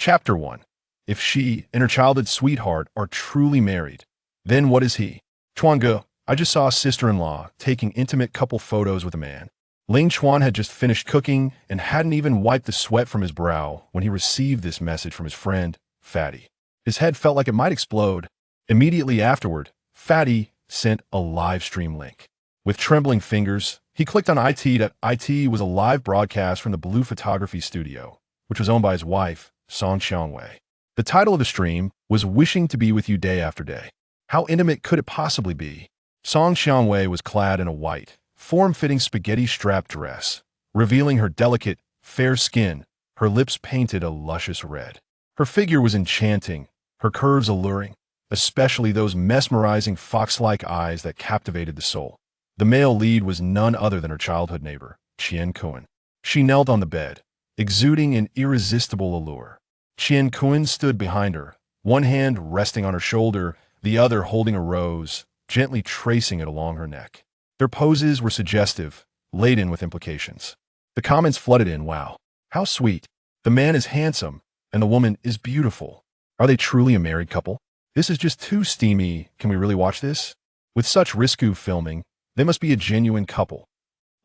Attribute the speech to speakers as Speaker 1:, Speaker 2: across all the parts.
Speaker 1: Chapter 1. If she and her childhood sweetheart are truly married, then what is he? Chuan Ge, I just saw a sister-in-law taking intimate couple photos with a man. Ling Chuan had just finished cooking and hadn't even wiped the sweat from his brow when he received this message from his friend, Fatty. His head felt like it might explode. Immediately afterward, Fatty sent a live stream link. With trembling fingers, he clicked on IT. IT was a live broadcast from the Blue Photography Studio, which was owned by his wife, Song Xiangwei. The title of the stream was Wishing to Be With You Day After Day. How intimate could it possibly be? Song Xiangwei was clad in a white, form-fitting spaghetti-strap dress, revealing her delicate, fair skin, her lips painted a luscious red. Her figure was enchanting, her curves alluring, especially those mesmerizing fox-like eyes that captivated the soul. The male lead was none other than her childhood neighbor, Qian Kuan. She knelt on the bed, exuding an irresistible allure. Qian Kuan stood behind her, one hand resting on her shoulder, the other holding a rose, gently tracing it along her neck. Their poses were suggestive, laden with implications. The comments flooded in. Wow, how sweet. The man is handsome, and the woman is beautiful. Are they truly a married couple? This is just too steamy. Can we really watch this? With such risque filming, they must be a genuine couple.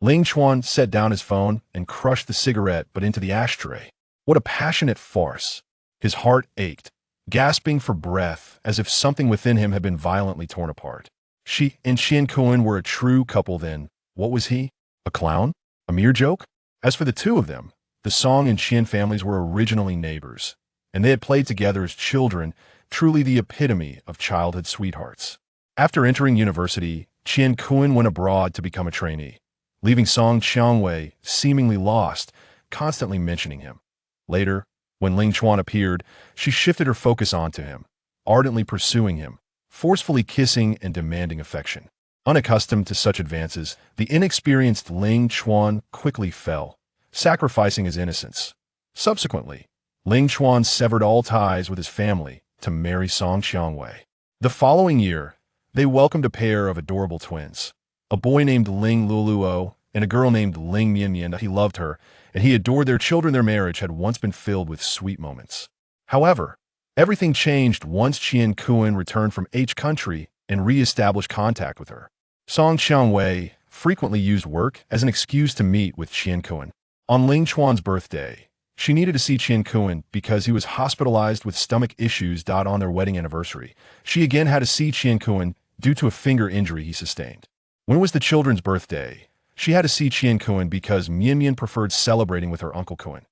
Speaker 1: Ling Chuan set down his phone and crushed the cigarette but into the ashtray. What a passionate farce. His heart ached, gasping for breath as if something within him had been violently torn apart. She and Qian Kuan were a true couple then. What was he? A clown? A mere joke? As for the two of them, the Song and Qian families were originally neighbors, and they had played together as children, truly the epitome of childhood sweethearts. After entering university, Qian Kuan went abroad to become a trainee, leaving Song Xiangwei seemingly lost, constantly mentioning him. Later, when Ling Chuan appeared, she shifted her focus onto him, ardently pursuing him, forcefully kissing and demanding affection. Unaccustomed to such advances, the inexperienced Ling Chuan quickly fell, sacrificing his innocence. Subsequently, Ling Chuan severed all ties with his family to marry Song Xiangwei. The following year, they welcomed a pair of adorable twins, a boy named Ling Luo and a girl named Ling Mian. He loved her, and he adored their children. Their marriage had once been filled with sweet moments. However, everything changed once Qian Kuan returned from H country and re-established contact with her. Song Xiangwei frequently used work as an excuse to meet with Qian Kuan. On Ling Chuan's birthday, she needed to see Qian Kuan because he was hospitalized with stomach issues. On their wedding anniversary, she again had to see Qian Kuan due to a finger injury he sustained. When it was the children's birthday, she had to see Qian Kuan because Mian preferred celebrating with her Uncle Kuan.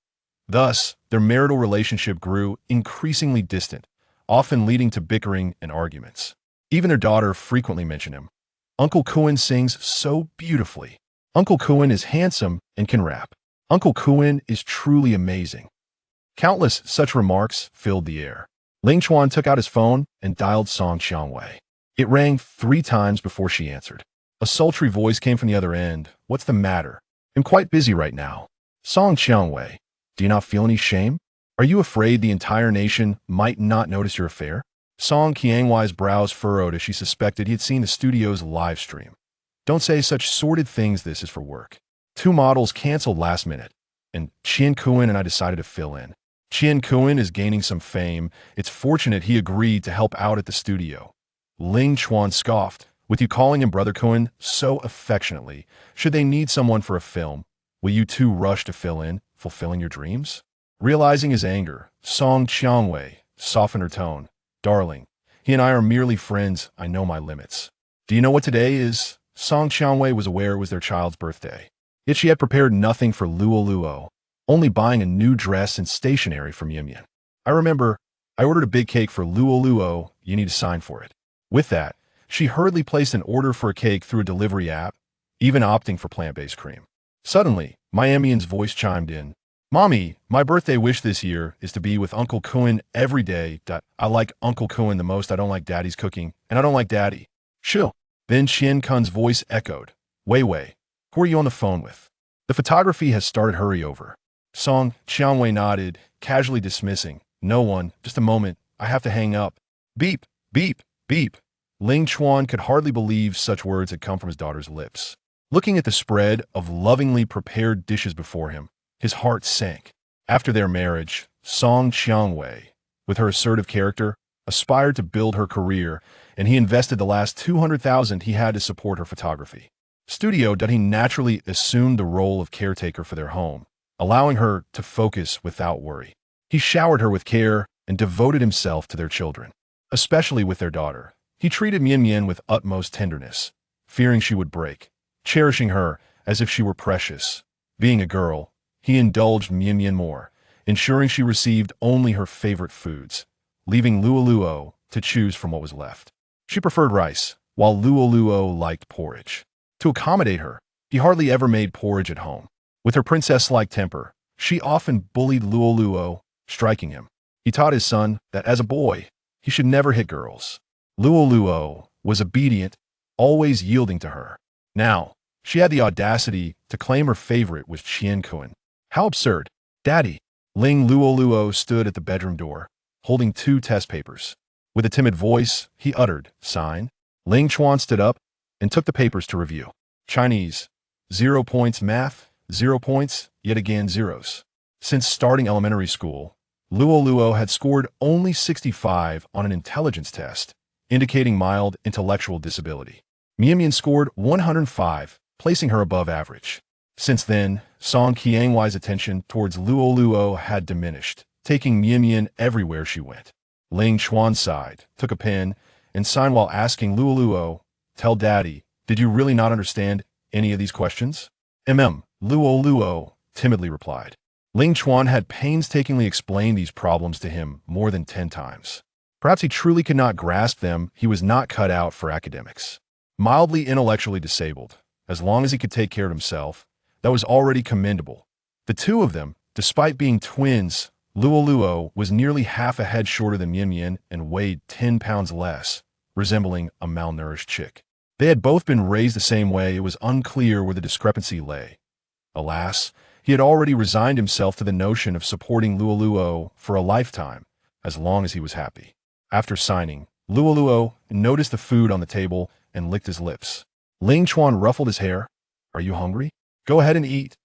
Speaker 1: Thus, their marital relationship grew increasingly distant, often leading to bickering and arguments. Even their daughter frequently mentioned him. Uncle Kuan sings so beautifully. Uncle Kuan is handsome and can rap. Uncle Kuan is truly amazing. Countless such remarks filled the air. Ling Chuan took out his phone and dialed Song Xiangwei. It rang 3 times before she answered. A sultry voice came from the other end. What's the matter? I'm quite busy right now. Song Xiangwei, do you not feel any shame? Are you afraid the entire nation might not notice your affair? Song Qiangwei's brows furrowed as she suspected he had seen the studio's live stream. Don't say such sordid things. This is for work. 2 models canceled last minute, and Qian Kuan and I decided to fill in. Qian Kuan is gaining some fame. It's fortunate he agreed to help out at the studio. Ling Chuan scoffed. With you calling him Brother Kuan so affectionately, should they need someone for a film, will you two rush to fill in, fulfilling your dreams? Realizing his anger, Song Xiangwei softened her tone. Darling, he and I are merely friends. I know my limits. Do you know what today is? Song Xiangwei was aware it was their child's birthday. Yet she had prepared nothing for Lu Luo, only buying a new dress and stationery from Mian. I remember, I ordered a big cake for Lu Luo. You need to sign for it. With that, she hurriedly placed an order for a cake through a delivery app, even opting for plant-based cream. Suddenly, Mian's voice chimed in. Mommy, my birthday wish this year is to be with Uncle Kuan every day. I like Uncle Kuan the most. I don't like Daddy's cooking, and I don't like Daddy. Chill. Then Qian Kuan's voice echoed. Wei, who are you on the phone with? The photography has started. Hurry over. Song Xiangwei nodded, casually dismissing. No one. Just a moment. I have to hang up. Beep, beep, beep. Ling Chuan could hardly believe such words had come from his daughter's lips. Looking at the spread of lovingly prepared dishes before him, his heart sank. After their marriage, Song Qiangwei, with her assertive character, aspired to build her career, and he invested the last 200,000 he had to support her photography. Studio that he naturally assumed the role of caretaker for their home, allowing her to focus without worry. He showered her with care and devoted himself to their children, especially with their daughter. He treated Mian Mian with utmost tenderness, fearing she would break, cherishing her as if she were precious. Being a girl, he indulged Mian Mian more, ensuring she received only her favorite foods, leaving Lu Luo to choose from what was left. She preferred rice, while Lu Luo liked porridge. To accommodate her, he hardly ever made porridge at home. With her princess-like temper, she often bullied Lu Luo, striking him. He taught his son that as a boy, he should never hit girls. Lu Luo was obedient, always yielding to her. Now, she had the audacity to claim her favorite was Qian Kuan. How absurd. Daddy. Ling Luo stood at the bedroom door, holding 2 test papers. With a timid voice, he uttered, "Sign." Ling Chuan stood up and took the papers to review. Chinese, 0 points. Math, 0 points, yet again zeros. Since starting elementary school, Lu Luo had scored only 65 on an intelligence test, indicating mild intellectual disability. Mian Mian scored 105, placing her above average. Since then, Song Qiangwei's attention towards Lu Luo had diminished, taking Mian Mian everywhere she went. Ling Chuan sighed, took a pen, and signed while asking Lu Luo, "Tell Daddy, did you really not understand any of these questions?" Lu Luo timidly replied. Ling Chuan had painstakingly explained these problems to him more than 10 times. Perhaps he truly could not grasp them. He was not cut out for academics. Mildly intellectually disabled, as long as he could take care of himself, that was already commendable. The two of them, despite being twins, Lu Luo was nearly half a head shorter than Mian Mian and weighed 10 pounds less, resembling a malnourished chick. They had both been raised the same way. It was unclear where the discrepancy lay. Alas, he had already resigned himself to the notion of supporting Lu Luo for a lifetime, as long as he was happy. After signing, Lu Luo noticed the food on the table and licked his lips. Ling Chuan ruffled his hair. "Are you hungry? Go ahead and eat."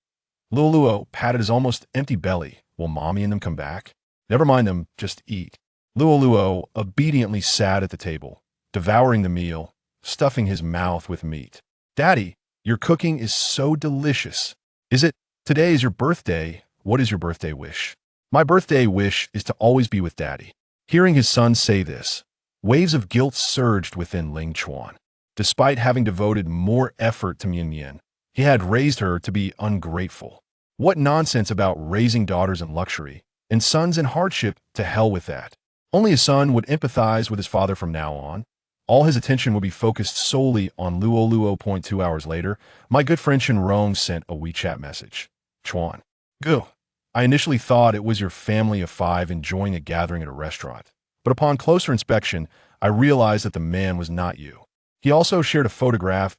Speaker 1: Lu Luo patted his almost empty belly. "Will Mommy and them come back?" "Never mind them, just eat." Lu Luo obediently sat at the table, devouring the meal, stuffing his mouth with meat. "Daddy, your cooking is so delicious. Is it? Today is your birthday. What is your birthday wish?" "My birthday wish is to always be with Daddy." Hearing his son say this, waves of guilt surged within Ling Chuan. Despite having devoted more effort to Mian Mian, he had raised her to be ungrateful. What nonsense about raising daughters in luxury and sons in hardship. To hell with that. Only his son would empathize with his father from now on. All his attention would be focused solely on Lu Luo. 2 hours later, my good friend Shen Rong sent a WeChat message. "Chuan. Go. I initially thought it was your family of 5 enjoying a gathering at a restaurant, but upon closer inspection, I realized that the man was not you." He also shared a photograph.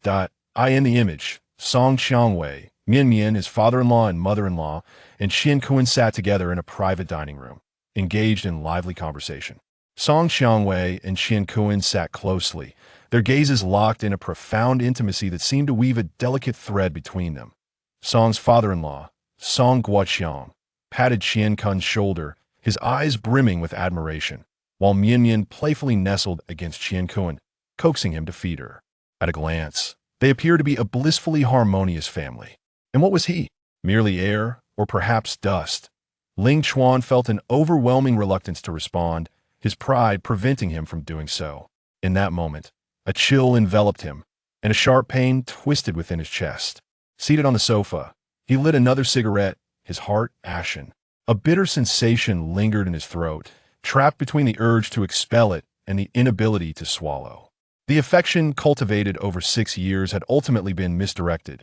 Speaker 1: I in the image, Song Qiangwei, Mian Mian, his father-in-law and mother-in-law, and Qian Kuan sat together in a private dining room, engaged in lively conversation. Song Qiangwei and Qian Kuan sat closely, their gazes locked in a profound intimacy that seemed to weave a delicate thread between them. Song's father-in-law, Song Guoqiang, patted Qian Kun's shoulder, his eyes brimming with admiration, while Mian Mian playfully nestled against Qian Kuan, coaxing him to feed her. At a glance, they appeared to be a blissfully harmonious family. And what was he? Merely air, or perhaps dust? Ling Chuan felt an overwhelming reluctance to respond, his pride preventing him from doing so. In that moment, a chill enveloped him, and a sharp pain twisted within his chest. Seated on the sofa, he lit another cigarette, his heart ashen. A bitter sensation lingered in his throat, trapped between the urge to expel it and the inability to swallow. The affection cultivated over 6 years had ultimately been misdirected.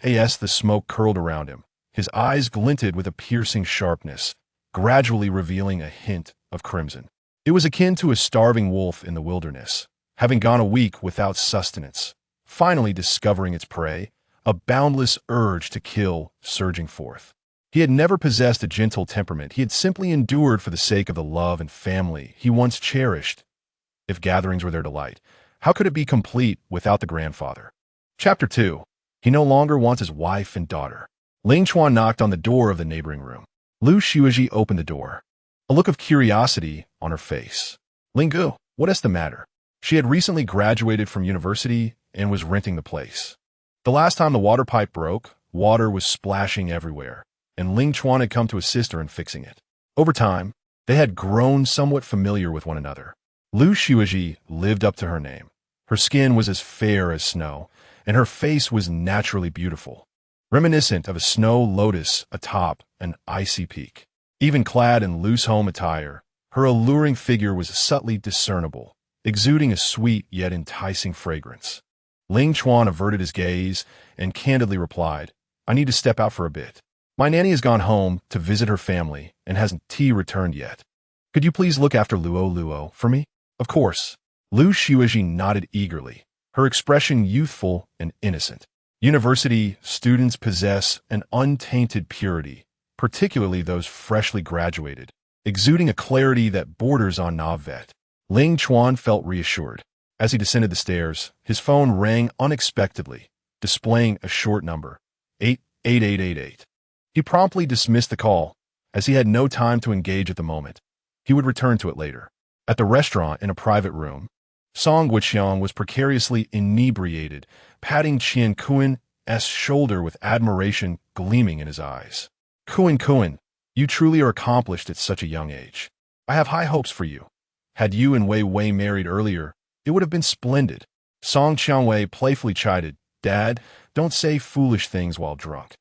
Speaker 1: As the smoke curled around him, his eyes glinted with a piercing sharpness, gradually revealing a hint of crimson. It was akin to a starving wolf in the wilderness, having gone a week without sustenance, finally discovering its prey, a boundless urge to kill surging forth. He had never possessed a gentle temperament. He had simply endured for the sake of the love and family he once cherished. If gatherings were their delight, how could it be complete without the grandfather? Chapter 2. He no longer wants his wife and daughter. Ling Chuan knocked on the door of the neighboring room. Lu Xueji opened the door, a look of curiosity on her face. Ling Gu, what is the matter? She had recently graduated from university and was renting the place. The last time the water pipe broke, water was splashing everywhere, and Ling Chuan had come to assist her in fixing it. Over time, they had grown somewhat familiar with one another. Lu Xueji lived up to her name. Her skin was as fair as snow, and her face was naturally beautiful, reminiscent of a snow lotus atop an icy peak. Even clad in loose home attire, her alluring figure was subtly discernible, exuding a sweet yet enticing fragrance. Ling Chuan averted his gaze and candidly replied, I need to step out for a bit. My nanny has gone home to visit her family and hasn't returned yet. Could you please look after Lu Luo for me? Of course. Lu Xueji nodded eagerly, her expression youthful and innocent. University students possess an untainted purity, particularly those freshly graduated, exuding a clarity that borders on naivete. Ling Chuan felt reassured. As he descended the stairs, his phone rang unexpectedly, displaying a short number, 88888. He promptly dismissed the call, as he had no time to engage at the moment. He would return to it later. At the restaurant in a private room, Song Guiqiang was precariously inebriated, patting Qian Kuan's shoulder with admiration gleaming in his eyes. Kuan, you truly are accomplished at such a young age. I have high hopes for you. Had you and Wei Wei married earlier, it would have been splendid. Song Qiangwei playfully chided, Dad, don't say foolish things while drunk.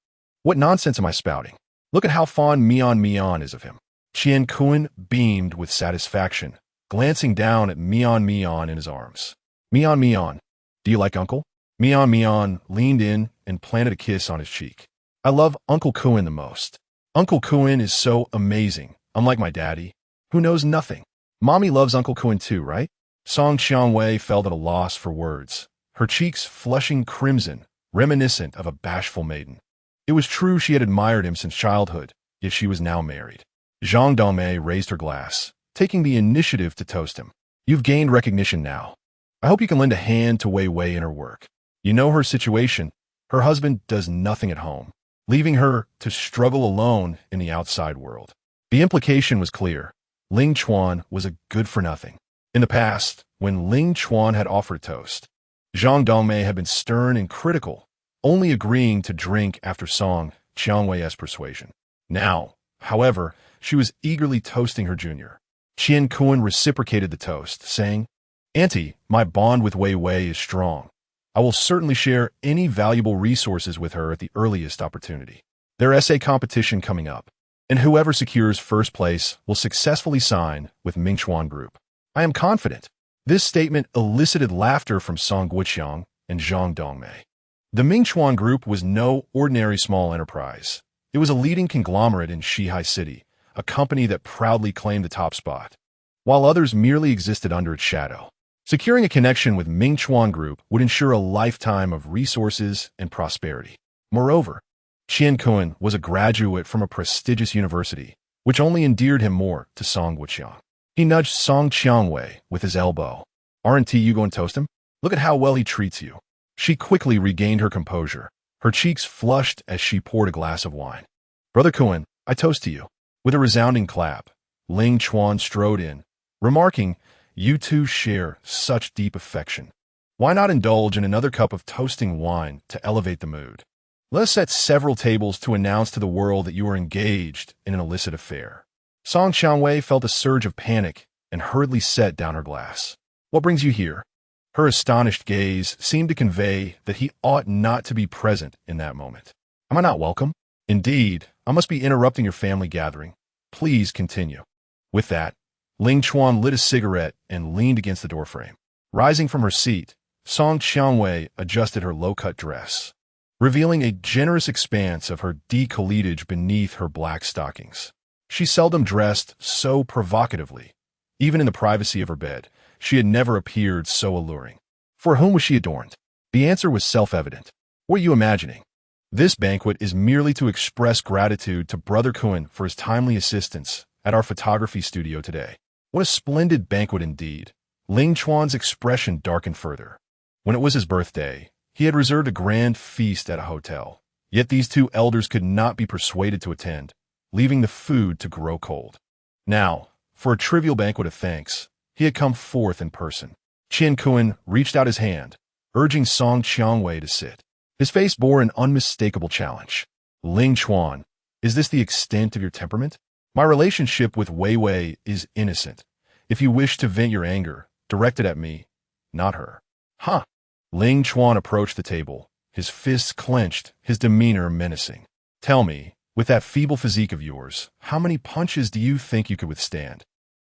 Speaker 1: What nonsense am I spouting? Look at how fond Mian is of him. Qian Kuan beamed with satisfaction, glancing down at Mian in his arms. Mian, do you like Uncle? Mian leaned in and planted a kiss on his cheek. I love Uncle Kuan the most. Uncle Kuan is so amazing, unlike my daddy, who knows nothing. Mommy loves Uncle Kuan too, right? Song Qiangwei felt at a loss for words, her cheeks flushing crimson, reminiscent of a bashful maiden. It was true she had admired him since childhood, yet she was now married. Zhang Dongmei raised her glass, taking the initiative to toast him. You've gained recognition now. I hope you can lend a hand to Wei Wei in her work. You know her situation. Her husband does nothing at home, leaving her to struggle alone in the outside world. The implication was clear. Ling Chuan was a good-for-nothing. In the past, when Ling Chuan had offered toast, Zhang Dongmei had been stern and critical, only agreeing to drink after Song Qiangwei's persuasion. Now, however, she was eagerly toasting her junior. Qian Kuan reciprocated the toast, saying, Auntie, my bond with Wei Wei is strong. I will certainly share any valuable resources with her at the earliest opportunity. Their essay competition coming up, and whoever secures first place will successfully sign with Ming Chuan Group. I am confident. This statement elicited laughter from Song Guiqiang and Zhang Dongmei. The Ming Chuan Group was no ordinary small enterprise. It was a leading conglomerate in Shihai City, a company that proudly claimed the top spot, while others merely existed under its shadow. Securing a connection with Ming Chuan Group would ensure a lifetime of resources and prosperity. Moreover, Qian Kuan was a graduate from a prestigious university, which only endeared him more to Song Guiqiang. He nudged Song Qiangwei with his elbow. Aren't you going to toast him? Look at how well he treats you. She quickly regained her composure. Her cheeks flushed as she poured a glass of wine. Brother Kuan, I toast to you. With a resounding clap, Ling Chuan strode in, remarking, You two share such deep affection. Why not indulge in another cup of toasting wine to elevate the mood? Let us set several tables to announce to the world that you are engaged in an illicit affair. Song Qiangwei felt a surge of panic and hurriedly set down her glass. What brings you here? Her astonished gaze seemed to convey that he ought not to be present in that moment. Am I not welcome? Indeed, I must be interrupting your family gathering. Please continue. With that, Ling Chuan lit a cigarette and leaned against the doorframe. Rising from her seat, Song Qiangwei adjusted her low-cut dress, revealing a generous expanse of her décolletage beneath her black stockings. She seldom dressed so provocatively. Even in the privacy of her bed, she had never appeared so alluring. For whom was she adorned? The answer was self-evident. What are you imagining? This banquet is merely to express gratitude to Brother Kuan for his timely assistance at our photography studio today. What a splendid banquet indeed. Ling Chuan's expression darkened further. When it was his birthday, he had reserved a grand feast at a hotel. Yet these two elders could not be persuaded to attend. leaving the food to grow cold. Now, for a trivial banquet of thanks, he had come forth in person. Qian Kuan reached out his hand, urging Song Qiangwei to sit. His face bore an unmistakable challenge. Ling Chuan, is this the extent of your temperament? My relationship with Wei Wei is innocent. If you wish to vent your anger, direct it at me, not her. Huh. Ling Chuan approached the table, his fists clenched, his demeanor menacing. Tell me, with that feeble physique of yours, how many punches do you think you could withstand?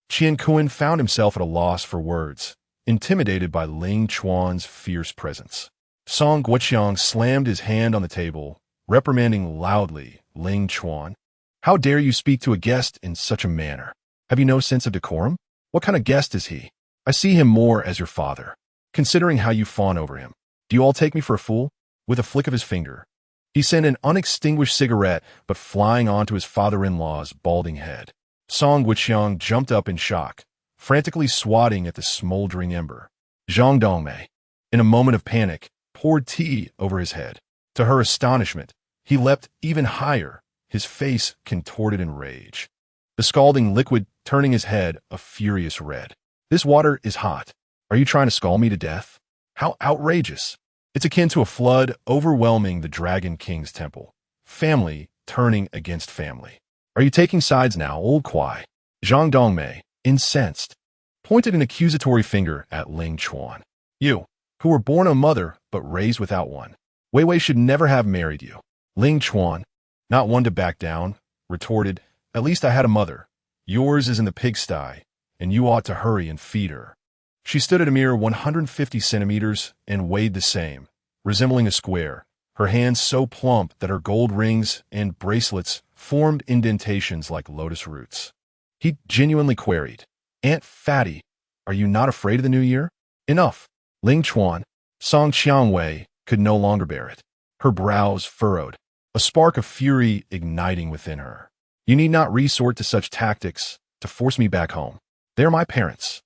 Speaker 1: Qian Kuan found himself at a loss for words, intimidated by Ling Chuan's fierce presence. Song Guoqiang slammed his hand on the table, reprimanding loudly Ling Chuan. How dare you speak to a guest in such a manner? Have you no sense of decorum? What kind of guest is he? I see him more as your father. Considering how you fawn over him, do you all take me for a fool? With a flick of his finger, he sent an unextinguished cigarette but flying onto his father-in-law's balding head. Song Guoqiang jumped up in shock, frantically swatting at the smoldering ember. Zhang Dongmei, in a moment of panic, poured tea over his head. To her astonishment, he leapt even higher, his face contorted in rage. The scalding liquid turning his head a furious red. This water is hot. Are you trying to scald me to death? How outrageous! It's akin to a flood overwhelming the Dragon King's temple. Family turning against family. Are you taking sides now, old Kwai? Zhang Dongmei, incensed, pointed an accusatory finger at Ling Chuan. You, who were born a mother but raised without one. Wei Wei should never have married you. Ling Chuan, not one to back down, retorted, at least I had a mother. Yours is in the pigsty, and you ought to hurry and feed her. She stood at a mere 150 centimeters and weighed the same, resembling a square, her hands so plump that her gold rings and bracelets formed indentations like lotus roots. He genuinely queried, Aunt Fatty, are you not afraid of the new year? Enough. Ling Chuan, Song Qiangwei, could no longer bear it. Her brows furrowed, a spark of fury igniting within her. You need not resort to such tactics to force me back home. They are my parents.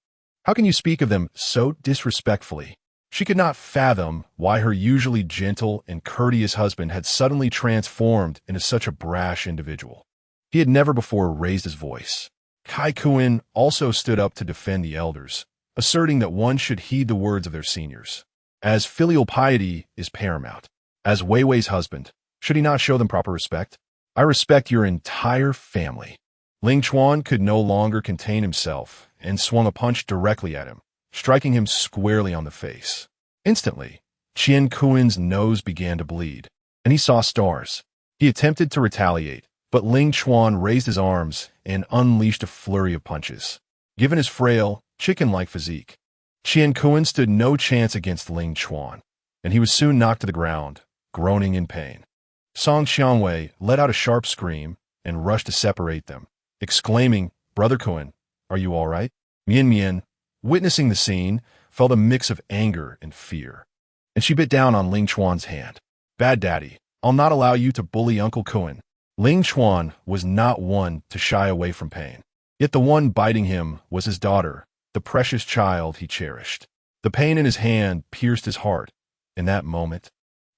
Speaker 1: How can you speak of them so disrespectfully? She could not fathom why her usually gentle and courteous husband had suddenly transformed into such a brash individual. He had never before raised his voice. Kai Kuan also stood up to defend the elders, asserting that one should heed the words of their seniors, as filial piety is paramount. As Wei Wei's husband, should he not show them proper respect? I respect your entire family. Ling Chuan could no longer contain himself and swung a punch directly at him, striking him squarely on the face. Instantly, Qian Kuan's nose began to bleed, and he saw stars. He attempted to retaliate, but Ling Chuan raised his arms and unleashed a flurry of punches. Given his frail, chicken-like physique, Qian Kuan stood no chance against Ling Chuan, and he was soon knocked to the ground, groaning in pain. Song Qiangwei let out a sharp scream and rushed to separate them, exclaiming, Brother Kuan, are you all right? Mian Mian, witnessing the scene, felt a mix of anger and fear, and she bit down on Ling Chuan's hand. Bad daddy, I'll not allow you to bully Uncle Kuan. Ling Chuan was not one to shy away from pain, yet the one biting him was his daughter, the precious child he cherished. The pain in his hand pierced his heart. In that moment,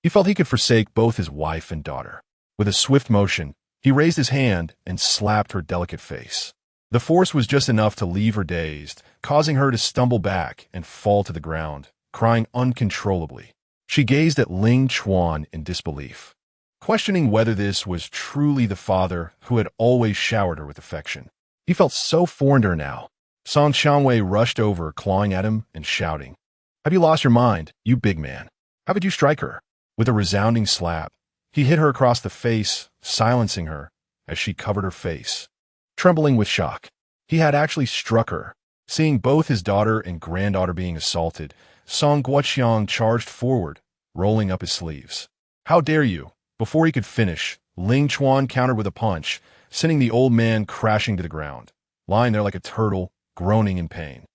Speaker 1: he felt he could forsake both his wife and daughter. With a swift motion, he raised his hand and slapped her delicate face. The force was just enough to leave her dazed, causing her to stumble back and fall to the ground, crying uncontrollably. She gazed at Ling Chuan in disbelief, questioning whether this was truly the father who had always showered her with affection. He felt so foreign to her now. Song Qiangwei rushed over, clawing at him and shouting, Have you lost your mind, you big man? How could you strike her? With a resounding slap, he hit her across the face, silencing her as she covered her face. Trembling with shock, he had actually struck her. Seeing both his daughter and granddaughter being assaulted, Song Guoqiang charged forward, rolling up his sleeves. How dare you? Before he could finish, Ling Chuan countered with a punch, sending the old man crashing to the ground, lying there like a turtle, groaning in pain.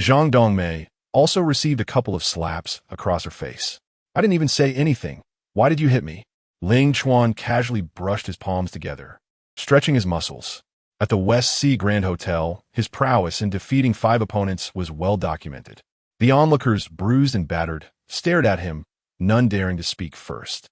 Speaker 1: Zhang Dongmei also received a couple of slaps across her face. I didn't even say anything. Why did you hit me? Ling Chuan casually brushed his palms together, stretching his muscles. At the West Sea Grand Hotel, his prowess in defeating 5 opponents was well documented. The onlookers, bruised and battered, stared at him, none daring to speak first.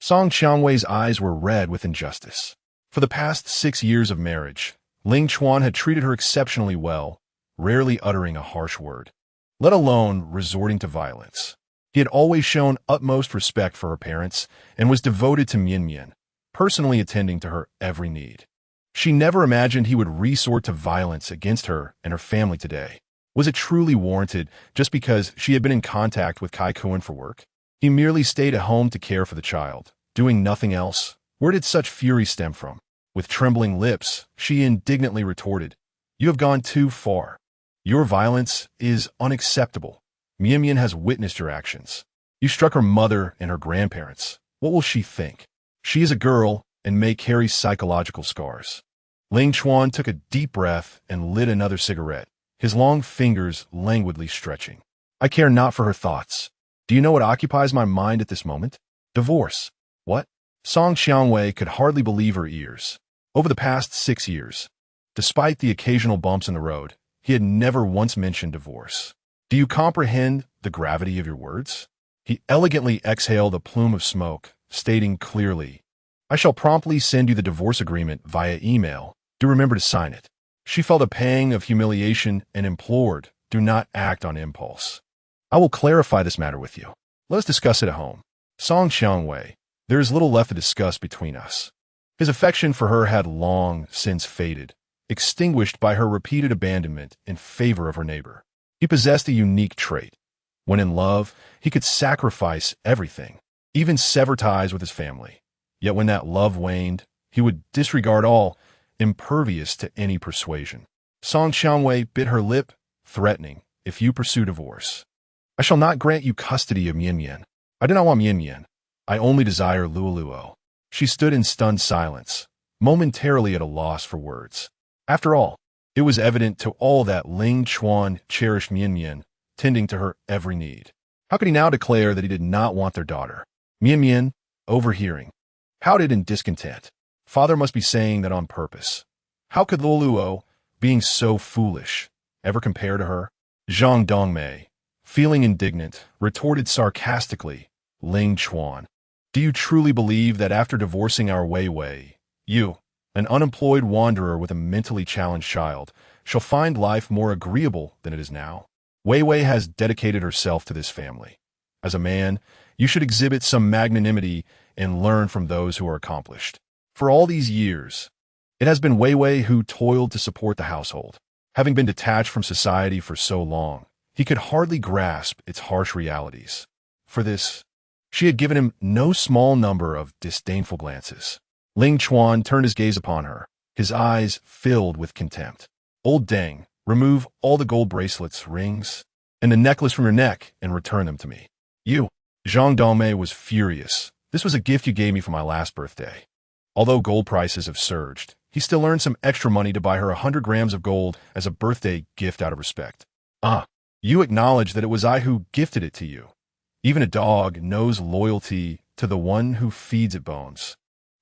Speaker 1: Song Qiangwei's eyes were red with injustice. For the past 6 years of marriage, Ling Chuan had treated her exceptionally well, rarely uttering a harsh word, let alone resorting to violence. He had always shown utmost respect for her parents and was devoted to Mian Mian, personally attending to her every need. She never imagined he would resort to violence against her and her family today. Was it truly warranted just because she had been in contact with Kai Kuan for work? He merely stayed at home to care for the child, doing nothing else. Where did such fury stem from? With trembling lips, she indignantly retorted, "You have gone too far. Your violence is unacceptable. Mian Mian has witnessed your actions. You struck her mother and her grandparents. What will she think? She is a girl and may carry psychological scars." Ling Chuan took a deep breath and lit another cigarette, his long fingers languidly stretching. "I care not for her thoughts. Do you know what occupies my mind at this moment? Divorce." "What?" Song Xiangwei could hardly believe her ears. Over the past 6 years, despite the occasional bumps in the road, he had never once mentioned divorce. "Do you comprehend the gravity of your words?" He elegantly exhaled a plume of smoke, stating clearly, "I shall promptly send you the divorce agreement via email. Do remember to sign it." She felt a pang of humiliation and implored, "Do not act on impulse. I will clarify this matter with you. Let us discuss it at home." Song Xiangwei, there is little left to discuss between us. His affection for her had long since faded, extinguished by her repeated abandonment in favor of her neighbor. He possessed a unique trait. When in love, he could sacrifice everything, even sever ties with his family. Yet when that love waned, he would disregard all, impervious to any persuasion. Song Xiangwei bit her lip, threatening, "If you pursue divorce, I shall not grant you custody of Mian Mian. I do not want Mian Mian. I only desire Lu Luo." She stood in stunned silence, momentarily at a loss for words. After all, it was evident to all that Ling Chuan cherished Mian Mian, tending to her every need. How could he now declare that he did not want their daughter? Mian Mian, overhearing, pouted in discontent. Father must be saying that on purpose. How could Lu Luo, being so foolish, ever compare to her? Zhang Dongmei, feeling indignant, retorted sarcastically, "Ling Chuan, do you truly believe that after divorcing our Wei Wei, you, an unemployed wanderer with a mentally challenged child, shall find life more agreeable than it is now? Wei Wei has dedicated herself to this family. As a man, you should exhibit some magnanimity and learn from those who are accomplished. For all these years, it has been Wei Wei who toiled to support the household. Having been detached from society for so long, he could hardly grasp its harsh realities. For this, she had given him no small number of disdainful glances. Ling Chuan turned his gaze upon her, his eyes filled with contempt. "Old Deng, remove all the gold bracelets, rings, and the necklace from your neck and return them to me." "You!" Zhang Dongmei was furious. "This was a gift you gave me for my last birthday." Although gold prices have surged, he still earned some extra money to buy her 100 grams of gold as a birthday gift out of respect. "Ah, you acknowledge that it was I who gifted it to you. Even a dog knows loyalty to the one who feeds it bones.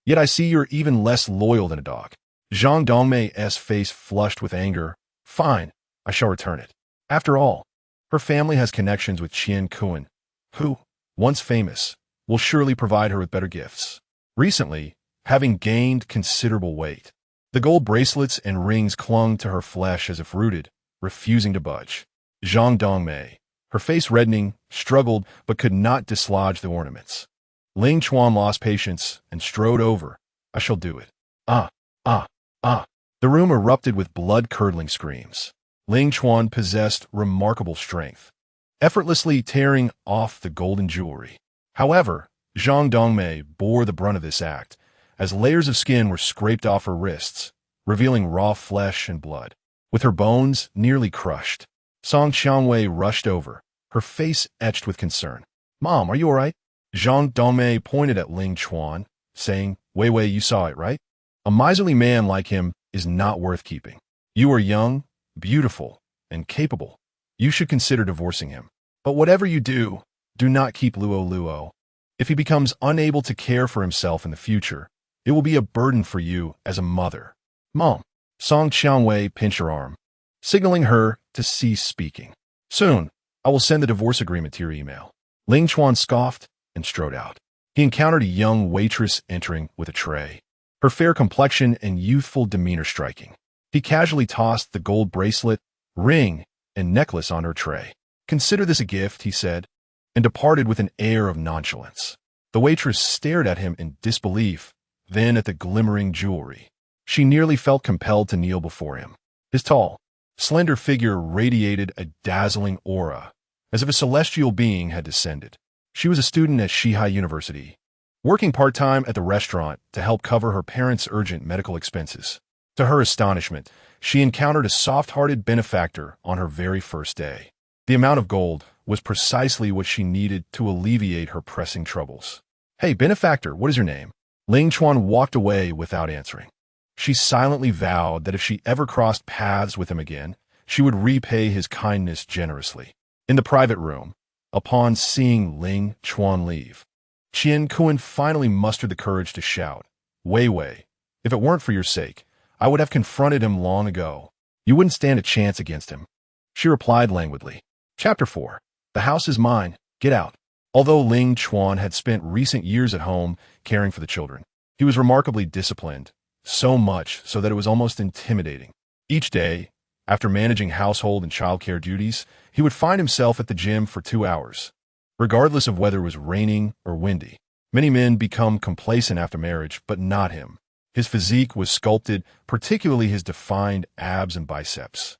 Speaker 1: Yet I see you're even less loyal than a dog." Zhang Dongmei's face flushed with anger. "Fine, I shall return it. After all, her family has connections with Qian Kuan, who, once famous, will surely provide her with better gifts." Recently, having gained considerable weight, the gold bracelets and rings clung to her flesh as if rooted, refusing to budge. Zhang Dongmei, her face reddening, struggled but could not dislodge the ornaments. Ling Chuan lost patience and strode over. "I shall do it." "Ah, ah, ah." The room erupted with blood-curdling screams. Ling Chuan possessed remarkable strength, effortlessly tearing off the golden jewelry. However, Zhang Dongmei bore the brunt of this act, as layers of skin were scraped off her wrists, revealing raw flesh and blood. With her bones nearly crushed, Song Xiangwei rushed over, her face etched with concern. "Mom, are you all right?" Zhang Dongmei pointed at Ling Chuan, saying, "Wei Wei, you saw it, right? A miserly man like him is not worth keeping. You are young, beautiful, and capable. You should consider divorcing him. But whatever you do, do not keep Luo Luo. If he becomes unable to care for himself in the future, it will be a burden for you as a mother." "Mom." Song Xiangwei pinched her arm, signaling her to cease speaking. "Soon, I will send the divorce agreement to your email." Ling Chuan scoffed and strode out. He encountered a young waitress entering with a tray. her fair complexion and youthful demeanor striking. He casually tossed the gold bracelet, ring, and necklace on her tray. "Consider this a gift," he said, and departed with an air of nonchalance. The waitress stared at him in disbelief, then at the glimmering jewelry. She nearly felt compelled to kneel before him. His tall, slender figure radiated a dazzling aura, as if a celestial being had descended. She was a student at Shihai University, working part-time at the restaurant to help cover her parents' urgent medical expenses. To her astonishment, she encountered a soft-hearted benefactor on her very first day. The amount of gold was precisely what she needed to alleviate her pressing troubles. "Hey, benefactor, what is your name?" Ling Chuan walked away without answering. She silently vowed that if she ever crossed paths with him again, she would repay his kindness generously. In the private room, upon seeing Ling Chuan leave, Qian Kuan finally mustered the courage to shout, "Wei Wei, if it weren't for your sake, I would have confronted him long ago. You wouldn't stand a chance against him." She replied languidly. Chapter 4. The house is mine. Get out. Although Ling Chuan had spent recent years at home caring for the children, he was remarkably disciplined, so much so that it was almost intimidating. Each day, after managing household and childcare duties, he would find himself at the gym for 2 hours, regardless of whether it was raining or windy. Many men become complacent after marriage, but not him. His physique was sculpted, particularly his defined abs and biceps,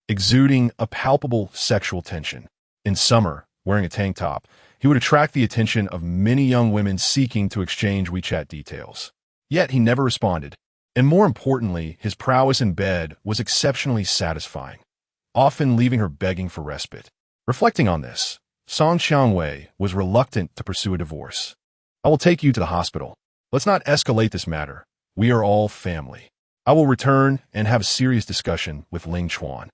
Speaker 1: exuding a palpable sexual tension. In summer, wearing a tank top, he would attract the attention of many young women seeking to exchange WeChat details. Yet he never responded. And more importantly, his prowess in bed was exceptionally satisfying, often leaving her begging for respite. Reflecting on this, Song Xiangwei was reluctant to pursue a divorce. "I will take you to the hospital. Let's not escalate this matter. We are all family." I will return and have a serious discussion with Ling Chuan,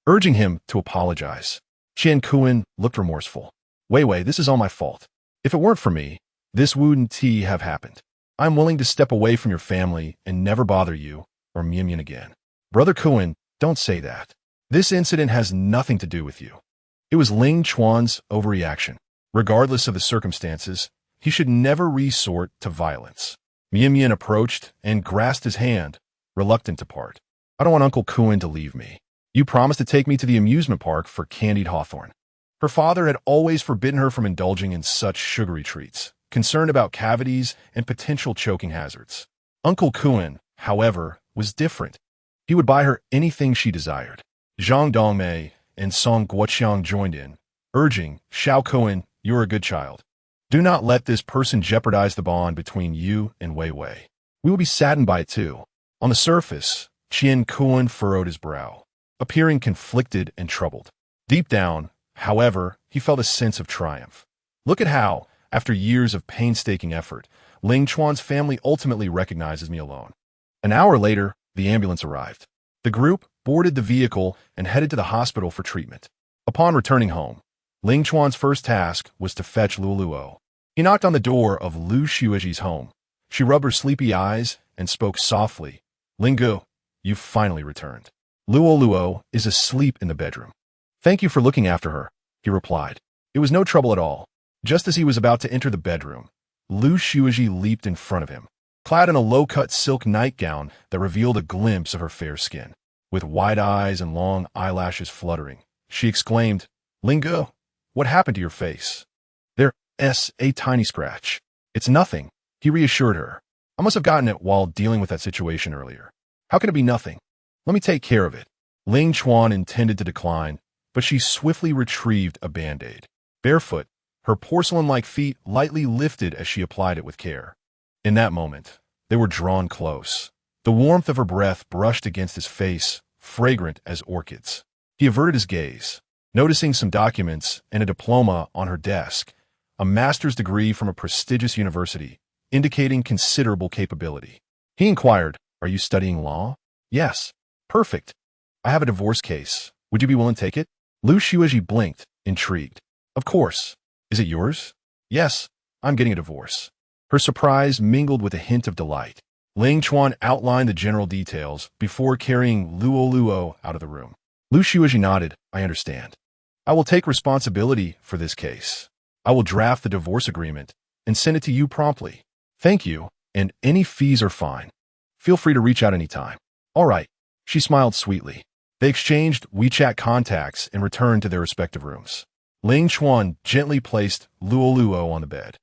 Speaker 1: urging him to apologize. Qian Kuan looked remorseful. "Wei Wei, this is all my fault. If it weren't for me, this wouldn't have happened. I'm willing to step away from your family and never bother you or Mian again." "Brother Kuan, don't say that. This incident has nothing to do with you." It was Ling Chuan's overreaction. Regardless of the circumstances, he should never resort to violence. Mian approached and grasped his hand, reluctant to part. "I don't want Uncle Kuan to leave me. You promised to take me to the amusement park for candied hawthorn." Her father had always forbidden her from indulging in such sugary treats, concerned about cavities and potential choking hazards. Uncle Kuan, however, was different. He would buy her anything she desired. Zhang Dongmei and Song Guoqiang joined in, urging, "Xiao Kuan, you're a good child. Do not let this person jeopardize the bond between you and Wei Wei. We will be saddened by it too." On the surface, Qian Kuan furrowed his brow, appearing conflicted and troubled. Deep down, however, he felt a sense of triumph. Look at how, after years of painstaking effort, Ling Chuan's family ultimately recognizes me alone. An hour later, the ambulance arrived. The group boarded the vehicle and headed to the hospital for treatment. Upon returning home, Ling Chuan's first task was to fetch Lu Luo. He knocked on the door of Lu Xueji's home. She rubbed her sleepy eyes and spoke softly. "Ling Gu, you've finally returned. Lu Luo is asleep in the bedroom." "Thank you for looking after her," he replied. It was no trouble at all. Just as he was about to enter the bedroom, Lu Xueji leaped in front of him, clad in a low-cut silk nightgown that revealed a glimpse of her fair skin. With wide eyes and long eyelashes fluttering, she exclaimed, "Ling Gu, what happened to your face?" "There's a tiny scratch." "It's nothing," he reassured her. "I must have gotten it while dealing with that situation earlier." "How can it be nothing? Let me take care of it." Ling Chuan intended to decline, but she swiftly retrieved a Band-Aid. Barefoot, her porcelain-like feet lightly lifted as she applied it with care. In that moment, they were drawn close. The warmth of her breath brushed against his face, fragrant as orchids. He averted his gaze, noticing some documents and a diploma on her desk, a master's degree from a prestigious university, indicating considerable capability. He inquired, "Are you studying law?" "Yes." "Perfect. I have a divorce case. Would you be willing to take it?" Lu Xueji blinked, intrigued. "Of course. Is it yours?" "Yes, I'm getting a divorce." Her surprise mingled with a hint of delight. Ling Chuan outlined the general details before carrying Lu Luo out of the room. Lu Xueji nodded. "I understand. I will take responsibility for this case. I will draft the divorce agreement and send it to you promptly." "Thank you, and any fees are fine." Feel free to reach out anytime. All right. She smiled sweetly. They exchanged WeChat contacts and returned to their respective rooms. Ling Chuan gently placed Lu Luo on the bed,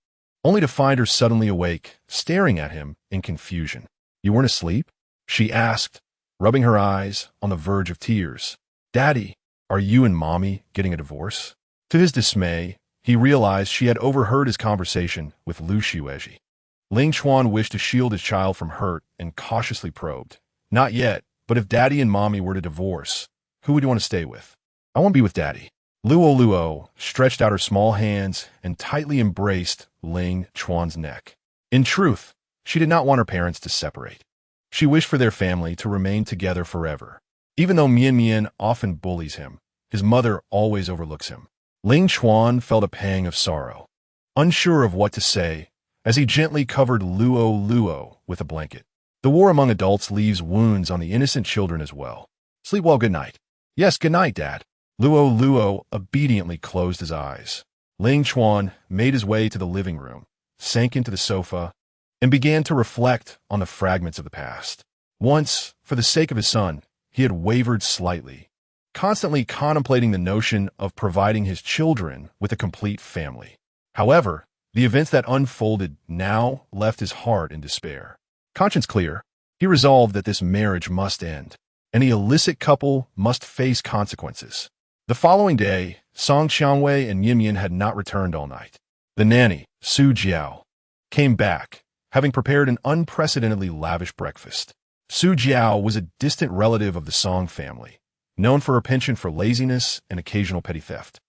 Speaker 1: only to find her suddenly awake, staring at him in confusion. You weren't asleep? She asked, rubbing her eyes on the verge of tears. Daddy, are you and Mommy getting a divorce? To his dismay, he realized she had overheard his conversation with Lu Luo. Ling Chuan wished to shield his child from hurt and cautiously probed. Not yet, but if Daddy and Mommy were to divorce, who would you want to stay with? I want to be with Daddy. Lu Luo stretched out her small hands and tightly embraced Ling Chuan's neck. In truth, she did not want her parents to separate. She wished for their family to remain together forever. Even though Mian Mian often bullies him, his mother always overlooks him. Ling Chuan felt a pang of sorrow, unsure of what to say, as he gently covered Lu Luo with a blanket. The war among adults leaves wounds on the innocent children as well. Sleep well, good night. Yes, good night, Dad. Lu Luo obediently closed his eyes. Ling Chuan made his way to the living room, sank into the sofa, and began to reflect on the fragments of the past. Once, for the sake of his son, he had wavered slightly, constantly contemplating the notion of providing his children with a complete family. However, the events that unfolded now left his heart in despair. Conscience clear, he resolved that this marriage must end, and the illicit couple must face consequences. The following day, Song Qianwei and Yin Yin had not returned all night. The nanny, Su Jiao, came back, having prepared an unprecedentedly lavish breakfast. Su Jiao was a distant relative of the Song family, known for her penchant for laziness and occasional petty theft.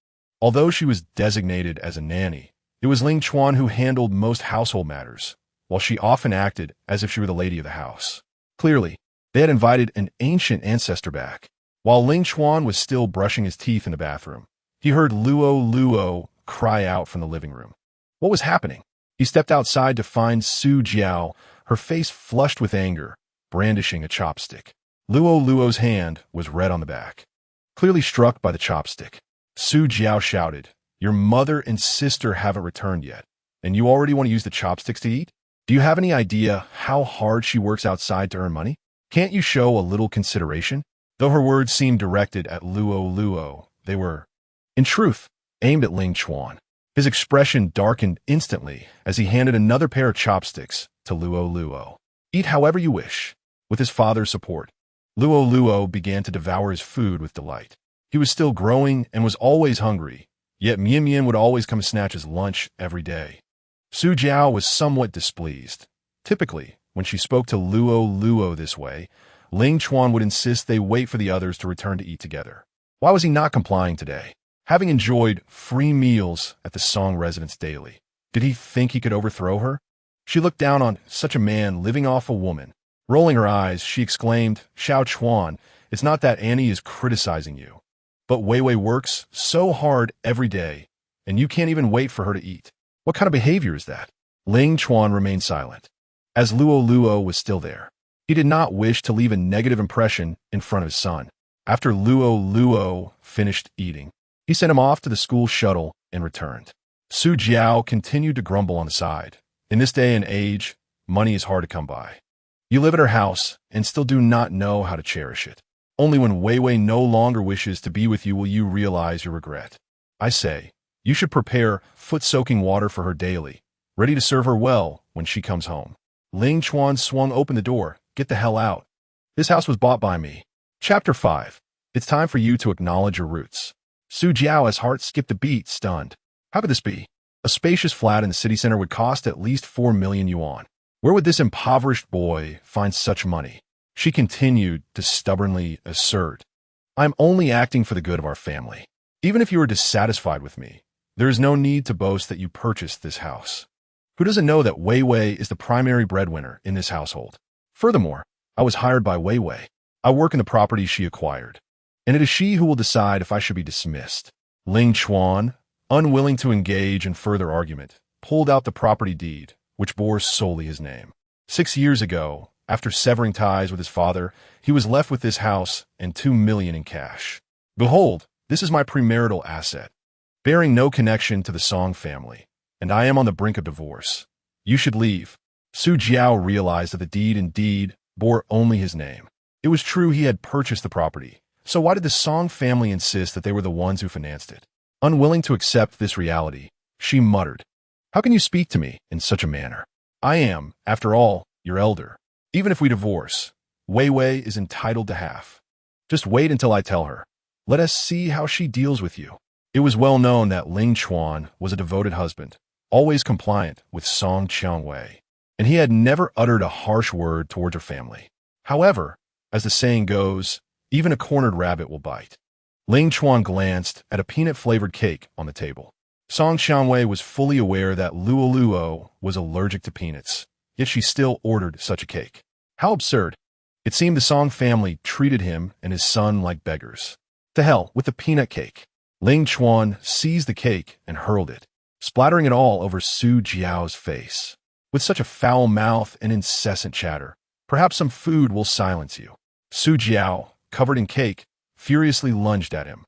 Speaker 1: Although she was designated as a nanny, it was Ling Chuan who handled most household matters, while she often acted as if she were the lady of the house. Clearly, they had invited an ancient ancestor back. While Ling Chuan was still brushing his teeth in the bathroom, he heard Luo cry out from the living room. What was happening? He stepped outside to find Su Jiao, her face flushed with anger, brandishing a chopstick. Luo's hand was red on the back, clearly struck by the chopstick. Su Jiao shouted, "Your mother and sister haven't returned yet, and you already want to use the chopsticks to eat? Do you have any idea how hard she works outside to earn money? Can't you show a little consideration?" Though her words seemed directed at Luo, they were, in truth, aimed at Ling Chuan. His expression darkened instantly as he handed another pair of chopsticks to Luo. "Eat however you wish." With his father's support, Luo began to devour his food with delight. He was still growing and was always hungry, yet Mian Mian would always come snatch his lunch every day. Su Jiao was somewhat displeased. Typically, when she spoke to Luo this way, Ling Chuan would insist they wait for the others to return to eat together. Why was he not complying today? Having enjoyed free meals at the Song residence daily, did he think he could overthrow her? She looked down on such a man living off a woman. Rolling her eyes, she exclaimed, "Xiao Chuan, it's not that Annie is criticizing you, but Wei works so hard every day, and you can't even wait for her to eat. What kind of behavior is that?" Ling Chuan remained silent, as Luo was still there. He did not wish to leave a negative impression in front of his son. After Luo finished eating, he sent him off to the school shuttle and returned. Su Jiao continued to grumble on the side. In this day and age, money is hard to come by. You live at her house and still do not know how to cherish it. Only when Wei no longer wishes to be with you will you realize your regret. I say, you should prepare foot-soaking water for her daily, ready to serve her well when she comes home. Ling Chuan swung open the door. Get the hell out. This house was bought by me. Chapter 5. It's time for you to acknowledge your roots. Su Jiao's heart skipped a beat, stunned. How could this be? A spacious flat in the city center would cost at least 4 million yuan. Where would this impoverished boy find such money? She continued to stubbornly assert, "I'm only acting for the good of our family. Even if you are dissatisfied with me, there is no need to boast that you purchased this house. Who doesn't know that Wei is the primary breadwinner in this household? Furthermore, I was hired by Wei. I work in the property she acquired, and it is she who will decide if I should be dismissed." Ling Chuan, unwilling to engage in further argument, pulled out the property deed, which bore solely his name. 6 years ago, after severing ties with his father, he was left with this house and 2 million in cash. "Behold, this is my premarital asset, bearing no connection to the Song family, and I am on the brink of divorce. You should leave." Su Jiao realized that the deed indeed bore only his name. It was true he had purchased the property, so why did the Song family insist that they were the ones who financed it? Unwilling to accept this reality, she muttered, "How can you speak to me in such a manner? I am, after all, your elder. Even if we divorce, Wei Wei is entitled to half. Just wait until I tell her. Let us see how she deals with you." It was well known that Ling Chuan was a devoted husband, always compliant with Song Qiangwei, and he had never uttered a harsh word towards her family. However, as the saying goes, even a cornered rabbit will bite. Ling Chuan glanced at a peanut-flavored cake on the table. Song Qiangwei was fully aware that Lu Luo was allergic to peanuts, yet she still ordered such a cake. How absurd. It seemed the Song family treated him and his son like beggars. To hell with the peanut cake. Ling Chuan seized the cake and hurled it, splattering it all over Su Jiao's face. With such a foul mouth and incessant chatter, perhaps some food will silence you. Su Jiao, covered in cake, furiously lunged at him,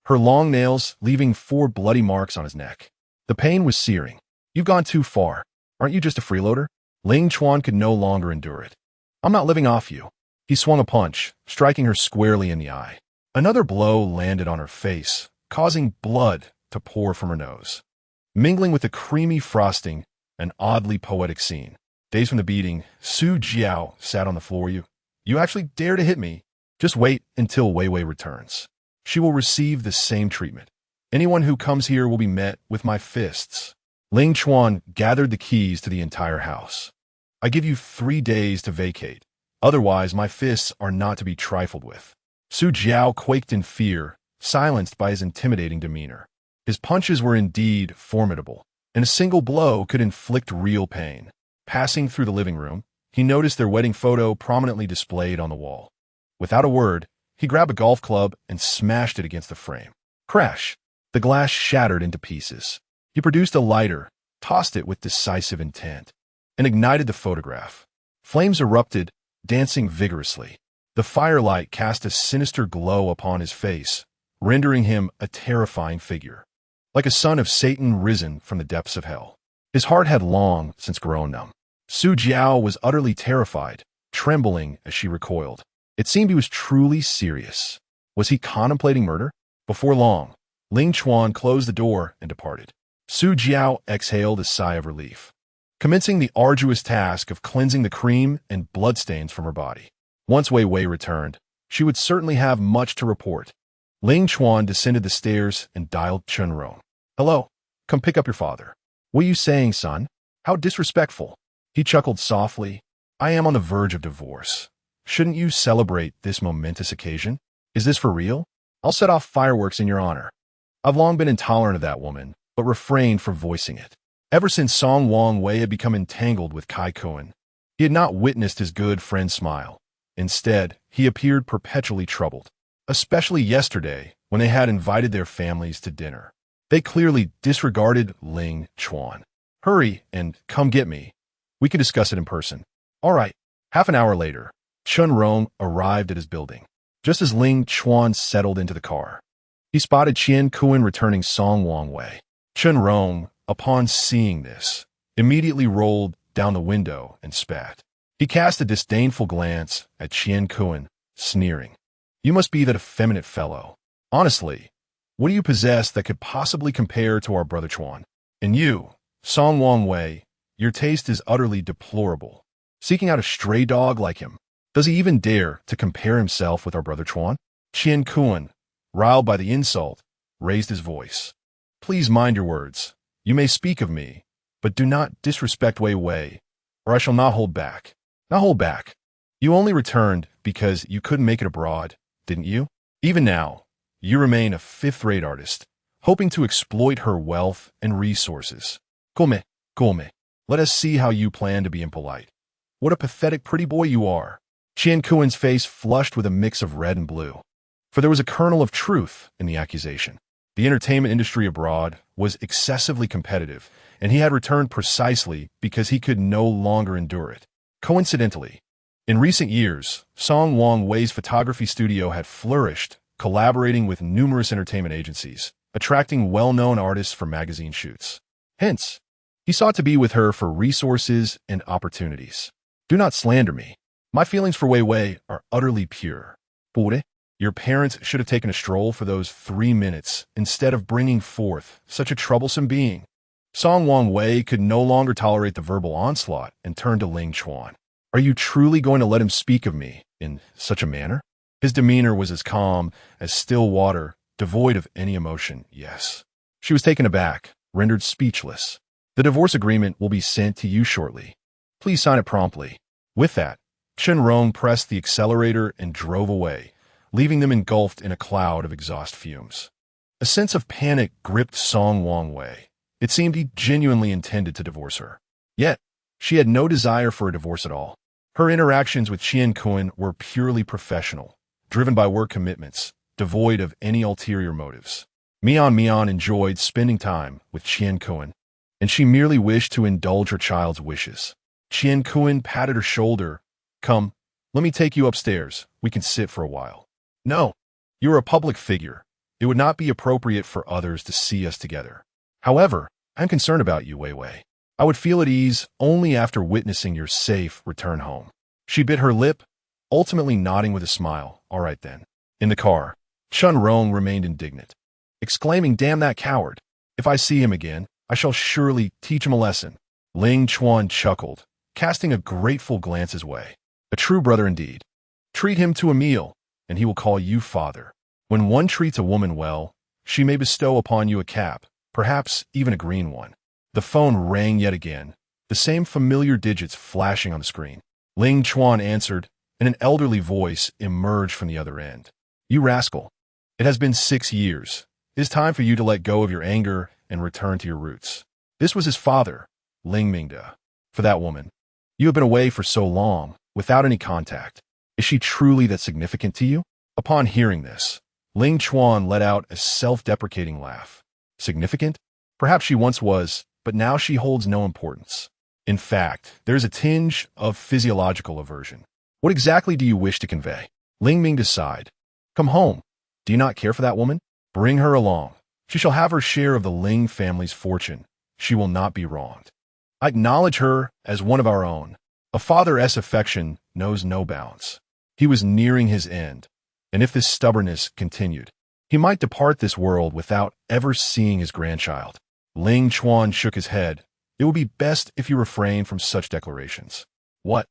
Speaker 1: her long nails leaving 4 bloody marks on his neck. The pain was searing. "You've gone too far. Aren't you just a freeloader?" Ling Chuan could no longer endure it. "I'm not living off you." He swung a punch, striking her squarely in the eye. Another blow landed on her face, causing blood to pour from her nose. Mingling with the creamy frosting, an oddly poetic scene. Days from the beating, Su Jiao sat on the floor. You actually dare to hit me? Just wait until Wei Wei returns. She will receive the same treatment. Anyone who comes here will be met with my fists. Ling Chuan gathered the keys to the entire house. "I give you 3 days to vacate. Otherwise, my fists are not to be trifled with." Su Jiao quaked in fear, silenced by his intimidating demeanor. His punches were indeed formidable, and a single blow could inflict real pain. Passing through the living room, he noticed their wedding photo prominently displayed on the wall. Without a word, he grabbed a golf club and smashed it against the frame. Crash! The glass shattered into pieces. He produced a lighter, tossed it with decisive intent, and ignited the photograph. Flames erupted, dancing vigorously. The firelight cast a sinister glow upon his face, rendering him a terrifying figure, like a son of Satan risen from the depths of hell. His heart had long since grown numb. Su Jiao was utterly terrified, trembling as she recoiled. It seemed he was truly serious. Was he contemplating murder? Before long, Ling Chuan closed the door and departed. Su Jiao exhaled a sigh of relief, commencing the arduous task of cleansing the cream and bloodstains from her body. Once Wei Wei returned, she would certainly have much to report. Ling Chuan descended the stairs and dialed Chen Rong. "Hello, come pick up your father." "What are you saying, son? How disrespectful." He chuckled softly. "I am on the verge of divorce. Shouldn't you celebrate this momentous occasion? Is this for real? I'll set off fireworks in your honor." I've long been intolerant of that woman, but refrained from voicing it. Ever since Song Wang Wei had become entangled with Kai Kuan, he had not witnessed his good friend smile. Instead, he appeared perpetually troubled, especially yesterday when they had invited their families to dinner. They clearly disregarded Ling Chuan. "Hurry and come get me. We can discuss it in person." "All right." Half an hour later, Chen Rong arrived at his building. Just as Ling Chuan settled into the car, he spotted Qian Kuan returning Song Wang Wei. Chen Rong, upon seeing this, immediately rolled down the window and spat. He cast a disdainful glance at Qian Kuan, sneering. "You must be that effeminate fellow. Honestly, what do you possess that could possibly compare to our brother Chuan? And you, Song Wang Wei, your taste is utterly deplorable. Seeking out a stray dog like him. Does he even dare to compare himself with our brother Chuan?" Qian Kuan, riled by the insult, raised his voice. "Please mind your words. You may speak of me, but do not disrespect Wei Wei, or I shall not hold back." "Not hold back. You only returned because you couldn't make it abroad, didn't you? Even now, you remain a fifth-rate artist, hoping to exploit her wealth and resources. Come, let us see how you plan to be impolite. What a pathetic pretty boy you are." Qian Kuan's face flushed with a mix of red and blue, for there was a kernel of truth in the accusation. The entertainment industry abroad was excessively competitive, and he had returned precisely because he could no longer endure it. Coincidentally, in recent years, Song Wang Wei's photography studio had flourished, collaborating with numerous entertainment agencies, attracting well-known artists for magazine shoots. Hence, he sought to be with her for resources and opportunities. "Do not slander me. My feelings for Wei Wei are utterly pure. Pure, your parents should have taken a stroll for those 3 minutes instead of bringing forth such a troublesome being. Song Wang Wei could no longer tolerate the verbal onslaught and turned to Ling Chuan. Are you truly going to let him speak of me in such a manner? His demeanor was as calm as still water, devoid of any emotion, yes. She was taken aback, rendered speechless. The divorce agreement will be sent to you shortly. Please sign it promptly. With that, Chen Rong pressed the accelerator and drove away, leaving them engulfed in a cloud of exhaust fumes. A sense of panic gripped Song Wang Wei. It seemed he genuinely intended to divorce her. Yet, she had no desire for a divorce at all. Her interactions with Qian Kun were purely professional, driven by work commitments, devoid of any ulterior motives. Mian enjoyed spending time with Qian Kun, and she merely wished to indulge her child's wishes. Qian Kun patted her shoulder. Come, let me take you upstairs. We can sit for a while. No, you're a public figure. It would not be appropriate for others to see us together. However, I'm concerned about you, Wei Wei. I would feel at ease only after witnessing your safe return home. She bit her lip, ultimately nodding with a smile. All right then. In the car, Chen Rong remained indignant, exclaiming, damn that coward. If I see him again, I shall surely teach him a lesson. Ling Chuan chuckled, casting a grateful glance his way. A true brother indeed. Treat him to a meal, and he will call you father. When one treats a woman well, she may bestow upon you a cap, perhaps even a green one. The phone rang yet again, the same familiar digits flashing on the screen. Ling Chuan answered, and an elderly voice emerged from the other end. You rascal. It has been 6 years. It is time for you to let go of your anger and return to your roots. This was his father, Ling Mingde. For that woman, you have been away for so long, without any contact. Is she truly that significant to you? Upon hearing this, Ling Chuan let out a self-deprecating laugh. Significant? Perhaps she once was, but now she holds no importance. In fact, there is a tinge of physiological aversion. What exactly do you wish to convey? Ling Ming sighed. Come home. Do you not care for that woman? Bring her along. She shall have her share of the Ling family's fortune. She will not be wronged. I acknowledge her as one of our own. A father's affection knows no bounds. He was nearing his end, and if this stubbornness continued, he might depart this world without ever seeing his grandchild. Ling Chuan shook his head. It would be best if you refrain from such declarations. What?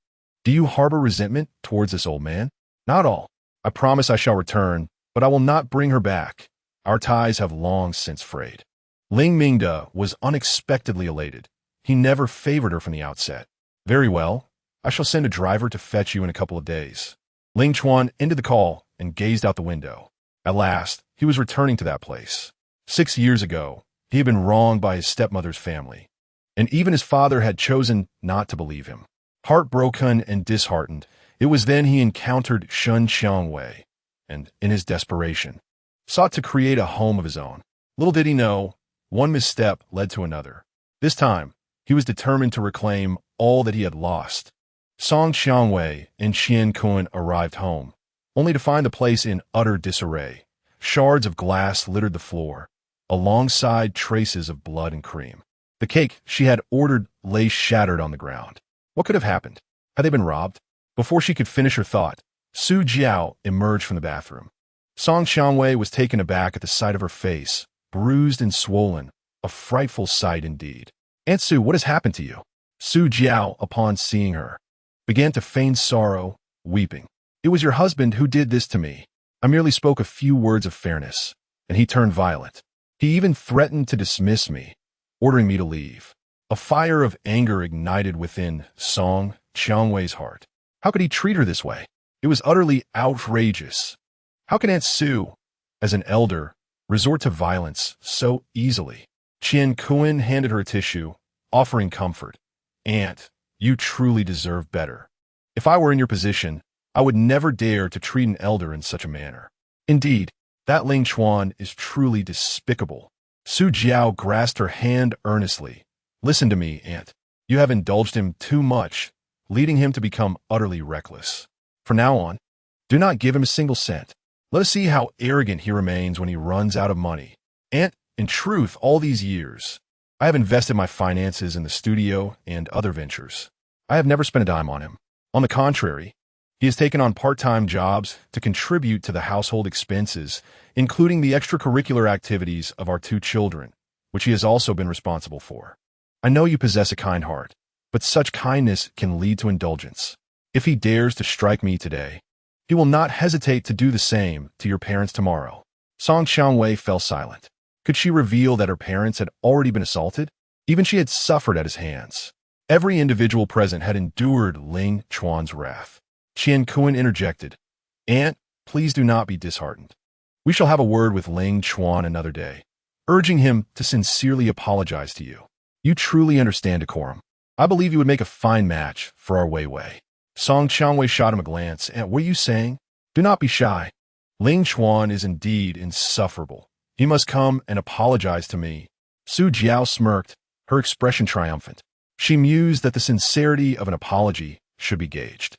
Speaker 1: Do you harbor resentment towards this old man? Not all. I promise I shall return, but I will not bring her back. Our ties have long since frayed. Ling Mingde was unexpectedly elated. He never favored her from the outset. Very well. I shall send a driver to fetch you in a couple of days. Ling Chuan ended the call and gazed out the window. At last, he was returning to that place. 6 years ago, he had been wronged by his stepmother's family, and even his father had chosen not to believe him. Heartbroken and disheartened, it was then he encountered Shen Xiangwei, and, in his desperation, sought to create a home of his own. Little did he know, one misstep led to another. This time, he was determined to reclaim all that he had lost. Song Xiangwei and Qian Kun arrived home, only to find the place in utter disarray. Shards of glass littered the floor, alongside traces of blood and cream. The cake she had ordered lay shattered on the ground. What could have happened? Had they been robbed? Before she could finish her thought, Su Jiao emerged from the bathroom. Song Xiangwei was taken aback at the sight of her face, bruised and swollen, a frightful sight indeed. Aunt Su, what has happened to you? Su Jiao, upon seeing her, began to feign sorrow, weeping. It was your husband who did this to me. I merely spoke a few words of fairness, and he turned violent. He even threatened to dismiss me, ordering me to leave. A fire of anger ignited within Song Xiangwei's heart. How could he treat her this way? It was utterly outrageous. How could Aunt Su, as an elder, resort to violence so easily? Qian Kun handed her a tissue, offering comfort. Aunt, you truly deserve better. If I were in your position, I would never dare to treat an elder in such a manner. Indeed, that Ling Chuan is truly despicable. Su Jiao grasped her hand earnestly. Listen to me, Aunt. You have indulged him too much, leading him to become utterly reckless. From now on, do not give him a single cent. Let us see how arrogant he remains when he runs out of money. Aunt, in truth, all these years, I have invested my finances in the studio and other ventures. I have never spent a dime on him. On the contrary, He has taken on part-time jobs to contribute to the household expenses, including the extracurricular activities of our 2 children, which he has also been responsible for. I know you possess a kind heart, but such kindness can lead to indulgence. If he dares to strike me today, he will not hesitate to do the same to your parents tomorrow. Song Xiangwei fell silent. Could she reveal that her parents had already been assaulted? Even she had suffered at his hands. Every individual present had endured Ling Chuan's wrath. Qian Kuan interjected, "Aunt, please do not be disheartened. We shall have a word with Ling Chuan another day, urging him to sincerely apologize to you. You truly understand decorum. I believe you would make a fine match for our Wei Wei." Song Xiangwei shot him a glance. "Aunt, what are you saying? Do not be shy. Ling Chuan is indeed insufferable. He must come and apologize to me." Su Jiao smirked, her expression triumphant. She mused that the sincerity of an apology should be gauged.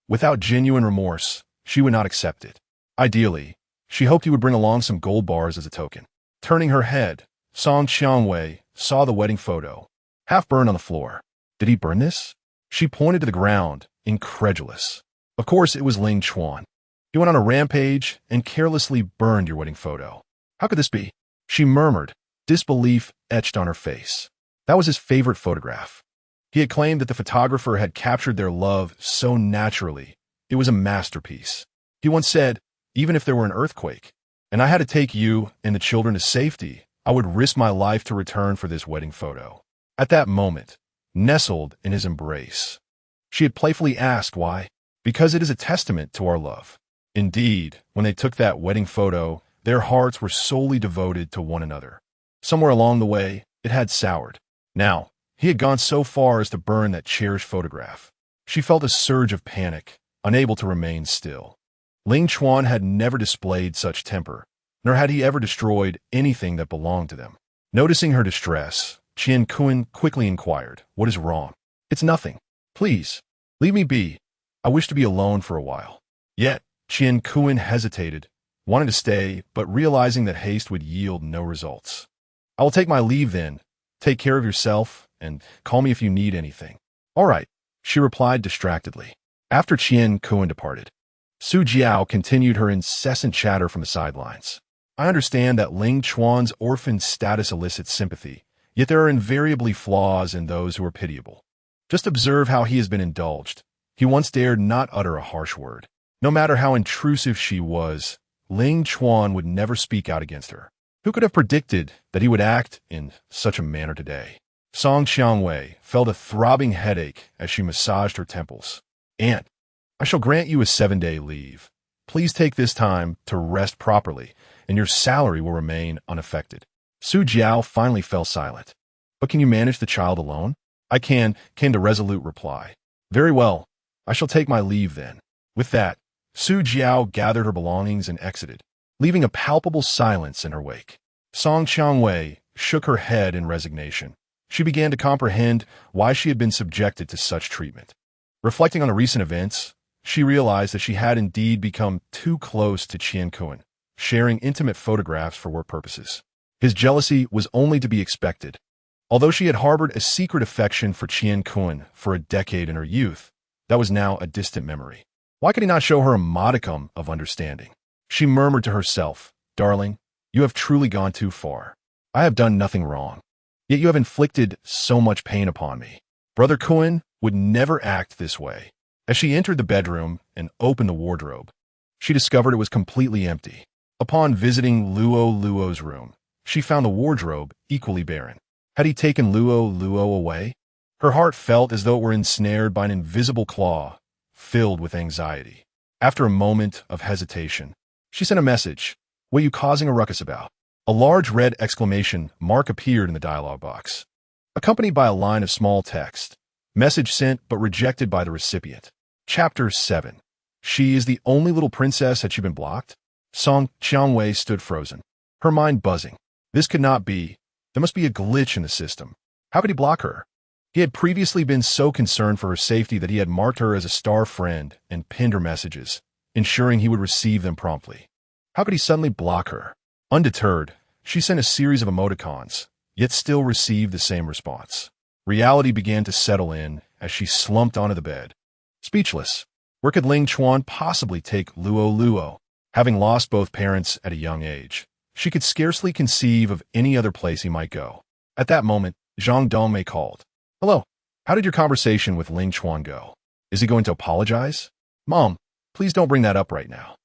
Speaker 1: Without genuine remorse, she would not accept it. Ideally, she hoped he would bring along some gold bars as a token. Turning her head, Song Xiangwei saw the wedding photo, half burned on the floor. Did he burn this? She pointed to the ground, incredulous. Of course it was Ling Chuan. He went on a rampage and carelessly burned your wedding photo. How could this be? She murmured, disbelief etched on her face. That was his favorite photograph. He had claimed that the photographer had captured their love so naturally. It was a masterpiece. He once said, "Even if there were an earthquake, and I had to take you and the children to safety, I would risk my life to return for this wedding photo." At that moment, nestled in his embrace, she had playfully asked why. "Because it is a testament to our love." Indeed, when they took that wedding photo, their hearts were solely devoted to one another. Somewhere along the way, it had soured. Now, he had gone so far as to burn that cherished photograph. She felt a surge of panic, unable to remain still. Ling Chuan had never displayed such temper, nor had he ever destroyed anything that belonged to them. Noticing her distress, Qian Kuan quickly inquired, "What is wrong?" "It's nothing. Please, leave me be. I wish to be alone for a while." Yet, Qian Kuan hesitated, wanting to stay, but realizing that haste would yield no results. "I will take my leave then. Take care of yourself, and call me if you need anything." "All right," she replied distractedly. After Qian Kuan departed, Su Jiao continued her incessant chatter from the sidelines. "I understand that Ling Chuan's orphan status elicits sympathy, yet there are invariably flaws in those who are pitiable. Just observe how he has been indulged. He once dared not utter a harsh word. No matter how intrusive she was, Ling Chuan would never speak out against her. Who could have predicted that he would act in such a manner today?" Song Xiangwei felt a throbbing headache as she massaged her temples. "Aunt, I shall grant you a 7-day leave. Please take this time to rest properly, and your salary will remain unaffected." Su Jiao finally fell silent. "But can you manage the child alone?" "I can," came the resolute reply. "Very well. I shall take my leave then." With that, Su Jiao gathered her belongings and exited, leaving a palpable silence in her wake. Song Xiangwei shook her head in resignation. She began to comprehend why she had been subjected to such treatment. Reflecting on the recent events, she realized that she had indeed become too close to Qian Kuan, sharing intimate photographs for work purposes. His jealousy was only to be expected. Although she had harbored a secret affection for Qian Kuan for a decade in her youth, that was now a distant memory. Why could he not show her a modicum of understanding? She murmured to herself, "Darling, you have truly gone too far. I have done nothing wrong. Yet you have inflicted so much pain upon me. Brother Kuan would never act this way." As she entered the bedroom and opened the wardrobe, she discovered it was completely empty. Upon visiting Lu Luo's room, she found the wardrobe equally barren. Had he taken Lu Luo away? Her heart felt as though it were ensnared by an invisible claw, filled with anxiety. After a moment of hesitation, she sent a message. "What are you causing a ruckus about?" A large red exclamation mark appeared in the dialog box, accompanied by a line of small text. Message sent but rejected by the recipient. Chapter 7. She is the only little princess. Had she been blocked? Song Xiangwei stood frozen, her mind buzzing. This could not be. There must be a glitch in the system. How could he block her? He had previously been so concerned for her safety that he had marked her as a star friend and pinned her messages, ensuring he would receive them promptly. How could he suddenly block her? Undeterred, she sent a series of emoticons, yet still received the same response. Reality began to settle in as she slumped onto the bed. Speechless, Where could Ling Chuan possibly take Luo Luo? Having lost both parents at a young age, she could scarcely conceive of any other place he might go. At that moment, Zhang Dongmei called. Hello, how did your conversation with Ling Chuan go? Is he going to apologize? Mom, please don't bring that up right now.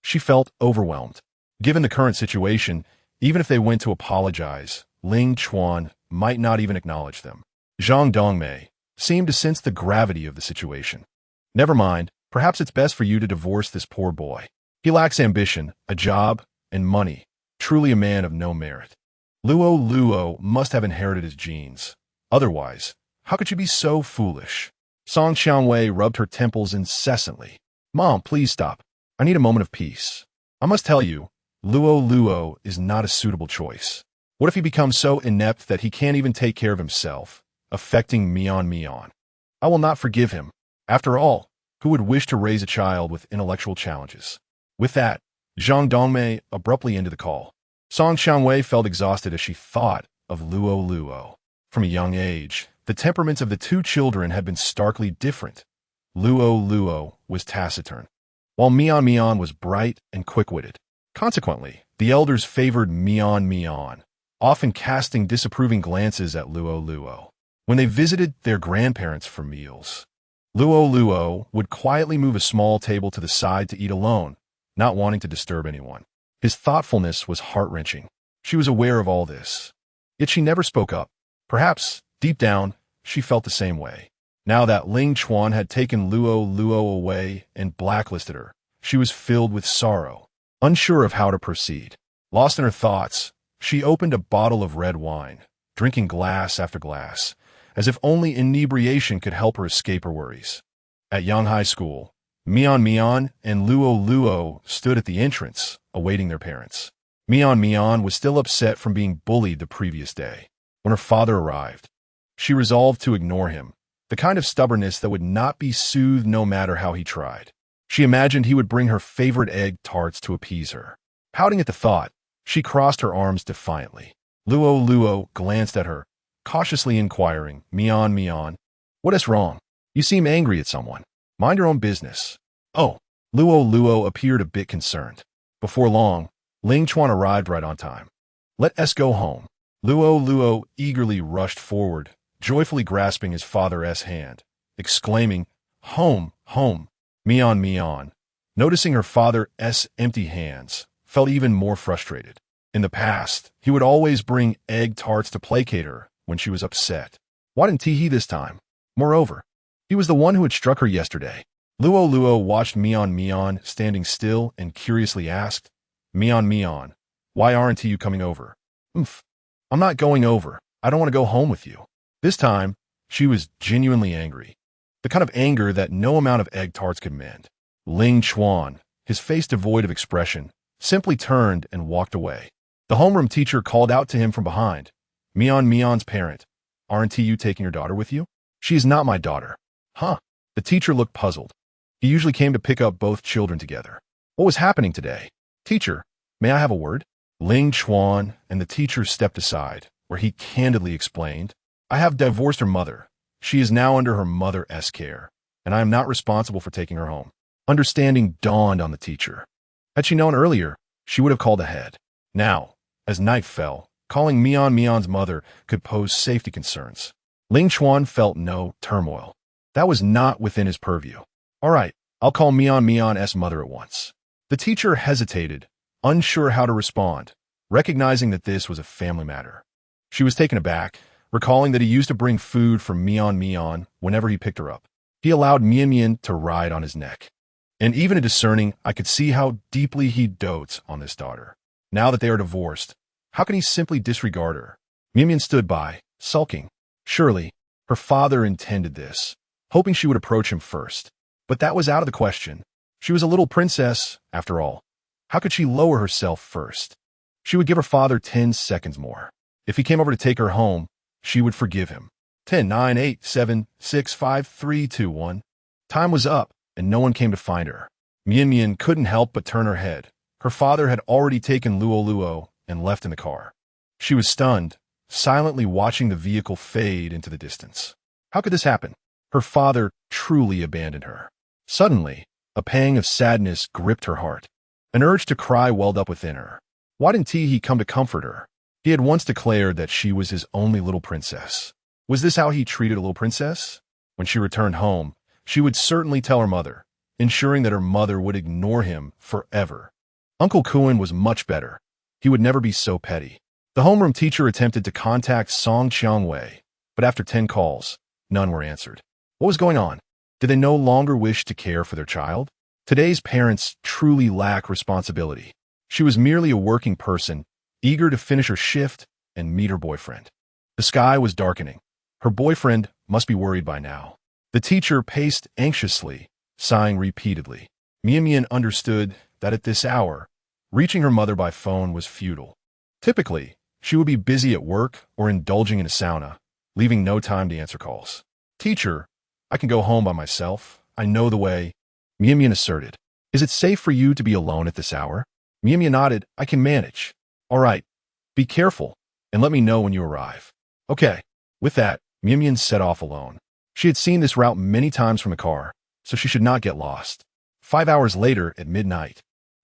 Speaker 1: She felt overwhelmed. Given the current situation, even if they went to apologize, Ling Chuan might not even acknowledge them. Zhang Dongmei seemed to sense the gravity of the situation. Never mind, perhaps it's best for you to divorce this poor boy. He lacks ambition, a job, and money, truly a man of no merit. Luo Luo must have inherited his genes. Otherwise, how could you be so foolish? Song Xiaowei rubbed her temples incessantly. Mom, please stop. I need a moment of peace. I must tell you, Luo Luo is not a suitable choice. What if he becomes so inept that he can't even take care of himself, affecting Mian? I will not forgive him. After all, who would wish to raise a child with intellectual challenges? With that, Zhang Dongmei abruptly ended the call. Song Xiaowei felt exhausted as she thought of Luo Luo. From a young age, the temperaments of the two children had been starkly different. Luo Luo was taciturn, while Mian was bright and quick-witted. Consequently, the elders favored Mian, often casting disapproving glances at Luo Luo. When they visited their grandparents for meals, Luo Luo would quietly move a small table to the side to eat alone, not wanting to disturb anyone. His thoughtfulness was heart-wrenching. She was aware of all this, yet she never spoke up. Perhaps, deep down, she felt the same way. Now that Ling Chuan had taken Luo Luo away and blacklisted her, she was filled with sorrow, unsure of how to proceed. Lost in her thoughts, she opened a bottle of red wine, drinking glass after glass, as if only inebriation could help her escape her worries. At Yang High School, Mian and Luo Luo stood at the entrance, awaiting their parents. Mian was still upset from being bullied the previous day. When her father arrived, she resolved to ignore him, the kind of stubbornness that would not be soothed no matter how he tried. She imagined he would bring her favorite egg tarts to appease her. Pouting at the thought, she crossed her arms defiantly. Luo Luo glanced at her, cautiously inquiring, Mian, what is wrong? You seem angry at someone. Mind your own business. Oh, Luo Luo appeared a bit concerned. Before long, Ling Chuan arrived right on time. Let us go home. Luo Luo eagerly rushed forward, joyfully grasping his father's hand, exclaiming, Home. Mian, noticing her father's empty hands, felt even more frustrated. In the past, he would always bring egg tarts to placate her when she was upset. Why didn't he this time? Moreover, he was the one who had struck her yesterday. Luo Luo watched Mian standing still and curiously asked, Mian, why aren't you coming over? I'm not going over. I don't want to go home with you. This time, she was genuinely angry. The kind of anger that no amount of egg tarts could mend. Ling Chuan, his face devoid of expression, simply turned and walked away. The homeroom teacher called out to him from behind. Mian's parent. Aren't you taking your daughter with you? She is not my daughter. Huh? The teacher looked puzzled. He usually came to pick up both children together. What was happening today? Teacher, may I have a word? Ling Chuan and the teacher stepped aside, where he candidly explained, I have divorced her mother. She is now under her mother's care, and I am not responsible for taking her home. Understanding dawned on the teacher. Had she known earlier, she would have called ahead. Now, as night fell, calling Mian's mother could pose safety concerns. Ling Chuan felt no turmoil. That was not within his purview. All right, I'll call Mian's mother at once. The teacher hesitated, unsure how to respond, recognizing that this was a family matter. She was taken aback, recalling that he used to bring food for Mian whenever he picked her up. He allowed Mian to ride on his neck. And even a discerning, I could see how deeply he dotes on this daughter. Now that they are divorced, how can he simply disregard her? Mian stood by, sulking. Surely, her father intended this, hoping she would approach him first. But that was out of the question. She was a little princess, after all. How could she lower herself first? She would give her father 10 seconds more. If he came over to take her home, she would forgive him. 10, 9, 8, 7, 6, 5, 3, 2, 1. Time was up, and no one came to find her. Mian couldn't help but turn her head. Her father had already taken Luo Luo and left in the car. She was stunned, silently watching the vehicle fade into the distance. How could this happen? Her father truly abandoned her. Suddenly, a pang of sadness gripped her heart. An urge to cry welled up within her. Why didn't he come to comfort her? He had once declared that she was his only little princess. Was this how he treated a little princess? When she returned home, she would certainly tell her mother, ensuring that her mother would ignore him forever. Uncle Kuan was much better. He would never be so petty. The homeroom teacher attempted to contact Song Qiangwei, but after 10 calls, none were answered. What was going on? Did they no longer wish to care for their child? Today's parents truly lack responsibility. She was merely a working person, eager to finish her shift and meet her boyfriend. The sky was darkening. Her boyfriend must be worried by now. The teacher paced anxiously, sighing repeatedly. Mian understood that at this hour, reaching her mother by phone was futile. Typically, she would be busy at work or indulging in a sauna, leaving no time to answer calls. Teacher, I can go home by myself. I know the way, Mian asserted. Is it safe for you to be alone at this hour? Mian nodded. I can manage. All right. Be careful, and let me know when you arrive. Okay. With that, Mian set off alone. She had seen this route many times from the car, so she should not get lost. 5 hours later, at midnight,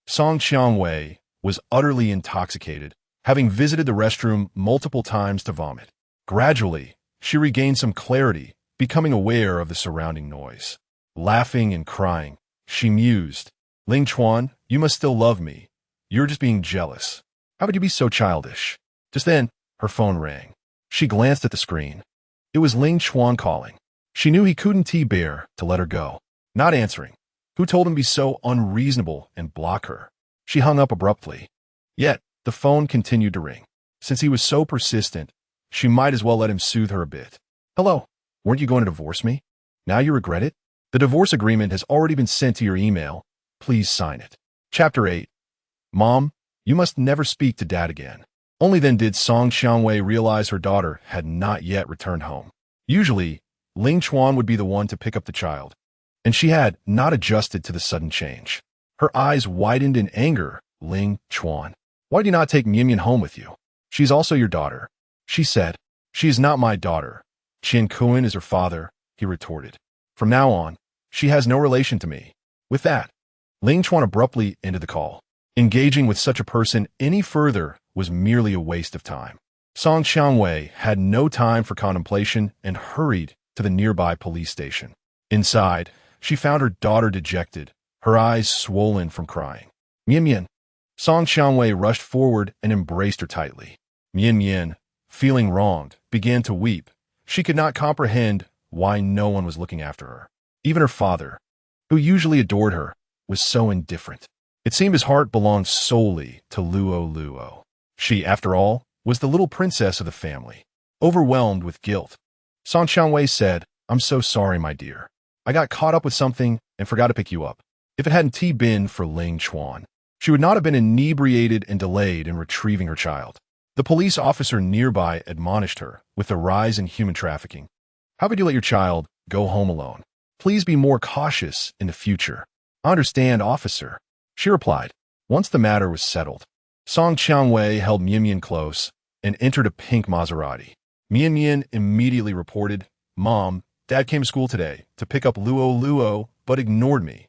Speaker 1: Song Qiangwei was utterly intoxicated, having visited the restroom multiple times to vomit. Gradually, she regained some clarity, becoming aware of the surrounding noise. Laughing and crying, she mused, Ling Chuan, you must still love me. You're just being jealous. How would you be so childish? Just then, her phone rang. She glanced at the screen. It was Ling Chuan calling. She knew he couldn't bear to let her go. Not answering. Who told him to be so unreasonable and block her? She hung up abruptly. Yet, the phone continued to ring. Since he was so persistent, she might as well let him soothe her a bit. Hello, weren't you going to divorce me? Now you regret it? The divorce agreement has already been sent to your email. Please sign it. Chapter 8. Mom, you must never speak to Dad again. Only then did Song Qiangwei realize her daughter had not yet returned home. Usually, Ling Chuan would be the one to pick up the child, and she had not adjusted to the sudden change. Her eyes widened in anger. Ling Chuan, why do you not take Mian home with you? She's also your daughter. She said. She is not my daughter. Qian Kuan is her father, he retorted. From now on, she has no relation to me. With that, Ling Chuan abruptly ended the call. Engaging with such a person any further was merely a waste of time. Song Qiangwei had no time for contemplation and hurried to the nearby police station. Inside, she found her daughter dejected, her eyes swollen from crying. Mian. Song Qiangwei rushed forward and embraced her tightly. Mian, feeling wronged, began to weep. She could not comprehend why no one was looking after her. Even her father, who usually adored her, was so indifferent. It seemed his heart belonged solely to Lu Luo. She, after all, was the little princess of the family. Overwhelmed with guilt, Song Qiangwei said, I'm so sorry, my dear. I got caught up with something and forgot to pick you up. If it hadn't been for Ling Chuan, she would not have been inebriated and delayed in retrieving her child. The police officer nearby admonished her with the rise in human trafficking. How could you let your child go home alone? Please be more cautious in the future. I understand, officer, she replied. Once the matter was settled, Song Qiangwei held Mian close and entered a pink Maserati. Mian immediately reported, Mom, Dad came to school today to pick up Lu Luo, but ignored me.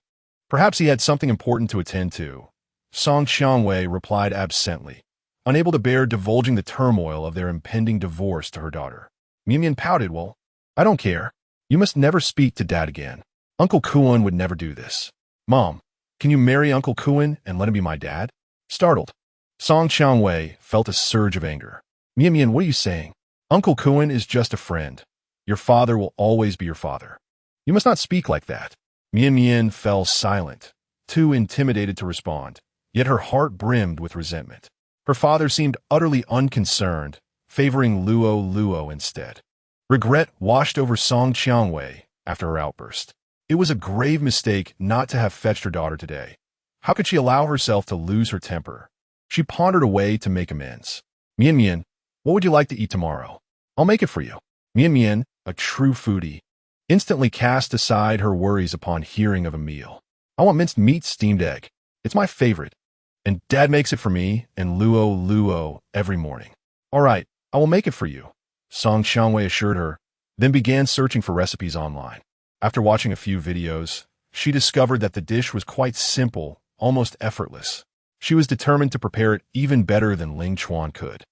Speaker 1: Perhaps he had something important to attend to. Song Qiangwei replied absently, unable to bear divulging the turmoil of their impending divorce to her daughter. Mian pouted, Well, I don't care. You must never speak to Dad again. Uncle Kuan would never do this. Mom, can you marry Uncle Kuan and let him be my dad? Startled, Song Qiangwei felt a surge of anger. Mian, what are you saying? Uncle Kuan is just a friend. Your father will always be your father. You must not speak like that. Mian fell silent, too intimidated to respond, yet her heart brimmed with resentment. Her father seemed utterly unconcerned, favoring Lu Luo instead. Regret washed over Song Qiangwei after her outburst. It was a grave mistake not to have fetched her daughter today. How could she allow herself to lose her temper? She pondered a way to make amends. Mian, what would you like to eat tomorrow? I'll make it for you. Mian, a true foodie, instantly cast aside her worries upon hearing of a meal. I want minced meat steamed egg. It's my favorite. And Dad makes it for me and Lu Luo every morning. All right, I will make it for you, Song Qiangwei assured her, then began searching for recipes online. After watching a few videos, she discovered that the dish was quite simple, almost effortless. She was determined to prepare it even better than Ling Chuan could.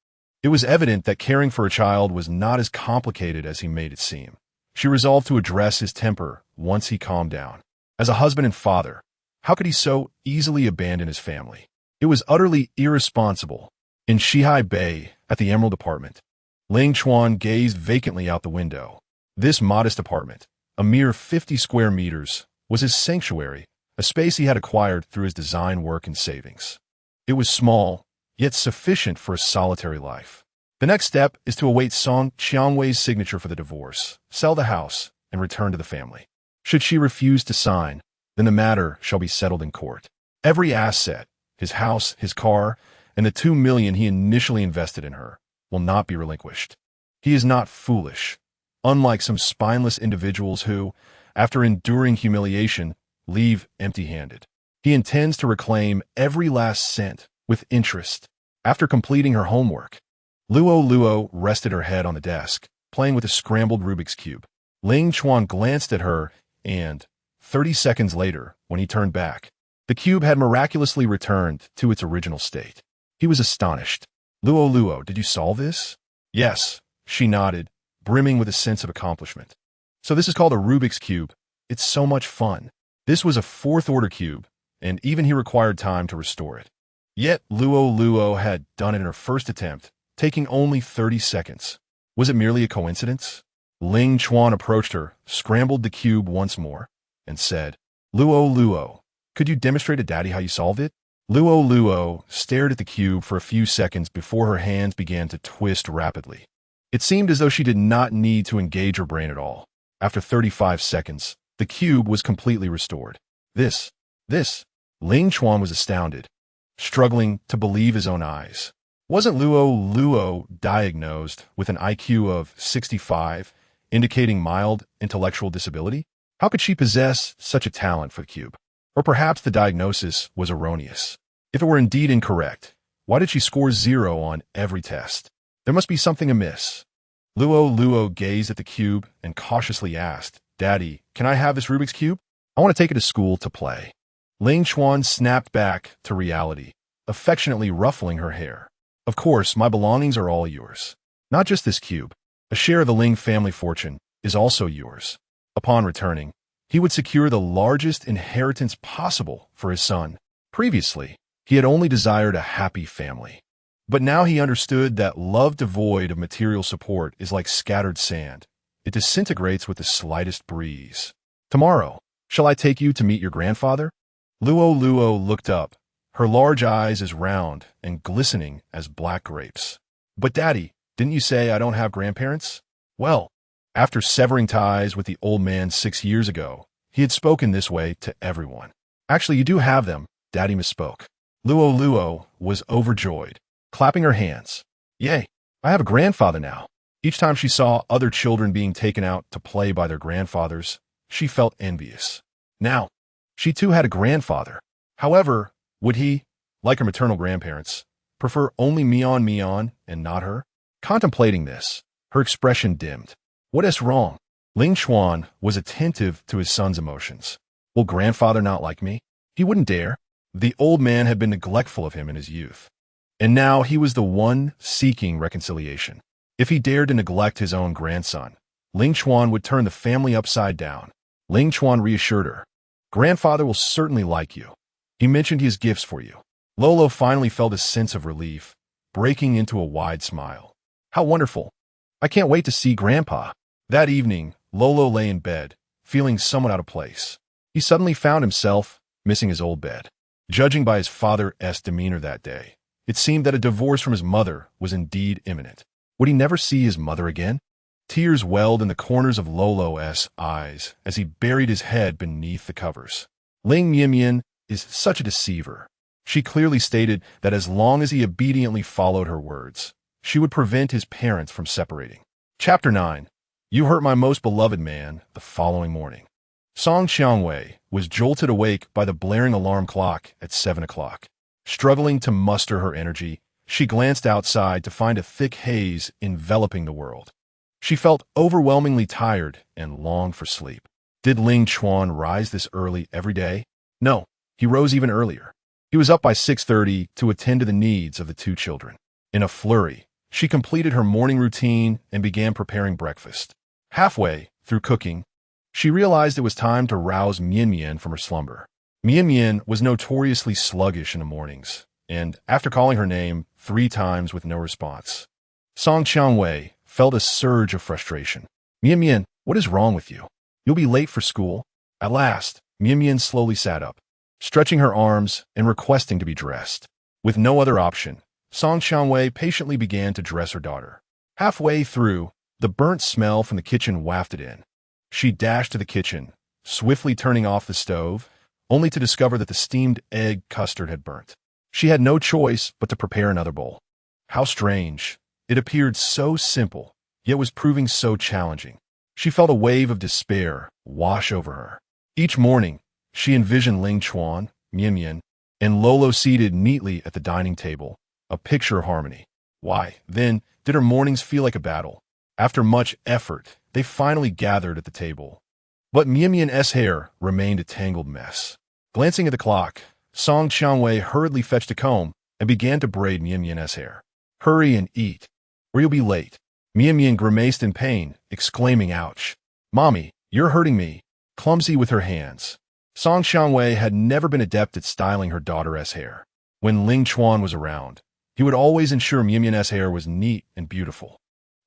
Speaker 1: It was evident that caring for a child was not as complicated as he made it seem. She resolved to address his temper once he calmed down. As a husband and father, how could he so easily abandon his family? It was utterly irresponsible. In Shihai Bay, at the Emerald Apartment, Ling Chuan gazed vacantly out the window. This modest apartment, a mere 50 square meters, was his sanctuary, a space he had acquired through his design work and savings. It was small, yet sufficient for a solitary life. The next step is to await Song Qiangwei's signature for the divorce, sell the house, and return to the family. Should she refuse to sign, then the matter shall be settled in court. Every asset, his house, his car, and the $2 million he initially invested in her, will not be relinquished. He is not foolish, unlike some spineless individuals who, after enduring humiliation, leave empty-handed. He intends to reclaim every last cent with interest. After completing her homework, Lu Luo rested her head on the desk, playing with a scrambled Rubik's Cube. Ling Chuan glanced at her and, 30 seconds later, when he turned back, the cube had miraculously returned to its original state. He was astonished. Lu Luo, did you solve this? Yes, she nodded, brimming with a sense of accomplishment. So this is called a Rubik's Cube. It's so much fun. This was a fourth-order cube, and even he required time to restore it. Yet Lu Luo had done it in her first attempt, taking only 30 seconds. Was it merely a coincidence? Ling Chuan approached her, scrambled the cube once more, and said, Lu Luo, could you demonstrate to Daddy how you solved it? Lu Luo stared at the cube for a few seconds before her hands began to twist rapidly. It seemed as though she did not need to engage her brain at all. After 35 seconds, the cube was completely restored. This. Ling Chuan was astounded, struggling to believe his own eyes. Wasn't Lu Luo diagnosed with an IQ of 65, indicating mild intellectual disability? How could she possess such a talent for the cube? Or perhaps the diagnosis was erroneous. If it were indeed incorrect, why did she score 0 on every test? There must be something amiss. Lu Luo gazed at the cube and cautiously asked, Daddy, can I have this Rubik's Cube? I want to take it to school to play. Ling Chuan snapped back to reality, affectionately ruffling her hair. Of course, my belongings are all yours. Not just this cube. A share of the Ling family fortune is also yours. Upon returning, he would secure the largest inheritance possible for his son. Previously, he had only desired a happy family. But now he understood that love devoid of material support is like scattered sand. It disintegrates with the slightest breeze. Tomorrow, shall I take you to meet your grandfather? Lu Luo looked up, her large eyes as round and glistening as black grapes. But Daddy, didn't you say I don't have grandparents? Well, after severing ties with the old man 6 years ago, he had spoken this way to everyone. Actually, you do have them, Daddy misspoke. Lu Luo was overjoyed, clapping her hands. Yay, I have a grandfather now. Each time she saw other children being taken out to play by their grandfathers, she felt envious. Now, she too had a grandfather. However, would he, like her maternal grandparents, prefer only Mian and not her? Contemplating this, her expression dimmed. What is wrong? Ling Chuan was attentive to his son's emotions. Will grandfather not like me? He wouldn't dare. The old man had been neglectful of him in his youth. And now he was the one seeking reconciliation. If he dared to neglect his own grandson, Ling Chuan would turn the family upside down. Ling Chuan reassured her. Grandfather will certainly like you. He mentioned he has gifts for you. Lolo finally felt a sense of relief, breaking into a wide smile. How wonderful. I can't wait to see Grandpa. That evening, Lolo lay in bed, feeling somewhat out of place. He suddenly found himself missing his old bed. Judging by his father's demeanor that day, it seemed that a divorce from his mother was indeed imminent. Would he never see his mother again? Tears welled in the corners of Lolo's eyes as he buried his head beneath the covers. Ling Mian is such a deceiver. She clearly stated that as long as he obediently followed her words, she would prevent his parents from separating. Chapter 9. You hurt my most beloved man the following morning. Song Qiangwei was jolted awake by the blaring alarm clock at 7 o'clock. Struggling to muster her energy, she glanced outside to find a thick haze enveloping the world. She felt overwhelmingly tired and longed for sleep. Did Ling Chuan rise this early every day? No, he rose even earlier. He was up by 6:30 to attend to the needs of the two children. In a flurry, she completed her morning routine and began preparing breakfast. Halfway through cooking, she realized it was time to rouse Mian Mian from her slumber. Mian Mian was notoriously sluggish in the mornings, and after calling her name 3 times with no response, Song Qianwei felt a surge of frustration. Mian Mian, what is wrong with you? You'll be late for school. At last, Mian Mian slowly sat up, stretching her arms and requesting to be dressed. With no other option, Song Qianwei patiently began to dress her daughter. Halfway through, the burnt smell from the kitchen wafted in. She dashed to the kitchen, swiftly turning off the stove, only to discover that the steamed egg custard had burnt. She had no choice but to prepare another bowl. How strange. It appeared so simple, yet was proving so challenging. She felt a wave of despair wash over her. Each morning, she envisioned Ling Chuan, Mian Mian, and Lolo seated neatly at the dining table, a picture of harmony. Why, then, did her mornings feel like a battle? After much effort, they finally gathered at the table. But Mian Mian's hair remained a tangled mess. Glancing at the clock, Song Qianwei hurriedly fetched a comb and began to braid Mian Mian's hair. Hurry and eat, or you'll be late. Mian Mian grimaced in pain, exclaiming, ouch. Mommy, you're hurting me. Clumsy with her hands. Song Qianwei had never been adept at styling her daughter's hair. When Ling Chuan was around, he would always ensure Mian Mian's hair was neat and beautiful.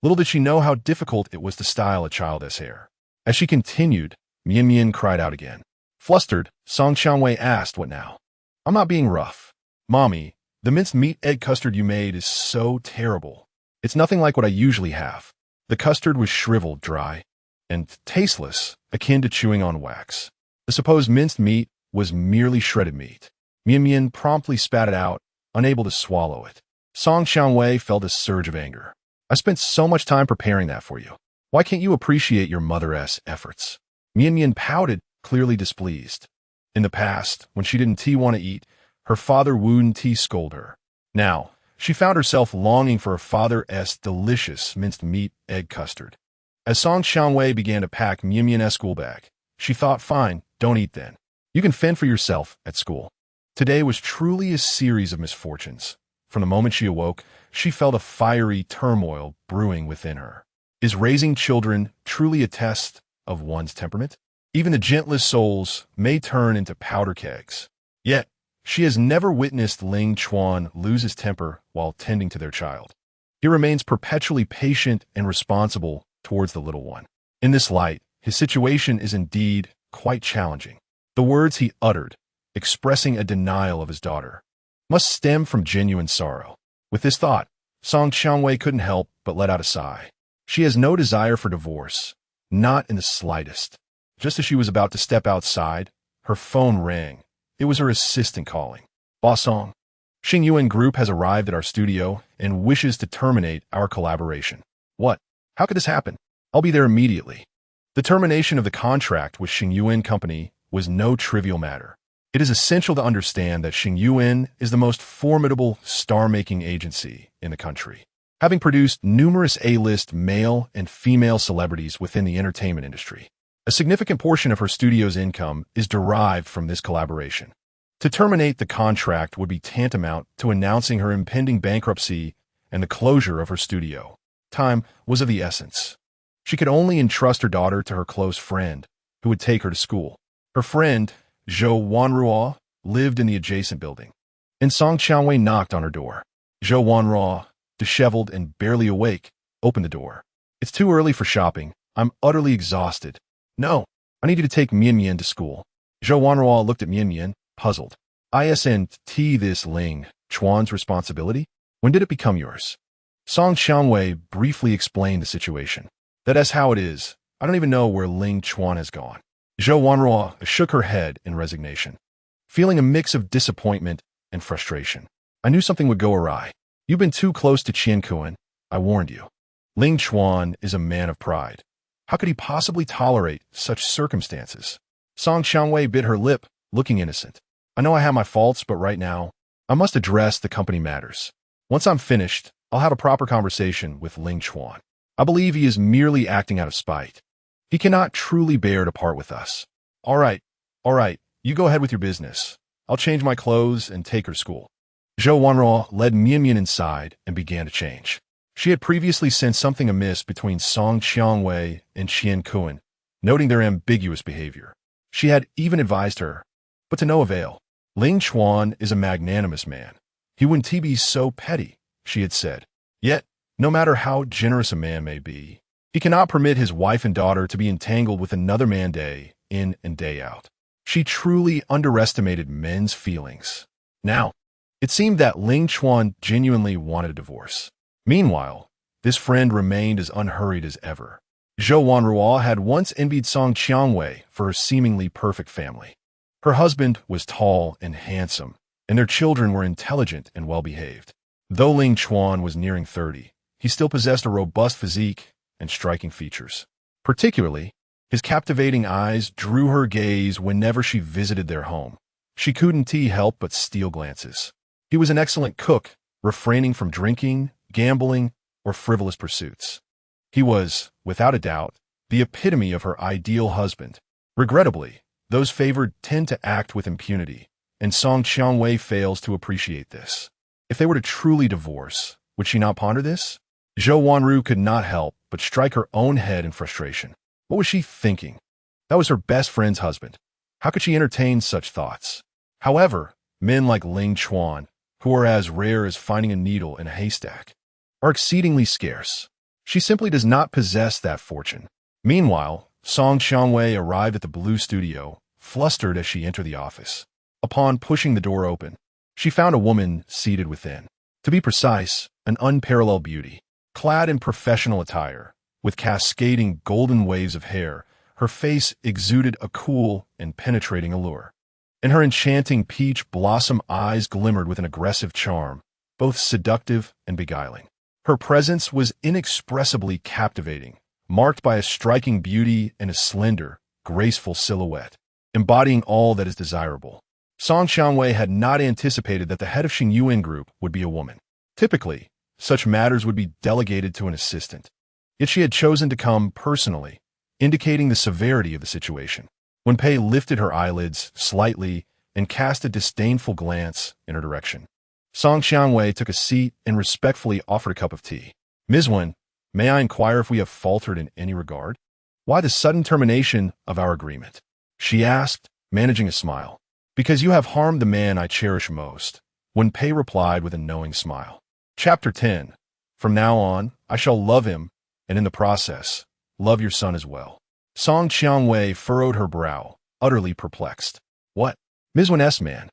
Speaker 1: Little did she know how difficult it was to style a child's hair. As she continued, Mian Mian cried out again. Flustered, Song Qianwei asked, what now? I'm not being rough. Mommy, the minced meat egg custard you made is so terrible. It's nothing like what I usually have. The custard was shriveled dry and tasteless, akin to chewing on wax. The supposed minced meat was merely shredded meat. Mian Mian promptly spat it out, unable to swallow it. Song Qianwei felt a surge of anger. I spent so much time preparing that for you. Why can't you appreciate your mother's efforts? Mian Mian pouted, clearly displeased. In the past, when she didn't want to eat, her father wouldn't scold her. Now, she found herself longing for her father's delicious minced meat egg custard. As Song Qianwei began to pack Mian Mian's school bag, she thought, fine, don't eat then. You can fend for yourself at school. Today was truly a series of misfortunes. From the moment she awoke, she felt a fiery turmoil brewing within her. Is raising children truly a test of one's temperament? Even the gentlest souls may turn into powder kegs. Yet, she has never witnessed Ling Chuan lose his temper while tending to their child. He remains perpetually patient and responsible towards the little one. In this light, his situation is indeed quite challenging. The words he uttered, expressing a denial of his daughter, must stem from genuine sorrow. With this thought, Song Qianwei couldn't help but let out a sigh. She has no desire for divorce, not in the slightest. Just as she was about to step outside, her phone rang. It was her assistant calling. Boss Song, Xingyuan Group has arrived at our studio and wishes to terminate our collaboration. What? How could this happen? I'll be there immediately. The termination of the contract with Xingyuan Company was no trivial matter. It is essential to understand that Xingyuan is the most formidable star-making agency in the country, having produced numerous A-list male and female celebrities within the entertainment industry. A significant portion of her studio's income is derived from this collaboration. To terminate the contract would be tantamount to announcing her impending bankruptcy and the closure of her studio. Time was of the essence. She could only entrust her daughter to her close friend, who would take her to school. Her friend, Zhou Wanruo, lived in the adjacent building, and Song Qianwei knocked on her door. Zhou Wanruo, disheveled and barely awake, opened the door. It's too early for shopping. I'm utterly exhausted. No, I need you to take Mian Mian to school. Zhou Wanruo looked at Mian Mian, puzzled. Isn't this Ling Chuan's responsibility? When did it become yours? Song Qianwei briefly explained the situation. That's how it is. I don't even know where Ling Chuan has gone. Zhou Wanruo shook her head in resignation, feeling a mix of disappointment and frustration. I knew something would go awry. You've been too close to Qian Kuan. I warned you. Ling Chuan is a man of pride. How could he possibly tolerate such circumstances? Song Qianwei bit her lip, looking innocent. I know I have my faults, but right now, I must address the company matters. Once I'm finished, I'll have a proper conversation with Ling Chuan. I believe he is merely acting out of spite. He cannot truly bear to part with us. All right, you go ahead with your business. I'll change my clothes and take her to school. Zhou Wanruo led Mian Mian inside and began to change. She had previously sensed something amiss between Song Qiangwei and Qian Kuan, noting their ambiguous behavior. She had even advised her, but to no avail. Ling Chuan is a magnanimous man. He wouldn't be so petty, she had said. Yet, no matter how generous a man may be, he cannot permit his wife and daughter to be entangled with another man day in and day out. She truly underestimated men's feelings. Now, it seemed that Ling Chuan genuinely wanted a divorce. Meanwhile, this friend remained as unhurried as ever. Zhou Wanruo had once envied Song Qiangwei for her seemingly perfect family. Her husband was tall and handsome, and their children were intelligent and well-behaved. Though Ling Chuan was nearing 30, he still possessed a robust physique and striking features. Particularly, his captivating eyes drew her gaze whenever she visited their home. She couldn't help but steal glances. He was an excellent cook, refraining from drinking, gambling, or frivolous pursuits. He was, without a doubt, the epitome of her ideal husband. Regrettably, those favored tend to act with impunity, and Song Qiangwei fails to appreciate this. If they were to truly divorce, would she not ponder this? Zhou Wanru could not help but strike her own head in frustration. What was she thinking? That was her best friend's husband. How could she entertain such thoughts? However, men like Ling Chuan, who are as rare as finding a needle in a haystack, are exceedingly scarce. She simply does not possess that fortune. Meanwhile, Song Qiangwei arrived at the Blue Studio, flustered as she entered the office. Upon pushing the door open, she found a woman seated within. To be precise, an unparalleled beauty. Clad in professional attire, with cascading golden waves of hair, her face exuded a cool and penetrating allure. And her enchanting peach blossom eyes glimmered with an aggressive charm, both seductive and beguiling. Her presence was inexpressibly captivating, marked by a striking beauty and a slender, graceful silhouette, embodying all that is desirable. Song Qiangwei had not anticipated that the head of Xingyuan Group would be a woman. Typically, such matters would be delegated to an assistant. Yet she had chosen to come personally, indicating the severity of the situation. Wen Pei lifted her eyelids slightly and cast a disdainful glance in her direction. Song Qiangwei took a seat and respectfully offered a cup of tea. Ms. Wen, may I inquire if we have faltered in any regard? Why the sudden termination of our agreement? She asked, managing a smile. Because you have harmed the man I cherish most, Wen Pei replied with a knowing smile. Chapter 10. From now on, I shall love him, and in the process, love your son as well. Song Qiangwei furrowed her brow, utterly perplexed. What? Ms. Wen's man?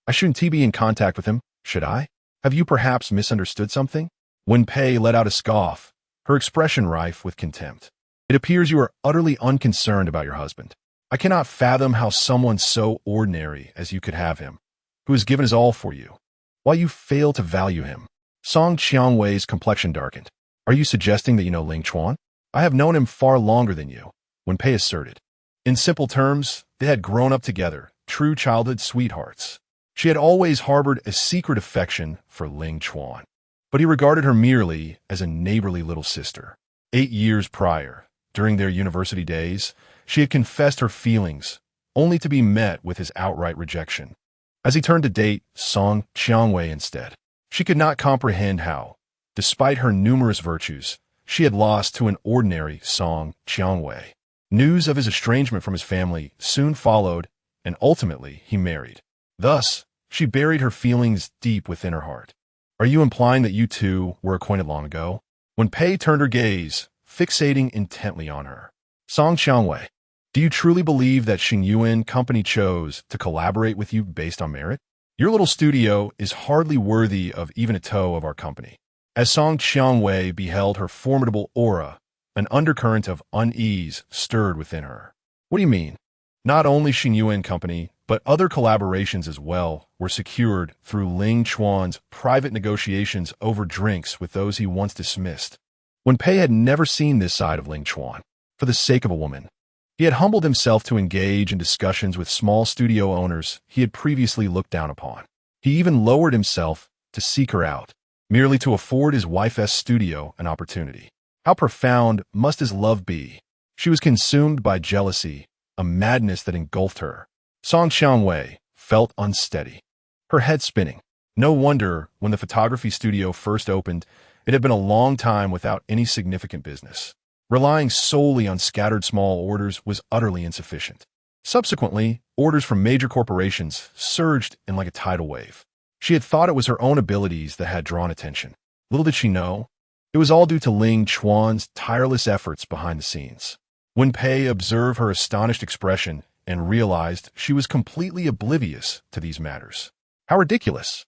Speaker 1: I shouldn't be in contact with him, should I? Have you perhaps misunderstood something? Wen Pei let out a scoff, her expression rife with contempt. It appears you are utterly unconcerned about your husband. I cannot fathom how someone so ordinary as you could have him, who has given his all for you, while you fail to value him. Song Qiangwei's complexion darkened. Are you suggesting that you know Ling Chuan? I have known him far longer than you, Wen Pei asserted. In simple terms, they had grown up together, true childhood sweethearts. She had always harbored a secret affection for Ling Chuan, but he regarded her merely as a neighborly little sister. 8 years prior, during their university days, she had confessed her feelings, only to be met with his outright rejection. As he turned to date Song Qiangwei instead, she could not comprehend how, despite her numerous virtues, she had lost to an ordinary Song Qiangwei. News of his estrangement from his family soon followed, and ultimately he married. Thus, she buried her feelings deep within her heart. Are you implying that you two were acquainted long ago? Wen Pei turned her gaze, fixating intently on her. Song Qiangwei, do you truly believe that Xingyuan Company chose to collaborate with you based on merit? Your little studio is hardly worthy of even a toe of our company. As Song Qiangwei beheld her formidable aura, an undercurrent of unease stirred within her. What do you mean? Not only Xingyuan Company, but other collaborations as well were secured through Ling Chuan's private negotiations over drinks with those he once dismissed. Wen Pei had never seen this side of Ling Chuan. For the sake of a woman, he had humbled himself to engage in discussions with small studio owners he had previously looked down upon. He even lowered himself to seek her out, merely to afford his wife's studio an opportunity. How profound must his love be, She was consumed by jealousy, a madness that engulfed her. Song Xiangwei felt unsteady, her head spinning. No wonder when the photography studio first opened, it had been a long time without any significant business. Relying solely on scattered small orders was utterly insufficient. Subsequently, orders from major corporations surged in like a tidal wave. She had thought it was her own abilities that had drawn attention. Little did she know, it was all due to Ling Chuan's tireless efforts behind the scenes. When Pei observed her astonished expression and realized she was completely oblivious to these matters. How ridiculous!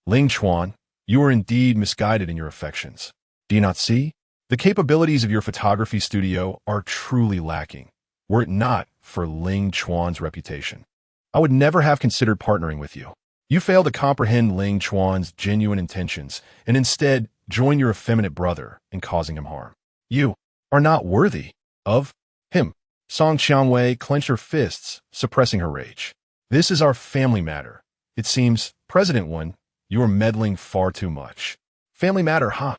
Speaker 1: Ling Chuan, you are indeed misguided in your affections. Do you not see? The capabilities of your photography studio are truly lacking. Were it not for Ling Chuan's reputation, I would never have considered partnering with you. You fail to comprehend Ling Chuan's genuine intentions and instead join your effeminate brother in causing him harm. You are not worthy of him. Song Xiangwei clenched her fists, suppressing her rage. This is our family matter. It seems, President Wen, you are meddling far too much. Family matter, huh?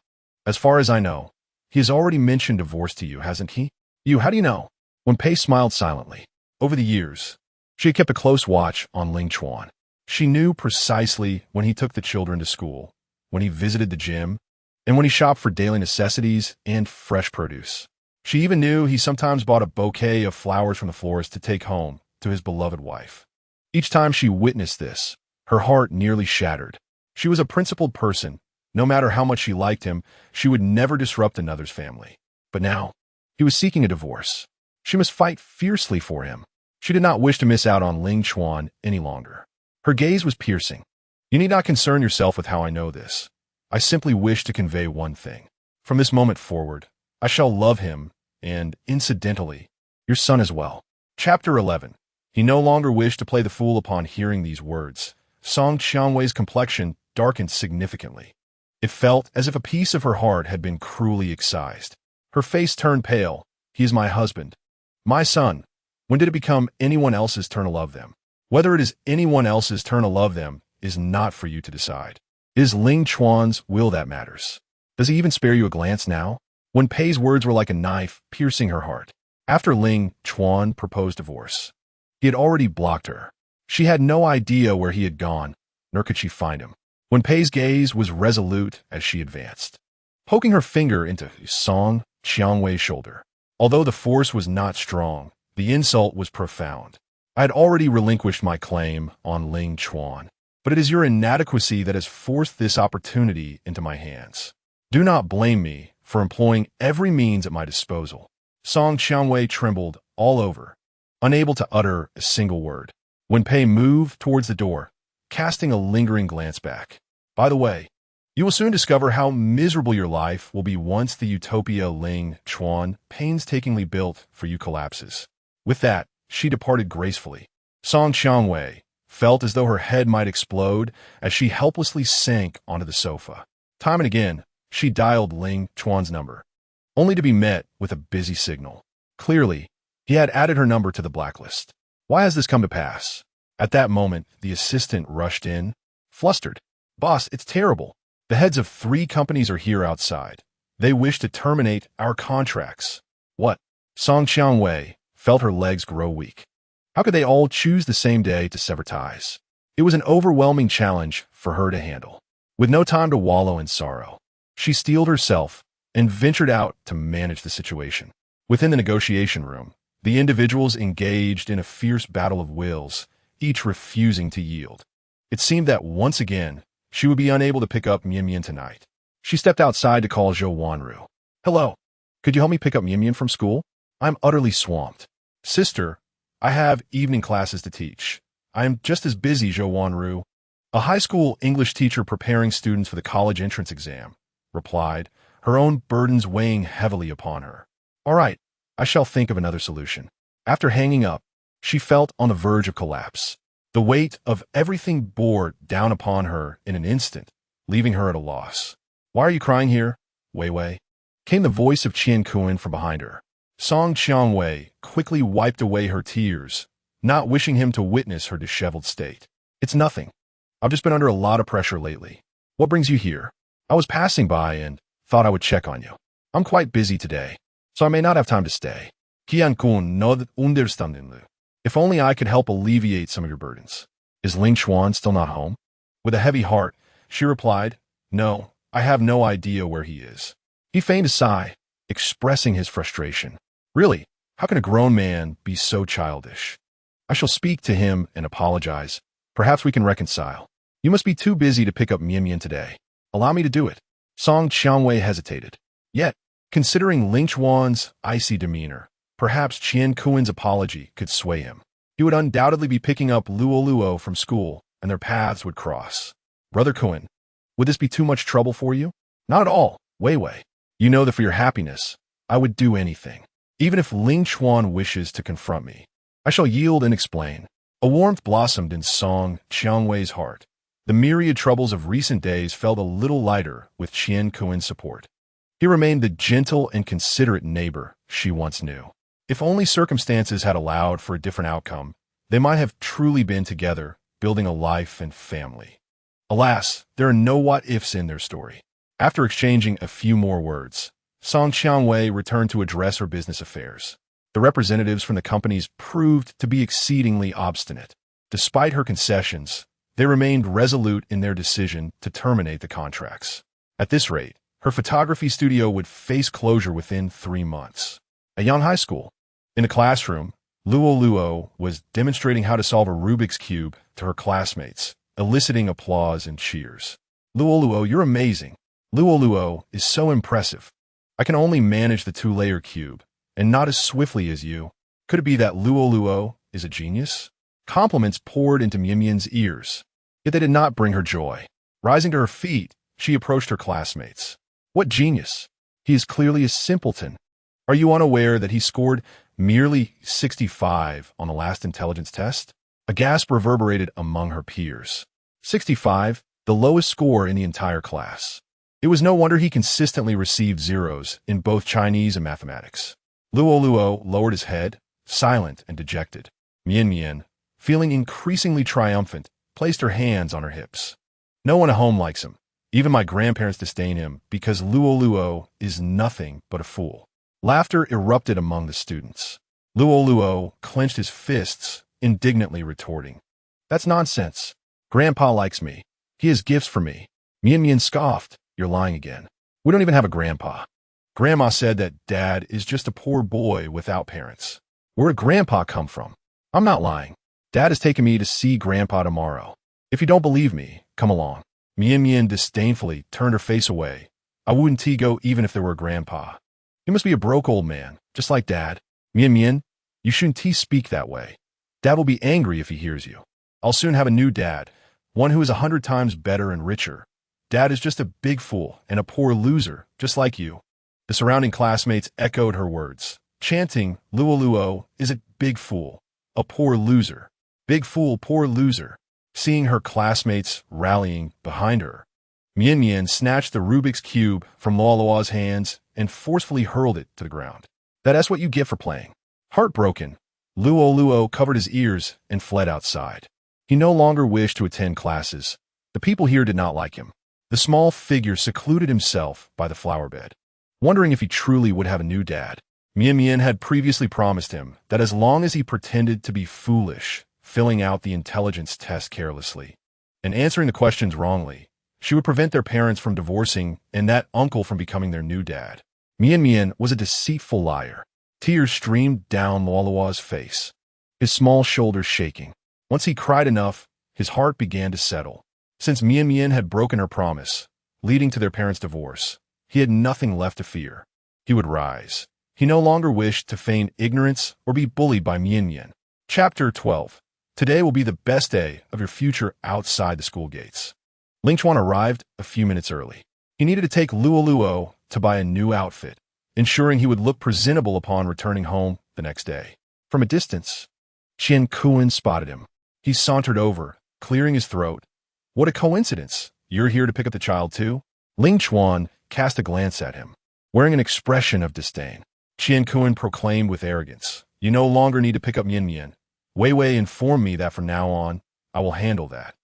Speaker 1: As far as I know, he has already mentioned divorce to you, hasn't he? You, how do you know? When Pei smiled silently. Over the years, she had kept a close watch on Ling Chuan. She knew precisely when he took the children to school, when he visited the gym, and when he shopped for daily necessities and fresh produce. She even knew he sometimes bought a bouquet of flowers from the florist to take home to his beloved wife. Each time she witnessed this, her heart nearly shattered. She was a principled person. No matter how much she liked him, she would never disrupt another's family. But now, he was seeking a divorce. She must fight fiercely for him. She did not wish to miss out on Ling Chuan any longer. Her gaze was piercing. You need not concern yourself with how I know this. I simply wish to convey one thing. From this moment forward, I shall love him, and, incidentally, your son as well. Chapter 11. He no longer wished to play the fool upon hearing these words. Song Xiangwei's complexion darkened significantly. It felt as if a piece of her heart had been cruelly excised. Her face turned pale. He is my husband. My son. When did it become anyone else's turn to love them? Whether it is anyone else's turn to love them is not for you to decide. It is Ling Chuan's will that matters. Does he even spare you a glance now? When Pei's words were like a knife piercing her heart. After Ling Chuan proposed divorce, he had already blocked her. She had no idea where he had gone, nor could she find him. When Pei's gaze was resolute as she advanced, poking her finger into Song Xiangwei's shoulder. Although the force was not strong, the insult was profound. I had already relinquished my claim on Ling Chuan, but it is your inadequacy that has forced this opportunity into my hands. Do not blame me for employing every means at my disposal. Song Xiangwei trembled all over, unable to utter a single word. When Pei moved towards the door, casting a lingering glance back. By the way, you will soon discover how miserable your life will be once the utopia Ling Chuan painstakingly built for you collapses. With that, she departed gracefully. Song Xiangwei felt as though her head might explode as she helplessly sank onto the sofa. Time and again, she dialed Ling Chuan's number, only to be met with a busy signal. Clearly, he had added her number to the blacklist. Why has this come to pass? At that moment, the assistant rushed in, flustered. Boss, it's terrible. The heads of 3 companies are here outside. They wish to terminate our contracts. What? Song Xiangwei felt her legs grow weak. How could they all choose the same day to sever ties? It was an overwhelming challenge for her to handle. With no time to wallow in sorrow, she steeled herself and ventured out to manage the situation. Within the negotiation room, the individuals engaged in a fierce battle of wills, each refusing to yield. It seemed that once again, she would be unable to pick up Mian Mian tonight. She stepped outside to call Zhou Wanru. Hello, could you help me pick up Mian Mian from school? I'm utterly swamped. Sister, I have evening classes to teach. I am just as busy, Zhou Wanru, a high school English teacher preparing students for the college entrance exam, replied, her own burdens weighing heavily upon her. All right, I shall think of another solution. After hanging up, she felt on the verge of collapse. The weight of everything bore down upon her in an instant, leaving her at a loss. Why are you crying here, Wei Wei? Came the voice of Qian Kuan from behind her. Song Xiangwei quickly wiped away her tears, not wishing him to witness her disheveled state. It's nothing. I've just been under a lot of pressure lately. What brings you here? I was passing by and thought I would check on you. I'm quite busy today, so I may not have time to stay. Qian-kun no understandingly. If only I could help alleviate some of your burdens. Is Ling Chuan still not home? With a heavy heart, she replied, No, I have no idea where he is. He feigned a sigh, expressing his frustration. Really, how can a grown man be so childish? I shall speak to him and apologize. Perhaps we can reconcile. You must be too busy to pick up Mian Mian today. Allow me to do it. Song Qianwei hesitated. Yet, considering Ling Chuan's icy demeanor, perhaps Qian Kuin's apology could sway him. He would undoubtedly be picking up Lu Luo from school, and their paths would cross. Brother Kuin, would this be too much trouble for you? Not at all, Wei Wei. You know that for your happiness, I would do anything. Even if Ling Chuan wishes to confront me, I shall yield and explain. A warmth blossomed in Song Qianwei's heart. The myriad troubles of recent days felt a little lighter with Qian Kuin's support. He remained the gentle and considerate neighbor she once knew. If only circumstances had allowed for a different outcome, they might have truly been together, building a life and family. Alas, there are no what-ifs in their story. After exchanging a few more words, Song Qianwei returned to address her business affairs. The representatives from the companies proved to be exceedingly obstinate. Despite her concessions, they remained resolute in their decision to terminate the contracts. At this rate, her photography studio would face closure within 3 months. At Yang High School, in the classroom, Lu Luo was demonstrating how to solve a Rubik's Cube to her classmates, eliciting applause and cheers. Lu Luo, you're amazing. Lu Luo is so impressive. I can only manage the 2-layer cube, and not as swiftly as you. Could it be that Lu Luo is a genius? Compliments poured into Mian Mian's ears, yet they did not bring her joy. Rising to her feet, she approached her classmates. What genius? He is clearly a simpleton. Are you unaware that he scored merely 65 on the last intelligence test? A gasp reverberated among her peers. 65, the lowest score in the entire class. It was no wonder he consistently received zeros in both Chinese and mathematics. Lu Luo lowered his head, silent and dejected. Mian Mian, feeling increasingly triumphant, placed her hands on her hips. No one at home likes him. Even my grandparents disdain him because Lu Luo is nothing but a fool. Laughter erupted among the students. Lu Luo clenched his fists, indignantly retorting. That's nonsense. Grandpa likes me. He has gifts for me. Mian Mian scoffed. You're lying again. We don't even have a grandpa. Grandma said that Dad is just a poor boy without parents. Where did Grandpa come from? I'm not lying. Dad has taken me to see Grandpa tomorrow. If you don't believe me, come along. Mian Mian disdainfully turned her face away. I wouldn't go even if there were a grandpa. He must be a broke old man, just like Dad. Mian Mian, you shouldn't speak that way. Dad will be angry if he hears you. I'll soon have a new dad, one who is 100 times better and richer. Dad is just a big fool and a poor loser, just like you. The surrounding classmates echoed her words, chanting, Lu Luo is a big fool, a poor loser. Big fool, poor loser. Seeing her classmates rallying behind her, Mian Mian snatched the Rubik's Cube from Lu Luo's hands and forcefully hurled it to the ground. That's what you get for playing. Heartbroken, Lu Luo covered his ears and fled outside. He no longer wished to attend classes. The people here did not like him. The small figure secluded himself by the flower bed, wondering if he truly would have a new dad. Mian Mian had previously promised him that as long as he pretended to be foolish, filling out the intelligence test carelessly, and answering the questions wrongly, she would prevent their parents from divorcing and that uncle from becoming their new dad. Mian Mian was a deceitful liar. Tears streamed down Lu Luo's face, his small shoulders shaking. Once he cried enough, his heart began to settle. Since Mian Mian had broken her promise, leading to their parents' divorce, he had nothing left to fear. He would rise. He no longer wished to feign ignorance or be bullied by Mian Mian. Chapter 12. Today will be the best day of your future outside the school gates. Ling Chuan arrived a few minutes early. He needed to take Lu Luo to buy a new outfit, ensuring he would look presentable upon returning home the next day. From a distance, Qian Kuin spotted him. He sauntered over, clearing his throat. What a coincidence. You're here to pick up the child too? Ling Chuan cast a glance at him, wearing an expression of disdain. Qian Kuin proclaimed with arrogance, You no longer need to pick up Mian Mian. Wei Wei informed me that from now on, I will handle that.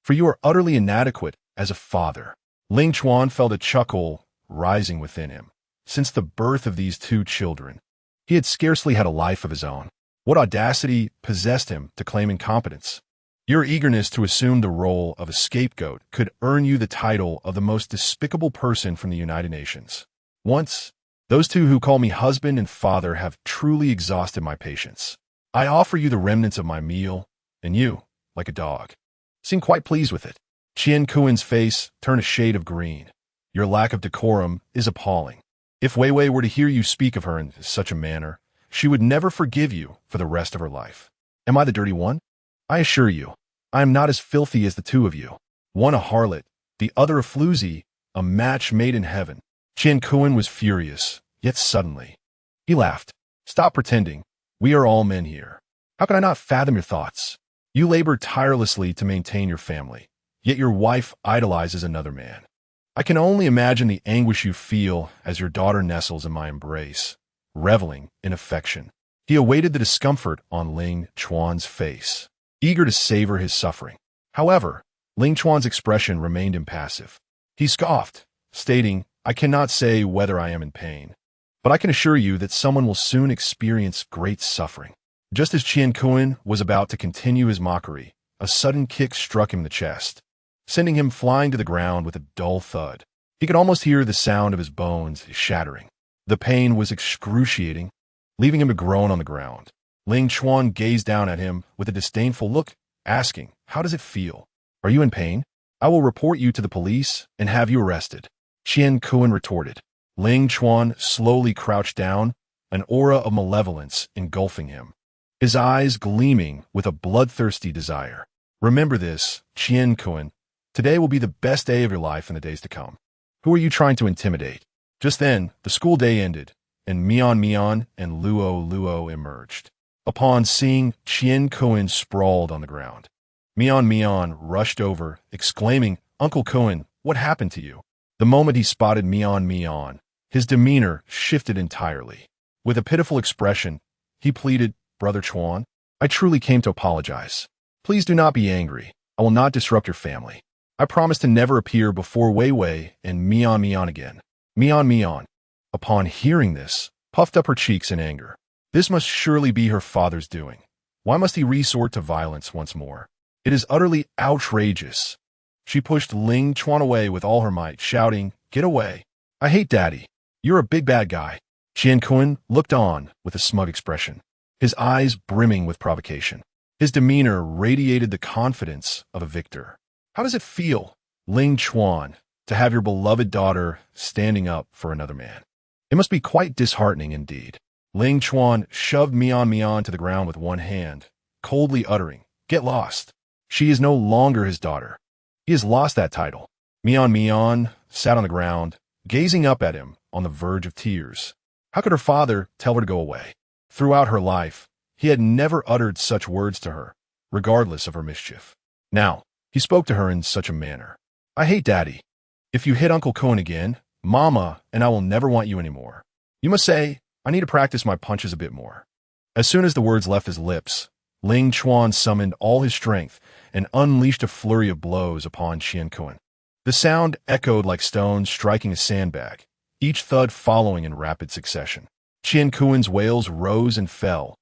Speaker 1: For you are utterly inadequate as a father. Ling Chuan felt a chuckle rising within him. Since the birth of these two children, He had scarcely had a life of his own. What audacity possessed him to claim incompetence? Your eagerness to assume the role of a scapegoat could earn you the title of the most despicable person from the United Nations. Once, those two who call me husband and father have truly exhausted my patience. I offer you the remnants of my meal, and you, like a dog, seem quite pleased with it. Qian Kuan's face turned a shade of green. Your lack of decorum is appalling. If Wei Wei were to hear you speak of her in such a manner, she would never forgive you for the rest of her life. Am I the dirty one? I assure you, I am not as filthy as the two of you. One a harlot, the other a floozy, a match made in heaven. Qian Kuan was furious, yet suddenly. He laughed. Stop pretending. We are all men here. How can I not fathom your thoughts? You labor tirelessly to maintain your family, yet your wife idolizes another man. I can only imagine the anguish you feel as your daughter nestles in my embrace, reveling in affection. He awaited the discomfort on Ling Chuan's face, eager to savor his suffering. However, Ling Chuan's expression remained impassive. He scoffed, stating, I cannot say whether I am in pain, but I can assure you that someone will soon experience great suffering. Just as Qian Kuan was about to continue his mockery, a sudden kick struck him in the chest, sending him flying to the ground with a dull thud. He could almost hear the sound of his bones shattering. The pain was excruciating, leaving him to groan on the ground. Ling Chuan gazed down at him with a disdainful look, asking, How does it feel? Are you in pain? I will report you to the police and have you arrested. Qian Kuan retorted. Ling Chuan slowly crouched down, an aura of malevolence engulfing him, his eyes gleaming with a bloodthirsty desire. Remember this, Qian Kuan. Today will be the best day of your life in the days to come. Who are you trying to intimidate? Just then, the school day ended, and Mian and Lu Luo emerged. Upon seeing Qian Kuan sprawled on the ground, Mian rushed over, exclaiming, Uncle Kuan, what happened to you? The moment he spotted Mian, his demeanor shifted entirely. With a pitiful expression, he pleaded, Brother Chuan, I truly came to apologize. Please do not be angry. I will not disrupt your family. I promise to never appear before Wei Wei and Mian again. Mian, upon hearing this, puffed up her cheeks in anger. This must surely be her father's doing. Why must he resort to violence once more? It is utterly outrageous. She pushed Ling Chuan away with all her might, shouting, Get away. I hate Daddy. You're a big bad guy. Qian Kuan looked on with a smug expression, his eyes brimming with provocation. His demeanor radiated the confidence of a victor. How does it feel, Ling Chuan, to have your beloved daughter standing up for another man? It must be quite disheartening indeed. Ling Chuan shoved Mian to the ground with one hand, coldly uttering, Get lost. She is no longer his daughter. He has lost that title. Mian sat on the ground, gazing up at him on the verge of tears. How could her father tell her to go away? Throughout her life, he had never uttered such words to her, regardless of her mischief. Now, he spoke to her in such a manner. I hate Daddy. If you hit Uncle Kuan again, Mama and I will never want you anymore. You must say, I need to practice my punches a bit more. As soon as the words left his lips, Ling Chuan summoned all his strength and unleashed a flurry of blows upon Qian Kuan. The sound echoed like stones striking a sandbag, each thud following in rapid succession. Qian Kuan's wails rose and fell,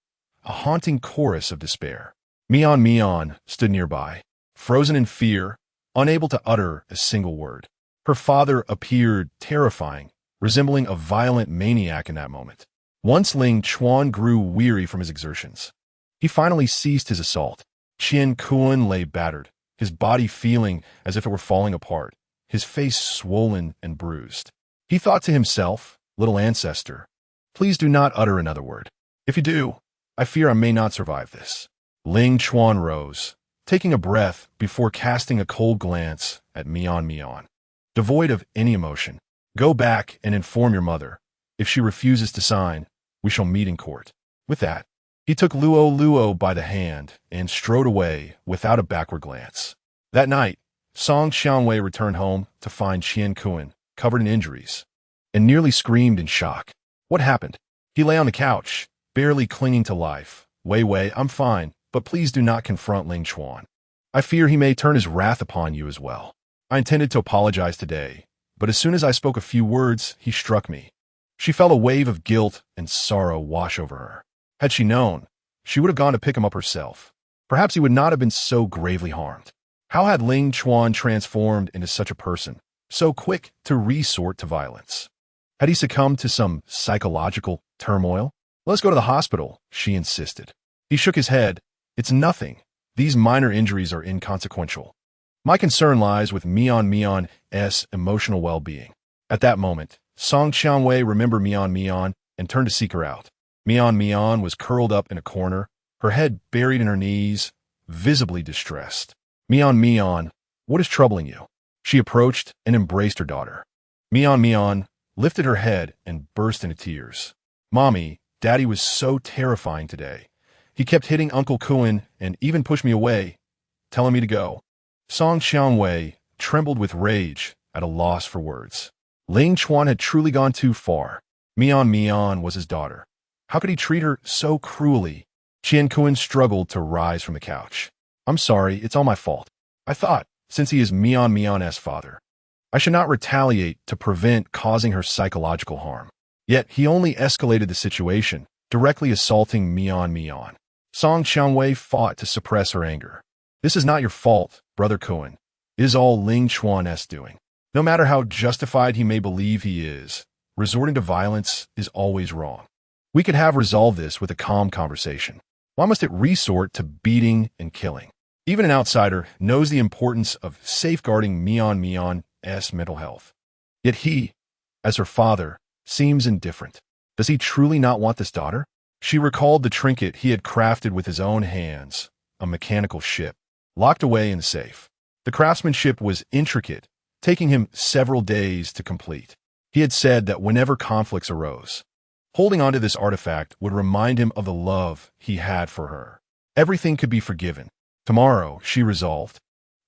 Speaker 1: a haunting chorus of despair. Mian stood nearby, frozen in fear, unable to utter a single word. Her father appeared terrifying, resembling a violent maniac in that moment. Once Ling Chuan grew weary from his exertions, he finally ceased his assault. Qian Kuan lay battered, his body feeling as if it were falling apart, his face swollen and bruised. He thought to himself, Little ancestor, please do not utter another word. If you do, I fear I may not survive this. Ling Chuan rose, taking a breath before casting a cold glance at Mian. Devoid of any emotion, Go back and inform your mother. If she refuses to sign, we shall meet in court. With that, he took Lu Luo by the hand and strode away without a backward glance. That night, Song Xianwei returned home to find Qian Kuan covered in injuries and nearly screamed in shock. What happened? He lay on the couch, barely clinging to life. Wei, I'm fine, but please do not confront Ling Chuan. I fear he may turn his wrath upon you as well. I intended to apologize today, but as soon as I spoke a few words, he struck me. She felt a wave of guilt and sorrow wash over her. Had she known, she would have gone to pick him up herself. Perhaps he would not have been so gravely harmed. How had Ling Chuan transformed into such a person, so quick to resort to violence? Had he succumbed to some psychological turmoil? Let's go to the hospital, she insisted. He shook his head. It's nothing. These minor injuries are inconsequential. My concern lies with Mion's emotional well-being. At that moment, Song Qianwei remembered Mion and turned to seek her out. Mion was curled up in a corner, her head buried in her knees, visibly distressed. Mion, what is troubling you? She approached and embraced her daughter. Mion lifted her head and burst into tears. Mommy, Daddy was so terrifying today. He kept hitting Uncle Kuan and even pushed me away, telling me to go. Song Qianwei trembled with rage, at a loss for words. Ling Chuan had truly gone too far. Mion was his daughter. How could he treat her so cruelly? Qian Kuan struggled to rise from the couch. I'm sorry, it's all my fault. I thought, since he is Mion's father, I should not retaliate to prevent causing her psychological harm. Yet he only escalated the situation, directly assaulting Mion. Song Qianwei fought to suppress her anger. This is not your fault, Brother Kuan. It is all Ling Chuan's doing. No matter how justified he may believe he is, resorting to violence is always wrong. We could have resolved this with a calm conversation. Why must it resort to beating and killing? Even an outsider knows the importance of safeguarding Mion's mental health. Yet he, as her father, seems indifferent. Does he truly not want this daughter? She recalled the trinket he had crafted with his own hands, a mechanical ship, locked away in the safe. The craftsmanship was intricate, taking him several days to complete. He had said that whenever conflicts arose, holding onto this artifact would remind him of the love he had for her. Everything could be forgiven. Tomorrow, she resolved,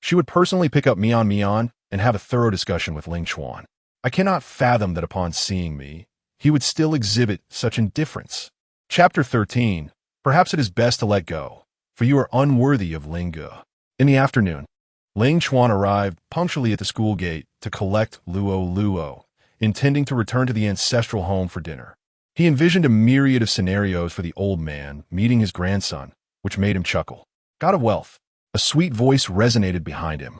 Speaker 1: she would personally pick up Mion and have a thorough discussion with Ling Chuan. I cannot fathom that upon seeing me, he would still exhibit such indifference. Chapter 13. Perhaps it is best to let go, for you are unworthy of Ling Ge. In the afternoon, Ling Chuan arrived punctually at the school gate to collect Lu Luo, intending to return to the ancestral home for dinner. He envisioned a myriad of scenarios for the old man meeting his grandson, which made him chuckle. God of wealth. A sweet voice resonated behind him.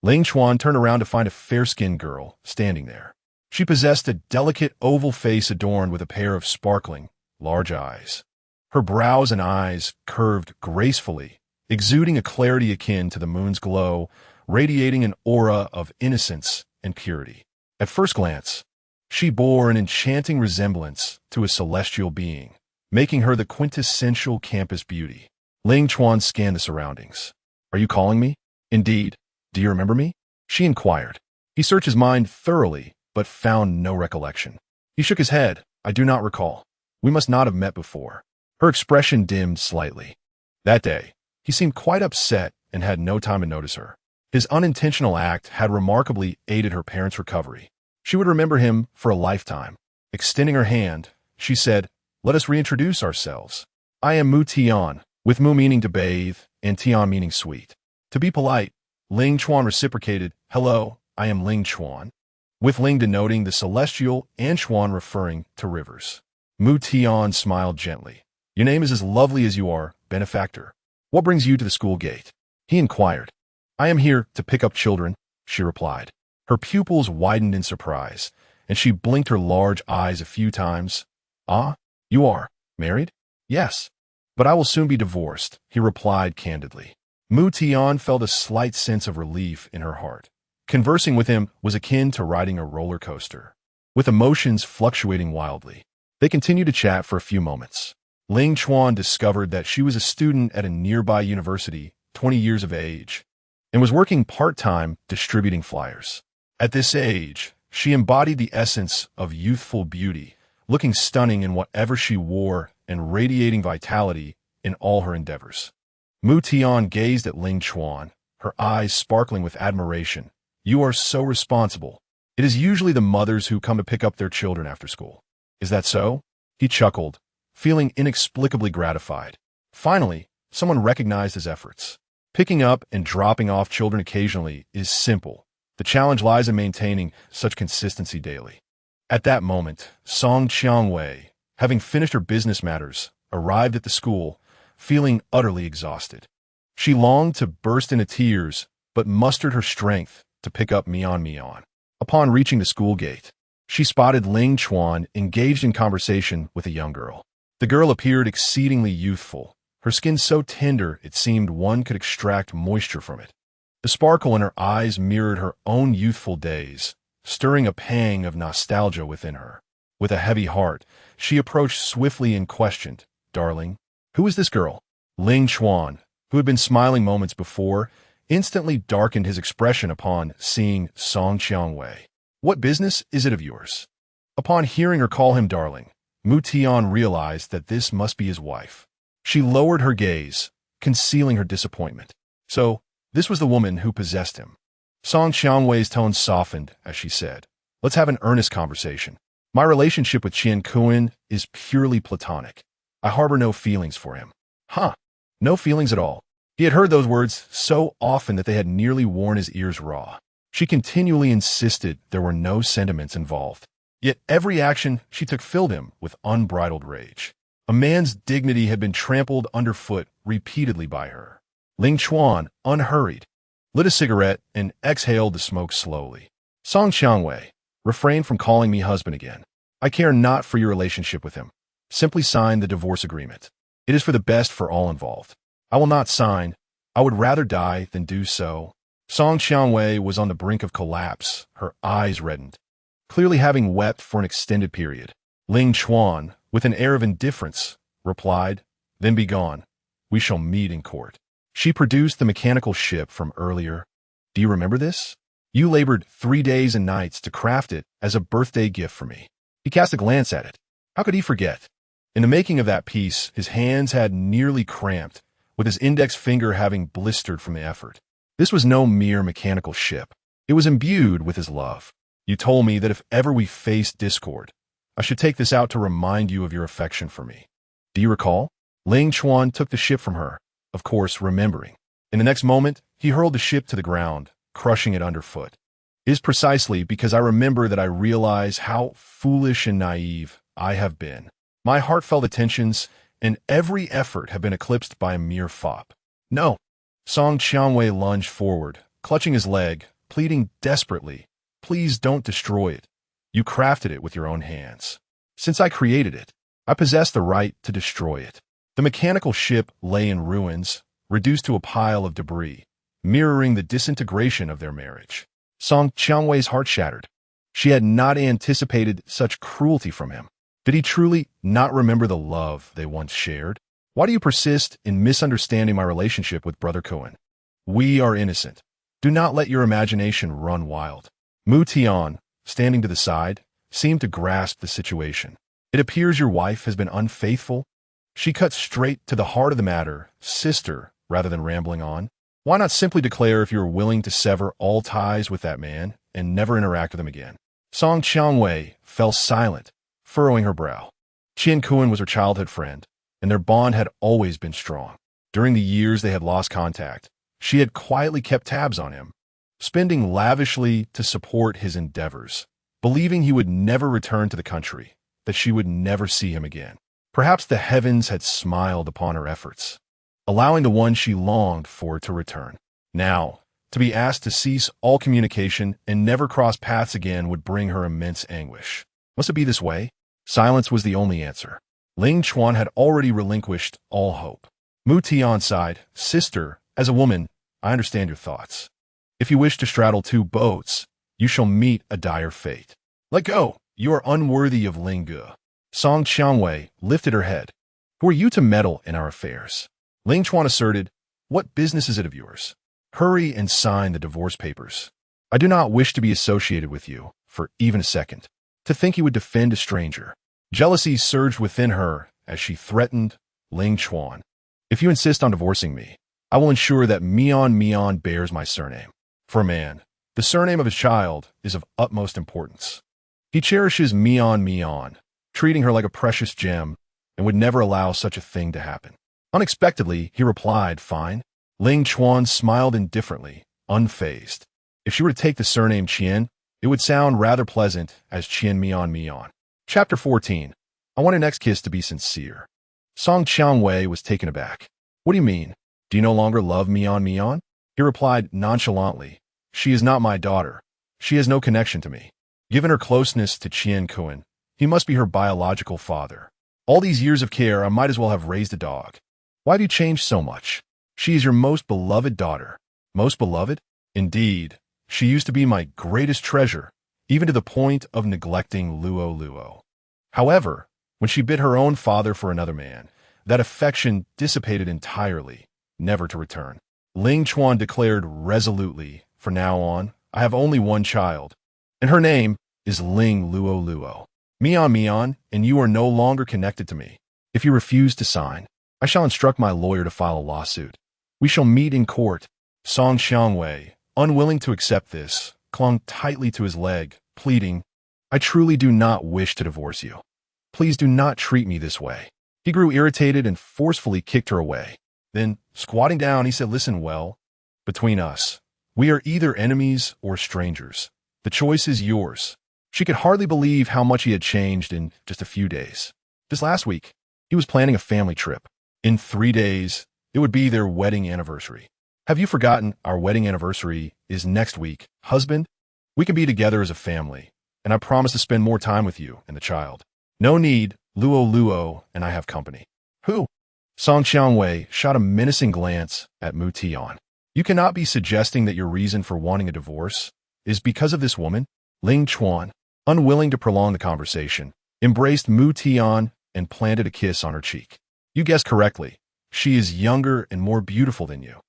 Speaker 1: Ling Chuan turned around to find a fair-skinned girl standing there. She possessed a delicate oval face adorned with a pair of sparkling, large eyes. Her brows and eyes curved gracefully, exuding a clarity akin to the moon's glow, radiating an aura of innocence and purity. At first glance, she bore an enchanting resemblance to a celestial being, making her the quintessential campus beauty. Ling Chuan scanned the surroundings. Are you calling me? Indeed. Do you remember me? She inquired. He searched his mind thoroughly, but found no recollection. He shook his head. I do not recall. We must not have met before. Her expression dimmed slightly. That day, he seemed quite upset and had no time to notice her. His unintentional act had remarkably aided her parents' recovery. She would remember him for a lifetime. Extending her hand, she said, let us reintroduce ourselves. I am Mu Tian, with Mu meaning to bathe and Tian meaning sweet. To be polite, Ling Chuan reciprocated, hello, I am Ling Chuan, with Ling denoting the celestial and Chuan referring to rivers. Mu Tian smiled gently. Your name is as lovely as you are, benefactor. What brings you to the school gate? He inquired. I am here to pick up children, she replied. Her pupils widened in surprise, and she blinked her large eyes a few times. Ah, you are married? Yes. But I will soon be divorced, he replied candidly. Mu Tian felt a slight sense of relief in her heart. Conversing with him was akin to riding a roller coaster, with emotions fluctuating wildly. They continued to chat for a few moments. Ling Chuan discovered that she was a student at a nearby university, 20 years of age, and was working part-time distributing flyers. At this age, she embodied the essence of youthful beauty, looking stunning in whatever she wore and radiating vitality in all her endeavors. Mu Tian gazed at Ling Chuan, her eyes sparkling with admiration. You are so responsible. It is usually the mothers who come to pick up their children after school. Is that so? He chuckled, feeling inexplicably gratified. Finally, someone recognized his efforts. Picking up and dropping off children occasionally is simple. The challenge lies in maintaining such consistency daily. At that moment, Song Qiangwei, having finished her business matters, arrived at the school, feeling utterly exhausted. She longed to burst into tears, but mustered her strength to pick up Mian Mian. Upon reaching the school gate, she spotted Ling Chuan engaged in conversation with a young girl. The girl appeared exceedingly youthful, her skin so tender it seemed one could extract moisture from it. The sparkle in her eyes mirrored her own youthful days, stirring a pang of nostalgia within her. With a heavy heart, she approached swiftly and questioned, "Darling, who is this girl?" Ling Chuan, who had been smiling moments before, instantly darkened his expression upon seeing Song Qiangwei. "What business is it of yours?" Upon hearing her call him darling, Mu Tian realized that this must be his wife. She lowered her gaze, concealing her disappointment. So, this was the woman who possessed him. Song Qiangwei's tone softened as she said, "Let's have an earnest conversation. My relationship with Qian Kuan is purely platonic. I harbor no feelings for him." Huh, no feelings at all. He had heard those words so often that they had nearly worn his ears raw. She continually insisted there were no sentiments involved. Yet every action she took filled him with unbridled rage. A man's dignity had been trampled underfoot repeatedly by her. Ling Chuan, unhurried, lit a cigarette and exhaled the smoke slowly. "Song Qiangwei, refrain from calling me husband again. I care not for your relationship with him. Simply sign the divorce agreement. It is for the best for all involved." "I will not sign. I would rather die than do so." Song Qiangwei was on the brink of collapse, her eyes reddened, clearly having wept for an extended period. Ling Chuan, with an air of indifference, replied, "Then be gone. We shall meet in court." She produced the mechanical ship from earlier. "Do you remember this? You labored 3 days and nights to craft it as a birthday gift for me." He cast a glance at it. How could he forget? In the making of that piece, his hands had nearly cramped, with his index finger having blistered from the effort. This was no mere mechanical ship. It was imbued with his love. "You told me that if ever we faced discord, I should take this out to remind you of your affection for me. Do you recall?" Ling Chuan took the ship from her, of course remembering. In the next moment, he hurled the ship to the ground, crushing it underfoot. "It is precisely because I remember that I realize how foolish and naive I have been. My heartfelt attentions and every effort have been eclipsed by a mere fop." "No." Song Qiangwei lunged forward, clutching his leg, pleading desperately, "Please don't destroy it. You crafted it with your own hands. Since I created it, I possess the right to destroy it." The mechanical ship lay in ruins, reduced to a pile of debris, mirroring the disintegration of their marriage. Song Qiangwei's heart shattered. She had not anticipated such cruelty from him. Did he truly not remember the love they once shared? "Why do you persist in misunderstanding my relationship with Brother Cohen? We are innocent. Do not let your imagination run wild." Mu Tian, standing to the side, seemed to grasp the situation. "It appears your wife has been unfaithful." She cut straight to the heart of the matter, "Sister," rather than rambling on, "why not simply declare if you are willing to sever all ties with that man and never interact with him again?" Song Qiangwei fell silent, furrowing her brow. Qian Kuan was her childhood friend, and their bond had always been strong. During the years they had lost contact, she had quietly kept tabs on him, spending lavishly to support his endeavors, believing he would never return to the country, that she would never see him again. Perhaps the heavens had smiled upon her efforts, allowing the one she longed for to return. Now, to be asked to cease all communication and never cross paths again would bring her immense anguish. Must it be this way? Silence was the only answer. Ling Chuan had already relinquished all hope. Mu Tian sighed, "Sister, as a woman, I understand your thoughts. If you wish to straddle 2 boats, you shall meet a dire fate. Let go! You are unworthy of Ling Ge." Song Qiangwei lifted her head. "Who are you to meddle in our affairs?" Ling Chuan asserted, "What business is it of yours? Hurry and sign the divorce papers. I do not wish to be associated with you for even a second." To think he would defend a stranger. Jealousy surged within her as she threatened Ling Chuan. "If you insist on divorcing me, I will ensure that Mian Mian bears my surname. For a man, the surname of his child is of utmost importance. He cherishes Mian Mian, treating her like a precious gem, and would never allow such a thing to happen." Unexpectedly, he replied, "Fine." Ling Chuan smiled indifferently, unfazed. If she were to take the surname Qian, It would sound rather pleasant as Qian Mian Mian. Chapter 14. I want an next kiss to be sincere. Song Qiangwei was taken aback. What do you mean? Do you no longer love Mian Mian? He replied nonchalantly. She is not my daughter. She has no connection to me. Given her closeness to Qian Kuan, he must be her biological father. All these years of care, I might as well have raised a dog. Why do you change so much? She is your most beloved daughter. Most beloved? Indeed. She used to be my greatest treasure, even to the point of neglecting Lu Luo. However, when she bid her own father for another man, that affection dissipated entirely, never to return. Ling Chuan declared resolutely, from now on, I have only one child, and her name is Ling Luo. Mian Mian, and you are no longer connected to me. If you refuse to sign, I shall instruct my lawyer to file a lawsuit. We shall meet in court. Song Qiangwei, unwilling to accept this, clung tightly to his leg, pleading, I truly do not wish to divorce you. Please do not treat me this way. He grew irritated and forcefully kicked her away. Then, squatting down, he said, listen well. Between us, we are either enemies or strangers. The choice is yours. She could hardly believe how much he had changed in just a few days. This last week, he was planning a family trip. In 3 days, it would be their wedding anniversary. Have you forgotten our wedding anniversary is next week, husband? We can be together as a family, and I promise to spend more time with you and the child. No need, Lu Luo and I have company. Who? Song Qiangwei shot a menacing glance at Mu Tian. You cannot be suggesting that your reason for wanting a divorce is because of this woman? Ling Chuan, unwilling to prolong the conversation, embraced Mu Tian and planted a kiss on her cheek. You guessed correctly. She is younger and more beautiful than you.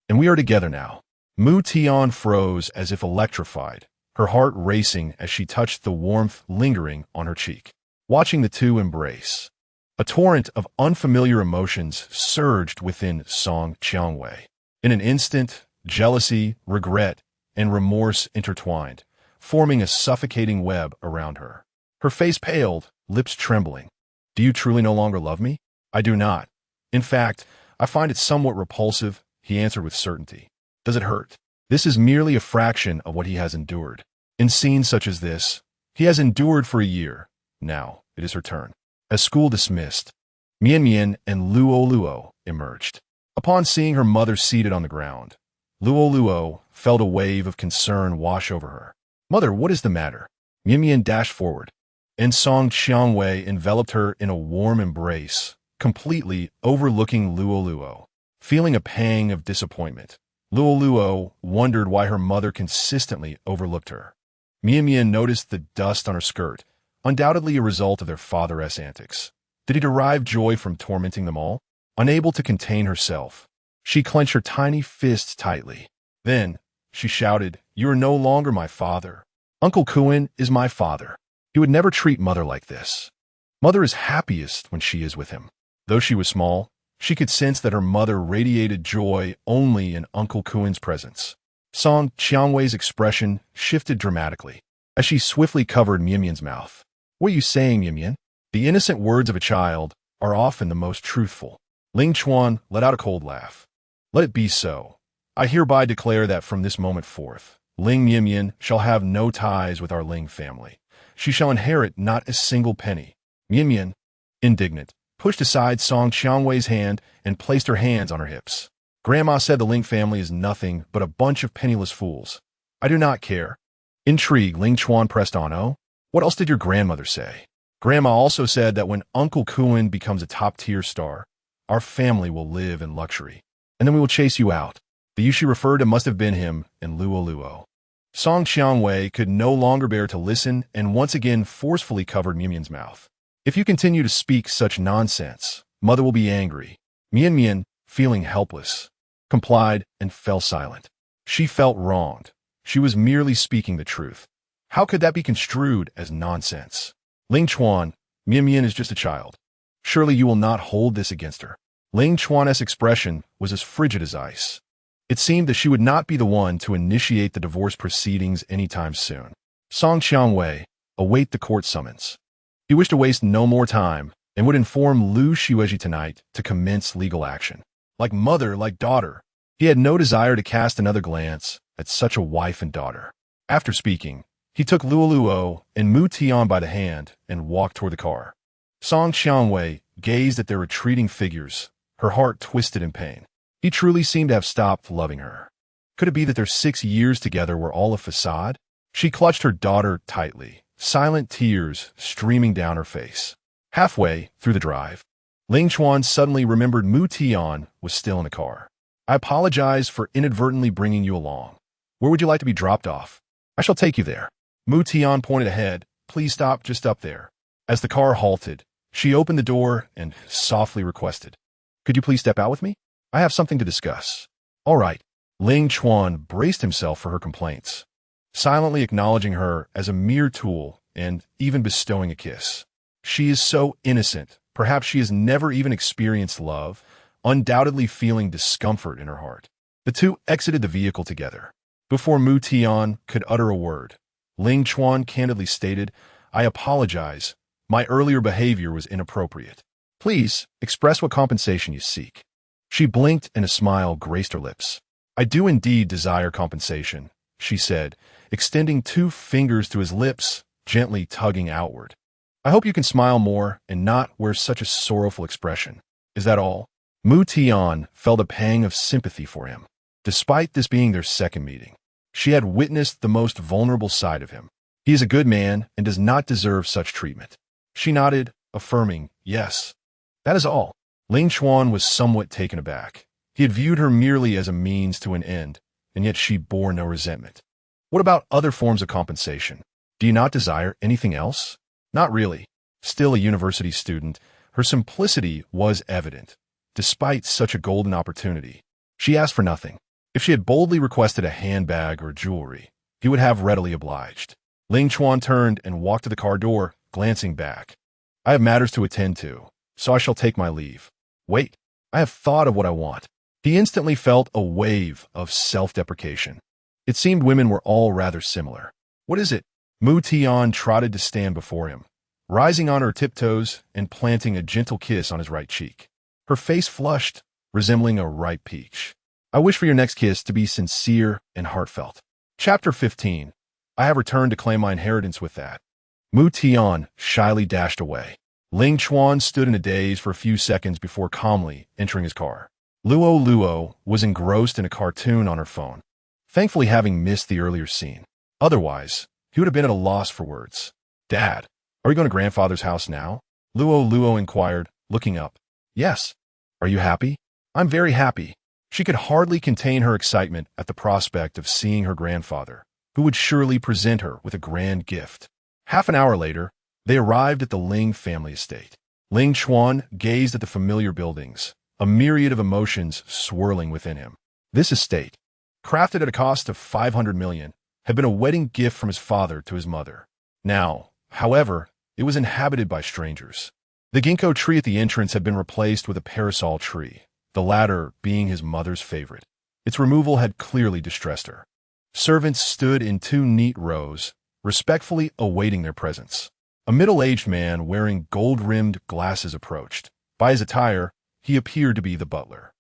Speaker 1: And we are together now. Mu Tian froze as if electrified, her heart racing as she touched the warmth lingering on her cheek. Watching the two embrace, a torrent of unfamiliar emotions surged within Song Qiangwei. In an instant, jealousy, regret, and remorse intertwined, forming a suffocating web around her. Her face paled, lips trembling. Do you truly no longer love me? I do not. In fact, I find it somewhat repulsive, he answered with certainty. Does it hurt? This is merely a fraction of what he has endured. In scenes such as this, he has endured for a year. Now, it is her turn. As school dismissed, Mian Mian and Lu Luo emerged. Upon seeing her mother seated on the ground, Lu Luo felt a wave of concern wash over her. Mother, what is the matter? Mian Mian dashed forward, and Song Qiangwei enveloped her in a warm embrace, completely overlooking Lu Luo. Feeling a pang of disappointment, Lu Luo wondered why her mother consistently overlooked her. Mian Mian noticed the dust on her skirt, undoubtedly a result of their father's antics. Did he derive joy from tormenting them all? Unable to contain herself, she clenched her tiny fists tightly. Then, she shouted, You are no longer my father. Uncle Kuan is my father. He would never treat mother like this. Mother is happiest when she is with him. Though she was small, she could sense that her mother radiated joy only in Uncle Kuan's presence. Song Qiangwei's expression shifted dramatically as she swiftly covered Mian Mian's mouth. What are you saying, Mian Mian? The innocent words of a child are often the most truthful. Ling Chuan let out a cold laugh. Let it be so. I hereby declare that from this moment forth, Ling Mian Mian shall have no ties with our Ling family. She shall inherit not a single penny. Mian Mian, indignant, pushed aside Song Qiangwei's hand and placed her hands on her hips. Grandma said the Ling family is nothing but a bunch of penniless fools. I do not care. Intrigued, Ling Chuan pressed on. Oh, what else did your grandmother say? Grandma also said that when Uncle Kuan becomes a top-tier star, our family will live in luxury, and then we will chase you out. The you she referred to must have been him and Lu Luo. Song Qiangwei could no longer bear to listen and once again forcefully covered Mian Mian's mouth. If you continue to speak such nonsense, mother will be angry. Mian Mian, feeling helpless, complied and fell silent. She felt wronged. She was merely speaking the truth. How could that be construed as nonsense? Ling Chuan, Mian Mian is just a child. Surely you will not hold this against her. Ling Chuan's expression was as frigid as ice. It seemed that she would not be the one to initiate the divorce proceedings anytime soon. Song Qiangwei, await the court summons. He wished to waste no more time and would inform Lu Xueji tonight to commence legal action. Like mother, like daughter, he had no desire to cast another glance at such a wife and daughter. After speaking, He took Lu Luo and Mu Tian by the hand and walked toward the car. Song Qianwei gazed at their retreating figures, her heart twisted in pain. He truly seemed to have stopped loving her. Could it be that their 6 years together were all a facade? She clutched her daughter tightly, silent tears streaming down her face. Halfway through the drive, Ling Chuan suddenly remembered Mu Tian was still in the car. I apologize for inadvertently bringing you along. Where would you like to be dropped off? I shall take you there. Mu Tian pointed ahead. Please stop just up there. As the car halted, she opened the door and softly requested, could you please step out with me? I have something to discuss. All right. Ling Chuan braced himself for her complaints, silently acknowledging her as a mere tool and even bestowing a kiss. She is so innocent. Perhaps she has never even experienced love, undoubtedly feeling discomfort in her heart. The two exited the vehicle together. Before Mu Tian could utter a word, Ling Chuan candidly stated, I apologize. My earlier behavior was inappropriate. Please express what compensation you seek. She blinked and a smile graced her lips. I do indeed desire compensation, she said, extending 2 fingers to his lips, gently tugging outward. I hope you can smile more and not wear such a sorrowful expression. Is that all? Mu Tian felt a pang of sympathy for him. Despite this being their second meeting, she had witnessed the most vulnerable side of him. He is a good man and does not deserve such treatment. She nodded, affirming, yes. That is all. Ling Chuan was somewhat taken aback. He had viewed her merely as a means to an end, and yet she bore no resentment. What about other forms of compensation? Do you not desire anything else? Not really. Still a university student, her simplicity was evident. Despite such a golden opportunity, she asked for nothing. If she had boldly requested a handbag or jewelry, he would have readily obliged. Ling Chuan turned and walked to the car door, glancing back. I have matters to attend to, so I shall take my leave. Wait, I have thought of what I want. He instantly felt a wave of self-deprecation. It seemed women were all rather similar. What is it? Mu Tian trotted to stand before him, rising on her tiptoes and planting a gentle kiss on his right cheek. Her face flushed, resembling a ripe peach. I wish for your next kiss to be sincere and heartfelt. Chapter 15. I have returned to claim my inheritance with that. Mu Tian shyly dashed away. Ling Chuan stood in a daze for a few seconds before calmly entering his car. Lu Luo was engrossed in a cartoon on her phone, thankfully having missed the earlier scene. Otherwise, he would have been at a loss for words. Dad, are you going to grandfather's house now? Lu Luo inquired, looking up. Yes. Are you happy? I'm very happy. She could hardly contain her excitement at the prospect of seeing her grandfather, who would surely present her with a grand gift. Half an hour later, they arrived at the Ling family estate. Ling Chuan gazed at the familiar buildings, a myriad of emotions swirling within him. This estate, crafted at a cost of 500 million, had been a wedding gift from his father to his mother. Now, however, it was inhabited by strangers. The ginkgo tree at the entrance had been replaced with a parasol tree, the latter being his mother's favorite. Its removal had clearly distressed her. Servants stood in 2 neat rows, respectfully awaiting their presence. A middle-aged man wearing gold-rimmed glasses approached. By his attire, he appeared to be the butler.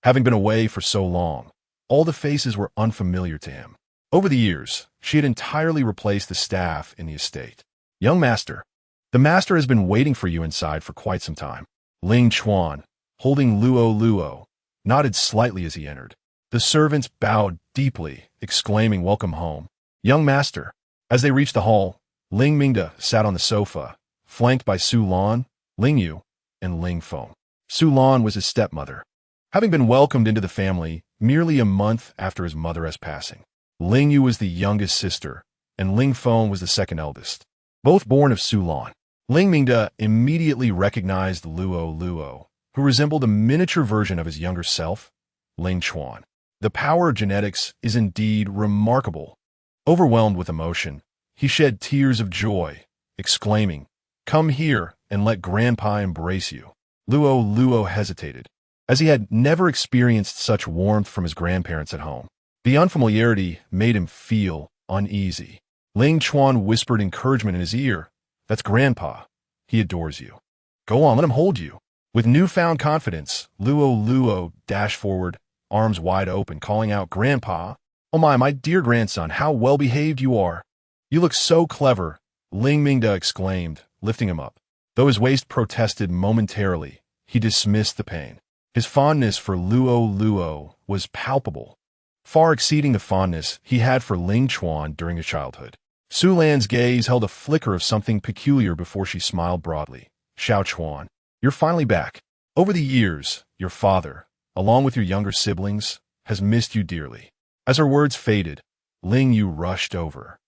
Speaker 1: Having been away for so long, all the faces were unfamiliar to him. Over the years, she had entirely replaced the staff in the estate. Young master, the master has been waiting for you inside for quite some time. Ling Chuan, holding Lu Luo, nodded slightly as he entered. The servants bowed deeply, exclaiming, "Welcome home, young master." As they reached the hall, Ling Mingda sat on the sofa, flanked by Su Lan, Ling Yu, and Ling Feng. Su Lan was his stepmother, having been welcomed into the family merely a month after his mother's passing. Ling Yu was the youngest sister, and Ling Feng was the second eldest, both born of Su Lan. Ling Mingda immediately recognized Lu Luo, who resembled a miniature version of his younger self, Ling Chuan. The power of genetics is indeed remarkable. Overwhelmed with emotion, he shed tears of joy, exclaiming, "Come here and let Grandpa embrace you." Lu Luo hesitated, as he had never experienced such warmth from his grandparents at home. The unfamiliarity made him feel uneasy. Ling Chuan whispered encouragement in his ear. "That's Grandpa. He adores you. Go on, let him hold you." With newfound confidence, Lu Luo dashed forward, arms wide open, calling out, "Grandpa! Oh my dear grandson, how well-behaved you are. You look so clever, Ling Mingda exclaimed, lifting him up. Though his waist protested momentarily, he dismissed the pain. His fondness for Lu Luo was palpable, far exceeding the fondness he had for Ling Chuan during his childhood. Su Lan's gaze held a flicker of something peculiar before she smiled broadly. Xiao Chuan, you're finally back. Over the years, your father, along with your younger siblings, has missed you dearly. As her words faded, Ling Yu rushed over,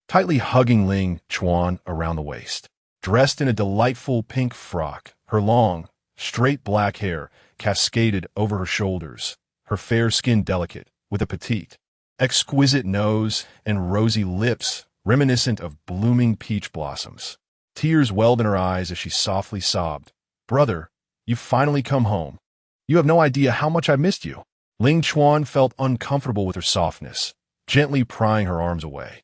Speaker 1: tightly hugging Ling Chuan around the waist. Dressed in a delightful pink frock, her long, straight black hair cascaded over her shoulders, her fair skin delicate, with a petite, exquisite nose and rosy lips reminiscent of blooming peach blossoms. Tears welled in her eyes as she softly sobbed. Brother, you've finally come home. You have no idea how much I missed you. Ling Chuan felt uncomfortable with her softness, gently prying her arms away.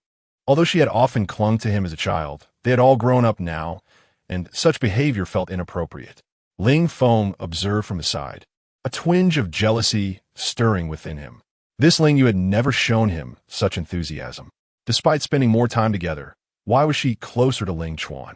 Speaker 1: Although she had often clung to him as a child, they had all grown up now, and such behavior felt inappropriate. Ling Feng observed from the side, a twinge of jealousy stirring within him. This Ling Yu had never shown him such enthusiasm. Despite spending more time together, why was she closer to Ling Chuan?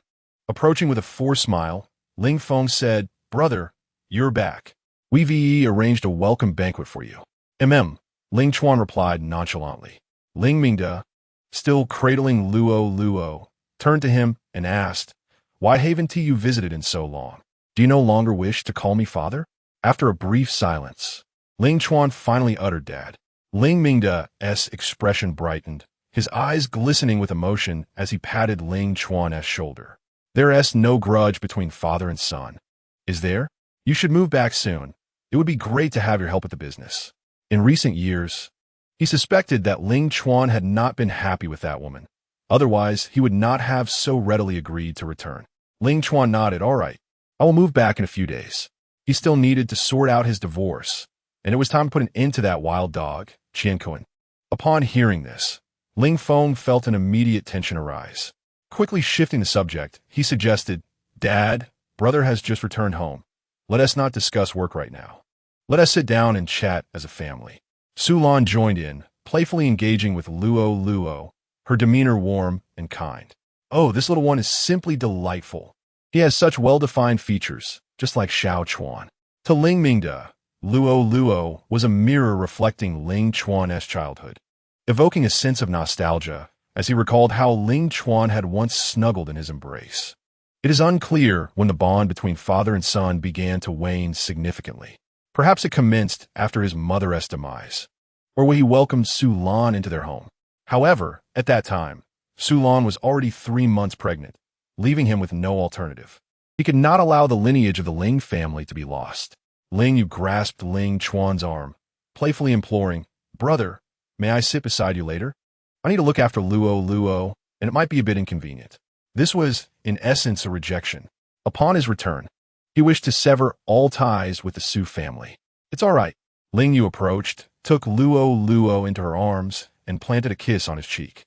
Speaker 1: Approaching with a forced smile, Ling Feng said, Brother, you're back. We've arranged a welcome banquet for you. Ling Chuan replied nonchalantly. Ling Mingda, still cradling Luo, turned to him and asked, Why haven't you visited in so long? Do you no longer wish to call me father? After a brief silence, Ling Chuan finally uttered Dad. Ling Mingda's expression brightened, his eyes glistening with emotion as he patted Ling Chuan's shoulder. There's no grudge between father and son. Is there? You should move back soon. It would be great to have your help with the business. In recent years, he suspected that Ling Chuan had not been happy with that woman. Otherwise, he would not have so readily agreed to return. Ling Chuan nodded, All right, I will move back in a few days. He still needed to sort out his divorce, and it was time to put an end to that wild dog, Qianquan. Upon hearing this, Ling Feng felt an immediate tension arise. Quickly shifting the subject, he suggested, Dad, brother has just returned home. Let us not discuss work right now. Let us sit down and chat as a family. Su Lan joined in, playfully engaging with Luo, her demeanor warm and kind. Oh, this little one is simply delightful. He has such well-defined features, just like Xiao Chuan. To Ling Mingda, Luo was a mirror reflecting Ling Chuan's childhood, evoking a sense of nostalgia as he recalled how Ling Chuan had once snuggled in his embrace. It is unclear when the bond between father and son began to wane significantly. Perhaps it commenced after his mother's demise, or when he welcomed Su Lan into their home. However, at that time, Su Lan was already 3 months pregnant, leaving him with no alternative. He could not allow the lineage of the Ling family to be lost. Ling Yu grasped Ling Chuan's arm, playfully imploring, Brother, may I sit beside you later? I need to look after Luo, and it might be a bit inconvenient. This was, in essence, a rejection. Upon his return, he wished to sever all ties with the Su family. It's all right. Ling Yu approached, took Luo into her arms, and planted a kiss on his cheek.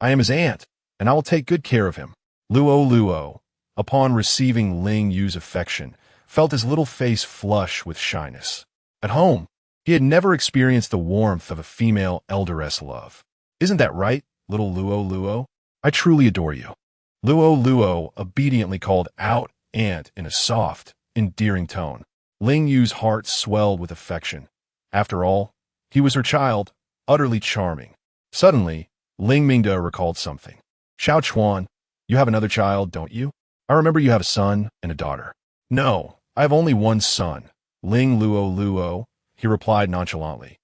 Speaker 1: I am his aunt, and I will take good care of him. Luo, upon receiving Ling Yu's affection, felt his little face flush with shyness. At home, he had never experienced the warmth of a female elderess love. Isn't that right, little Luo? I truly adore you. Luo obediently called out aunt in a soft, endearing tone. Ling Yu's heart swelled with affection. After all, he was her child, utterly charming. Suddenly, Ling Mingda recalled something. Xiao Chuan, you have another child, don't you? I remember you have a son and a daughter. No, I have only one son, Ling Luo, he replied nonchalantly.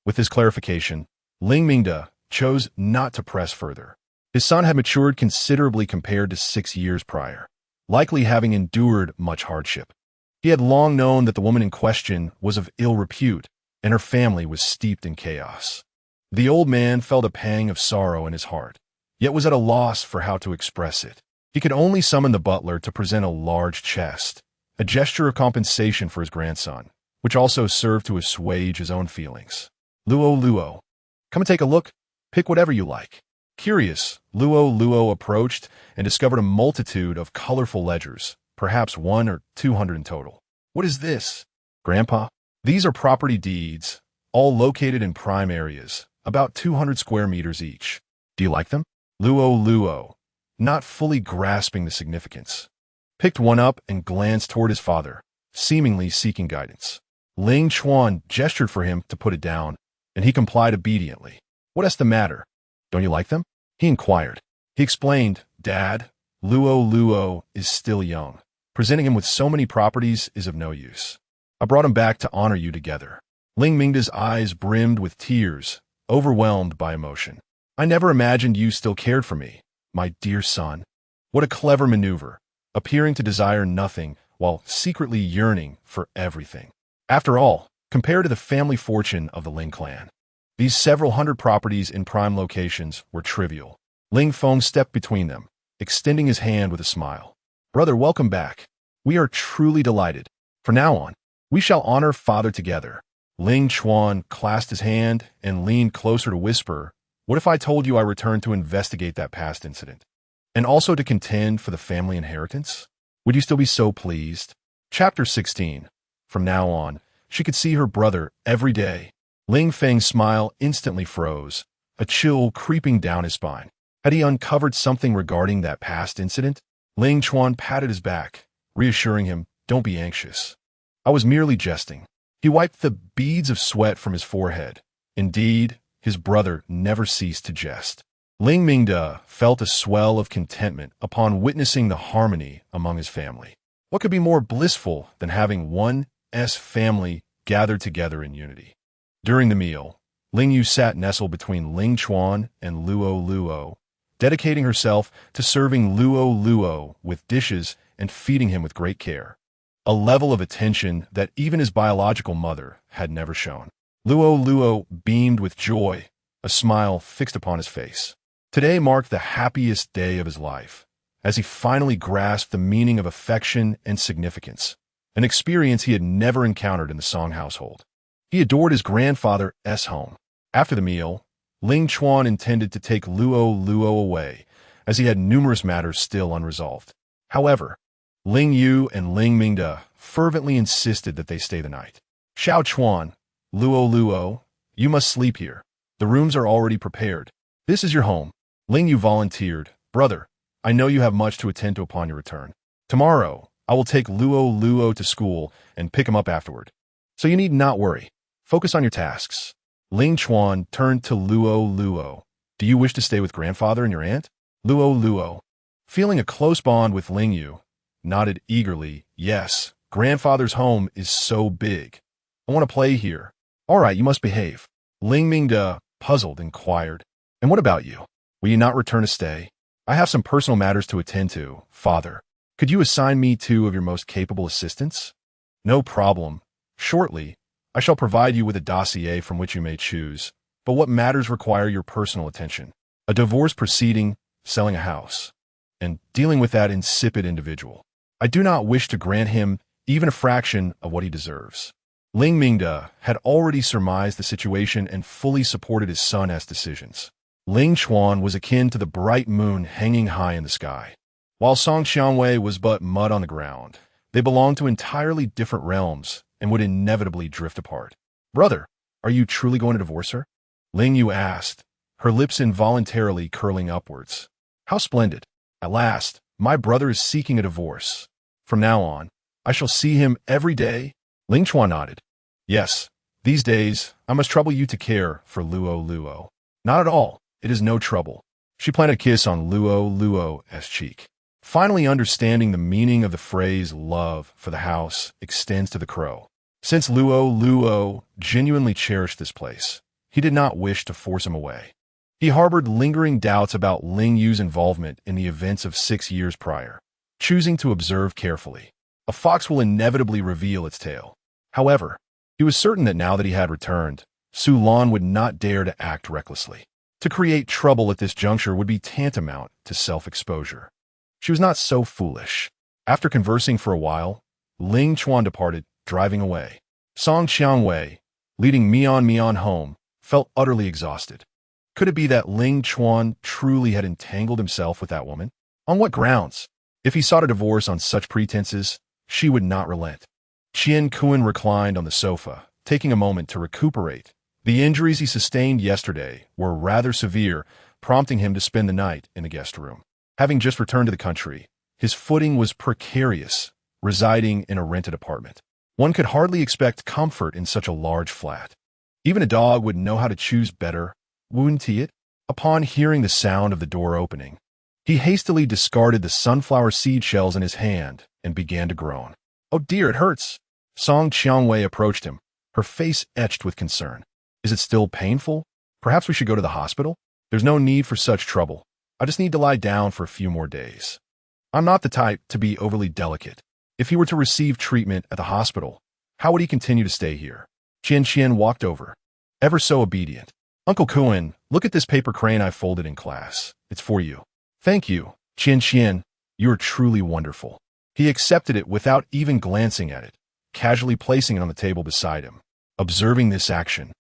Speaker 1: With this clarification, Ling Mingda chose not to press further. His son had matured considerably compared to 6 years prior, likely having endured much hardship. He had long known that the woman in question was of ill repute, and her family was steeped in chaos. The old man felt a pang of sorrow in his heart, yet was at a loss for how to express it. He could only summon the butler to present a large chest, a gesture of compensation for his grandson, which also served to assuage his own feelings. Luo, come and take a look. Pick whatever you like. Curious, Luo approached and discovered a multitude of colorful ledgers, perhaps 100 or 200 in total. What is this? Grandpa? These are property deeds, all located in prime areas, about 200 square meters each. Do you like them? Luo, not fully grasping the significance, picked one up and glanced toward his father, seemingly seeking guidance. Ling Chuan gestured for him to put it down, and he complied obediently. "What is the matter? Don't you like them?" he inquired. He explained, "Dad, Luo is still young. Presenting him with so many properties is of no use. I brought him back to honor you together." Ling Mingda's eyes brimmed with tears, overwhelmed by emotion. "I never imagined you still cared for me, my dear son." What a clever maneuver, appearing to desire nothing while secretly yearning for everything. After all, compared to the family fortune of the Ling clan, these several hundred properties in prime locations were trivial. Ling Feng stepped between them, extending his hand with a smile. "Brother, welcome back. We are truly delighted. From now on, we shall honor father together." Ling Chuan clasped his hand and leaned closer to whisper, "What if I told you I returned to investigate that past incident? And also to contend for the family inheritance? Would you still be so pleased?" Chapter 16. From now on, she could see her brother every day. Ling Feng's smile instantly froze, a chill creeping down his spine. Had he uncovered something regarding that past incident? Ling Chuan patted his back, reassuring him, "Don't be anxious. I was merely jesting." He wiped the beads of sweat from his forehead. Indeed, his brother never ceased to jest. Ling Mingda felt a swell of contentment upon witnessing the harmony among his family. What could be more blissful than having one's family gathered together in unity? During the meal, Ling Yu sat nestled between Ling Chuan and Luo, dedicating herself to serving Luo with dishes and feeding him with great care, a level of attention that even his biological mother had never shown. Luo beamed with joy, a smile fixed upon his face. Today marked the happiest day of his life, as he finally grasped the meaning of affection and significance, an experience he had never encountered in the Song household. He adored his grandfather's home. After the meal, Ling Chuan intended to take Luo away, as he had numerous matters still unresolved. However, Ling Yu and Ling Mingda fervently insisted that they stay the night. "Xiao Chuan, Luo, you must sleep here. The rooms are already prepared. This is your home." Ling Yu volunteered, "Brother, I know you have much to attend to upon your return. Tomorrow, I will take Luo to school and pick him up afterward. So you need not worry. Focus on your tasks." Ling Chuan turned to Luo. "Do you wish to stay with grandfather and your aunt?" Luo, feeling a close bond with Ling Yu, nodded eagerly, "Yes, grandfather's home is so big. I want to play here." "All right, you must behave." Ling Mingda, puzzled, inquired, "And what about you? Will you not return to stay?" "I have some personal matters to attend to, father. Could you assign me 2 of your most capable assistants?" "No problem. Shortly, I shall provide you with a dossier from which you may choose. But what matters require your personal attention? A divorce proceeding, selling a house, and dealing with that insipid individual. I do not wish to grant him even a fraction of what he deserves." Ling Mingda had already surmised the situation and fully supported his son's decisions. Ling Chuan was akin to the bright moon hanging high in the sky, while Song Xiangwei was but mud on the ground. They belonged to entirely different realms and would inevitably drift apart. "Brother, are you truly going to divorce her?" Ling Yu asked, her lips involuntarily curling upwards. "How splendid. At last, my brother is seeking a divorce. From now on, I shall see him every day." Ling Chuan nodded. "Yes, these days, I must trouble you to care for Luo. "Not at all. It is no trouble." She planted a kiss on Luo's cheek. Finally understanding the meaning of the phrase "love for the house extends to the crow." Since Luo genuinely cherished this place, he did not wish to force him away. He harbored lingering doubts about Ling Yu's involvement in the events of 6 years prior, choosing to observe carefully. A fox will inevitably reveal its tail. However, he was certain that now that he had returned, Su Lan would not dare to act recklessly. To create trouble at this juncture would be tantamount to self-exposure. She was not so foolish. After conversing for a while, Ling Chuan departed, driving away. Song Xiangwei, leading Mian home, felt utterly exhausted. Could it be that Ling Chuan truly had entangled himself with that woman? On what grounds? If he sought a divorce on such pretenses, she would not relent. Qian Kun reclined on the sofa, taking a moment to recuperate. The injuries he sustained yesterday were rather severe, prompting him to spend the night in the guest room. Having just returned to the country, his footing was precarious, residing in a rented apartment. One could hardly expect comfort in such a large flat. Even a dog would know how to choose better, wouldn't he? Upon hearing the sound of the door opening, he hastily discarded the sunflower seed shells in his hand and began to groan. "Oh dear, it hurts." Song Qiangwei approached him, her face etched with concern. "Is it still painful? Perhaps we should go to the hospital?" "There's no need for such trouble. I just need to lie down for a few more days. I'm not the type to be overly delicate. If he were to receive treatment at the hospital, how would he continue to stay here?" Qian walked over, ever so obedient. "Uncle Kuan, look at this paper crane I folded in class. It's for you." "Thank you, Qian. You are truly wonderful." He accepted it without even glancing at it, casually placing it on the table beside him. Observing this action,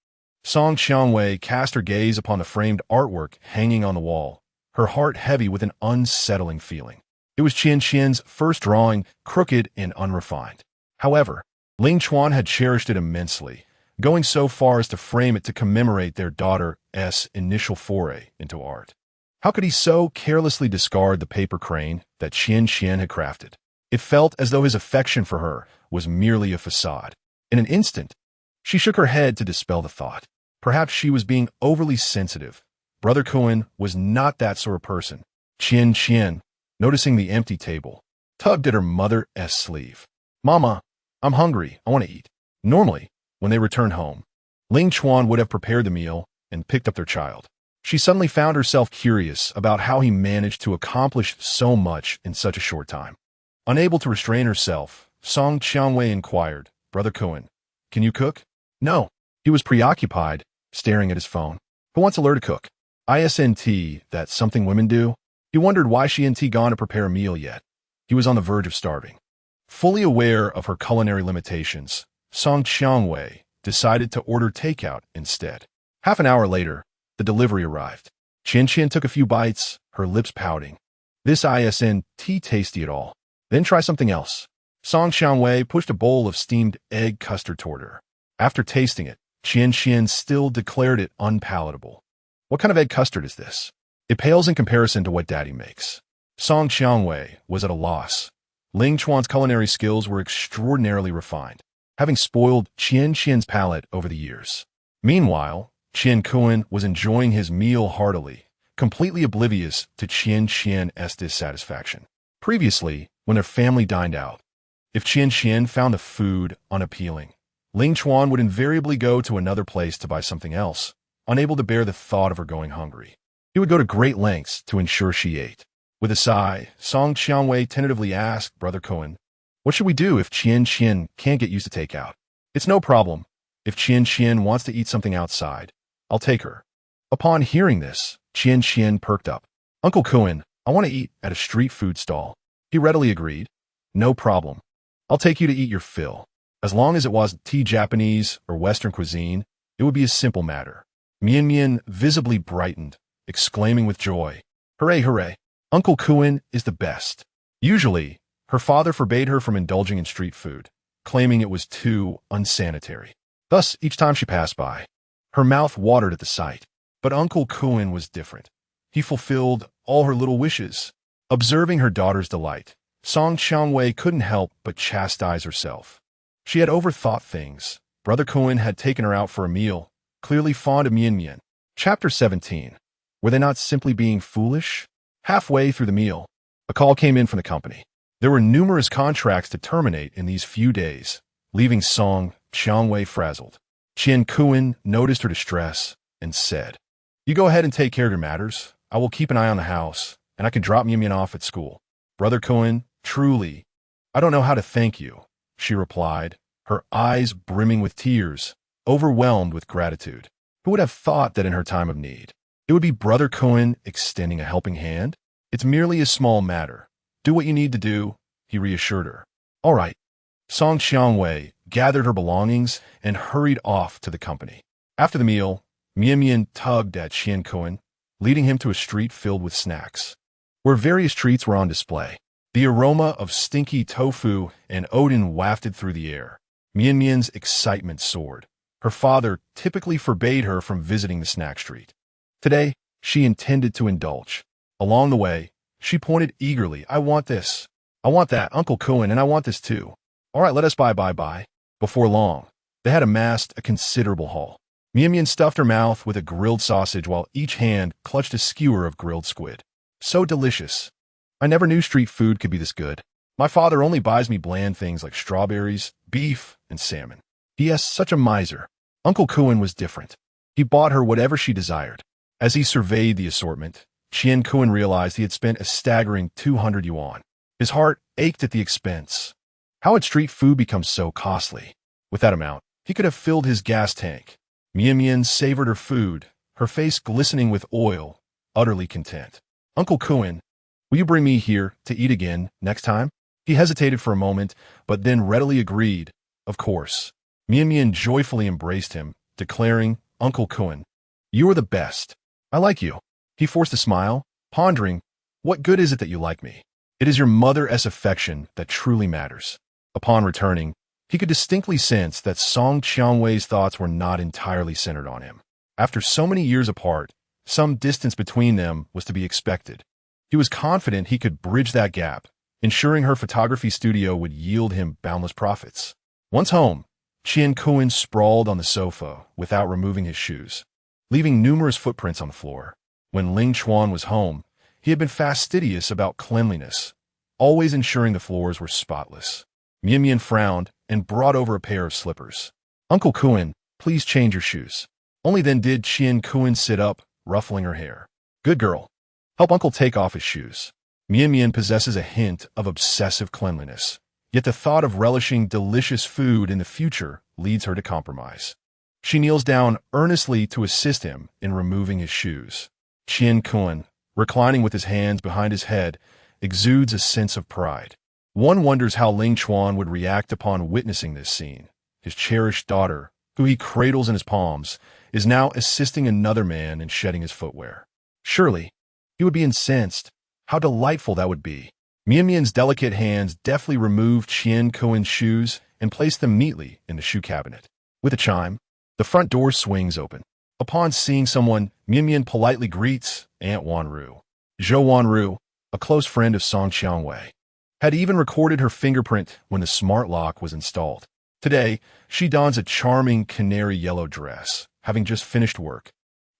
Speaker 1: Song Qiangwei cast her gaze upon the framed artwork hanging on the wall, her heart heavy with an unsettling feeling. It was Qian's first drawing, crooked and unrefined. However, Ling Chuan had cherished it immensely, going so far as to frame it to commemorate their daughter's initial foray into art. How could he so carelessly discard the paper crane that Qian had crafted? It felt as though his affection for her was merely a facade. In an instant, she shook her head to dispel the thought. Perhaps she was being overly sensitive. Brother Kuan was not that sort of person. Qian, noticing the empty table, tugged at her mother's sleeve. "Mama, I'm hungry. I want to eat." Normally, when they returned home, Ling Chuan would have prepared the meal and picked up their child. She suddenly found herself curious about how he managed to accomplish so much in such a short time. Unable to restrain herself, Song Qiangwei inquired, "Brother Kuan, can you cook?" "No." He was preoccupied, staring at his phone. "Who wants to learn to cook?" "Isn't that something women do?" He wondered why she hadn't gone to prepare a meal yet. He was on the verge of starving. Fully aware of her culinary limitations, Song Qiangwei decided to order takeout instead. Half an hour later, the delivery arrived. Qian took a few bites, her lips pouting. "This isn't tasty at all." "Then try something else." Song Qiangwei pushed a bowl of steamed egg custard toward her. After tasting it, Qian still declared it unpalatable. "What kind of egg custard is this? It pales in comparison to what Daddy makes." Song Qiangwei was at a loss. Ling Chuan's culinary skills were extraordinarily refined, having spoiled Qian's palate over the years. Meanwhile, Kuan was enjoying his meal heartily, completely oblivious to Qian's dissatisfaction. Previously, when their family dined out, if Qian found the food unappealing, Ling Chuan would invariably go to another place to buy something else, unable to bear the thought of her going hungry. He would go to great lengths to ensure she ate. With a sigh, Song Qiangwei tentatively asked Brother Kuan, "What should we do if Qian can't get used to takeout?" "It's no problem. If Qian wants to eat something outside, I'll take her." Upon hearing this, Qian perked up. "Uncle Kuan, I want to eat at a street food stall." He readily agreed. "No problem. I'll take you to eat your fill. As long as it wasn't Japanese or Western cuisine, it would be a simple matter." Mian visibly brightened, exclaiming with joy, "Hooray, hooray! Uncle Kuan is the best." Usually, her father forbade her from indulging in street food, claiming it was too unsanitary. Thus, each time she passed by, her mouth watered at the sight. But Uncle Kuan was different. He fulfilled all her little wishes. Observing her daughter's delight, Song Qiangwei couldn't help but chastise herself. She had overthought things. Brother Kuan had taken her out for a meal, clearly fond of Mian. Chapter 17. Were they not simply being foolish? Halfway through the meal, a call came in from the company. There were numerous contracts to terminate in these few days, leaving Song Qiangwei frazzled. Kuan noticed her distress and said, "You go ahead and take care of your matters. I will keep an eye on the house, and I can drop Mian off at school." "Brother Kuan, truly, I don't know how to thank you," she replied, her eyes brimming with tears, overwhelmed with gratitude. Who would have thought that in her time of need, it would be Brother Kuan extending a helping hand? "It's merely a small matter. Do what you need to do," he reassured her. "All right." Song Qiangwei gathered her belongings and hurried off to the company. After the meal, Mian tugged at Kuan, leading him to a street filled with snacks, where various treats were on display. The aroma of stinky tofu and odin wafted through the air. Mian's excitement soared. Her father typically forbade her from visiting the snack street. Today, she intended to indulge. Along the way, she pointed eagerly, I want this. I want that, Uncle Cohen, and I want this too. All right, let us buy. Before long, they had amassed a considerable haul. Mian Mian stuffed her mouth with a grilled sausage while each hand clutched a skewer of grilled squid. So delicious. I never knew street food could be this good. My father only buys me bland things like strawberries, beef, and salmon. P.S. Such a miser. Uncle Cohen was different. He bought her whatever she desired. As he surveyed the assortment, Qian Cohen realized he had spent a staggering 200 yuan. His heart ached at the expense. How had street food become so costly? With that amount, he could have filled his gas tank. Mian Mian savored her food, her face glistening with oil, utterly content. Uncle Cohen, will you bring me here to eat again next time? He hesitated for a moment, but then readily agreed. Of course. Mian Mian joyfully embraced him, declaring, Uncle Cohen, you are the best. I like you. He forced a smile, pondering, what good is it that you like me? It is your mother's affection that truly matters. Upon returning, he could distinctly sense that Song Qiangwei's thoughts were not entirely centered on him. After so many years apart, some distance between them was to be expected. He was confident he could bridge that gap, ensuring her photography studio would yield him boundless profits. Once home, Qian Cohen sprawled on the sofa without removing his shoes, leaving numerous footprints on the floor. When Ling Chuan was home, he had been fastidious about cleanliness, always ensuring the floors were spotless. Mian Mian frowned and brought over a pair of slippers. Uncle Cohen, please change your shoes. Only then did Qian Cohen sit up, ruffling her hair. Good girl. Help Uncle take off his shoes. Mian Mian possesses a hint of obsessive cleanliness, yet the thought of relishing delicious food in the future leads her to compromise. She kneels down earnestly to assist him in removing his shoes. Qian Cohen, reclining with his hands behind his head, exudes a sense of pride. One wonders how Ling Chuan would react upon witnessing this scene. His cherished daughter, who he cradles in his palms, is now assisting another man in shedding his footwear. Surely, he would be incensed. How delightful that would be. Mian Mian's delicate hands deftly removed Qian Cohen's shoes and placed them neatly in the shoe cabinet. With a chime, the front door swings open. Upon seeing someone, Mian Mian politely greets Aunt Wanru. Zhou Wanru, a close friend of Song Qiangwei, had even recorded her fingerprint when the smart lock was installed. Today, she dons a charming canary yellow dress, having just finished work,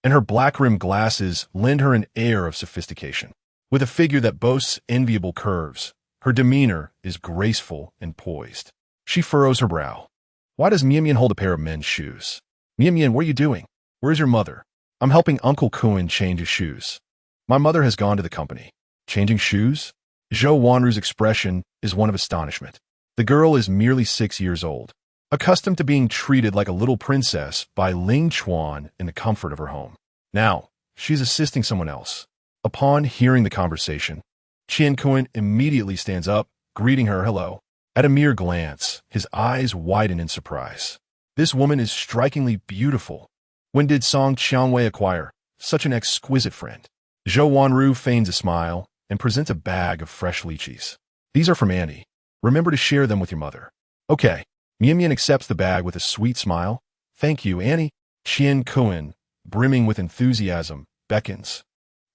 Speaker 1: and her black-rimmed glasses lend her an air of sophistication. With a figure that boasts enviable curves, her demeanor is graceful and poised. She furrows her brow. Why does Mian Mian hold a pair of men's shoes? Mian Mian, what are you doing? Where's your mother? I'm helping Uncle Cohen change his shoes. My mother has gone to the company. Changing shoes? Zhou Wanru's expression is one of astonishment. The girl is merely 6 years old, accustomed to being treated like a little princess by Ling Chuan in the comfort of her home. Now, she's assisting someone else. Upon hearing the conversation, Qian Cohen immediately stands up, greeting her hello. At a mere glance, his eyes widen in surprise. This woman is strikingly beautiful. When did Song Qiangwei acquire such an exquisite friend? Zhou Wanru feigns a smile and presents a bag of fresh lychees. These are from Annie. Remember to share them with your mother. Okay. Mian Mian accepts the bag with a sweet smile. Thank you, Annie. Qian Cohen, brimming with enthusiasm, beckons.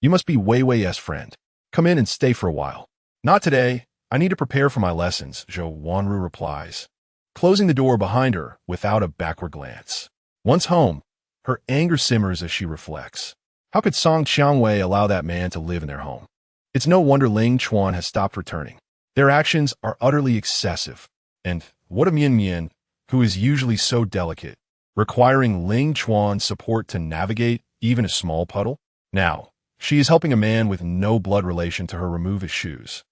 Speaker 1: You must be Wei Wei's friend. Come in and stay for a while. Not today. I need to prepare for my lessons, Zhou Wanru replies, closing the door behind her without a backward glance. Once home, her anger simmers as she reflects. How could Song Qiangwei allow that man to live in their home? It's no wonder Ling Chuan has stopped returning. Their actions are utterly excessive. And what of Mian Mian, who is usually so delicate, requiring Ling Chuan's support to navigate even a small puddle? Now, she is helping a man with no blood relation to her remove his shoes,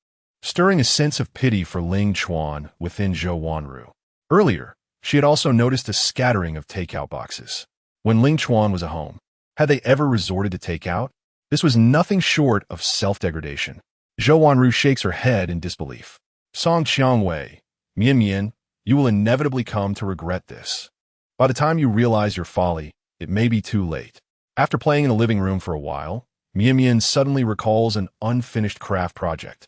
Speaker 1: stirring a sense of pity for Ling Chuan within Zhou Wanru. Earlier, she had also noticed a scattering of takeout boxes. When Ling Chuan was at home, had they ever resorted to takeout? This was nothing short of self-degradation. Zhou Wanru shakes her head in disbelief. Song Qiangwei, Mian Mian, you will inevitably come to regret this. By the time you realize your folly, it may be too late. After playing in the living room for a while, Mian Mian suddenly recalls an unfinished craft project.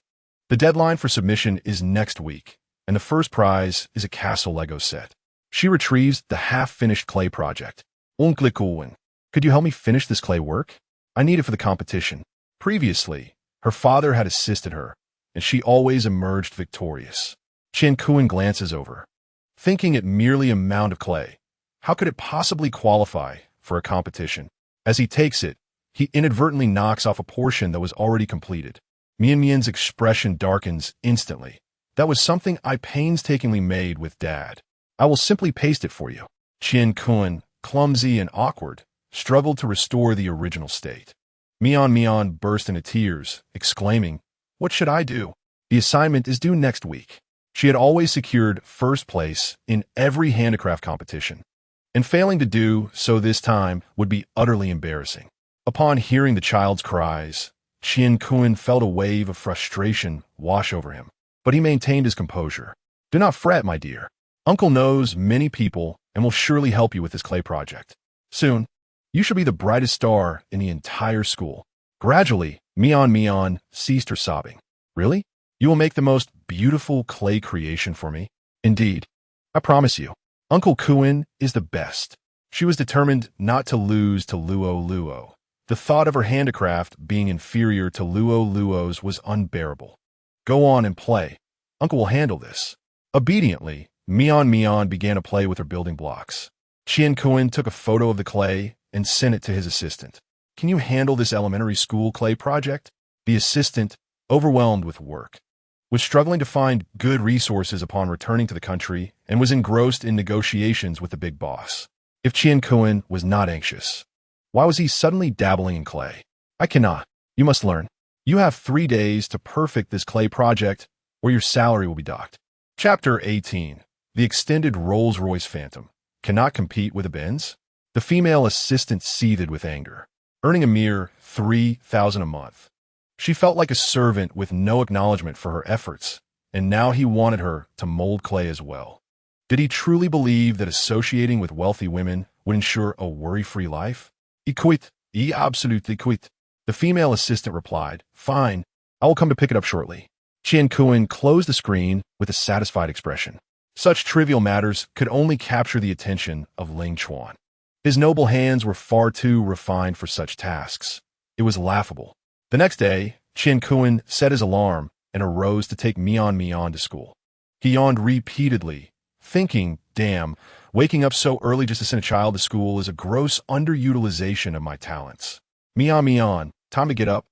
Speaker 1: The deadline for submission is next week, and the first prize is a castle Lego set. She retrieves the half-finished clay project. Uncle Cohen, could you help me finish this clay work? I need it for the competition. Previously, her father had assisted her, and she always emerged victorious. Qian Kuan glances over, thinking it merely a mound of clay. How could it possibly qualify for a competition? As he takes it, he inadvertently knocks off a portion that was already completed. Mian Mian's expression darkens instantly. That was something I painstakingly made with Dad. I will simply paste it for you. Qian Kuan, clumsy and awkward, struggled to restore the original state. Mian Mian burst into tears, exclaiming, "What should I do? The assignment is due next week." She had always secured first place in every handicraft competition, and failing to do so this time would be utterly embarrassing. Upon hearing the child's cries, Qian Kuan felt a wave of frustration wash over him, but he maintained his composure. "Do not fret, my dear. Uncle knows many people and will surely help you with this clay project. Soon, you shall be the brightest star in the entire school." Gradually, Mian Mian ceased her sobbing. "Really? You will make the most beautiful clay creation for me?" "Indeed. I promise you. Uncle Kuan is the best." She was determined not to lose to Lu Luo. The thought of her handicraft being inferior to Lu Luo's was unbearable. "Go on and play. Uncle will handle this." Obediently, Mian Mian began to play with her building blocks. Qian Kuan took a photo of the clay and sent it to his assistant. "Can you handle this elementary school clay project?" The assistant, overwhelmed with work, was struggling to find good resources upon returning to the country and was engrossed in negotiations with the big boss. If Qian Kuan was not anxious, why was he suddenly dabbling in clay? "I cannot. You must learn. You have 3 days to perfect this clay project, or your salary will be docked." Chapter 18. The extended Rolls-Royce Phantom cannot compete with a Benz? The female assistant seethed with anger, earning a mere 3,000 a month. She felt like a servant with no acknowledgement for her efforts, and now he wanted her to mold clay as well. Did he truly believe that associating with wealthy women would ensure a worry-free life? "I quit. I absolutely quit." The female assistant replied, "Fine, I will come to pick it up shortly." Qian Kuan closed the screen with a satisfied expression. Such trivial matters could only capture the attention of Ling Chuan. His noble hands were far too refined for such tasks. It was laughable. The next day, Qian Kuan set his alarm and arose to take Mian Mian to school. He yawned repeatedly, thinking, "Damn, waking up so early just to send a child to school is a gross underutilization of my talents." "Mian Mian, time to get up."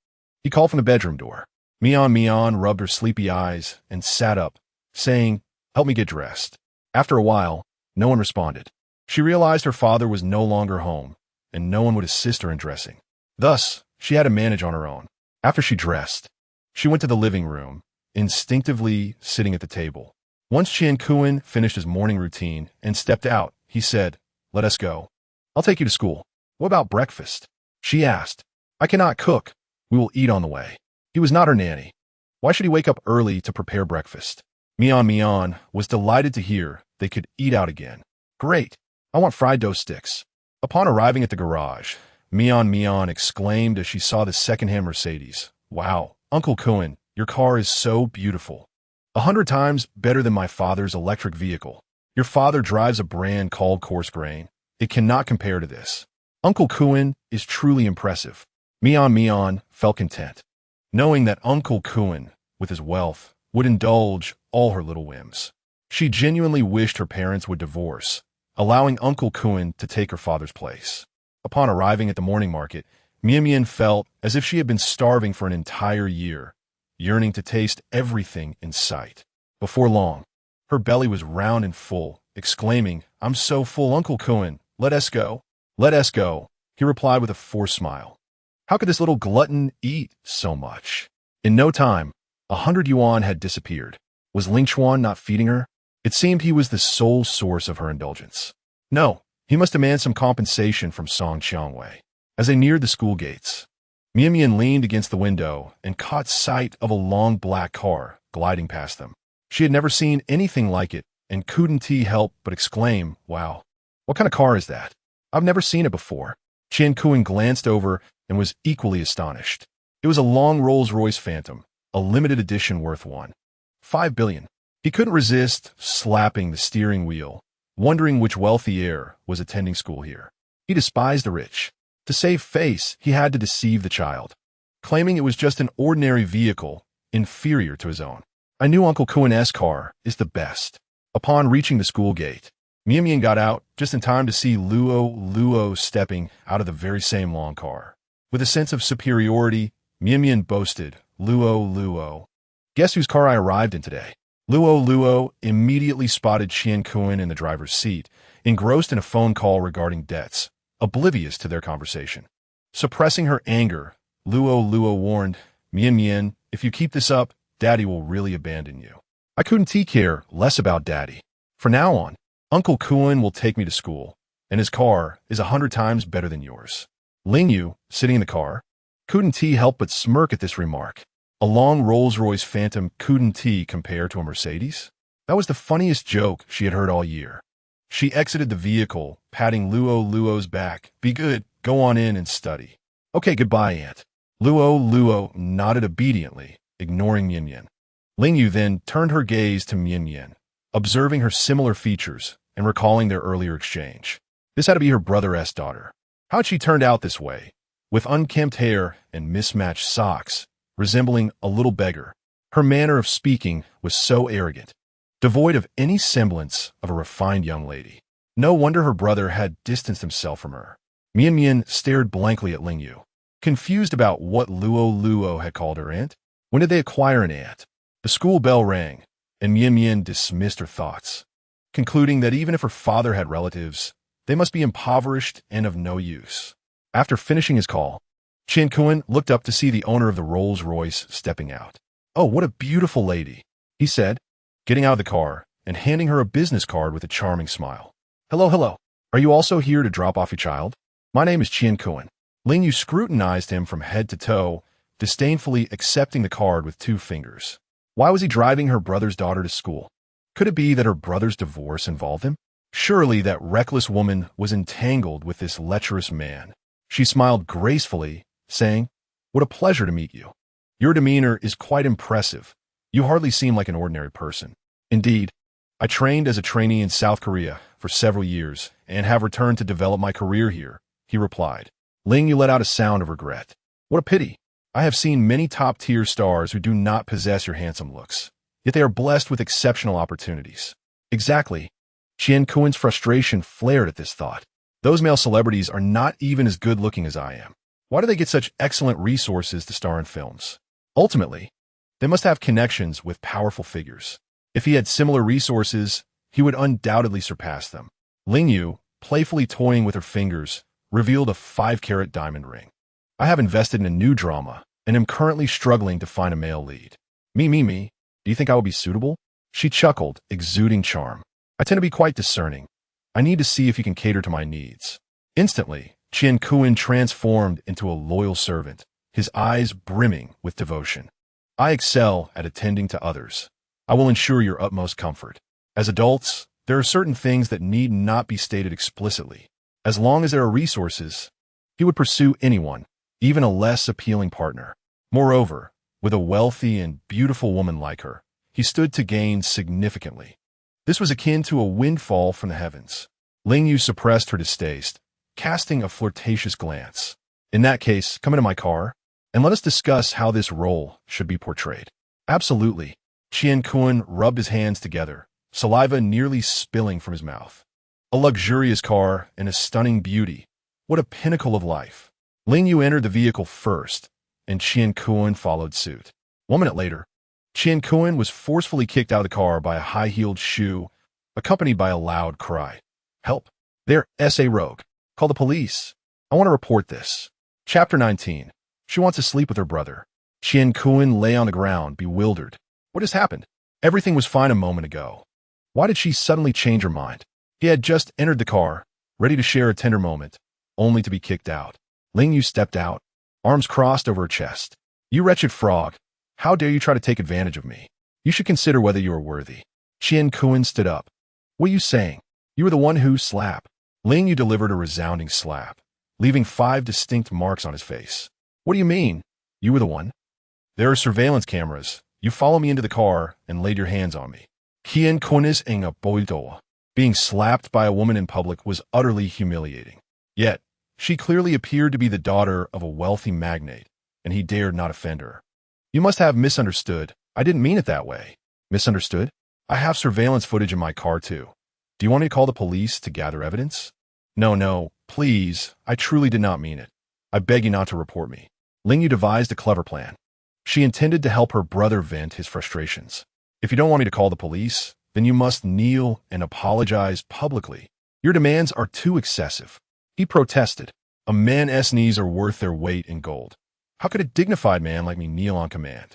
Speaker 1: He called from the bedroom door. Mian Mian rubbed her sleepy eyes and sat up, saying, "Help me get dressed." After a while, no one responded. She realized her father was no longer home, and no one would assist her in dressing. Thus, she had to manage on her own. After she dressed, she went to the living room, instinctively sitting at the table. Once Qian Kuan finished his morning routine and stepped out, he said, "Let us go. I'll take you to school." "What about breakfast?" she asked. "I cannot cook. We will eat on the way." He was not her nanny. Why should he wake up early to prepare breakfast? Mian Mian was delighted to hear they could eat out again. "Great. I want fried dough sticks." Upon arriving at the garage, Mian Mian exclaimed as she saw the second-hand Mercedes. "Wow, Uncle Kuan, your car is so beautiful. 100 times better than my father's electric vehicle. Your father drives a brand called Coarse Grain. It cannot compare to this. Uncle Kuan is truly impressive." Mian Mian felt content, knowing that Uncle Kuan, with his wealth, would indulge all her little whims. She genuinely wished her parents would divorce, allowing Uncle Kuan to take her father's place. Upon arriving at the morning market, Mian Mian felt as if she had been starving for an entire year, yearning to taste everything in sight. Before long, her belly was round and full, exclaiming, "I'm so full, Uncle Kuan, let us go." "Let us go," he replied with a forced smile. How could this little glutton eat so much? In no time, 100 yuan had disappeared. Was Ling Chuan not feeding her? It seemed he was the sole source of her indulgence. No, he must demand some compensation from Song Qiangwei. As they neared the school gates, Mian Mian leaned against the window and caught sight of a long black car gliding past them. She had never seen anything like it and couldn't help but exclaim, "Wow, what kind of car is that? I've never seen it before." Qian Kuan glanced over and was equally astonished. It was a long Rolls-Royce Phantom, a limited edition worth 1.5 billion. He couldn't resist slapping the steering wheel, wondering which wealthy heir was attending school here. He despised the rich. To save face, he had to deceive the child, claiming it was just an ordinary vehicle, inferior to his own. I knew Uncle Kuan's car is the best. Upon reaching the school gate, Mian got out just in time to see Lu Luo stepping out of the very same long car. With a sense of superiority, Mian boasted, Luo. Guess whose car I arrived in today? Luo immediately spotted Qian Kuan in the driver's seat, engrossed in a phone call regarding debts, oblivious to their conversation. Suppressing her anger, Luo warned, Mian, if you keep this up, Daddy will really abandon you. I couldn't care less about Daddy. From now on, Uncle Kuan will take me to school, and his car is 100 times better than yours. Ling Yu, sitting in the car, couldn't help but smirk at this remark. A long Rolls-Royce Phantom couldn't compare to a Mercedes? That was the funniest joke she had heard all year. She exited the vehicle, patting Luo's back. Be good, go on in and study. Okay, goodbye, Aunt. Luo nodded obediently, ignoring Mian. Ling Yu then turned her gaze to Mian, observing her similar features and recalling their earlier exchange. This had to be her brother's daughter. How'd she turned out this way? With unkempt hair and mismatched socks, resembling a little beggar. Her manner of speaking was so arrogant, devoid of any semblance of a refined young lady. No wonder her brother had distanced himself from her. Mian stared blankly at Ling Yu, confused about what Luo had called her aunt. When did they acquire an aunt? The school bell rang, and Mian dismissed her thoughts, concluding that even if her father had relatives, they must be impoverished and of no use. After finishing his call, Qian Kuan looked up to see the owner of the Rolls-Royce stepping out. Oh, what a beautiful lady, he said, getting out of the car and handing her a business card with a charming smile. Hello. Are you also here to drop off your child? My name is Qian Kuan. Ling Yu scrutinized him from head to toe, disdainfully accepting the card with 2 fingers. Why was he driving her brother's daughter to school? Could it be that her brother's divorce involved him? Surely that reckless woman was entangled with this lecherous man. She smiled gracefully, saying, What a pleasure to meet you. Your demeanor is quite impressive. You hardly seem like an ordinary person. Indeed, I trained as a trainee in South Korea for several years and have returned to develop my career here, he replied. Ling Yu let out a sound of regret. What a pity. I have seen many top-tier stars who do not possess your handsome looks, yet they are blessed with exceptional opportunities. Exactly. Qian Kuan's frustration flared at this thought. Those male celebrities are not even as good-looking as I am. Why do they get such excellent resources to star in films? Ultimately, they must have connections with powerful figures. If he had similar resources, he would undoubtedly surpass them. Ling Yu, playfully toying with her fingers, revealed a 5-carat diamond ring. I have invested in a new drama and am currently struggling to find a male lead. Me. Do you think I will be suitable? She chuckled, exuding charm. I tend to be quite discerning. I need to see if you can cater to my needs. Instantly, Qian Kuan transformed into a loyal servant, his eyes brimming with devotion. I excel at attending to others. I will ensure your utmost comfort. As adults, there are certain things that need not be stated explicitly. As long as there are resources, he would pursue anyone, even a less appealing partner. Moreover, with a wealthy and beautiful woman like her, he stood to gain significantly. This was akin to a windfall from the heavens. Ling Yu suppressed her distaste, casting a flirtatious glance. In that case, come into my car, and let us discuss how this role should be portrayed. Absolutely. Qian Kuan rubbed his hands together, saliva nearly spilling from his mouth. A luxurious car and a stunning beauty. What a pinnacle of life. Ling Yu entered the vehicle first, and Qian Kuan followed suit. 1 minute later, Qian Kuan was forcefully kicked out of the car by a high-heeled shoe, accompanied by a loud cry. Help! There, S.A. Rogue. Call the police. I want to report this. Chapter 19. She wants to sleep with her brother. Qian Kuan lay on the ground, bewildered. What has happened? Everything was fine a moment ago. Why did she suddenly change her mind? He had just entered the car, ready to share a tender moment, only to be kicked out. Ling Yu stepped out, arms crossed over her chest. You wretched frog. How dare you try to take advantage of me? You should consider whether you are worthy. Qian Kuan stood up. What are you saying? You were the one who slap. Ling Yu delivered a resounding slap, leaving 5 distinct marks on his face. What do you mean? You were the one? There are surveillance cameras. You followed me into the car and laid your hands on me. Qian Kuan's inga boido. Being slapped by a woman in public was utterly humiliating. Yet, She clearly appeared to be the daughter of a wealthy magnate, and he dared not offend her. You must have misunderstood. I didn't mean it that way. Misunderstood? I have surveillance footage in my car too. Do you want me to call the police to gather evidence? No, please. I truly did not mean it. I beg you not to report me. Ling Yu devised a clever plan. She intended to help her brother vent his frustrations. If you don't want me to call the police, then you must kneel and apologize publicly. Your demands are too excessive. He protested. A man's knees are worth their weight in gold. How could a dignified man like me kneel on command?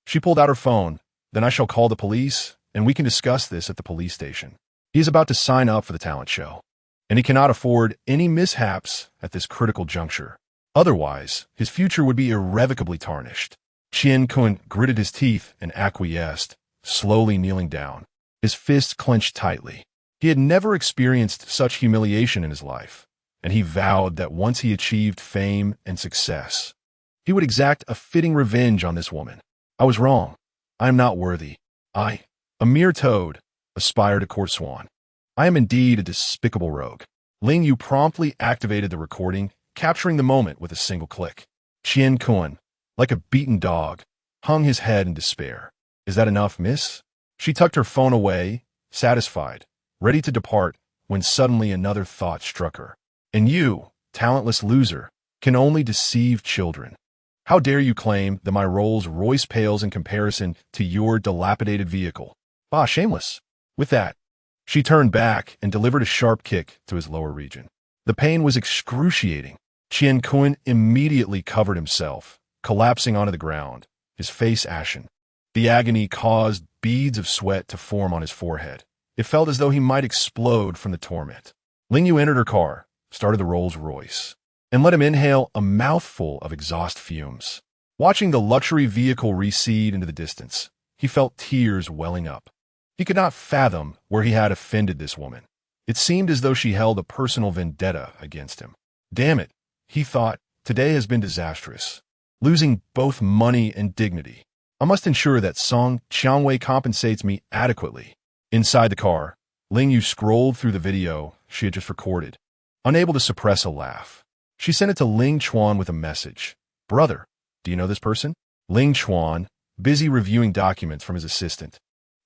Speaker 1: She pulled out her phone. Then I shall call the police, and we can discuss this at the police station. He is about to sign up for the talent show, and he cannot afford any mishaps at this critical juncture. Otherwise, his future would be irrevocably tarnished. Chen Kun gritted his teeth and acquiesced, slowly kneeling down. His fists clenched tightly. He had never experienced such humiliation in his life, and he vowed that once he achieved fame and success, he would exact a fitting revenge on this woman. I was wrong. I am not worthy. I, a mere toad, aspire to court swan. I am indeed a despicable rogue. Ling Yu promptly activated the recording, capturing the moment with a single click. Chen Kun, like a beaten dog, hung his head in despair. Is that enough, miss? She tucked her phone away, satisfied, ready to depart, when suddenly another thought struck her. And you, talentless loser, can only deceive children. How dare you claim that my Rolls-Royce pales in comparison to your dilapidated vehicle? Bah, shameless. With that, she turned back and delivered a sharp kick to his lower region. The pain was excruciating. Chen Kun immediately covered himself, collapsing onto the ground, his face ashen. The agony caused beads of sweat to form on his forehead. It felt as though he might explode from the torment. Ling Yu entered her car, started the Rolls-Royce, and let him inhale a mouthful of exhaust fumes. Watching the luxury vehicle recede into the distance, he felt tears welling up. He could not fathom where he had offended this woman. It seemed as though she held a personal vendetta against him. Damn it, he thought, today has been disastrous. Losing both money and dignity. I must ensure that Song Qianwei compensates me adequately. Inside the car, Ling Yu scrolled through the video she had just recorded, unable to suppress a laugh. She sent it to Ling Chuan with a message. Brother, do you know this person? Ling Chuan, busy reviewing documents from his assistant,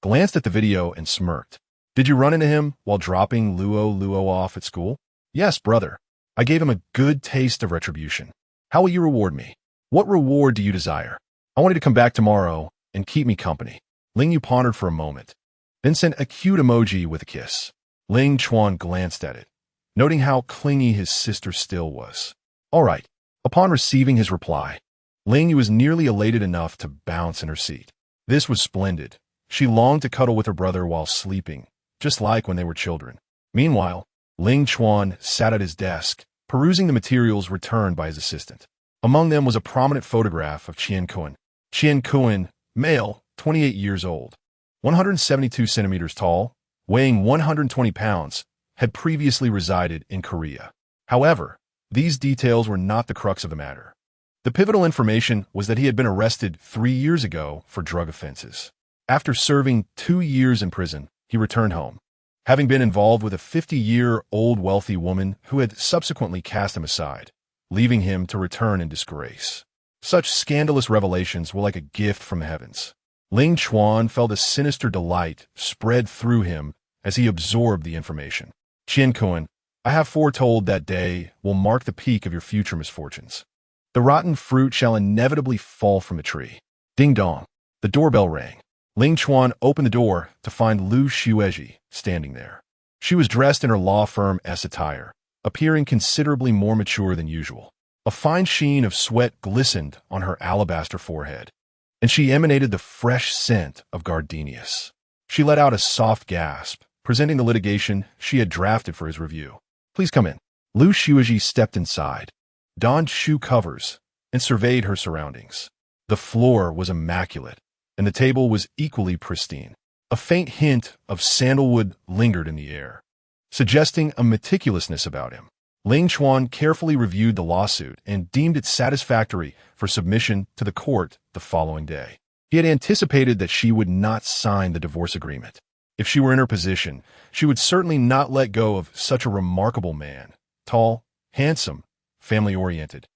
Speaker 1: glanced at the video and smirked. Did you run into him while dropping Lu Luo off at school? Yes, brother. I gave him a good taste of retribution. How will you reward me? What reward do you desire? I want you to come back tomorrow and keep me company. Ling Yu pondered for a moment, then sent a cute emoji with a kiss. Ling Chuan glanced at it, noting how clingy his sister still was. All right. Upon receiving his reply, Ling Yu was nearly elated enough to bounce in her seat. This was splendid. She longed to cuddle with her brother while sleeping, just like when they were children. Meanwhile, Ling Chuan sat at his desk, perusing the materials returned by his assistant. Among them was a prominent photograph of Chen Kun. Chen Kun, male, 28 years old, 172 centimeters tall, weighing 120 pounds, had previously resided in Korea. However, these details were not the crux of the matter. The pivotal information was that he had been arrested 3 years ago for drug offenses. After serving 2 years in prison, he returned home, having been involved with a 50-year-old wealthy woman who had subsequently cast him aside, leaving him to return in disgrace. Such scandalous revelations were like a gift from the heavens. Ling Chuan felt a sinister delight spread through him as he absorbed the information. Chen Kun, I have foretold that day will mark the peak of your future misfortunes. The rotten fruit shall inevitably fall from a tree. Ding dong. The doorbell rang. Ling Chuan opened the door to find Lu Luo standing there. She was dressed in her law firm-esque attire, appearing considerably more mature than usual. A fine sheen of sweat glistened on her alabaster forehead, and she emanated the fresh scent of gardenias. She let out a soft gasp, presenting the litigation she had drafted for his review. Please come in. Lu Luo stepped inside, donned shoe covers, and surveyed her surroundings. The floor was immaculate, and the table was equally pristine. A faint hint of sandalwood lingered in the air, suggesting a meticulousness about him. Ling Chuan carefully reviewed the lawsuit and deemed it satisfactory for submission to the court the following day. He had anticipated that she would not sign the divorce agreement. If she were in her position, she would certainly not let go of such a remarkable man, tall, handsome, family-oriented,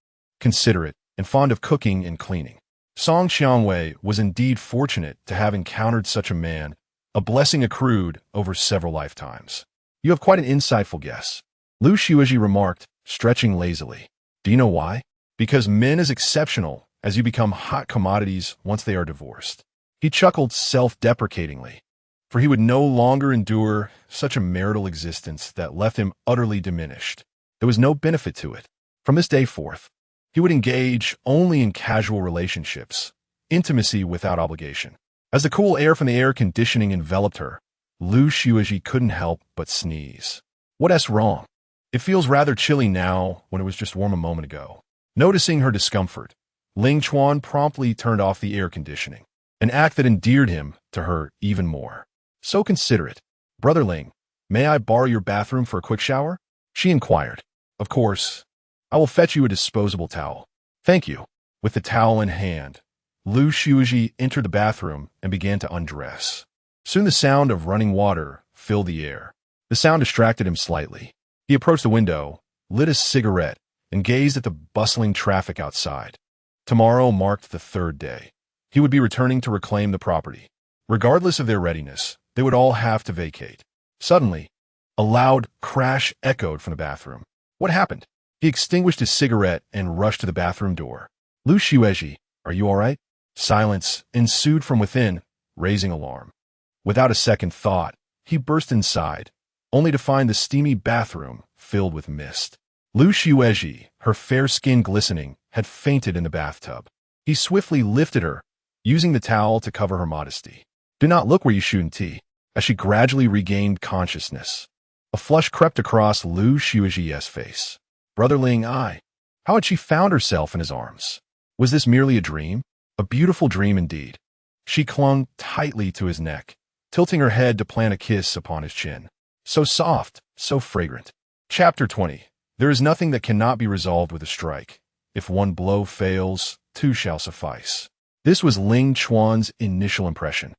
Speaker 1: considerate, and fond of cooking and cleaning. Song Xiangwei was indeed fortunate to have encountered such a man, a blessing accrued over several lifetimes. You have quite an insightful guess, Lu Luo remarked, stretching lazily. Do you know why? Because men as exceptional as you become hot commodities once they are divorced. He chuckled self-deprecatingly, for he would no longer endure such a marital existence that left him utterly diminished. There was no benefit to it. From this day forth, he would engage only in casual relationships, intimacy without obligation. As the cool air from the air conditioning enveloped her, Lu Luo couldn't help but sneeze. What's wrong? It feels rather chilly now when it was just warm a moment ago. Noticing her discomfort, Ling Chuan promptly turned off the air conditioning, an act that endeared him to her even more. So considerate. Brother Ling, may I borrow your bathroom for a quick shower? She inquired. Of course. I will fetch you a disposable towel. Thank you. With the towel in hand, Lu Luo entered the bathroom and began to undress. Soon the sound of running water filled the air. The sound distracted him slightly. He approached the window, lit a cigarette, and gazed at the bustling traffic outside. Tomorrow marked the third day. He would be returning to reclaim the property. Regardless of their readiness, they would all have to vacate. Suddenly, a loud crash echoed from the bathroom. What happened? He extinguished his cigarette and rushed to the bathroom door. Lu Luo, are you all right? Silence ensued from within, raising alarm. Without a second thought, he burst inside, only to find the steamy bathroom filled with mist. Lu Luo, her fair skin glistening, had fainted in the bathtub. He swiftly lifted her, using the towel to cover her modesty. Do not look where you shouldn't tea. As she gradually regained consciousness, a flush crept across Lu Luo's face. Brother Ling, how had she found herself in his arms? Was this merely a dream? A beautiful dream indeed. She clung tightly to his neck, tilting her head to plant a kiss upon his chin. So soft, so fragrant. Chapter 20. There is nothing that cannot be resolved with a strike. If one blow fails, two shall suffice. This was Ling Chuan's initial impression.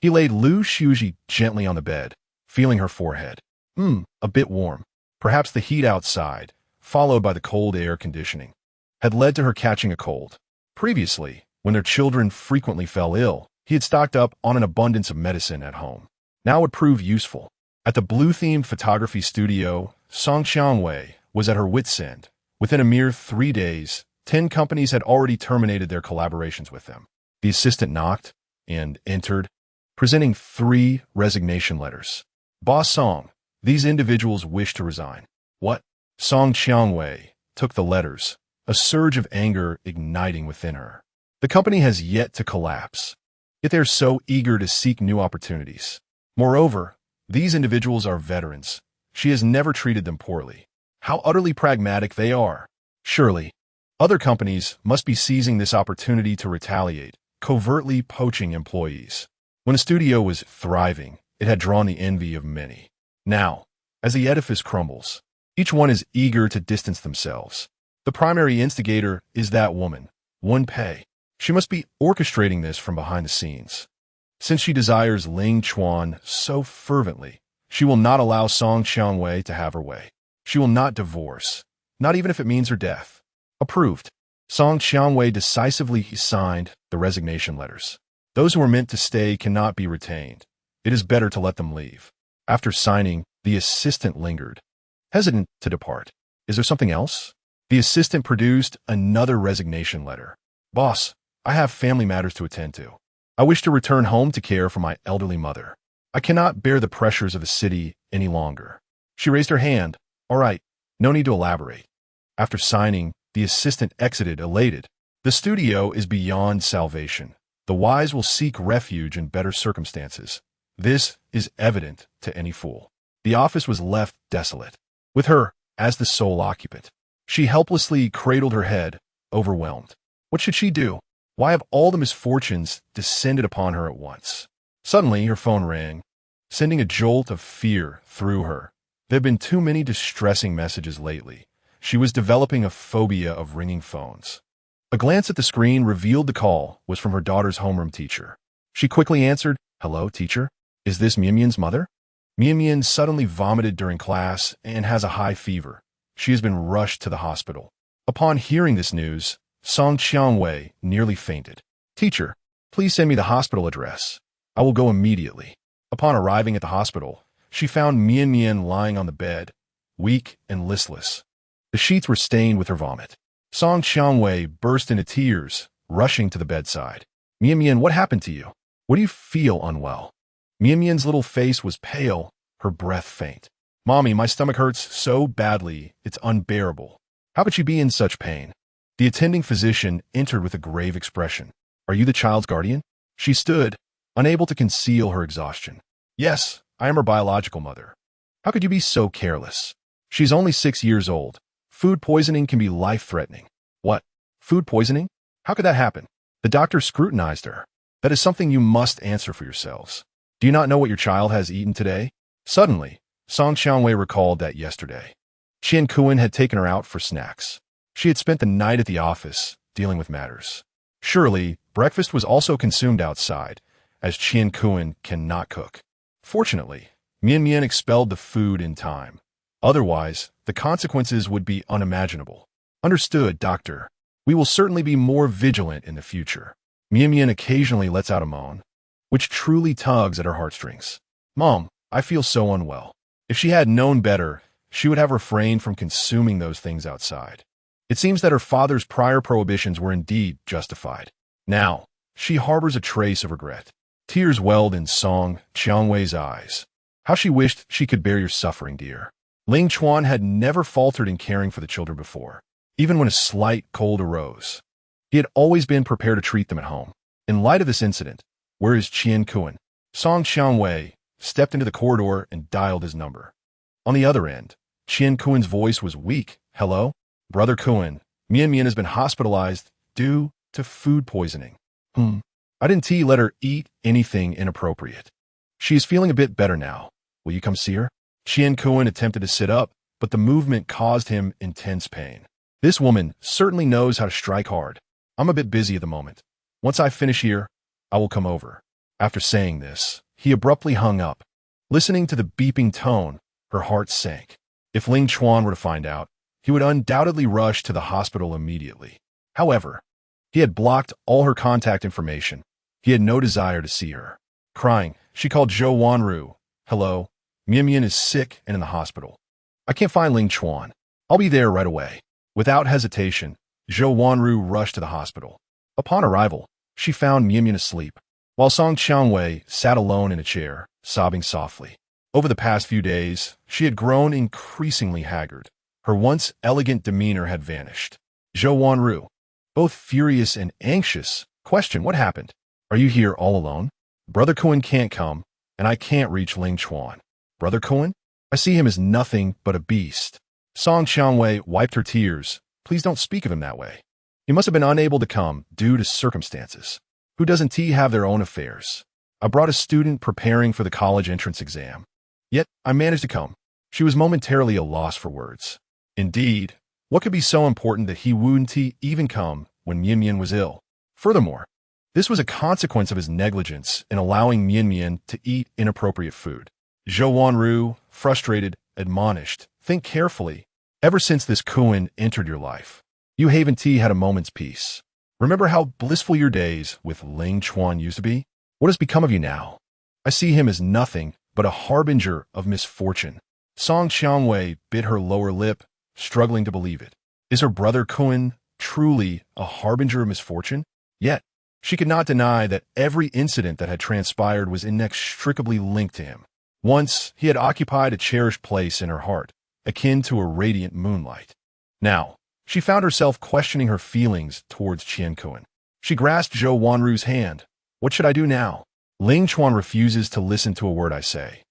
Speaker 1: He laid Lu Luo gently on the bed, feeling her forehead. A bit warm. Perhaps the heat outside, followed by the cold air conditioning, had led to her catching a cold. Previously, when their children frequently fell ill, he had stocked up on an abundance of medicine at home. Now it would prove useful. At the blue-themed photography studio, Song Xiangwei was at her wit's end. Within a mere 3 days, 10 companies had already terminated their collaborations with them. The assistant knocked and entered, presenting 3 resignation letters. Boss Song, these individuals wish to resign. What? Song Xiangwei took the letters, a surge of anger igniting within her. The company has yet to collapse, yet they are so eager to seek new opportunities. Moreover, these individuals are veterans. She has never treated them poorly. How utterly pragmatic they are. Surely, other companies must be seizing this opportunity to retaliate, covertly poaching employees. When a studio was thriving, it had drawn the envy of many. Now, as the edifice crumbles, each one is eager to distance themselves. The primary instigator is that woman, Wen Pei. She must be orchestrating this from behind the scenes. Since she desires Ling Chuan so fervently, she will not allow Song Xiangwei to have her way. She will not divorce, not even if it means her death. Approved. Song Xiangwei decisively signed the resignation letters. Those who are meant to stay cannot be retained. It is better to let them leave. After signing, the assistant lingered, hesitant to depart. Is there something else? The assistant produced another resignation letter. Boss, I have family matters to attend to. I wish to return home to care for my elderly mother. I cannot bear the pressures of the city any longer. She raised her hand. All right, no need to elaborate. After signing, the assistant exited elated. The studio is beyond salvation. The wise will seek refuge in better circumstances. This is evident to any fool. The office was left desolate, with her as the sole occupant. She helplessly cradled her head, overwhelmed. What should she do? Why have all the misfortunes descended upon her at once? Suddenly, her phone rang, sending a jolt of fear through her. There have been too many distressing messages lately. She was developing a phobia of ringing phones. A glance at the screen revealed the call was from her daughter's homeroom teacher. She quickly answered, "Hello, teacher. Is this Mianmian's mother?" Mianmian suddenly vomited during class and has a high fever. She has been rushed to the hospital. Upon hearing this news, Song Qianwei nearly fainted. Teacher, please send me the hospital address. I will go immediately. Upon arriving at the hospital, she found Mian Mian lying on the bed, weak and listless. The sheets were stained with her vomit. Song Qianwei burst into tears, rushing to the bedside. Mian Mian, what happened to you? What do you feel unwell? Mian Mian's little face was pale, her breath faint. Mommy, my stomach hurts so badly, it's unbearable. How could she be in such pain? The attending physician entered with a grave expression. Are you the child's guardian? She stood, unable to conceal her exhaustion. Yes, I am her biological mother. How could you be so careless? She's only 6 years old. Food poisoning can be life-threatening. What? Food poisoning? How could that happen? The doctor scrutinized her. That is something you must answer for yourselves. Do you not know what your child has eaten today? Suddenly, Song Qianwei recalled that yesterday, Qian Kuan had taken her out for snacks. She had spent the night at the office, dealing with matters. Surely, breakfast was also consumed outside, as Qian Kuan cannot cook. Fortunately, Mian Mian expelled the food in time. Otherwise, the consequences would be unimaginable. Understood, doctor. We will certainly be more vigilant in the future. Mian Mian occasionally lets out a moan, which truly tugs at her heartstrings. Mom, I feel so unwell. If she had known better, she would have refrained from consuming those things outside. It seems that her father's prior prohibitions were indeed justified. Now, she harbors a trace of regret. Tears welled in Song Qianwei's eyes. How she wished she could bear your suffering, dear. Ling Chuan had never faltered in caring for the children before, even when a slight cold arose. He had always been prepared to treat them at home. In light of this incident, where is Qian Kuan? Song Qianwei stepped into the corridor and dialed his number. On the other end, Qian Kuan's voice was weak. Hello? Brother Kuan, Mian Mian has been hospitalized due to food poisoning. I didn't let her eat anything inappropriate. She is feeling a bit better now. Will you come see her? Qian Kuan attempted to sit up, but the movement caused him intense pain. This woman certainly knows how to strike hard. I'm a bit busy at the moment. Once I finish here, I will come over. After saying this, he abruptly hung up. Listening to the beeping tone, her heart sank. If Ling Chuan were to find out, he would undoubtedly rush to the hospital immediately. However, he had blocked all her contact information. He had no desire to see her. Crying, she called Zhou Wanru. Hello, Mian Mian is sick and in the hospital. I can't find Ling Chuan. I'll be there right away. Without hesitation, Zhou Wanru rushed to the hospital. Upon arrival, she found Mian Mian asleep, while Song Qianwei sat alone in a chair, sobbing softly. Over the past few days, she had grown increasingly haggard. Her once elegant demeanor had vanished. Zhou Wanru, both furious and anxious, questioned what happened. Are you here all alone? Brother Kuan can't come, and I can't reach Ling Chuan. Brother Kuan? I see him as nothing but a beast. Song Qianwei wiped her tears. Please don't speak of him that way. He must have been unable to come due to circumstances. Who doesn't have their own affairs? I brought a student preparing for the college entrance exam. Yet, I managed to come. She was momentarily a loss for words. Indeed, what could be so important that he wouldn't even come when Mian Mian was ill? Furthermore, this was a consequence of his negligence in allowing Mian Mian to eat inappropriate food. Zhou Wanru, frustrated, admonished, think carefully. Ever since this Kuan entered your life, you haven't had a moment's peace. Remember how blissful your days with Ling Chuan used to be? What has become of you now? I see him as nothing but a harbinger of misfortune. Song Qianwei bit her lower lip, struggling to believe it. Is her brother Kuan truly a harbinger of misfortune? Yet, she could not deny that every incident that had transpired was inextricably linked to him. Once, he had occupied a cherished place in her heart, akin to a radiant moonlight. Now, she found herself questioning her feelings towards Qian Kuan. She grasped Zhou Wanru's hand. What should I do now? Ling Chuan refuses to listen to a word I say.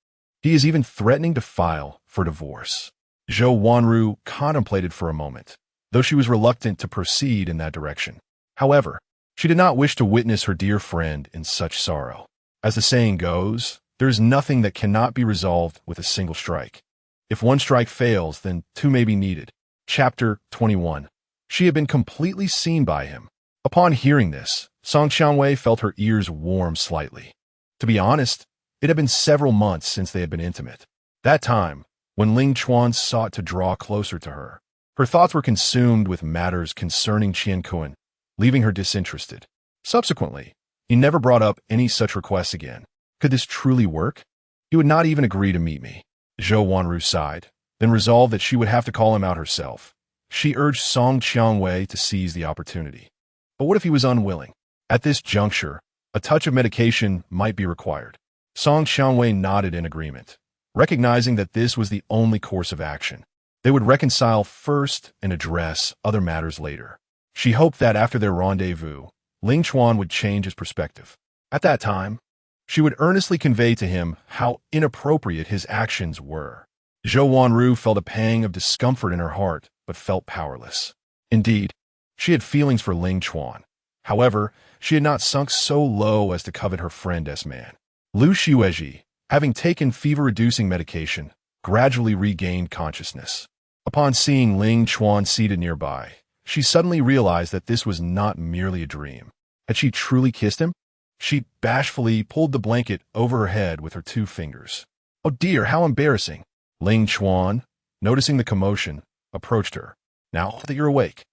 Speaker 1: He is even threatening to file for divorce. Zhou Wanru contemplated for a moment, though she was reluctant to proceed in that direction. However, she did not wish to witness her dear friend in such sorrow. As the saying goes, there is nothing that cannot be resolved with a single strike. If one strike fails, then two may be needed. Chapter 21. She had been completely seen by him. Upon hearing this, Song Qianwei felt her ears warm slightly. To be honest, it had been several months since they had been intimate. That time, when Ling Chuan sought to draw closer to her, Her thoughts were consumed with matters concerning Qian Kun, leaving her disinterested. Subsequently, he never brought up any such requests again. Could this truly work? He would not even agree to meet me. Zhou Wanru sighed, then resolved that she would have to call him out herself. She urged Song Qiangwei to seize the opportunity. But what if he was unwilling? At this juncture, a touch of medication might be required. Song Qiangwei nodded in agreement, recognizing that this was the only course of action. They would reconcile first and address other matters later. She hoped that after their rendezvous, Ling Chuan would change his perspective. At that time, she would earnestly convey to him how inappropriate his actions were. Zhou Wanru felt a pang of discomfort in her heart, but felt powerless. Indeed, she had feelings for Ling Chuan. However, she had not sunk so low as to covet her friend as man. Lu Xuezhi, having taken fever-reducing medication, gradually regained consciousness. Upon seeing Ling Chuan seated nearby, she suddenly realized that this was not merely a dream. Had she truly kissed him? She bashfully pulled the blanket over her head with her 2 fingers. Oh dear, how embarrassing. Ling Chuan, noticing the commotion, approached her. Now that you're awake,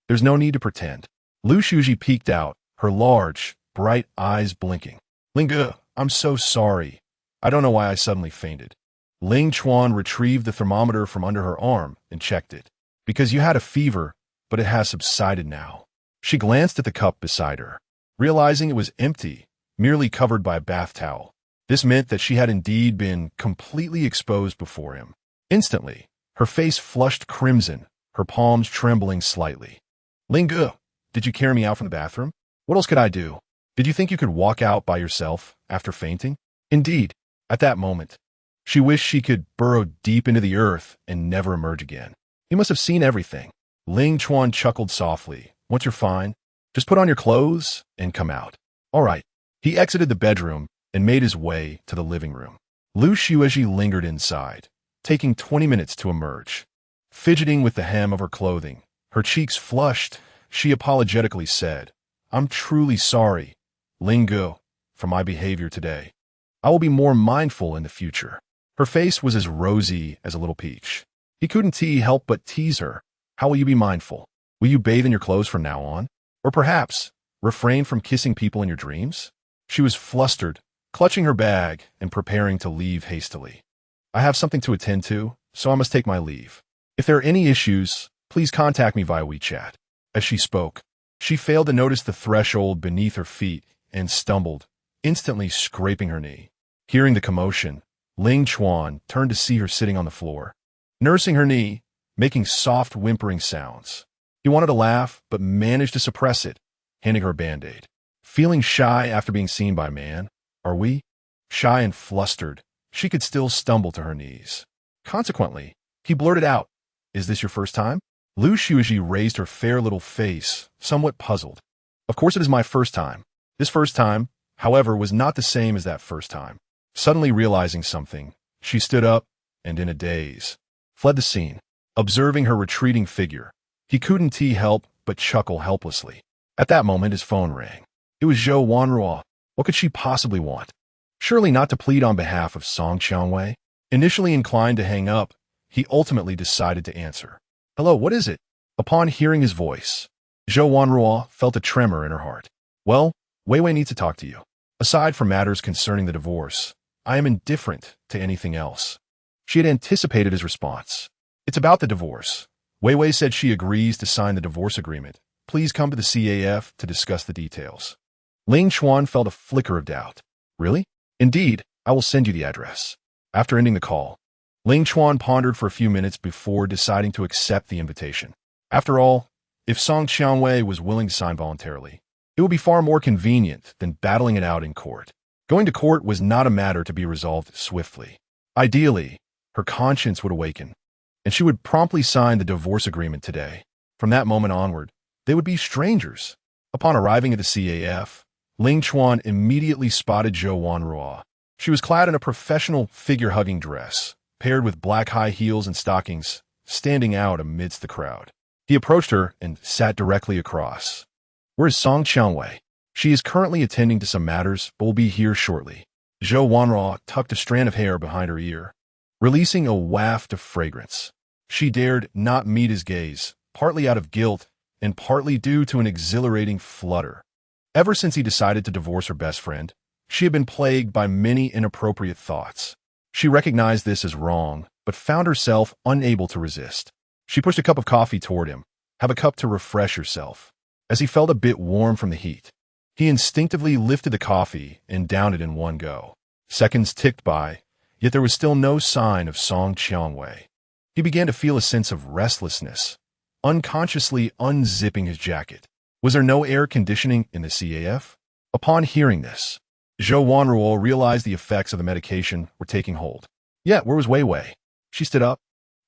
Speaker 1: there's no need to pretend. Lu Xuezhi peeked out, her large, bright eyes blinking. Ling, I'm so sorry. I don't know why I suddenly fainted. Ling Chuan retrieved the thermometer from under her arm and checked it. Because you had a fever, but it has subsided now. She glanced at the cup beside her, realizing it was empty, merely covered by a bath towel. This meant that she had indeed been completely exposed before him. Instantly, her face flushed crimson, her palms trembling slightly. Ling, did you carry me out from the bathroom? What else could I do? Did you think you could walk out by yourself after fainting? Indeed, at that moment, she wished she could burrow deep into the earth and never emerge again. You must have seen everything. Ling Chuan chuckled softly. Once you're fine, just put on your clothes and come out. All right. He exited the bedroom and made his way to the living room. Lu Xuezhi lingered inside, taking 20 minutes to emerge. Fidgeting with the hem of her clothing, her cheeks flushed, she apologetically said, I'm truly sorry, Ling Gu, for my behavior today. I will be more mindful in the future. Her face was as rosy as a little peach. He couldn't help but tease her. How will you be mindful? Will you bathe in your clothes from now on? Or perhaps refrain from kissing people in your dreams? She was flustered, clutching her bag and preparing to leave hastily. I have something to attend to, so I must take my leave. If there are any issues, please contact me via WeChat. As she spoke, she failed to notice the threshold beneath her feet and stumbled, instantly scraping her knee. Hearing the commotion, Ling Chuan turned to see her sitting on the floor, nursing her knee, making soft whimpering sounds. He wanted to laugh, but managed to suppress it, handing her a Band-Aid. Feeling shy after being seen by a man, are we? Shy and flustered, she could still stumble to her knees. Consequently, he blurted out, Is this your first time? Lu Xuezhi raised her fair little face, somewhat puzzled. Of course it is my first time. This first time, however, was not the same as that first time. Suddenly realizing something, she stood up and, in a daze, fled the scene. Observing her retreating figure, he couldn't help but chuckle helplessly. At that moment, his phone rang. It was Zhou Wanru. What could she possibly want? Surely not to plead on behalf of Song Qiangwei. Initially inclined to hang up, he ultimately decided to answer. Hello, what is it? Upon hearing his voice, Zhou Wanru felt a tremor in her heart. Well, Weiwei needs to talk to you. Aside from matters concerning the divorce, I am indifferent to anything else. She had anticipated his response. It's about the divorce. Weiwei said she agrees to sign the divorce agreement. Please come to the CAF to discuss the details. Ling Chuan felt a flicker of doubt. Really? Indeed, I will send you the address. After ending the call, Ling Chuan pondered for a few minutes before deciding to accept the invitation. After all, if Song Qiangwei was willing to sign voluntarily, it would be far more convenient than battling it out in court. Going to court was not a matter to be resolved swiftly. Ideally, her conscience would awaken, and she would promptly sign the divorce agreement today. From that moment onward, they would be strangers. Upon arriving at the CAF, Ling Chuan immediately spotted Zhou Wanru. She was clad in a professional figure-hugging dress, paired with black high heels and stockings, standing out amidst the crowd. He approached her and sat directly across. Where is Song Qiangwei? She is currently attending to some matters, but will be here shortly. Zhou Wanru tucked a strand of hair behind her ear, releasing a waft of fragrance. She dared not meet his gaze, partly out of guilt and partly due to an exhilarating flutter. Ever since he decided to divorce her best friend, she had been plagued by many inappropriate thoughts. She recognized this as wrong, but found herself unable to resist. She pushed a cup of coffee toward him. Have a cup to refresh yourself. As he felt a bit warm from the heat, he instinctively lifted the coffee and downed it in one go. Seconds ticked by, yet there was still no sign of Song Qiangwei. He began to feel a sense of restlessness, unconsciously unzipping his jacket. Was there no air conditioning in the CAF? Upon hearing this, Zhou Wanruo realized the effects of the medication were taking hold. Yeah, where was Wei Wei? She stood up.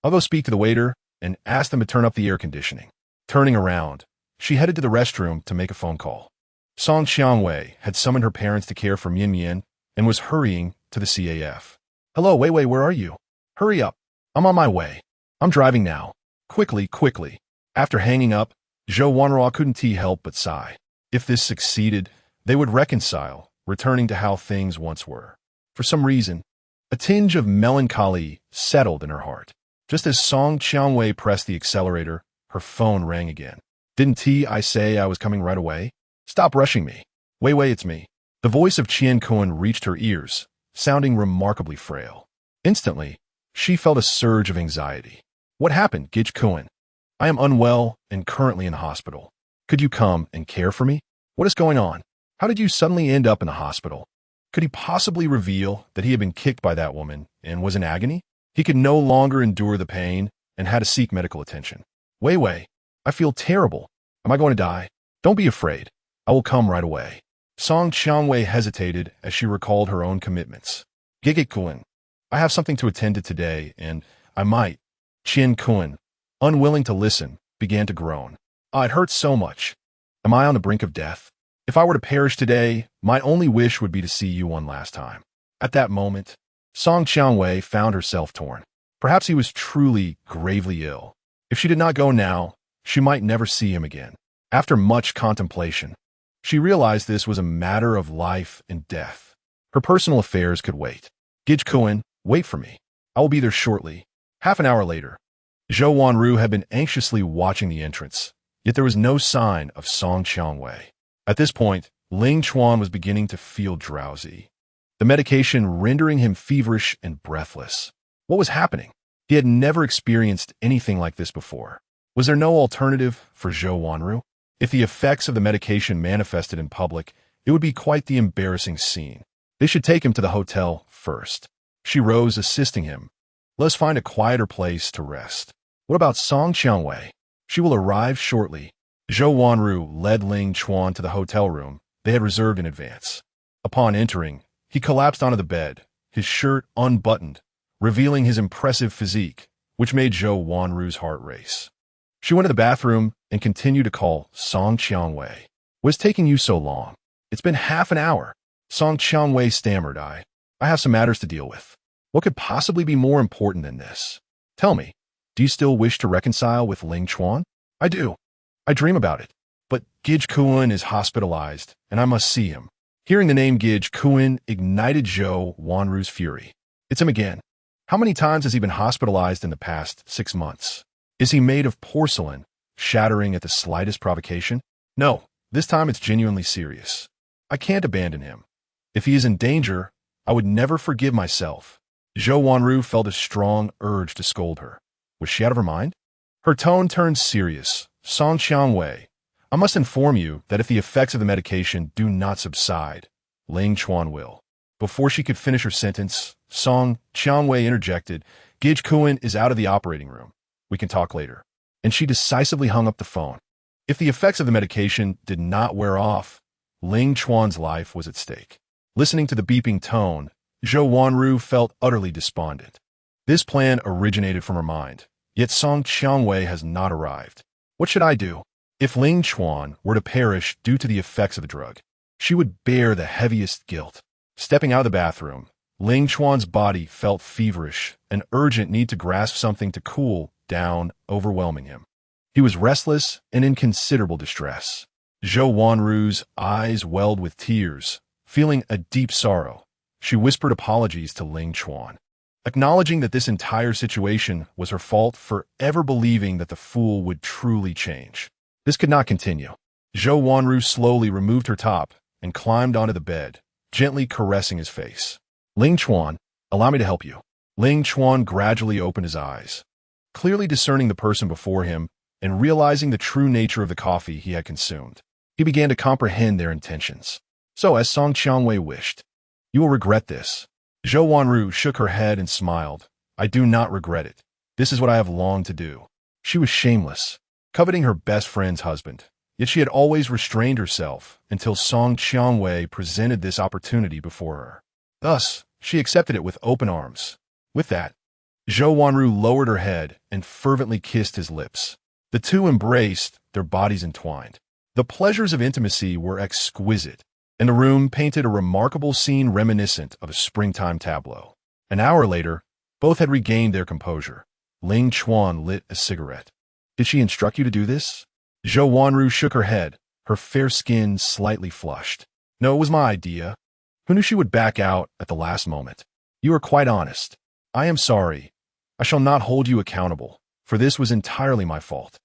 Speaker 1: I'll go speak to the waiter and ask them to turn up the air conditioning. Turning around, she headed to the restroom to make a phone call. Song Qiangwei had summoned her parents to care for Mian Mian and was hurrying to the CAF. Hello, Wei Wei, where are you? Hurry up. I'm on my way. I'm driving now. Quickly, quickly. After hanging up, Zhou Wanruo couldn't help but sigh. If this succeeded, they would reconcile, returning to how things once were. For some reason, a tinge of melancholy settled in her heart. Just as Song Qiangwei pressed the accelerator, her phone rang again. Didn't I say I was coming right away? Stop rushing me. Wei Wei, it's me. The voice of Qian Kun reached her ears, sounding remarkably frail. Instantly, she felt a surge of anxiety. What happened, Gij Kun? I am unwell and currently in hospital. Could you come and care for me? What is going on? How did you suddenly end up in the hospital? Could he possibly reveal that he had been kicked by that woman and was in agony? He could no longer endure the pain and had to seek medical attention. Wei Wei, I feel terrible. Am I going to die? Don't be afraid. I will come right away. Song Qiangwei hesitated as she recalled her own commitments. Gij Kun, I have something to attend to today, and I might. Qian Kun, unwilling to listen, began to groan. It hurts so much. Am I on the brink of death? If I were to perish today, my only wish would be to see you one last time. At that moment, Song Qiangwei found herself torn. Perhaps he was truly gravely ill. If she did not go now, she might never see him again. After much contemplation, she realized this was a matter of life and death. Her personal affairs could wait. Gij Kun, wait for me. I will be there shortly. Half an hour later, Zhou Wanru had been anxiously watching the entrance, yet there was no sign of Song Qiangwei. At this point, Ling Chuan was beginning to feel drowsy, the medication rendering him feverish and breathless. What was happening? He had never experienced anything like this before. Was there no alternative for Zhou Wanru? If the effects of the medication manifested in public, it would be quite the embarrassing scene. They should take him to the hotel first. She rose, assisting him. Let's find a quieter place to rest. What about Song Qiangwei? She will arrive shortly. Zhou Wanru led Ling Chuan to the hotel room they had reserved in advance. Upon entering, he collapsed onto the bed, his shirt unbuttoned, revealing his impressive physique, which made Zhou Wanru's heart race. She went to the bathroom and continued to call Song Qiangwei. What's taking you so long? It's been half an hour. Song Qiangwei stammered. I have some matters to deal with. What could possibly be more important than this? Tell me, do you still wish to reconcile with Ling Chuan? I do. I dream about it. But Gij Kun is hospitalized, and I must see him. Hearing the name Gij Kun ignited Zhou Wanru's fury. It's him again. How many times has he been hospitalized in the past 6 months? Is he made of porcelain, shattering at the slightest provocation? No, this time it's genuinely serious. I can't abandon him. If he is in danger, I would never forgive myself. Zhou Wanru felt a strong urge to scold her. Was she out of her mind? Her tone turned serious. Song Qiangwei, I must inform you that if the effects of the medication do not subside, Ling Chuan will. Before she could finish her sentence, Song Qiangwei interjected, Gij Kun is out of the operating room. We can talk later. And she decisively hung up the phone. If the effects of the medication did not wear off, Ling Chuan's life was at stake. Listening to the beeping tone, Zhou Wanru felt utterly despondent. This plan originated from her mind, yet Song Qiangwei has not arrived. What should I do? If Ling Chuan were to perish due to the effects of the drug, she would bear the heaviest guilt. Stepping out of the bathroom, Ling Chuan's body felt feverish, an urgent need to grasp something to cool down, overwhelming him. He was restless and in considerable distress. Zhou Wanru's eyes welled with tears. Feeling a deep sorrow, she whispered apologies to Ling Chuan. acknowledging that this entire situation was her fault for ever believing that the fool would truly change. This could not continue. Zhou Wanru slowly removed her top and climbed onto the bed, gently caressing his face. Ling Chuan, allow me to help you. Ling Chuan gradually opened his eyes, clearly discerning the person before him and realizing the true nature of the coffee he had consumed. He began to comprehend their intentions. So, as Song Qiangwei wished, you will regret this. Zhou Wanru shook her head and smiled. I do not regret it. This is what I have longed to do. She was shameless, coveting her best friend's husband. Yet she had always restrained herself until Song Qiangwei presented this opportunity before her. Thus, she accepted it with open arms. With that, Zhou Wanru lowered her head and fervently kissed his lips. The two embraced, their bodies entwined. The pleasures of intimacy were exquisite, and the room painted a remarkable scene reminiscent of a springtime tableau. An hour later, both had regained their composure. Ling Chuan lit a cigarette. Did she instruct you to do this? Zhou Wanru shook her head, her fair skin slightly flushed. No, it was my idea. Who knew she would back out at the last moment? You are quite honest. I am sorry. I shall not hold you accountable, for this was entirely my fault.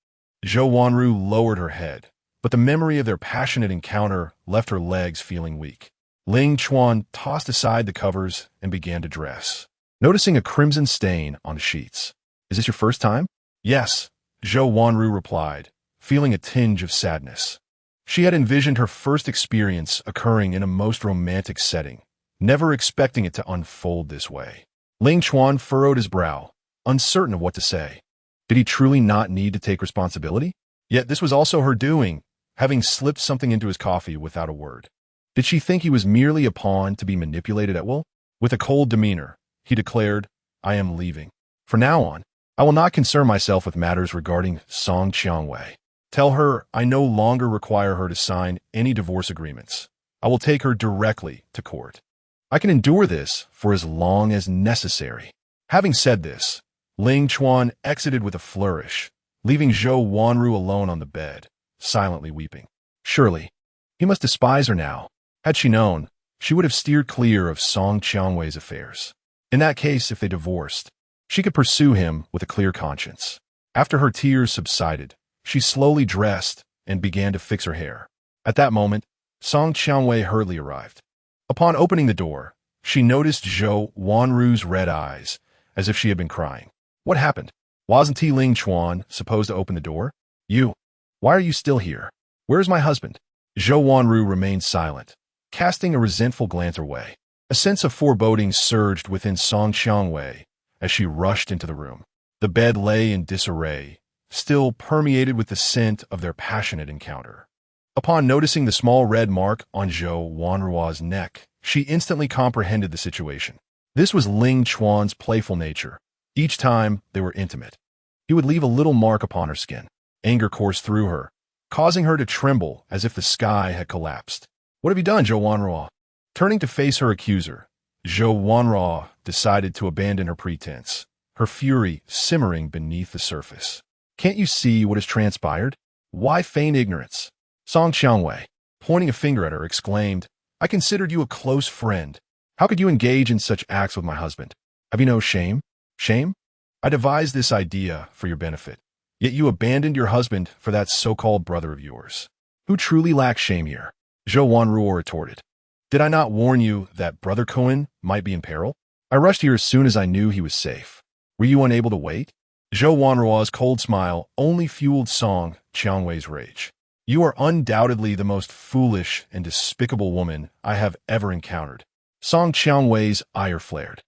Speaker 1: Zhou Wanru lowered her head, but the memory of their passionate encounter left her legs feeling weak. Ling Chuan tossed aside the covers and began to dress, noticing a crimson stain on the sheets. Is this your first time? Yes, Zhou Wanru replied, feeling a tinge of sadness. She had envisioned her first experience occurring in a most romantic setting, never expecting it to unfold this way. Ling Chuan furrowed his brow, uncertain of what to say. Did he truly not need to take responsibility? Yet this was also her doing, having slipped something into his coffee without a word. Did she think he was merely a pawn to be manipulated at will? With a cold demeanor, he declared, I am leaving. From now on, I will not concern myself with matters regarding Song Qiangwei. Tell her I no longer require her to sign any divorce agreements. I will take her directly to court. I can endure this for as long as necessary. Having said this, Ling Chuan exited with a flourish, leaving Zhou Wanru alone on the bed, silently weeping. Surely, he must despise her now. Had she known, she would have steered clear of Song Qiangwei's affairs. In that case, if they divorced, she could pursue him with a clear conscience. After her tears subsided, she slowly dressed and began to fix her hair. At that moment, Song Qiangwei hurriedly arrived. Upon opening the door, she noticed Zhou Wanru's red eyes, as if she had been crying. What happened? Wasn't he Ling Chuan supposed to open the door? You. Why are you still here? Where is my husband? Zhou Wanru remained silent, casting a resentful glance her way. A sense of foreboding surged within Song Qiangwei as she rushed into the room. The bed lay in disarray, still permeated with the scent of their passionate encounter. Upon noticing the small red mark on Zhou Wanru's neck, she instantly comprehended the situation. This was Ling Chuan's playful nature. Each time they were intimate, he would leave a little mark upon her skin. Anger coursed through her, causing her to tremble as if the sky had collapsed. What have you done, Zhou Wanru? Turning to face her accuser, Zhou Wanru decided to abandon her pretense, her fury simmering beneath the surface. Can't you see what has transpired? Why feign ignorance? Song Qiangwei, pointing a finger at her, exclaimed, I considered you a close friend. How could you engage in such acts with my husband? Have you no shame? Shame? I devised this idea for your benefit, yet you abandoned your husband for that so-called brother of yours. Who truly lacks shame here? Zhou Wanru retorted. Did I not warn you that Brother Cohen might be in peril? I rushed here as soon as I knew he was safe. Were you unable to wait? Zhou Wanru's cold smile only fueled Song Qiangwei's rage. You are undoubtedly the most foolish and despicable woman I have ever encountered. Song Qiangwei's ire flared.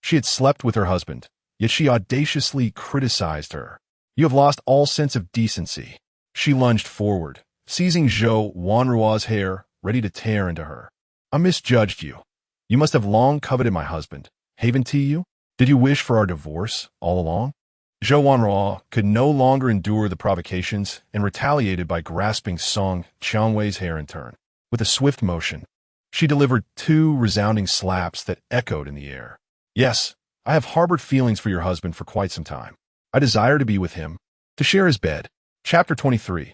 Speaker 1: She had slept with her husband, yet she audaciously criticized her. You have lost all sense of decency. She lunged forward, seizing Zhou Wanru's hair, ready to tear into her. I misjudged you. You must have long coveted my husband. Haven't he you? Did you wish for our divorce all along? Zhou Wanru could no longer endure the provocations and retaliated by grasping Song Qiangwei's hair in turn. With a swift motion, she delivered 2 resounding slaps that echoed in the air. Yes, I have harbored feelings for your husband for quite some time. I desire to be with him, to share his bed. Chapter 23.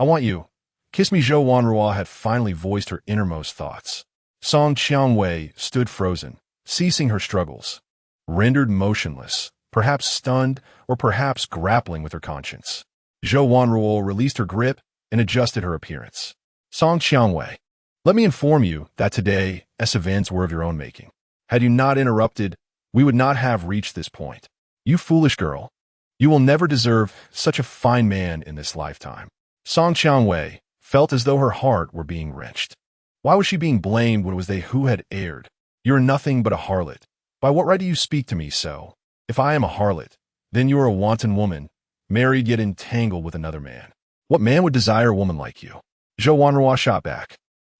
Speaker 1: I want you. Kiss me. Zhou Wanru had finally voiced her innermost thoughts. Song Qiangwei stood frozen, ceasing her struggles. rendered motionless, perhaps stunned or perhaps grappling with her conscience. Zhou Wanruo released her grip and adjusted her appearance. Song Qiangwei, let me inform you that today, events were of your own making. Had you not interrupted, we would not have reached this point. You foolish girl. You will never deserve such a fine man in this lifetime. Song Qiangwei felt as though her heart were being wrenched. Why was she being blamed when it was they who had erred? You are nothing but a harlot. By what right do you speak to me so? If I am a harlot, then you are a wanton woman, married yet entangled with another man. What man would desire a woman like you? Zhou Wanruo shot back.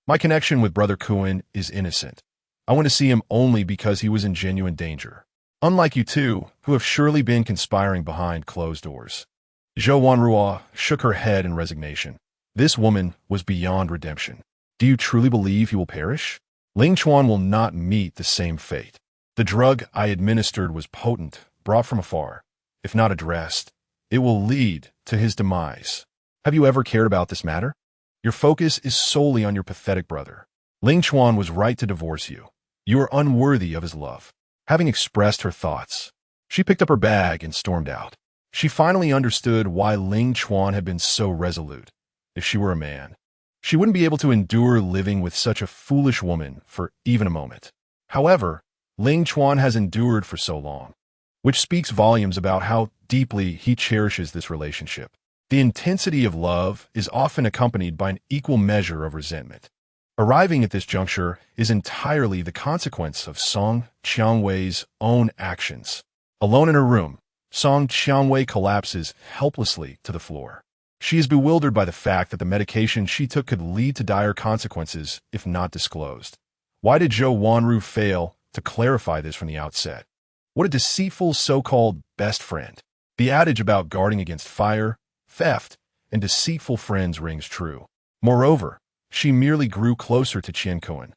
Speaker 1: My connection with Brother Kuan is innocent. I went to see him only because he was in genuine danger. Unlike you two, who have surely been conspiring behind closed doors. Zhou Wanruo shook her head in resignation. This woman was beyond redemption. Do you truly believe he will perish? Ling Chuan will not meet the same fate. The drug I administered was potent, brought from afar. If not addressed, it will lead to his demise. Have you ever cared about this matter? Your focus is solely on your pathetic brother. Ling Chuan was right to divorce you. You are unworthy of his love. Having expressed her thoughts, she picked up her bag and stormed out. She finally understood why Ling Chuan had been so resolute. If she were a man, she wouldn't be able to endure living with such a foolish woman for even a moment. However, Ling Chuan has endured for so long, which speaks volumes about how deeply he cherishes this relationship. The intensity of love is often accompanied by an equal measure of resentment. Arriving at this juncture is entirely the consequence of Song Qiangwei's own actions. Alone in her room, Song Qiangwei collapses helplessly to the floor. She is bewildered by the fact that the medication she took could lead to dire consequences if not disclosed. Why did Zhou Wanru fail to clarify this from the outset? What a deceitful so-called best friend. The adage about guarding against fire, theft, and deceitful friends rings true. Moreover, she merely grew closer to Qian Kuan.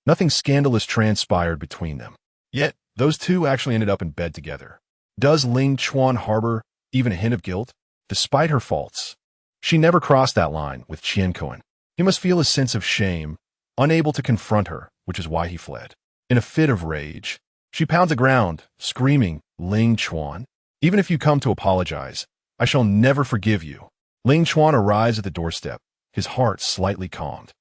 Speaker 1: Nothing scandalous transpired between them. Yet, those two actually ended up in bed together. Does Ling Chuan harbor even a hint of guilt? Despite her faults, she never crossed that line with Qian Kuan. He must feel a sense of shame, unable to confront her, which is why he fled. In a fit of rage, she pounds the ground, screaming, Ling Chuan, even if you come to apologize, I shall never forgive you. Ling Chuan arrives at the doorstep, his heart slightly calmed.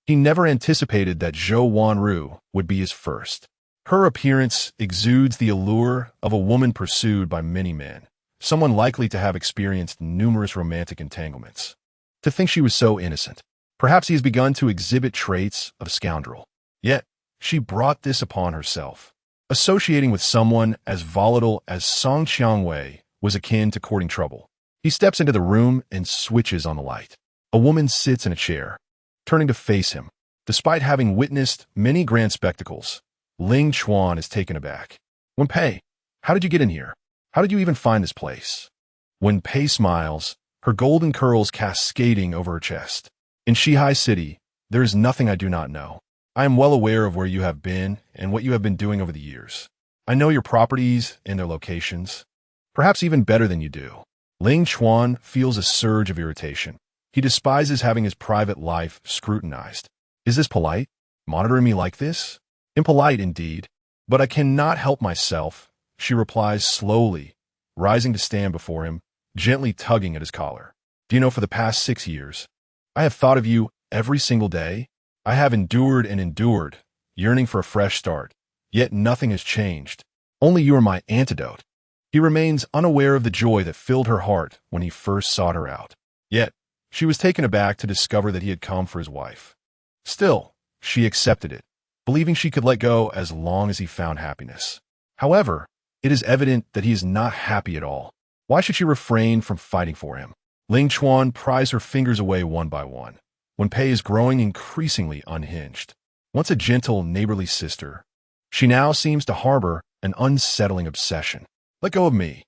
Speaker 1: He never anticipated that Zhou Wanru would be his first. Her appearance exudes the allure of a woman pursued by many men, someone likely to have experienced numerous romantic entanglements. To think she was so innocent. Perhaps he has begun to exhibit traits of a scoundrel. Yet, she brought this upon herself. Associating with someone as volatile as Song Qiangwei was akin to courting trouble. He steps into the room and switches on the light. A woman sits in a chair, turning to face him. Despite having witnessed many grand spectacles, Ling Chuan is taken aback. Wenpei, how did you get in here? How did you even find this place? Wenpei smiles, her golden curls cascading over her chest. In Shihai City, there is nothing I do not know. I am well aware of where you have been and what you have been doing over the years. I know your properties and their locations, perhaps even better than you do. Ling Chuan feels a surge of irritation. He despises having his private life scrutinized. Is this polite? Monitoring me like this? Impolite indeed, but I cannot help myself, she replies slowly, rising to stand before him, gently tugging at his collar. Do you know, for the past 6 years, I have thought of you every single day. I have endured and endured, yearning for a fresh start, yet nothing has changed. Only you are my antidote. He remains unaware of the joy that filled her heart when he first sought her out. Yet, she was taken aback to discover that he had come for his wife. Still, she accepted it, believing she could let go as long as he found happiness. However, it is evident that he is not happy at all. Why should she refrain from fighting for him? Ling Chuan pries her fingers away one by one. Wenpei is growing increasingly unhinged. Once a gentle, neighborly sister, she now seems to harbor an unsettling obsession. Let go of me.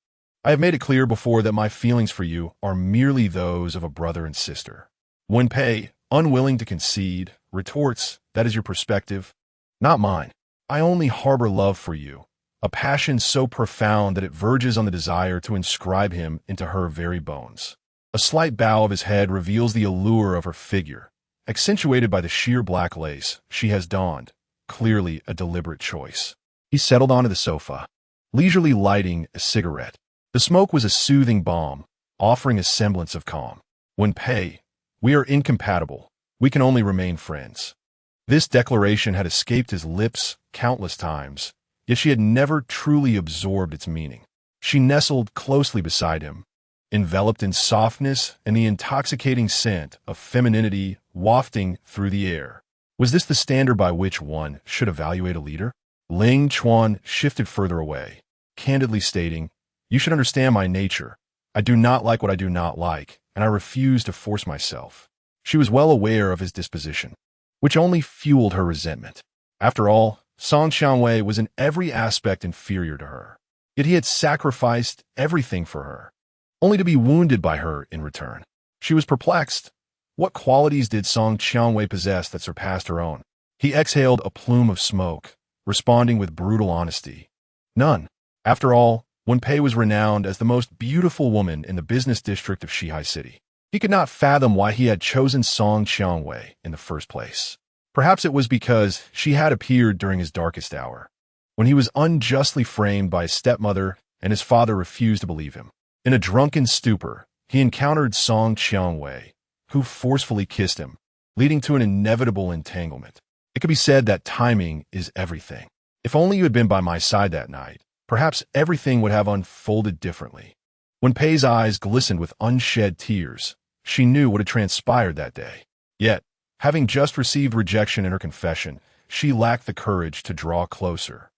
Speaker 1: I have made it clear before that my feelings for you are merely those of a brother and sister. Wenpei, unwilling to concede, retorts, that is your perspective, not mine. I only harbor love for you, a passion so profound that it verges on the desire to inscribe him into her very bones. A slight bow of his head reveals the allure of her figure, accentuated by the sheer black lace she has donned, clearly a deliberate choice. He settled onto the sofa. leisurely lighting a cigarette. The smoke was a soothing balm, offering a semblance of calm. Wen Pei, we are incompatible. We can only remain friends. This declaration had escaped his lips countless times, yet she had never truly absorbed its meaning. She nestled closely beside him, enveloped in softness and the intoxicating scent of femininity wafting through the air. Was this the standard by which one should evaluate a leader? Ling Chuan shifted further away, candidly stating, "You should understand my nature. I do not like what I do not like, and I refuse to force myself." She was well aware of his disposition, which only fueled her resentment. After all, Song Qianwei was in every aspect inferior to her. Yet he had sacrificed everything for her, only to be wounded by her in return. She was perplexed. What qualities did Song Qianwei possess that surpassed her own? He exhaled a plume of smoke, responding with brutal honesty. None. After all, Wen Pei was renowned as the most beautiful woman in the business district of Shihai City. He could not fathom why he had chosen Song Qianwei in the first place. Perhaps it was because she had appeared during his darkest hour, when he was unjustly framed by his stepmother and his father refused to believe him. In a drunken stupor, he encountered Song Qianwei, who forcefully kissed him, leading to an inevitable entanglement. It could be said that timing is everything. If only you had been by my side that night, perhaps everything would have unfolded differently. When Pei's eyes glistened with unshed tears, she knew what had transpired that day. Yet, having just received rejection in her confession, she lacked the courage to draw closer.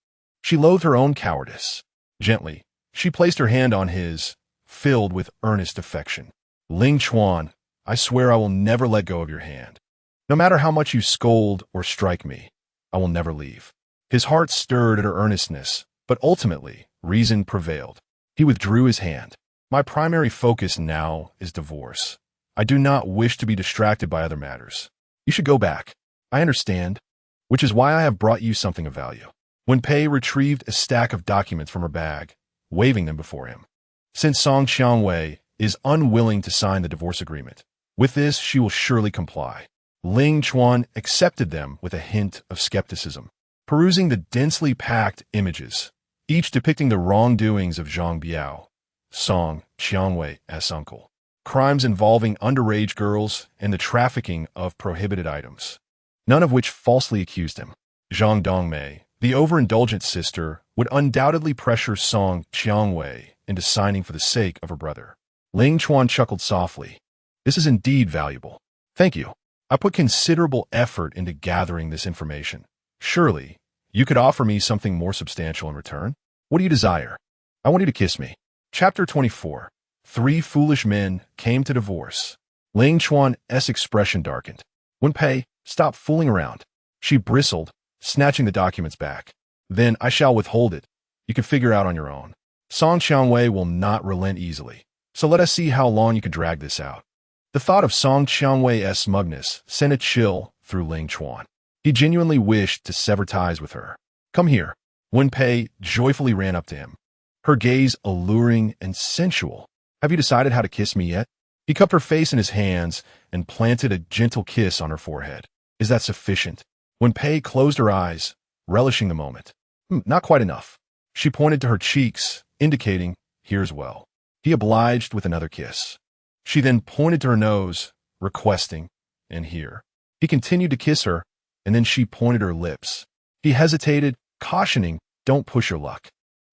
Speaker 1: She loathed her own cowardice. Gently, she placed her hand on his, filled with earnest affection. "Ling Chuan, I swear I will never let go of your hand. No matter how much you scold or strike me, I will never leave." His heart stirred at her earnestness, but ultimately, reason prevailed. He withdrew his hand. "My primary focus now is divorce. I do not wish to be distracted by other matters. You should go back. I understand, which is why I have brought you something of value." Wen Pei retrieved a stack of documents from her bag, waving them before him. "Since Song Qianwei is unwilling to sign the divorce agreement, with this she will surely comply." Ling Chuan accepted them with a hint of skepticism. Perusing the densely packed images, each depicting the wrongdoings of Zhang Biao, Song Qianwei's uncle, crimes involving underage girls, and the trafficking of prohibited items, none of which falsely accused him. Zhang Dongmei, the overindulgent sister, would undoubtedly pressure Song Qianwei into signing for the sake of her brother. Ling Chuan chuckled softly. "This is indeed valuable. Thank you. I put considerable effort into gathering this information. Surely, you could offer me something more substantial in return? What do you desire?" "I want you to kiss me." Chapter 24. 3 foolish men came to divorce. Ling Chuan's expression darkened. "Wen Pei, stop fooling around." She bristled, snatching the documents back. "Then I shall withhold it. You can figure out on your own. Song Qianwei will not relent easily, so let us see how long you can drag this out." The thought of Song Qianwei's smugness sent a chill through Ling Chuan. He genuinely wished to sever ties with her. "Come here." Wen Pei joyfully ran up to him, her gaze alluring and sensual. "Have you decided how to kiss me yet?" He cupped her face in his hands and planted a gentle kiss on her forehead. "Is that sufficient?" Wen Pei closed her eyes, relishing the moment. Not quite enough." She pointed to her cheeks, indicating, "Here's well." He obliged with another kiss. She then pointed to her nose, requesting, "And here." He continued to kiss her, and then she pointed her lips. He hesitated, cautioning, "Don't push your luck."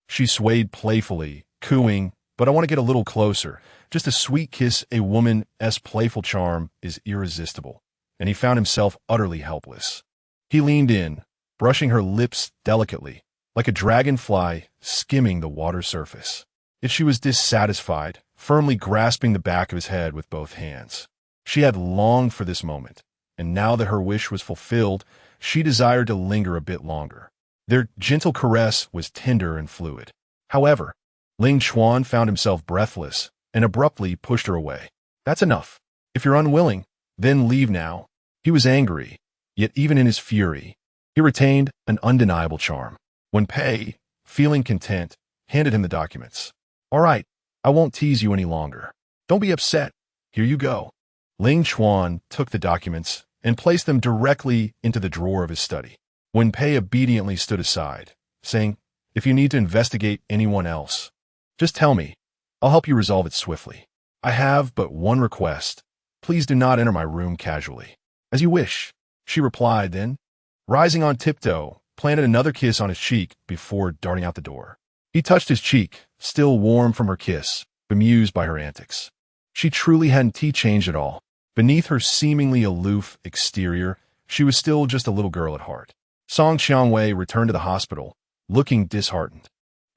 Speaker 1: She swayed playfully, cooing, "But I want to get a little closer. Just a sweet kiss, a woman's playful charm is irresistible." And he found himself utterly helpless. He leaned in, brushing her lips delicately, like a dragonfly skimming the water surface. Yet she was dissatisfied, firmly grasping the back of his head with both hands. She had longed for this moment, and now that her wish was fulfilled, she desired to linger a bit longer. Their gentle caress was tender and fluid. However, Ling Chuan found himself breathless and abruptly pushed her away. "That's enough. If you're unwilling, then leave now." He was angry, yet even in his fury, he retained an undeniable charm. Wen Pei, feeling content, handed him the documents. "All right, I won't tease you any longer. Don't be upset. Here you go." Ling Chuan took the documents and placed them directly into the drawer of his study. Wen Pei obediently stood aside, saying, If you need to investigate anyone else, just tell me. I'll help you resolve it swiftly. I have but one request. Please do not enter my room casually. As you wish, she replied then, rising on tiptoe, planted another kiss on his cheek before darting out the door. He touched his cheek, still warm from her kiss, bemused by her antics. She truly hadn't changed at all. Beneath her seemingly aloof exterior, she was still just a little girl at heart. Song Qiangwei returned to the hospital, looking disheartened.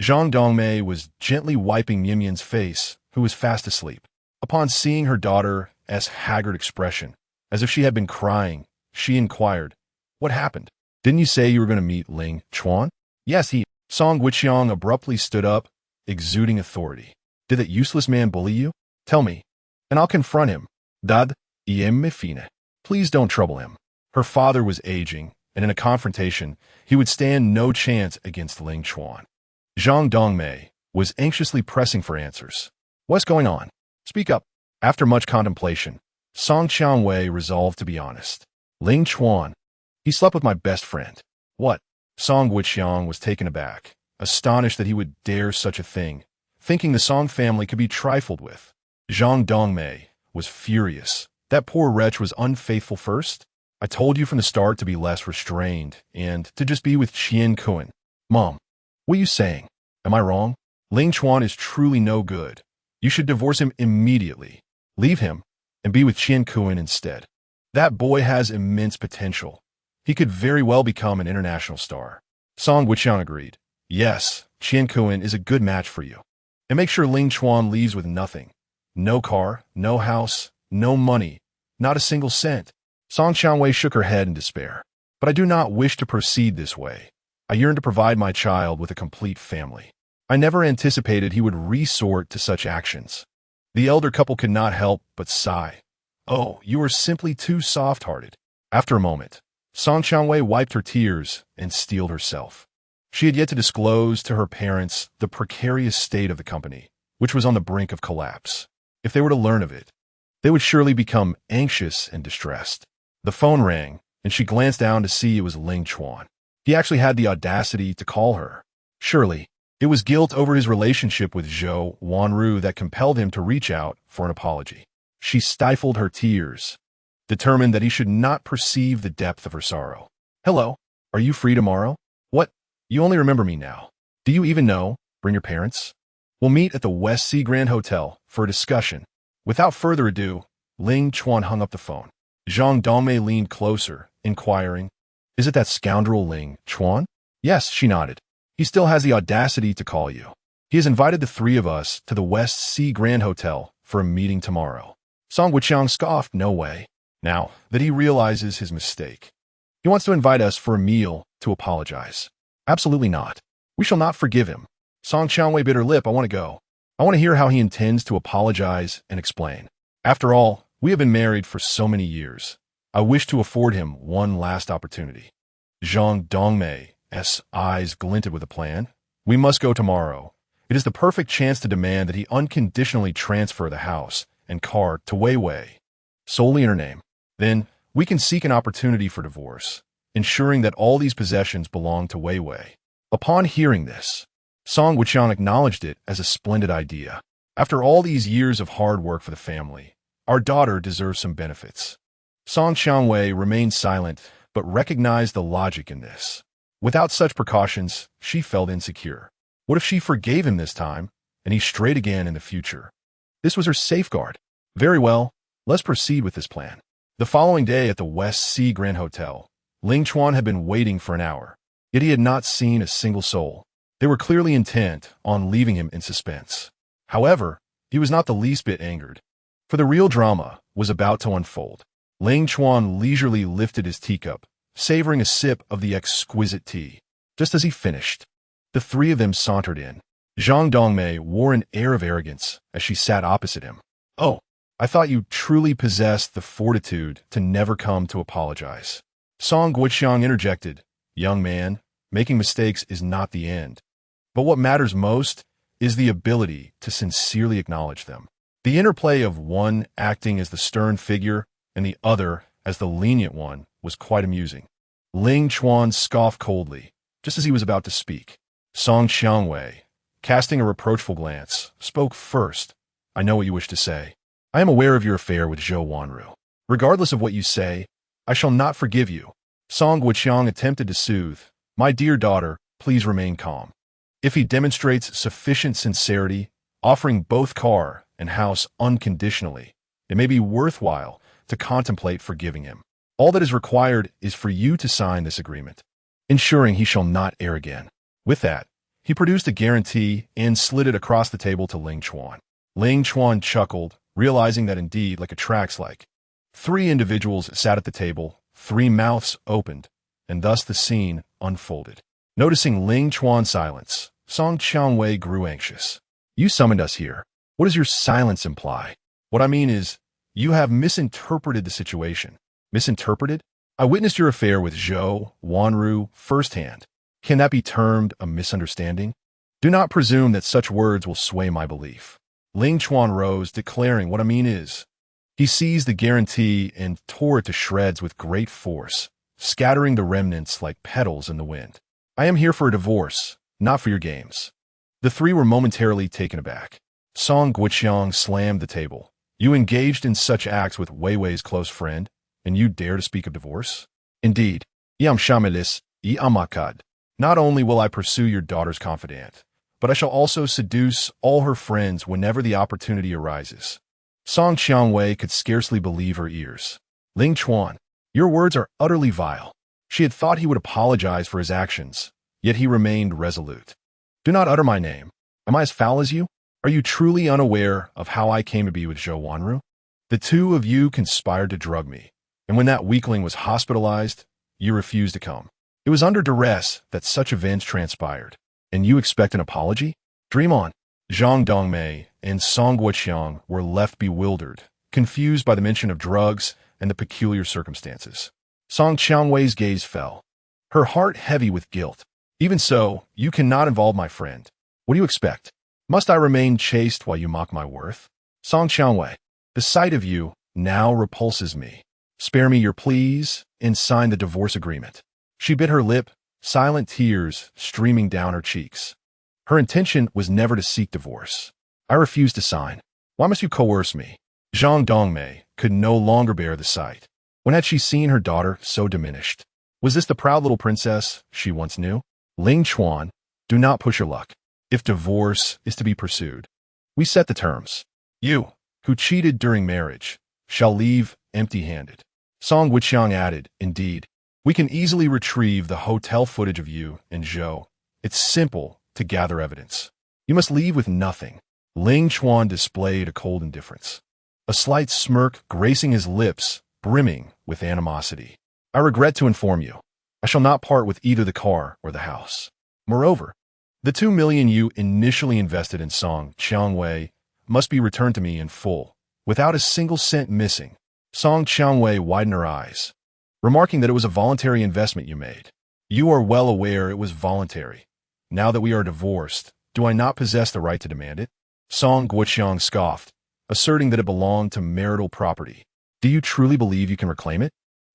Speaker 1: Zhang Dongmei was gently wiping Mian's face, who was fast asleep. Upon seeing her daughter's haggard expression, as if she had been crying, she inquired, "What happened? Didn't you say you were going to meet Ling Chuan?" "Yes, he—" Song Wuqiang abruptly stood up, exuding authority. "Did that useless man bully you? Tell me, and I'll confront him. Dad, fine. Please don't trouble him." Her father was aging, and in a confrontation, he would stand no chance against Ling Chuan. Zhang Dongmei was anxiously pressing for answers. "What's going on? Speak up." After much contemplation, Song Qiangwei resolved to be honest. "Ling Chuan, he slept with my best friend." "What?" Song Wuqiang was taken aback, astonished that he would dare such a thing, thinking the Song family could be trifled with. Zhang Dongmei was furious. That poor wretch was unfaithful first? "I told you from the start to be less restrained and to just be with Qian Kuan." "Mom, what are you saying? Am I wrong? Ling Chuan is truly no good. You should divorce him immediately. Leave him and be with Qian Kuan instead. That boy has immense potential. He could very well become an international star." Song Wuqiang agreed. "Yes, Qian Kuan is a good match for you. And make sure Ling Chuan leaves with nothing. No car, no house, no money, not a single cent." Song Qiangwei shook her head in despair. "But I do not wish to proceed this way. I yearn to provide my child with a complete family. I never anticipated he would resort to such actions." The elder couple could not help but sigh. "Oh, you are simply too soft-hearted." After a moment, Song Qiangwei wiped her tears and steeled herself. She had yet to disclose to her parents the precarious state of the company, which was on the brink of collapse. If they were to learn of it, they would surely become anxious and distressed. The phone rang, and she glanced down to see it was Ling Chuan. He actually had the audacity to call her. Surely, it was guilt over his relationship with Zhou Wanru that compelled him to reach out for an apology. She stifled her tears, determined that he should not perceive the depth of her sorrow. "Hello, are you free tomorrow?" "What? You only remember me now. Do you even know? Bring your parents. We'll meet at the West Sea Grand Hotel for a discussion." Without further ado, Ling Chuan hung up the phone. Zhang Dongmei leaned closer, inquiring, "Is it that scoundrel Ling Chuan?" "Yes," she nodded. "He still has the audacity to call you. He has invited the three of us to the West Sea Grand Hotel for a meeting tomorrow." Song Wuqiang scoffed. "No way." Now that he realizes his mistake, he wants to invite us for a meal to apologize. "Absolutely not. We shall not forgive him." Song Qiangwei bit her lip. "I want to go. I want to hear how he intends to apologize and explain. After all, we have been married for so many years. I wish to afford him one last opportunity." Zhang Dongmei's eyes glinted with a plan. "We must go tomorrow. It is the perfect chance to demand that he unconditionally transfer the house and car to Wei Wei, solely in her name. Then we can seek an opportunity for divorce, ensuring that all these possessions belong to Wei Wei." Upon hearing this, Song Wuqiang acknowledged it as a splendid idea. "After all these years of hard work for the family, our daughter deserves some benefits." Song Qiangwei remained silent, but recognized the logic in this. Without such precautions, she felt insecure. What if she forgave him this time, and he strayed again in the future? This was her safeguard. Very well, let's proceed with this plan. The following day at the West Sea Grand Hotel, Ling Chuan had been waiting for an hour, yet he had not seen a single soul. They were clearly intent on leaving him in suspense. However, he was not the least bit angered, for the real drama was about to unfold. Ling Chuan leisurely lifted his teacup, savoring a sip of the exquisite tea. Just as he finished, the three of them sauntered in. Zhang Dongmei wore an air of arrogance as she sat opposite him. "Oh, I thought you truly possessed the fortitude to never come to apologize." Song Wuqiang interjected, "Young man, making mistakes is not the end. But what matters most is the ability to sincerely acknowledge them." The interplay of one acting as the stern figure and the other as the lenient one was quite amusing. Ling Chuan scoffed coldly, just as he was about to speak. Song Xiangwei, casting a reproachful glance, spoke first. I know what you wish to say. I am aware of your affair with Zhou Wanru. Regardless of what you say, I shall not forgive you. Song Guoqiang attempted to soothe. My dear daughter, please remain calm. If he demonstrates sufficient sincerity, offering both car and house unconditionally, it may be worthwhile to contemplate forgiving him. All that is required is for you to sign this agreement, ensuring he shall not err again. With that, he produced a guarantee and slid it across the table to Ling Chuan. Ling Chuan chuckled, realizing that indeed, like attracts like. 3 individuals sat at the table, 3 mouths opened, and thus the scene unfolded. Noticing Ling Chuan's silence, Song Qiangwei grew anxious. You summoned us here. What does your silence imply? What I mean is, you have misinterpreted the situation. Misinterpreted? I witnessed your affair with Zhou Wanru firsthand. Can that be termed a misunderstanding? Do not presume that such words will sway my belief. Ling Chuan rose, declaring what I mean is. He seized the guarantee and tore it to shreds with great force, scattering the remnants like petals in the wind. I am here for a divorce, not for your games. The 3 were momentarily taken aback. Song Guoqiang slammed the table. You engaged in such acts with Wei Wei's close friend, and you dare to speak of divorce? Indeed, Yam Shamilis, I Amakad. Not only will I pursue your daughter's confidant, but I shall also seduce all her friends whenever the opportunity arises. Song Qiangwei could scarcely believe her ears. Ling Chuan, your words are utterly vile. She had thought he would apologize for his actions, yet he remained resolute. Do not utter my name. Am I as foul as you? Are you truly unaware of how I came to be with Zhou Wanru? The 2 of you conspired to drug me, and when that weakling was hospitalized, you refused to come. It was under duress that such events transpired, and you expect an apology? Dream on. Zhang Dongmei and Song Guoqiang were left bewildered, confused by the mention of drugs and the peculiar circumstances. Song Qiangwei's gaze fell, her heart heavy with guilt. Even so, you cannot involve my friend. What do you expect? Must I remain chaste while you mock my worth? Song Qiangwei, the sight of you now repulses me. Spare me your pleas and sign the divorce agreement. She bit her lip, silent tears streaming down her cheeks. Her intention was never to seek divorce. I refuse to sign. Why must you coerce me? Zhang Dongmei could no longer bear the sight. When had she seen her daughter so diminished? Was this the proud little princess she once knew? Ling Chuan, do not push your luck. If divorce is to be pursued, we set the terms. You, who cheated during marriage, shall leave empty-handed. Song Guoqiang added, indeed, we can easily retrieve the hotel footage of you and Zhou. It's simple to gather evidence. You must leave with nothing. Ling Chuan displayed a cold indifference, a slight smirk gracing his lips, brimming with animosity. I regret to inform you, I shall not part with either the car or the house. Moreover, the 2 million you initially invested in Song Qiangwei must be returned to me in full, without a single cent missing. Song Qiangwei widened her eyes, remarking that it was a voluntary investment you made. You are well aware it was voluntary. Now that we are divorced, do I not possess the right to demand it? Song Guoqiang scoffed, asserting that it belonged to marital property. Do you truly believe you can reclaim it?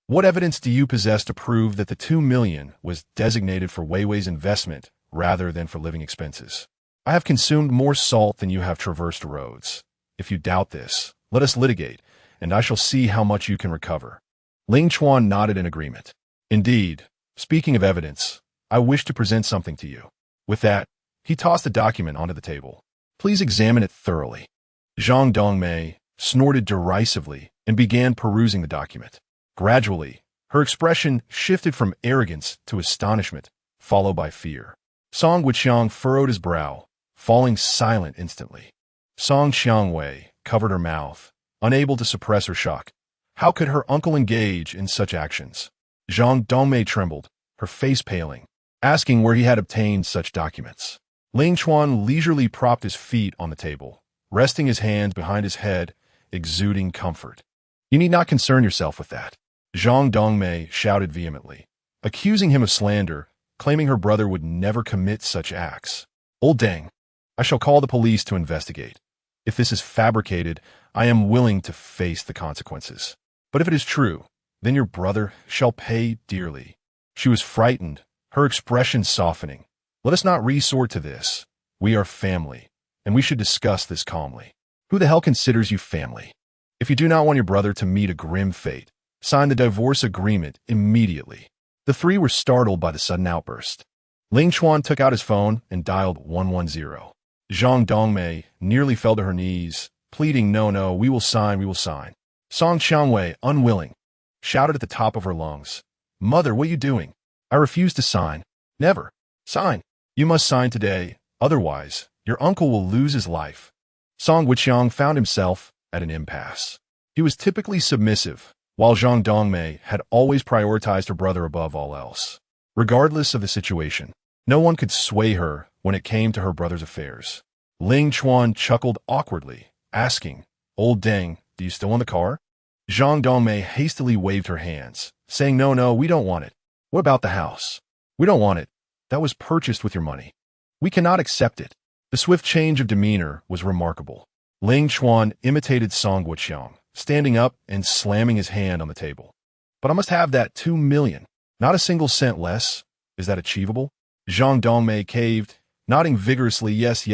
Speaker 1: What evidence do you possess to prove that the 2 million was designated for Wei Wei's investment rather than for living expenses? I have consumed more salt than you have traversed roads. If you doubt this, let us litigate, and I shall see how much you can recover. Ling Chuan nodded in agreement. Indeed, speaking of evidence, I wish to present something to you. With that, he tossed the document onto the table. Please examine it thoroughly. Zhang Dongmei snorted derisively and began perusing the document. Gradually, her expression shifted from arrogance to astonishment, followed by fear. Song Guoqiang furrowed his brow, falling silent instantly. Song Qiangwei covered her mouth, unable to suppress her shock. How could her uncle engage in such actions? Zhang Dongmei trembled, her face paling, asking where he had obtained such documents. Ling Chuan leisurely propped his feet on the table, resting his hands behind his head, exuding comfort. You need not concern yourself with that. Zhang Dongmei shouted vehemently, accusing him of slander, claiming her brother would never commit such acts. Old dang, I shall call the police to investigate. If this is fabricated, I am willing to face the consequences. But if it is true, then your brother shall pay dearly. She was frightened, her expression softening. Let us not resort to this. We are family, and we should discuss this calmly. Who the hell considers you family? If you do not want your brother to meet a grim fate, sign the divorce agreement immediately. The three were startled by the sudden outburst. Ling Chuan took out his phone and dialed 110. Zhang Dongmei nearly fell to her knees, pleading, no, we will sign, we will sign. Song Qiangwei, unwilling, shouted at the top of her lungs, Mother, what are you doing? I refuse to sign. Never. Sign. You must sign today, otherwise, your uncle will lose his life. Song Wuqiang found himself at an impasse. He was typically submissive, while Zhang Dongmei had always prioritized her brother above all else. Regardless of the situation, no one could sway her when it came to her brother's affairs. Ling Chuan chuckled awkwardly, asking, Old Deng, do you still want the car? Zhang Dongmei hastily waved her hands, saying, No, we don't want it. What about the house? We don't want it. That was purchased with your money. We cannot accept it. The swift change of demeanor was remarkable. Ling Chuan imitated Song Wuqiang, standing up and slamming his hand on the table. But I must have that 2 million. Not a single cent less. Is that achievable? Zhang Dongmei caved, nodding vigorously, yes.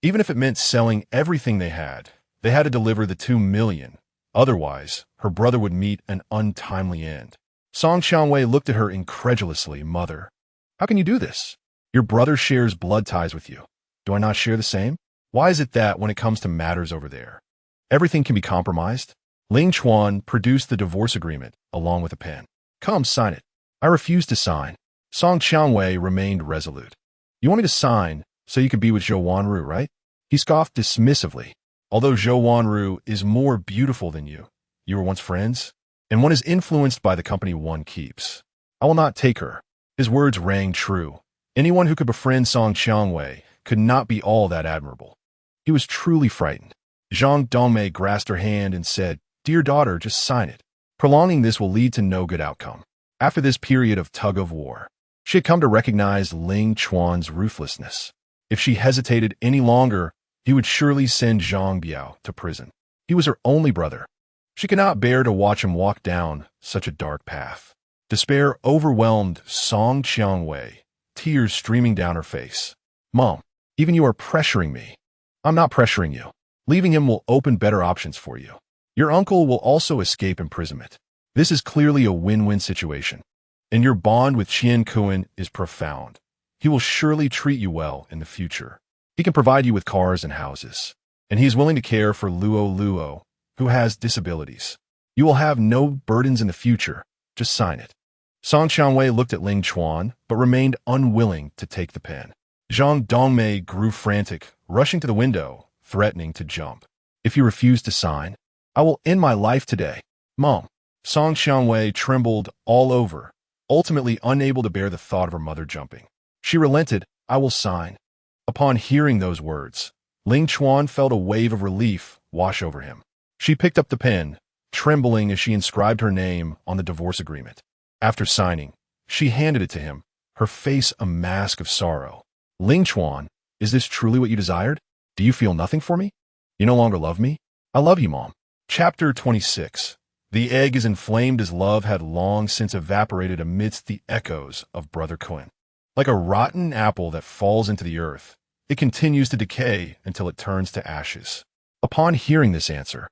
Speaker 1: Even if it meant selling everything they had to deliver the 2 million. Otherwise, her brother would meet an untimely end. Song Qiangwei looked at her incredulously. Mother, how can you do this? Your brother shares blood ties with you. Do I not share the same? Why is it that when it comes to matters over there, everything can be compromised? Ling Chuan produced the divorce agreement along with a pen. Come, sign it. I refuse to sign. Song Qiangwei remained resolute. You want me to sign so you can be with Zhou Wanru, right? He scoffed dismissively. Although Zhou Wanru is more beautiful than you were once friends, and one is influenced by the company one keeps. I will not take her. His words rang true. Anyone who could befriend Song Qiangwei could not be all that admirable. He was truly frightened. Zhang Dongmei grasped her hand and said, Dear daughter, just sign it. Prolonging this will lead to no good outcome. After this period of tug-of-war, she had come to recognize Ling Chuan's ruthlessness. If she hesitated any longer, he would surely send Zhang Biao to prison. He was her only brother. She could not bear to watch him walk down such a dark path. Despair overwhelmed Song Qiangwei, tears streaming down her face. Mom, even you are pressuring me. I'm not pressuring you. Leaving him will open better options for you. Your uncle will also escape imprisonment. This is clearly a win-win situation. And your bond with Qian Kuan is profound. He will surely treat you well in the future. He can provide you with cars and houses. And he is willing to care for Lu Luo, who has disabilities. You will have no burdens in the future. Just sign it. Song Qiangwei looked at Ling Chuan, but remained unwilling to take the pen. Zhang Dongmei grew frantic, rushing to the window, threatening to jump. If you refuse to sign, I will end my life today. Mom. Song Qiangwei trembled all over, ultimately unable to bear the thought of her mother jumping. She relented. I will sign. Upon hearing those words, Ling Chuan felt a wave of relief wash over him. She picked up the pen, trembling as she inscribed her name on the divorce agreement. After signing, she handed it to him, her face a mask of sorrow. Ling Chuan, is this truly what you desired? Do you feel nothing for me? You no longer love me? I love you, Mom. Chapter 26. The egg is inflamed as love had long since evaporated amidst the echoes of Brother Kuan. Like a rotten apple that falls into the earth, it continues to decay until it turns to ashes. Upon hearing this answer,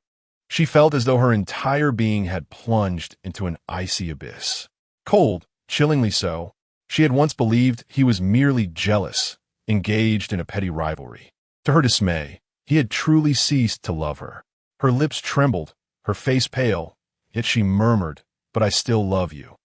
Speaker 1: she felt as though her entire being had plunged into an icy abyss. Cold, chillingly so, she had once believed he was merely jealous, engaged in a petty rivalry. To her dismay, he had truly ceased to love her. Her lips trembled, her face pale, yet she murmured, But I still love you.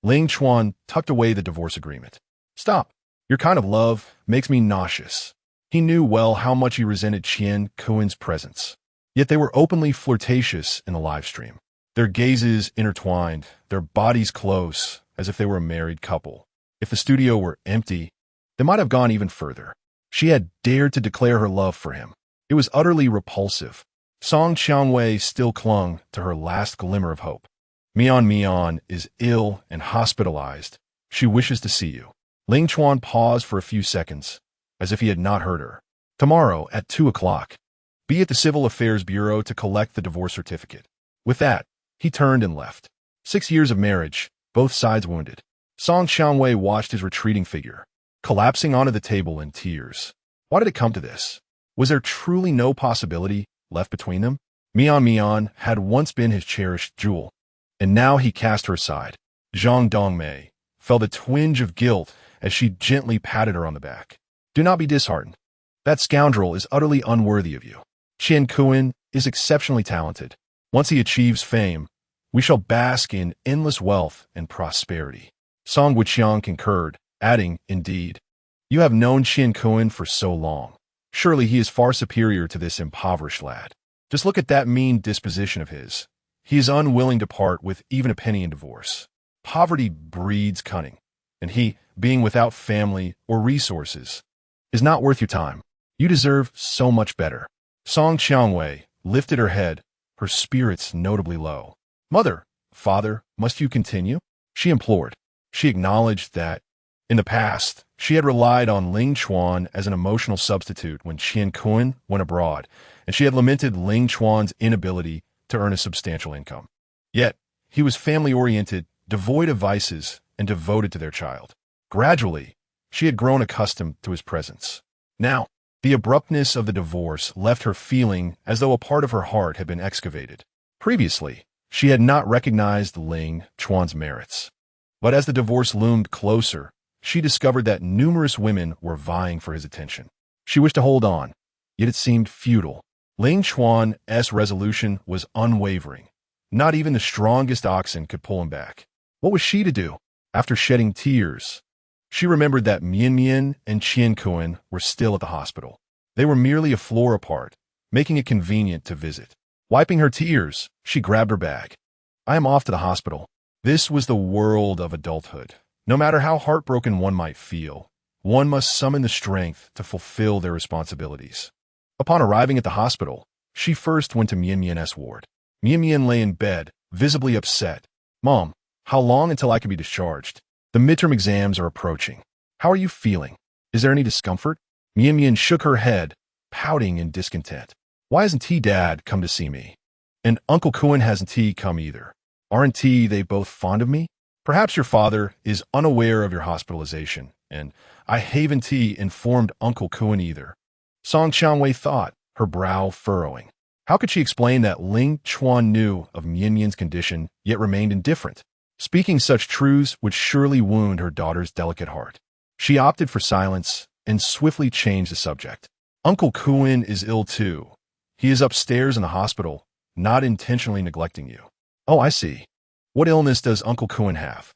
Speaker 1: Ling Chuan tucked away the divorce agreement. Stop. Your kind of love makes me nauseous. He knew well how much he resented Qian Kuan's presence. Yet they were openly flirtatious in the live stream. Their gazes intertwined, their bodies close, as if they were a married couple. If the studio were empty, they might have gone even further. She had dared to declare her love for him. It was utterly repulsive. Song Qiangwei still clung to her last glimmer of hope. Mian is ill and hospitalized. She wishes to see you. Ling Chuan paused for a few seconds, as if he had not heard her. Tomorrow at 2 o'clock. Be at the Civil Affairs Bureau to collect the divorce certificate. With that, he turned and left. 6 years of marriage, both sides wounded. Song Qiangwei watched his retreating figure. collapsing onto the table in tears. Why did it come to this? Was there truly no possibility left between them? Mian had once been his cherished jewel, and now he cast her aside. Zhang Dongmei felt a twinge of guilt as she gently patted her on the back. Do not be disheartened. That scoundrel is utterly unworthy of you. Qian Kuan is exceptionally talented. Once he achieves fame, we shall bask in endless wealth and prosperity. Song Wuqiang concurred, adding, indeed, you have known Qian Kuan for so long. Surely he is far superior to this impoverished lad. Just look at that mean disposition of his. He is unwilling to part with even a penny in divorce. Poverty breeds cunning, and he, being without family or resources, is not worth your time. You deserve so much better. Song Qiangwei lifted her head, her spirits notably low. Mother, father, must you continue? She implored. She acknowledged that, in the past, she had relied on Ling Chuan as an emotional substitute when Qian Kuan went abroad, and she had lamented Ling Chuan's inability to earn a substantial income. Yet, he was family-oriented, devoid of vices, and devoted to their child. Gradually, she had grown accustomed to his presence. Now, the abruptness of the divorce left her feeling as though a part of her heart had been excavated. Previously, she had not recognized Ling Chuan's merits. But as the divorce loomed closer, she discovered that numerous women were vying for his attention. She wished to hold on, yet it seemed futile. Ling Chuan's resolution was unwavering. Not even the strongest oxen could pull him back. What was she to do? After shedding tears, she remembered that Mian and Qian Kuan were still at the hospital. They were merely a floor apart, making it convenient to visit. Wiping her tears, she grabbed her bag. I am off to the hospital. This was the world of adulthood. No matter how heartbroken one might feel, one must summon the strength to fulfill their responsibilities. Upon arriving at the hospital, she first went to Mian's ward. Mian lay in bed, visibly upset. Mom, how long until I can be discharged? The midterm exams are approaching. How are you feeling? Is there any discomfort? Mian shook her head, pouting in discontent. Why hasn't Dad come to see me? And Uncle Kuan hasn't come either. Aren't they both fond of me? Perhaps your father is unaware of your hospitalization, and I haven't informed Uncle Kuan either. Song Qiangwei thought, her brow furrowing. How could she explain that Ling Chuan knew of Mian's condition, yet remained indifferent? Speaking such truths would surely wound her daughter's delicate heart. She opted for silence and swiftly changed the subject. Uncle Kuan is ill too. He is upstairs in the hospital, not intentionally neglecting you. Oh, I see. What illness does Uncle Kuan have?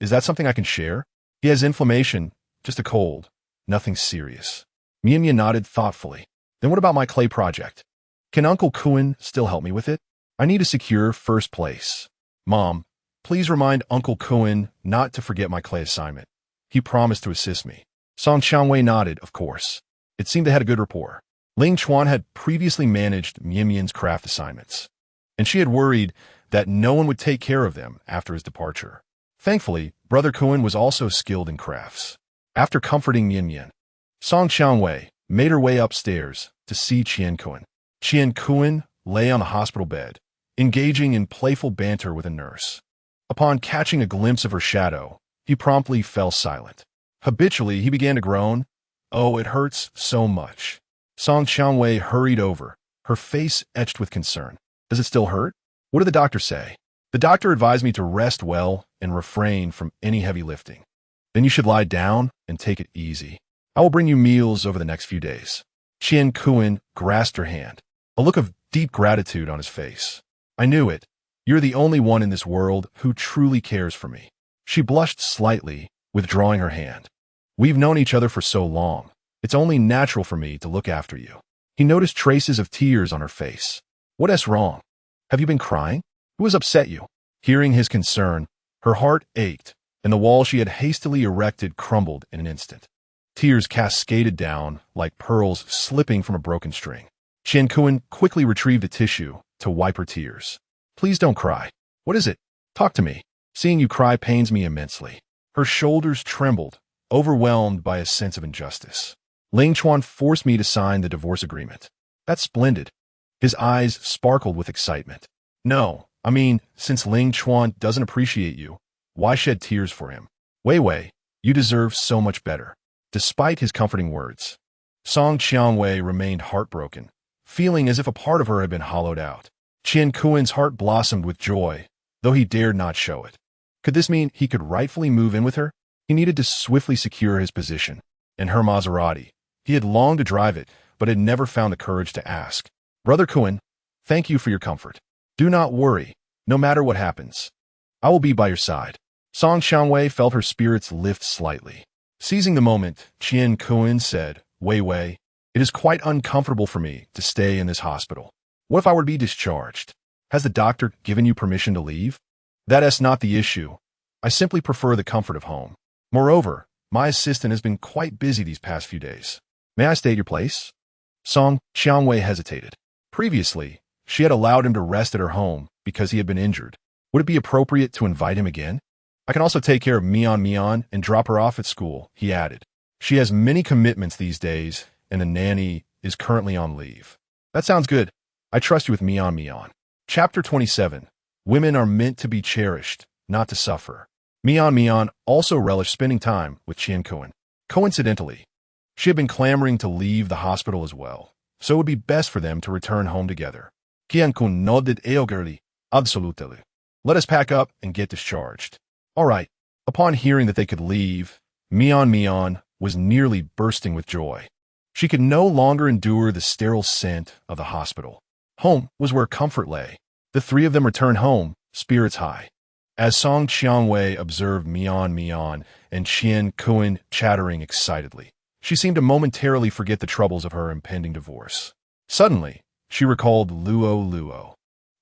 Speaker 1: Is that something I can share? He has inflammation, just a cold, nothing serious. Mian nodded thoughtfully. Then what about my clay project? Can Uncle Kuan still help me with it? I need to secure first place. Mom, please remind Uncle Kuan not to forget my clay assignment. He promised to assist me. Song Qiangwei nodded, of course. It seemed they had a good rapport. Ling Chuan had previously managed Mian's craft assignments, and she had worried that no one would take care of them after his departure. Thankfully, Brother Kuan was also skilled in crafts. After comforting Mian, Song Qiangwei made her way upstairs to see Qian Kuan. Qian Kuan lay on the hospital bed, engaging in playful banter with a nurse. Upon catching a glimpse of her shadow, he promptly fell silent. Habitually, he began to groan. Oh, it hurts so much. Song Qiangwei hurried over, her face etched with concern. Does it still hurt? What did the doctor say? The doctor advised me to rest well and refrain from any heavy lifting. Then you should lie down and take it easy. I will bring you meals over the next few days. Qian Kuan grasped her hand, a look of deep gratitude on his face. I knew it. You're the only one in this world who truly cares for me. She blushed slightly, withdrawing her hand. We've known each other for so long. It's only natural for me to look after you. He noticed traces of tears on her face. What is wrong? Have you been crying? Who has upset you? Hearing his concern, her heart ached, and the wall she had hastily erected crumbled in an instant. Tears cascaded down like pearls slipping from a broken string. Qian Kuan quickly retrieved a tissue to wipe her tears. Please don't cry. What is it? Talk to me. Seeing you cry pains me immensely. Her shoulders trembled, overwhelmed by a sense of injustice. Ling Chuan forced me to sign the divorce agreement. That's splendid. His eyes sparkled with excitement. No, I mean, since Ling Chuan doesn't appreciate you, why shed tears for him? Wei Wei, You deserve so much better. Despite his comforting words, Song Qianwei remained heartbroken, feeling as if a part of her had been hollowed out. Qian Kuan's heart blossomed with joy, though he dared not show it. Could this mean he could rightfully move in with her? He needed to swiftly secure his position. In her Maserati, he had longed to drive it, but had never found the courage to ask. Brother Kuan, thank you for your comfort. Do not worry, no matter what happens. I will be by your side. Song Qianwei felt her spirits lift slightly. Seizing the moment, Qian Kuan said, Wei Wei, it is quite uncomfortable for me to stay in this hospital. What if I were to be discharged? Has the doctor given you permission to leave? That is not the issue. I simply prefer the comfort of home. Moreover, my assistant has been quite busy these past few days. May I stay at your place? Song Qianwei hesitated. Previously, she had allowed him to rest at her home because he had been injured. Would it be appropriate to invite him again? I can also take care of Mian and drop her off at school, he added. She has many commitments these days, and the nanny is currently on leave. That sounds good. I trust you with Mian. Chapter 27. Women are meant to be cherished, not to suffer. Mian also relished spending time with Qian Kuan. Coincidentally, she had been clamoring to leave the hospital as well, so it would be best for them to return home together. Qian Kuan nodded eagerly. Absolutely. Let us pack up and get discharged. All right. Upon hearing that they could leave, Mian was nearly bursting with joy. She could no longer endure the sterile scent of the hospital. Home was where comfort lay. The three of them returned home, spirits high. As Song Qianwei observed Mian and Qian Kuan chattering excitedly, she seemed to momentarily forget the troubles of her impending divorce. Suddenly, she recalled Lu Luo.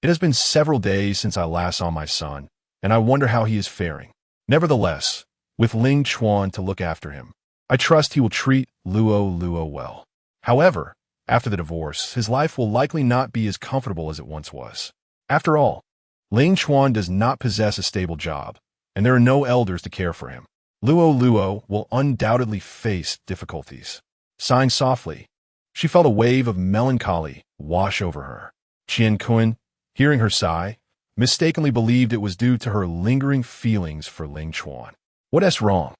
Speaker 1: It has been several days since I last saw my son, and I wonder how he is faring. Nevertheless, with Ling Chuan to look after him, I trust he will treat Lu Luo well. However, after the divorce, his life will likely not be as comfortable as it once was. After all, Ling Chuan does not possess a stable job, and there are no elders to care for him. Lu Luo will undoubtedly face difficulties. Sighing softly, she felt a wave of melancholy wash over her. Qian Kuan, hearing her sigh, mistakenly believed it was due to her lingering feelings for Ling Chuan. What's wrong?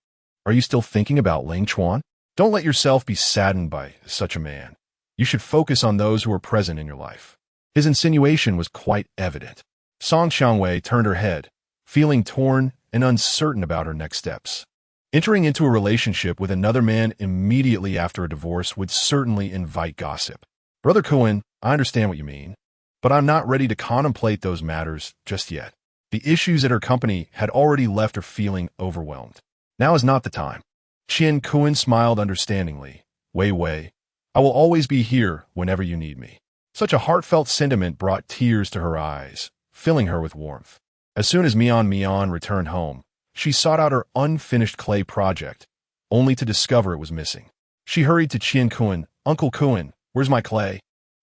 Speaker 1: Are you still thinking about Ling Chuan? Don't let yourself be saddened by such a man. You should focus on those who are present in your life. His insinuation was quite evident. Song Qianwei turned her head, feeling torn and uncertain about her next steps. Entering into a relationship with another man immediately after a divorce would certainly invite gossip. Brother Kuan, I understand what you mean, but I'm not ready to contemplate those matters just yet. The issues at her company had already left her feeling overwhelmed. Now is not the time. Qian Kuan smiled understandingly. Wei, I will always be here whenever you need me. Such a heartfelt sentiment brought tears to her eyes, filling her with warmth. As soon as Mian returned home, she sought out her unfinished clay project, only to discover it was missing. She hurried to Qian Kuan. Uncle Kuan, where's my clay?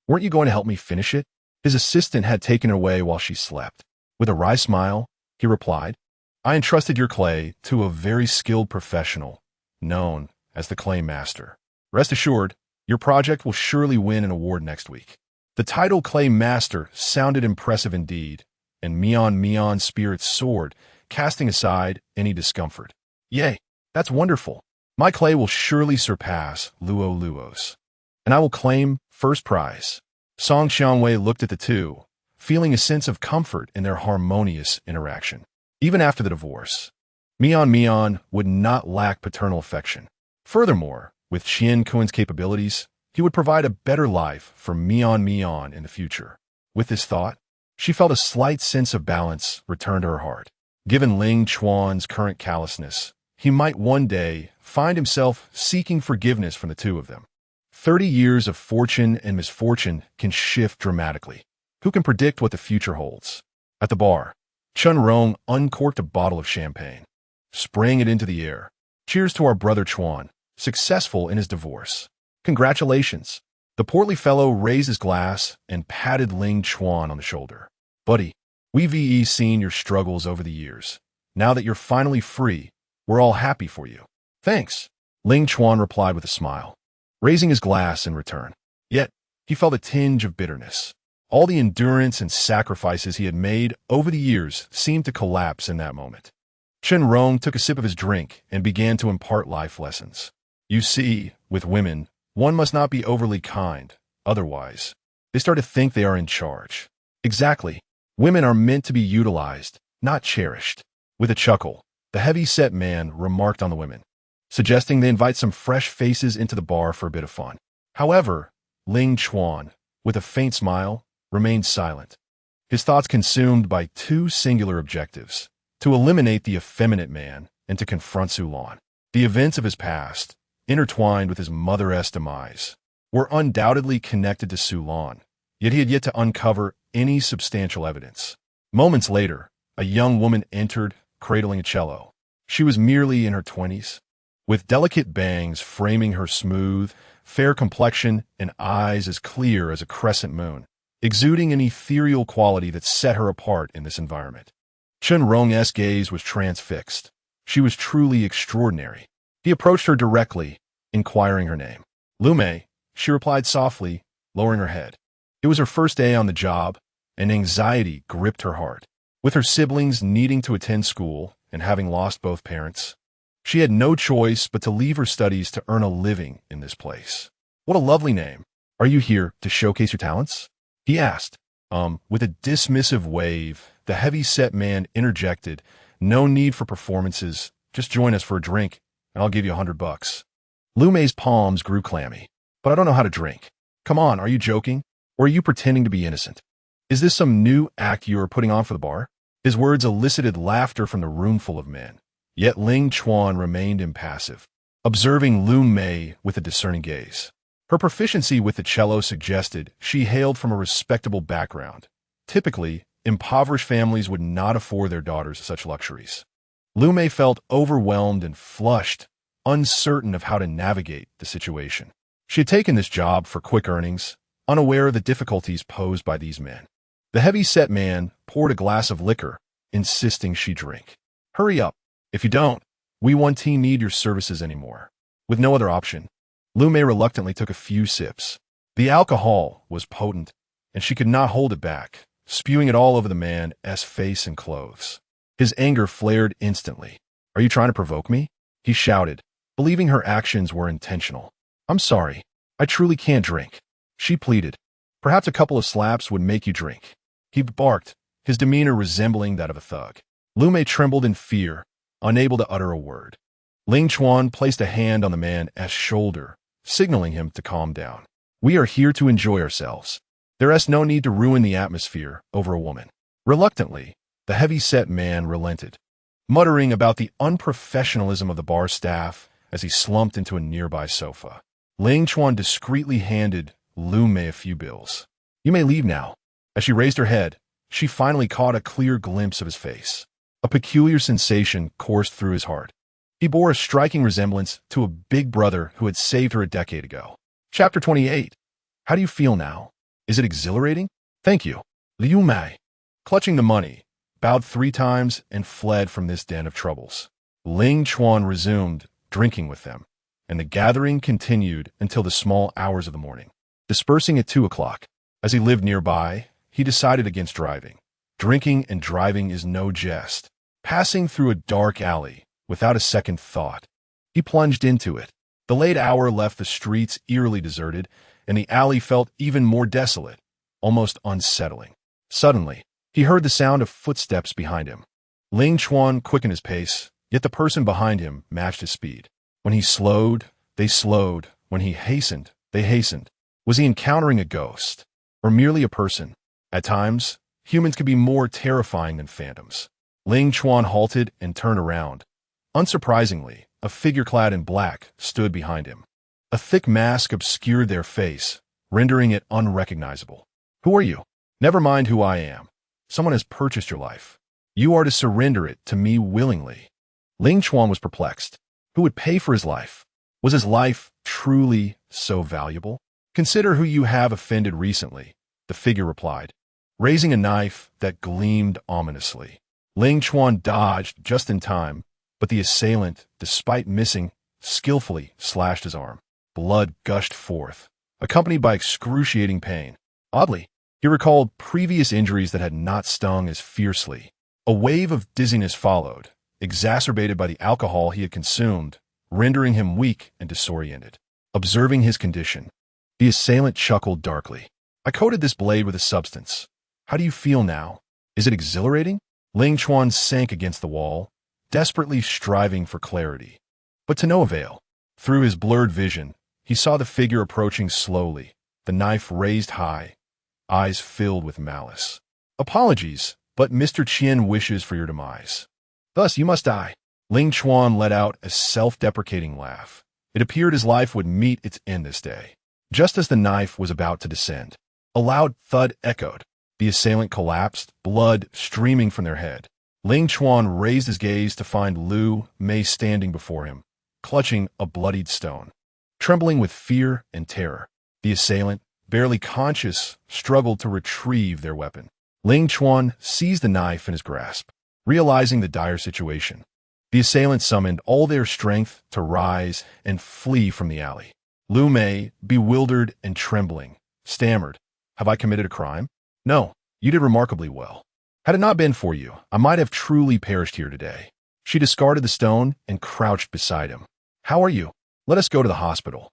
Speaker 1: Weren't you going to help me finish it? His assistant had taken it away while she slept. With a wry smile, he replied, I entrusted your clay to a very skilled professional, known as the Clay Master. Rest assured, your project will surely win an award next week. The title Clay Master sounded impressive indeed, and Mian's spirits soared, casting aside any discomfort. Yay, that's wonderful. My clay will surely surpass Lu Luo's, and I will claim first prize. Song Qianwei looked at the two, feeling a sense of comfort in their harmonious interaction. Even after the divorce, Mian would not lack paternal affection. Furthermore, with Qian Kuan's capabilities, he would provide a better life for Mian in the future. With this thought, she felt a slight sense of balance return to her heart. Given Ling Chuan's current callousness, he might one day find himself seeking forgiveness from the two of them. 30 years of fortune and misfortune can shift dramatically. Who can predict what the future holds? At the bar, Chun Rong uncorked a bottle of champagne, spraying it into the air. Cheers to our brother Chuan, successful in his divorce. Congratulations. The portly fellow raised his glass and patted Ling Chuan on the shoulder. Buddy, we've seen your struggles over the years. Now that you're finally free, we're all happy for you. Thanks, Ling Chuan replied with a smile, raising his glass in return. Yet, he felt a tinge of bitterness. All the endurance and sacrifices he had made over the years seemed to collapse in that moment. Chen Rong took a sip of his drink and began to impart life lessons. You see, with women, one must not be overly kind, otherwise, they start to think they are in charge. Exactly. Women are meant to be utilized, not cherished. With a chuckle, the heavy-set man remarked on the women, suggesting they invite some fresh faces into the bar for a bit of fun. However, Ling Chuan, with a faint smile, remained silent, his thoughts consumed by two singular objectives: to eliminate the effeminate man and to confront Su Luo. The events of his past, intertwined with his mother-esque demise, were undoubtedly connected to Su Luo, yet he had yet to uncover any substantial evidence. Moments later, a young woman entered, cradling a cello. She was merely in her 20s, with delicate bangs framing her smooth, fair complexion and eyes as clear as a crescent moon, exuding an ethereal quality that set her apart in this environment. Chen Rong's gaze was transfixed. She was truly extraordinary. He approached her directly, inquiring her name. Lu Mei, she replied softly, lowering her head. It was her first day on the job, and anxiety gripped her heart. With her siblings needing to attend school and having lost both parents, she had no choice but to leave her studies to earn a living in this place. What a lovely name. Are you here to showcase your talents? He asked. With a dismissive wave, the heavy-set man interjected, no need for performances, just join us for a drink, and I'll give you $100. Lu Mei's palms grew clammy. But I don't know how to drink. Come on, are you joking? Or are you pretending to be innocent? Is this some new act you are putting on for the bar? His words elicited laughter from the roomful of men. Yet Ling Chuan remained impassive, observing Lu Mei with a discerning gaze. Her proficiency with the cello suggested she hailed from a respectable background. Typically, impoverished families would not afford their daughters such luxuries. Lu Mei felt overwhelmed and flushed, uncertain of how to navigate the situation. She had taken this job for quick earnings, unaware of the difficulties posed by these men. The heavy-set man poured a glass of liquor, insisting she drink. Hurry up. If you don't, we won't need your services anymore. With no other option, Lu Mei reluctantly took a few sips. The alcohol was potent, and she could not hold it back, spewing it all over the man's face and clothes. His anger flared instantly. Are you trying to provoke me? He shouted, believing her actions were intentional. I'm sorry. I truly can't drink. She pleaded. Perhaps a couple of slaps would make you drink. He barked, his demeanor resembling that of a thug. Lu Mei trembled in fear, unable to utter a word. Ling Chuan placed a hand on the man's shoulder, signaling him to calm down. We are here to enjoy ourselves. There is no need to ruin the atmosphere over a woman. Reluctantly, the heavy-set man relented, muttering about the unprofessionalism of the bar staff as he slumped into a nearby sofa. Ling Chuan discreetly handed Lu Mei a few bills. You may leave now. As she raised her head, she finally caught a clear glimpse of his face. A peculiar sensation coursed through his heart. He bore a striking resemblance to a big brother who had saved her a decade ago. Chapter 28. How do you feel now? Is it exhilarating? Thank you. Lu Mei, clutching the money, bowed 3 times and fled from this den of troubles. Ling Chuan resumed drinking with them, and the gathering continued until the small hours of the morning. Dispersing at 2 o'clock, as he lived nearby, he decided against driving. Drinking and driving is no jest. Passing through a dark alley, without a second thought, he plunged into it. The late hour left the streets eerily deserted, and the alley felt even more desolate, almost unsettling. Suddenly, he heard the sound of footsteps behind him. Ling Chuan quickened his pace, yet the person behind him matched his speed. When he slowed, they slowed. When he hastened, they hastened. Was he encountering a ghost, or merely a person? At times, humans can be more terrifying than phantoms. Ling Chuan halted and turned around. Unsurprisingly, a figure clad in black stood behind him. A thick mask obscured their face, rendering it unrecognizable. Who are you? Never mind who I am. Someone has purchased your life. You are to surrender it to me willingly. Ling Chuan was perplexed. Who would pay for his life? Was his life truly so valuable? Consider who you have offended recently, the figure replied, raising a knife that gleamed ominously. Ling Chuan dodged just in time, but the assailant, despite missing, skillfully slashed his arm. Blood gushed forth, accompanied by excruciating pain. Oddly, he recalled previous injuries that had not stung as fiercely. A wave of dizziness followed, exacerbated by the alcohol he had consumed, rendering him weak and disoriented. Observing his condition, the assailant chuckled darkly. I coated this blade with a substance. How do you feel now? Is it exhilarating? Ling Chuan sank against the wall, desperately striving for clarity. But to no avail. Through his blurred vision, he saw the figure approaching slowly, the knife raised high, eyes filled with malice. Apologies, but Mr. Qian wishes for your demise. Thus you must die. Ling Chuan let out a self-deprecating laugh. It appeared his life would meet its end this day. Just as the knife was about to descend, a loud thud echoed. The assailant collapsed, blood streaming from their head. Ling Chuan raised his gaze to find Lu Mei standing before him, clutching a bloodied stone. Trembling with fear and terror, the assailant, barely conscious, struggled to retrieve their weapon. Ling Chuan seized the knife in his grasp. Realizing the dire situation, the assailants summoned all their strength to rise and flee from the alley. Lu Mei, bewildered and trembling, stammered, "Have I committed a crime?" "No, you did remarkably well. Had it not been for you, I might have truly perished here today." She discarded the stone and crouched beside him. "How are you? Let us go to the hospital.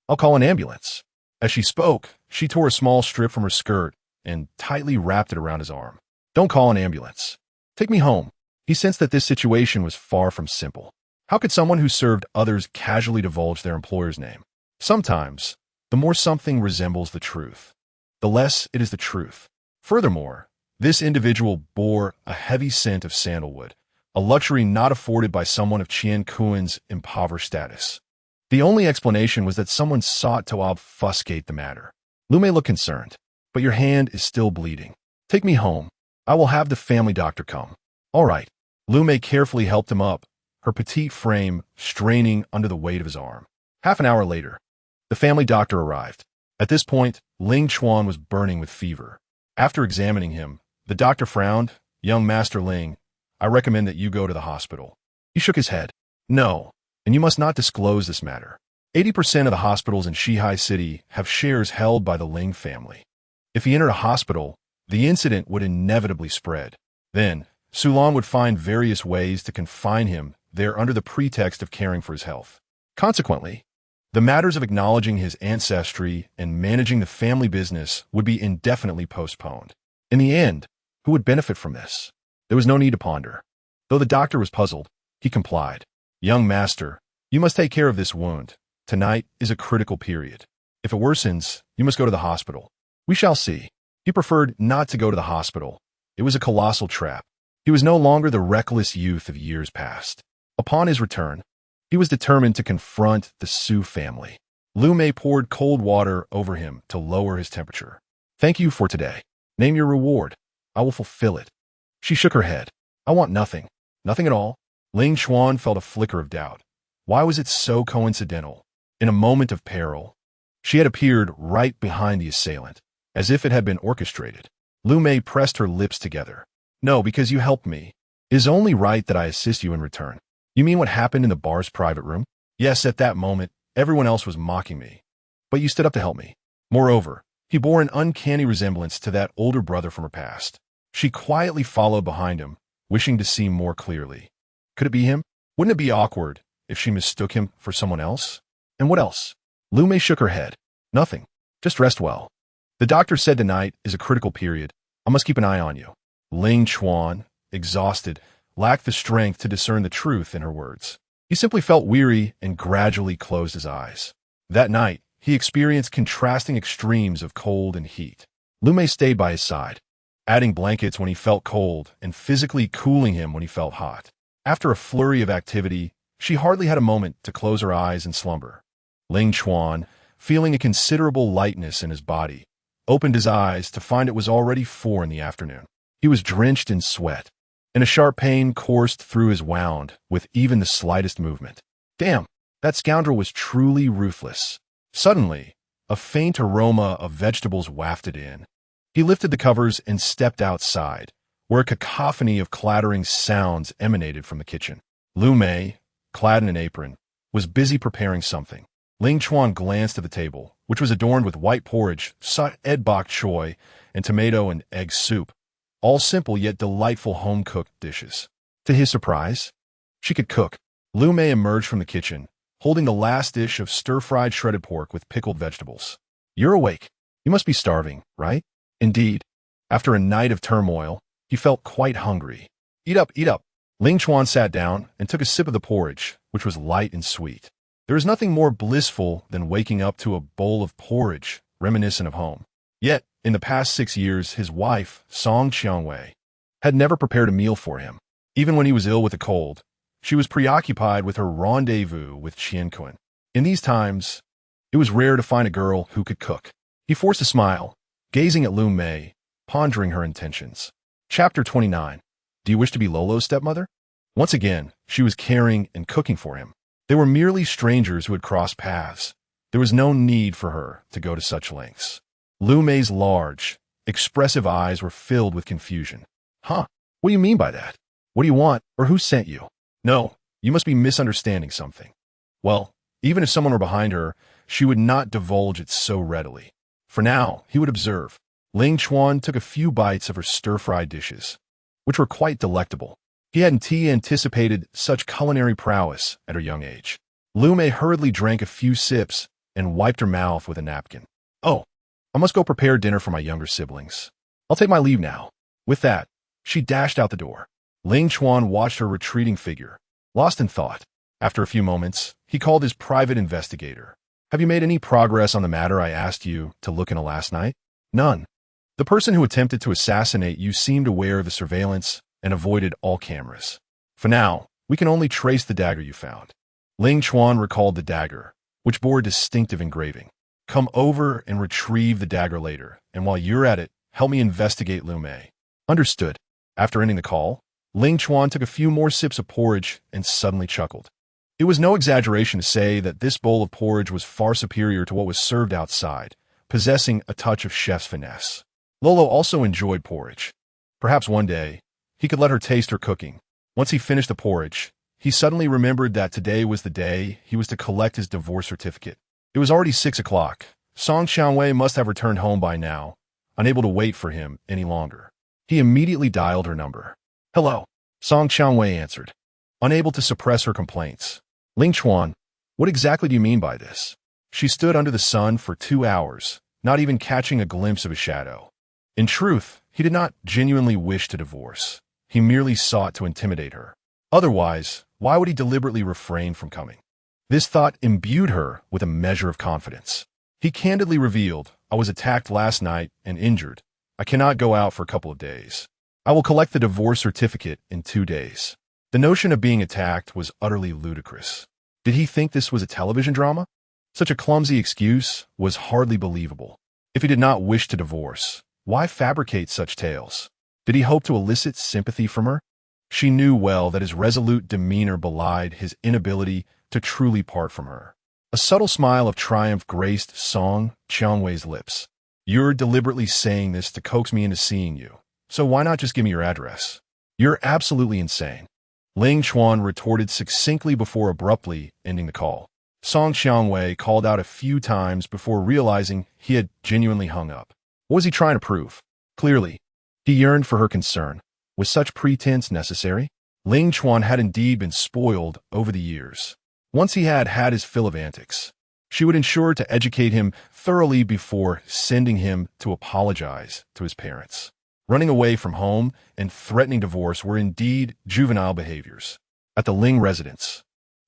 Speaker 1: I'll call an ambulance." As she spoke, she tore a small strip from her skirt and tightly wrapped it around his arm. "Don't call an ambulance. Take me home." He sensed that this situation was far from simple. How could someone who served others casually divulge their employer's name? Sometimes, the more something resembles the truth, the less it is the truth. Furthermore, this individual bore a heavy scent of sandalwood, a luxury not afforded by someone of Qian Kuan's impoverished status. The only explanation was that someone sought to obfuscate the matter. Lu Mei looked concerned. "But your hand is still bleeding. Take me home. I will have the family doctor come." "All right." Lu Mei carefully helped him up, her petite frame straining under the weight of his arm. Half an hour later, the family doctor arrived. At this point, Ling Chuan was burning with fever. After examining him, the doctor frowned. "Young Master Ling, I recommend that you go to the hospital." He shook his head. "No, and you must not disclose this matter. 80% of the hospitals in Shihai City have shares held by the Ling family. If he entered a hospital, the incident would inevitably spread. Then, Sulan would find various ways to confine him there under the pretext of caring for his health. Consequently, the matters of acknowledging his ancestry and managing the family business would be indefinitely postponed. In the end, who would benefit from this? There was no need to ponder. Though the doctor was puzzled, he complied. "Young master, you must take care of this wound. Tonight is a critical period. If it worsens, you must go to the hospital." "We shall see." He preferred not to go to the hospital. It was a colossal trap. He was no longer the reckless youth of years past. Upon his return, he was determined to confront the Su family. Lu Mei poured cold water over him to lower his temperature. "Thank you for today. Name your reward. I will fulfill it." She shook her head. "I want nothing. Nothing at all." Ling Chuan felt a flicker of doubt. Why was it so coincidental? In a moment of peril, she had appeared right behind the assailant, as if it had been orchestrated. Lu Mei pressed her lips together. "No, because you helped me. It is only right that I assist you in return." "You mean what happened in the bar's private room?" "Yes, at that moment, everyone else was mocking me. But you stood up to help me." Moreover, he bore an uncanny resemblance to that older brother from her past. She quietly followed behind him, wishing to see more clearly. Could it be him? Wouldn't it be awkward if she mistook him for someone else? And what else? Lu Mei shook her head. "Nothing. Just rest well. The doctor said tonight is a critical period. I must keep an eye on you." Ling Chuan, exhausted, lacked the strength to discern the truth in her words. He simply felt weary and gradually closed his eyes. That night, he experienced contrasting extremes of cold and heat. Lu Mei stayed by his side, adding blankets when he felt cold and physically cooling him when he felt hot. After a flurry of activity, she hardly had a moment to close her eyes and slumber. Ling Chuan, feeling a considerable lightness in his body, opened his eyes to find it was already 4 in the afternoon. He was drenched in sweat, and a sharp pain coursed through his wound with even the slightest movement. Damn, that scoundrel was truly ruthless. Suddenly, a faint aroma of vegetables wafted in. He lifted the covers and stepped outside, where a cacophony of clattering sounds emanated from the kitchen. Lu Mei, clad in an apron, was busy preparing something. Ling Chuan glanced at the table, which was adorned with white porridge, sot ed bok choy, and tomato and egg soup, all simple yet delightful home-cooked dishes. To his surprise, She could cook. Lu Mei emerged from the kitchen, holding the last dish of stir-fried shredded pork with pickled vegetables. You're awake. You must be starving, right? Indeed. After a night of turmoil, he felt quite hungry. Eat up, eat up. Ling Chuan sat down and took a sip of the porridge, which was light and sweet. There is nothing more blissful than waking up to a bowl of porridge, reminiscent of home. Yet, in the past 6 years, his wife, Song Qiangwei, had never prepared a meal for him. Even when he was ill with a cold, she was preoccupied with her rendezvous with Qianquan. In these times, it was rare to find a girl who could cook. He forced a smile, gazing at Lu Mei, pondering her intentions. Chapter 29. Do you wish to be Lolo's stepmother? Once again, she was caring and cooking for him. They were merely strangers who had crossed paths. There was no need for her to go to such lengths. Lu Mei's large, expressive eyes were filled with confusion. Huh? What do you mean by that? What do you want, or who sent you? No, you must be misunderstanding something. Well, even if someone were behind her, she would not divulge it so readily. For now, he would observe. Ling Chuan took a few bites of her stir-fried dishes, which were quite delectable. He hadn't anticipated such culinary prowess at her young age. Lu Mei hurriedly drank a few sips and wiped her mouth with a napkin. Oh, I must go prepare dinner for my younger siblings. I'll take my leave now. With that, she dashed out the door. Ling Chuan watched her retreating figure, lost in thought. After a few moments, he called his private investigator. Have you made any progress on the matter I asked you to look into last night? None. The person who attempted to assassinate you seemed aware of the surveillance and avoided all cameras. For now, we can only trace the dagger you found. Ling Chuan recalled the dagger, which bore a distinctive engraving. Come over and retrieve the dagger later, and while you're at it, help me investigate Lu Mei. Understood. After ending the call, Ling Chuan took a few more sips of porridge and suddenly chuckled. It was no exaggeration to say that this bowl of porridge was far superior to what was served outside, possessing a touch of chef's finesse. Lolo also enjoyed porridge. Perhaps one day, he could let her taste her cooking. Once he finished the porridge, he suddenly remembered that today was the day he was to collect his divorce certificate. It was already 6 o'clock. Song Qiangwei must have returned home by now, unable to wait for him any longer. He immediately dialed her number. Hello, Song Qiangwei answered, unable to suppress her complaints. Ling Chuan, what exactly do you mean by this? She stood under the sun for 2 hours, not even catching a glimpse of a shadow. In truth, he did not genuinely wish to divorce. He merely sought to intimidate her. Otherwise, why would he deliberately refrain from coming? This thought imbued her with a measure of confidence. He candidly revealed, I was attacked last night and injured. I cannot go out for a couple of days. I will collect the divorce certificate in 2 days. The notion of being attacked was utterly ludicrous. Did he think this was a television drama? Such a clumsy excuse was hardly believable. If he did not wish to divorce, why fabricate such tales? Did he hope to elicit sympathy from her? She knew well that his resolute demeanor belied his inability to truly part from her. A subtle smile of triumph graced Song Qiangwei's lips. You're deliberately saying this to coax me into seeing you, so why not just give me your address? You're absolutely insane. Ling Chuan retorted succinctly before abruptly ending the call. Song Qiangwei called out a few times before realizing he had genuinely hung up. What was he trying to prove? Clearly, he yearned for her concern. Was such pretense necessary? Ling Chuan had indeed been spoiled over the years. Once he had had his fill of antics, she would ensure to educate him thoroughly before sending him to apologize to his parents. Running away from home and threatening divorce were indeed juvenile behaviors. At the Ling residence,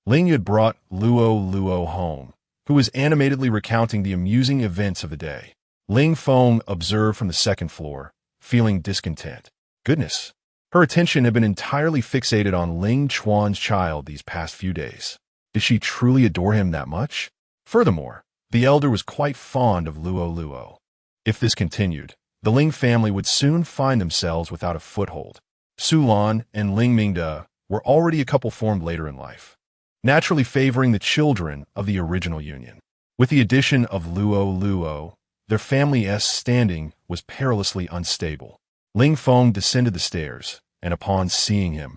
Speaker 1: Ling had brought Lu Luo home, who was animatedly recounting the amusing events of the day. Ling Feng observed from the second floor, feeling discontent. Goodness, her attention had been entirely fixated on Ling Chuan's child these past few days. Did she truly adore him that much? Furthermore, the elder was quite fond of Lu Luo. If this continued, the Ling family would soon find themselves without a foothold. Su Lan and Ling Mingde were already a couple formed later in life, naturally favoring the children of the original union. With the addition of Lu Luo, their family's standing was perilously unstable. Ling Feng descended the stairs, and upon seeing him,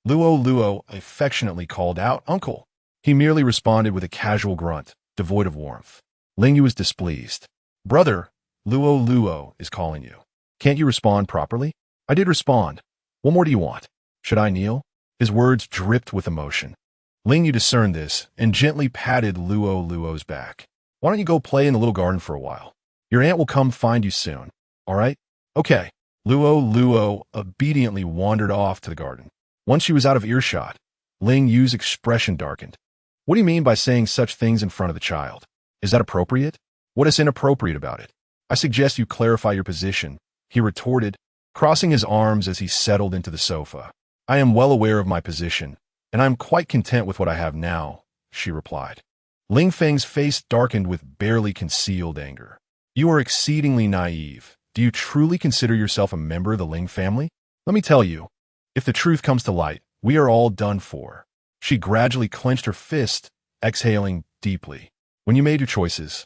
Speaker 1: Lu Luo affectionately called out, Uncle. He merely responded with a casual grunt, devoid of warmth. Ling Yu was displeased. Brother, Lu Luo is calling you. Can't you respond properly? I did respond. What more do you want? Should I kneel? His words dripped with emotion. Ling Yu discerned this and gently patted Lu Luo's back. Why don't you go play in the little garden for a while? Your aunt will come find you soon. All right? Okay. Lu Luo obediently wandered off to the garden. Once she was out of earshot, Ling Yu's expression darkened. What do you mean by saying such things in front of the child? Is that appropriate? What is inappropriate about it? I suggest you clarify your position, he retorted, crossing his arms as he settled into the sofa. I am well aware of my position, and I am quite content with what I have now, she replied. Ling Feng's face darkened with barely concealed anger. You are exceedingly naive. Do you truly consider yourself a member of the Ling family? Let me tell you, if the truth comes to light, we are all done for. She gradually clenched her fist, exhaling deeply. When you made your choices,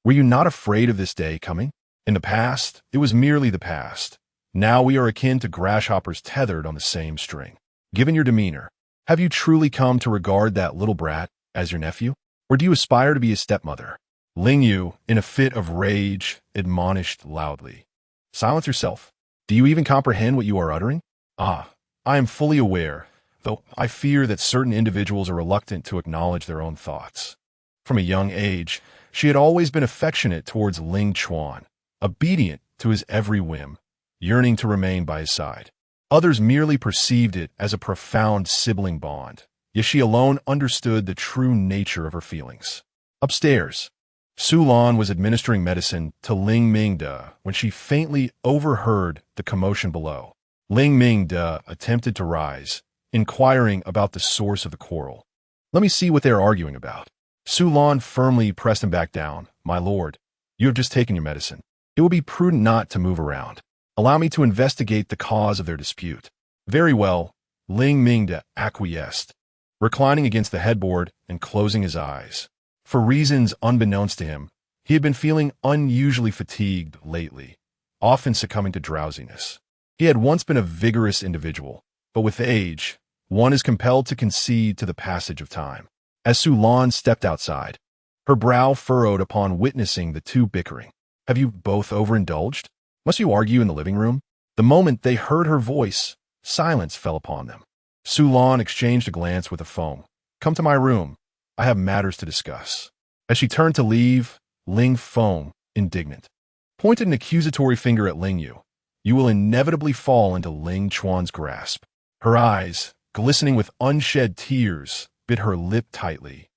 Speaker 1: were you not afraid of this day coming? In the past, it was merely the past. Now we are akin to grasshoppers tethered on the same string. Given your demeanor, have you truly come to regard that little brat as your nephew? Or do you aspire to be his stepmother? Ling Yu, in a fit of rage, admonished loudly. Silence yourself. Do you even comprehend what you are uttering? Ah, I am fully aware, though I fear that certain individuals are reluctant to acknowledge their own thoughts. From a young age, she had always been affectionate towards Ling Chuan, obedient to his every whim, yearning to remain by his side. Others merely perceived it as a profound sibling bond, yet she alone understood the true nature of her feelings. Upstairs, Su Lan was administering medicine to Ling Mingde when she faintly overheard the commotion below. Ling Mingde attempted to rise, inquiring about the source of the quarrel. Let me see what they are arguing about. Su Lan firmly pressed him back down. My lord, you have just taken your medicine. It will be prudent not to move around. Allow me to investigate the cause of their dispute. Very well, Ling Mingde acquiesced, reclining against the headboard and closing his eyes. For reasons unbeknownst to him, he had been feeling unusually fatigued lately, often succumbing to drowsiness. He had once been a vigorous individual, but with age, one is compelled to concede to the passage of time. As Su Lan stepped outside, her brow furrowed upon witnessing the two bickering. Have you both overindulged? Must you argue in the living room? The moment they heard her voice, silence fell upon them. Su Lan exchanged a glance with a foam. Come to my room. I have matters to discuss. As she turned to leave, Ling Feng, indignant, pointed an accusatory finger at Ling Yu. You will inevitably fall into Ling Chuan's grasp. Her eyes, glistening with unshed tears, bit her lip tightly,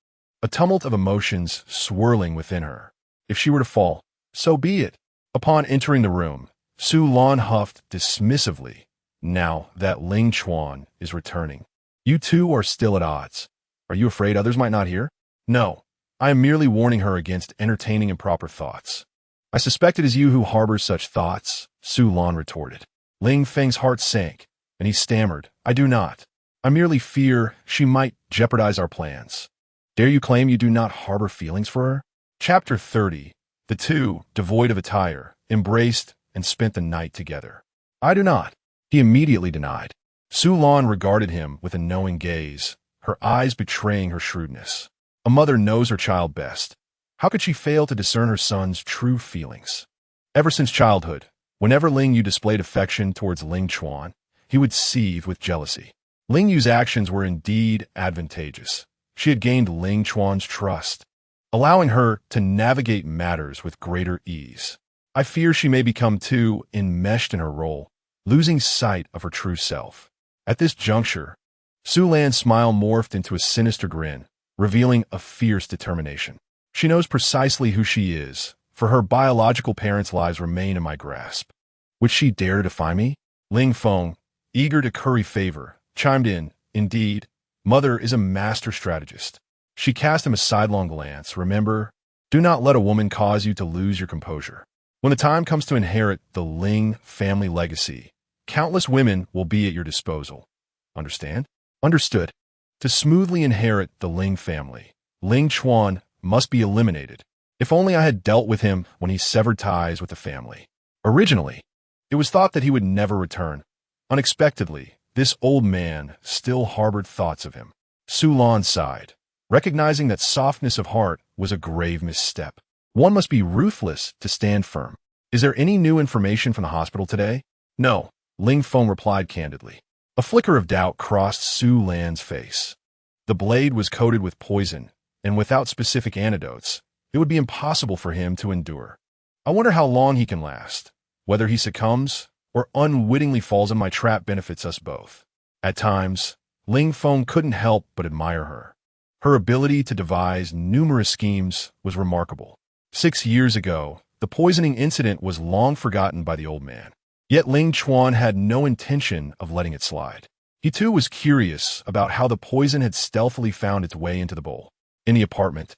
Speaker 1: a tumult of emotions swirling within her. If she were to fall, so be it. Upon entering the room, Su Lan huffed dismissively. Now that Ling Chuan is returning, you two are still at odds. Are you afraid others might not hear? No, I am merely warning her against entertaining improper thoughts. I suspect it is you who harbors such thoughts, Su Lan retorted. Ling Feng's heart sank, and he stammered, I do not. I merely fear she might jeopardize our plans. Dare you claim you do not harbor feelings for her? Chapter 30. The two, devoid of attire, embraced and spent the night together. I do not. He immediately denied. Su Lan regarded him with a knowing gaze, her eyes betraying her shrewdness. A mother knows her child best. How could she fail to discern her son's true feelings? Ever since childhood, whenever Ling Yu displayed affection towards Ling Chuan, he would seethe with jealousy. Ling Yu's actions were indeed advantageous. She had gained Ling Chuan's trust, allowing her to navigate matters with greater ease. I fear she may become too enmeshed in her role, losing sight of her true self. At this juncture, Su Lan's smile morphed into a sinister grin, revealing a fierce determination. She knows precisely who she is, for her biological parents' lives remain in my grasp. Would she dare to defy me? Ling Feng, eager to curry favor, chimed in, Indeed, Mother is a master strategist. She cast him a sidelong glance. Remember, do not let a woman cause you to lose your composure. When the time comes to inherit the Ling family legacy, countless women will be at your disposal. Understand? Understood. To smoothly inherit the Ling family, Ling Chuan must be eliminated. If only I had dealt with him when he severed ties with the family. Originally, it was thought that he would never return. Unexpectedly, this old man still harbored thoughts of him. Su Lan sighed, recognizing that softness of heart was a grave misstep. One must be ruthless to stand firm. Is there any new information from the hospital today? No, Ling Feng replied candidly. A A flicker of doubt crossed Su Lan's face. The blade was coated with poison, and without specific antidotes, it would be impossible for him to endure. I wonder how long he can last. Whether he succumbs or unwittingly falls in my trap benefits us both. At times, Ling Feng couldn't help but admire her. Her ability to devise numerous schemes was remarkable. 6 years ago, the poisoning incident was long forgotten by the old man. Yet Ling Chuan had no intention of letting it slide. He too was curious about how the poison had stealthily found its way into the bowl. In the apartment,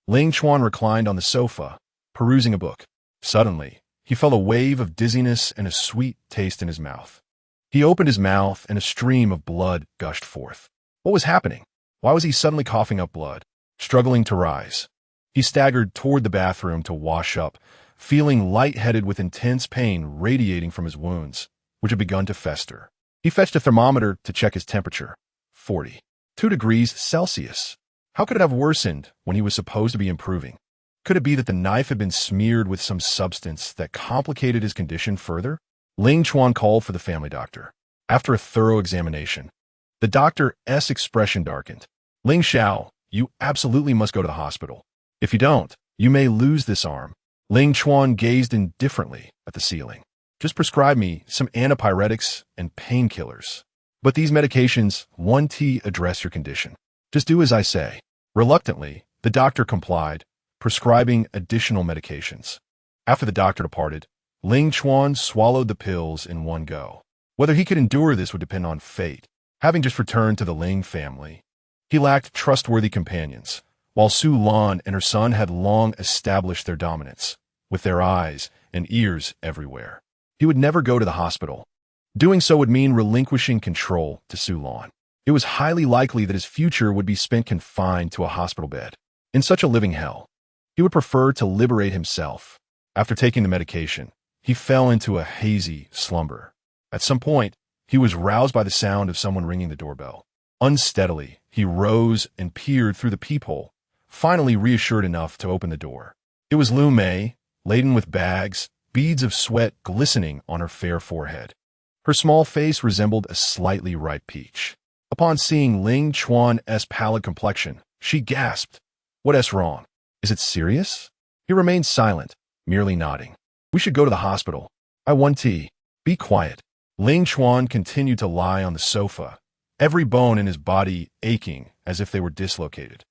Speaker 1: Ling Chuan reclined on the sofa, perusing a book. Suddenly, he felt a wave of dizziness and a sweet taste in his mouth. He opened his mouth and a stream of blood gushed forth. What was happening? Why was he suddenly coughing up blood? Struggling to rise, he staggered toward the bathroom to wash up, feeling lightheaded with intense pain radiating from his wounds, which had begun to fester. He fetched a thermometer to check his temperature. 42 degrees Celsius. How could it have worsened when he was supposed to be improving? Could it be that the knife had been smeared with some substance that complicated his condition further? Ling Chuan called for the family doctor. After a thorough examination, the doctor's expression darkened. Ling Xiao, you absolutely must go to the hospital. If you don't, you may lose this arm. Ling Chuan gazed indifferently at the ceiling. Just prescribe me some antipyretics and painkillers. But these medications won't address your condition. Just do as I say. Reluctantly, the doctor complied, prescribing additional medications. After the doctor departed, Ling Chuan swallowed the pills in one go. Whether he could endure this would depend on fate. Having just returned to the Ling family, he lacked trustworthy companions, while Su Lan and her son had long established their dominance, with their eyes and ears everywhere. He would never go to the hospital. Doing so would mean relinquishing control to Su Lan. It was highly likely that his future would be spent confined to a hospital bed. In such a living hell, he would prefer to liberate himself. After taking the medication, he fell into a hazy slumber. At some point, he was roused by the sound of someone ringing the doorbell. Unsteadily, he rose and peered through the peephole, finally reassured enough to open the door. It was Lu Mei, laden with bags, beads of sweat glistening on her fair forehead. Her small face resembled a slightly ripe peach. Upon seeing Ling Chuan's pallid complexion, she gasped, "What's wrong? Is it serious?" He remained silent, merely nodding. "We should go to the hospital. I want tea." "Be quiet." Ling Chuan continued to lie on the sofa, every bone in his body aching as if they were dislocated.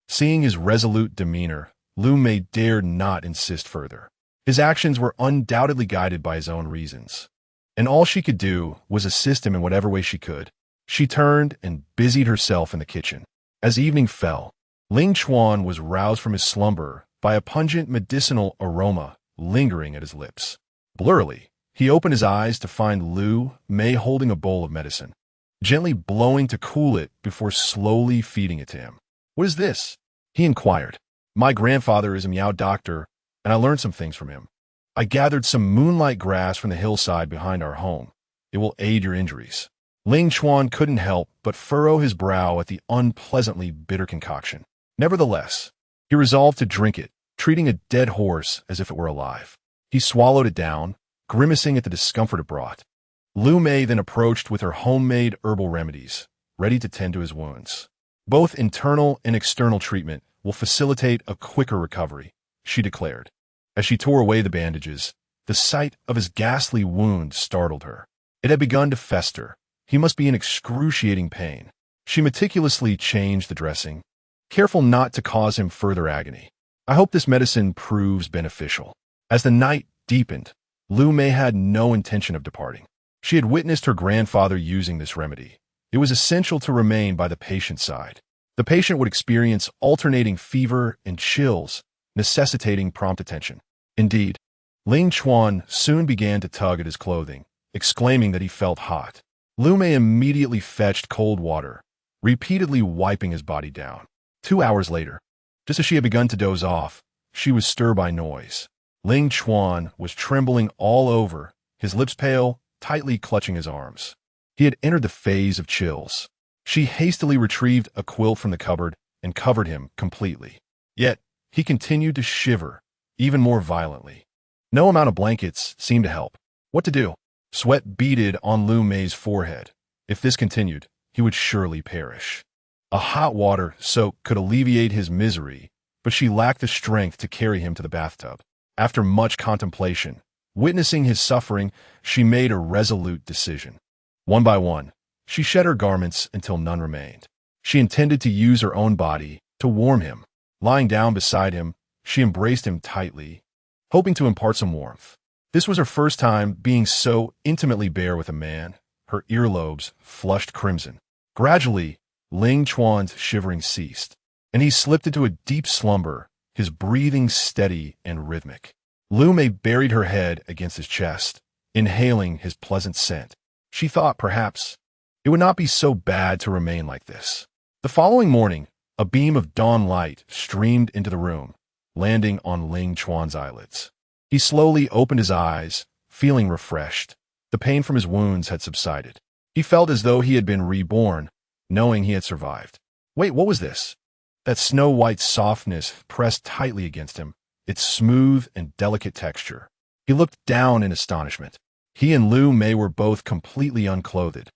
Speaker 1: Seeing his resolute demeanor, Lu Mei dared not insist further. His actions were undoubtedly guided by his own reasons, and all she could do was assist him in whatever way she could. She turned and busied herself in the kitchen. As evening fell, Ling Chuan was roused from his slumber by a pungent medicinal aroma lingering at his lips. Blurrily, he opened his eyes to find Lu Mei holding a bowl of medicine, gently blowing to cool it before slowly feeding it to him. "What is this?" he inquired. "My grandfather is a Miao doctor, and I learned some things from him. I gathered some moonlight grass from the hillside behind our home. It will aid your injuries." Ling Chuan couldn't help but furrow his brow at the unpleasantly bitter concoction. Nevertheless, he resolved to drink it, treating a dead horse as if it were alive. He swallowed it down, grimacing at the discomfort it brought. Lu Mei then approached with her homemade herbal remedies, ready to tend to his wounds. "Both internal and external treatment will facilitate a quicker recovery," she declared. As she tore away the bandages, the sight of his ghastly wound startled her. It had begun to fester. He must be in excruciating pain. She meticulously changed the dressing, careful not to cause him further agony. "I hope this medicine proves beneficial." As the night deepened, Lu Mei had no intention of departing. She had witnessed her grandfather using this remedy. It was essential to remain by the patient's side. The patient would experience alternating fever and chills, necessitating prompt attention. Indeed, Ling Chuan soon began to tug at his clothing, exclaiming that he felt hot. Lu Mei immediately fetched cold water, repeatedly wiping his body down. 2 hours later, just as she had begun to doze off, she was stirred by noise. Ling Chuan was trembling all over, his lips pale, tightly clutching his arms. He had entered the phase of chills. She hastily retrieved a quilt from the cupboard and covered him completely. Yet, he continued to shiver, even more violently. No amount of blankets seemed to help. What to do? Sweat beaded on Lu Mei's forehead, If this continued, he would surely perish. A hot water soak could alleviate his misery, but she lacked the strength to carry him to the bathtub. After much contemplation, witnessing his suffering, she made a resolute decision. One by one, she shed her garments until none remained. She intended to use her own body to warm him. Lying down beside him, she embraced him tightly, hoping to impart some warmth. This was her first time being so intimately bare with a man. Her earlobes flushed crimson. Gradually, Ling Chuan's shivering ceased, and he slipped into a deep slumber, his breathing steady and rhythmic. Lu Mei buried her head against his chest, inhaling his pleasant scent. She thought perhaps it would not be so bad to remain like this. The following morning, a beam of dawn light streamed into the room, landing on Ling Chuan's eyelids. He slowly opened his eyes, feeling refreshed. The pain from his wounds had subsided. He felt as though he had been reborn, knowing he had survived. Wait, what was this? That snow-white softness pressed tightly against him, its smooth and delicate texture. He looked down in astonishment. He and Lu Mei were both completely unclothed,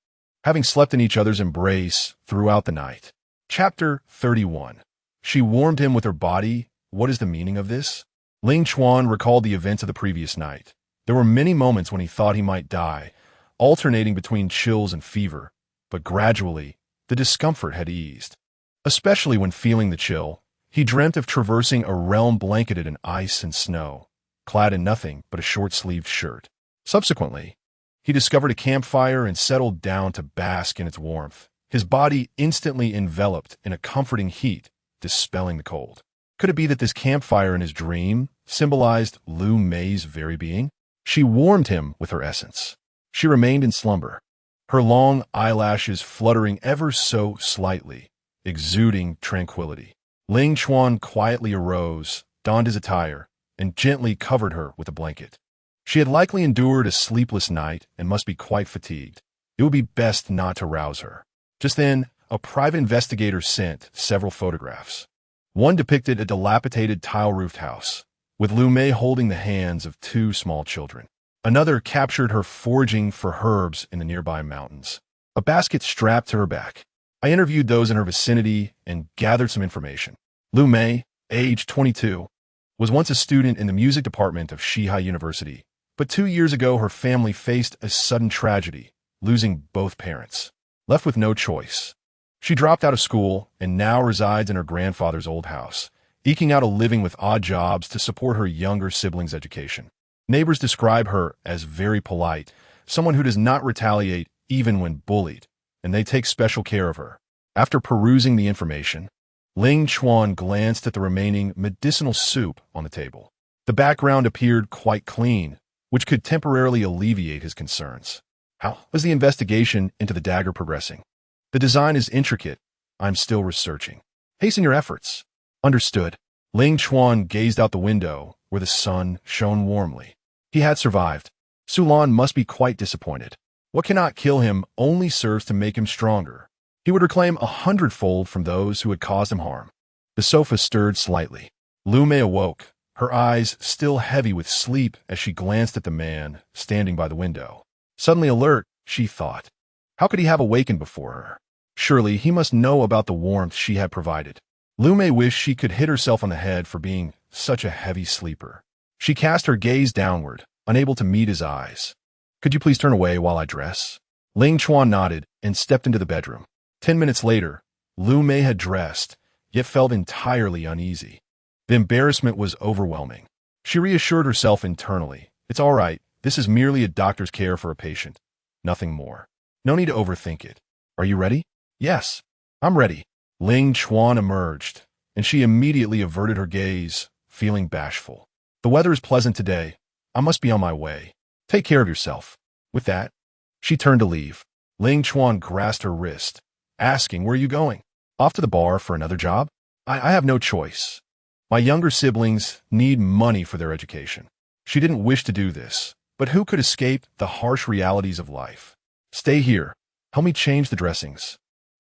Speaker 1: having slept in each other's embrace throughout the night. Chapter 31. She warmed him with her body. What is the meaning of this? Ling Chuan recalled the events of the previous night. There were many moments when he thought he might die, alternating between chills and fever, but gradually, the discomfort had eased. Especially when feeling the chill, he dreamt of traversing a realm blanketed in ice and snow, clad in nothing but a short-sleeved shirt. Subsequently, he discovered a campfire and settled down to bask in its warmth, his body instantly enveloped in a comforting heat, dispelling the cold. Could it be that this campfire in his dream symbolized Lu Mei's very being? She warmed him with her essence. She remained in slumber, her long eyelashes fluttering ever so slightly, exuding tranquility. Ling Chuan quietly arose, donned his attire, and gently covered her with a blanket. She had likely endured a sleepless night and must be quite fatigued. It would be best not to rouse her. Just then, a private investigator sent several photographs. One depicted a dilapidated tile-roofed house, with Lu Mei holding the hands of two small children. Another captured her foraging for herbs in the nearby mountains, a basket strapped to her back. I interviewed those in her vicinity and gathered some information. Lu Mei, age 22, was once a student in the music department of Shihai University, but 2 years ago her family faced a sudden tragedy, losing both parents. Left with no choice, she dropped out of school and now resides in her grandfather's old house, eking out a living with odd jobs to support her younger siblings' education. Neighbors describe her as very polite, someone who does not retaliate even when bullied, and they take special care of her. After perusing the information, Ling Chuan glanced at the remaining medicinal soup on the table. The background appeared quite clean, which could temporarily alleviate his concerns. How was the investigation into the dagger progressing? The design is intricate. I'm still researching. Hasten your efforts. Understood. Ling Chuan gazed out the window, where the sun shone warmly. He had survived. Sulan must be quite disappointed. What cannot kill him only serves to make him stronger. He would reclaim 100-fold from those who had caused him harm. The sofa stirred slightly. Lu Mei awoke, her eyes still heavy with sleep as she glanced at the man standing by the window. Suddenly alert, she thought. How could he have awakened before her? Surely he must know about the warmth she had provided. Lu Mei wished she could hit herself on the head for being such a heavy sleeper. She cast her gaze downward, unable to meet his eyes. Could you please turn away while I dress? Ling Chuan nodded and stepped into the bedroom. 10 minutes later, Lu Mei had dressed, yet felt entirely uneasy. The embarrassment was overwhelming. She reassured herself internally. It's all right. This is merely a doctor's care for a patient. Nothing more. No need to overthink it. Are you ready? Yes, I'm ready. Ling Chuan emerged, and she immediately averted her gaze, feeling bashful. The weather is pleasant today. I must be on my way. Take care of yourself. With that, she turned to leave. Ling Chuan grasped her wrist, asking, where are you going? Off to the bar for another job? I have no choice. My younger siblings need money for their education. She didn't wish to do this, but who could escape the harsh realities of life? Stay here. Help me change the dressings.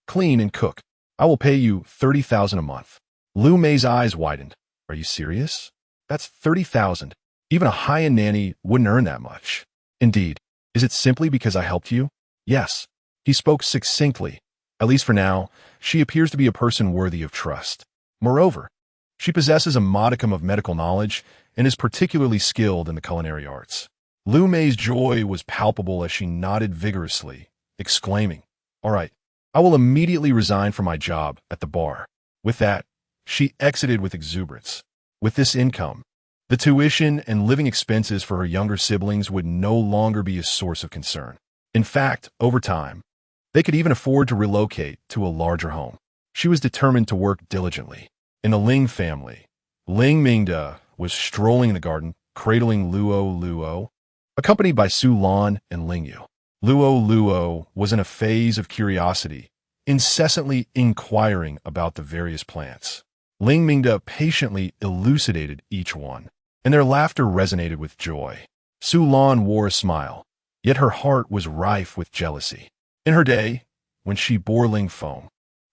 Speaker 1: Clean and cook. I will pay you 30,000 a month. Lu Mei's eyes widened. Are you serious? That's 30,000. Even a high-end nanny wouldn't earn that much. Indeed. Is it simply because I helped you? Yes. He spoke succinctly. At least for now, she appears to be a person worthy of trust. Moreover, she possesses a modicum of medical knowledge and is particularly skilled in the culinary arts. Lu Mei's joy was palpable as she nodded vigorously, exclaiming, "All right, I will immediately resign from my job at the bar." With that, she exited with exuberance. With this income, the tuition and living expenses for her younger siblings would no longer be a source of concern. In fact, over time, they could even afford to relocate to a larger home. She was determined to work diligently. In the Ling family, Ling Mingde was strolling in the garden, cradling Lu Luo, accompanied by Su Lan and Ling Yu. Lu Luo was in a phase of curiosity, incessantly inquiring about the various plants. Ling Mingde patiently elucidated each one, and their laughter resonated with joy. Su Lan wore a smile, yet her heart was rife with jealousy. In her day, when she bore Ling Feng,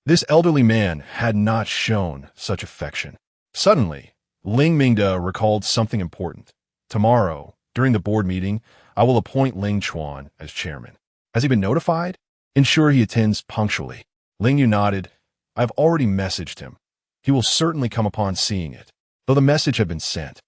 Speaker 1: this elderly man had not shown such affection. Suddenly, Ling Mingde recalled something important. Tomorrow, during the board meeting, I will appoint Ling Chuan as chairman. Has he been notified? Ensure he attends punctually. Ling Yu nodded. I have already messaged him. He will certainly come upon seeing it, though the message had been sent.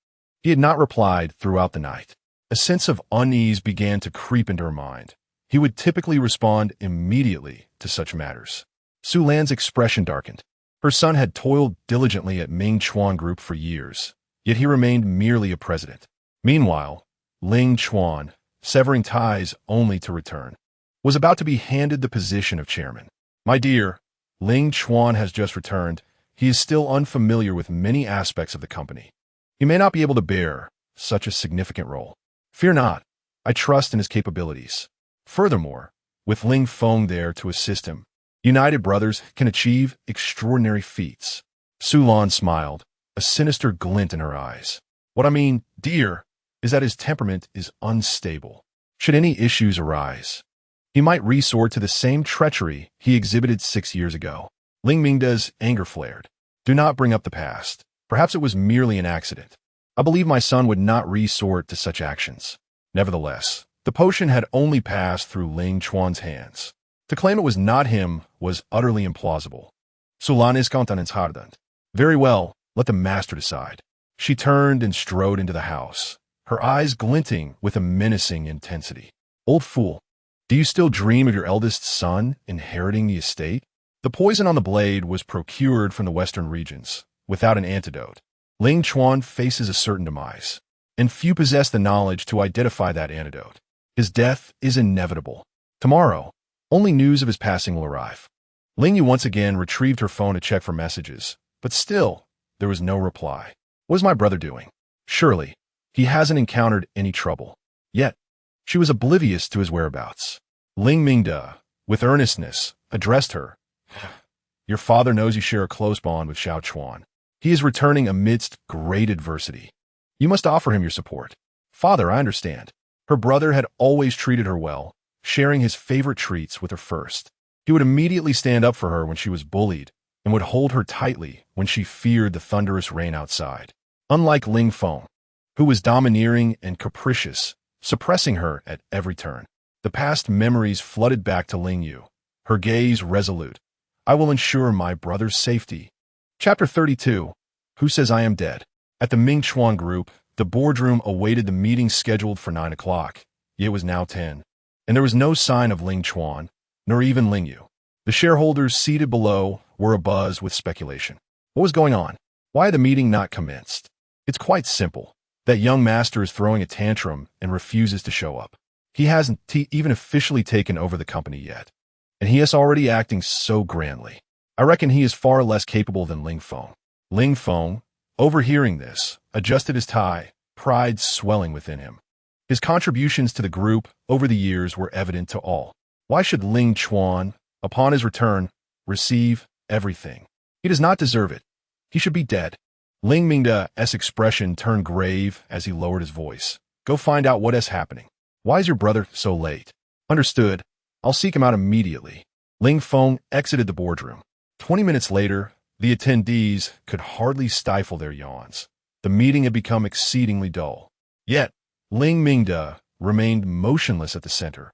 Speaker 1: He had not replied throughout the night. A sense of unease began to creep into her mind. He would typically respond immediately to such matters. Su Lan's expression darkened. Her son had toiled diligently at Ling Chuan Group for years, yet he remained merely a president. Meanwhile, Ling Chuan, severing ties only to return, was about to be handed the position of chairman. My dear, Ling Chuan has just returned. He is still unfamiliar with many aspects of the company. He may not be able to bear such a significant role. Fear not. I trust in his capabilities. Furthermore, with Ling Feng there to assist him, united brothers can achieve extraordinary feats. Su Lan smiled, a sinister glint in her eyes. What I mean, dear, is that his temperament is unstable. Should any issues arise, he might resort to the same treachery he exhibited 6 years ago. Ling Mingde's anger flared. Do not bring up the past. Perhaps it was merely an accident. I believe my son would not resort to such actions. Nevertheless, the potion had only passed through Ling Chuan's hands. To claim it was not him was utterly implausible. Su Lan is contentens hardant. Very well, let the master decide. She turned and strode into the house, her eyes glinting with a menacing intensity. Old fool, do you still dream of your eldest son inheriting the estate? The poison on the blade was procured from the western regions, without an antidote. Ling Chuan faces a certain demise, and few possess the knowledge to identify that antidote. His death is inevitable. Tomorrow, only news of his passing will arrive. Ling Yu once again retrieved her phone to check for messages, but still, there was no reply. What is my brother doing? Surely, he hasn't encountered any trouble. Yet, she was oblivious to his whereabouts. Ling Mingde, with earnestness, addressed her. Your father knows you share a close bond with Xiao Chuan. He is returning amidst great adversity. You must offer him your support. Father, I understand. Her brother had always treated her well, sharing his favorite treats with her first. He would immediately stand up for her when she was bullied and would hold her tightly when she feared the thunderous rain outside. Unlike Ling Feng, who was domineering and capricious, suppressing her at every turn. The past memories flooded back to Ling Yu, her gaze resolute. I will ensure my brother's safety. Chapter 32. Who Says I Am Dead? At the Ling Chuan Group, the boardroom awaited the meeting scheduled for 9 o'clock. It was now 10, and there was no sign of Ling Chuan, nor even Ling Yu. The shareholders seated below were abuzz with speculation. What was going on? Why had the meeting not commenced? It's quite simple. That young master is throwing a tantrum and refuses to show up. He hasn't even officially taken over the company yet, and he is already acting so grandly. I reckon he is far less capable than Ling Feng. Ling Feng, overhearing this, adjusted his tie, pride swelling within him. His contributions to the group over the years were evident to all. Why should Ling Chuan, upon his return, receive everything? He does not deserve it. He should be dead. Ling Mingde's expression turned grave as he lowered his voice. Go find out what is happening. Why is your brother so late? Understood. I'll seek him out immediately. Ling Feng exited the boardroom. 20 minutes later, the attendees could hardly stifle their yawns. The meeting had become exceedingly dull. Yet, Ling Mingde remained motionless at the center,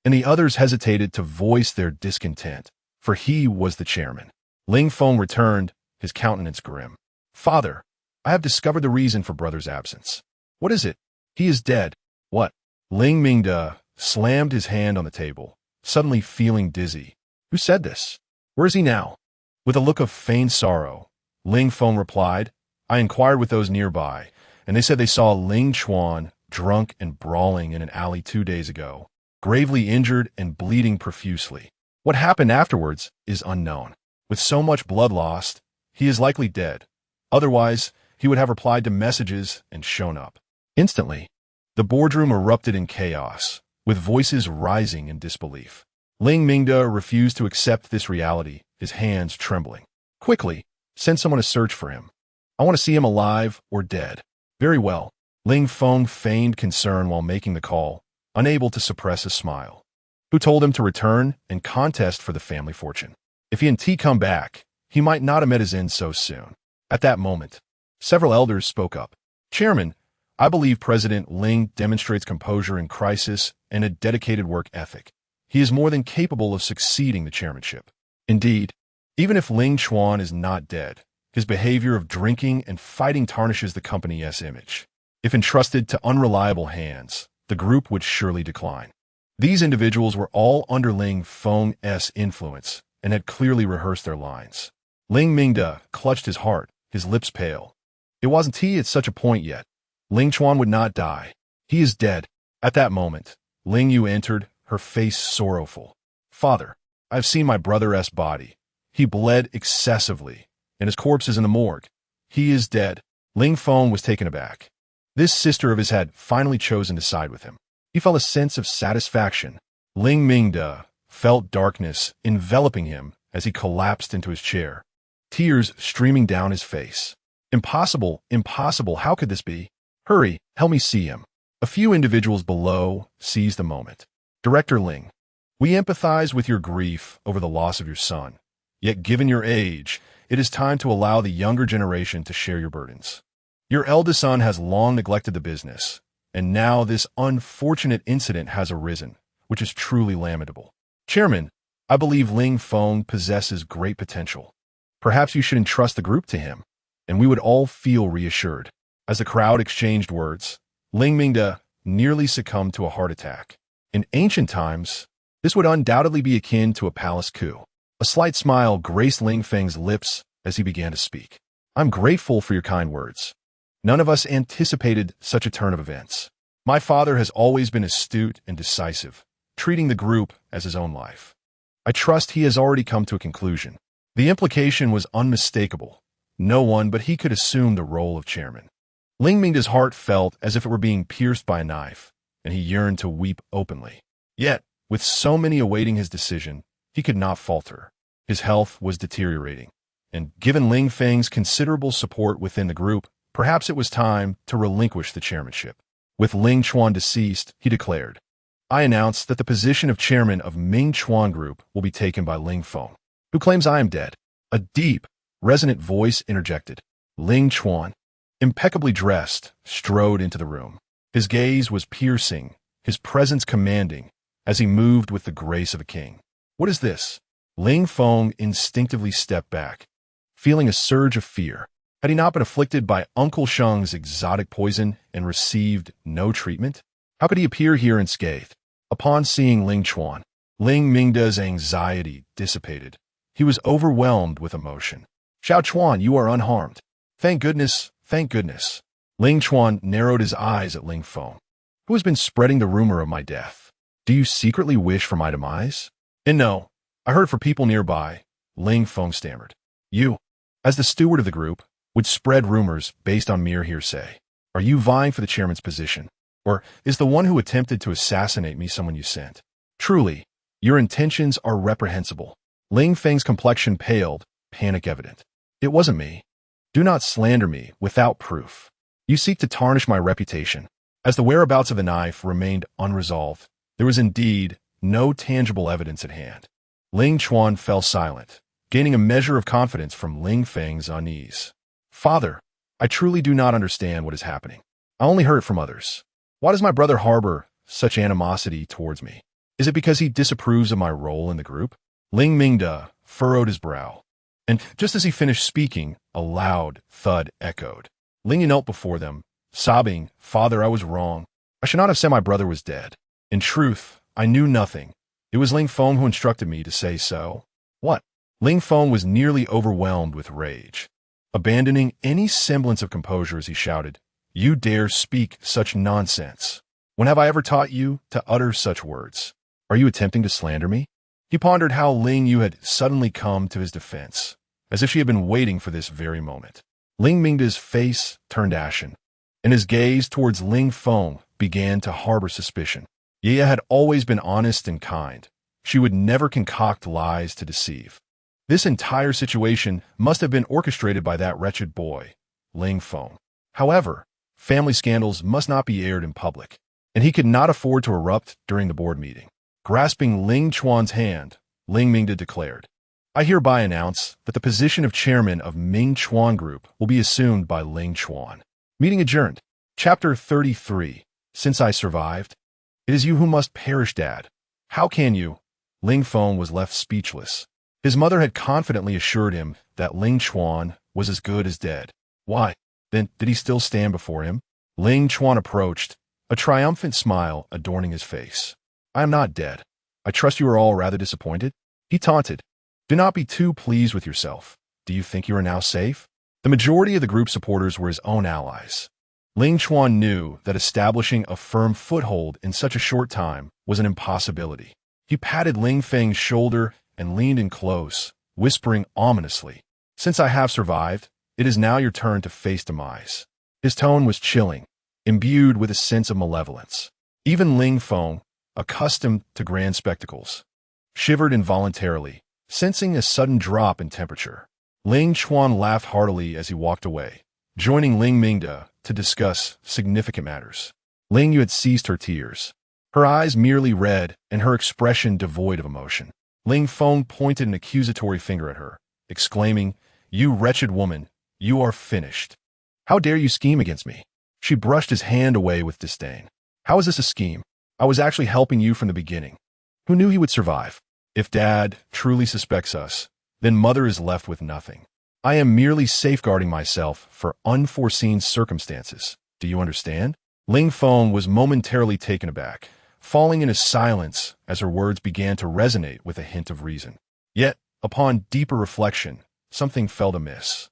Speaker 1: and the others hesitated to voice their discontent, for he was the chairman. Ling Feng returned, his countenance grim. Father, I have discovered the reason for brother's absence. What is it? He is dead. What? Ling Mingde slammed his hand on the table, suddenly feeling dizzy. Who said this? Where is he now? With a look of feigned sorrow, Ling Feng replied, I inquired with those nearby, and they said they saw Ling Chuan drunk and brawling in an alley 2 days ago, gravely injured and bleeding profusely. What happened afterwards is unknown. With so much blood lost, he is likely dead. Otherwise, he would have replied to messages and shown up. Instantly, the boardroom erupted in chaos, with voices rising in disbelief. Ling Mingde refused to accept this reality, his hands trembling. Quickly, send someone to search for him. I want to see him alive or dead. Very well. Ling Feng feigned concern while making the call, unable to suppress a smile. Who told him to return and contest for the family fortune? If he and T come back, he might not have met his end so soon. At that moment, several elders spoke up. Chairman, I believe President Ling demonstrates composure in crisis and a dedicated work ethic. He is more than capable of succeeding the chairmanship. Indeed, even if Ling Chuan is not dead, his behavior of drinking and fighting tarnishes the company's image. If entrusted to unreliable hands, the group would surely decline. These individuals were all under Ling Feng's influence and had clearly rehearsed their lines. Ling Mingde clutched his heart, his lips pale. It wasn't he at such a point yet. Ling Chuan would not die. He is dead. At that moment, Ling Yu entered, her face sorrowful. Father, I have seen my brother's body. He bled excessively, and his corpse is in the morgue. He is dead. Ling Feng was taken aback. This sister of his had finally chosen to side with him. He felt a sense of satisfaction. Ling Mingde felt darkness enveloping him as he collapsed into his chair, tears streaming down his face. Impossible, impossible, how could this be? Hurry, help me see him. A few individuals below seized the moment. Director Ling, we empathize with your grief over the loss of your son. Yet given your age, it is time to allow the younger generation to share your burdens. Your eldest son has long neglected the business, and now this unfortunate incident has arisen, which is truly lamentable. Chairman, I believe Ling Feng possesses great potential. Perhaps you should entrust the group to him, and we would all feel reassured. As the crowd exchanged words, Ling Mingde nearly succumbed to a heart attack. In ancient times, this would undoubtedly be akin to a palace coup. A slight smile graced Ling Feng's lips as he began to speak. I'm grateful for your kind words. None of us anticipated such a turn of events. My father has always been astute and decisive, treating the group as his own life. I trust he has already come to a conclusion. The implication was unmistakable. No one but he could assume the role of chairman. Ling Mingde's heart felt as if it were being pierced by a knife, and he yearned to weep openly. Yet, with so many awaiting his decision, he could not falter. His health was deteriorating, and given Ling Feng's considerable support within the group, perhaps it was time to relinquish the chairmanship. With Ling Chuan deceased, he declared, I announce that the position of chairman of Ming Chuan Group will be taken by Ling Feng, who claims I am dead. A deep, resonant voice interjected. Ling Chuan, impeccably dressed, strode into the room. His gaze was piercing, his presence commanding, as he moved with the grace of a king. What is this? Ling Feng instinctively stepped back, feeling a surge of fear. Had he not been afflicted by Uncle Sheng's exotic poison and received no treatment? How could he appear here unscathed? Upon seeing Ling Chuan, Ling Mingde's anxiety dissipated. He was overwhelmed with emotion. Xiao Chuan, you are unharmed. Thank goodness, thank goodness. Ling Chuan narrowed his eyes at Ling Feng. Who has been spreading the rumor of my death? Do you secretly wish for my demise? And no, I heard from people nearby, Ling Feng stammered. You, as the steward of the group, would spread rumors based on mere hearsay. Are you vying for the chairman's position? Or is the one who attempted to assassinate me someone you sent? Truly, your intentions are reprehensible. Ling Feng's complexion paled, panic evident. It wasn't me. Do not slander me without proof. You seek to tarnish my reputation. As the whereabouts of the knife remained unresolved, there was indeed no tangible evidence at hand. Ling Chuan fell silent, gaining a measure of confidence from Ling Feng's unease. Father, I truly do not understand what is happening. I only heard it from others. Why does my brother harbor such animosity towards me? Is it because he disapproves of my role in the group? Ling Mingde furrowed his brow. And just as he finished speaking, a loud thud echoed. Ling knelt before them, sobbing, "Father, I was wrong. I should not have said my brother was dead. In truth, I knew nothing. It was Ling Feng who instructed me to say so." What? Ling Feng was nearly overwhelmed with rage. Abandoning any semblance of composure as he shouted, "You dare speak such nonsense? When have I ever taught you to utter such words? Are you attempting to slander me?" He pondered how Ling Yu had suddenly come to his defense, as if she had been waiting for this very moment. Ling Mingde's face turned ashen, and his gaze towards Ling Feng began to harbor suspicion. Ye had always been honest and kind. She would never concoct lies to deceive. This entire situation must have been orchestrated by that wretched boy, Ling Feng. However, family scandals must not be aired in public, and he could not afford to erupt during the board meeting. Grasping Ling Chuan's hand, Ling Mingde declared, "I hereby announce that the position of chairman of Ming Chuan Group will be assumed by Ling Chuan." Meeting adjourned. Chapter 33. Since I survived, it is you who must perish, Dad. How can you? Ling Feng was left speechless. His mother had confidently assured him that Ling Chuan was as good as dead. Why, then, did he still stand before him? Ling Chuan approached, a triumphant smile adorning his face. "I am not dead. I trust you are all rather disappointed?" He taunted. "Do not be too pleased with yourself. Do you think you are now safe?" The majority of the group supporters were his own allies. Ling Chuan knew that establishing a firm foothold in such a short time was an impossibility. He patted Ling Feng's shoulder and leaned in close, whispering ominously, "Since I have survived, it is now your turn to face demise." His tone was chilling, imbued with a sense of malevolence. Even Ling Feng, accustomed to grand spectacles, shivered involuntarily, sensing a sudden drop in temperature. Ling Chuan laughed heartily as he walked away, joining Ling Mingde to discuss significant matters. Ling Yu had ceased her tears, her eyes merely red and her expression devoid of emotion. Ling Feng pointed an accusatory finger at her, exclaiming, "You wretched woman, you are finished. How dare you scheme against me?" She brushed his hand away with disdain. "How is this a scheme? I was actually helping you from the beginning. Who knew he would survive? If Dad truly suspects us, then Mother is left with nothing. I am merely safeguarding myself for unforeseen circumstances. Do you understand?" Ling Feng was momentarily taken aback, falling into silence as her words began to resonate with a hint of reason. Yet, upon deeper reflection, something felt amiss.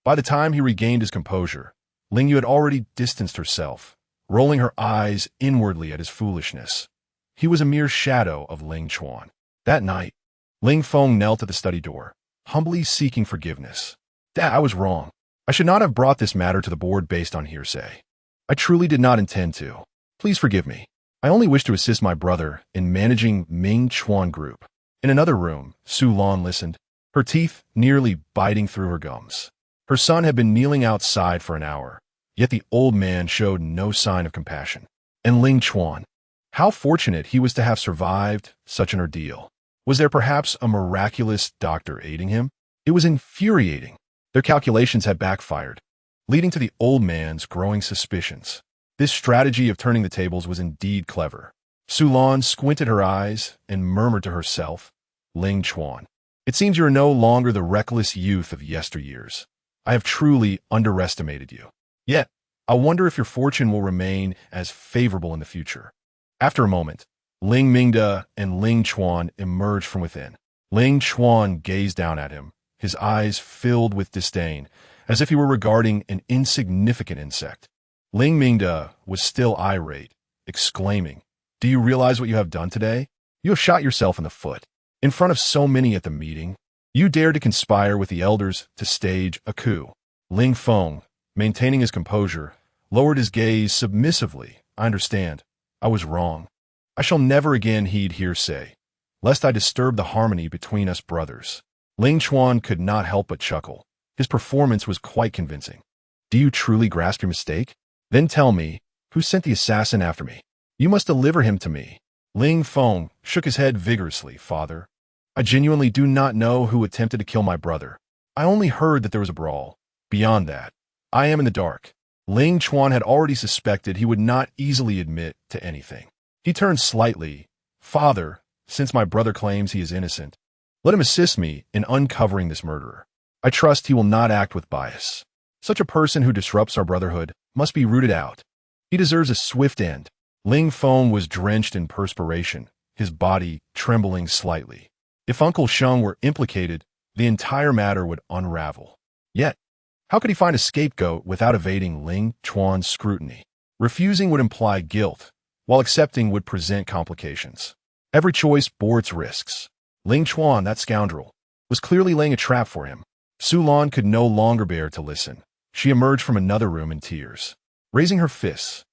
Speaker 1: By the time he regained his composure, Ling Yu had already distanced herself, rolling her eyes inwardly at his foolishness. He was a mere shadow of Ling Chuan. That night, Ling Feng knelt at the study door, humbly seeking forgiveness. "Dad, I was wrong. I should not have brought this matter to the board based on hearsay. I truly did not intend to. Please forgive me. I only wish to assist my brother in managing Ming Chuan Group." In another room, Su Lan listened, her teeth nearly biting through her gums. Her son had been kneeling outside for an hour, yet the old man showed no sign of compassion. And Ling Chuan, how fortunate he was to have survived such an ordeal. Was there perhaps a miraculous doctor aiding him? It was infuriating. Their calculations had backfired, leading to the old man's growing suspicions. This strategy of turning the tables was indeed clever. Su Lan squinted her eyes and murmured to herself, "Ling Chuan, it seems you are no longer the reckless youth of yesteryears. I have truly underestimated you. Yet, I wonder if your fortune will remain as favorable in the future." After a moment, Ling Mingde and Ling Chuan emerged from within. Ling Chuan gazed down at him, his eyes filled with disdain, as if he were regarding an insignificant insect. Ling Mingde was still irate, exclaiming, "Do you realize what you have done today? You have shot yourself in the foot. In front of so many at the meeting, you dared to conspire with the elders to stage a coup." Ling Feng, maintaining his composure, lowered his gaze submissively. "I understand. I was wrong. I shall never again heed hearsay, lest I disturb the harmony between us brothers." Ling Chuan could not help but chuckle. His performance was quite convincing. "Do you truly grasp your mistake? Then tell me, who sent the assassin after me? You must deliver him to me." Ling Feng shook his head vigorously. "Father, I genuinely do not know who attempted to kill my brother. I only heard that there was a brawl. Beyond that, I am in the dark." Ling Chuan had already suspected he would not easily admit to anything. He turned slightly, Father, since my brother claims he is innocent, let him assist me in uncovering this murderer. I trust he will not act with bias. Such a person who disrupts our brotherhood must be rooted out. He deserves a swift end. Ling Feng was drenched in perspiration, his body trembling slightly. If Uncle Sheng were implicated, the entire matter would unravel. Yet, how could he find a scapegoat without evading Ling Chuan's scrutiny? Refusing would imply guilt, while accepting would present complications. Every choice bore its risks. Ling Chuan, that scoundrel, was clearly laying a trap for him. Su Lan could no longer bear to listen. She emerged from another room in tears. Raising her fists,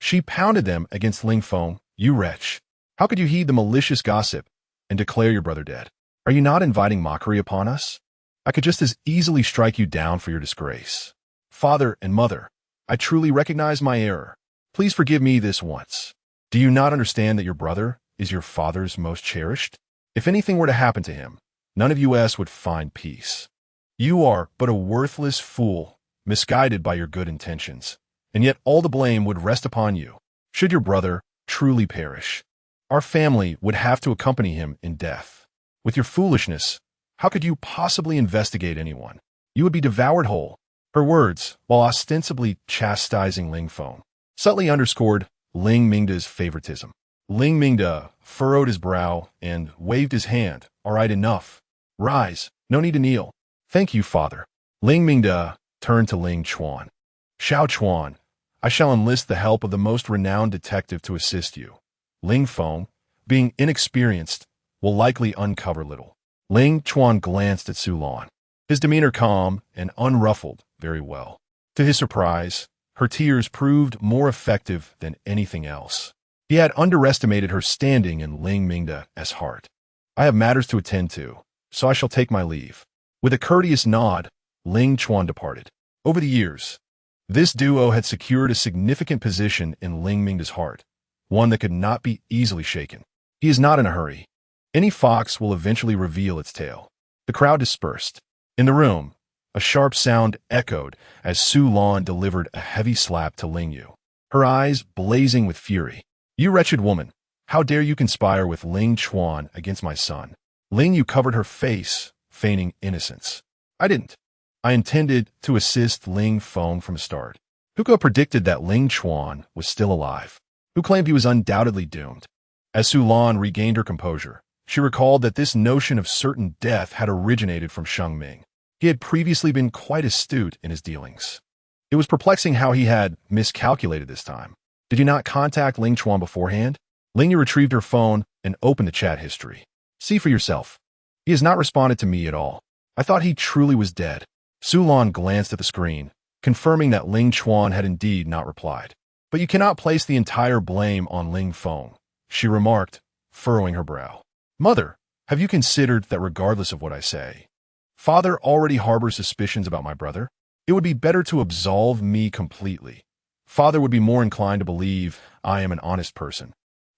Speaker 1: she pounded them against Ling Feng. You wretch! How could you heed the malicious gossip and declare your brother dead? Are you not inviting mockery upon us? I could just as easily strike you down for your disgrace. Father and mother, I truly recognize my error. Please forgive me this once. Do you not understand that your brother is your father's most cherished? If anything were to happen to him, none of us would find peace. You are but a worthless fool, misguided by your good intentions, and yet all the blame would rest upon you. Should your brother truly perish, our family would have to accompany him in death. With your foolishness, how could you possibly investigate anyone? You would be devoured whole. Her words, while ostensibly chastising Ling Feng, subtly underscored Ling Mingda's favoritism. Ling Mingda furrowed his brow and waved his hand. All right, enough. Rise. No need to kneel. Thank you, father. Ling Mingda turned to Ling Chuan. Xiao Chuan, I shall enlist the help of the most renowned detective to assist you. Ling Feng, being inexperienced, will likely uncover little. Ling Chuan glanced at Su Lan. His demeanor calm and unruffled. Very well. To his surprise, her tears proved more effective than anything else. He had underestimated her standing in Ling Mingda's heart. I have matters to attend to, so I shall take my leave. With a courteous nod, Ling Chuan departed. Over the years, this duo had secured a significant position in Ling Mingda's heart, one that could not be easily shaken. He is not in a hurry. Any fox will eventually reveal its tail. The crowd dispersed. In the room, a sharp sound echoed as Su Lan delivered a heavy slap to Ling Yu, her eyes blazing with fury. You wretched woman, how dare you conspire with Ling Chuan against my son? Ling Yu covered her face, feigning innocence. I didn't. I intended to assist Ling Feng from the start. Who could have predicted that Ling Chuan was still alive? Who claimed he was undoubtedly doomed? As Su Lan regained her composure, she recalled that this notion of certain death had originated from Sheng Ming. He had previously been quite astute in his dealings. It was perplexing how he had miscalculated this time. Did you not contact Ling Chuan beforehand? Ling Yu retrieved her phone and opened the chat history. See for yourself. He has not responded to me at all. I thought he truly was dead. Su Lan glanced at the screen, confirming that Ling Chuan had indeed not replied. But you cannot place the entire blame on Ling Feng, she remarked, furrowing her brow. Mother, have you considered that regardless of what I say, Father already harbors suspicions about my brother? It would be better to absolve me completely. Father would be more inclined to believe I am an honest person.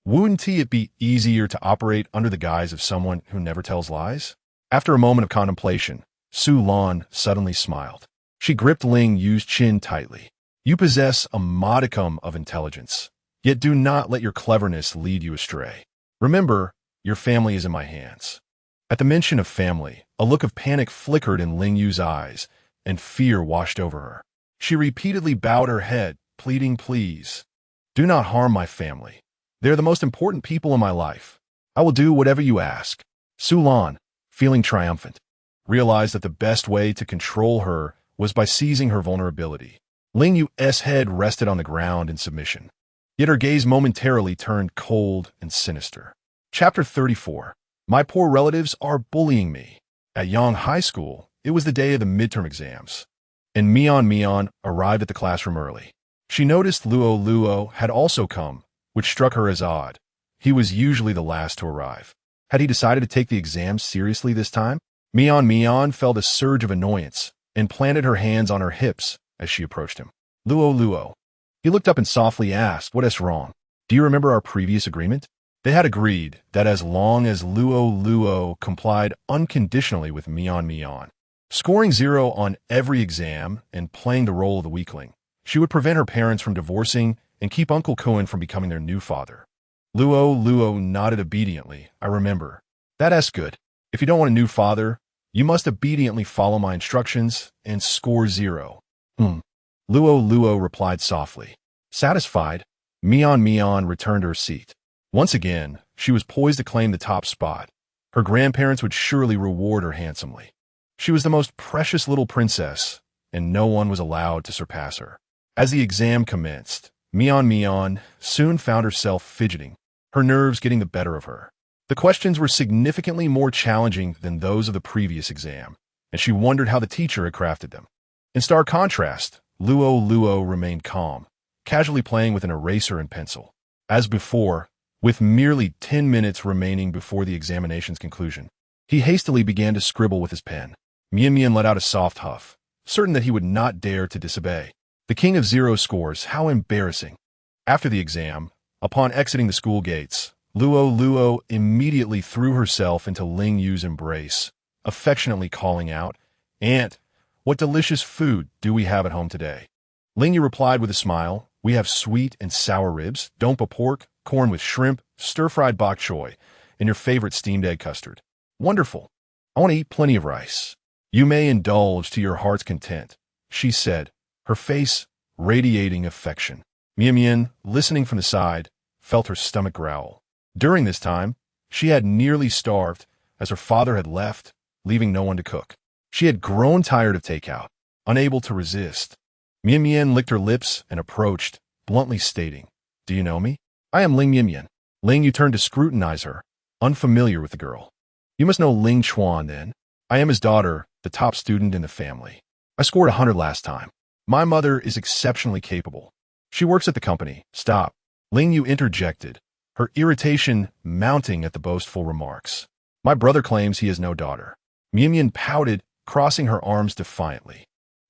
Speaker 1: Wouldn't it be easier to operate under the guise of someone who never tells lies? After a moment of contemplation, Su Lan suddenly smiled. She gripped Ling Yu's chin tightly. You possess a modicum of intelligence, yet do not let your cleverness lead you astray. Remember, your family is in my hands. At the mention of family, a look of panic flickered in Ling Yu's eyes, and fear washed over her. She repeatedly bowed her head, pleading, please, do not harm my family. They are the most important people in my life. I will do whatever you ask. Su Lan, feeling triumphant, realized that the best way to control her was by seizing her vulnerability. Ling Yu's head rested on the ground in submission, yet her gaze momentarily turned cold and sinister. Chapter 34. My poor relatives are bullying me. At Yang High School, it was the day of the midterm exams, and Mian arrived at the classroom early. She noticed Lu Luo had also come, which struck her as odd. He was usually the last to arrive. Had he decided to take the exams seriously this time? Mian felt a surge of annoyance and planted her hands on her hips as she approached him. Luo. He looked up and softly asked, what is wrong? Do you remember our previous agreement? They had agreed that as long as Luo complied unconditionally with Mian, scoring 0 on every exam and playing the role of the weakling, she would prevent her parents from divorcing and keep Uncle Cohen from becoming their new father. Luo nodded obediently. I remember. That's good. If you don't want a new father, you must obediently follow my instructions and score 0. Luo replied softly. Satisfied, Mian returned to her seat. Once again, she was poised to claim the top spot. Her grandparents would surely reward her handsomely. She was the most precious little princess, and no one was allowed to surpass her. As the exam commenced, Mian soon found herself fidgeting, her nerves getting the better of her. The questions were significantly more challenging than those of the previous exam, and she wondered how the teacher had crafted them. In stark contrast, Luo remained calm, casually playing with an eraser and pencil. As before, with merely 10 minutes remaining before the examination's conclusion, he hastily began to scribble with his pen. Mian let out a soft huff, certain that he would not dare to disobey. The king of 0 scores, how embarrassing. After the exam, upon exiting the school gates, Luo immediately threw herself into Ling Yu's embrace, affectionately calling out, "Aunt, what delicious food do we have at home today?" Ling Yu replied with a smile, "We have sweet and sour ribs, dompa pork, corn with shrimp, stir-fried bok choy, and your favorite steamed egg custard. Wonderful. I want to eat plenty of rice." "You may indulge to your heart's content," she said, her face radiating affection. Mian, listening from the side, felt her stomach growl. During this time, she had nearly starved, as her father had left, leaving no one to cook. She had grown tired of takeout, unable to resist. Mian licked her lips and approached, bluntly stating, "Do you know me? I am Ling Mian." Ling Yu turned to scrutinize her, unfamiliar with the girl. "You must know Ling Chuan, then. I am his daughter, the top student in the family. I scored 100 last time. My mother is exceptionally capable. She works at the company." "Stop," Ling Yu interjected, her irritation mounting at the boastful remarks. "My brother claims he has no daughter." Mian pouted, crossing her arms defiantly.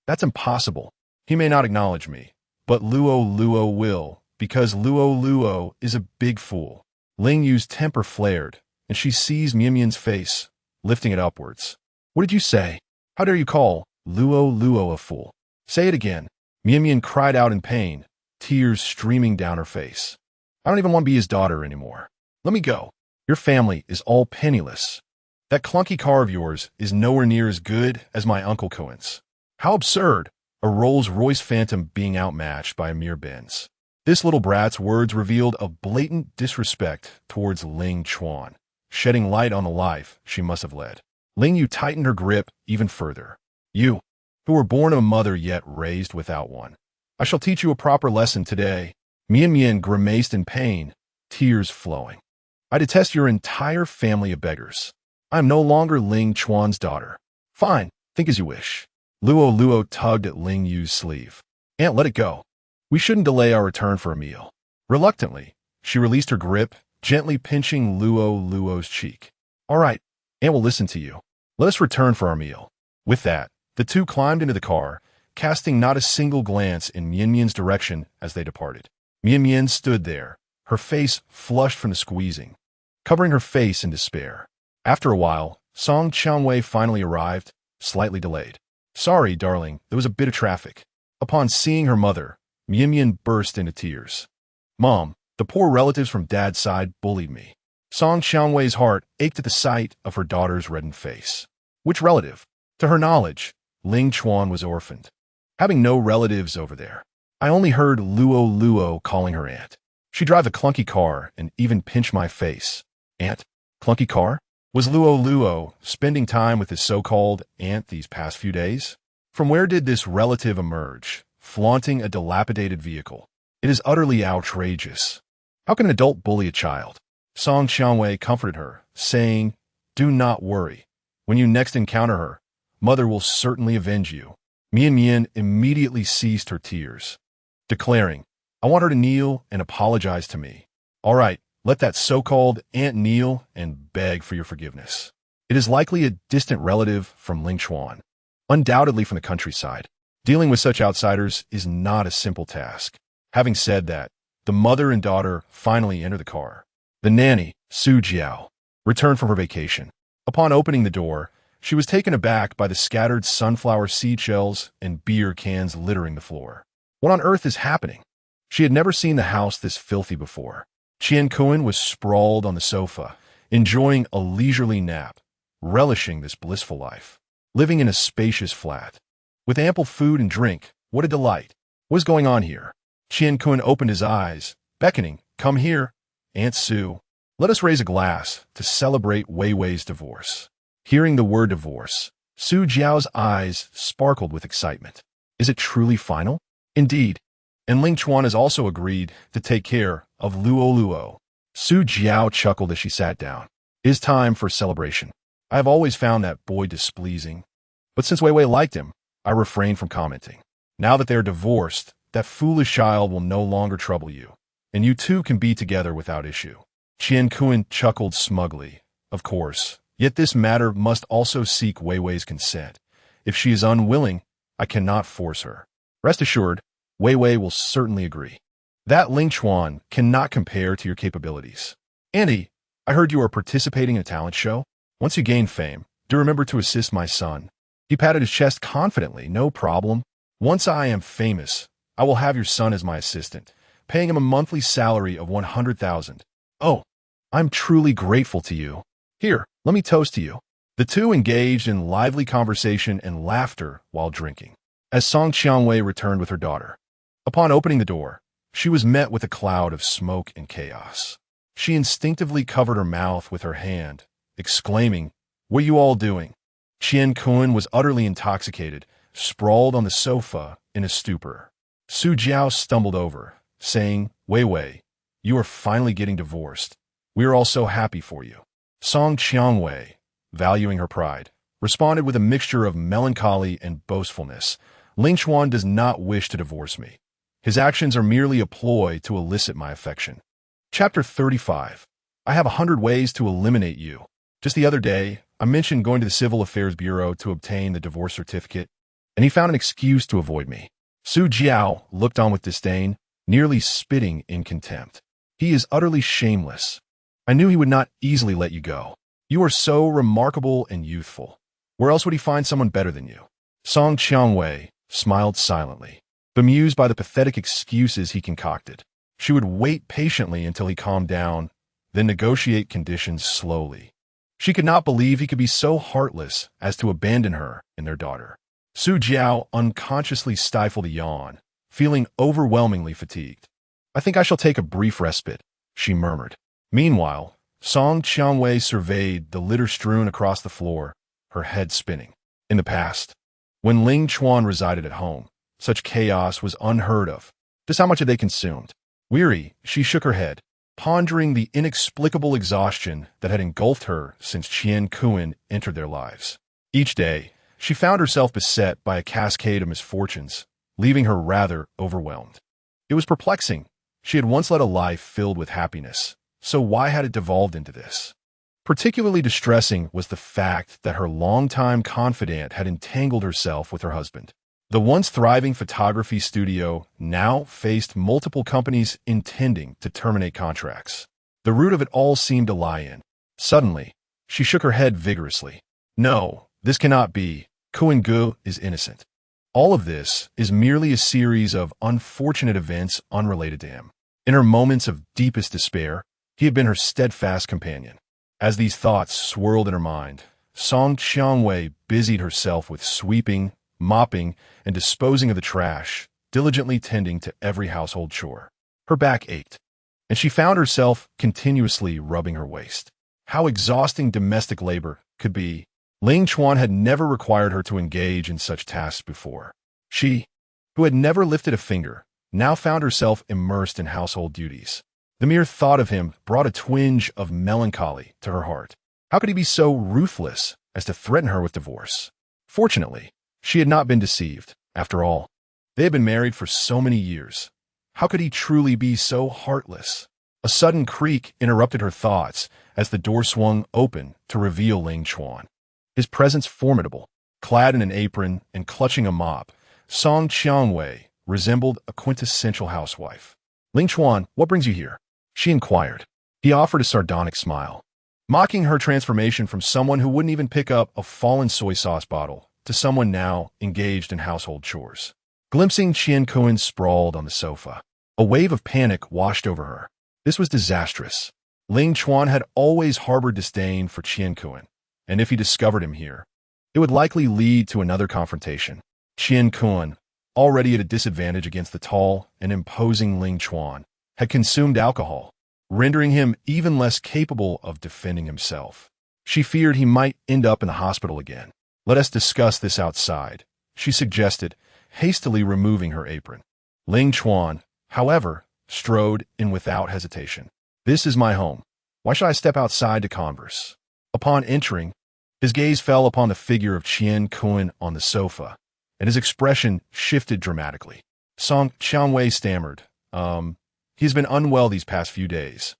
Speaker 1: "That's impossible. He may not acknowledge me, but Luo will, because Luo is a big fool." Ling Yu's temper flared, and she seized Mian's face, lifting it upwards. "What did you say? How dare you call Luo a fool?" "Say it again." Mian cried out in pain, tears streaming down her face. "I don't even want to be his daughter anymore. Let me go. Your family is all penniless. That clunky car of yours is nowhere near as good as my Uncle Cohen's. How absurd, a Rolls-Royce Phantom being outmatched by a mere Benz." This little brat's words revealed a blatant disrespect towards Ling Chuan, shedding light on the life she must have led. Ling Yu tightened her grip even further. "You, who were born of a mother yet raised without one, I shall teach you a proper lesson today." Mian grimaced in pain, tears flowing. "I detest your entire family of beggars. I am no longer Ling Chuan's daughter." "Fine, think as you wish." Luo tugged at Ling Yu's sleeve. "Aunt, let it go. We shouldn't delay our return for a meal." Reluctantly, she released her grip, gently pinching Luo's cheek. "All right, Aunt will listen to you. Let us return for our meal." With that, the two climbed into the car, casting not a single glance in Mian's direction as they departed. Mian stood there, her face flushed from the squeezing, covering her face in despair. After a while, Song Qianwei finally arrived, slightly delayed. "Sorry, darling, there was a bit of traffic." Upon seeing her mother, Mian burst into tears. "Mom, the poor relatives from Dad's side bullied me." Song Qianwei's heart ached at the sight of her daughter's reddened face. Which relative? To her knowledge, Ling Chuan was orphaned, having no relatives over there. "I only heard Luo calling her aunt. She drive a clunky car and even pinch my face." "Aunt? Clunky car?" Was Luo spending time with his so-called aunt these past few days? From where did this relative emerge, flaunting a dilapidated vehicle? It is utterly outrageous. How can an adult bully a child? Song Qianwei comforted her, saying, "Do not worry. When you next encounter her, Mother will certainly avenge you." Mian immediately ceased her tears, declaring, "I want her to kneel and apologize to me." "All right, let that so-called aunt kneel and beg for your forgiveness. It is likely a distant relative from Ling Chuan, undoubtedly from the countryside. Dealing with such outsiders is not a simple task." Having said that, the mother and daughter finally enter the car. The nanny, Su Jiao, returned from her vacation. Upon opening the door, she was taken aback by the scattered sunflower seed shells and beer cans littering the floor. What on earth is happening? She had never seen the house this filthy before. Qian Kuan was sprawled on the sofa, enjoying a leisurely nap, relishing this blissful life. Living in a spacious flat. With ample food and drink, what a delight. What is going on here? Qian Kuan opened his eyes, beckoning, "Come here, Aunt Sue. Let us raise a glass to celebrate Wei Wei's divorce." Hearing the word divorce, Su Jiao's eyes sparkled with excitement. Is it truly final? Indeed. And Ling Chuan has also agreed to take care of Lu Luo. Su Jiao chuckled as she sat down. It is time for celebration. I have always found that boy displeasing. But since Wei Wei liked him, I refrained from commenting. Now that they are divorced, that foolish child will no longer trouble you, and you two can be together without issue. Qian Kuan chuckled smugly. Of course, yet this matter must also seek Wei Wei's consent. If she is unwilling, I cannot force her. Rest assured, Wei Wei will certainly agree. That Ling Chuan cannot compare to your capabilities. Andy, I heard you are participating in a talent show. Once you gain fame, do remember to assist my son. He patted his chest confidently. No problem. Once I am famous, I will have your son as my assistant, paying him a monthly salary of 100,000. Oh, I'm truly grateful to you. Here, let me toast to you. The two engaged in lively conversation and laughter while drinking. As Song Qiangwei returned with her daughter. Upon opening the door, she was met with a cloud of smoke and chaos. She instinctively covered her mouth with her hand, exclaiming, "What are you all doing?" Qian Kuan was utterly intoxicated, sprawled on the sofa in a stupor. Su Jiao stumbled over, saying, "Wei Wei, you are finally getting divorced. We are all so happy for you." Song Qiangwei, valuing her pride, responded with a mixture of melancholy and boastfulness. Ling Chuan does not wish to divorce me. His actions are merely a ploy to elicit my affection. Chapter 35. I have 100 ways to eliminate you. Just the other day, I mentioned going to the Civil Affairs Bureau to obtain the divorce certificate, and he found an excuse to avoid me. Su Jiao looked on with disdain, nearly spitting in contempt. He is utterly shameless. I knew he would not easily let you go. You are so remarkable and youthful. Where else would he find someone better than you? Song Qiangwei smiled silently, bemused by the pathetic excuses he concocted. She would wait patiently until he calmed down, then negotiate conditions slowly. She could not believe he could be so heartless as to abandon her and their daughter. Su Jiao unconsciously stifled a yawn, feeling overwhelmingly fatigued. "I think I shall take a brief respite," she murmured. Meanwhile, Song Qiangwei surveyed the litter strewn across the floor, her head spinning. In the past, when Ling Chuan resided at home, such chaos was unheard of. Just how much had they consumed? Weary, she shook her head, pondering the inexplicable exhaustion that had engulfed her since Qian Kuan entered their lives. Each day, she found herself beset by a cascade of misfortunes, leaving her rather overwhelmed. It was perplexing. She had once led a life filled with happiness, so why had it devolved into this? Particularly distressing was the fact that her longtime confidant had entangled herself with her husband. The once thriving photography studio now faced multiple companies intending to terminate contracts. The root of it all seemed to lie in. Suddenly, she shook her head vigorously. "No, this cannot be. Kuan Gu is innocent. All of this is merely a series of unfortunate events unrelated to him." In her moments of deepest despair, he had been her steadfast companion. As these thoughts swirled in her mind, Song Qiangwei busied herself with sweeping, mopping, and disposing of the trash, diligently tending to every household chore. Her back ached, and she found herself continuously rubbing her waist. How exhausting domestic labor could be. Ling Chuan had never required her to engage in such tasks before. She, who had never lifted a finger, now found herself immersed in household duties. The mere thought of him brought a twinge of melancholy to her heart. How could he be so ruthless as to threaten her with divorce? Fortunately, she had not been deceived. After all, they had been married for so many years. How could he truly be so heartless? A sudden creak interrupted her thoughts as the door swung open to reveal Ling Chuan. His presence formidable, clad in an apron and clutching a mop, Song Qiangwei resembled a quintessential housewife. "Ling Chuan, what brings you here?" she inquired. He offered a sardonic smile, mocking her transformation from someone who wouldn't even pick up a fallen soy sauce bottle to someone now engaged in household chores. Glimpsing Qian Kuan sprawled on the sofa, a wave of panic washed over her. This was disastrous. Ling Chuan had always harbored disdain for Qian Kuan, and if he discovered him here, it would likely lead to another confrontation. Qian Kuan, already at a disadvantage against the tall and imposing Ling Chuan, had consumed alcohol, rendering him even less capable of defending himself. She feared he might end up in the hospital again. "Let us discuss this outside," she suggested, hastily removing her apron. Ling Chuan, however, strode in without hesitation. "This is my home. Why should I step outside to converse?" Upon entering, his gaze fell upon the figure of Qian Kuan on the sofa, and his expression shifted dramatically. Song Qianwei stammered, He's been unwell these past few days,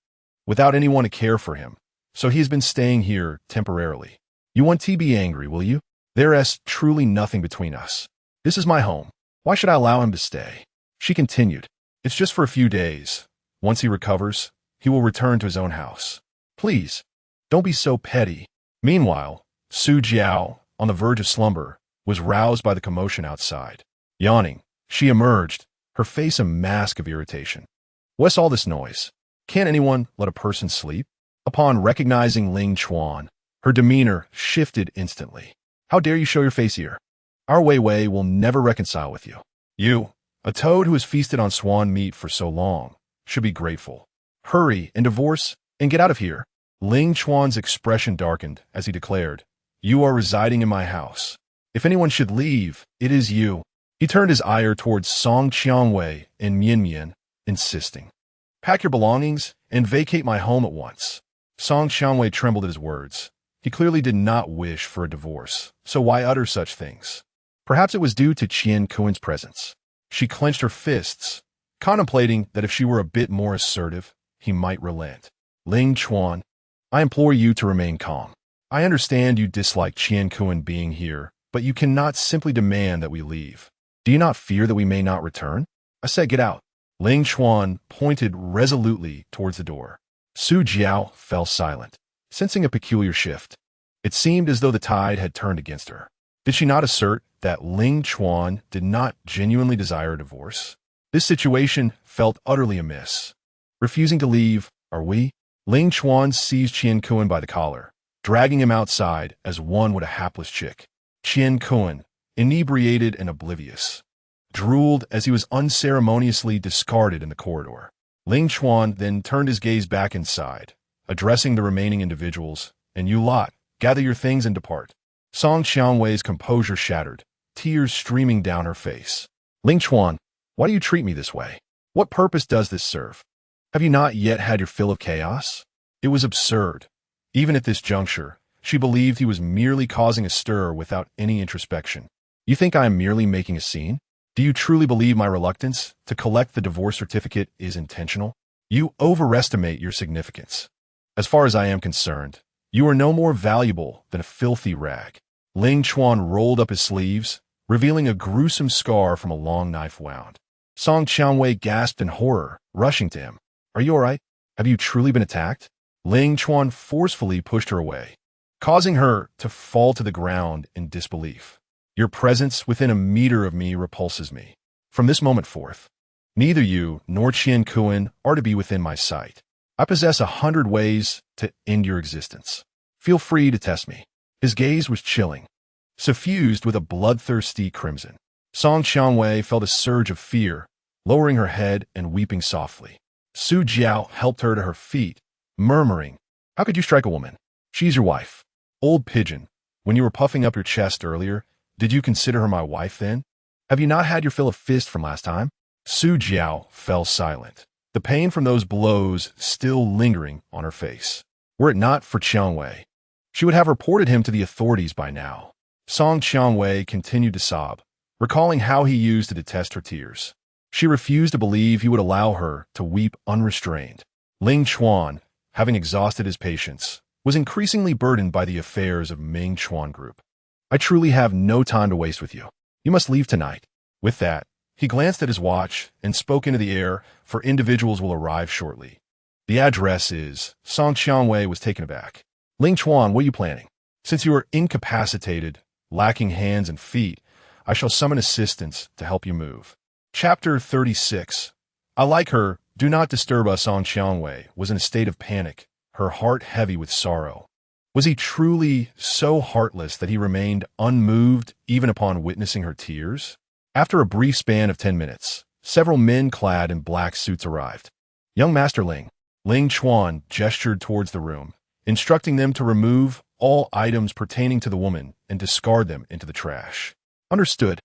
Speaker 1: without anyone to care for him, so he's been staying here temporarily. You won't be angry, will you? There's truly nothing between us. This is my home. Why should I allow him to stay?" She continued, "It's just for a few days. Once he recovers, he will return to his own house. Please, don't be so petty." Meanwhile, Su Jiao, on the verge of slumber, was roused by the commotion outside. Yawning, she emerged, her face a mask of irritation. "What's all this noise? Can't anyone let a person sleep?" Upon recognizing Ling Chuan, her demeanor shifted instantly. "How dare you show your face here? Our Wei Wei will never reconcile with you. You, a toad who has feasted on swan meat for so long, should be grateful. Hurry and divorce and get out of here." Ling Chuan's expression darkened as he declared, "You are residing in my house. If anyone should leave, it is you." He turned his ire towards Song Qianwei and Mian Mian, insisting, "Pack your belongings and vacate my home at once." Song Qianwei trembled at his words. He clearly did not wish for a divorce, so why utter such things? Perhaps it was due to Qian Kuan's presence. She clenched her fists, contemplating that if she were a bit more assertive, he might relent. "Ling Chuan, I implore you to remain calm. I understand you dislike Qian Kuan being here, but you cannot simply demand that we leave. Do you not fear that we may not return? I said get out." Ling Chuan pointed resolutely towards the door. Su Jiao fell silent, sensing a peculiar shift. It seemed as though the tide had turned against her. Did she not assert that Ling Chuan did not genuinely desire a divorce? This situation felt utterly amiss. "Refusing to leave, are we?" Ling Chuan seized Qian Kuan by the collar, dragging him outside as one would a hapless chick. Qian Kuan, inebriated and oblivious, drooled as he was unceremoniously discarded in the corridor. Ling Chuan then turned his gaze back inside, addressing the remaining individuals, "And you lot, gather your things and depart." Song Qianwei's composure shattered, tears streaming down her face. "Ling Chuan, why do you treat me this way? What purpose does this serve? Have you not yet had your fill of chaos?" It was absurd. Even at this juncture, she believed he was merely causing a stir without any introspection. "You think I am merely making a scene? Do you truly believe my reluctance to collect the divorce certificate is intentional? You overestimate your significance. As far as I am concerned, you are no more valuable than a filthy rag." Ling Chuan rolled up his sleeves, revealing a gruesome scar from a long knife wound. Song Qianwei gasped in horror, rushing to him. "Are you all right? Have you truly been attacked?" Ling Chuan forcefully pushed her away, causing her to fall to the ground in disbelief. "Your presence within a meter of me repulses me. From this moment forth, neither you nor Qian Kuan are to be within my sight. I possess 100 ways to end your existence. Feel free to test me." His gaze was chilling, suffused with a bloodthirsty crimson. Song Qianwei felt a surge of fear, lowering her head and weeping softly. Su Jiao helped her to her feet, murmuring, "How could you strike a woman? She's your wife." "Old pigeon, when you were puffing up your chest earlier, did you consider her my wife then? Have you not had your fill of fist from last time?" Su Jiao fell silent, the pain from those blows still lingering on her face. Were it not for Qianwei, she would have reported him to the authorities by now. Song Qianwei continued to sob, recalling how he used to detest her tears. She refused to believe he would allow her to weep unrestrained. Ling Chuan, having exhausted his patience, was increasingly burdened by the affairs of Ming Chuan Group. "I truly have no time to waste with you. You must leave tonight." With that, he glanced at his watch and spoke into the air, "For individuals will arrive shortly. The address is..." Song Qianwei was taken aback. "Ling Chuan, what are you planning? Since you are incapacitated, lacking hands and feet, I shall summon assistance to help you move." Chapter 36. I like her, Do not disturb us. Song Qiangwei was in a state of panic, her heart heavy with sorrow. Was he truly so heartless that he remained unmoved even upon witnessing her tears? After a brief span of 10 minutes, several men clad in black suits arrived. Young Master Ling Chuan gestured towards the room, instructing them to remove all items pertaining to the woman and discard them into the trash. Understood.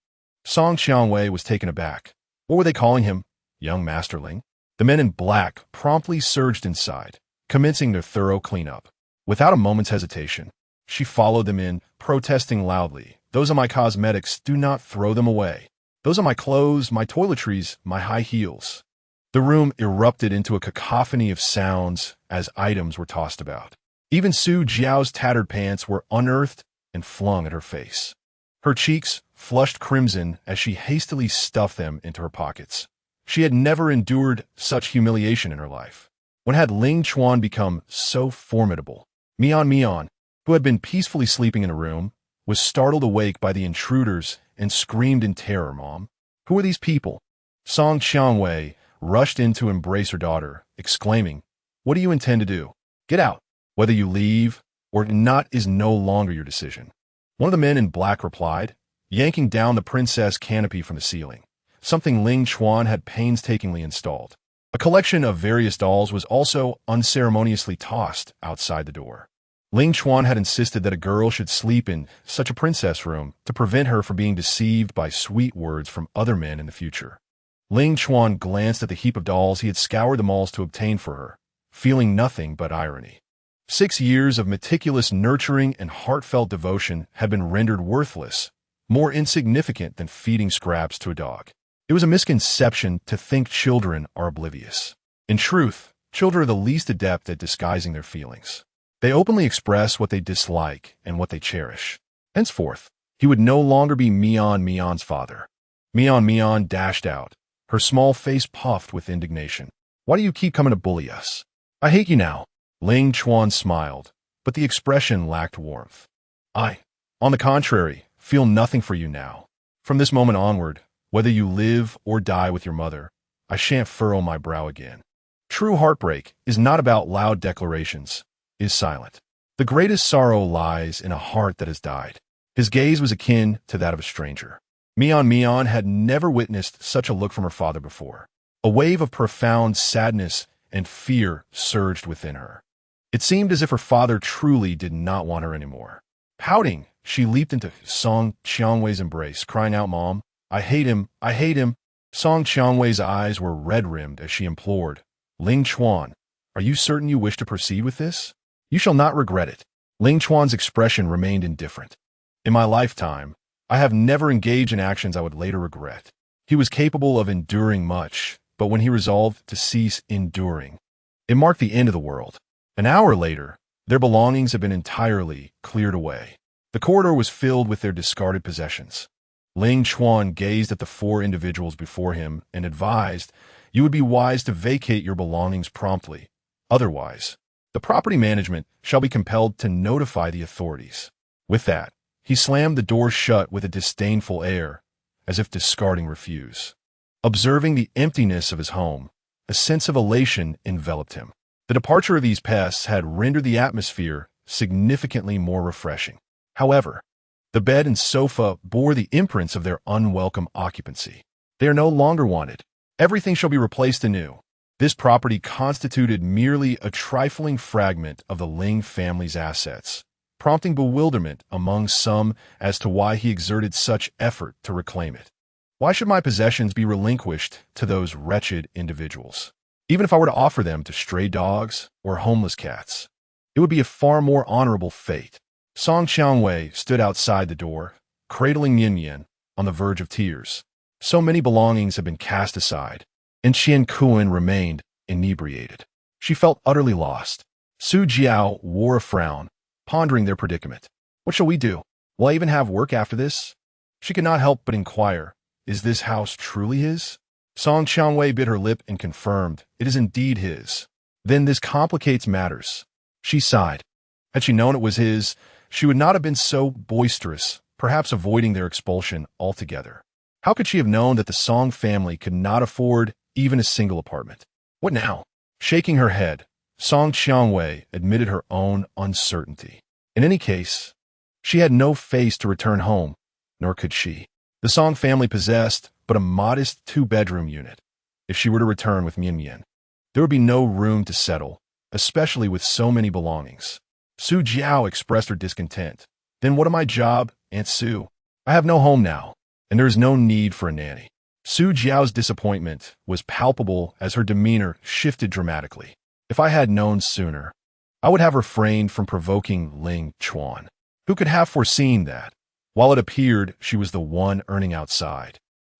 Speaker 1: Song Qiangwei was taken aback. What were they calling him? Young Master Ling? The men in black promptly surged inside, commencing their thorough cleanup. Without a moment's hesitation, she followed them in, protesting loudly. Those are my cosmetics. Do not throw them away. Those are my clothes, my toiletries, my high heels. The room erupted into a cacophony of sounds as items were tossed about. Even Su Jiao's tattered pants were unearthed and flung at her face. Her cheeks flushed crimson as she hastily stuffed them into her pockets. She had never endured such humiliation in her life. When had Ling Chuan become so formidable? Mian, who had been peacefully sleeping in a room, was startled awake by the intruders and screamed in terror. Mom, who are these people? Song Qiangwei rushed in to embrace her daughter, exclaiming, what do you intend to do? Get out. Whether you leave or not is no longer your decision. One of the men in black replied, yanking down the princess canopy from the ceiling, something Ling Chuan had painstakingly installed. A collection of various dolls was also unceremoniously tossed outside the door. Ling Chuan had insisted that a girl should sleep in such a princess room to prevent her from being deceived by sweet words from other men in the future. Ling Chuan glanced at the heap of dolls he had scoured the malls to obtain for her, feeling nothing but irony. 6 years of meticulous nurturing and heartfelt devotion had been rendered worthless, more insignificant than feeding scraps to a dog. It was a misconception to think children are oblivious. In truth, children are the least adept at disguising their feelings. They openly express what they dislike and what they cherish. Henceforth, he would no longer be Mian's father. Mian dashed out, her small face puffed with indignation. Why do you keep coming to bully us? I hate you now. Ling Chuan smiled, but the expression lacked warmth. I, on the contrary, feel nothing for you now. From this moment onward, whether you live or die with your mother, I shan't furrow my brow again. True heartbreak is not about loud declarations, is silent. The greatest sorrow lies in a heart that has died. His gaze was akin to that of a stranger. Mian had never witnessed such a look from her father before. A wave of profound sadness and fear surged within her. It seemed as if her father truly did not want her anymore. Pouting, she leaped into Song Qiangwei's embrace, crying out, Mom, I hate him, I hate him. Song Qiangwei's eyes were red-rimmed as she implored, Ling Chuan, are you certain you wish to proceed with this? You shall not regret it. Ling Chuan's expression remained indifferent. In my lifetime, I have never engaged in actions I would later regret. He was capable of enduring much, but when he resolved to cease enduring, it marked the end of the world. An hour later, their belongings had been entirely cleared away. The corridor was filled with their discarded possessions. Ling Chuan gazed at the 4 individuals before him and advised, you would be wise to vacate your belongings promptly. Otherwise, the property management shall be compelled to notify the authorities. With that, he slammed the door shut with a disdainful air, as if discarding refuse. Observing the emptiness of his home, a sense of elation enveloped him. The departure of these pests had rendered the atmosphere significantly more refreshing. However, the bed and sofa bore the imprints of their unwelcome occupancy. They are no longer wanted. Everything shall be replaced anew. This property constituted merely a trifling fragment of the Ling family's assets, prompting bewilderment among some as to why he exerted such effort to reclaim it. Why should my possessions be relinquished to those wretched individuals? Even if I were to offer them to stray dogs or homeless cats, it would be a far more honorable fate. Song Qiangwei stood outside the door, cradling Mian on the verge of tears. So many belongings had been cast aside, and Qian Kuan remained inebriated. She felt utterly lost. Su Jiao wore a frown, pondering their predicament. What shall we do? Will I even have work after this? She could not help but inquire, is this house truly his? Song Qiangwei bit her lip and confirmed, it is indeed his. Then this complicates matters. She sighed. Had she known it was his, she would not have been so boisterous, perhaps avoiding their expulsion altogether. How could she have known that the Song family could not afford even a single apartment? What now? Shaking her head, Song Qiangwei admitted her own uncertainty. In any case, she had no face to return home, nor could she. The Song family possessed but a modest two-bedroom unit. If she were to return with Mian Mian, there would be no room to settle, especially with so many belongings. Su Jiao expressed her discontent. Then what of my job, Aunt Su? I have no home now, and there is no need for a nanny. Su Jiao's disappointment was palpable as her demeanor shifted dramatically. If I had known sooner, I would have refrained from provoking Ling Chuan. Who could have foreseen that, while it appeared she was the one earning outside,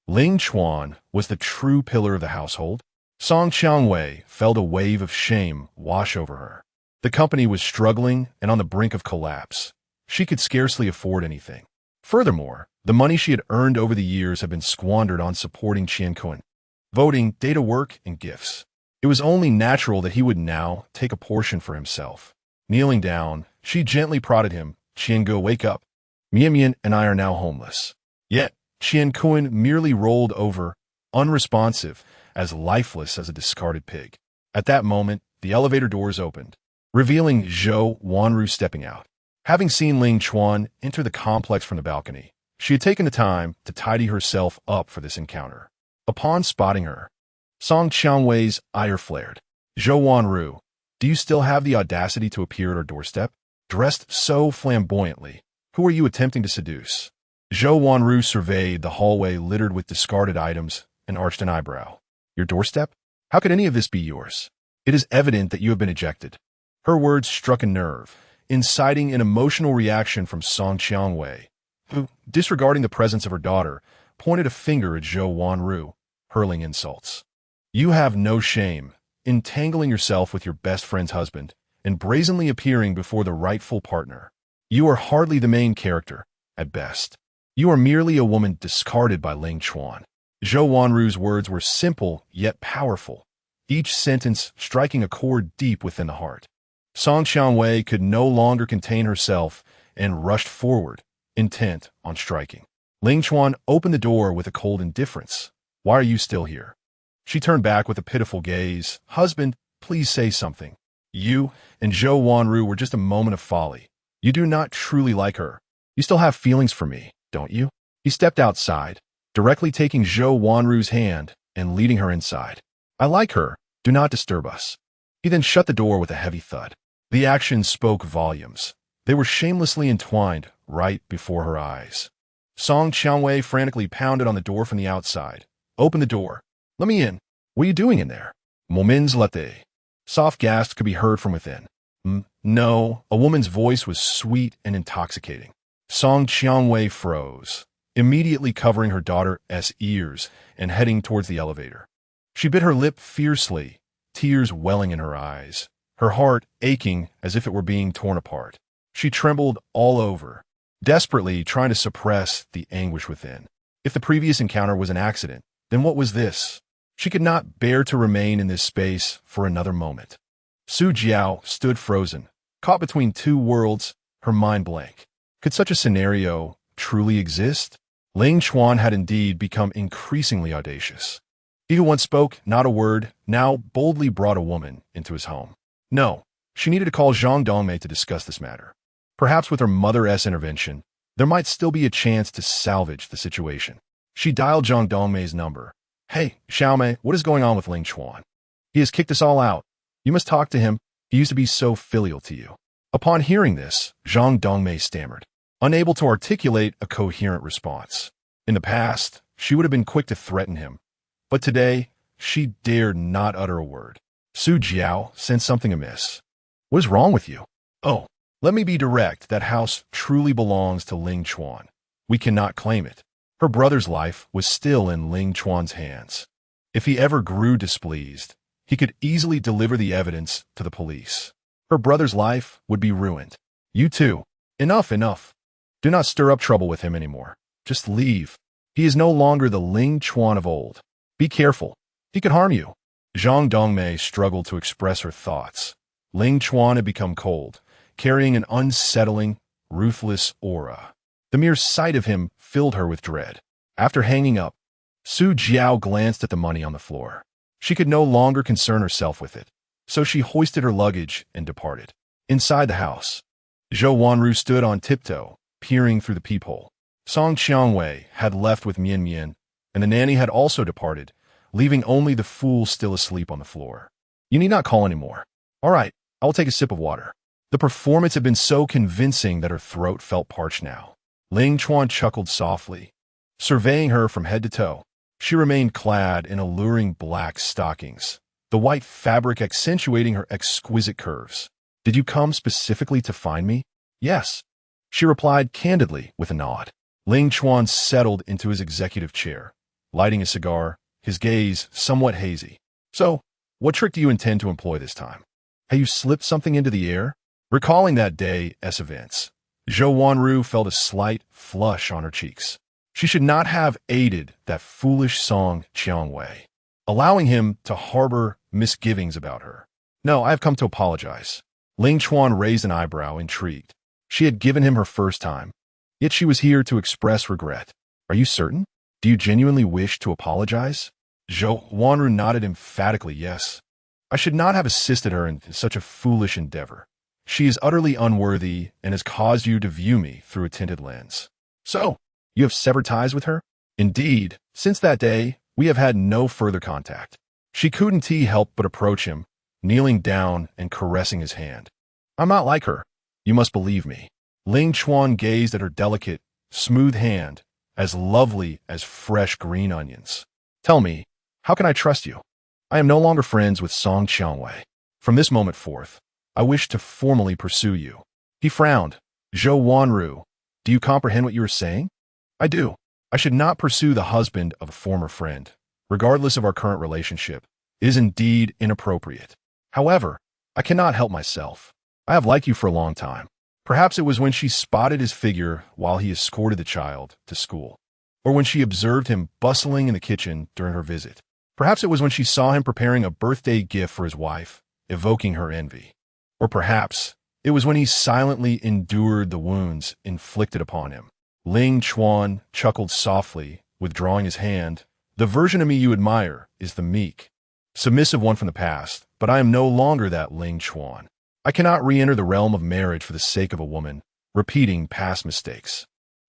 Speaker 1: Ling Chuan was the true pillar of the household? Song Qiangwei felt a wave of shame wash over her. The company was struggling and on the brink of collapse. She could scarcely afford anything. Furthermore, the money she had earned over the years had been squandered on supporting Qian Kun, voting, data work, and gifts. It was only natural that he would now take a portion for himself. Kneeling down, she gently prodded him. Qiange, wake up. Mian Mian and I are now homeless. Yet, Qian Kun merely rolled over, unresponsive, as lifeless as a discarded pig. At that moment, the elevator doors opened, revealing Zhou Wanru stepping out. Having seen Ling Chuan enter the complex from the balcony, she had taken the time to tidy herself up for this encounter. Upon spotting her, Song Qiangwei's ire flared. Zhou Wanru, do you still have the audacity to appear at our doorstep? Dressed so flamboyantly, who are you attempting to seduce? Zhou Wanru surveyed the hallway littered with discarded items and arched an eyebrow. Your doorstep? How could any of this be yours? It is evident that you have been ejected. Her words struck a nerve, inciting an emotional reaction from Song Qiangwei, who, disregarding the presence of her daughter, pointed a finger at Zhou Wanru, hurling insults. You have no shame, entangling yourself with your best friend's husband, and brazenly appearing before the rightful partner. You are hardly the main character, at best. You are merely a woman discarded by Ling Chuan. Zhou Wanru's words were simple yet powerful, each sentence striking a chord deep within the heart. Song Qiangwei could no longer contain herself and rushed forward, intent on striking. Ling Chuan opened the door with a cold indifference. Why are you still here? She turned back with a pitiful gaze. Husband, please say something. You and Zhou Wanru were just a moment of folly. You do not truly like her. You still have feelings for me, don't you? He stepped outside, directly taking Zhou Wanru's hand and leading her inside. I like her. Do not disturb us. He then shut the door with a heavy thud. The action spoke volumes. They were shamelessly entwined right before her eyes. Song Qiangwei frantically pounded on the door from the outside. Open the door. Let me in. What are you doing in there? Momins latte. Soft gasps could be heard from within. No, a woman's voice was sweet and intoxicating. Song Qiangwei froze, immediately covering her daughter's ears and heading towards the elevator. She bit her lip fiercely, tears welling in her eyes, her heart aching as if it were being torn apart. She trembled all over, desperately trying to suppress the anguish within. If the previous encounter was an accident, then what was this? She could not bear to remain in this space for another moment. Su Jiao stood frozen, caught between two worlds, her mind blank. Could such a scenario truly exist? Ling Chuan had indeed become increasingly audacious. He who once spoke not a word now boldly brought a woman into his home. No, she needed to call Zhang Dongmei to discuss this matter. Perhaps with her mother's intervention, there might still be a chance to salvage the situation. She dialed Zhang Dongmei's number. Hey, Xiaomei, what is going on with Ling Chuan? He has kicked us all out. You must talk to him. He used to be so filial to you. Upon hearing this, Zhang Dongmei stammered, unable to articulate a coherent response. In the past, she would have been quick to threaten him, but today, she dared not utter a word. Su Jiao sensed something amiss. What is wrong with you? Oh, let me be direct. That house truly belongs to Ling Chuan. We cannot claim it. Her brother's life was still in Ling Chuan's hands. If he ever grew displeased, he could easily deliver the evidence to the police. Her brother's life would be ruined. You too. Enough, enough. Do not stir up trouble with him anymore. Just leave. He is no longer the Ling Chuan of old. Be careful. He could harm you. Zhang Dongmei struggled to express her thoughts. Ling Chuan had become cold, carrying an unsettling, ruthless aura. The mere sight of him filled her with dread. After hanging up, Su Jiao glanced at the money on the floor. She could no longer concern herself with it, so she hoisted her luggage and departed. Inside the house, Zhou Wanru stood on tiptoe, peering through the peephole. Song Qiangwei had left with Mian Mian, and the nanny had also departed, leaving only the fool still asleep on the floor. You need not call anymore. All right, I will take a sip of water. The performance had been so convincing that her throat felt parched now. Ling Chuan chuckled softly, surveying her from head to toe. She remained clad in alluring black stockings, the white fabric accentuating her exquisite curves. Did you come specifically to find me? Yes, she replied candidly with a nod. Ling Chuan settled into his executive chair, lighting a cigar, his gaze somewhat hazy. So, what trick do you intend to employ this time? Have you slipped something into the air? Recalling that day's events, Zhou Wanru felt a slight flush on her cheeks. She should not have aided that foolish Song Qiangwei, allowing him to harbor misgivings about her. No, I have come to apologize. Ling Chuan raised an eyebrow, intrigued. She had given him her first time, yet she was here to express regret. Are you certain? Do you genuinely wish to apologize? Zhou Wanru nodded emphatically yes. I should not have assisted her in such a foolish endeavor. She is utterly unworthy and has caused you to view me through a tinted lens. So, you have severed ties with her? Indeed, since that day, we have had no further contact. She couldn't help but approach him, kneeling down and caressing his hand. I'm not like her. You must believe me. Ling Chuan gazed at her delicate, smooth hand, as lovely as fresh green onions. Tell me, how can I trust you? I am no longer friends with Song Qiangwei. From this moment forth, I wish to formally pursue you. He frowned. Zhou Wanru, do you comprehend what you are saying? I do. I should not pursue the husband of a former friend, regardless of our current relationship. It is indeed inappropriate. However, I cannot help myself. I have liked you for a long time. Perhaps it was when she spotted his figure while he escorted the child to school, or when she observed him bustling in the kitchen during her visit. Perhaps it was when she saw him preparing a birthday gift for his wife, evoking her envy. Or perhaps it was when he silently endured the wounds inflicted upon him. Ling Chuan chuckled softly, withdrawing his hand. The version of me you admire is the meek, submissive one from the past, but I am no longer that Ling Chuan. I cannot re-enter the realm of marriage for the sake of a woman, repeating past mistakes.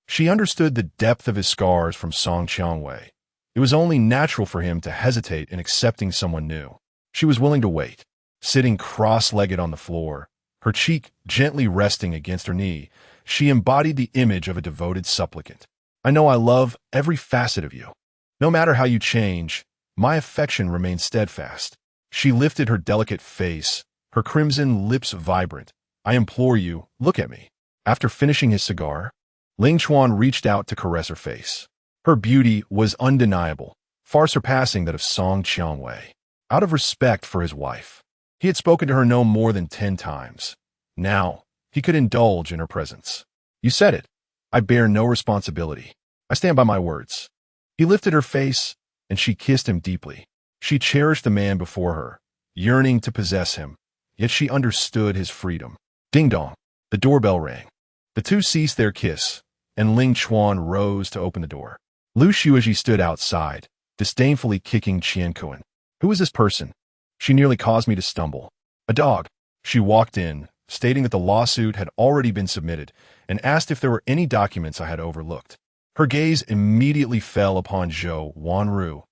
Speaker 1: She understood the depth of his scars from Song Qiangwei. It was only natural for him to hesitate in accepting someone new. She was willing to wait, sitting cross-legged on the floor, her cheek gently resting against her knee. She embodied the image of a devoted supplicant. I know I love every facet of you. No matter how you change, my affection remains steadfast. She lifted her delicate face, her crimson lips vibrant. I implore you, look at me. After finishing his cigar, Ling Chuan reached out to caress her face. Her beauty was undeniable, far surpassing that of Song Qiangwei. Out of respect for his wife, he had spoken to her no more than 10 times. Now, he could indulge in her presence. You said it. I bear no responsibility. I stand by my words. He lifted her face, and she kissed him deeply. She cherished the man before her, yearning to possess him, yet she understood his freedom. Ding dong. The doorbell rang. The two ceased their kiss, and Ling Chuan rose to open the door. Lu Luo stood outside, disdainfully kicking Qiankuan. Who is this person? She nearly caused me to stumble. A dog. She walked in, stating that the lawsuit had already been submitted, and asked if there were any documents I had overlooked. Her gaze immediately fell upon Zhou Wanru,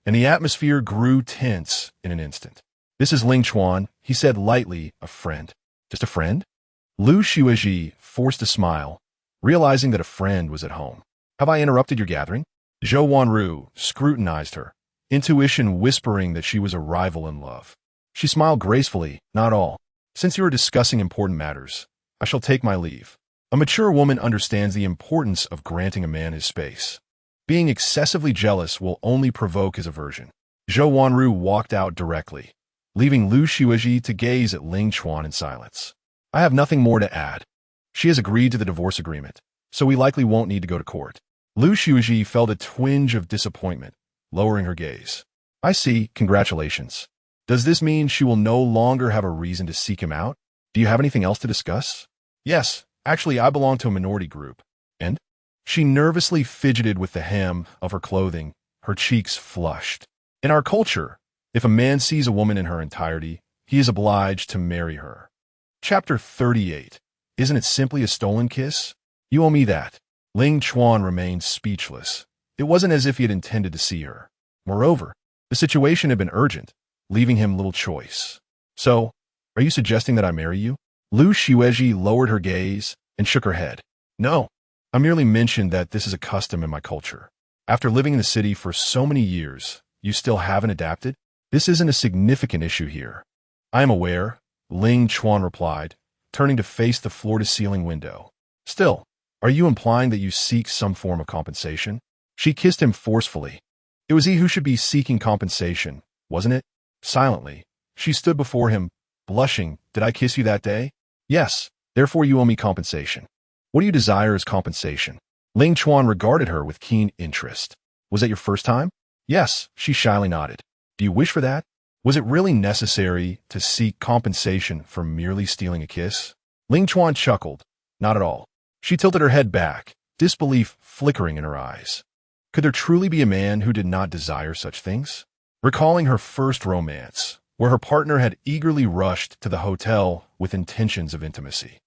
Speaker 1: and the atmosphere grew tense in an instant. This is Ling Chuan, he said lightly, a friend. Just a friend? Lu Luo forced a smile, realizing that a friend was at home. Have I interrupted your gathering? Zhou Wanru scrutinized her, intuition whispering that she was a rival in love. She smiled gracefully, not all. Since you are discussing important matters, I shall take my leave. A mature woman understands the importance of granting a man his space. Being excessively jealous will only provoke his aversion. Zhou Wanru walked out directly, leaving Lu Luo to gaze at Ling Chuan in silence. I have nothing more to add. She has agreed to the divorce agreement, so we likely won't need to go to court. Lu Luo felt a twinge of disappointment, lowering her gaze. I see, congratulations. Does this mean she will no longer have a reason to seek him out? Do you have anything else to discuss? Yes, actually I belong to a minority group. And? She nervously fidgeted with the hem of her clothing, her cheeks flushed. In our culture, If a man sees a woman in her entirety, he is obliged to marry her. Chapter 38. Isn't it simply a stolen kiss? You owe me that. Ling Chuan remained speechless. It wasn't as if he had intended to see her. Moreover, the situation had been urgent, leaving him little choice. So, are you suggesting that I marry you? Lu Luo lowered her gaze and shook her head. No, I merely mentioned that this is a custom in my culture. After living in the city for so many years, you still haven't adapted? This isn't a significant issue here. I am aware, Ling Chuan replied, turning to face the floor-to-ceiling window. Still, are you implying that you seek some form of compensation? She kissed him forcefully. It was he who should be seeking compensation, wasn't it? Silently, she stood before him, blushing. Did I kiss you that day? Yes, therefore you owe me compensation. What do you desire as compensation? Ling Chuan regarded her with keen interest. Was that your first time? Yes, she shyly nodded. Do you wish for that? Was it really necessary to seek compensation for merely stealing a kiss? Ling Chuan chuckled. Not at all. She tilted her head back, disbelief flickering in her eyes. Could there truly be a man who did not desire such things? Recalling her first romance, where her partner had eagerly rushed to the hotel with intentions of intimacy,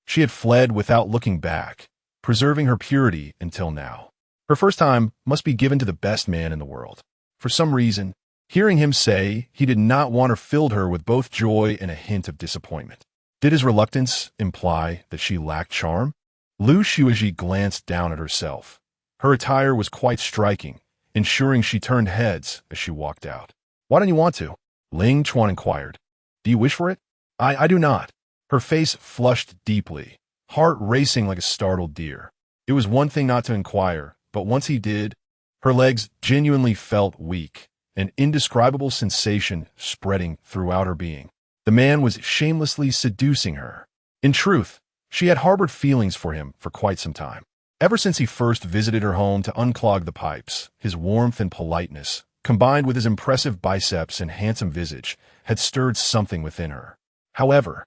Speaker 1: she had fled without looking back, preserving her purity until now. Her first time must be given to the best man in the world. For some reason, hearing him say he did not want her filled her with both joy and a hint of disappointment. Did his reluctance imply that she lacked charm? Lu Luo glanced down at herself. Her attire was quite striking, ensuring she turned heads as she walked out. Why don't you want to? Ling Chuan inquired. Do you wish for it? I do not. Her face flushed deeply, heart racing like a startled deer. It was one thing not to inquire, but once he did, her legs genuinely felt weak, an indescribable sensation spreading throughout her being. The man was shamelessly seducing her. In truth, she had harbored feelings for him for quite some time. Ever since he first visited her home to unclog the pipes, his warmth and politeness, combined with his impressive biceps and handsome visage, had stirred something within her. However,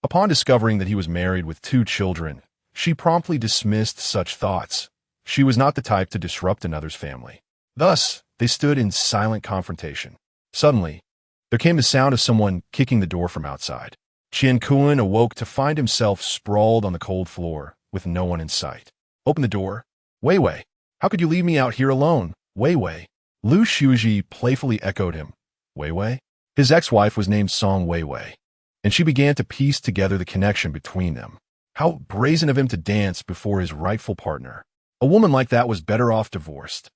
Speaker 1: upon discovering that he was married with 2 children, she promptly dismissed such thoughts. She was not the type to disrupt another's family. Thus, they stood in silent confrontation. Suddenly, there came the sound of someone kicking the door from outside. Qian Kuan awoke to find himself sprawled on the cold floor, with no one in sight. Open the door. Wei Wei, how could you leave me out here alone? Wei Wei. Lu Luo playfully echoed him. Wei Wei? His ex-wife was named Song Wei Wei, and she began to piece together the connection between them. How brazen of him to dance before his rightful partner. A woman like that was better off divorced.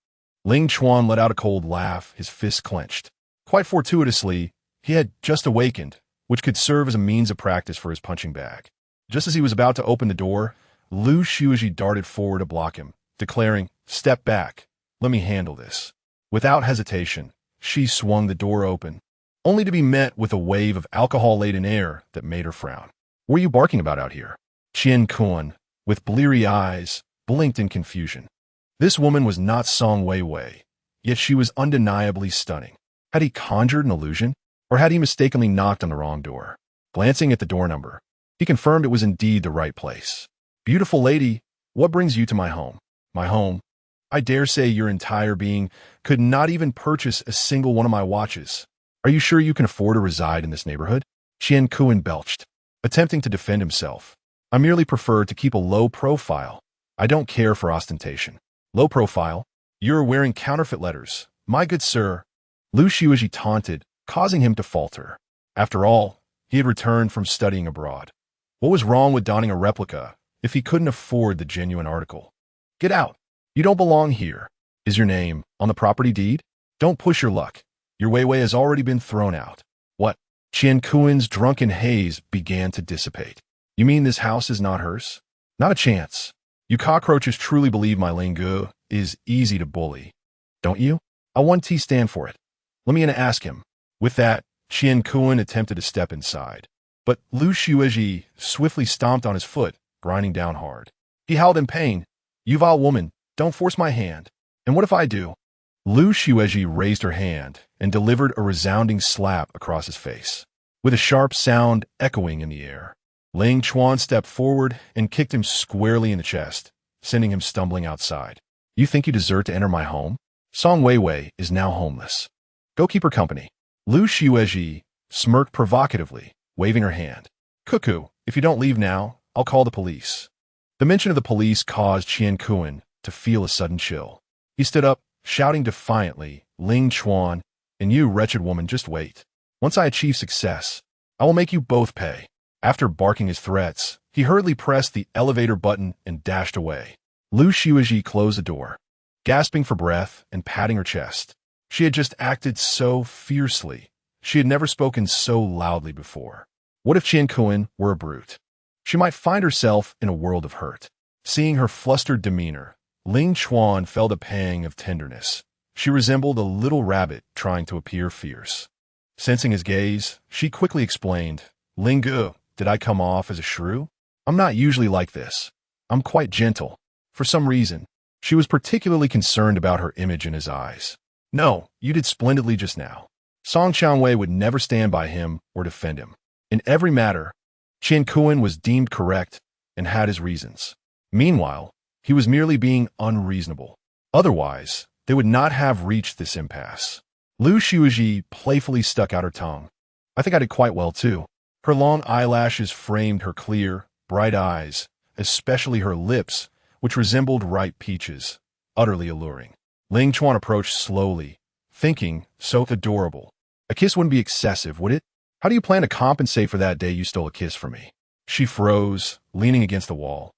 Speaker 1: Ling Chuan let out a cold laugh, his fists clenched. Quite fortuitously, he had just awakened, which could serve as a means of practice for his punching bag. Just as he was about to open the door, Lu Luo darted forward to block him, declaring, Step back, let me handle this. Without hesitation, she swung the door open, only to be met with a wave of alcohol-laden air that made her frown. What are you barking about out here? Qian Kuan, with bleary eyes, blinked in confusion. This woman was not Song Wei Wei, yet she was undeniably stunning. Had he conjured an illusion, or had he mistakenly knocked on the wrong door? Glancing at the door number, he confirmed it was indeed the right place. Beautiful lady, what brings you to my home? My home? I dare say your entire being could not even purchase a single one of my watches. Are you sure you can afford to reside in this neighborhood? Qian Kuan belched, attempting to defend himself. I merely prefer to keep a low profile. I don't care for ostentation. Low profile? You're wearing counterfeit letters, my good sir. Lu Luo taunted, causing him to falter. After all, he had returned from studying abroad. What was wrong with donning a replica if he couldn't afford the genuine article? Get out. You don't belong here. Is your name on the property deed? Don't push your luck. Your Wei Wei has already been thrown out. What? Qian Kuan's drunken haze began to dissipate. You mean this house is not hers? Not a chance. You cockroaches truly believe my Ling is easy to bully, don't you? I'll 1T stand for it. Let me in and ask him. With that, Qian Kuan attempted to step inside, but Lu Luo swiftly stomped on his foot, grinding down hard. He howled in pain. You vile woman, don't force my hand. And what if I do? Lu Luo raised her hand and delivered a resounding slap across his face, with a sharp sound echoing in the air. Ling Chuan stepped forward and kicked him squarely in the chest, sending him stumbling outside. You think you deserve to enter my home? Song Wei Wei is now homeless. Go keep her company. Lu Luo smirked provocatively, waving her hand. Cuckoo, if you don't leave now, I'll call the police. The mention of the police caused Qian Kuan to feel a sudden chill. He stood up, shouting defiantly, Ling Chuan, and you, wretched woman, just wait. Once I achieve success, I will make you both pay. After barking his threats, he hurriedly pressed the elevator button and dashed away. Lu Luo closed the door, gasping for breath and patting her chest. She had just acted so fiercely. She had never spoken so loudly before. What if Qian Kuan were a brute? She might find herself in a world of hurt. Seeing her flustered demeanor, Ling Chuan felt a pang of tenderness. She resembled a little rabbit trying to appear fierce. Sensing his gaze, she quickly explained, Ling Gu, did I come off as a shrew? I'm not usually like this. I'm quite gentle. For some reason, she was particularly concerned about her image in his eyes. No, you did splendidly just now. Song Qianwei would never stand by him or defend him. In every matter, Qian Kuan was deemed correct and had his reasons. Meanwhile, he was merely being unreasonable. Otherwise, they would not have reached this impasse. Lu Luo playfully stuck out her tongue. I think I did quite well, too. Her long eyelashes framed her clear, bright eyes, especially her lips, which resembled ripe peaches, utterly alluring. Ling Chuan approached slowly, thinking, so adorable. A kiss wouldn't be excessive, would it? How do you plan to compensate for that day you stole a kiss from me? She froze, leaning against the wall,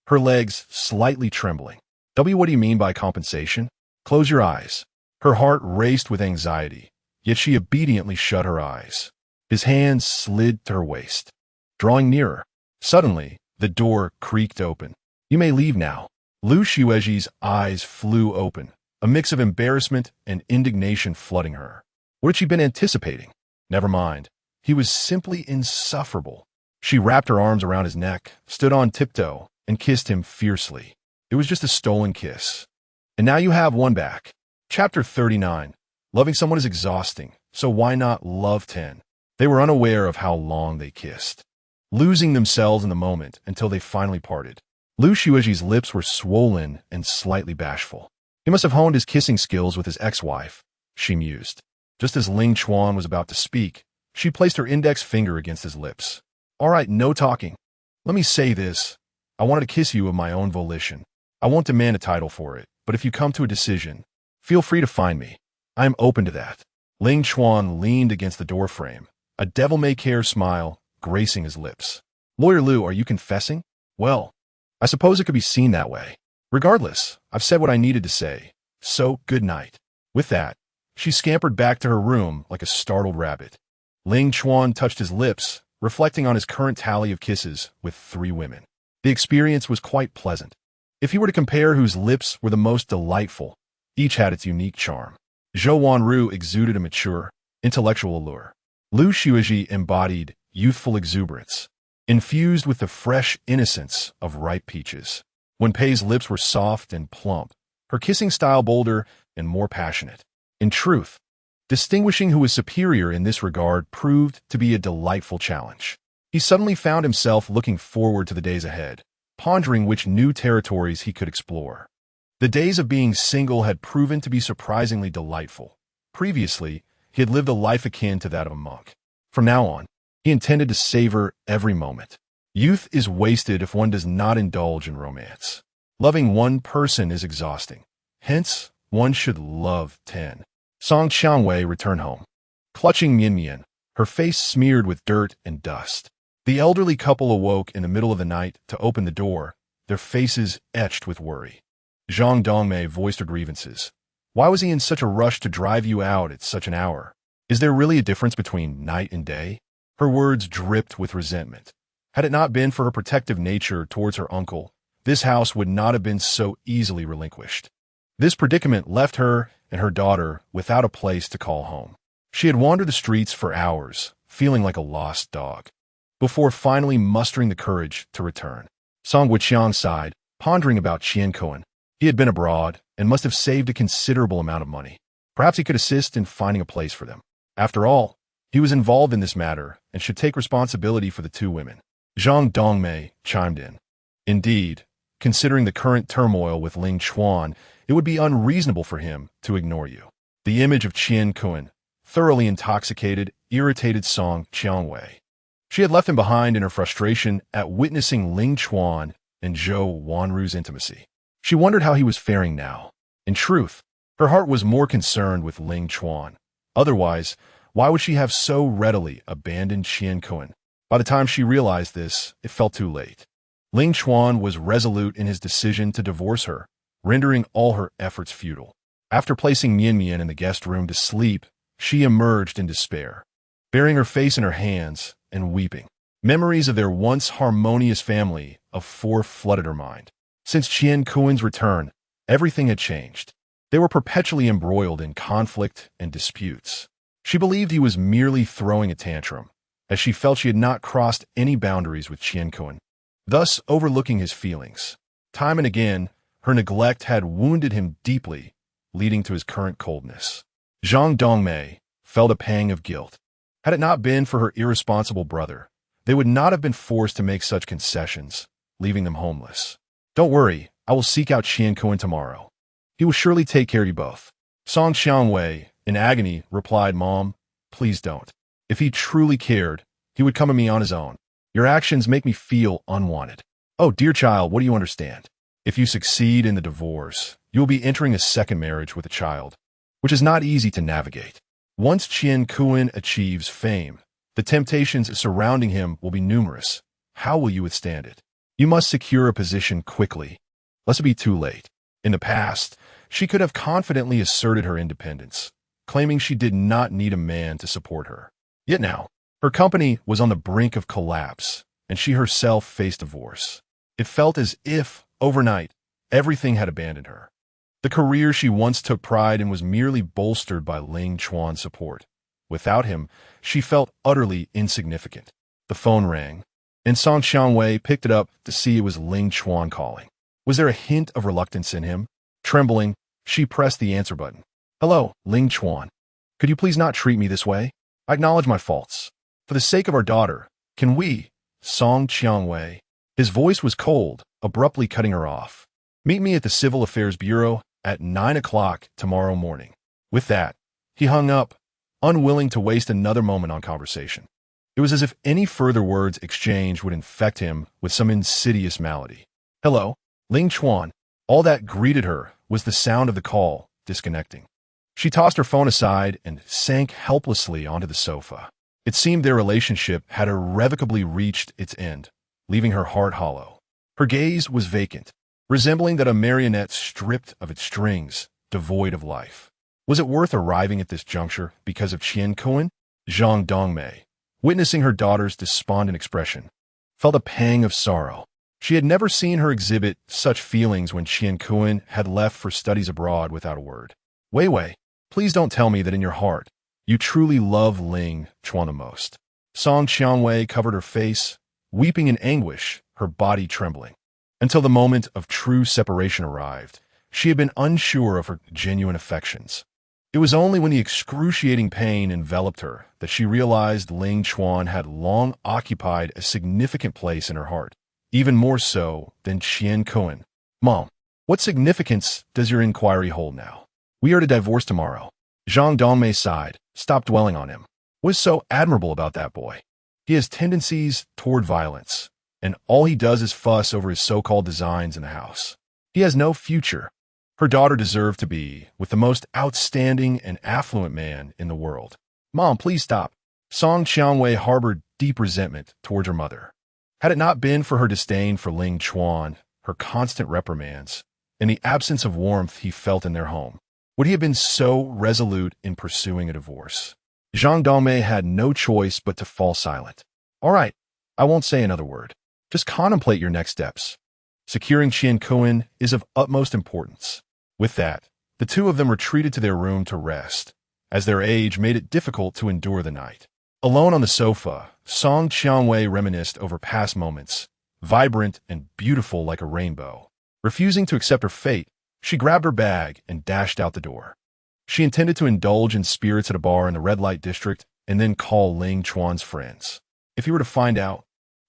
Speaker 1: her legs slightly trembling. What do you mean by compensation? Close your eyes. Her heart raced with anxiety, yet she obediently shut her eyes. His hands slid to her waist, drawing nearer. Suddenly, the door creaked open. You may leave now. Lu Luo's eyes flew open, a mix of embarrassment and indignation flooding her. What had she been anticipating? Never mind. He was simply insufferable. She wrapped her arms around his neck, stood on tiptoe, and kissed him fiercely. It was just a stolen kiss. And now you have one back. Chapter 39. Loving someone is exhausting, so why not love 10? They were unaware of how long they kissed, losing themselves in the moment until they finally parted. Lu Luo's lips were swollen and slightly bashful. He must have honed his kissing skills with his ex-wife, she mused. Just as Ling Chuan was about to speak, she placed her index finger against his lips. All right, no talking. Let me say this. I wanted to kiss you of my own volition. I won't demand a title for it, but if you come to a decision, feel free to find me. I am open to that. Ling Chuan leaned against the doorframe, a devil-may-care smile gracing his lips. Lawyer Lu, are you confessing? Well, I suppose it could be seen that way. Regardless, I've said what I needed to say, so good night. With that, she scampered back to her room like a startled rabbit. Ling Chuan touched his lips, reflecting on his current tally of kisses with 3 women. The experience was quite pleasant. If he were to compare whose lips were the most delightful, each had its unique charm. Zhou Wanru exuded a mature, intellectual allure. Lu Luo embodied youthful exuberance, infused with the fresh innocence of ripe peaches. Wen Pei's lips were soft and plump, her kissing style bolder and more passionate. In truth, distinguishing who was superior in this regard proved to be a delightful challenge. He suddenly found himself looking forward to the days ahead, pondering which new territories he could explore. The days of being single had proven to be surprisingly delightful. Previously, he had lived a life akin to that of a monk. From now on, he intended to savor every moment. Youth is wasted if one does not indulge in romance. Loving one person is exhausting. Hence, one should love 10. Song Qianwei returned home, clutching Mian Mian, her face smeared with dirt and dust. The elderly couple awoke in the middle of the night to open the door, their faces etched with worry. Zhang Dongmei voiced her grievances. Why was he in such a rush to drive you out at such an hour? Is there really a difference between night and day? Her words dripped with resentment. Had it not been for her protective nature towards her uncle, this house would not have been so easily relinquished. This predicament left her and her daughter without a place to call home. She had wandered the streets for hours, feeling like a lost dog, before finally mustering the courage to return. Song Wuqiang sighed, pondering about Qian Kuan. He had been abroad and must have saved a considerable amount of money. Perhaps he could assist in finding a place for them. After all, he was involved in this matter and should take responsibility for the 2 women. Zhang Dongmei chimed in. Indeed, considering the current turmoil with Ling Chuan, it would be unreasonable for him to ignore you. The image of Qian Kuan, thoroughly intoxicated, irritated Song Qiangwei. She had left him behind in her frustration at witnessing Ling Chuan and Zhou Wanru's intimacy. She wondered how he was faring now. In truth, her heart was more concerned with Ling Chuan. Otherwise, why would she have so readily abandoned Qian Kun? By the time she realized this, it felt too late. Ling Chuan was resolute in his decision to divorce her, rendering all her efforts futile. After placing Mian Mian in the guest room to sleep, she emerged in despair, burying her face in her hands and weeping. Memories of their once harmonious family of four flooded her mind. Since Qian Kuen's return, everything had changed. They were perpetually embroiled in conflict and disputes. She believed he was merely throwing a tantrum, as she felt she had not crossed any boundaries with Qian Kun, thus overlooking his feelings. Time and again, her neglect had wounded him deeply, leading to his current coldness. Zhang Dongmei felt a pang of guilt. Had it not been for her irresponsible brother, they would not have been forced to make such concessions, leaving them homeless. Don't worry, I will seek out Qian Kun tomorrow. He will surely take care of you both. Song Qiangwei, in agony, replied, Mom, please don't. If he truly cared, he would come to me on his own. Your actions make me feel unwanted. Oh, dear child, what do you understand? If you succeed in the divorce, you will be entering a second marriage with a child, which is not easy to navigate. Once Qian Kun achieves fame, the temptations surrounding him will be numerous. How will you withstand it? You must secure a position quickly, lest it be too late. In the past, she could have confidently asserted her independence, claiming she did not need a man to support her. Yet now, her company was on the brink of collapse, and she herself faced divorce. It felt as if, overnight, everything had abandoned her. The career she once took pride in was merely bolstered by Ling Chuan's support. Without him, she felt utterly insignificant. The phone rang, and Song Qiangwei picked it up to see it was Ling Chuan calling. Was there a hint of reluctance in him? Trembling, she pressed the answer button. Hello, Ling Chuan. Could you please not treat me this way? I acknowledge my faults. For the sake of our daughter, can we? Song Qiangwei. His voice was cold, abruptly cutting her off. Meet me at the Civil Affairs Bureau at 9 o'clock tomorrow morning. With that, he hung up, unwilling to waste another moment on conversation. It was as if any further words exchanged would infect him with some insidious malady. Hello, Ling Chuan. All that greeted her was the sound of the call, disconnecting. She tossed her phone aside and sank helplessly onto the sofa. It seemed their relationship had irrevocably reached its end, leaving her heart hollow. Her gaze was vacant, resembling that a marionette stripped of its strings, devoid of life. Was it worth arriving at this juncture because of Qian Kun? Zhang Dongmei, witnessing her daughter's despondent expression, felt a pang of sorrow. She had never seen her exhibit such feelings when Qian Kun had left for studies abroad without a word. Wei Wei, please don't tell me that in your heart, you truly love Ling Chuan the most. Song Qiangwei covered her face, weeping in anguish, her body trembling. Until the moment of true separation arrived, she had been unsure of her genuine affections. It was only when the excruciating pain enveloped her that she realized Ling Chuan had long occupied a significant place in her heart, even more so than Qian Kun. Mom, what significance does your inquiry hold now? We are to divorce tomorrow. Zhang Dongmei sighed. Stop dwelling on him. What is so admirable about that boy? He has tendencies toward violence, and all he does is fuss over his so-called designs in the house. He has no future. Her daughter deserved to be with the most outstanding and affluent man in the world. Mom, please stop. Song Qiangwei harbored deep resentment towards her mother. Had it not been for her disdain for Ling Chuan, her constant reprimands, and the absence of warmth he felt in their home, would he have been so resolute in pursuing a divorce? Zhang Dongmei had no choice but to fall silent. All right, I won't say another word. Just contemplate your next steps. Securing Qian Kun is of utmost importance. With that, the two of them retreated to their room to rest, as their age made it difficult to endure the night. Alone on the sofa, Song Qiangwei reminisced over past moments, vibrant and beautiful like a rainbow. Refusing to accept her fate, she grabbed her bag and dashed out the door. She intended to indulge in spirits at a bar in the red light district and then call Ling Chuan's friends. If he were to find out,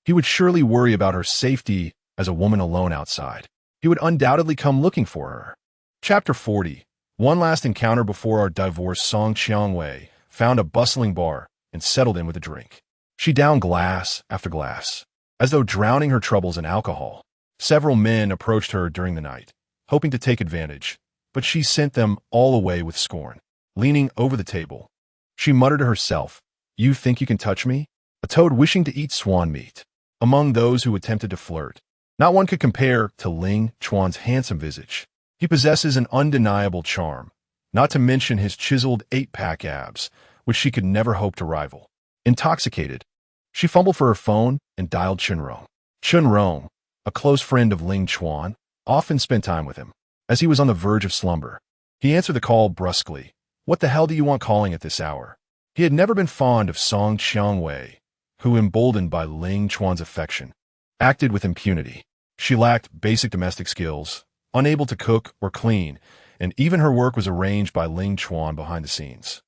Speaker 1: he would surely worry about her safety as a woman alone outside. He would undoubtedly come looking for her. Chapter 40. One last encounter before our divorce. Song Qiangwei found a bustling bar, and settled in with a drink. She downed glass after glass, as though drowning her troubles in alcohol. Several men approached her during the night, hoping to take advantage, but she sent them all away with scorn. Leaning over the table, she muttered to herself, "You think you can touch me? A toad wishing to eat swan meat." Among those who attempted to flirt, not one could compare to Ling Chuan's handsome visage. He possesses an undeniable charm, not to mention his chiseled 8-pack abs, which she could never hope to rival. Intoxicated, she fumbled for her phone and dialed Chunrong. Chunrong, a close friend of Ling Chuan, often spent time with him. As he was on the verge of slumber, he answered the call brusquely. "What the hell do you want calling at this hour?" He had never been fond of Song Qiangwei, who, emboldened by Ling Chuan's affection, acted with impunity. She lacked basic domestic skills, unable to cook or clean, and even her work was arranged by Ling Chuan behind the scenes.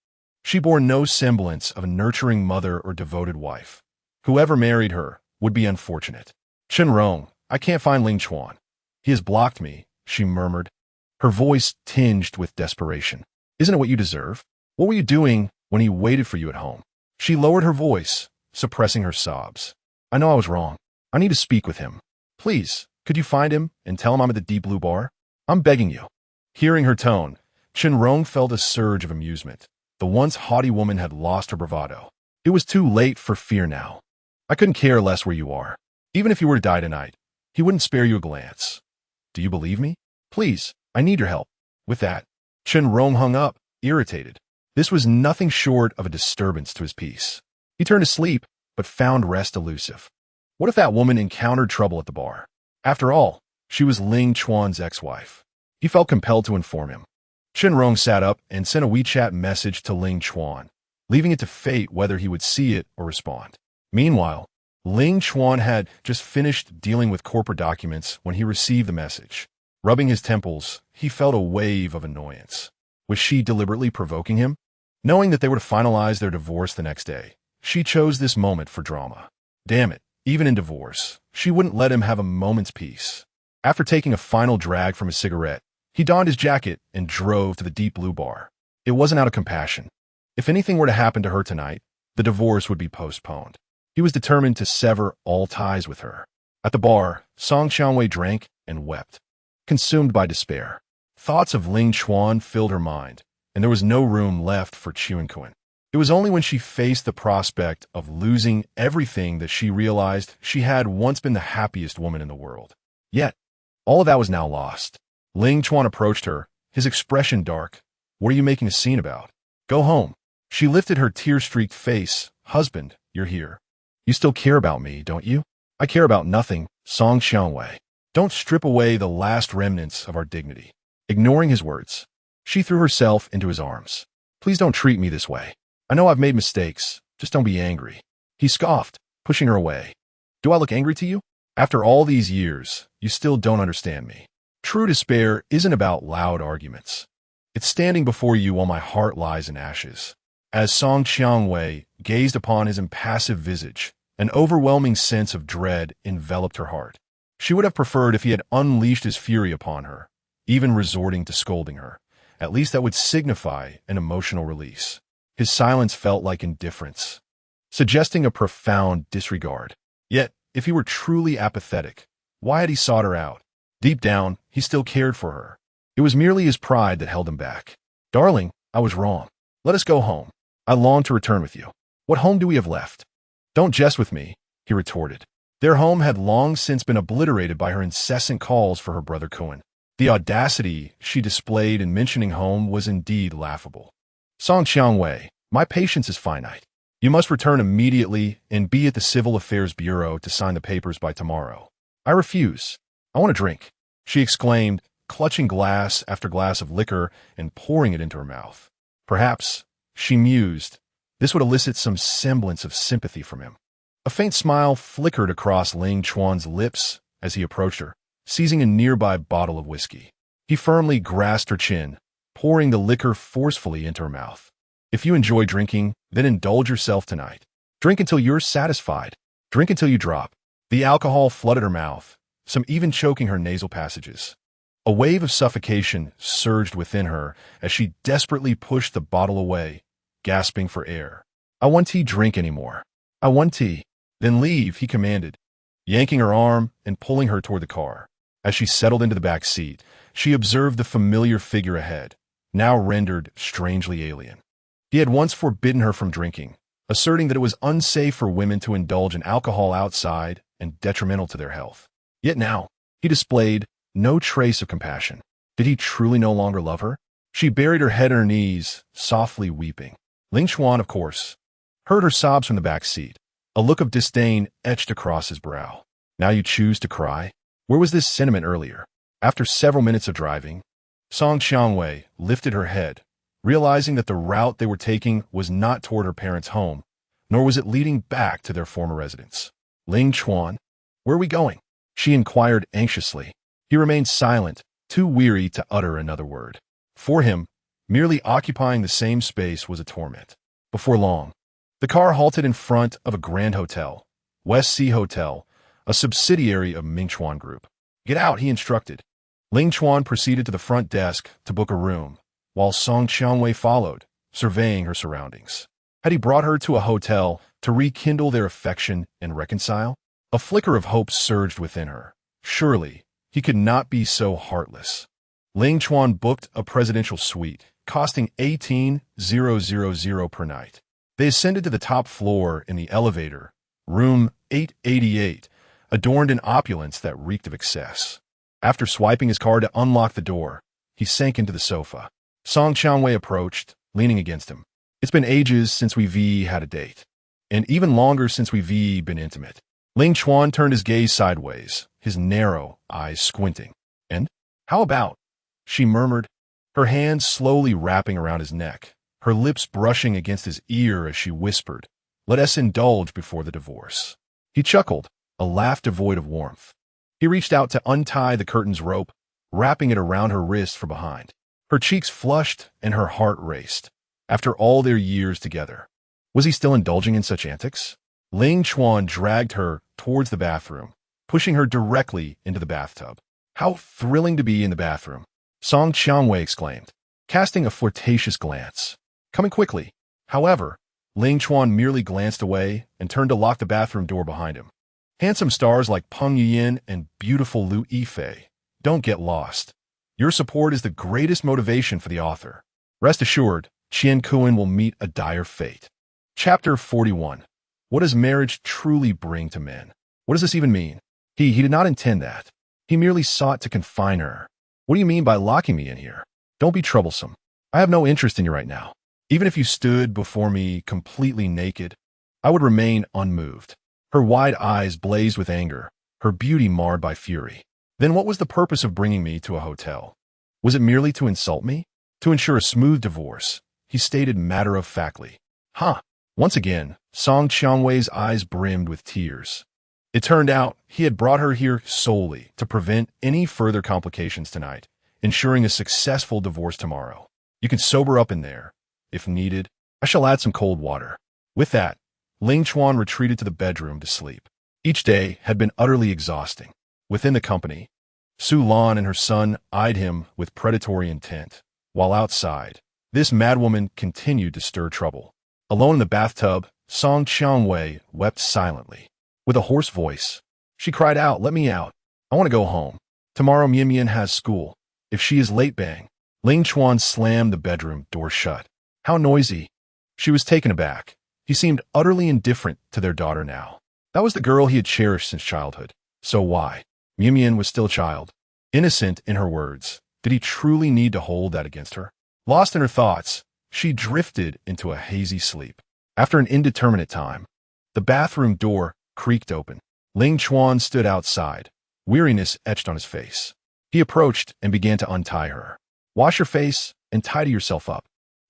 Speaker 1: She bore no semblance of a nurturing mother or devoted wife. Whoever married her would be unfortunate. "Chunrong, I can't find Ling Chuan. He has blocked me," she murmured, her voice tinged with desperation. "Isn't it what you deserve? What were you doing when he waited for you at home?" She lowered her voice, suppressing her sobs. "I know I was wrong. I need to speak with him. Please, could you find him and tell him I'm at the Deep Blue Bar? I'm begging you." Hearing her tone, Chunrong felt a surge of amusement. The once haughty woman had lost her bravado. It was too late for fear now. "I couldn't care less where you are. Even if you were to die tonight, he wouldn't spare you a glance. Do you believe me? Please, I need your help." With that, Chunrong hung up, irritated. This was nothing short of a disturbance to his peace. He turned to sleep, but found rest elusive. What if that woman encountered trouble at the bar? After all, she was Ling Chuan's ex-wife. He felt compelled to inform him. Chunrong sat up and sent a WeChat message to Ling Chuan, leaving it to fate whether he would see it or respond. Meanwhile, Ling Chuan had just finished dealing with corporate documents when he received the message. Rubbing his temples, he felt a wave of annoyance. Was she deliberately provoking him? Knowing that they were to finalize their divorce the next day, she chose this moment for drama. Damn it, even in divorce, she wouldn't let him have a moment's peace. After taking a final drag from his cigarette, he donned his jacket and drove to the Deep Blue Bar. It wasn't out of compassion. If anything were to happen to her tonight, the divorce would be postponed. He was determined to sever all ties with her. At the bar, Song Qiangwei drank and wept, consumed by despair. Thoughts of Ling Chuan filled her mind, and there was no room left for Chuan. It was only when she faced the prospect of losing everything that she realized she had once been the happiest woman in the world. Yet, all of that was now lost. Ling Chuan approached her, his expression dark. "What are you making a scene about? Go home." She lifted her tear-streaked face. "Husband, you're here. You still care about me, don't you?" "I care about nothing, Song Qiangwei. Don't strip away the last remnants of our dignity." Ignoring his words, she threw herself into his arms. "Please don't treat me this way. I know I've made mistakes. Just don't be angry." He scoffed, pushing her away. "Do I look angry to you? After all these years, you still don't understand me. True despair isn't about loud arguments. It's standing before you while my heart lies in ashes." As Song Qiangwei gazed upon his impassive visage, an overwhelming sense of dread enveloped her heart. She would have preferred if he had unleashed his fury upon her, even resorting to scolding her. At least that would signify an emotional release. His silence felt like indifference, suggesting a profound disregard. Yet, if he were truly apathetic, why had he sought her out? Deep down, he still cared for her. It was merely his pride that held him back. "Darling, I was wrong. Let us go home. I long to return with you. What home do we have left?" "Don't jest with me," he retorted. Their home had long since been obliterated by her incessant calls for her brother Kuan. The audacity she displayed in mentioning home was indeed laughable. "Song Qiangwei, my patience is finite. You must return immediately and be at the Civil Affairs Bureau to sign the papers by tomorrow." "I refuse. I want a drink," she exclaimed, clutching glass after glass of liquor and pouring it into her mouth. Perhaps, she mused, this would elicit some semblance of sympathy from him. A faint smile flickered across Ling Chuan's lips as he approached her, seizing a nearby bottle of whiskey. He firmly grasped her chin, pouring the liquor forcefully into her mouth. "If you enjoy drinking, then indulge yourself tonight. Drink until you're satisfied. Drink until you drop." The alcohol flooded her mouth, some even choking her nasal passages. A wave of suffocation surged within her as she desperately pushed the bottle away, gasping for air. "I want tea drink anymore. I want tea." "Then leave," he commanded, yanking her arm and pulling her toward the car. As she settled into the back seat, she observed the familiar figure ahead, now rendered strangely alien. He had once forbidden her from drinking, asserting that it was unsafe for women to indulge in alcohol outside and detrimental to their health. Yet now, he displayed no trace of compassion. Did he truly no longer love her? She buried her head in her knees, softly weeping. Ling Chuan, of course, heard her sobs from the back seat. A look of disdain etched across his brow. "Now you choose to cry? Where was this sentiment earlier?" After several minutes of driving, Song Qiangwei lifted her head, realizing that the route they were taking was not toward her parents' home, nor was it leading back to their former residence. "Ling Chuan, where are we going?" she inquired anxiously. He remained silent, too weary to utter another word. For him, merely occupying the same space was a torment. Before long, the car halted in front of a grand hotel, West Sea Hotel, a subsidiary of Ming Chuan Group. "Get out," he instructed. Ling Chuan proceeded to the front desk to book a room, while Song Qiangwei followed, surveying her surroundings. Had he brought her to a hotel to rekindle their affection and reconcile? A flicker of hope surged within her. Surely, he could not be so heartless. Ling Chuan booked a presidential suite, costing 18,000 per night. They ascended to the top floor in the elevator, room 888, adorned in opulence that reeked of excess. After swiping his card to unlock the door, he sank into the sofa. Song Qiangwei approached, leaning against him. "It's been ages since we've had a date, and even longer since we've been intimate." Ling Chuan turned his gaze sideways, his narrow eyes squinting. "And how about?" she murmured, her hands slowly wrapping around his neck, her lips brushing against his ear as she whispered, "Let us indulge before the divorce." He chuckled, a laugh devoid of warmth. He reached out to untie the curtain's rope, wrapping it around her wrist from behind. Her cheeks flushed and her heart raced. After all their years together, was he still indulging in such antics? Ling Chuan dragged her towards the bathroom, pushing her directly into the bathtub. "How thrilling to be in the bathroom," Song Qiangwei exclaimed, casting a flirtatious glance. "Coming quickly." However, Ling Chuan merely glanced away and turned to lock the bathroom door behind him. Handsome stars like Peng Yuyin and beautiful Lu Yifei, don't get lost. Your support is the greatest motivation for the author. Rest assured, Qian Kuan will meet a dire fate. Chapter 41. What does marriage truly bring to men? What does this even mean? He did not intend that. He merely sought to confine her. "What do you mean by locking me in here? Don't be troublesome. I have no interest in you right now. Even if you stood before me completely naked, I would remain unmoved." Her wide eyes blazed with anger, her beauty marred by fury. "Then what was the purpose of bringing me to a hotel? Was it merely to insult me? To ensure a smooth divorce?" he stated matter-of-factly. "Huh." Once again, Song Qiangwei's eyes brimmed with tears. It turned out he had brought her here solely to prevent any further complications tonight, ensuring a successful divorce tomorrow. "You can sober up in there. If needed, I shall add some cold water." With that, Ling Chuan retreated to the bedroom to sleep. Each day had been utterly exhausting. Within the company, Su Lan and her son eyed him with predatory intent, while outside, this madwoman continued to stir trouble. Alone in the bathtub, Song Qiangwei wept silently. With a hoarse voice, she cried out, "Let me out. I want to go home. Tomorrow Mian Mian has school. If she is late, bang." Ling Chuan slammed the bedroom door shut. "How noisy." She was taken aback. He seemed utterly indifferent to their daughter now. That was the girl he had cherished since childhood. So why? Mian Mian was still a child. Innocent in her words. Did he truly need to hold that against her? Lost in her thoughts, she drifted into a hazy sleep. After an indeterminate time, the bathroom door creaked open. Ling Chuan stood outside, weariness etched on his face. He approached and began to untie her. "Wash your face and tidy yourself up.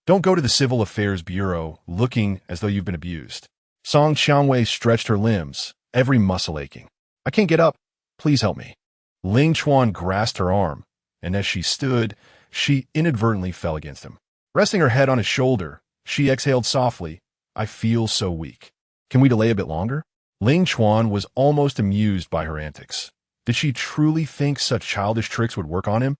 Speaker 1: Don't go to the Civil Affairs Bureau looking as though you've been abused." Song Qiangwei stretched her limbs, every muscle aching. "I can't get up. Please help me." Ling Chuan grasped her arm, and as she stood, she inadvertently fell against him. Resting her head on his shoulder, she exhaled softly, "I feel so weak. Can we delay a bit longer?" Ling Chuan was almost amused by her antics. Did she truly think such childish tricks would work on him?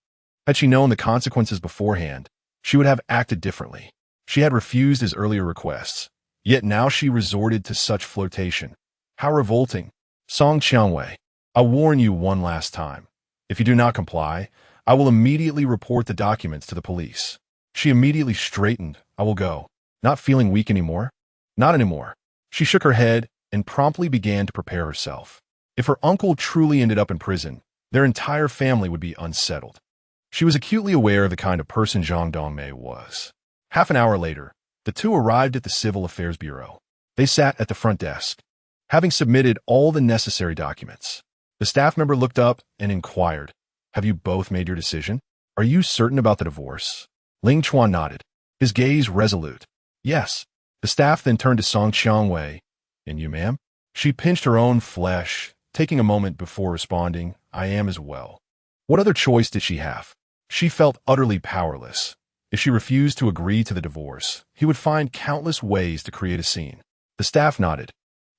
Speaker 1: Had she known the consequences beforehand, she would have acted differently. She had refused his earlier requests, yet now she resorted to such flirtation. How revolting. Song Qianwei, I warn you one last time. If you do not comply, I will immediately report the documents to the police. She immediately straightened. I will go. Not feeling weak anymore? Not anymore. She shook her head and promptly began to prepare herself. If her uncle truly ended up in prison, their entire family would be unsettled. She was acutely aware of the kind of person Zhang Dongmei was. Half an hour later, the two arrived at the Civil Affairs Bureau. They sat at the front desk, having submitted all the necessary documents. The staff member looked up and inquired, "Have you both made your decision? Are you certain about the divorce?" Ling Chuan nodded, his gaze resolute. "Yes." The staff then turned to Song Qianwei. "And you, ma'am?" She pinched her own flesh, taking a moment before responding, "I am as well." What other choice did she have? She felt utterly powerless. If she refused to agree to the divorce, he would find countless ways to create a scene. The staff nodded.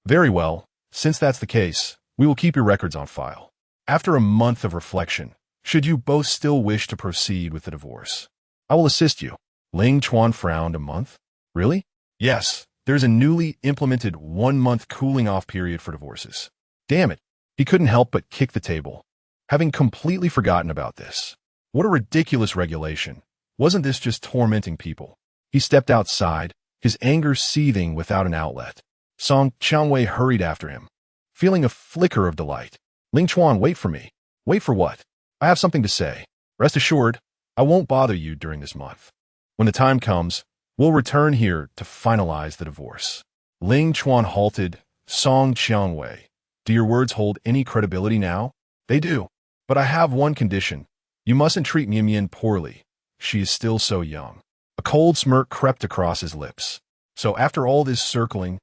Speaker 1: "Very well. Since that's the case, we will keep your records on file. After a month of reflection, should you both still wish to proceed with the divorce, I will assist you." Ling Chuan frowned. "A month? Really?" "Yes. There's a newly implemented 1-month cooling-off period for divorces." Damn it. He couldn't help but kick the table, having completely forgotten about this. What a ridiculous regulation. Wasn't this just tormenting people? He stepped outside, his anger seething without an outlet. Song Qianwei hurried after him, feeling a flicker of delight. "Ling Chuan, wait for me." "Wait for what?" "I have something to say. Rest assured, I won't bother you during this month. When the time comes, we'll return here to finalize the divorce." Ling Chuan halted. "Song Qianwei, do your words hold any credibility now?" "They do. But I have one condition. You mustn't treat Mian Mian poorly. She is still so young." A cold smirk crept across his lips. So after all this circling,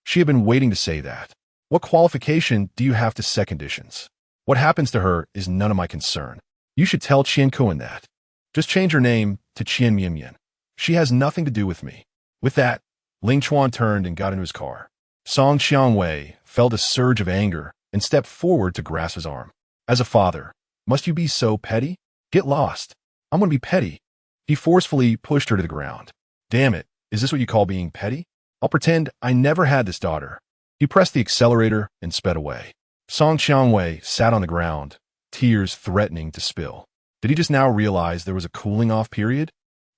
Speaker 1: she had been waiting to say that. "What qualification do you have to set conditions? What happens to her is none of my concern. You should tell Qian Kuan that. Just change her name to Qian Mian Mian. She has nothing to do with me." With that, Ling Chuan turned and got into his car. Song Qianwei felt a surge of anger and stepped forward to grasp his arm. "As a father, must you be so petty? Get lost. I'm going to be petty." He forcefully pushed her to the ground. "Damn it, is this what you call being petty? I'll pretend I never had this daughter." He pressed the accelerator and sped away. Song Qianwei sat on the ground, tears threatening to spill. Did he just now realize there was a cooling-off period?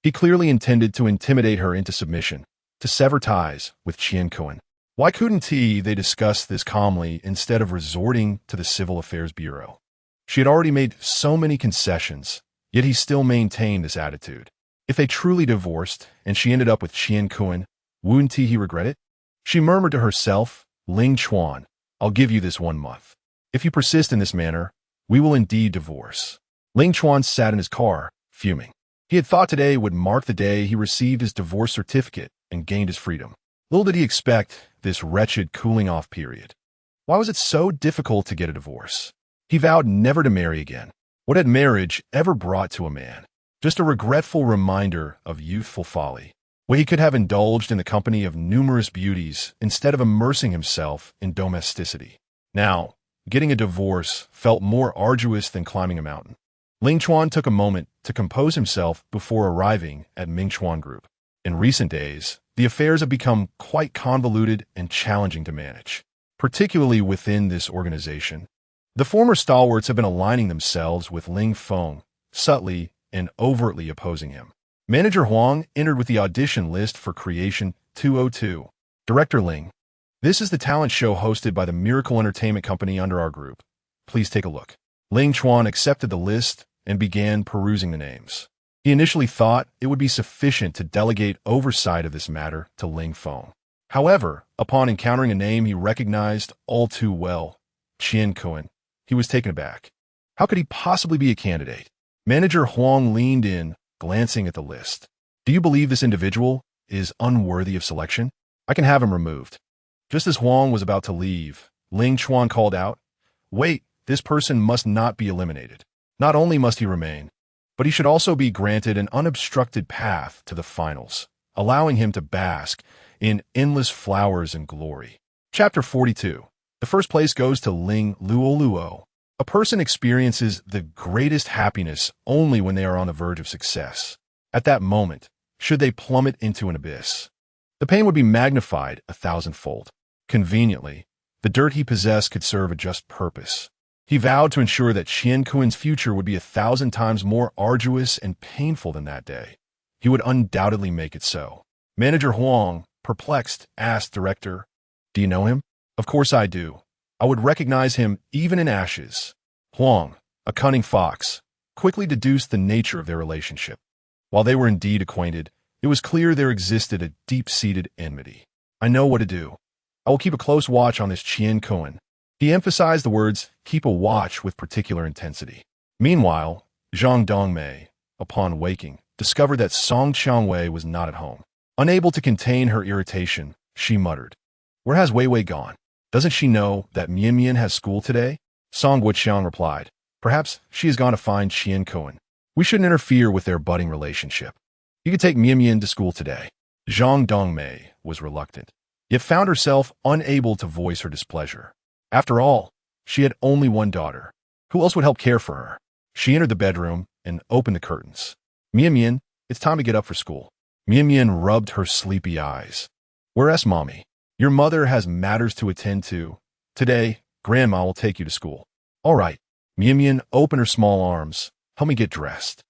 Speaker 1: He clearly intended to intimidate her into submission, to sever ties with Qian Kuan. Why couldn't they discuss this calmly instead of resorting to the Civil Affairs Bureau? She had already made so many concessions, yet he still maintained this attitude. If they truly divorced and she ended up with Qian Kuan, wouldn't he regret it? She murmured to herself, "Ling Chuan, I'll give you this 1 month. If you persist in this manner, we will indeed divorce." Ling Chuan sat in his car, fuming. He had thought today would mark the day he received his divorce certificate and gained his freedom. Little did he expect this wretched cooling-off period. Why was it so difficult to get a divorce? He vowed never to marry again. What had marriage ever brought to a man? Just a regretful reminder of youthful folly, where he could have indulged in the company of numerous beauties instead of immersing himself in domesticity. Now, getting a divorce felt more arduous than climbing a mountain. Ling Chuan took a moment to compose himself before arriving at Ming Chuan Group. In recent days, the affairs have become quite convoluted and challenging to manage, particularly within this organization. The former stalwarts have been aligning themselves with Ling Feng, subtly and overtly opposing him. Manager Huang entered with the audition list for Creation 202. Director Ling. "This is the talent show hosted by the Miracle Entertainment Company under our group. Please take a look." Ling Chuan accepted the list and began perusing the names. He initially thought it would be sufficient to delegate oversight of this matter to Ling Feng. However, upon encountering a name he recognized all too well, Qian Kuan, he was taken aback. How could he possibly be a candidate? Manager Huang leaned in, glancing at the list. "Do you believe this individual is unworthy of selection? I can have him removed." Just as Huang was about to leave, Ling Chuan called out, "Wait, this person must not be eliminated. Not only must he remain, but he should also be granted an unobstructed path to the finals, allowing him to bask in endless flowers and glory." Chapter 42. The first place goes to Lu Luo. A person experiences the greatest happiness only when they are on the verge of success. At that moment, should they plummet into an abyss. The pain would be magnified 1,000-fold. Conveniently, the dirt he possessed could serve a just purpose. He vowed to ensure that Qian Kuan's future would be 1,000 times more arduous and painful than that day. He would undoubtedly make it so. Manager Huang, perplexed, asked Director, "Do you know him?" "Of course I do. I would recognize him even in ashes." Huang, a cunning fox, quickly deduced the nature of their relationship. While they were indeed acquainted, it was clear there existed a deep-seated enmity. "I know what to do. I will keep a close watch on this Qian Kuan." He emphasized the words, "keep a watch," with particular intensity. Meanwhile, Zhang Dongmei, upon waking, discovered that Song Qiangwei was not at home. Unable to contain her irritation, she muttered, "Where has Wei Wei gone? Doesn't she know that Mian Mian has school today?" Song Guoqiang replied, "Perhaps she has gone to find Qian Kuan. We shouldn't interfere with their budding relationship. You could take Mian Mian to school today." Zhang Dongmei was reluctant, yet found herself unable to voice her displeasure. After all, she had only one daughter. Who else would help care for her? She entered the bedroom and opened the curtains. "Mian Mian, it's time to get up for school." Mian Mian rubbed her sleepy eyes. "Where's Mommy? Your mother has matters to attend to. Today, Grandma will take you to school." "All right." Mian Mian opened her small arms. "Help me get dressed."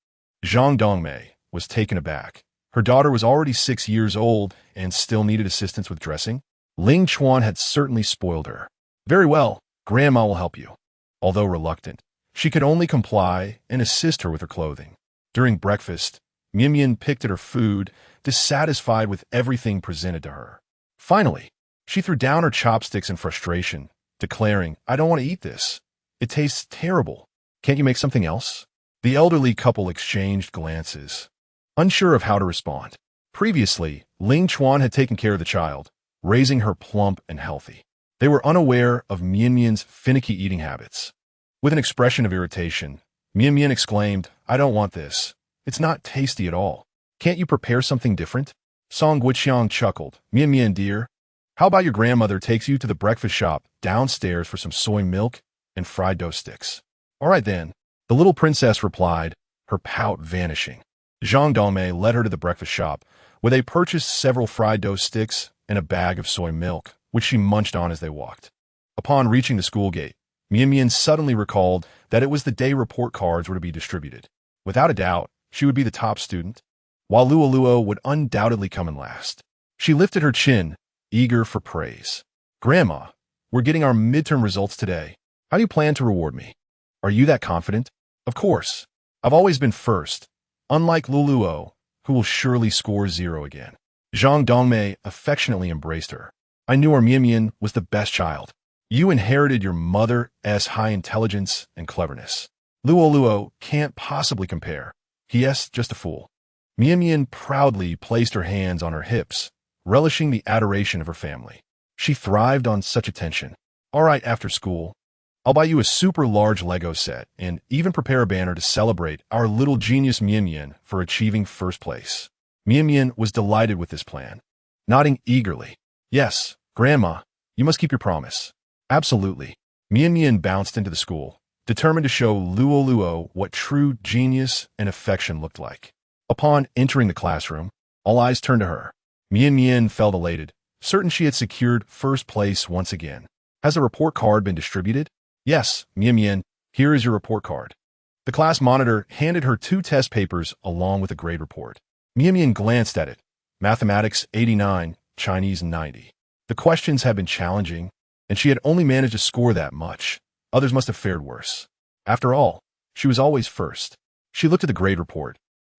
Speaker 1: Zhang Dongmei was taken aback. Her daughter was already 6 years old and still needed assistance with dressing. Ling Chuan had certainly spoiled her. "Very well, Grandma will help you." Although reluctant, she could only comply and assist her with her clothing. During breakfast, Mian Mian picked at her food, dissatisfied with everything presented to her. Finally, she threw down her chopsticks in frustration, declaring, "I don't want to eat this. It tastes terrible. Can't you make something else?" The elderly couple exchanged glances, unsure of how to respond. Previously, Ling Chuan had taken care of the child, raising her plump and healthy. They were unaware of Mian Mian's finicky eating habits. With an expression of irritation, Mian Mian exclaimed, "I don't want this. It's not tasty at all. Can't you prepare something different?" Song Guoqiang chuckled. "Mian Mian, dear, how about your grandmother takes you to the breakfast shop downstairs for some soy milk and fried dough sticks?" "All right then," the little princess replied, her pout vanishing. Zhang Dongmei led her to the breakfast shop, where they purchased several fried dough sticks and a bag of soy milk, which she munched on as they walked. Upon reaching the school gate, Mian Mian suddenly recalled that it was the day report cards were to be distributed. Without a doubt, she would be the top student, while Lu Luo would undoubtedly come in last. She lifted her chin, eager for praise. "Grandma, we're getting our midterm results today. How do you plan to reward me?" "Are you that confident?" "Of course. I've always been first, unlike Lu Luo, who will surely score 0 again." Zhang Dongmei affectionately embraced her. "I knew our Mian Mian was the best child. You inherited your mother's high intelligence and cleverness. Lu Luo can't possibly compare. He's just a fool." Mian Mian proudly placed her hands on her hips, relishing the adoration of her family. She thrived on such attention. "All right, after school, I'll buy you a super large Lego set and even prepare a banner to celebrate our little genius Mian Mian for achieving first place." Mian Mian was delighted with this plan, nodding eagerly. "Yes, Grandma, you must keep your promise." "Absolutely." Mian Mian bounced into the school, determined to show Lu Luo what true genius and affection looked like. Upon entering the classroom, all eyes turned to her. Mian Mian felt elated, certain she had secured first place once again. "Has the report card been distributed?" "Yes, Mian Mian, here is your report card." The class monitor handed her 2 test papers along with a grade report. Mian Mian glanced at it. Mathematics 89, Chinese 90. The questions had been challenging, and she had only managed to score that much. Others must have fared worse. After all, she was always first. She looked at the grade report,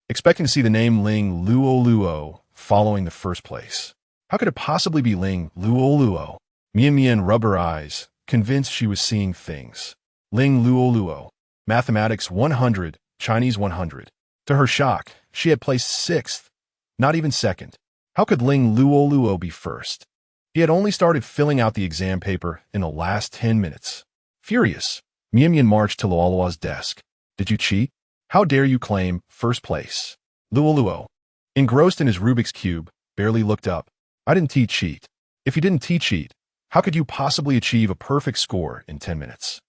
Speaker 1: expecting to see the name Ling Luo following the first place. How could it possibly be Ling Luo? Mian Mian rubbed her eyes, convinced she was seeing things. Ling Luo. Mathematics 100, Chinese 100. To her shock, she had placed 6th, not even 2nd. How could Ling Luo be first? He had only started filling out the exam paper in the last 10 minutes. Furious, Mian Mian marched to Luo's desk. "Did you cheat? How dare you claim first place?" Luo, engrossed in his Rubik's Cube, barely looked up. "I didn't cheat. If you didn't cheat, how could you possibly achieve a perfect score in 10 minutes?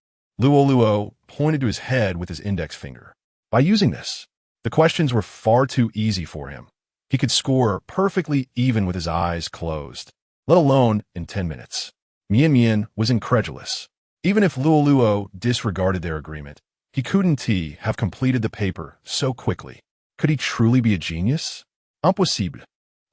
Speaker 1: Luo pointed to his head with his index finger. "By using this." The questions were far too easy for him. He could score perfectly even with his eyes closed, let alone in 10 minutes. Mian was incredulous. Even if Lu Luo disregarded their agreement, he couldn't have completed the paper so quickly. Could he truly be a genius? Impossible.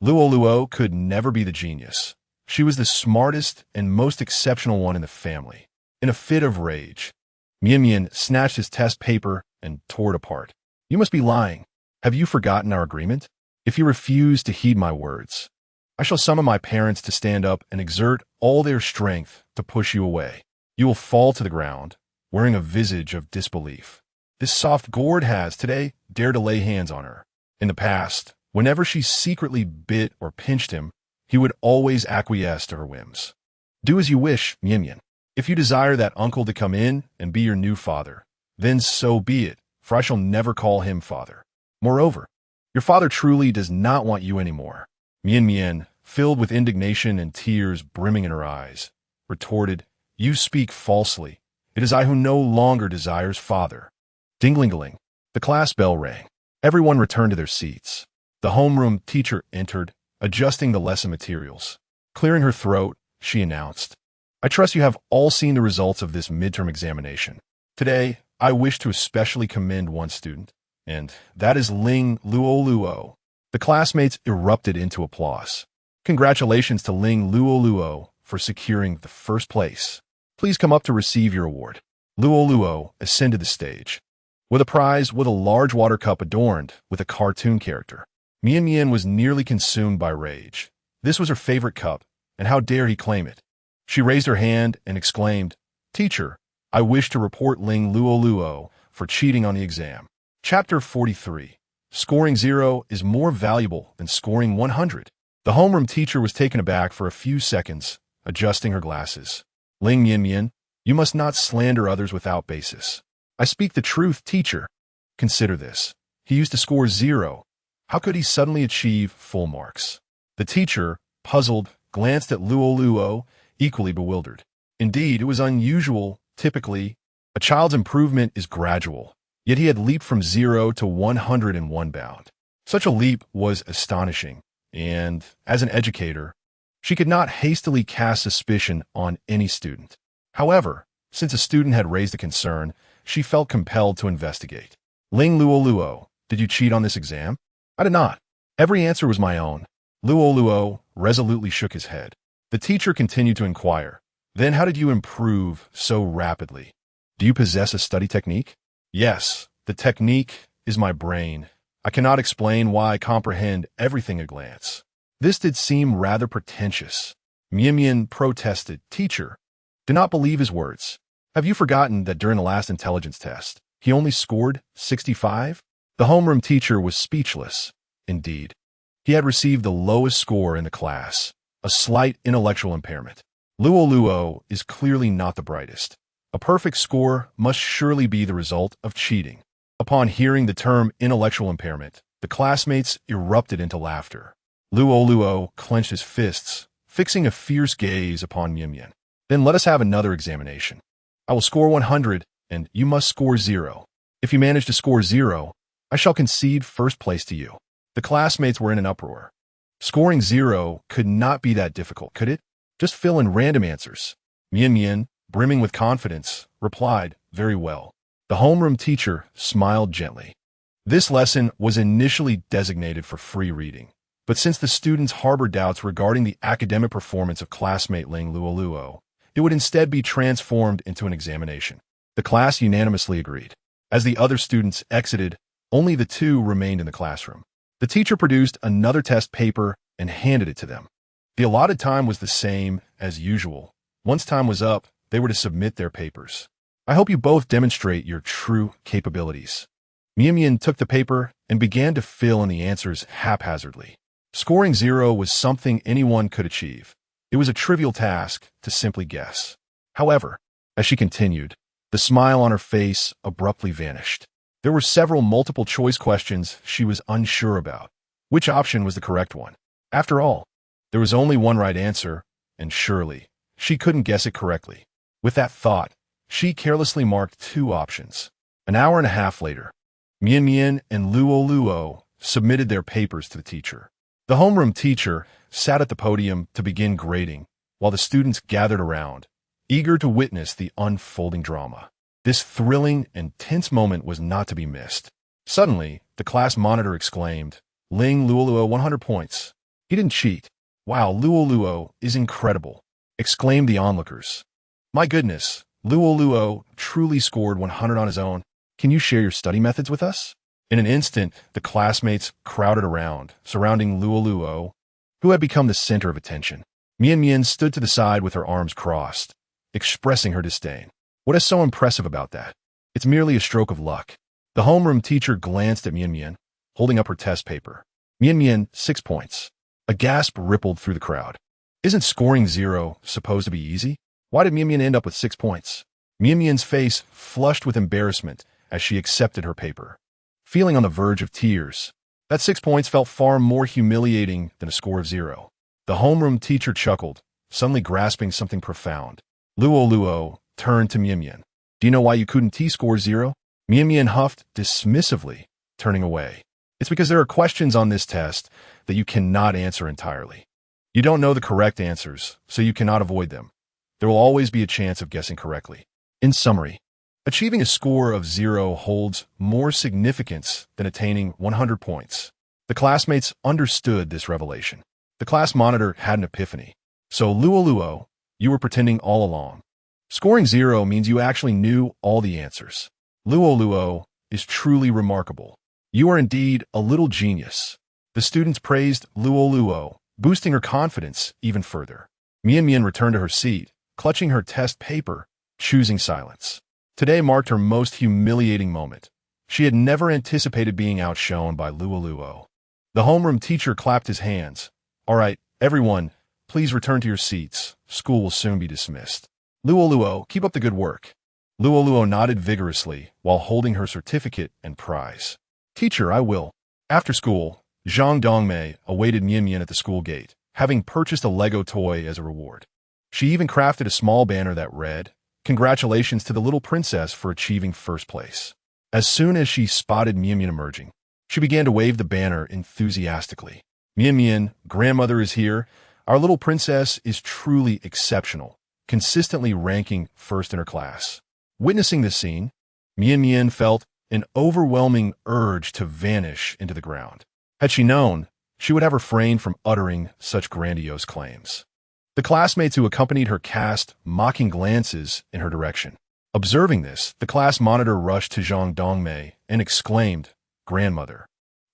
Speaker 1: Lu Luo could never be the genius. She was the smartest and most exceptional one in the family. In a fit of rage, Mian snatched his test paper and tore it apart. You must be lying. Have you forgotten our agreement? If you refuse to heed my words, I shall summon my parents to stand up and exert all their strength to push you away. You will fall to the ground, wearing a visage of disbelief. This soft gourd has, today, dared to lay hands on her. In the past, whenever she secretly bit or pinched him, he would always acquiesce to her whims. Do as you wish, Mian. If you desire that uncle to come in and be your new father, then so be it, for I shall never call him father. Moreover, your father truly does not want you anymore. Mian, filled with indignation and tears brimming in her eyes, retorted, You speak falsely. It is I who no longer desires father. Ding-ling-a-ling. The class bell rang. Everyone returned to their seats. The homeroom teacher entered, adjusting the lesson materials. Clearing her throat, she announced, I trust you have all seen the results of this midterm examination. Today, I wish to especially commend one student, and that is Ling Luo. The classmates erupted into applause. Congratulations to Ling Luo for securing the first place. Please come up to receive your award. Lu Luo ascended the stage, with a prize with a large water cup adorned with a cartoon character. Mian was nearly consumed by rage. This was her favorite cup, and how dare he claim it? She raised her hand and exclaimed, Teacher, I wish to report Ling Luo for cheating on the exam. Chapter 43. Scoring 0 is more valuable than scoring 100. The homeroom teacher was taken aback for a few seconds, adjusting her glasses. Ling Mian, you must not slander others without basis. I speak the truth, teacher. Consider this. He used to score 0. How could he suddenly achieve full marks? The teacher, puzzled, glanced at Lu Luo, equally bewildered. Indeed, it was unusual. Typically, a child's improvement is gradual, yet he had leaped from 0 to 100 in one bound. Such a leap was astonishing, and, as an educator, she could not hastily cast suspicion on any student. However, since a student had raised a concern, she felt compelled to investigate. Ling Luo, did you cheat on this exam? I did not. Every answer was my own. Lu Luo resolutely shook his head. The teacher continued to inquire, Then how did you improve so rapidly? Do you possess a study technique? Yes, the technique is my brain. I cannot explain why I comprehend everything at a glance. This did seem rather pretentious. Mian protested, Teacher, do not believe his words. Have you forgotten that during the last intelligence test, he only scored 65? The homeroom teacher was speechless. Indeed, he had received the lowest score in the class, a slight intellectual impairment. Lu Luo is clearly not the brightest. A perfect score must surely be the result of cheating. Upon hearing the term intellectual impairment, the classmates erupted into laughter. Lu Luo clenched his fists, fixing a fierce gaze upon Mian. Then let us have another examination. I will score 100, and you must score 0. If you manage to score 0, I shall concede first place to you. The classmates were in an uproar. Scoring 0 could not be that difficult, could it? Just fill in random answers. Mian, brimming with confidence, replied, Very well. The homeroom teacher smiled gently. This lesson was initially designated for free reading, but since the students harbored doubts regarding the academic performance of classmate Ling Luo, it would instead be transformed into an examination. The class unanimously agreed. As the other students exited, only the two remained in the classroom. The teacher produced another test paper and handed it to them. The allotted time was the same as usual. Once time was up, they were to submit their papers. I hope you both demonstrate your true capabilities. Mian took the paper and began to fill in the answers haphazardly. Scoring 0 was something anyone could achieve. It was a trivial task to simply guess. However, as she continued, the smile on her face abruptly vanished. There were several multiple-choice questions she was unsure about. Which option was the correct one? After all, there was only one right answer, and surely, she couldn't guess it correctly. With that thought, she carelessly marked 2 options. An hour and a half later, Mian and Lu Luo submitted their papers to the teacher. The homeroom teacher sat at the podium to begin grading, while the students gathered around, eager to witness the unfolding drama. This thrilling and tense moment was not to be missed. Suddenly, the class monitor exclaimed, "Ling Luo, 100 points. He didn't cheat. Wow, Lu Luo is incredible," exclaimed the onlookers. "My goodness, Lu Luo truly scored 100 on his own. Can you share your study methods with us?" In an instant, the classmates crowded around, surrounding Lu Luo, who had become the center of attention. Mian Mian stood to the side with her arms crossed, expressing her disdain. "What is so impressive about that? It's merely a stroke of luck." The homeroom teacher glanced at Mian Mian, holding up her test paper. "Mian Mian, 6 points." A gasp rippled through the crowd. Isn't scoring 0 supposed to be easy? Why did Mian Mian end up with 6 points? Mian Mian's face flushed with embarrassment as she accepted her paper. Feeling on the verge of tears, that 6 points felt far more humiliating than a score of 0. The homeroom teacher chuckled, suddenly grasping something profound. Luo Luo turned to Mian Mian. "Do you know why you couldn't T-score 0? Mian Mian huffed dismissively, turning away. "It's because there are questions on this test that you cannot answer entirely. You don't know the correct answers, so you cannot avoid them. There will always be a chance of guessing correctly." In summary, achieving a score of 0 holds more significance than attaining 100 points. The classmates understood this revelation. The class monitor had an epiphany. "So, Luo Luo, you were pretending all along. Scoring 0 means you actually knew all the answers. Luo Luo is truly remarkable. You are indeed a little genius." The students praised Luo Luo, boosting her confidence even further. Mian Mian returned to her seat, clutching her test paper, choosing silence. Today marked her most humiliating moment. She had never anticipated being outshone by Luo Luo. The homeroom teacher clapped his hands. "All right, everyone, please return to your seats. School will soon be dismissed." "Luo Luo, keep up the good work." Luo Luo nodded vigorously while holding her certificate and prize. "Teacher, I will." After school, Zhang Dongmei awaited Mian Mian at the school gate, having purchased a Lego toy as a reward. She even crafted a small banner that read, "Congratulations to the little princess for achieving first place." As soon as she spotted Mian Mian emerging, she began to wave the banner enthusiastically. "Mian Mian, grandmother is here. Our little princess is truly exceptional, consistently ranking first in her class." Witnessing this scene, Mian Mian felt an overwhelming urge to vanish into the ground. Had she known, she would have refrained from uttering such grandiose claims. The classmates who accompanied her cast mocking glances in her direction. Observing this, the class monitor rushed to Zhang Dongmei and exclaimed, "Grandmother,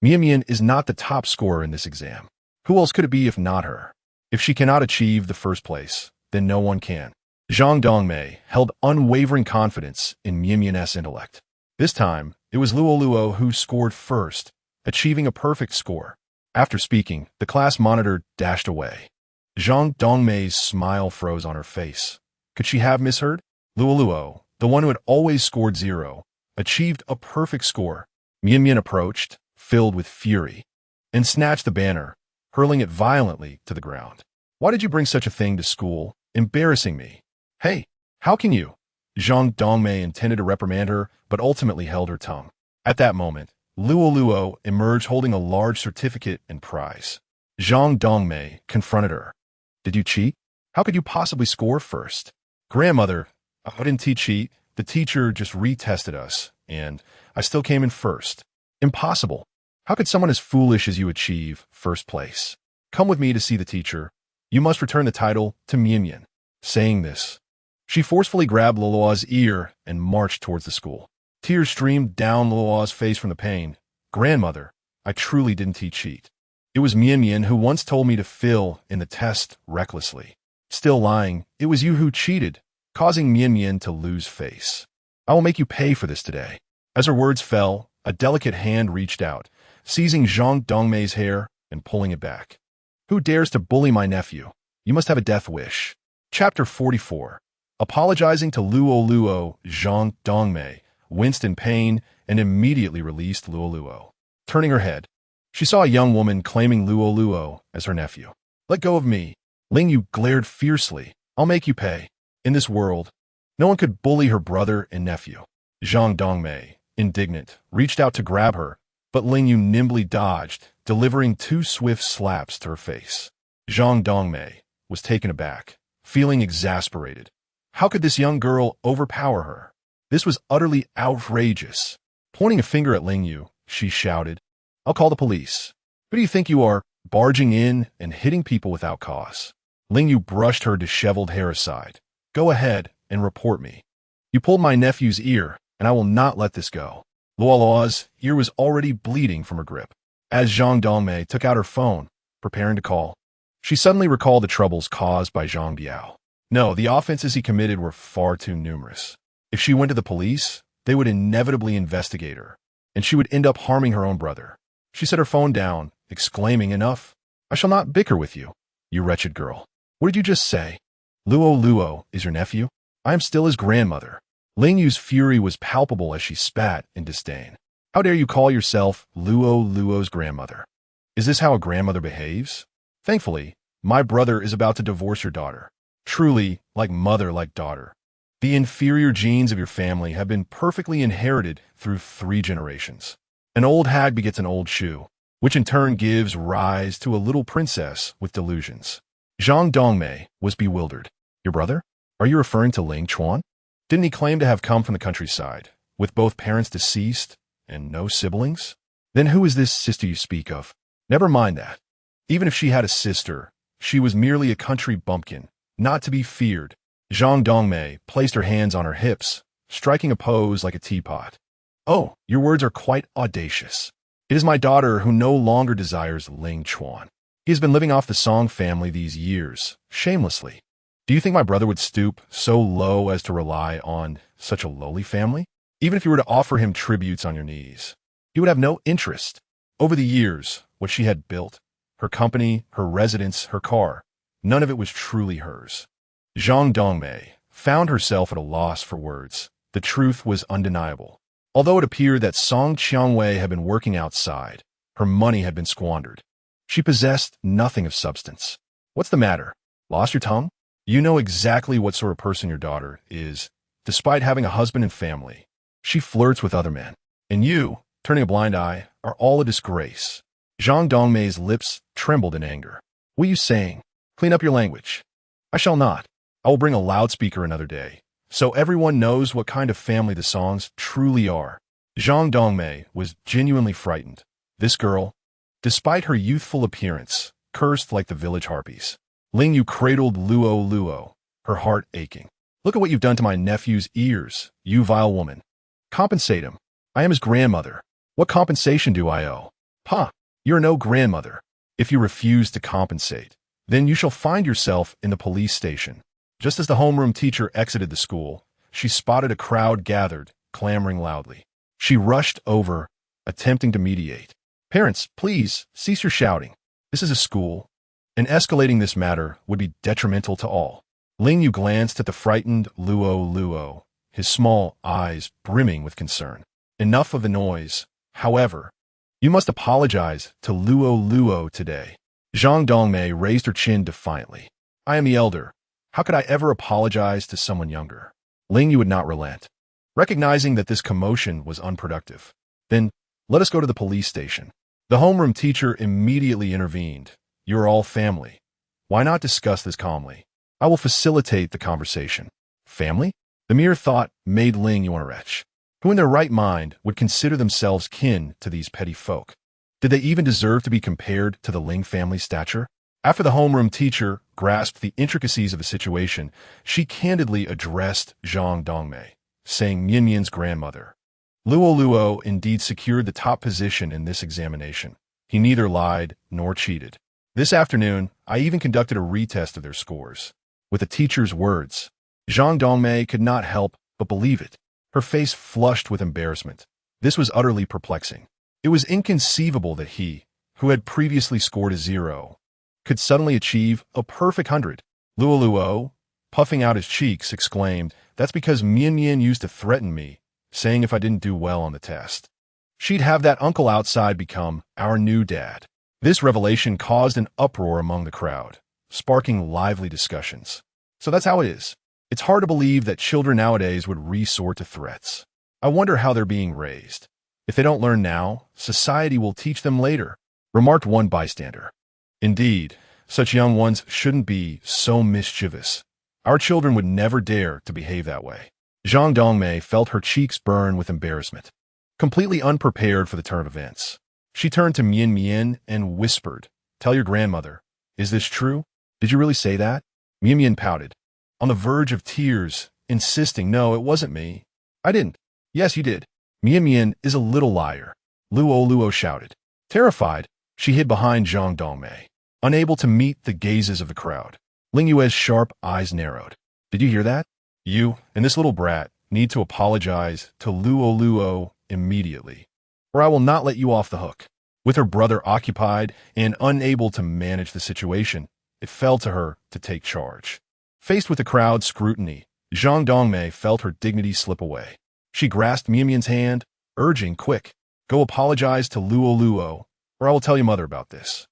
Speaker 1: Mian Mian is not the top scorer in this exam. Who else could it be if not her? If she cannot achieve the first place, then no one can." Zhang Dongmei held unwavering confidence in Mian Mian's intellect. This time, it was Luo Luo who scored first, achieving a perfect score. After speaking, the class monitor dashed away. Zhang Dongmei's smile froze on her face. Could she have misheard? Luo Luo, the one who had always scored 0, achieved a perfect score. Mian Mian approached, filled with fury, and snatched the banner, hurling it violently to the ground. "Why did you bring such a thing to school, embarrassing me?" "Hey, how can you?" Zhang Dongmei intended to reprimand her, but ultimately held her tongue. At that moment, Luo Luo emerged holding a large certificate and prize. Zhang Dongmei confronted her. "Did you cheat? How could you possibly score first?" "Grandmother, I didn't cheat. The teacher just retested us, and I still came in first." "Impossible. How could someone as foolish as you achieve first place? Come with me to see the teacher. You must return the title to Mian Mian." Saying this, she forcefully grabbed Lu Luo's ear and marched towards the school. Tears streamed down Lu Luo's face from the pain. "Grandmother, I truly didn't cheat. It was Mian Mian who once told me to fill in the test recklessly. Still lying, it was you who cheated, causing Mian Mian to lose face. I will make you pay for this today." As her words fell, a delicate hand reached out, seizing Zhang Dongmei's hair and pulling it back. "Who dares to bully my nephew? You must have a death wish." Chapter 44. Apologizing to Luo Luo, Zhang Dongmei winced in pain and immediately released Luo Luo. Turning her head, she saw a young woman claiming Luo Luo as her nephew. "Let go of me." Ling Yu glared fiercely. "I'll make you pay." In this world, no one could bully her brother and nephew. Zhang Dongmei, indignant, reached out to grab her, but Ling Yu nimbly dodged, delivering 2 swift slaps to her face. Zhang Dongmei was taken aback, feeling exasperated. How could this young girl overpower her? This was utterly outrageous. Pointing a finger at Ling Yu, she shouted, "I'll call the police. Who do you think you are, barging in and hitting people without cause?" Ling Yu brushed her disheveled hair aside. "Go ahead and report me. You pulled my nephew's ear, and I will not let this go." Lu Luo's ear was already bleeding from her grip. As Zhang Dongmei took out her phone, preparing to call, she suddenly recalled the troubles caused by Zhang Biao. No, the offenses he committed were far too numerous. If she went to the police, they would inevitably investigate her, and she would end up harming her own brother. She set her phone down, exclaiming, "Enough! I shall not bicker with you, you wretched girl." "What did you just say? Lu Luo is your nephew? I am still his grandmother." Ling Yu's fury was palpable as she spat in disdain. "How dare you call yourself Lu Luo's grandmother? Is this how a grandmother behaves? Thankfully, my brother is about to divorce your daughter. Truly, like mother, like daughter. The inferior genes of your family have been perfectly inherited through 3 generations. An old hag begets an old shoe, which in turn gives rise to a little princess with delusions." Zhang Dongmei was bewildered. "Your brother? Are you referring to Ling Chuan? Didn't he claim to have come from the countryside, with both parents deceased and no siblings? Then who is this sister you speak of? Never mind that. Even if she had a sister, she was merely a country bumpkin, not to be feared." Zhang Dongmei placed her hands on her hips, striking a pose like a teapot. "Oh, your words are quite audacious. It is my daughter who no longer desires Ling Chuan. He has been living off the Song family these years, shamelessly. Do you think my brother would stoop so low as to rely on such a lowly family? Even if you were to offer him tributes on your knees, he would have no interest. Over the years, what she had built, her company, her residence, her car, none of it was truly hers." Zhang Dongmei found herself at a loss for words. The truth was undeniable. Although it appeared that Song Qiangwei had been working outside, her money had been squandered. She possessed nothing of substance. "What's the matter? Lost your tongue? You know exactly what sort of person your daughter is. Despite having a husband and family, she flirts with other men. And you, turning a blind eye, are all a disgrace." Zhang Dongmei's lips trembled in anger. "What are you saying? Clean up your language." "I shall not. I will bring a loudspeaker another day, so everyone knows what kind of family the Songs truly are." Zhang Dongmei was genuinely frightened. This girl, despite her youthful appearance, cursed like the village harpies. Ling Yu cradled Lu Luo, her heart aching. "Look at what you've done to my nephew's ears, you vile woman. Compensate him. I am his grandmother. What compensation do I owe? Pah, you're no grandmother. If you refuse to compensate, then you shall find yourself in the police station." Just as the homeroom teacher exited the school, she spotted a crowd gathered, clamoring loudly. She rushed over, attempting to mediate. "Parents, please, cease your shouting. This is a school, and escalating this matter would be detrimental to all." Ling Yu glanced at the frightened Lu Luo, his small eyes brimming with concern. "Enough of the noise. However, you must apologize to Lu Luo today." Zhang Dongmei raised her chin defiantly. "I am the elder. How could I ever apologize to someone younger?" Ling Yu would not relent. Recognizing that this commotion was unproductive, "Then let us go to the police station." The homeroom teacher immediately intervened. "You are all family. Why not discuss this calmly? I will facilitate the conversation." Family? The mere thought made Ling Yuan a wretch. Who in their right mind would consider themselves kin to these petty folk? Did they even deserve to be compared to the Ling family's stature? After the homeroom teacher grasped the intricacies of the situation, she candidly addressed Zhang Dongmei, saying Mian Mian's grandmother. Lu Luo indeed secured the top position in this examination. He neither lied nor cheated. "This afternoon, I even conducted a retest of their scores." With the teacher's words, Zhang Dongmei could not help but believe it. Her face flushed with embarrassment. This was utterly perplexing. It was inconceivable that he, who had previously scored a 0, could suddenly achieve a perfect 100. Lu Luo, puffing out his cheeks, exclaimed, "That's because Mian Mian used to threaten me, saying if I didn't do well on the test, she'd have that uncle outside become our new dad." This revelation caused an uproar among the crowd, sparking lively discussions. So that's how it is. It's hard to believe that children nowadays would resort to threats. I wonder how they're being raised. If they don't learn now, society will teach them later, remarked one bystander. Indeed, such young ones shouldn't be so mischievous. Our children would never dare to behave that way. Zhang Dongmei felt her cheeks burn with embarrassment. Completely unprepared for the turn of events, she turned to Mian Mian and whispered, "Tell your grandmother. Is this true? Did you really say that?" Mian Mian pouted, on the verge of tears, insisting, "No, it wasn't me. I didn't." "Yes, you did." Mian Mian is a little liar, Lu Luo shouted. Terrified, she hid behind Zhang Dongmei, unable to meet the gazes of the crowd. Ling Yue's sharp eyes narrowed. "Did you hear that? You and this little brat need to apologize to Lu Luo immediately, or I will not let you off the hook." With her brother occupied and unable to manage the situation, it fell to her to take charge. Faced with the crowd's scrutiny, Zhang Dongmei felt her dignity slip away. She grasped Mian Mian's hand, urging, "Quick, go apologize to Lu Luo, or I will tell your mother about this.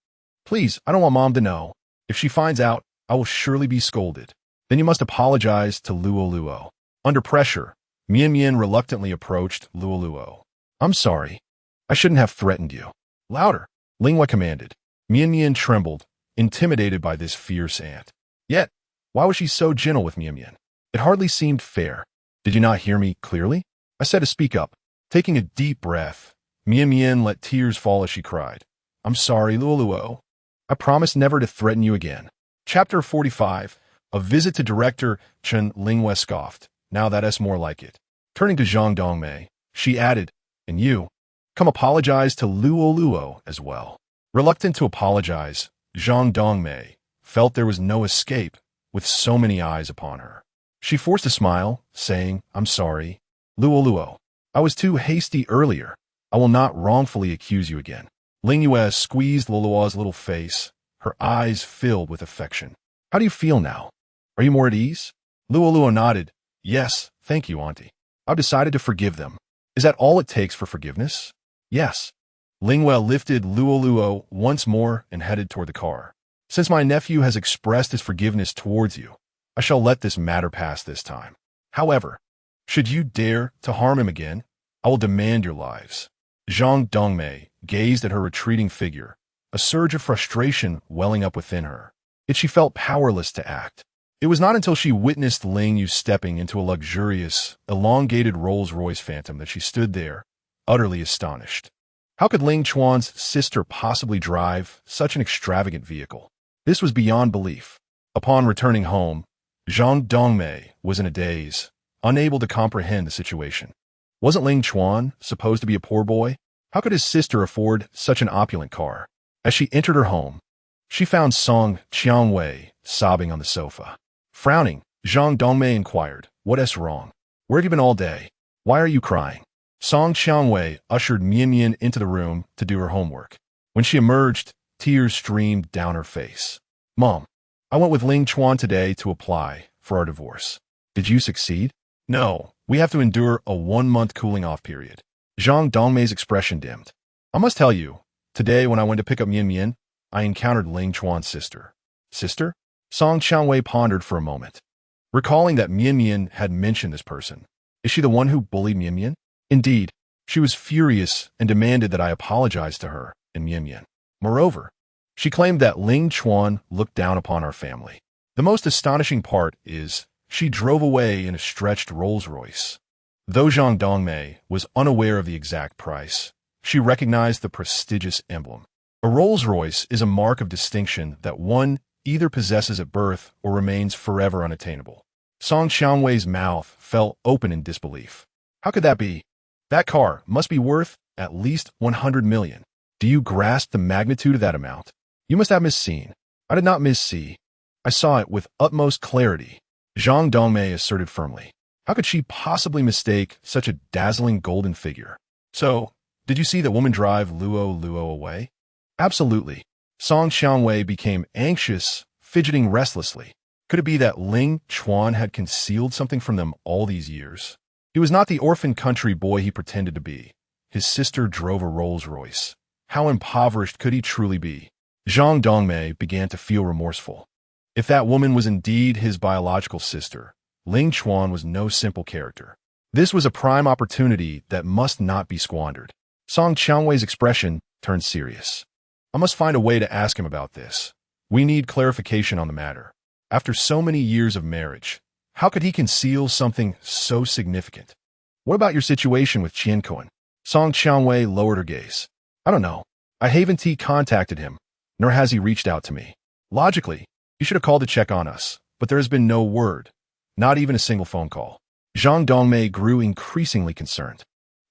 Speaker 1: Please, I don't want Mom to know. If she finds out, I will surely be scolded. Then you must apologize to Lu Luo." Under pressure, Mian Mian reluctantly approached Lu Luo. "I'm sorry. I shouldn't have threatened you." "Louder," Ling Wei commanded. Mian Mian trembled, intimidated by this fierce aunt. Yet, why was she so gentle with Mian Mian? It hardly seemed fair. "Did you not hear me clearly? I said to speak up." Taking a deep breath, Mian Mian let tears fall as she cried, "I'm sorry, Lu Luo. I promise never to threaten you again." Chapter 45. A visit to director Chen. Ling Wei scoffed. "Now that's more like it." Turning to Zhang Dongmei, she added, "And you, come apologize to Lu Luo as well." Reluctant to apologize, Zhang Dongmei felt there was no escape with so many eyes upon her. She forced a smile, saying, "I'm sorry, Lu Luo. I was too hasty earlier. I will not wrongfully accuse you again." Ling Yue squeezed Lu Luo's little face, her eyes filled with affection. "How do you feel now? Are you more at ease?" Lu Luo nodded. "Yes, thank you, Auntie. I've decided to forgive them." "Is that all it takes for forgiveness?" "Yes." Ling Wei lifted Lu Luo once more and headed toward the car. "Since my nephew has expressed his forgiveness towards you, I shall let this matter pass this time. However, should you dare to harm him again, I will demand your lives." Zhang Dongmei gazed at her retreating figure, a surge of frustration welling up within her. Yet she felt powerless to act. It was not until she witnessed Ling Yu stepping into a luxurious, elongated Rolls-Royce Phantom that she stood there, utterly astonished. How could Ling Chuan's sister possibly drive such an extravagant vehicle? This was beyond belief. Upon returning home, Zhang Dongmei was in a daze, unable to comprehend the situation. Wasn't Ling Chuan supposed to be a poor boy? How could his sister afford such an opulent car? As she entered her home, she found Song Qianwei sobbing on the sofa. Frowning, Zhang Dongmei inquired, "What's wrong? Where have you been all day? Why are you crying?" Song Qianwei ushered Mian Mian into the room to do her homework. When she emerged, tears streamed down her face. "Mom, I went with Ling Chuan today to apply for our divorce. Did you succeed?" "No, we have to endure a 1-month cooling-off period." Zhang Dongmei's expression dimmed. "I must tell you, today when I went to pick up Mian Mian, I encountered Ling Chuan's sister." "Sister?" Song Qianwei pondered for a moment, recalling that Mian Mian had mentioned this person. "Is she the one who bullied Mian Mian?" "Indeed." She was furious and demanded that I apologize to her and Mian Mian. Moreover, she claimed that Ling Chuan looked down upon our family. The most astonishing part is she drove away in a stretched Rolls-Royce. Though Zhang Dongmei was unaware of the exact price, she recognized the prestigious emblem. A Rolls-Royce is a mark of distinction that one either possesses at birth or remains forever unattainable. Song Xiangwei's mouth fell open in disbelief. "How could that be? That car must be worth at least 100 million. Do you grasp the magnitude of that amount? You must have misseen." "I did not missee. I saw it with utmost clarity," Zhang Dongmei asserted firmly. How could she possibly mistake such a dazzling golden figure? "So, did you see that woman drive Luo Luo away?" "Absolutely." Song Xiangwei became anxious, fidgeting restlessly. Could it be that Ling Chuan had concealed something from them all these years? He was not the orphan country boy he pretended to be. His sister drove a Rolls-Royce. How impoverished could he truly be? Zhang Dongmei began to feel remorseful. If that woman was indeed his biological sister, Ling Chuan was no simple character. This was a prime opportunity that must not be squandered. Song Qiangwei's expression turned serious. I must find a way to ask him about this. We need clarification on the matter. After so many years of marriage, how could he conceal something so significant? What about your situation with Qianquan? Song Qiangwei lowered her gaze. I don't know. I haven't contacted him, nor has he reached out to me. Logically, he should have called to check on us, but there has been no word, not even a single phone call. Zhang Dongmei grew increasingly concerned.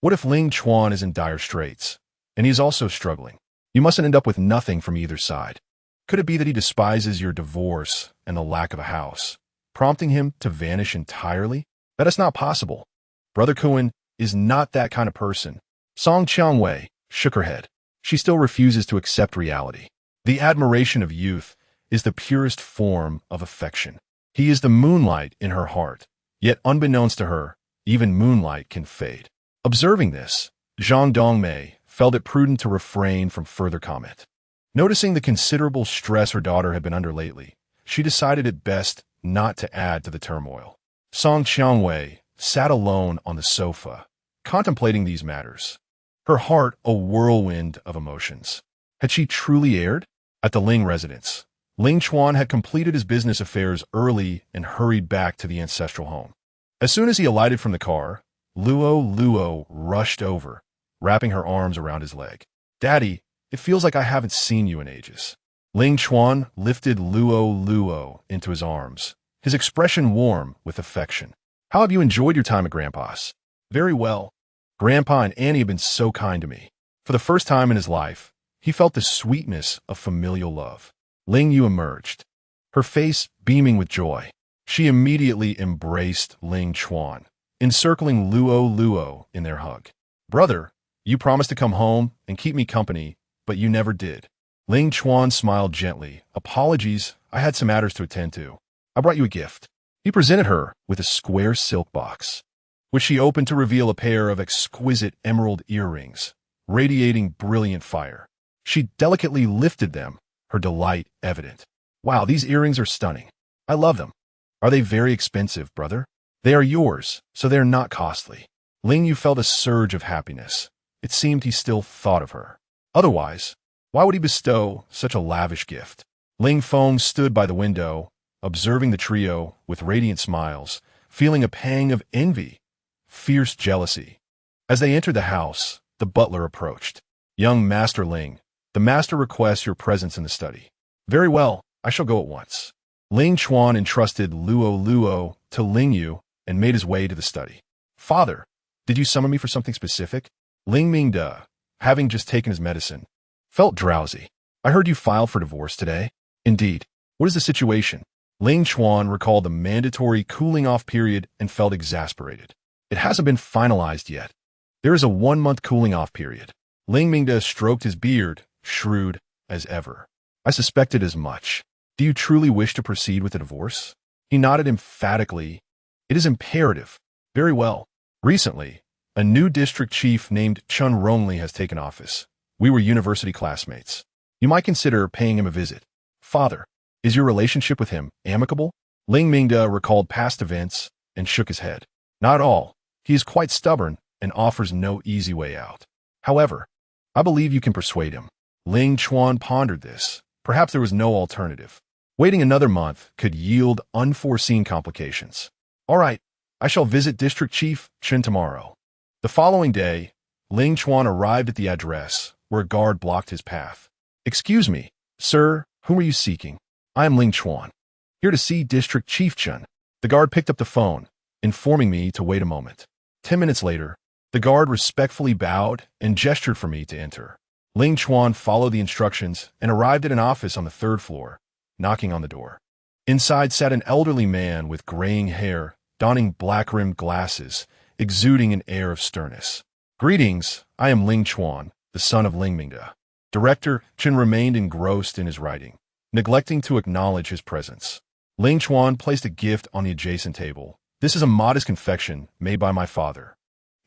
Speaker 1: What if Ling Chuan is in dire straits, and he's also struggling? You mustn't end up with nothing from either side. Could it be that he despises your divorce and the lack of a house, prompting him to vanish entirely? That is not possible. Brother Kuan is not that kind of person. Song Qiangwei shook her head. She still refuses to accept reality. The admiration of youth is the purest form of affection. He is the moonlight in her heart, yet unbeknownst to her, even moonlight can fade. Observing this, Zhang Dongmei felt it prudent to refrain from further comment. Noticing the considerable stress her daughter had been under lately, she decided it best not to add to the turmoil. Song Qiangwei sat alone on the sofa, contemplating these matters, her heart a whirlwind of emotions. Had she truly erred? At the Ling residence, Ling Chuan had completed his business affairs early and hurried back to the ancestral home. As soon as he alighted from the car, Lu Luo rushed over, wrapping her arms around his leg. Daddy, it feels like I haven't seen you in ages. Ling Chuan lifted Lu Luo into his arms, his expression warm with affection. How have you enjoyed your time at Grandpa's? Very well. Grandpa and Annie have been so kind to me. For the first time in his life, he felt the sweetness of familial love. Ling Yu emerged, her face beaming with joy. She immediately embraced Ling Chuan, encircling Lu Luo in their hug. Brother, you promised to come home and keep me company, but you never did. Ling Chuan smiled gently. Apologies, I had some matters to attend to. I brought you a gift. He presented her with a square silk box, which she opened to reveal a pair of exquisite emerald earrings, radiating brilliant fire. She delicately lifted them, her delight evident. Wow, these earrings are stunning. I love them. Are they very expensive, brother? They are yours, so they are not costly. Ling Yu felt a surge of happiness. It seemed he still thought of her. Otherwise, why would he bestow such a lavish gift? Ling Feng stood by the window, observing the trio with radiant smiles, feeling a pang of envy, fierce jealousy. As they entered the house, the butler approached. Young Master Ling, the master requests your presence in the study. Very well, I shall go at once. Ling Chuan entrusted Lu Luo to Ling Yu and made his way to the study. Father, did you summon me for something specific? Ling Mingde, having just taken his medicine, felt drowsy. I heard you filed for divorce today. Indeed. What is the situation? Ling Chuan recalled the mandatory cooling-off period and felt exasperated. It hasn't been finalized yet. There is a 1-month cooling-off period. Ling Mingde stroked his beard, shrewd as ever. I suspected as much. Do you truly wish to proceed with the divorce? He nodded emphatically. It is imperative. Very well. Recently, a new district chief named Chun Rongli has taken office. We were university classmates. You might consider paying him a visit. Father, is your relationship with him amicable? Ling Mingde recalled past events and shook his head. Not at all. He is quite stubborn and offers no easy way out. However, I believe you can persuade him. Ling Chuan pondered this. Perhaps there was no alternative. Waiting another month could yield unforeseen complications. All right, I shall visit District Chief Chen tomorrow. The following day, Ling Chuan arrived at the address, where a guard blocked his path. Excuse me, sir, whom are you seeking? I am Ling Chuan, here to see District Chief Chen. The guard picked up the phone, informing me to wait a moment. 10 minutes later, the guard respectfully bowed and gestured for me to enter. Ling Chuan followed the instructions and arrived at an office on the 3rd floor, knocking on the door. Inside sat an elderly man with graying hair, donning black-rimmed glasses, exuding an air of sternness. Greetings, I am Ling Chuan, the son of Ling Mingde. Director Chen remained engrossed in his writing, neglecting to acknowledge his presence. Ling Chuan placed a gift on the adjacent table. This is a modest confection made by my father.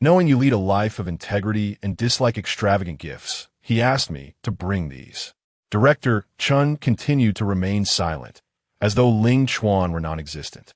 Speaker 1: Knowing you lead a life of integrity and dislike extravagant gifts, he asked me to bring these. Director Chen continued to remain silent, as though Ling Chuan were non-existent.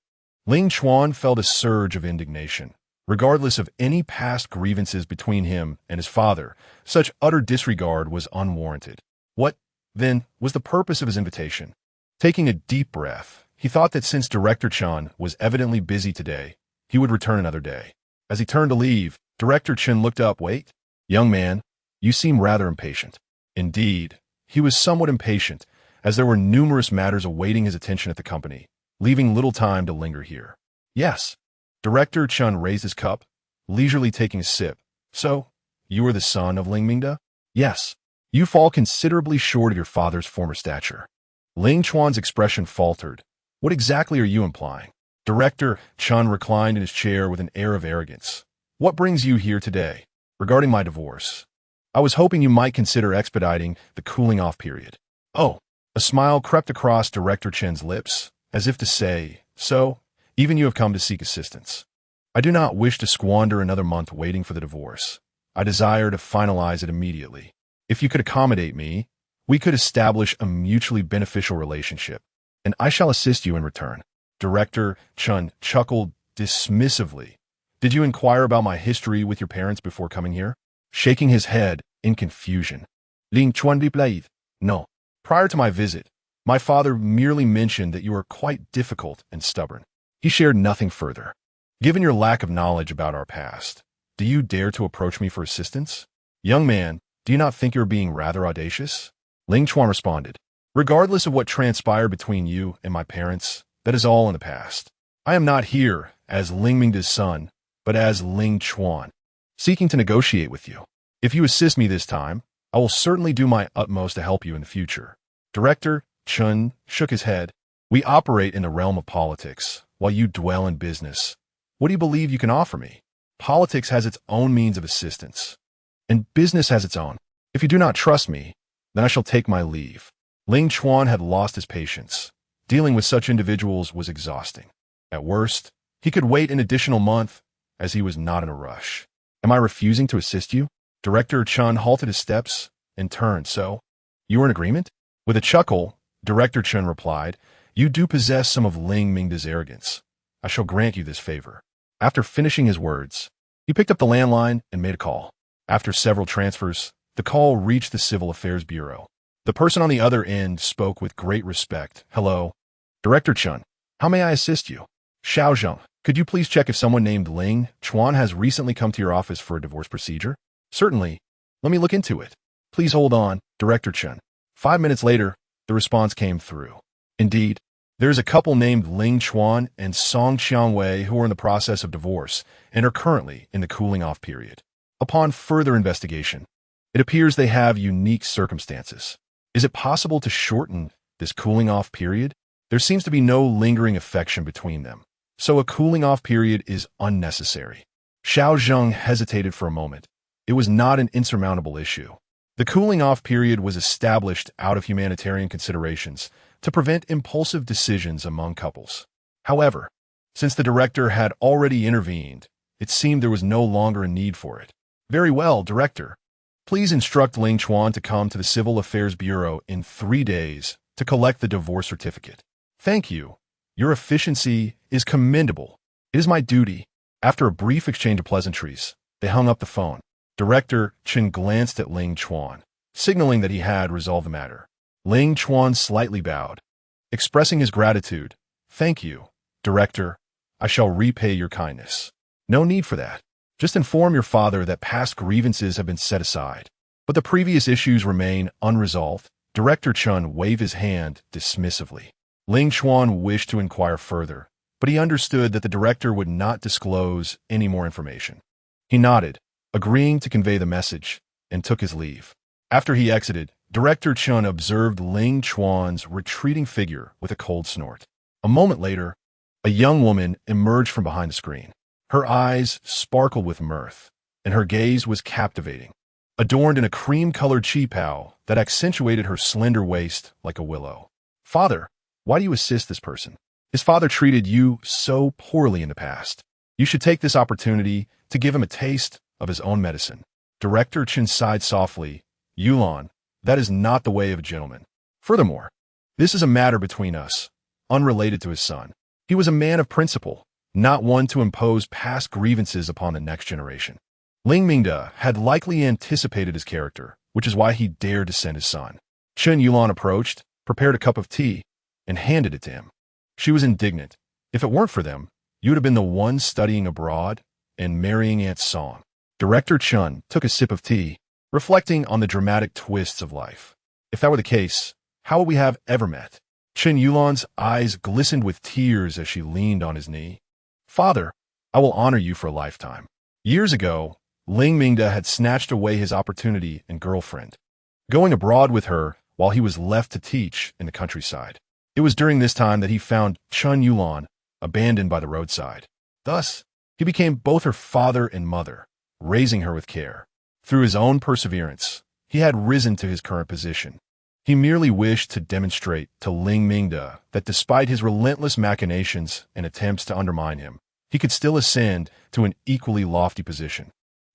Speaker 1: Ling Chuan felt a surge of indignation. Regardless of any past grievances between him and his father, such utter disregard was unwarranted. What, then, was the purpose of his invitation? Taking a deep breath, he thought that since Director Chun was evidently busy today, he would return another day. As he turned to leave, Director Chun looked up. Wait, young man, you seem rather impatient. Indeed, he was somewhat impatient, as there were numerous matters awaiting his attention at the company, leaving little time to linger here. Yes. Director Chun raised his cup, leisurely taking a sip. So, you are the son of Ling Mingda? Yes. You fall considerably short of your father's former stature. Ling Chuan's expression faltered. What exactly are you implying? Director Chun reclined in his chair with an air of arrogance. What brings you here today? Regarding my divorce. I was hoping you might consider expediting the cooling-off period. Oh, a smile crept across Director Chen's lips, as if to say, so, even you have come to seek assistance. I do not wish to squander another month waiting for the divorce. I desire to finalize it immediately. If you could accommodate me, we could establish a mutually beneficial relationship, and I shall assist you in return. Director Chun chuckled dismissively. Did you inquire about my history with your parents before coming here? Shaking his head in confusion. Ling Chuan replied, no. Prior to my visit, my father merely mentioned that you are quite difficult and stubborn. He shared nothing further. Given your lack of knowledge about our past, do you dare to approach me for assistance? Young man, do you not think you're being rather audacious? Ling Chuan responded, regardless of what transpired between you and my parents, that is all in the past. I am not here as Ling Mingda's son, but as Ling Chuan, seeking to negotiate with you. If you assist me this time, I will certainly do my utmost to help you in the future. Director Chun shook his head. We operate in the realm of politics, while you dwell in business. What do you believe you can offer me? Politics has its own means of assistance, and business has its own. If you do not trust me, then I shall take my leave. Ling Chuan had lost his patience. Dealing with such individuals was exhausting. At worst, he could wait an additional month, as he was not in a rush. Am I refusing to assist you? Director Chun halted his steps and turned. So, you are in agreement? With a chuckle, Director Chun replied, you do possess some of Ling Mingda's arrogance. I shall grant you this favor. After finishing his words, he picked up the landline and made a call. After several transfers, the call reached the Civil Affairs Bureau. The person on the other end spoke with great respect. Hello, Director Chun. How may I assist you? Xiao Zheng, could you please check if someone named Ling Chuan has recently come to your office for a divorce procedure? Certainly. Let me look into it. Please hold on, Director Chun. 5 minutes later, the response came through. Indeed, there is a couple named Ling Chuan and Song Qiangwei who are in the process of divorce and are currently in the cooling-off period. Upon further investigation, it appears they have unique circumstances. Is it possible to shorten this cooling-off period? There seems to be no lingering affection between them, so a cooling-off period is unnecessary. Xiao Zheng hesitated for a moment. It was not an insurmountable issue. The cooling-off period was established out of humanitarian considerations to prevent impulsive decisions among couples. However, since the director had already intervened, it seemed there was no longer a need for it. Very well, Director. Please instruct Ling Chuan to come to the Civil Affairs Bureau in 3 days to collect the divorce certificate. Thank you. Your efficiency is commendable. It is my duty. After a brief exchange of pleasantries, they hung up the phone. Director Chen glanced at Ling Chuan, signaling that he had resolved the matter. Ling Chuan slightly bowed, expressing his gratitude. Thank you, Director. I shall repay your kindness. No need for that. Just inform your father that past grievances have been set aside, but the previous issues remain unresolved. Director Chun waved his hand dismissively. Ling Chuan wished to inquire further, but he understood that the director would not disclose any more information. He nodded, agreeing to convey the message, and took his leave. After he exited, Director Chun observed Ling Chuan's retreating figure with a cold snort. A moment later, a young woman emerged from behind the screen. Her eyes sparkled with mirth, and her gaze was captivating, adorned in a cream-colored qipao that accentuated her slender waist like a willow. Father, why do you assist this person? His father treated you so poorly in the past. You should take this opportunity to give him a taste of his own medicine. Director Chen sighed softly. Yulan, that is not the way of a gentleman. Furthermore, this is a matter between us, unrelated to his son. He was a man of principle, not one to impose past grievances upon the next generation. Ling Mingde had likely anticipated his character, which is why he dared to send his son. Chen Yulan approached, prepared a cup of tea, and handed it to him. She was indignant. If it weren't for them, you would have been the one studying abroad and marrying Aunt Song. Director Chun took a sip of tea, reflecting on the dramatic twists of life. If that were the case, how would we have ever met? Chen Yulan's eyes glistened with tears as she leaned on his knee. Father, I will honor you for a lifetime. Years ago, Ling Mingde had snatched away his opportunity and girlfriend, going abroad with her while he was left to teach in the countryside. It was during this time that he found Chen Yulan abandoned by the roadside. Thus, he became both her father and mother, raising her with care. Through his own perseverance, he had risen to his current position. He merely wished to demonstrate to Ling Mingde that despite his relentless machinations and attempts to undermine him, he could still ascend to an equally lofty position.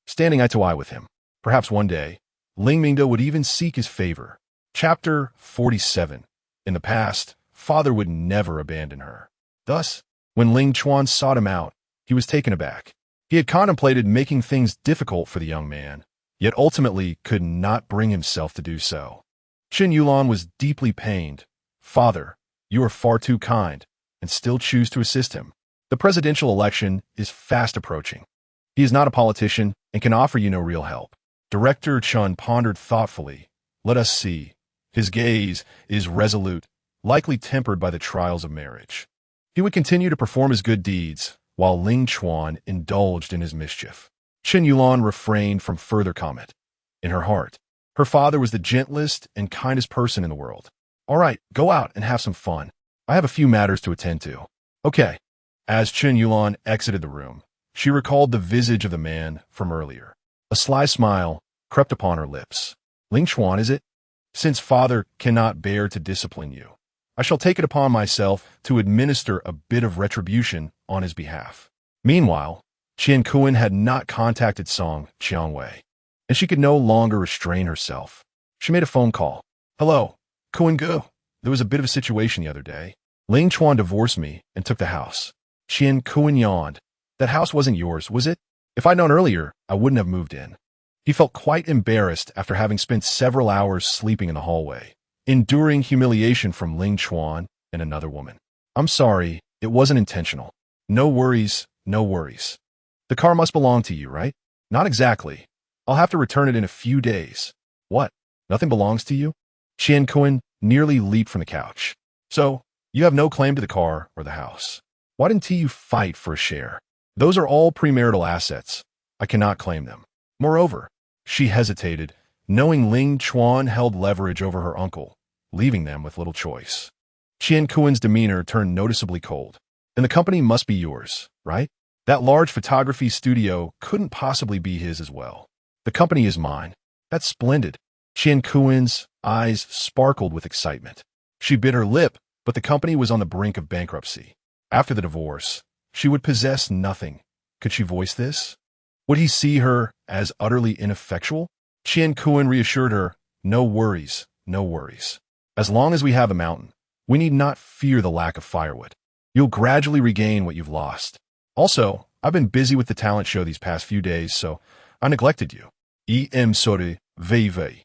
Speaker 1: Standing eye to eye with him, perhaps one day, Ling Mingde would even seek his favor. Chapter 47. In the past, father would never abandon her. Thus, when Ling Chuan sought him out, he was taken aback. He had contemplated making things difficult for the young man, yet ultimately could not bring himself to do so. Chen Yulan was deeply pained. Father, you are far too kind, and still choose to assist him. The presidential election is fast approaching. He is not a politician and can offer you no real help. Director Chun pondered thoughtfully. Let us see. His gaze is resolute, likely tempered by the trials of marriage. He would continue to perform his good deeds, while Ling Chuan indulged in his mischief. Chen Yulan refrained from further comment. In her heart, her father was the gentlest and kindest person in the world. All right, go out and have some fun. I have a few matters to attend to. Okay. As Chen Yulan exited the room, she recalled the visage of the man from earlier. A sly smile crept upon her lips. Ling Chuan, is it? Since father cannot bear to discipline you, I shall take it upon myself to administer a bit of retribution on his behalf. Meanwhile, Qian Kuan had not contacted Song Qiangwei, and she could no longer restrain herself. She made a phone call. Hello, Kuan Gu. There was a bit of a situation the other day. Ling Chuan divorced me and took the house. Qian Kuan yawned. That house wasn't yours, was it? If I'd known earlier, I wouldn't have moved in. He felt quite embarrassed after having spent several hours sleeping in the hallway, enduring humiliation from Ling Chuan and another woman. I'm sorry, it wasn't intentional. No worries, no worries. The car must belong to you, right? Not exactly. I'll have to return it in a few days. What? Nothing belongs to you? Qian Kuan nearly leaped from the couch. So, you have no claim to the car or the house. Why didn't you fight for a share? Those are all premarital assets. I cannot claim them. Moreover, she hesitated, knowing Ling Chuan held leverage over her uncle, leaving them with little choice. Qian Kuan's demeanor turned noticeably cold. And the company must be yours, right? That large photography studio couldn't possibly be his as well. The company is mine. That's splendid. Qian Kuan's eyes sparkled with excitement. She bit her lip, but the company was on the brink of bankruptcy. After the divorce, she would possess nothing. Could she voice this? Would he see her as utterly ineffectual? Qian Kuan reassured her, no worries, no worries. As long as we have a mountain, we need not fear the lack of firewood. You'll gradually regain what you've lost. Also, I've been busy with the talent show these past few days, so I neglected you. Sorry, vei.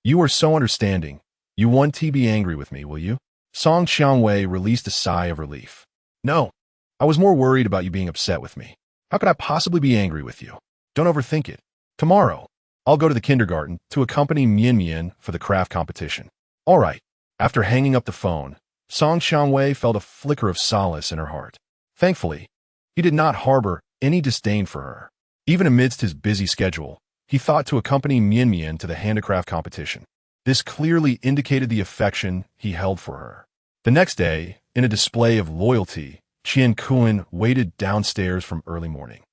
Speaker 1: You are so understanding. You won't be angry with me, will you? Song Qiangwei released a sigh of relief. No, I was more worried about you being upset with me. How could I possibly be angry with you? Don't overthink it. Tomorrow, I'll go to the kindergarten to accompany Mian Mian for the craft competition. All right. After hanging up the phone, Song Qiangwei felt a flicker of solace in her heart. Thankfully, he did not harbor any disdain for her. Even amidst his busy schedule, he thought to accompany Mian Mian to the handicraft competition. This clearly indicated the affection he held for her. The next day, in a display of loyalty, Qian Kuan waited downstairs from early morning.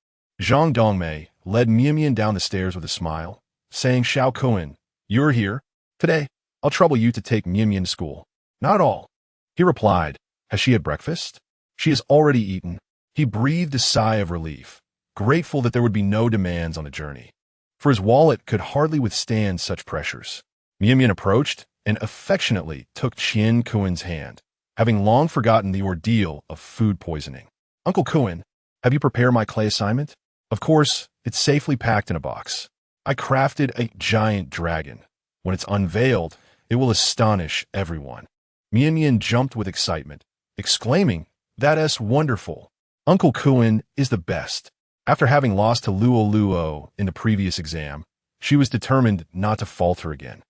Speaker 1: Zhang Dongmei led Mian Mian down the stairs with a smile, saying, Xiao Kuan, you're here? Today, I'll trouble you to take Mian Mian to school. Not at all. He replied, has she had breakfast? She has already eaten. He breathed a sigh of relief, grateful that there would be no demands on the journey. For his wallet could hardly withstand such pressures. Mian Mian approached and affectionately took Qian Kuan's hand, having long forgotten the ordeal of food poisoning. Uncle Kuan, Have you prepared my clay assignment? Of course, it's safely packed in a box. I crafted a giant dragon. When it's unveiled, it will astonish everyone. Mian jumped with excitement, exclaiming, "That's wonderful. Uncle Kuan is the best." After having lost to Lu Luo in the previous exam, she was determined not to falter again.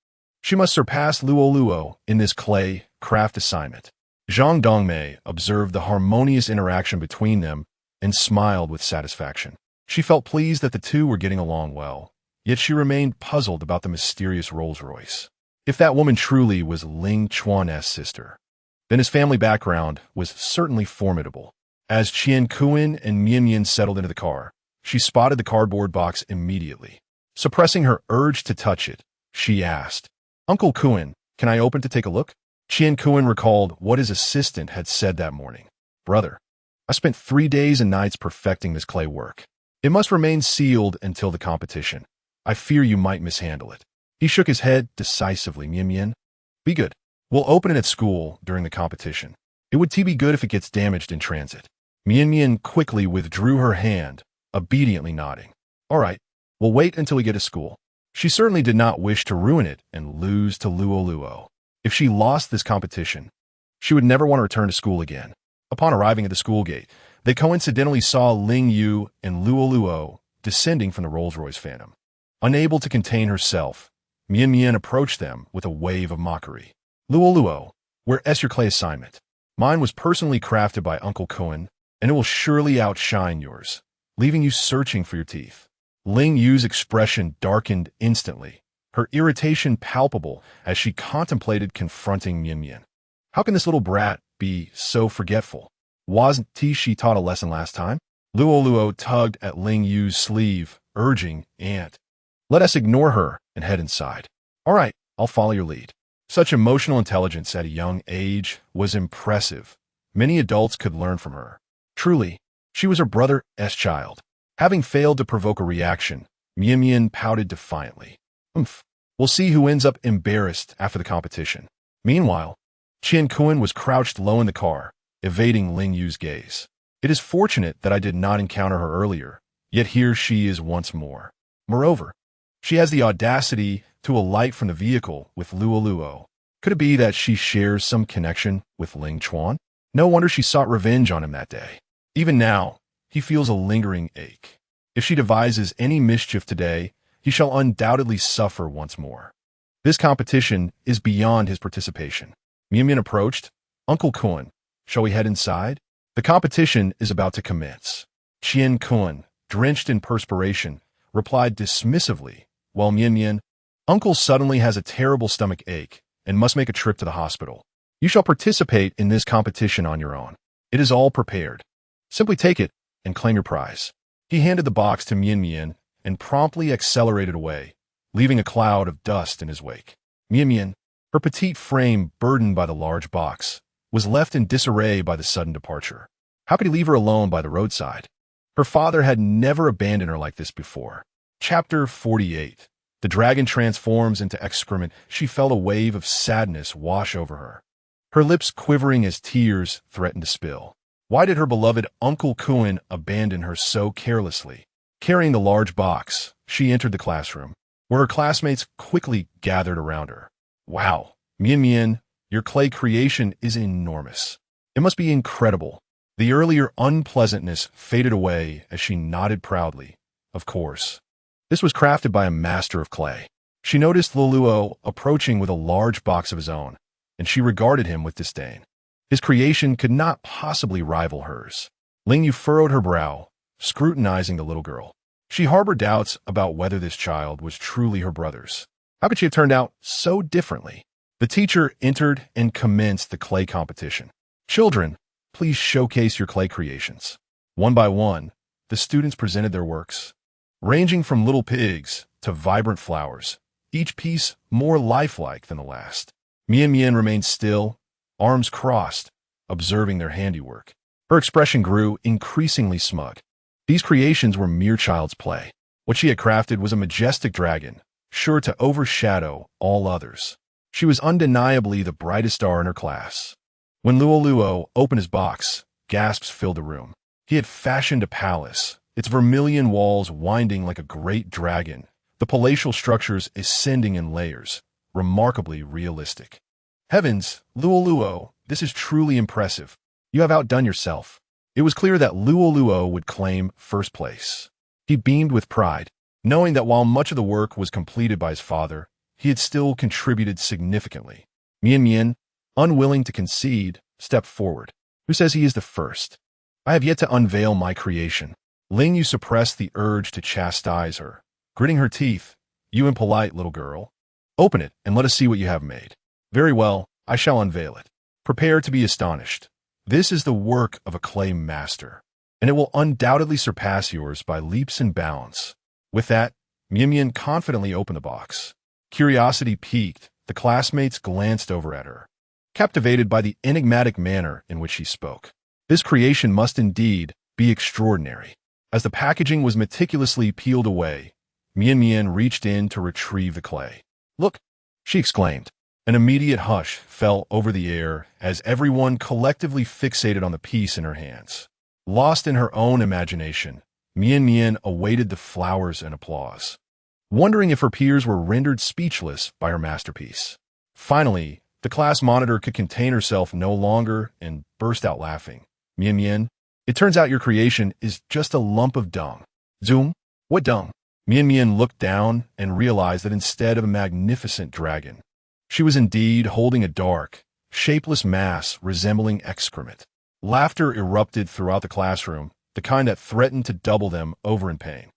Speaker 1: She must surpass Lu Luo in this clay craft assignment. Zhang Dongmei observed the harmonious interaction between them and smiled with satisfaction. She felt pleased that the two were getting along well, yet she remained puzzled about the mysterious Rolls-Royce. If that woman truly was Ling Chuan's sister, then his family background was certainly formidable. As Qian Kuan and Mian settled into the car, she spotted the cardboard box immediately. Suppressing her urge to touch it, she asked, "Uncle Kuan, can I open to take a look?" Qian Kuan recalled what his assistant had said that morning. "Brother, I spent 3 days and nights perfecting this clay work. It must remain sealed until the competition. I fear you might mishandle it." He shook his head decisively. Mian, be good. We'll open it at school during the competition. It would be good if it gets damaged in transit. Mian quickly withdrew her hand, obediently nodding. All right, we'll wait until we get to school. She certainly did not wish to ruin it and lose to Lu Luo. If she lost this competition, she would never want to return to school again. Upon arriving at the school gate, they coincidentally saw Ling Yu and Lu Luo descending from the Rolls-Royce Phantom. Unable to contain herself, Mian approached them with a wave of mockery. "Lu Luo, where's your clay assignment? Mine was personally crafted by Uncle Kuan, and it will surely outshine yours, leaving you searching for your teeth." Ling Yu's expression darkened instantly, her irritation palpable as she contemplated confronting Mian. How can this little brat be so forgetful? Wasn't she taught a lesson last time? Lu Luo tugged at Ling Yu's sleeve, urging, "Aunt, let us ignore her and head inside." "All right, I'll follow your lead." Such emotional intelligence at a young age was impressive. Many adults could learn from her. Truly, she was her brother's child. Having failed to provoke a reaction, Mian pouted defiantly. We'll see who ends up embarrassed after the competition." Meanwhile, Qian Kuan was crouched low in the car, evading Ling Yu's gaze. "It is fortunate that I did not encounter her earlier, yet here she is once more. Moreover, she has the audacity to alight from the vehicle with Lu Luo. Could it be that she shares some connection with Ling Chuan? No wonder she sought revenge on him that day. Even now, he feels a lingering ache. If she devises any mischief today, he shall undoubtedly suffer once more. This competition is beyond his participation." Mian approached. "Uncle Kuan, shall we head inside? The competition is about to commence." Qian Kuan, drenched in perspiration, replied dismissively, while Mian, "Uncle suddenly has a terrible stomach ache and must make a trip to the hospital. You shall participate in this competition on your own. It is all prepared. Simply take it and claim your prize." He handed the box to Mian and promptly accelerated away, leaving a cloud of dust in his wake. Mian, her petite frame burdened by the large box, was left in disarray by the sudden departure. How could he leave her alone by the roadside? Her father had never abandoned her like this before. Chapter 48. The dragon transforms into excrement. She felt a wave of sadness wash over her, her lips quivering as tears threatened to spill. Why did her beloved Uncle Kuan abandon her so carelessly? Carrying the large box, she entered the classroom, where her classmates quickly gathered around her. "Wow, Mian, your clay creation is enormous. It must be incredible." The earlier unpleasantness faded away as she nodded proudly. Of course. This was crafted by a master of clay. She noticed Lu Luo approaching with a large box of his own, and she regarded him with disdain. His creation could not possibly rival hers. Ling Yu furrowed her brow, scrutinizing the little girl. She harbored doubts about whether this child was truly her brother's. How could she have turned out so differently? The teacher entered and commenced the clay competition. "Children, please showcase your clay creations." One by one, the students presented their works, ranging from little pigs to vibrant flowers, each piece more lifelike than the last. Mian remained still, arms crossed, observing their handiwork. Her expression grew increasingly smug. These creations were mere child's play. What she had crafted was a majestic dragon, sure to overshadow all others. She was undeniably the brightest star in her class. When Lu Luo opened his box, gasps filled the room. He had fashioned a palace, its vermilion walls winding like a great dragon, the palatial structures ascending in layers, remarkably realistic. Heavens, Lu Luo, this is truly impressive. You have outdone yourself. It was clear that Lu Luo would claim first place. He beamed with pride, knowing that while much of the work was completed by his father, he had still contributed significantly. Mian Mian, unwilling to concede, stepped forward. Who says he is the first? I have yet to unveil my creation. Ling Yu suppressed the urge to chastise her, gritting her teeth. You impolite little girl. Open it and let us see what you have made. Very well, I shall unveil it. Prepare to be astonished. This is the work of a clay master, and it will undoubtedly surpass yours by leaps and bounds. With that, Mian Mian confidently opened the box. Curiosity piqued, the classmates glanced over at her, captivated by the enigmatic manner in which she spoke. This creation must indeed be extraordinary. As the packaging was meticulously peeled away, Mian Mian reached in to retrieve the clay. Look, she exclaimed. An immediate hush fell over the air as everyone collectively fixated on the piece in her hands. Lost in her own imagination, Mian Mian awaited the flowers and applause, wondering if her peers were rendered speechless by her masterpiece. Finally, the class monitor could contain herself no longer and burst out laughing. Mian Mian, it turns out your creation is just a lump of dung. Zoom? What dung? Mian Mian looked down and realized that instead of a magnificent dragon, she was indeed holding a dark, shapeless mass resembling excrement. Laughter erupted throughout the classroom, the kind that threatened to double them over in pain.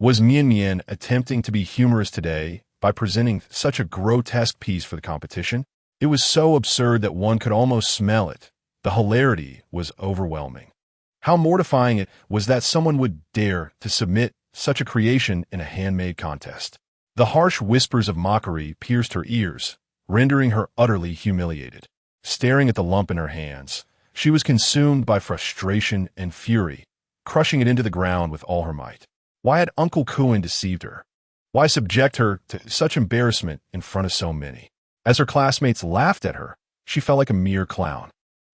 Speaker 1: Was Mian Mian attempting to be humorous today by presenting such a grotesque piece for the competition? It was so absurd that one could almost smell it. The hilarity was overwhelming. How mortifying it was that someone would dare to submit such a creation in a handmade contest. The harsh whispers of mockery pierced her ears, rendering her utterly humiliated. Staring at the lump in her hands, she was consumed by frustration and fury, crushing it into the ground with all her might. Why had Uncle Kuan deceived her? Why subject her to such embarrassment in front of so many? As her classmates laughed at her, she felt like a mere clown.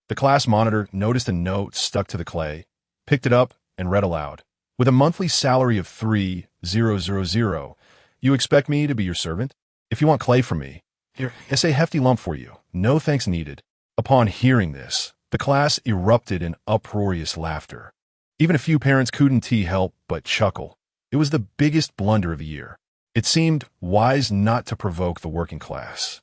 Speaker 1: The class monitor noticed a note stuck to the clay, picked it up, and read aloud. With a monthly salary of 3,000, you expect me to be your servant? If you want clay from me, here, it's a hefty lump for you. No thanks needed. Upon hearing this, the class erupted in uproarious laughter. Even a few parents couldn't help but chuckle. It was the biggest blunder of the year. It seemed wise not to provoke the working class,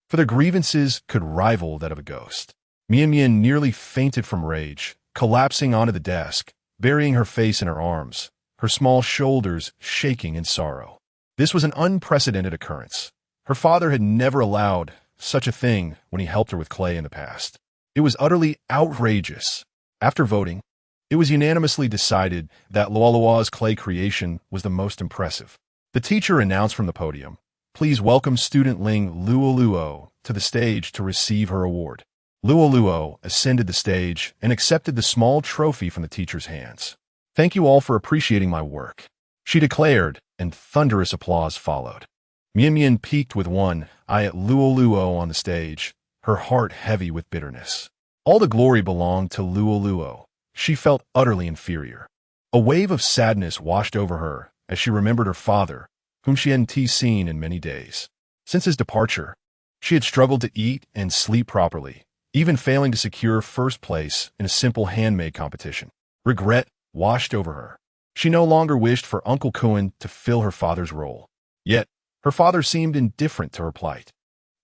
Speaker 1: for their grievances could rival that of a ghost. Mian Mian nearly fainted from rage, collapsing onto the desk, burying her face in her arms, her small shoulders shaking in sorrow. This was an unprecedented occurrence. Her father had never allowed such a thing when he helped her with clay in the past. It was utterly outrageous. After voting, it was unanimously decided that Lu Luo's clay creation was the most impressive. The teacher announced from the podium, "Please welcome student Ling Lu Luo to the stage to receive her award." Lu Luo ascended the stage and accepted the small trophy from the teacher's hands. "Thank you all for appreciating my work," she declared, and thunderous applause followed. Mian Mian peeked with one eye at Lu Luo on the stage, her heart heavy with bitterness. All the glory belonged to Lu Luo. She felt utterly inferior. A wave of sadness washed over her as she remembered her father, whom she hadn't seen in many days. Since his departure, she had struggled to eat and sleep properly, even failing to secure first place in a simple handmade competition. Regret washed over her. She no longer wished for Uncle Kuan to fill her father's role. Yet, her father seemed indifferent to her plight.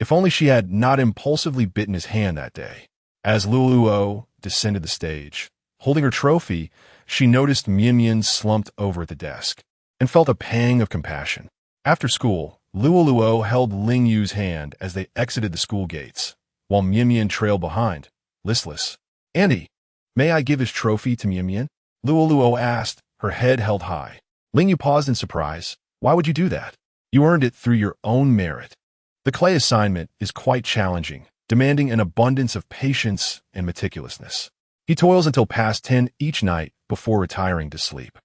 Speaker 1: If only she had not impulsively bitten his hand that day. As Lu Luo descended the stage, holding her trophy, she noticed Mian Mian slumped over at the desk and felt a pang of compassion. After school, Lu Luo held Ling Yu's hand as they exited the school gates, while Mian Mian trailed behind, listless. "Andy, may I give his trophy to Mian Mian?" Lu Luo asked, her head held high. Ling Yu paused in surprise. "Why would you do that? You earned it through your own merit." The clay assignment is quite challenging, demanding an abundance of patience and meticulousness. He toils until past 10 each night before retiring to sleep.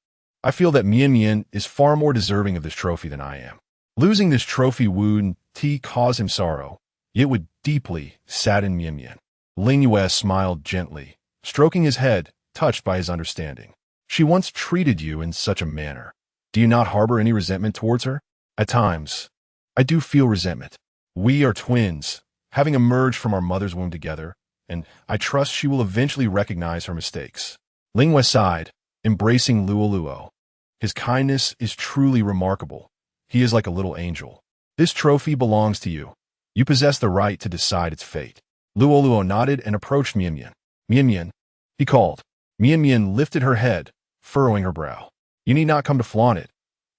Speaker 1: I feel that Mian Mian is far more deserving of this trophy than I am. Losing this trophy would cause him sorrow. It would deeply sadden Mian Mian. Ling Yue smiled gently, stroking his head, touched by his understanding. She once treated you in such a manner. Do you not harbor any resentment towards her? At times, I do feel resentment. We are twins, having emerged from our mother's womb together, and I trust she will eventually recognize her mistakes. Ling Wei sighed, embracing Lu Luo. His kindness is truly remarkable. He is like a little angel. This trophy belongs to you. You possess the right to decide its fate. Lu Luo nodded and approached Mian Mian. Mian Mian, he called. Mian Mian lifted her head, furrowing her brow. You need not come to flaunt it.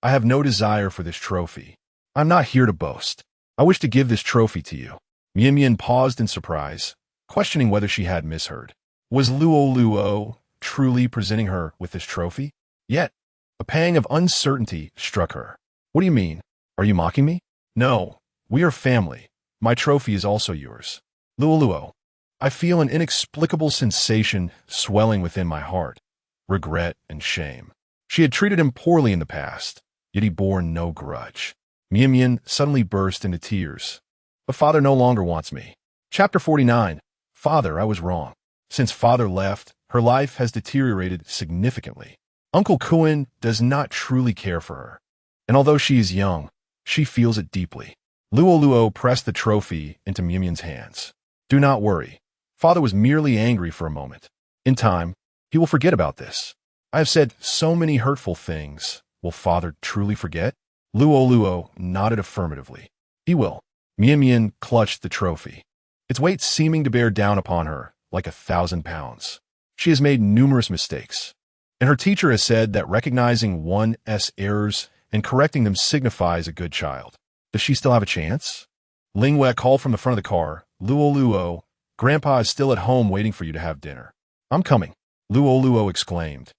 Speaker 1: I have no desire for this trophy. I'm not here to boast. I wish to give this trophy to you. Mian Mian paused in surprise, questioning whether she had misheard. Was Lu Luo truly presenting her with this trophy? Yet, a pang of uncertainty struck her. What do you mean? Are you mocking me? No, we are family. My trophy is also yours. Lu Luo, I feel an inexplicable sensation swelling within my heart, regret and shame. She had treated him poorly in the past, yet he bore no grudge. Mian Mian suddenly burst into tears. But father no longer wants me. Chapter 49. Father, I was wrong. Since father left, her life has deteriorated significantly. Uncle Kuan does not truly care for her. And although she is young, she feels it deeply. Lu Luo pressed the trophy into Mian Mian's hands. Do not worry. Father was merely angry for a moment. In time, he will forget about this. I have said so many hurtful things. Will father truly forget? Lu Luo nodded affirmatively. He will. Mian Mian clutched the trophy, its weight seeming to bear down upon her like 1,000 pounds. She has made numerous mistakes, and her teacher has said that recognizing one's errors and correcting them signifies a good child. Does she still have a chance? Ling Wei called from the front of the car. Lu Luo, Grandpa is still at home waiting for you to have dinner. I'm coming, Lu Luo exclaimed,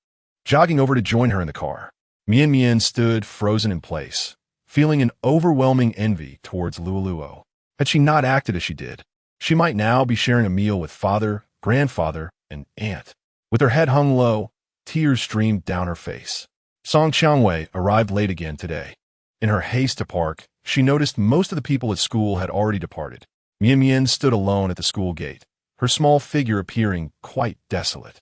Speaker 1: jogging over to join her in the car. Mian Mian stood frozen in place, feeling an overwhelming envy towards Lu Luo. Had she not acted as she did, she might now be sharing a meal with father, grandfather, and aunt. With her head hung low, tears streamed down her face. Song Qiangwei arrived late again today. In her haste to park, she noticed most of the people at school had already departed. Mian Mian stood alone at the school gate, her small figure appearing quite desolate.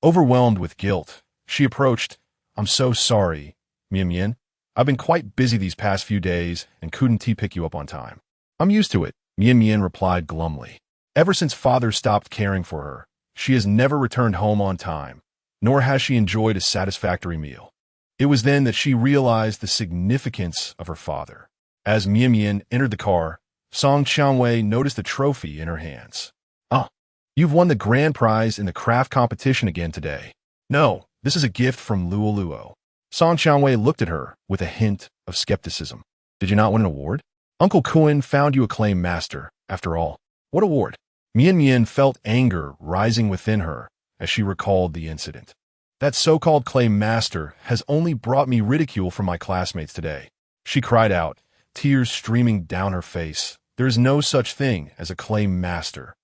Speaker 1: Overwhelmed with guilt, she approached. I'm so sorry, Mian Mian. I've been quite busy these past few days and couldn't pick you up on time. I'm used to it, Mian Mian replied glumly. Ever since father stopped caring for her, she has never returned home on time, nor has she enjoyed a satisfactory meal. It was then that she realized the significance of her father. As Mian Mian entered the car, Song Qiangwei noticed the trophy in her hands. Ah, you've won the grand prize in the craft competition again today. No, this is a gift from Lu Luo. Song Qiangwei looked at her with a hint of skepticism. Did you not win an award? Uncle Kuan found you acclaimed master, after all. What award? Mian Mian felt anger rising within her as she recalled the incident. That so-called claim master has only brought me ridicule from my classmates today. She cried out, tears streaming down her face. There is no such thing as a claim master.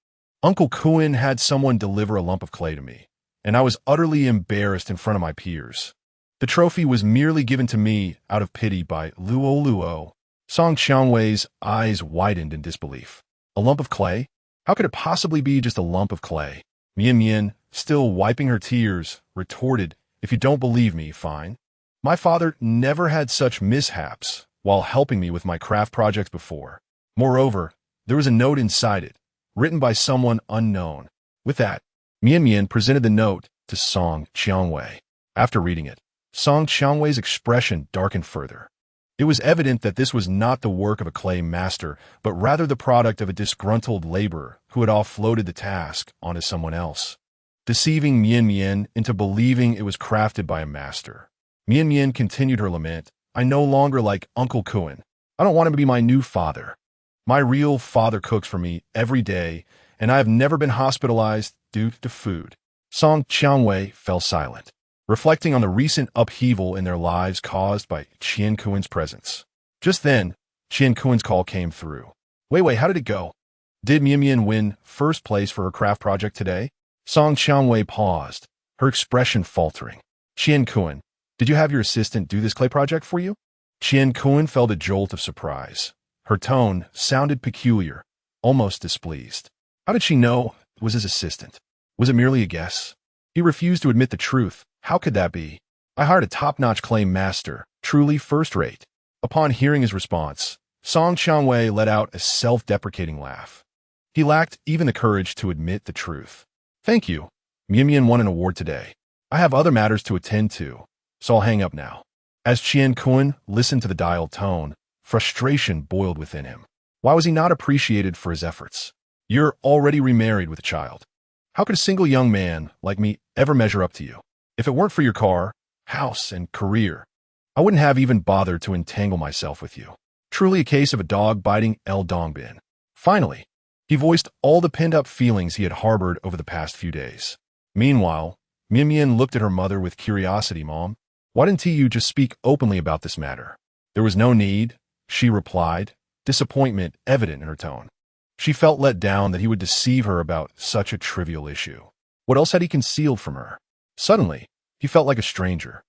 Speaker 1: Uncle Kuan had someone deliver a lump of clay to me, and I was utterly embarrassed in front of my peers. The trophy was merely given to me out of pity by Lu Luo. Song Qiangwei's eyes widened in disbelief. A lump of clay? How could it possibly be just a lump of clay? Mian Mian, still wiping her tears, retorted, if you don't believe me, fine. My father never had such mishaps while helping me with my craft projects before. Moreover, there was a note inside it, written by someone unknown. With that, Mian Mian presented the note to Song Qiangwei. After reading it, Song Qiangwei's expression darkened further. It was evident that this was not the work of a clay master, but rather the product of a disgruntled laborer who had offloaded the task onto someone else, deceiving Mian Mian into believing it was crafted by a master. Mian Mian continued her lament. I no longer like Uncle Kuan. I don't want him to be my new father. My real father cooks for me every day, and I have never been hospitalized due to food. Song Qiangwei fell silent, reflecting on the recent upheaval in their lives caused by Qian Kuan's presence. Just then, Qian Kuan's call came through. Wait, how did it go? Did Mian Mian win first place for her craft project today? Song Qiangwei paused, her expression faltering. Qian Kuan, did you have your assistant do this clay project for you? Qian Kuan felt a jolt of surprise. Her tone sounded peculiar, almost displeased. How did she know it was his assistant? Was it merely a guess? He refused to admit the truth. How could that be? I hired a top-notch claim master, truly first-rate. Upon hearing his response, Song Qianwei let out a self-deprecating laugh. He lacked even the courage to admit the truth. Thank you. Mian won an award today. I have other matters to attend to, so I'll hang up now. As Qian Kun listened to the dialed tone, frustration boiled within him. Why was he not appreciated for his efforts? You're already remarried with a child. How could a single young man like me ever measure up to you? If it weren't for your car, house, and career, I wouldn't have even bothered to entangle myself with you. Truly a case of a dog biting El Dongbin. Finally, he voiced all the pent-up feelings he had harbored over the past few days. Meanwhile, Mian looked at her mother with curiosity. Mom, why didn't you just speak openly about this matter? There was no need, she replied, disappointment evident in her tone. She felt let down that he would deceive her about such a trivial issue. What else had he concealed from her? Suddenly, he felt like a stranger,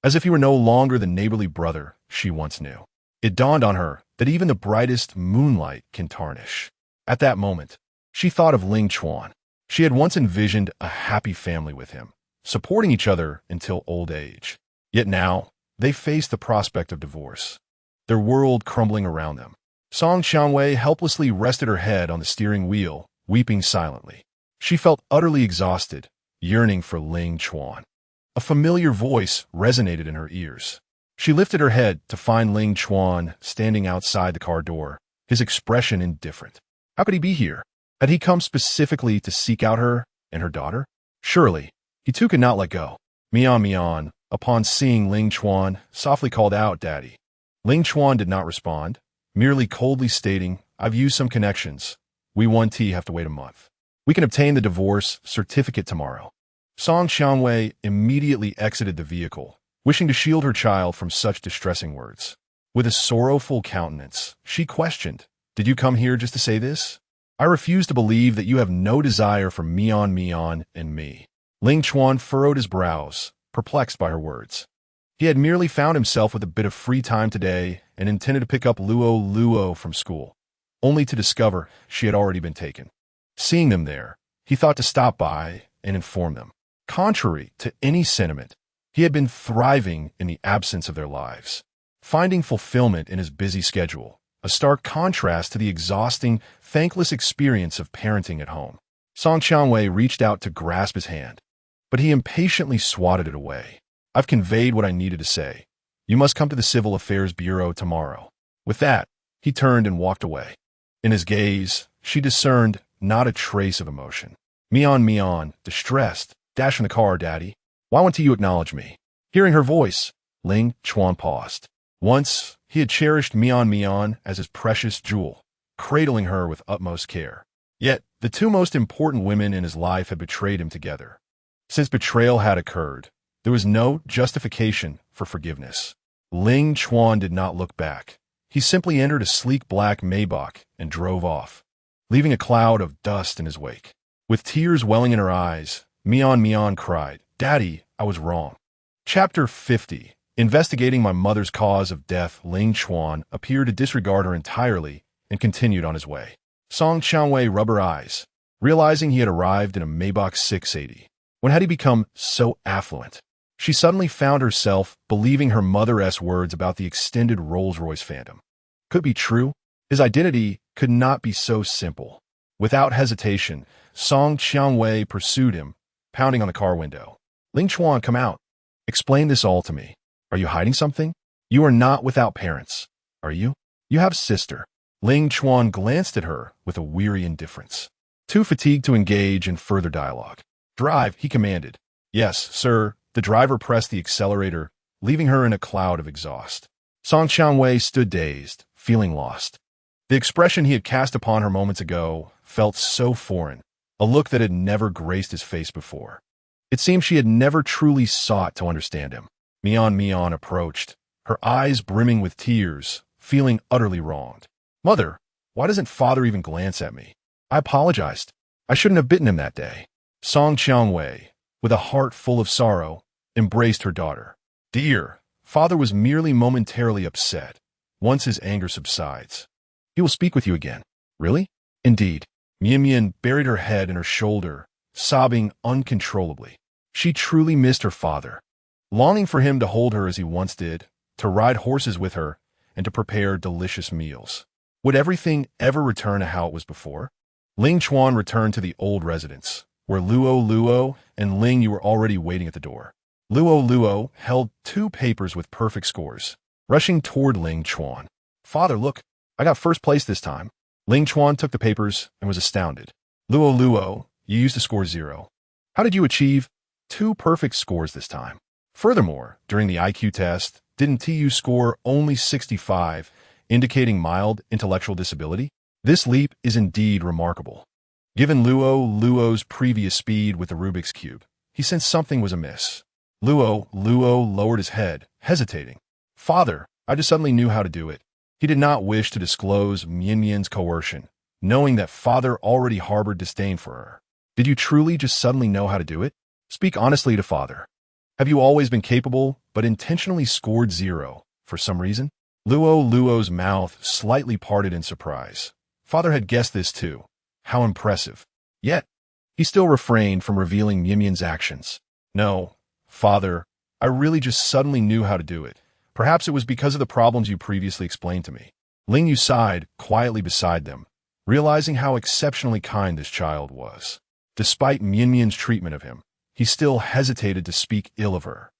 Speaker 1: as if he were no longer the neighborly brother she once knew. It dawned on her that even the brightest moonlight can tarnish. At that moment, she thought of Ling Chuan. She had once envisioned a happy family with him, supporting each other until old age. Yet now, they faced the prospect of divorce, their world crumbling around them. Song Qianwei helplessly rested her head on the steering wheel, weeping silently. She felt utterly exhausted, yearning for Ling Chuan. A familiar voice resonated in her ears. She lifted her head to find Ling Chuan standing outside the car door, his expression indifferent. How could he be here? Had he come specifically to seek out her and her daughter? Surely, he too could not let go. Mian, upon seeing Ling Chuan, softly called out, Daddy. Ling Chuan did not respond, merely coldly stating, I've used some connections. We 1T have to wait a month. We can obtain the divorce certificate tomorrow. Song Qianwei immediately exited the vehicle, wishing to shield her child from such distressing words. With a sorrowful countenance, she questioned, Did you come here just to say this? I refuse to believe that you have no desire for Mian and me. Ling Chuan furrowed his brows, perplexed by her words. He had merely found himself with a bit of free time today and intended to pick up Lu Luo from school, only to discover she had already been taken. Seeing them there, he thought to stop by and inform them. Contrary to any sentiment, he had been thriving in the absence of their lives, finding fulfillment in his busy schedule, a stark contrast to the exhausting, thankless experience of parenting at home. Song Qianwei reached out to grasp his hand, but he impatiently swatted it away. I've conveyed what I needed to say. You must come to the Civil Affairs Bureau tomorrow. With that, he turned and walked away. In his gaze, she discerned not a trace of emotion. Mian, distressed, dash in the car, Daddy. Why won't you acknowledge me? Hearing her voice, Ling Chuan paused. Once, he had cherished Mian as his precious jewel, cradling her with utmost care. Yet, the two most important women in his life had betrayed him together. Since betrayal had occurred, there was no justification for forgiveness. Ling Chuan did not look back. He simply entered a sleek black Maybach and drove off, leaving a cloud of dust in his wake. With tears welling in her eyes, Mian cried, Daddy, I was wrong. Chapter 50. Investigating my mother's cause of death, Ling Chuan appeared to disregard her entirely and continued on his way. Song Qianwei rubbed her eyes, realizing he had arrived in a Maybach 680. When had he become so affluent? She suddenly found herself believing her mother's words about the extended Rolls-Royce phantom. Could be true. His identity could not be so simple. Without hesitation, Song Qianwei pursued him, pounding on the car window. Ling Chuan, come out. Explain this all to me. Are you hiding something? You are not without parents, are you? You have a sister. Ling Chuan glanced at her with a weary indifference, too fatigued to engage in further dialogue. Drive, he commanded. Yes, sir. The driver pressed the accelerator, leaving her in a cloud of exhaust. Song Qianwei stood dazed, feeling lost. The expression he had cast upon her moments ago felt so foreign, a look that had never graced his face before. It seemed she had never truly sought to understand him. Mian approached, her eyes brimming with tears, feeling utterly wronged. Mother, why doesn't father even glance at me? I apologized. I shouldn't have bitten him that day. Song Qianwei, with a heart full of sorrow, embraced her daughter. Dear, father was merely momentarily upset. Once his anger subsides, he will speak with you again. Really? Indeed. Mian buried her head in her shoulder, sobbing uncontrollably. She truly missed her father, longing for him to hold her as he once did, to ride horses with her, and to prepare delicious meals. Would everything ever return to how it was before? Ling Chuan returned to the old residence, where Luo and Ling Yu were already waiting at the door. Luo held 2 papers with perfect scores, rushing toward Ling Chuan. "Father, look, I got first place this time." Ling Chuan took the papers and was astounded. Luo, you used to score 0. How did you achieve 2 perfect scores this time? Furthermore, during the IQ test, didn't TU score only 65, indicating mild intellectual disability? This leap is indeed remarkable. Given Luo's previous speed with the Rubik's Cube, he sensed something was amiss. Luo lowered his head, hesitating. "Father, I just suddenly knew how to do it." He did not wish to disclose Mian's coercion, knowing that father already harbored disdain for her. "Did you truly just suddenly know how to do it? Speak honestly to father. Have you always been capable, but intentionally scored 0, for some reason?" Luo's mouth slightly parted in surprise. Father had guessed this too. How impressive. Yet, he still refrained from revealing Mian's actions. "No, father, I really just suddenly knew how to do it. Perhaps it was because of the problems you previously explained to me." Ling Yu sighed quietly beside them, realizing how exceptionally kind this child was. Despite Mian's treatment of him, he still hesitated to speak ill of her.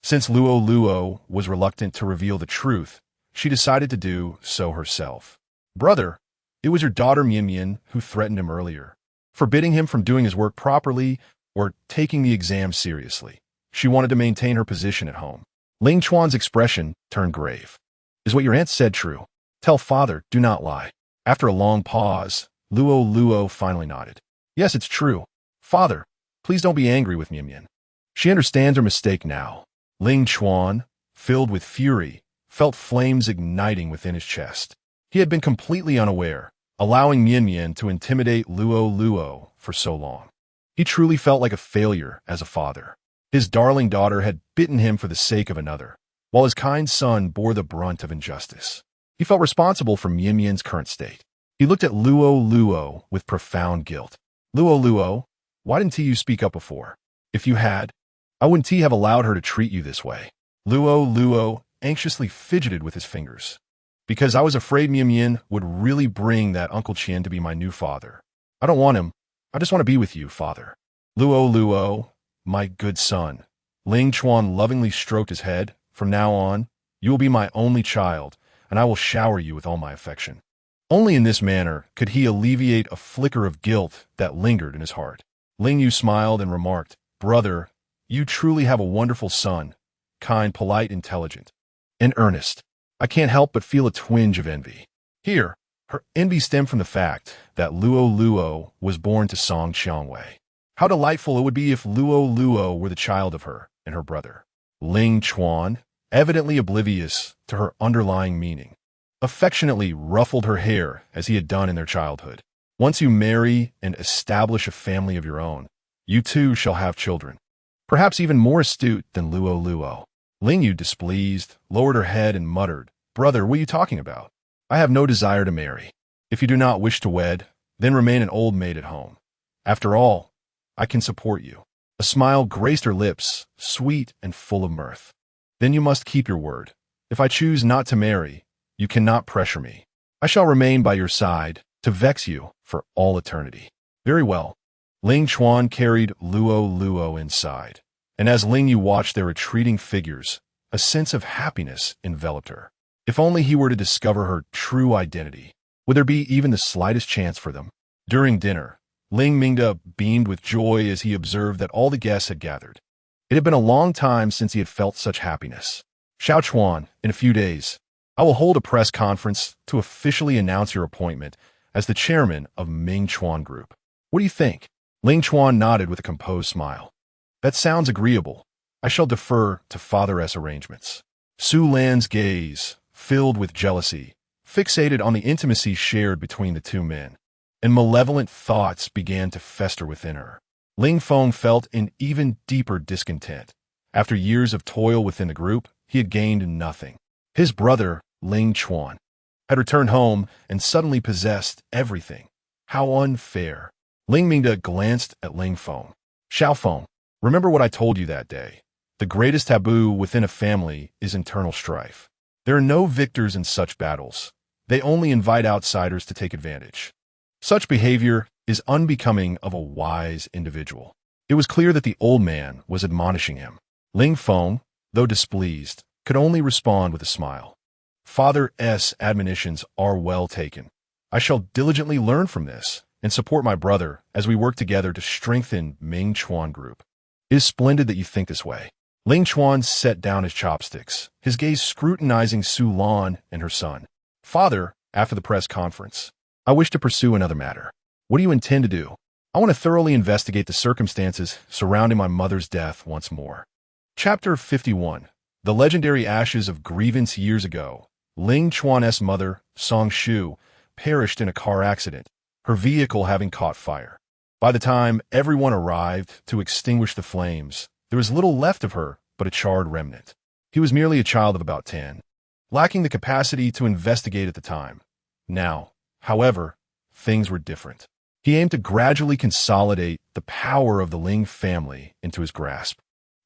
Speaker 1: Since Luo was reluctant to reveal the truth, she decided to do so herself. "Brother, it was your daughter Mian who threatened him earlier, forbidding him from doing his work properly or taking the exam seriously. She wanted to maintain her position at home." Ling Chuan's expression turned grave. "Is what your aunt said true? Tell father, do not lie." After a long pause, Luo finally nodded. "Yes, it's true. Father, please don't be angry with Mian. She understands her mistake now." Ling Chuan, filled with fury, felt flames igniting within his chest. He had been completely unaware, allowing Mian to intimidate Luo for so long. He truly felt like a failure as a father. His darling daughter had bitten him for the sake of another, while his kind son bore the brunt of injustice. He felt responsible for Mian's current state. He looked at Luo with profound guilt. Luo, why didn't you speak up before? If you had, I wouldn't have allowed her to treat you this way." Luo anxiously fidgeted with his fingers. "Because I was afraid Mian would really bring that Uncle Qian to be my new father. I don't want him. I just want to be with you, father." Luo, my good son. Ling Chuan lovingly stroked his head. "From now on, you will be my only child, and I will shower you with all my affection." Only in this manner could he alleviate a flicker of guilt that lingered in his heart. Ling Yu smiled and remarked, "Brother, you truly have a wonderful son, kind, polite, intelligent, and earnest. I can't help but feel a twinge of envy." Here, her envy stemmed from the fact that Luo was born to Song Qiangwei. How delightful it would be if Luo were the child of her and her brother. Ling Chuan, evidently oblivious to her underlying meaning, affectionately ruffled her hair as he had done in their childhood. "Once you marry and establish a family of your own, you too shall have children, perhaps even more astute than Luo." Ling Yu, displeased, lowered her head and muttered, "Brother, what are you talking about? I have no desire to marry. If you do not wish to wed, then remain an old maid at home. After all, I can support you." A smile graced her lips, sweet and full of mirth. "Then you must keep your word. If I choose not to marry, you cannot pressure me. I shall remain by your side to vex you for all eternity." "Very well." Ling Chuan carried Luo inside, and as Ling Yu watched their retreating figures, a sense of happiness enveloped her. If only he were to discover her true identity, would there be even the slightest chance for them? During dinner, Ling Mingda beamed with joy as he observed that all the guests had gathered. It had been a long time since he had felt such happiness. "Xiao Chuan, in a few days, I will hold a press conference to officially announce your appointment as the chairman of Ming Chuan Group. What do you think?" Ling Chuan nodded with a composed smile. "That sounds agreeable. I shall defer to Father-S arrangements." Su Lan's gaze, filled with jealousy, fixated on the intimacy shared between the two men, and malevolent thoughts began to fester within her. Ling Feng felt an even deeper discontent. After years of toil within the group, he had gained nothing. His brother, Ling Chuan, had returned home and suddenly possessed everything. How unfair. Ling Mingda glanced at Ling Feng. "Xiao Feng, Remember what I told you that day. The greatest taboo within a family is internal strife. There are no victors in such battles. They only invite outsiders to take advantage. Such behavior is unbecoming of a wise individual. It was clear that the old man was admonishing him. Ling Feng, though displeased, could only respond with a smile. Father's admonitions are well taken. I shall diligently learn from this and support my brother as we work together to strengthen Ling Chuan Group. It is splendid that you think this way. Ling Chuan set down his chopsticks, his gaze scrutinizing Su Lan and her son. Father, after the press conference, I wish to pursue another matter. What do you intend to do? I want to thoroughly investigate the circumstances surrounding my mother's death once more. Chapter 51. The legendary ashes of grievance years ago. Ling Chuan's mother, Song Shu, perished in a car accident, her vehicle having caught fire. By the time everyone arrived to extinguish the flames, there was little left of her but a charred remnant. He was merely a child of about 10, lacking the capacity to investigate at the time. Now, however, things were different. He aimed to gradually consolidate the power of the Ling family into his grasp.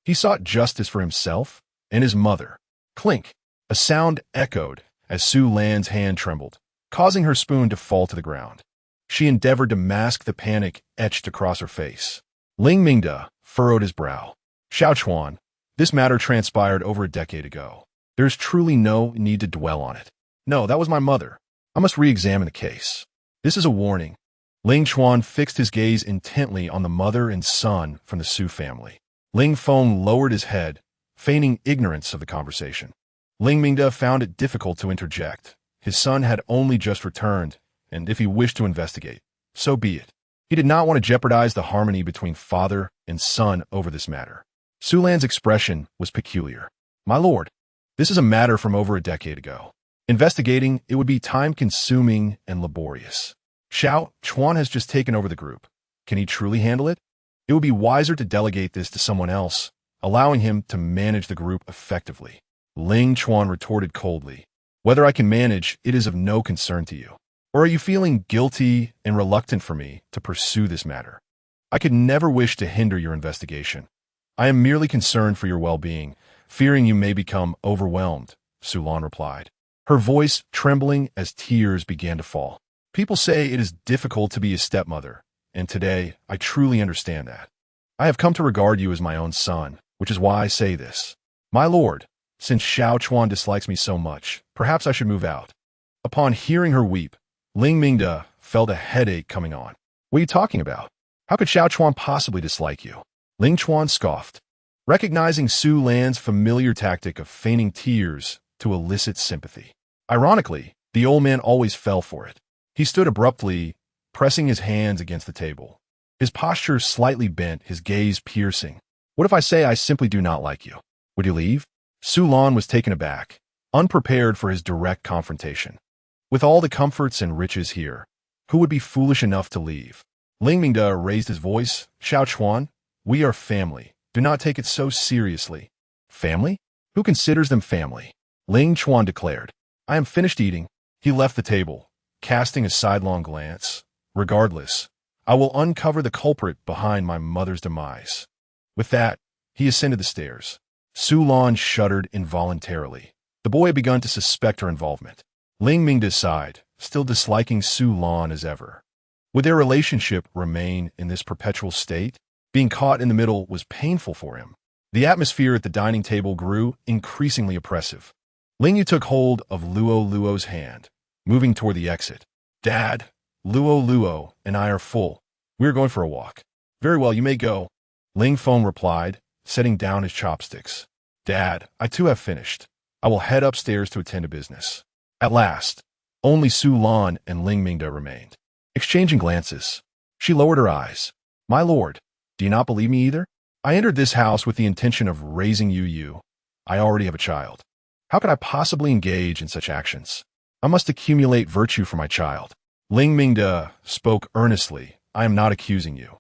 Speaker 1: He sought justice for himself and his mother. Clink! A sound echoed as Su Lan's hand trembled, causing her spoon to fall to the ground. She endeavored to mask the panic etched across her face. Ling Mingda furrowed his brow. Xiao Chuan, this matter transpired over a decade ago. There's truly no need to dwell on it. No, that was my mother. I must re-examine the case. This is a warning. Ling Chuan fixed his gaze intently on the mother and son from the Su family. Ling Feng lowered his head, feigning ignorance of the conversation. Ling Mingda found it difficult to interject. His son had only just returned, and if he wished to investigate, so be it. He did not want to jeopardize the harmony between father and son over this matter. Su Lan's expression was peculiar. My lord, this is a matter from over a decade ago. Investigating it would be time-consuming and laborious. Xiao Chuan has just taken over the group. Can he truly handle it? It would be wiser to delegate this to someone else, allowing him to manage the group effectively. Ling Chuan retorted coldly. Whether I can manage, it is of no concern to you. Or are you feeling guilty and reluctant for me to pursue this matter? I could never wish to hinder your investigation. I am merely concerned for your well-being, fearing you may become overwhelmed, Su Lan replied, her voice trembling as tears began to fall. People say it is difficult to be a stepmother, and today I truly understand that. I have come to regard you as my own son, which is why I say this. My lord, since Xiao Chuan dislikes me so much, perhaps I should move out. Upon hearing her weep, Ling Mingda felt a headache coming on. What are you talking about? How could Xiao Chuan possibly dislike you? Ling Chuan scoffed, recognizing Su Lan's familiar tactic of feigning tears to elicit sympathy. Ironically, the old man always fell for it. He stood abruptly, pressing his hands against the table. His posture slightly bent, his gaze piercing. What if I say I simply do not like you? Would you leave? Su Lan was taken aback, unprepared for his direct confrontation. With all the comforts and riches here, who would be foolish enough to leave? Ling Mingda raised his voice. Xiao Chuan, we are family. Do not take it so seriously. Family? Who considers them family? Ling Chuan declared. I am finished eating. He left the table, casting a sidelong glance. Regardless, I will uncover the culprit behind my mother's demise. With that, he ascended the stairs. Su Lan shuddered involuntarily. The boy had begun to suspect her involvement. Ling Mingda sighed, still disliking Su Lan as ever. Would their relationship remain in this perpetual state? Being caught in the middle was painful for him. The atmosphere at the dining table grew increasingly oppressive. Ling Yu took hold of Luo Luo's hand, moving toward the exit. Dad, Luo Luo and I are full. We are going for a walk. Very well, you may go. Ling Feng replied, setting down his chopsticks. Dad, I too have finished. I will head upstairs to attend to business. At last, only Su Lan and Ling Mingda remained. Exchanging glances, she lowered her eyes. My lord, do you not believe me either? I entered this house with the intention of raising you. I already have a child. How could I possibly engage in such actions? I must accumulate virtue for my child. Ling Mingda spoke earnestly. I am not accusing you.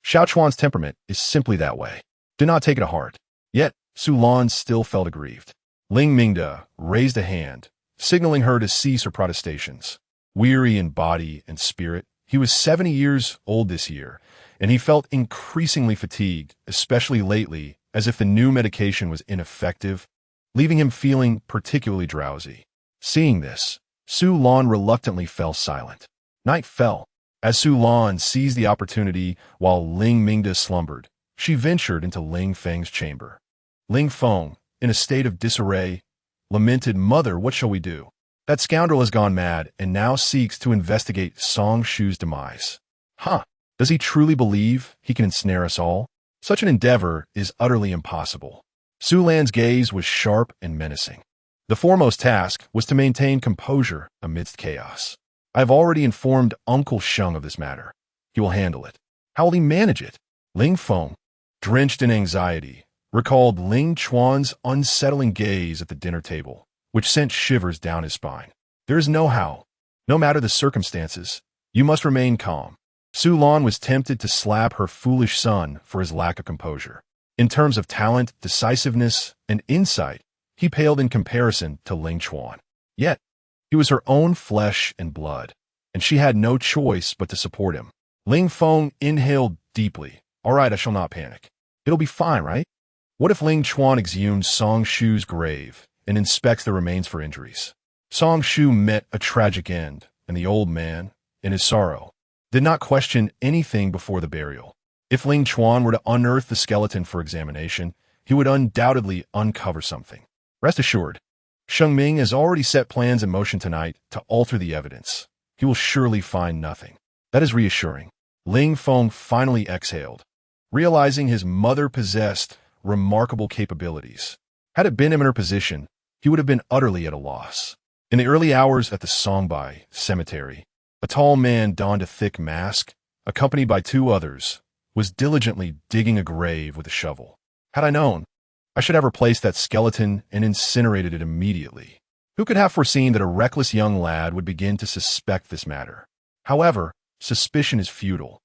Speaker 1: Xiao Chuan's temperament is simply that way. Do not take it to heart. Yet, Su Lan still felt aggrieved. Ling Mingda raised a hand, signaling her to cease her protestations. Weary in body and spirit, he was 70 years old this year, and he felt increasingly fatigued, especially lately, as if the new medication was ineffective, leaving him feeling particularly drowsy. Seeing this, Su Lan reluctantly fell silent. Night fell. As Su Lan seized the opportunity while Ling Mingda slumbered, she ventured into Ling Feng's chamber. Ling Feng, in a state of disarray, lamented, "Mother, what shall we do? That scoundrel has gone mad and now seeks to investigate Song Shu's demise. Huh, does he truly believe he can ensnare us all? Such an endeavor is utterly impossible." Su Lan's gaze was sharp and menacing. The foremost task was to maintain composure amidst chaos. "I've already informed Uncle Sheng of this matter. He will handle it." "How will he manage it?" Ling Feng, drenched in anxiety, recalled Ling Chuan's unsettling gaze at the dinner table, which sent shivers down his spine. "There is no how. No matter the circumstances, you must remain calm." Su Lan was tempted to slap her foolish son for his lack of composure. In terms of talent, decisiveness, and insight, he paled in comparison to Ling Chuan. Yet, he was her own flesh and blood, and she had no choice but to support him. Ling Feng inhaled deeply. "All right, I shall not panic. It'll be fine, right? What if Ling Chuan exhumes Song Shu's grave and inspects the remains for injuries?" Song Shu met a tragic end, and the old man, in his sorrow, did not question anything before the burial. If Ling Chuan were to unearth the skeleton for examination, he would undoubtedly uncover something. Rest assured, Sheng Ming has already set plans in motion tonight to alter the evidence. He will surely find nothing. That is reassuring. Ling Feng finally exhaled, realizing his mother possessed remarkable capabilities. Had it been him in her position, he would have been utterly at a loss. In the early hours at the Songbai cemetery, a tall man donned a thick mask, accompanied by two others, was diligently digging a grave with a shovel. Had I known, I should have replaced that skeleton and incinerated it immediately. Who could have foreseen that a reckless young lad would begin to suspect this matter? However, suspicion is futile.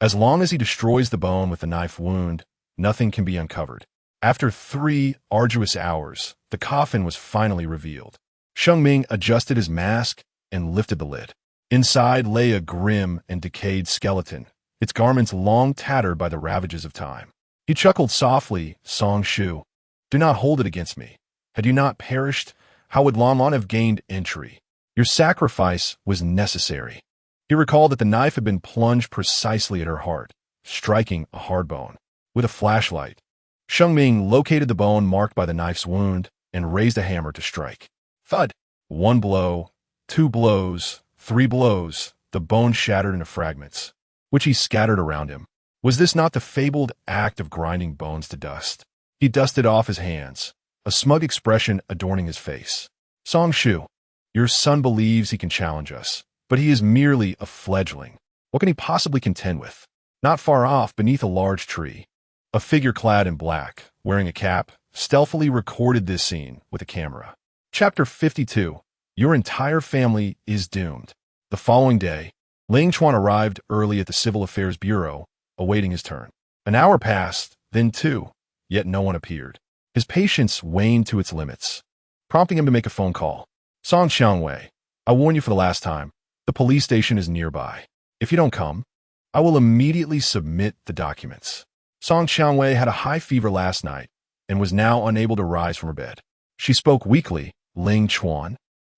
Speaker 1: As long as he destroys the bone with the knife wound, nothing can be uncovered. After 3 arduous hours, the coffin was finally revealed. Sheng Ming adjusted his mask and lifted the lid. Inside lay a grim and decayed skeleton, its garments long tattered by the ravages of time. He chuckled softly. "Song Shu, do not hold it against me. Had you not perished, how would Lan Lan have gained entry? Your sacrifice was necessary." He recalled that the knife had been plunged precisely at her heart, striking a hard bone. With a flashlight, Sheng Ming located the bone marked by the knife's wound and raised a hammer to strike. Thud! 1 blow, 2 blows, 3 blows, the bone shattered into fragments, which he scattered around him. Was this not the fabled act of grinding bones to dust? He dusted off his hands, a smug expression adorning his face. "Song Shu, your son believes he can challenge us, but he is merely a fledgling. What can he possibly contend with?" Not far off, beneath a large tree, a figure clad in black, wearing a cap, stealthily recorded this scene with a camera. Chapter 52. Your entire family is doomed. The following day, Ling Chuan arrived early at the Civil Affairs Bureau, awaiting his turn. An hour passed, then 2, yet no one appeared. His patience waned to its limits, prompting him to make a phone call. "Song Xiangwei, I warn you for the last time. The police station is nearby. If you don't come, I will immediately submit the documents." Song Xiangwei had a high fever last night and was now unable to rise from her bed. She spoke weakly. "Ling Chuan,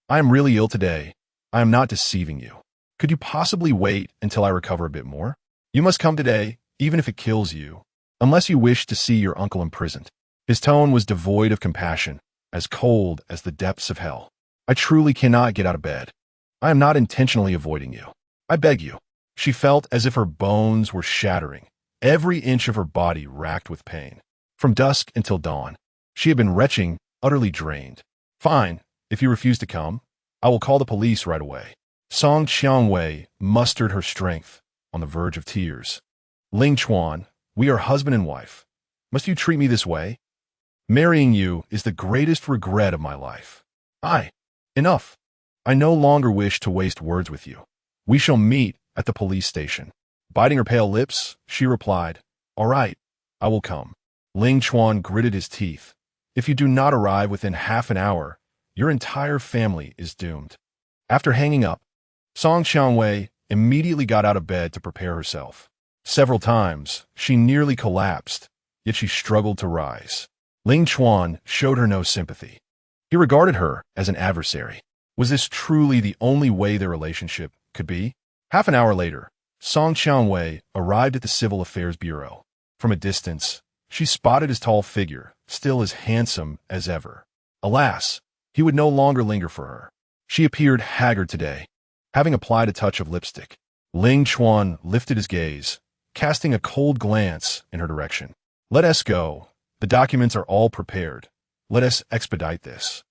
Speaker 1: I am really ill today. I am not deceiving you. Could you possibly wait until I recover a bit more? You must come today, even if it kills you, unless you wish to see your uncle imprisoned." His tone was devoid of compassion, as cold as the depths of hell. "I truly cannot get out of bed. I am not intentionally avoiding you. I beg you." She felt as if her bones were shattering, every inch of her body racked with pain. From dusk until dawn, she had been retching, utterly drained. "Fine, if you refuse to come, I will call the police right away." Song Xiangwei mustered her strength, on the verge of tears. "Ling Chuan, we are husband and wife. Must you treat me this way? Marrying you is the greatest regret of my life. Enough. I no longer wish to waste words with you. We shall meet at the police station." Biting her pale lips, she replied, "All right, I will come." Ling Chuan gritted his teeth. "If you do not arrive within half an hour, your entire family is doomed." After hanging up, Song Xiangwei immediately got out of bed to prepare herself. Several times, she nearly collapsed, yet she struggled to rise. Ling Chuan showed her no sympathy. He regarded her as an adversary. Was this truly the only way their relationship could be? Half an hour later, Song Qianwei arrived at the Civil Affairs Bureau. From a distance, she spotted his tall figure, still as handsome as ever. Alas, he would no longer linger for her. She appeared haggard today, having applied a touch of lipstick. Ling Chuan lifted his gaze, casting a cold glance in her direction. Let us go. The documents are all prepared. Let us expedite this.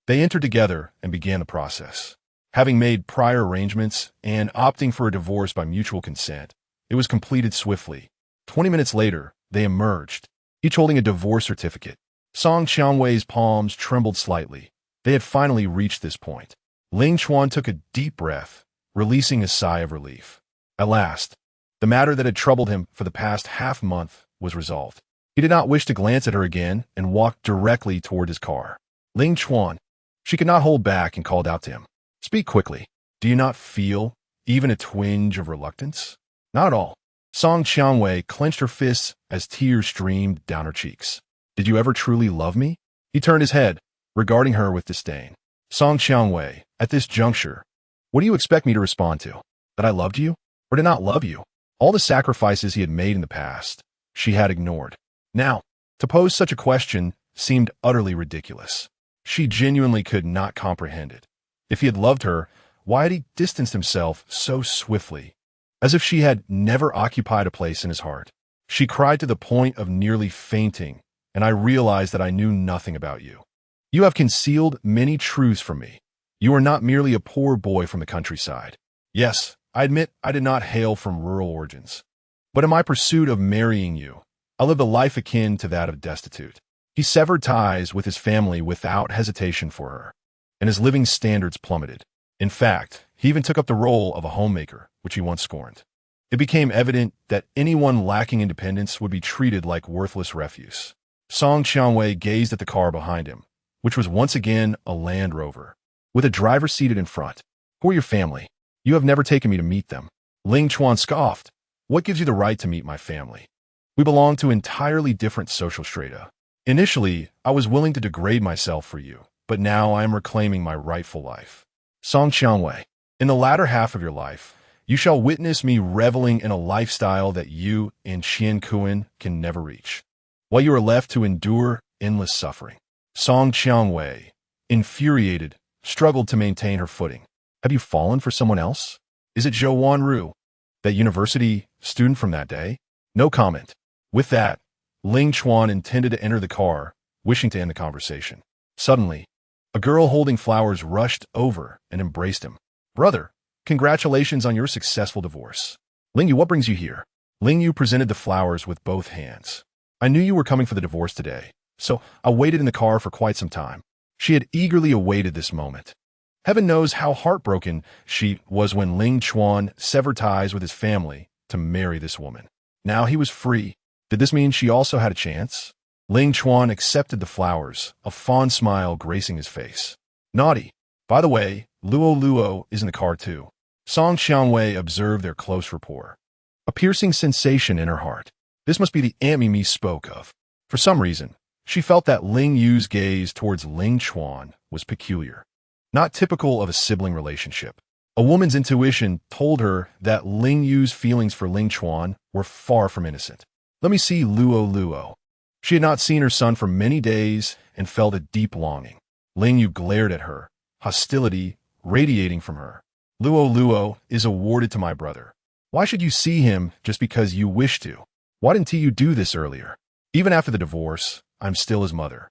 Speaker 1: They entered together and began the process. Having made prior arrangements and opting for a divorce by mutual consent, it was completed swiftly. 20 minutes later, they emerged, each holding a divorce certificate. Song Qianwei's palms trembled slightly. They had finally reached this point. Ling Chuan took a deep breath, releasing a sigh of relief. At last, the matter that had troubled him for the past half-month was resolved. He did not wish to glance at her again and walked directly toward his car. Ling Chuan. She could not hold back and called out to him. Speak quickly. Do you not feel even a twinge of reluctance? Not at all. Song Qianwei clenched her fists as tears streamed down her cheeks. Did you ever truly love me? He turned his head, regarding her with disdain. Song Qianwei, at this juncture, what do you expect me to respond to? That I loved you? Or did not love you? All the sacrifices he had made in the past, she had ignored. Now, to pose such a question seemed utterly ridiculous. She genuinely could not comprehend it. If he had loved her, why had he distanced himself so swiftly, as if she had never occupied a place in his heart? She cried to the point of nearly fainting, and I realized that I knew nothing about you. You have concealed many truths from me. You are not merely a poor boy from the countryside. Yes, I admit I did not hail from rural origins. But in my pursuit of marrying you, I lived a life akin to that of destitute. He severed ties with his family without hesitation for her, and his living standards plummeted. In fact, he even took up the role of a homemaker, which he once scorned. It became evident that anyone lacking independence would be treated like worthless refuse. Song Qianwei gazed at the car behind him, which was once again a Land Rover, with a driver seated in front. Who are your family? You have never taken me to meet them. Ling Chuan scoffed. What gives you the right to meet my family? We belong to entirely different social strata. Initially, I was willing to degrade myself for you, but now I am reclaiming my rightful life. Song Qianwei, in the latter half of your life, you shall witness me reveling in a lifestyle that you in Qiankuan can never reach, while you are left to endure endless suffering. Song Qianwei, infuriated, struggled to maintain her footing. Have you fallen for someone else? Is it Zhou Wanru, that university student from that day? No comment. With that, Ling Chuan intended to enter the car, wishing to end the conversation. Suddenly, a girl holding flowers rushed over and embraced him. Brother, congratulations on your successful divorce. Ling Yu, what brings you here? Ling Yu presented the flowers with both hands. I knew you were coming for the divorce today, so I waited in the car for quite some time. She had eagerly awaited this moment. Heaven knows how heartbroken she was when Ling Chuan severed ties with his family to marry this woman. Now he was free. Did this mean she also had a chance? Ling Chuan accepted the flowers, a fond smile gracing his face. Naughty. By the way, Lu Luo is in the car too. Song Qianwei observed their close rapport. A piercing sensation in her heart. This must be the Aunt Mimi spoke of. For some reason, she felt that Ling Yu's gaze towards Ling Chuan was peculiar. Not typical of a sibling relationship. A woman's intuition told her that Ling Yu's feelings for Ling Chuan were far from innocent. Let me see Lu Luo. She had not seen her son for many days and felt a deep longing. Ling Yu glared at her, hostility radiating from her. Lu Luo is awarded to my brother. Why should you see him just because you wish to? Why didn't you do this earlier? Even after the divorce, I'm still his mother.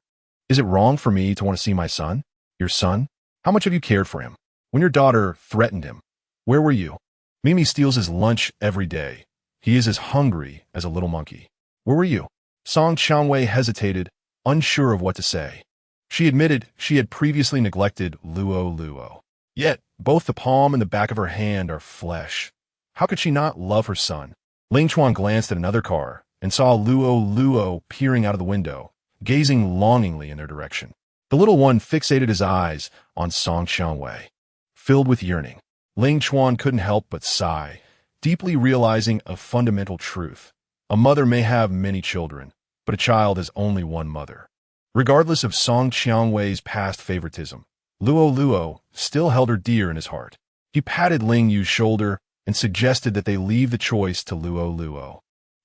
Speaker 1: Is it wrong for me to want to see my son? Your son? How much have you cared for him? When your daughter threatened him, where were you? Mimi steals his lunch every day. He is as hungry as a little monkey. Where were you? Song Qianwei hesitated, unsure of what to say. She admitted she had previously neglected Lu Luo. Yet, both the palm and the back of her hand are flesh. How could she not love her son? Ling Chuan glanced at another car and saw Lu Luo peering out of the window, gazing longingly in their direction. The little one fixated his eyes on Song Qianwei, filled with yearning. Ling Chuan couldn't help but sigh, deeply realizing a fundamental truth. A mother may have many children, but a child has only one mother. Regardless of Song Qiangwei's past favoritism, Luo Luo still held her dear in his heart. He patted Ling Yu's shoulder and suggested that they leave the choice to Luo Luo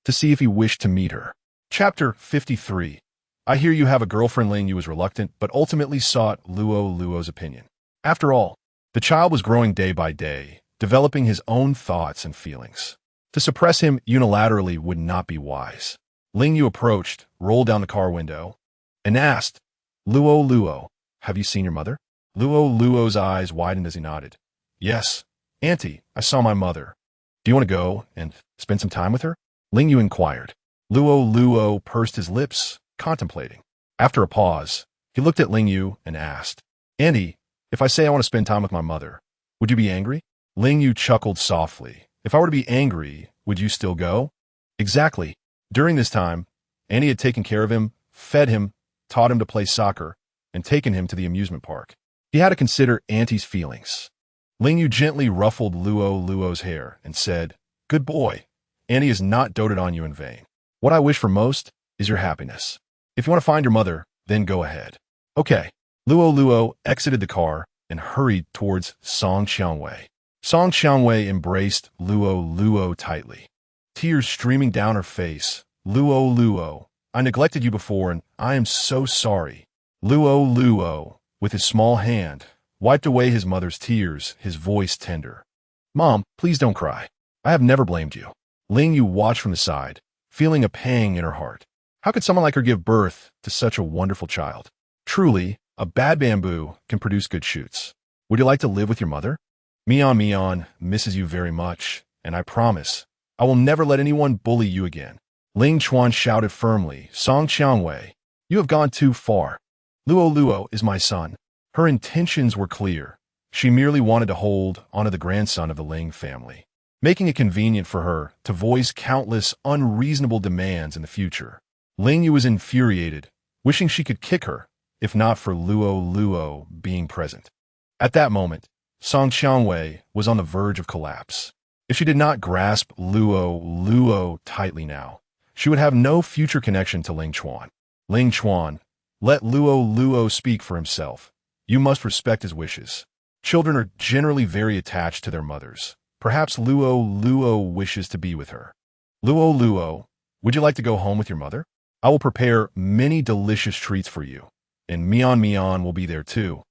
Speaker 1: to see if he wished to meet her. Chapter 53. I hear you have a girlfriend. Ling Yu was reluctant, but ultimately sought Luo Luo's opinion. After all, the child was growing day by day, developing his own thoughts and feelings. To suppress him unilaterally would not be wise. Ling Yu approached, rolled down the car window, and asked, Luo Luo, have you seen your mother? Luo Luo's eyes widened as he nodded. Yes, Auntie, I saw my mother. Do you want to go and spend some time with her? Ling Yu inquired. Luo Luo pursed his lips, contemplating. After a pause, he looked at Ling Yu and asked, Auntie, if I say I want to spend time with my mother, would you be angry? Ling Yu chuckled softly. If I were to be angry, would you still go? Exactly. During this time, Annie had taken care of him, fed him, taught him to play soccer, and taken him to the amusement park. He had to consider Auntie's feelings. Ling Yu gently ruffled Luo Luo's hair and said, Good boy. Annie has not doted on you in vain. What I wish for most is your happiness. If you want to find your mother, then go ahead. Okay. Luo Luo exited the car and hurried towards Song Qiangwei. Song Qiangwei embraced Luo Luo tightly, tears streaming down her face. Luo Luo, I neglected you before and I am so sorry. Luo Luo, with his small hand, wiped away his mother's tears, his voice tender. Mom, please don't cry. I have never blamed you. Ling Yu watched from the side, feeling a pang in her heart. How could someone like her give birth to such a wonderful child? Truly, a bad bamboo can produce good shoots. Would you like to live with your mother? Mian misses you very much, and I promise, I will never let anyone bully you again. Ling Chuan shouted firmly, Song Qiangwei, you have gone too far. Luo Luo is my son. Her intentions were clear. She merely wanted to hold onto the grandson of the Ling family, making it convenient for her to voice countless unreasonable demands in the future. Ling Yu was infuriated, wishing she could kick her, if not for Luo Luo being present. At that moment, Song Qiangwei was on the verge of collapse. If she did not grasp Luo Luo tightly now, she would have no future connection to Ling Chuan. Ling Chuan, let Luo Luo speak for himself. You must respect his wishes. Children are generally very attached to their mothers. Perhaps Luo Luo wishes to be with her. Luo Luo, would you like to go home with your mother? I will prepare many delicious treats for you, and Mian will be there too.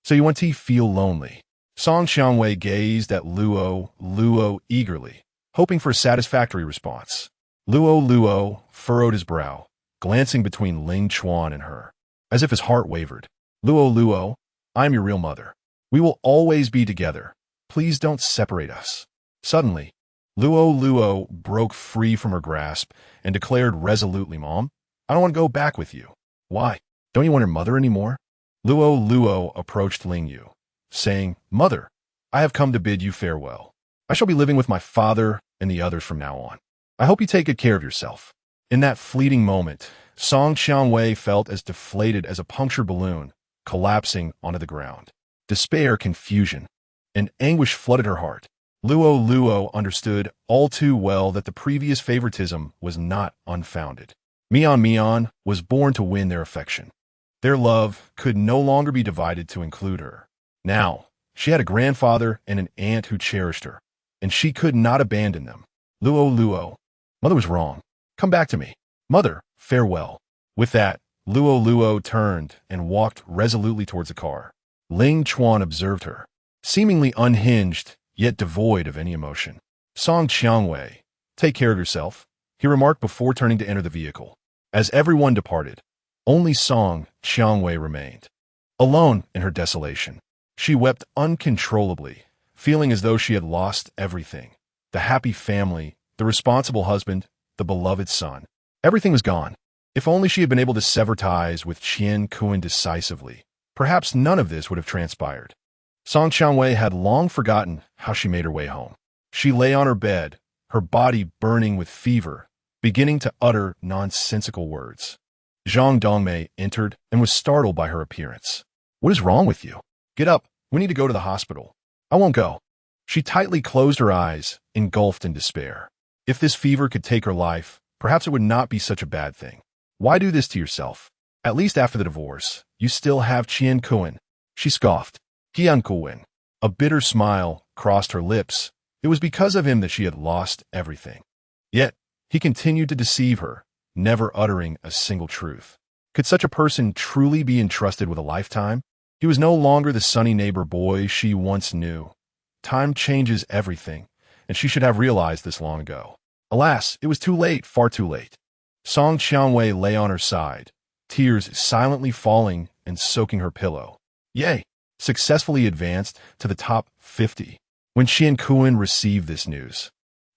Speaker 1: So you want to feel lonely. Song Qiangwei gazed at Luo Luo eagerly, hoping for a satisfactory response. Luo Luo furrowed his brow, glancing between Ling Chuan and her, as if his heart wavered. Luo Luo, I am your real mother. We will always be together. Please don't separate us. Suddenly, Luo Luo broke free from her grasp and declared resolutely, Mom, I don't want to go back with you. Why? Don't you want your mother anymore? Luo Luo approached Ling Yu, saying, Mother, I have come to bid you farewell. I shall be living with my father and the others from now on. I hope you take good care of yourself. In that fleeting moment, Song Qiangwei felt as deflated as a punctured balloon, collapsing onto the ground. Despair, confusion, and anguish flooded her heart. Luo Luo understood all too well that the previous favoritism was not unfounded. Mian was born to win their affection. Their love could no longer be divided to include her. Now, she had a grandfather and an aunt who cherished her, and she could not abandon them. Luo Luo, Mother was wrong. Come back to me. Mother, farewell. With that, Luo Luo turned and walked resolutely towards the car. Ling Chuan observed her, seemingly unhinged, yet devoid of any emotion. Song Qiangwei, take care of yourself, he remarked before turning to enter the vehicle. As everyone departed, only Song Qiangwei remained. Alone in her desolation, she wept uncontrollably, feeling as though she had lost everything. The happy family, the responsible husband, the beloved son. Everything was gone. If only she had been able to sever ties with Qian Kuan decisively, perhaps none of this would have transpired. Song Qiangwei had long forgotten how she made her way home. She lay on her bed, her body burning with fever, beginning to utter nonsensical words. Zhang Dongmei entered and was startled by her appearance. What is wrong with you? Get up. We need to go to the hospital. I won't go. She tightly closed her eyes, engulfed in despair. If this fever could take her life, perhaps it would not be such a bad thing. Why do this to yourself? At least after the divorce, you still have Qian Kuan. She scoffed. Qian Kuan. A bitter smile crossed her lips. It was because of him that she had lost everything. Yet, he continued to deceive her, never uttering a single truth. Could such a person truly be entrusted with a lifetime? He was no longer the sunny neighbor boy she once knew. Time changes everything, and she should have realized this long ago. Alas, it was too late, far too late. Song Qianwei lay on her side, tears silently falling and soaking her pillow. Yay! Successfully advanced to the top 50. When Qian Kuan received this news,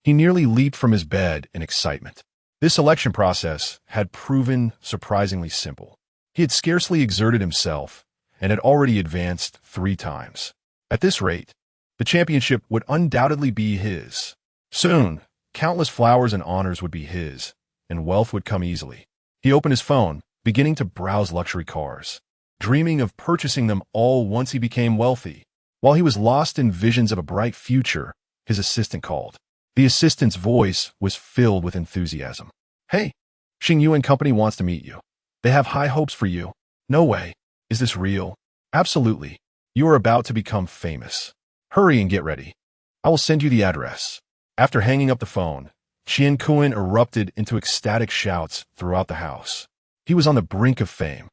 Speaker 1: he nearly leaped from his bed in excitement. This selection process had proven surprisingly simple. He had scarcely exerted himself and had already advanced 3 times. At this rate, the championship would undoubtedly be his. Soon, countless flowers and honors would be his, and wealth would come easily. He opened his phone, beginning to browse luxury cars, dreaming of purchasing them all once he became wealthy. While he was lost in visions of a bright future, his assistant called. The assistant's voice was filled with enthusiasm. Hey, Xingyue and Company wants to meet you. They have high hopes for you. No way. Is this real? Absolutely. You are about to become famous. Hurry and get ready. I will send you the address. After hanging up the phone, Qian Kuan erupted into ecstatic shouts throughout the house. He was on the brink of fame.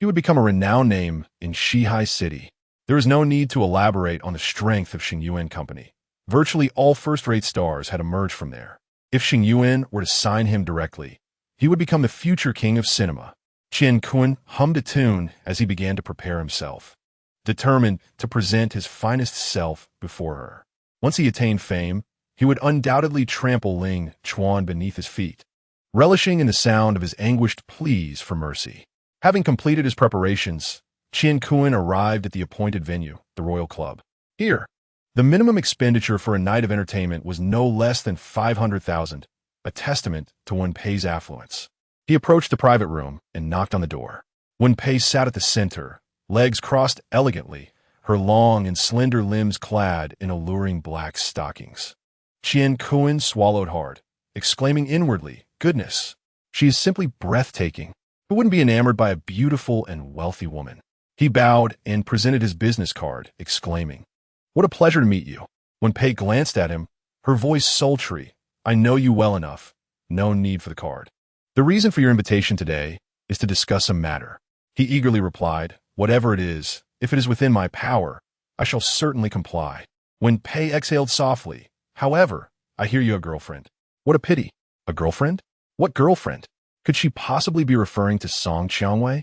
Speaker 1: He would become a renowned name in Shihai City. There is no need to elaborate on the strength of Xingyue Company. Virtually all first-rate stars had emerged from there. If Xingyue were to sign him directly, he would become the future king of cinema. Qian Kuan hummed a tune as he began to prepare himself, determined to present his finest self before her. Once he attained fame, he would undoubtedly trample Ling Chuan beneath his feet, relishing in the sound of his anguished pleas for mercy. Having completed his preparations, Qian Kuan arrived at the appointed venue, the Royal Club. Here, the minimum expenditure for a night of entertainment was no less than 500,000, a testament to Wen Pei's affluence. He approached the private room and knocked on the door. Wen Pei sat at the center, legs crossed elegantly, her long and slender limbs clad in alluring black stockings. Qian Kuan swallowed hard, exclaiming inwardly, "Goodness, she is simply breathtaking. Who wouldn't be enamored by a beautiful and wealthy woman?" He bowed and presented his business card, exclaiming, "What a pleasure to meet you." When Pei glanced at him, her voice sultry, "I know you well enough. No need for the card. The reason for your invitation today is to discuss a matter." He eagerly replied, "Whatever it is, if it is within my power, I shall certainly comply." When Pei exhaled softly, "However, I hear you have a girlfriend." "What a pity. A girlfriend? What girlfriend?" Could she possibly be referring to Song Qianwei?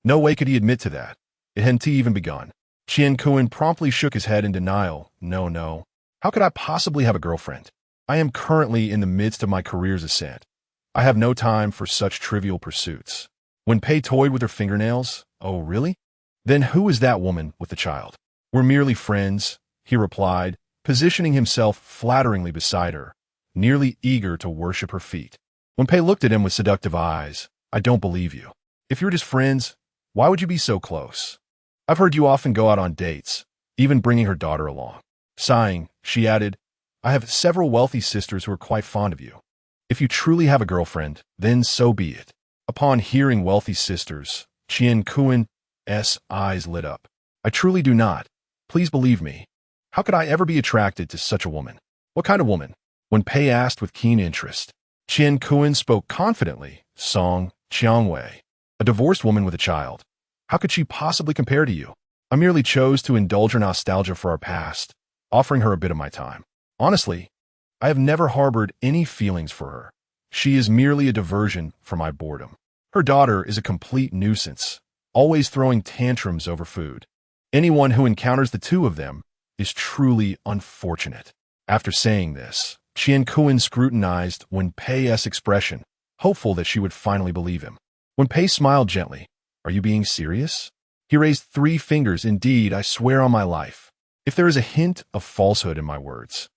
Speaker 1: No way could he admit to that. It hadn't even begun. Qian Kuan promptly shook his head in denial. No. How could I possibly have a girlfriend? I am currently in the midst of my career's ascent. I have no time for such trivial pursuits. When Pei toyed with her fingernails, "Oh, really? Then who is that woman with the child?" "We're merely friends," he replied, positioning himself flatteringly beside her, nearly eager to worship her feet. When Pei looked at him with seductive eyes, "I don't believe you. If you're just friends, why would you be so close? I've heard you often go out on dates, even bringing her daughter along." Sighing, she added, "I have several wealthy sisters who are quite fond of you. If you truly have a girlfriend, then so be it." Upon hearing wealthy sisters, Qian Kuan's eyes lit up. "I truly do not. Please believe me. How could I ever be attracted to such a woman?" "What kind of woman?" When Pei asked with keen interest. Qian Kuan spoke confidently, "Song Qianwei, a divorced woman with a child. How could she possibly compare to you? I merely chose to indulge her nostalgia for our past, offering her a bit of my time. Honestly, I have never harbored any feelings for her. She is merely a diversion for my boredom. Her daughter is a complete nuisance, always throwing tantrums over food. Anyone who encounters the two of them is truly unfortunate." After saying this, Qian Kuan scrutinized Wen Pei's expression, hopeful that she would finally believe him. Wen Pei smiled gently. "Are you being serious?" He raised 3 fingers. "Indeed, I swear on my life. If there is a hint of falsehood in my words,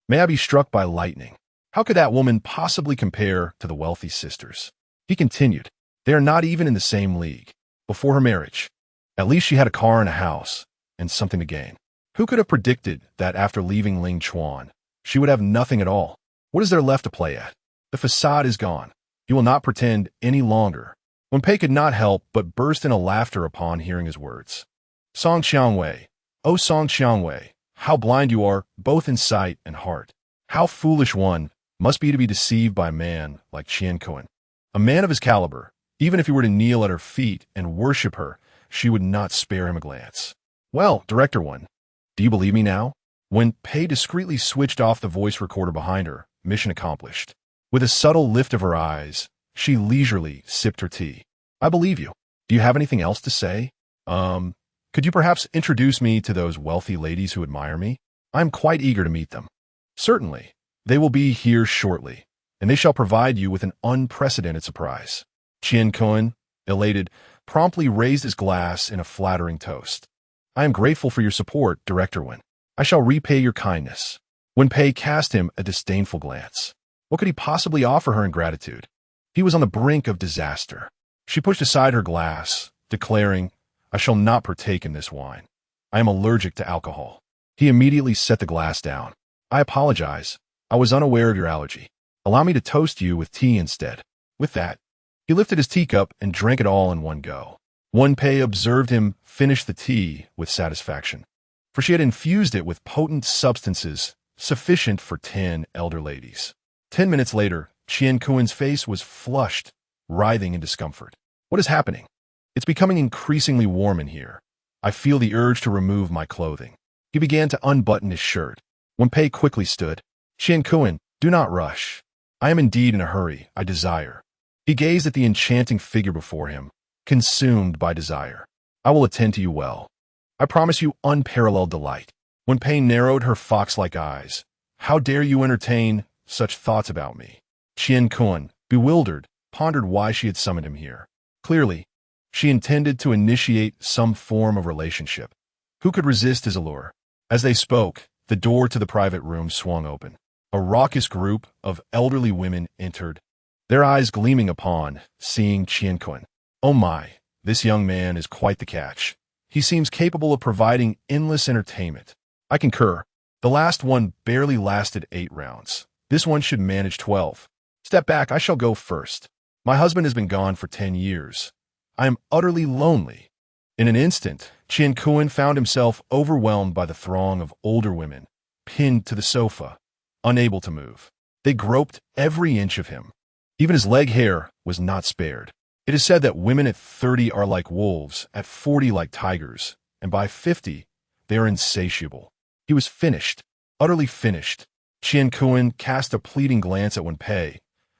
Speaker 1: may I be struck by lightning. How could that woman possibly compare to the wealthy sisters?" He continued, "They are not even in the same league. Before her marriage, at least she had a car and a house, and something to gain. Who could have predicted that after leaving Ling Chuan, she would have nothing at all? What is there left to play at? The facade is gone. You will not pretend any longer. Wen Pei could not help but burst into laughter upon hearing his words. Song Xiangwei, oh Song Xiangwei, how blind you are, both in sight and heart. How foolish one must be to be deceived by a man like Qian Kuan. A man of his caliber, even if he were to kneel at her feet and worship her, she would not spare him a glance. Well, Director One, do you believe me now? Wen Pei discreetly switched off the voice recorder behind her, mission accomplished. With a subtle lift of her eyes, she leisurely sipped her tea. I believe you. Do you have anything else to say? Could you perhaps introduce me to those wealthy ladies who admire me? I am quite eager to meet them. Certainly. They will be here shortly, and they shall provide you with an unprecedented surprise. Qian Kuan, elated, promptly raised his glass in a flattering toast. I am grateful for your support, Director Wen. I shall repay your kindness. Wen Pei cast him a disdainful glance. What could he possibly offer her in gratitude? He was on the brink of disaster. She pushed aside her glass, declaring, I shall not partake in this wine. I am allergic to alcohol. He immediately set the glass down. I apologize. I was unaware of your allergy. Allow me to toast you with tea instead. With that, he lifted his teacup and drank it all in one go. Wen Pei observed him finish the tea with satisfaction, for she had infused it with potent substances sufficient for 10 elder ladies. 10 minutes later, Qian Kuan's face was flushed, writhing in discomfort. What is happening? It's becoming increasingly warm in here. I feel the urge to remove my clothing. He began to unbutton his shirt. Wen Pei quickly stood. Qian Kuan, do not rush. I am indeed in a hurry. I desire. He gazed at the enchanting figure before him, consumed by desire. I will attend to you well. I promise you unparalleled delight. Wen Pei narrowed her fox-like eyes. How dare you entertain such thoughts about me? Qian Kuan, bewildered, pondered why she had summoned him here. Clearly, she intended to initiate some form of relationship. Who could resist his allure? As they spoke, the door to the private room swung open. A raucous group of elderly women entered, their eyes gleaming upon seeing Qian Kuan. Oh my, this young man is quite the catch. He seems capable of providing endless entertainment. I concur. The last one barely lasted 8 rounds. This one should manage 12. Step back, I shall go first. My husband has been gone for 10 years. I am utterly lonely. In an instant, Qian Kuan found himself overwhelmed by the throng of older women, pinned to the sofa, unable to move. They groped every inch of him. Even his leg hair was not spared. It is said that women at 30 are like wolves, at 40 like tigers, and by 50, they are insatiable. He was finished, utterly finished. Qian Kuan cast a pleading glance at Wen Pei,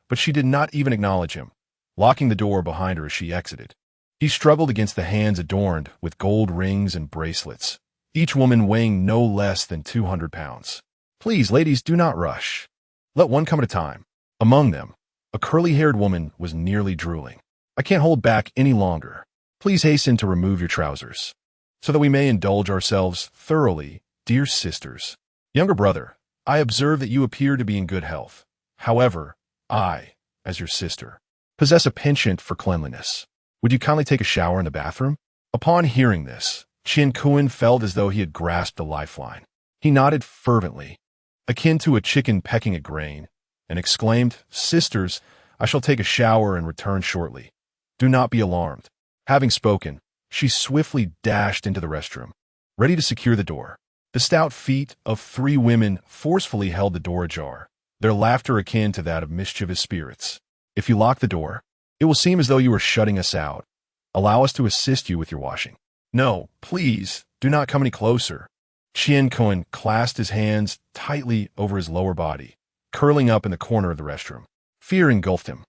Speaker 1: but she did not even acknowledge him, locking the door behind her as she exited. He struggled against the hands adorned with gold rings and bracelets, each woman weighing no less than 200 pounds. Please, ladies, do not rush. Let one come at a time. Among them, a curly-haired woman was nearly drooling. I can't hold back any longer. Please hasten to remove your trousers, so that we may indulge ourselves thoroughly, dear sisters. Younger brother, I observe that you appear to be in good health. However, I, as your sister, possess a penchant for cleanliness. Would you kindly take a shower in the bathroom? Upon hearing this, Qian Kuan felt as though he had grasped a lifeline. He nodded fervently, akin to a chicken pecking at grain, and exclaimed, Sisters, I shall take a shower and return shortly. Do not be alarmed. Having spoken, she swiftly dashed into the restroom, ready to secure the door. The stout feet of 3 women forcefully held the door ajar, their laughter akin to that of mischievous spirits. If you lock the door, it will seem as though you are shutting us out. Allow us to assist you with your washing. No, please, do not come any closer. Qian Kuan clasped his hands tightly over his lower body, curling up in the corner of the restroom. Fear engulfed him.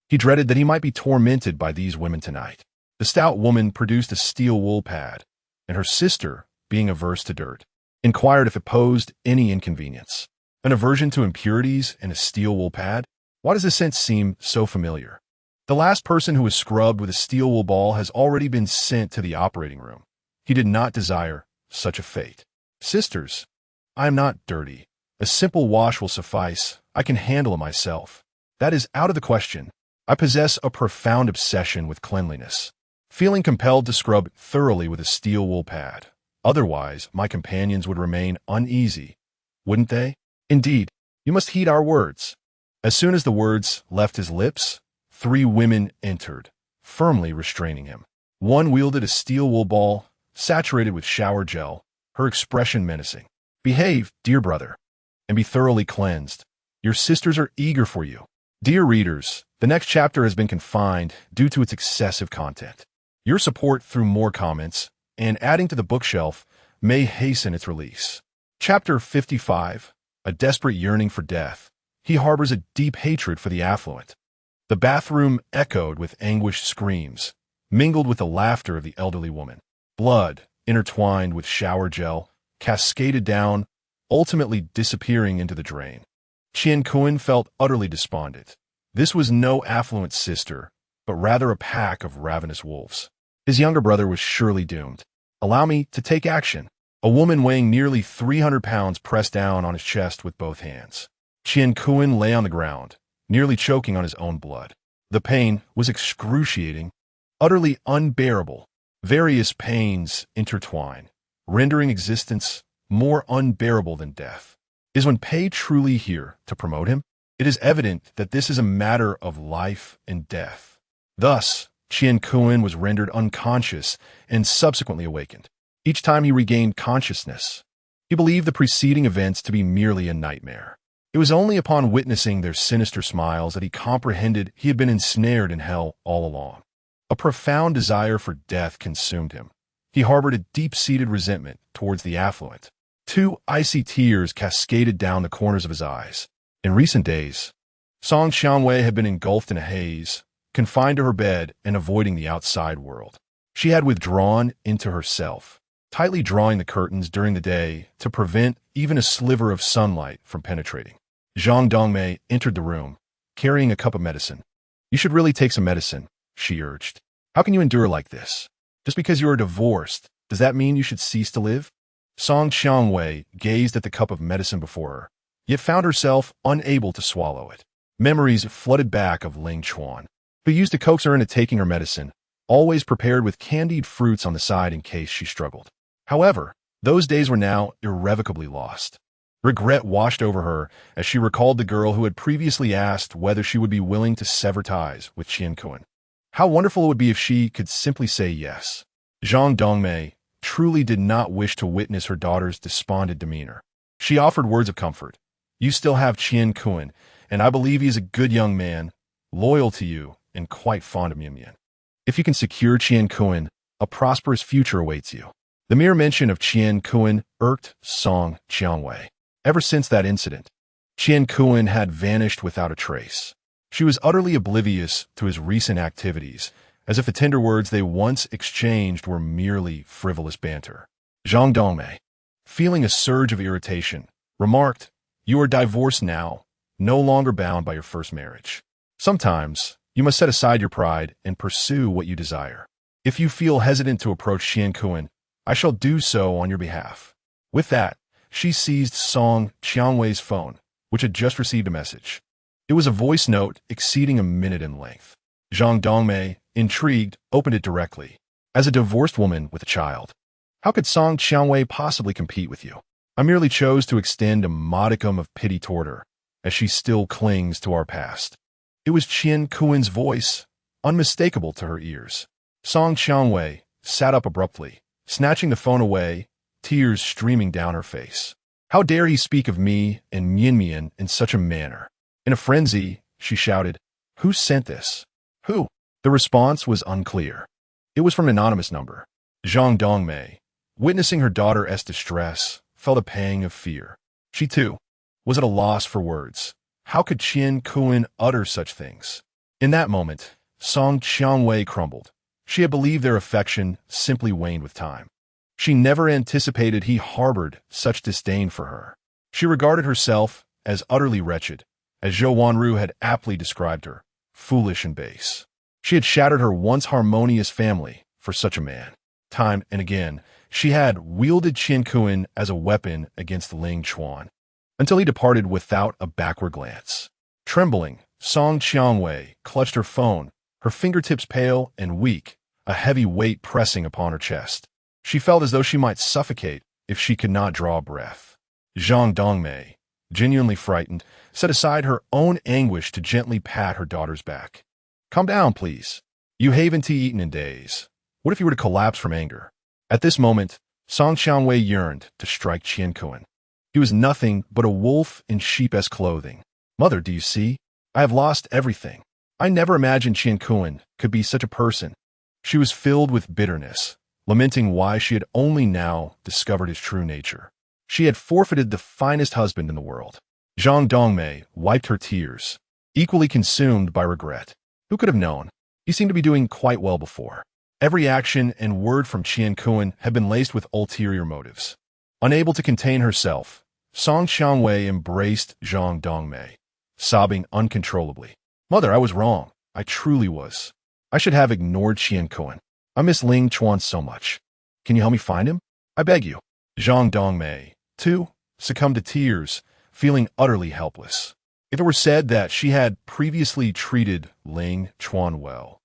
Speaker 1: He dreaded that he might be tormented by these women tonight. The stout woman produced a steel wool pad, and her sister, being averse to dirt, inquired if it posed any inconvenience. An aversion to impurities and a steel wool pad? Why does the scent seem so familiar? The last person who was scrubbed with a steel wool ball has already been sent to the operating room. He did not desire such a fate. Sisters, I am not dirty. A simple wash will suffice. I can handle it myself. That is out of the question. I possess a profound obsession with cleanliness. Feeling compelled to scrub thoroughly with a steel wool pad, Otherwise, my companions would remain uneasy, wouldn't they? Indeed, you must heed our words. As soon as the words left his lips, 3 women entered, firmly restraining him. One wielded a steel wool ball, saturated with shower gel, her expression menacing. Behave, dear brother, and be thoroughly cleansed. Your sisters are eager for you. Dear readers, the next chapter has been confined due to its excessive content. Your support through more comments and adding to the bookshelf may hasten its release. Chapter 55, A Desperate Yearning for Death. He harbors a deep hatred for the affluent. The bathroom echoed with anguished screams, mingled with the laughter of the elderly woman. Blood, intertwined with shower gel, cascaded down, ultimately disappearing into the drain. Qian Kun felt utterly despondent. This was no affluent sister, but rather a pack of ravenous wolves. His younger brother was surely doomed. Allow me to take action. A woman weighing nearly 300 pounds pressed down on his chest with both hands. Qian Kun lay on the ground, nearly choking on his own blood. The pain was excruciating, utterly unbearable. Various pains intertwine, rendering existence more unbearable than death. Is Wen Pei truly here to promote him? It is evident that this is a matter of life and death. Thus, Qian Kun was rendered unconscious and subsequently awakened. Each time he regained consciousness, he believed the preceding events to be merely a nightmare. It was only upon witnessing their sinister smiles that he comprehended he had been ensnared in hell all along. A profound desire for death consumed him. He harbored a deep-seated resentment towards the affluent. 2 icy tears cascaded down the corners of his eyes. In recent days, Song Xiangwei had been engulfed in a haze, confined to her bed and avoiding the outside world. She had withdrawn into herself, tightly drawing the curtains during the day to prevent even a sliver of sunlight from penetrating. Zhang Dongmei entered the room, carrying a cup of medicine. You should really take some medicine, she urged. How can you endure like this? Just because you are divorced, does that mean you should cease to live? Song Xiangwei gazed at the cup of medicine before her, yet found herself unable to swallow it. Memories flooded back of Ling Chuan, who used to coax her into taking her medicine, always prepared with candied fruits on the side in case she struggled. However, those days were now irrevocably lost. Regret washed over her as she recalled the girl who had previously asked whether she would be willing to sever ties with Qian Kun. How wonderful it would be if she could simply say yes. Zhang Dongmei truly did not wish to witness her daughter's despondent demeanor. She offered words of comfort. You still have Qian Kun, and I believe he is a good young man, loyal to you, and quite fond of Mian Mian. If you can secure Qian Kun, a prosperous future awaits you. The mere mention of Qian Kun irked Song Xiangwei. Ever since that incident, Qian Kun had vanished without a trace. She was utterly oblivious to his recent activities, as if the tender words they once exchanged were merely frivolous banter. Zhang Dongmei, feeling a surge of irritation, remarked, You are divorced now, no longer bound by your first marriage. Sometimes, you must set aside your pride and pursue what you desire. If you feel hesitant to approach Qian Kun, I shall do so on your behalf. With that, she seized Song Xiangwei's phone, which had just received a message. It was a voice note exceeding a minute in length. Zhang Dongmei, intrigued, opened it directly. As a divorced woman with a child, how could Song Xiangwei possibly compete with you? I merely chose to extend a modicum of pity toward her, as she still clings to our past. It was Qian Kun's voice, unmistakable to her ears. Song Xiangwei sat up abruptly, snatching the phone away, tears streaming down her face. How dare he speak of me and Mian Mian in such a manner? In a frenzy, she shouted, Who sent this? Who? The response was unclear. It was from an anonymous number. Zhang Dongmei, witnessing her daughter's distress, felt a pang of fear. She, too, was at a loss for words. How could Qian Kun utter such things? In that moment, Song Xiangwei crumbled. She had believed their affection simply waned with time. She never anticipated he harbored such disdain for her. She regarded herself as utterly wretched, as Zhou Wanru had aptly described her, foolish and base. She had shattered her once harmonious family for such a man. Time and again, she had wielded Qian Kun as a weapon against Ling Chuan, until he departed without a backward glance. Trembling, Song Xiangwei clutched her phone, her fingertips pale and weak, a heavy weight pressing upon her chest. She felt as though she might suffocate if she could not draw a breath. Zhang Dongmei, genuinely frightened, set aside her own anguish to gently pat her daughter's back. Calm down, please. You haven't eaten in days. What if you were to collapse from anger? At this moment, Song Xiangwei yearned to strike Qian Kuan. He was nothing but a wolf in sheep-esque clothing. Mother, do you see? I have lost everything. I never imagined Qian Kuan could be such a person. She was filled with bitterness, lamenting why she had only now discovered his true nature. She had forfeited the finest husband in the world. Zhang Dongmei wiped her tears, equally consumed by regret. Who could have known? He seemed to be doing quite well before. Every action and word from Qian Kuan had been laced with ulterior motives. Unable to contain herself, Song Xiangwei embraced Zhang Dongmei, sobbing uncontrollably. Mother, I was wrong. I truly was. I should have ignored Qian Kuan. I miss Ling Chuan so much. Can you help me find him? I beg you. Zhang Dongmei, too, succumbed to tears, feeling utterly helpless. If it were said that she had previously treated Ling Chuan well,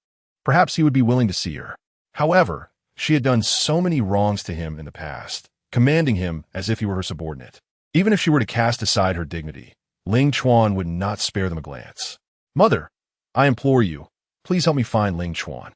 Speaker 1: perhaps he would be willing to see her. However, she had done so many wrongs to him in the past, commanding him as if he were her subordinate. Even if she were to cast aside her dignity, Ling Chuan would not spare them a glance. Mother, I implore you, please help me find Ling Chuan.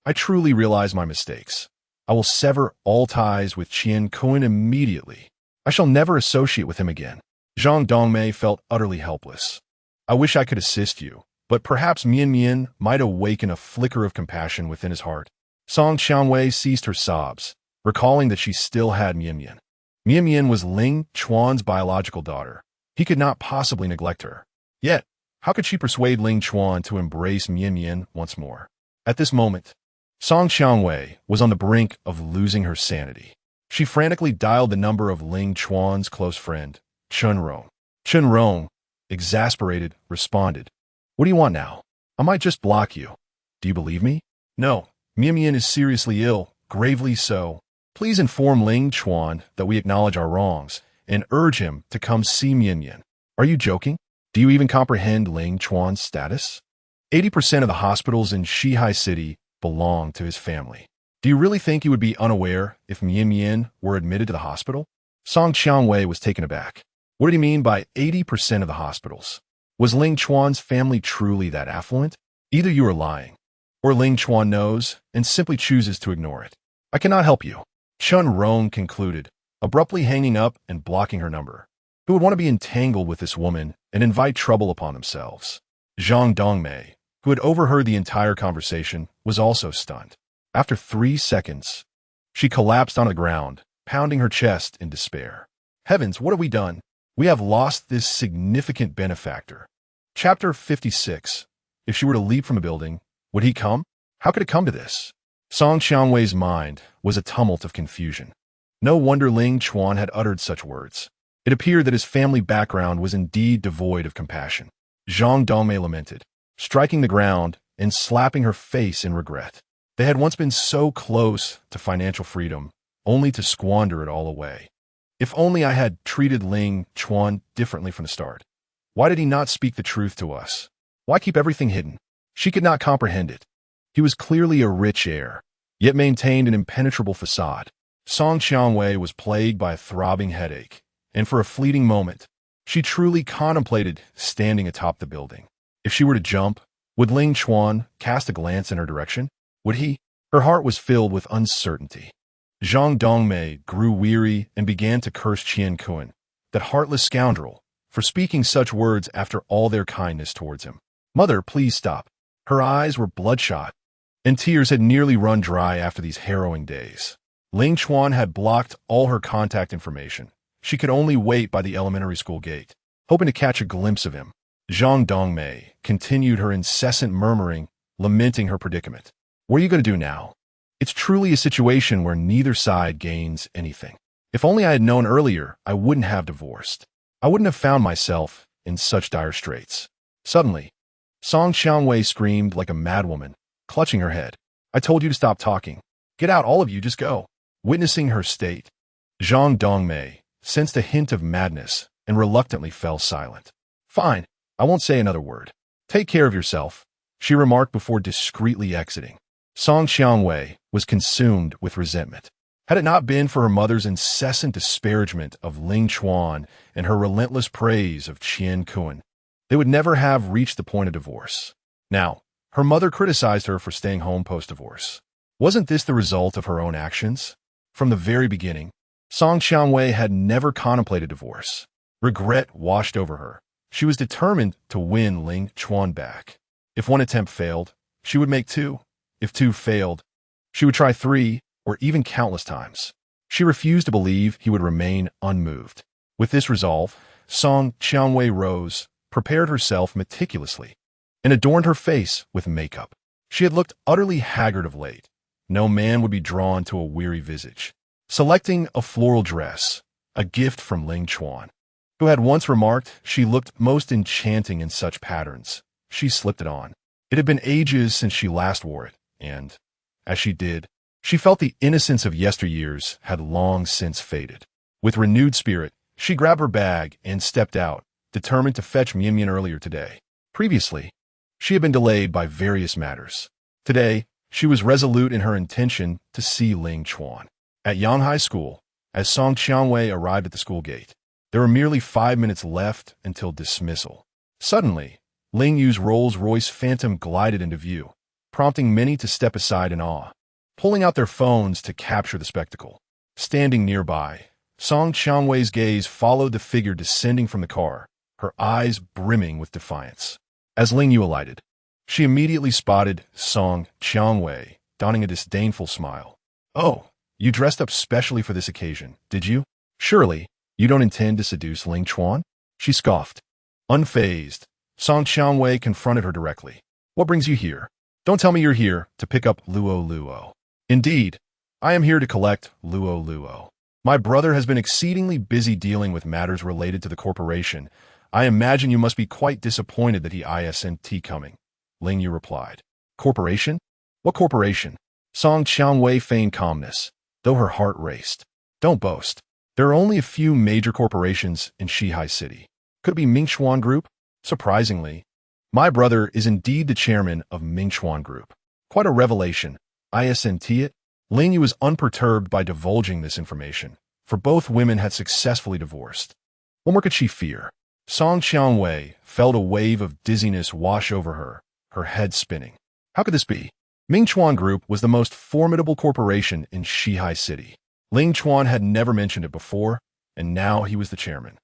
Speaker 1: I truly realize my mistakes. I will sever all ties with Qian Kuan immediately. I shall never associate with him again. Zhang Dongmei felt utterly helpless. I wish I could assist you, but perhaps Mian Mian might awaken a flicker of compassion within his heart. Song Xiangwei ceased her sobs, recalling that she still had Mian Mian. Mian Mian was Ling Chuan's biological daughter. He could not possibly neglect her. Yet, how could she persuade Ling Chuan to embrace Mian Mian once more? At this moment, Song Xiangwei was on the brink of losing her sanity. She frantically dialed the number of Ling Chuan's close friend, Chen Rong. Chen Rong, exasperated, responded, "What do you want now? I might just block you. Do you believe me? No, Mian Mian is seriously ill, gravely so. Please inform Ling Chuan that we acknowledge our wrongs and urge him to come see Mian Mian. Are you joking? Do you even comprehend Ling Chuan's status? 80% of the hospitals in Shihai City belong to his family. Do you really think he would be unaware if Mian Mian were admitted to the hospital?" Song Xiangwei was taken aback. What did he mean by 80% of the hospitals? Was Ling Chuan's family truly that affluent? Either you are lying, or Ling Chuan knows and simply chooses to ignore it. I cannot help you. Chen Rong concluded, abruptly hanging up and blocking her number. Who would want to be entangled with this woman and invite trouble upon themselves? Zhang Dongmei, who had overheard the entire conversation, was also stunned. After 3 seconds, she collapsed on the ground, pounding her chest in despair. Heavens, what have we done? We have lost this significant benefactor. Chapter 56. If she were to leap from a building, would he come? How could it come to this? Song Xiangwei's mind was a tumult of confusion. No wonder Ling Chuan had uttered such words. It appeared that his family background was indeed devoid of compassion. Zhang Dongmei lamented, striking the ground and slapping her face in regret. They had once been so close to financial freedom, only to squander it all away. If only I had treated Ling Chuan differently from the start. Why did he not speak the truth to us? Why keep everything hidden? She could not comprehend it. He was clearly a rich heir, yet maintained an impenetrable facade. Song Xiangwei was plagued by a throbbing headache, and for a fleeting moment, she truly contemplated standing atop the building. If she were to jump, would Ling Chuan cast a glance in her direction? Would he? Her heart was filled with uncertainty. Zhang Dongmei grew weary and began to curse Qian Kuan, that heartless scoundrel, for speaking such words after all their kindness towards him. Mother, please stop. Her eyes were bloodshot, and tears had nearly run dry after these harrowing days. Ling Chuan had blocked all her contact information. She could only wait by the elementary school gate, hoping to catch a glimpse of him. Zhang Dongmei continued her incessant murmuring, lamenting her predicament. What are you going to do now? It's truly a situation where neither side gains anything. If only I had known earlier, I wouldn't have divorced. I wouldn't have found myself in such dire straits. Suddenly, Song Xiangwei screamed like a madwoman, clutching her head. I told you to stop talking. Get out, all of you, just go. Witnessing her state, Zhang Dongmei sensed a hint of madness and reluctantly fell silent. Fine, I won't say another word. Take care of yourself, she remarked before discreetly exiting. Song Xiangwei was consumed with resentment. Had it not been for her mother's incessant disparagement of Ling Chuan and her relentless praise of Qian Kuan, they would never have reached the point of divorce. Now, her mother criticized her for staying home post-divorce. Wasn't this the result of her own actions? From the very beginning, Song Qianwei had never contemplated divorce. Regret washed over her. She was determined to win Ling Chuan back. If one attempt failed, she would make two. If two failed, she would try three, or even countless times. She refused to believe he would remain unmoved. With this resolve, Song Qianwei rose, prepared herself meticulously, and adorned her face with makeup. She had looked utterly haggard of late. No man would be drawn to a weary visage. Selecting a floral dress, a gift from Ling Chuan, who had once remarked she looked most enchanting in such patterns, she slipped it on. It had been ages since she last wore it, and, as she did, she felt the innocence of yesteryears had long since faded. With renewed spirit, she grabbed her bag and stepped out, determined to fetch Mian Mian earlier today. Previously, she had been delayed by various matters. Today, she was resolute in her intention to see Ling Chuan. At Yanghai School, as Song Qianwei arrived at the school gate, there were merely 5 minutes left until dismissal. Suddenly, Ling Yu's Rolls-Royce Phantom glided into view, prompting many to step aside in awe, pulling out their phones to capture the spectacle. Standing nearby, Song Qianwei's gaze followed the figure descending from the car, her eyes brimming with defiance. As Ling Yu alighted, she immediately spotted Song Qianwei, donning a disdainful smile. "Oh, you dressed up specially for this occasion, did you? Surely, you don't intend to seduce Ling Chuan?" She scoffed. Unfazed, Song Qianwei confronted her directly. "What brings you here? Don't tell me you're here to pick up Lu Luo." "Indeed, I am here to collect Lu Luo. My brother has been exceedingly busy dealing with matters related to the corporation. I imagine you must be quite disappointed that he isn't coming," Ling Yu replied. "Corporation? What corporation?" Song Qianwei feigned calmness, though her heart raced. "Don't boast. There are only a few major corporations in Shihai City. Could it be Ming Chuan Group? Surprisingly, my brother is indeed the chairman of Ming Chuan Group. Quite a revelation. Isn't it?" Ling Yu was unperturbed by divulging this information, for both women had successfully divorced. What more could she fear? Song Qianwei felt a wave of dizziness wash over her, her head spinning. How could this be? Ming Chuan Group was the most formidable corporation in Shihai City. Ling Chuan had never mentioned it before, and now he was the chairman.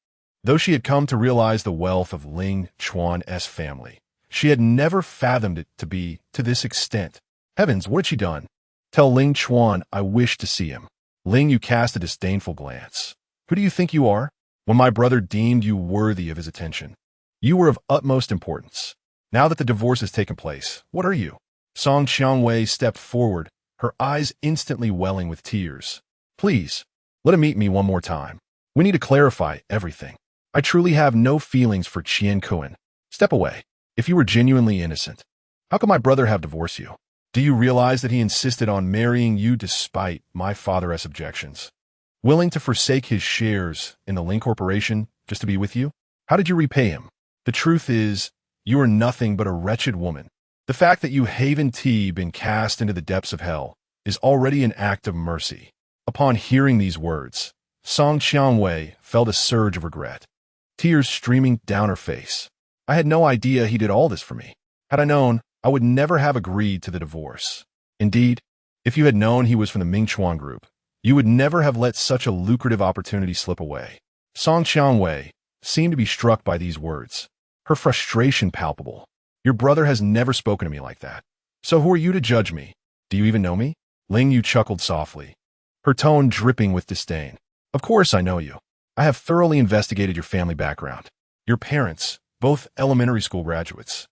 Speaker 1: Though she had come to realize the wealth of Ling Chuan's family, she had never fathomed it to be to this extent. Heavens, what had she done? "Tell Ling Chuan I wish to see him." Ling Yu cast a disdainful glance. "Who do you think you are? When my brother deemed you worthy of his attention, you were of utmost importance. Now that the divorce has taken place, what are you?" Song Qianwei stepped forward, her eyes instantly welling with tears. "Please, let him meet me one more time. We need to clarify everything. I truly have no feelings for Qian Kuan. Step away. If you were genuinely innocent, how could my brother have divorced you? Do you realize that he insisted on marrying you despite my father's objections? Willing to forsake his shares in the Ling Corporation just to be with you? How did you repay him? The truth is, you are nothing but a wretched woman. The fact that you haven't been cast into the depths of hell is already an act of mercy." Upon hearing these words, Song Qianwei felt a surge of regret, tears streaming down her face. "I had no idea he did all this for me. Had I known, I would never have agreed to the divorce. Indeed, if you had known he was from the Ming Chuan Group, you would never have let such a lucrative opportunity slip away." Song Qianwei seemed to be struck by these words, her frustration palpable. "Your brother has never spoken to me like that. So who are you to judge me? Do you even know me?" Ling Yu chuckled softly, her tone dripping with disdain. "Of course I know you. I have thoroughly investigated your family background. Your parents, both elementary school graduates,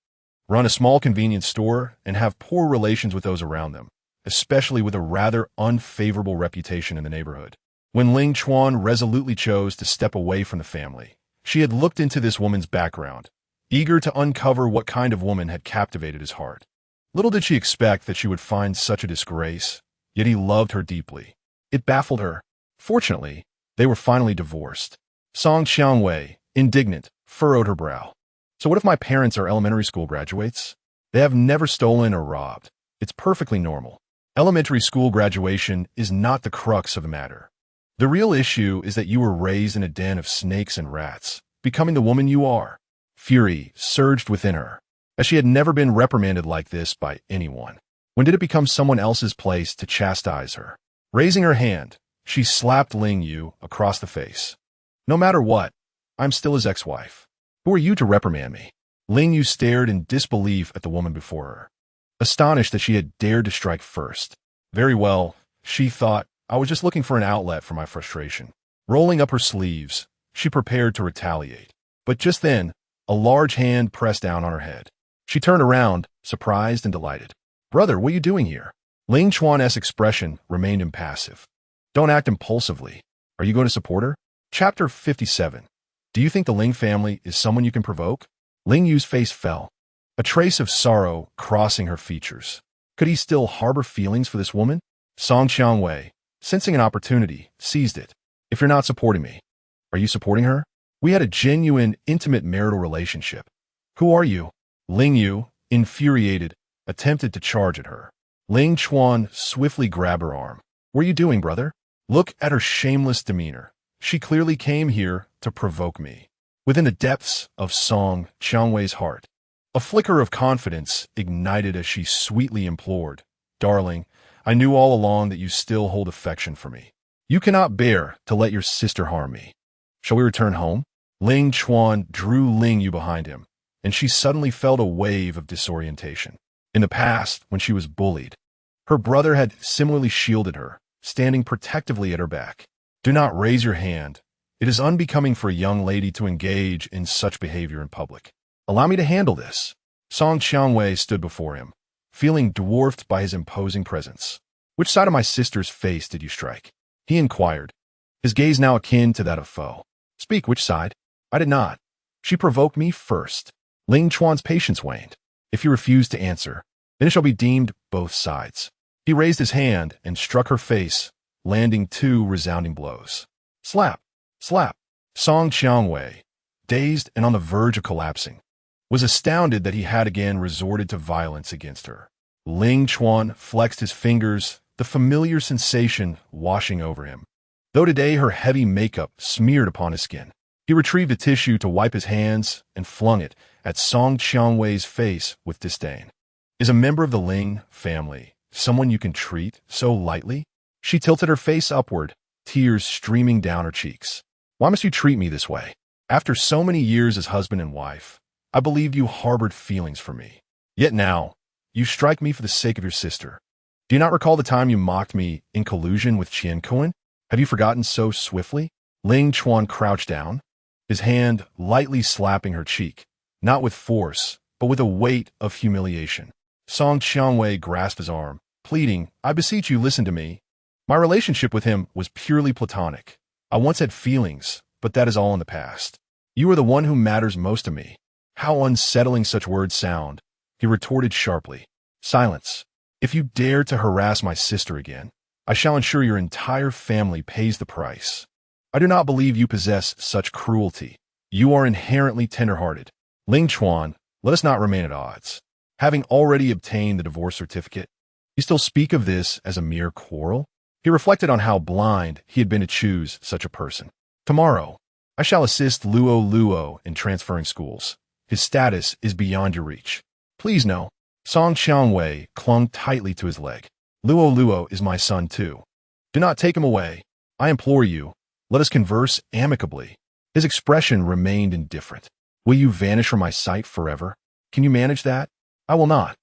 Speaker 1: run a small convenience store and have poor relations with those around them, especially with a rather unfavorable reputation in the neighborhood." When Ling Chuan resolutely chose to step away from the family, she had looked into this woman's background, eager to uncover what kind of woman had captivated his heart. Little did she expect that she would find such a disgrace, yet he loved her deeply. It baffled her. Fortunately, they were finally divorced. Song Qianwei, indignant, furrowed her brow. "So what if my parents are elementary school graduates? They have never stolen or robbed. It's perfectly normal. Elementary school graduation is not the crux of the matter. The real issue is that you were raised in a den of snakes and rats, becoming the woman you are. Fury surged within her, as she had never been reprimanded like this by anyone. When did it become someone else's place to chastise her? Raising her hand, she slapped Ling Yu across the face. No matter what, I'm still his ex-wife. Who are you to reprimand me? Ling Yu stared in disbelief at the woman before her, astonished that she had dared to strike first. Very well, she thought, I was just looking for an outlet for my frustration. Rolling up her sleeves, she prepared to retaliate. But just then, a large hand pressed down on her head. She turned around, surprised and delighted. Brother, what are you doing here? Ling Chuan's expression remained impassive. Don't act impulsively. Are you going to support her? Chapter 57. Do you think the Ling family is someone you can provoke? Ling Yu's face fell, a trace of sorrow crossing her features. Could he still harbor feelings for this woman? Song Qiangwei, sensing an opportunity, seized it. If you're not supporting me, are you supporting her? We had a genuine, intimate marital relationship. Who are you? Ling Yu, infuriated, attempted to charge at her. Ling Chuan swiftly grabbed her arm. What are you doing, brother? Look at her shameless demeanor. She clearly came here to provoke me. Within the depths of Song Qiangwei's heart, a flicker of confidence ignited as she sweetly implored, Darling, I knew all along that you still hold affection for me. You cannot bear to let your sister harm me. Shall we return home? Ling Chuan drew Ling Yu behind him, and she suddenly felt a wave of disorientation. In the past, when she was bullied, her brother had similarly shielded her, standing protectively at her back. Do not raise your hand. It is unbecoming for a young lady to engage in such behavior in public. Allow me to handle this. Song Qiangwei stood before him, feeling dwarfed by his imposing presence. Which side of my sister's face did you strike? He inquired, his gaze now akin to that of foe. Speak, which side? I did not. She provoked me first. Ling Chuan's patience waned. If you refuse to answer, then it shall be deemed both sides. He raised his hand and struck her face, landing 2 resounding blows. Slap! Slap! Song Qiangwei, dazed and on the verge of collapsing, was astounded that he had again resorted to violence against her. Ling Chuan flexed his fingers, the familiar sensation washing over him. Though today her heavy makeup smeared upon his skin, he retrieved a tissue to wipe his hands and flung it at Song Qiangwei's face with disdain. Is a member of the Ling family someone you can treat so lightly? She tilted her face upward, tears streaming down her cheeks. Why must you treat me this way? After so many years as husband and wife, I believed you harbored feelings for me. Yet now, you strike me for the sake of your sister. Do you not recall the time you mocked me in collusion with Qian Kuan? Have you forgotten so swiftly? Ling Chuan crouched down, his hand lightly slapping her cheek, not with force, but with a weight of humiliation. Song Qiangwei grasped his arm, pleading, I beseech you, listen to me. My relationship with him was purely platonic. I once had feelings, but that is all in the past. You are the one who matters most to me. How unsettling such words sound, he retorted sharply. Silence. If you dare to harass my sister again, I shall ensure your entire family pays the price. I do not believe you possess such cruelty. You are inherently tender-hearted. Ling Chuan, let us not remain at odds. Having already obtained the divorce certificate, you still speak of this as a mere quarrel? He reflected on how blind he had been to choose such a person. Tomorrow, I shall assist Lu Luo in transferring schools. His status is beyond your reach. Please no. Song Qiangwei clung tightly to his leg. Lu Luo is my son too. Do not take him away. I implore you, let us converse amicably. His expression remained indifferent. Will you vanish from my sight forever? Can you manage that? I will not.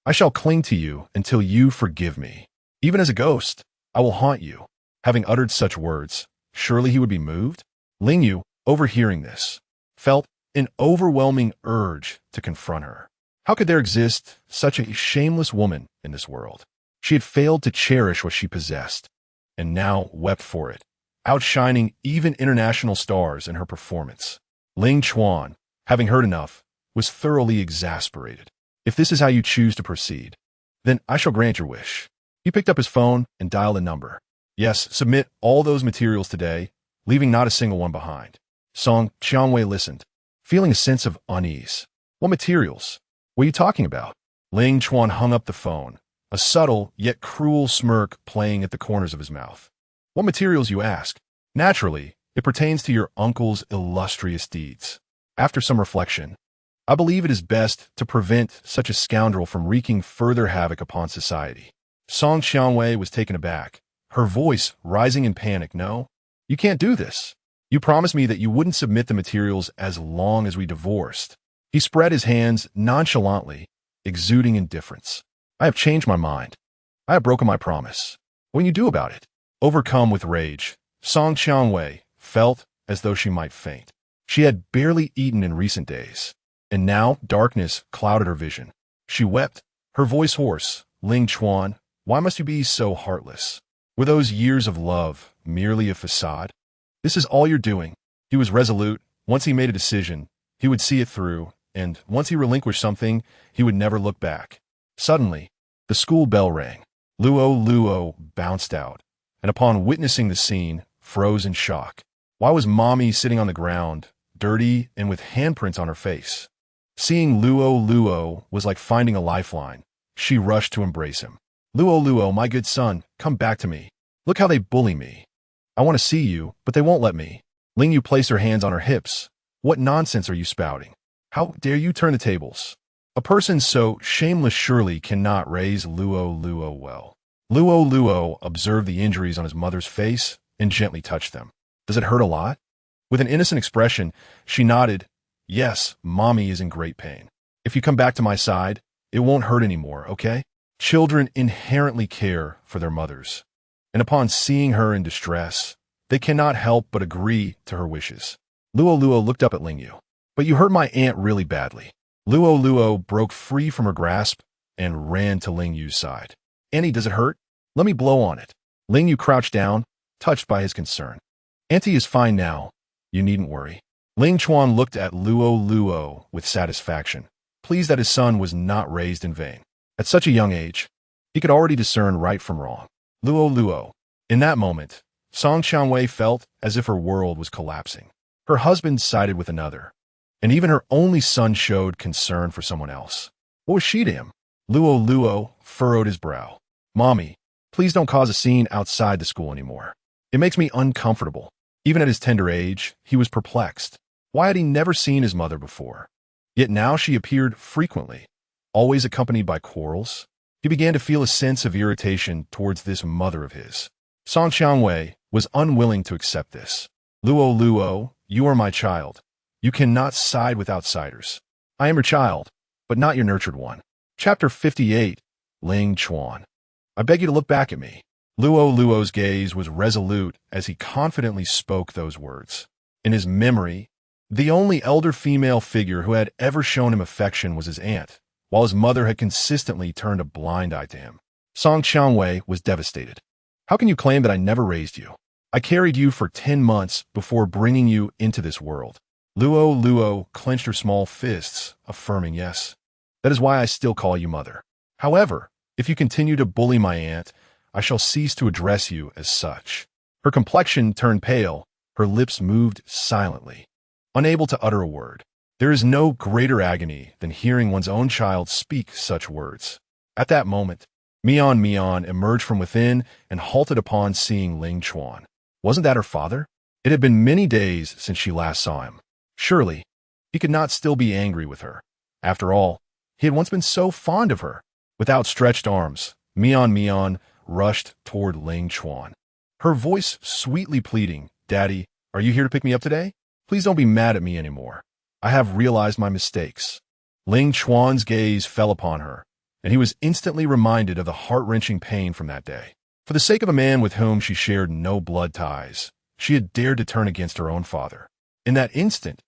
Speaker 1: I shall cling to you until you forgive me. Even as a ghost, I will haunt you. Having uttered such words, surely he would be moved? Ling Yu, overhearing this, felt an overwhelming urge to confront her. How could there exist such a shameless woman in this world? She had failed to cherish what she possessed, and now wept for it, outshining even international stars in her performance. Ling Chuan, having heard enough, was thoroughly exasperated. If this is how you choose to proceed, then I shall grant your wish. He picked up his phone and dialed a number. Yes, submit all those materials today, leaving not a single one behind. Song Qiangwei listened, feeling a sense of unease. What materials? What are you talking about? Ling Chuan hung up the phone, a subtle yet cruel smirk playing at the corners of his mouth. What materials, you ask? Naturally, it pertains to your uncle's illustrious deeds. After some reflection, I believe it is best to prevent such a scoundrel from wreaking further havoc upon society. Song Xiangwei was taken aback, her voice rising in panic. No, you can't do this. You promised me that you wouldn't submit the materials as long as we divorced. He spread his hands nonchalantly, exuding indifference. I have changed my mind. I have broken my promise. What can you do about it? Overcome with rage, Song Xiangwei felt as though she might faint. She had barely eaten in recent days, and now darkness clouded her vision. She wept, her voice hoarse. Ling Chuan, why must you be so heartless? Were those years of love merely a facade? This is all you're doing. He was resolute. Once he made a decision, he would see it through, and once he relinquished something, he would never look back. Suddenly, the school bell rang. Lu Luo bounced out, and upon witnessing the scene, froze in shock. Why was Mommy sitting on the ground, dirty and with handprints on her face? Seeing Lu Luo was like finding a lifeline. She rushed to embrace him. Lu Luo, my good son, come back to me. Look how they bully me. I want to see you, but they won't let me. Ling Yu placed her hands on her hips. What nonsense are you spouting? How dare you turn the tables? A person so shameless surely cannot raise Lu Luo well. Lu Luo observed the injuries on his mother's face and gently touched them. Does it hurt a lot? With an innocent expression, she nodded. Yes, Mommy is in great pain. If you come back to my side, it won't hurt anymore, okay? Children inherently care for their mothers, and upon seeing her in distress, they cannot help but agree to her wishes. Lu Luo looked up at Ling Yu. But you hurt my aunt really badly. Lu Luo broke free from her grasp and ran to Ling Yu's side. Auntie, does it hurt? Let me blow on it. Ling Yu crouched down, touched by his concern. Auntie is fine now. You needn't worry. Ling Chuan looked at Lu Luo with satisfaction, pleased that his son was not raised in vain. At such a young age, he could already discern right from wrong. Lu Luo. In that moment, Song Xiangwei felt as if her world was collapsing. Her husband sided with another, and even her only son showed concern for someone else. What was she to him? Lu Luo furrowed his brow. Mommy, please don't cause a scene outside the school anymore. It makes me uncomfortable. Even at his tender age, he was perplexed. Why had he never seen his mother before? Yet now she appeared frequently, always accompanied by quarrels. He began to feel a sense of irritation towards this mother of his. Song Xiangwei was unwilling to accept this. Lu Luo, you are my child. You cannot side with outsiders. I am your child, but not your nurtured one. Chapter 58, Ling Chuan. I beg you to look back at me. Lu Luo's gaze was resolute as he confidently spoke those words. In his memory, the only elder female figure who had ever shown him affection was his aunt, while his mother had consistently turned a blind eye to him. Song Xiangwei was devastated. How can you claim that I never raised you? I carried you for 10 months before bringing you into this world. Lu Luo clenched her small fists, affirming yes. That is why I still call you mother. However, if you continue to bully my aunt, I shall cease to address you as such. Her complexion turned pale, her lips moved silently, unable to utter a word. There is no greater agony than hearing one's own child speak such words. At that moment, Mian emerged from within and halted upon seeing Ling Chuan. Wasn't that her father? It had been many days since she last saw him. Surely, he could not still be angry with her. After all, he had once been so fond of her. With outstretched arms, Mian rushed toward Ling Chuan, her voice sweetly pleading, Daddy, are you here to pick me up today? Please don't be mad at me anymore. I have realized my mistakes. Ling Chuan's gaze fell upon her, and he was instantly reminded of the heart-wrenching pain from that day. For the sake of a man with whom she shared no blood ties, she had dared to turn against her own father. In that instant,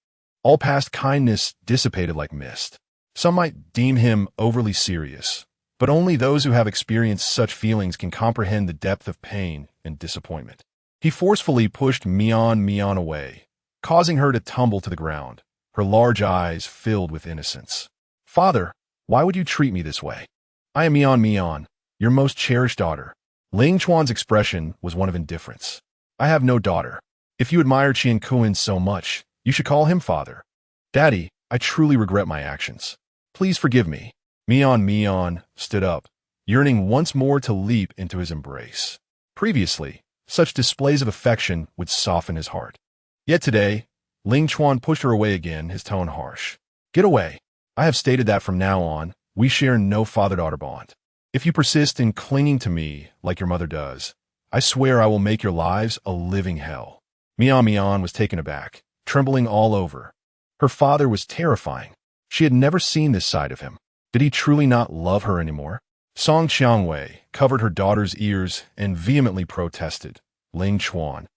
Speaker 1: all past kindness dissipated like mist. Some might deem him overly serious, but only those who have experienced such feelings can comprehend the depth of pain and disappointment. He forcefully pushed Mian away, causing her to tumble to the ground, her large eyes filled with innocence. Father, why would you treat me this way? I am Mian, your most cherished daughter. Ling Chuan's expression was one of indifference. I have no daughter. If you admire Qian Kuan so much, you should call him father. Daddy, I truly regret my actions. Please forgive me. Mian stood up. yearning once more to leap into his embrace. Previously, such displays of affection would soften his heart. Yet today, Ling Chuan pushed her away again, his tone harsh. Get away. I have stated that from now on, we share no father-daughter bond. If you persist in clinging to me like your mother does, I swear I will make your lives a living hell. Mian was taken aback, trembling all over. Her father was terrifying. She had never seen this side of him. Did he truly not love her anymore? Song Qiangwei covered her daughter's ears and vehemently protested. Ling Chuan,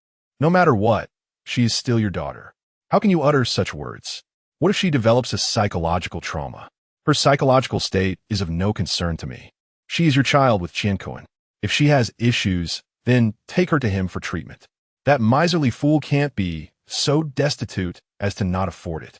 Speaker 1: no matter what, she is still your daughter. How can you utter such words? What if she develops a psychological trauma? Her psychological state is of no concern to me. She is your child with Qiankuan. If she has issues, then take her to him for treatment. That miserly fool can't be so destitute as to not afford it.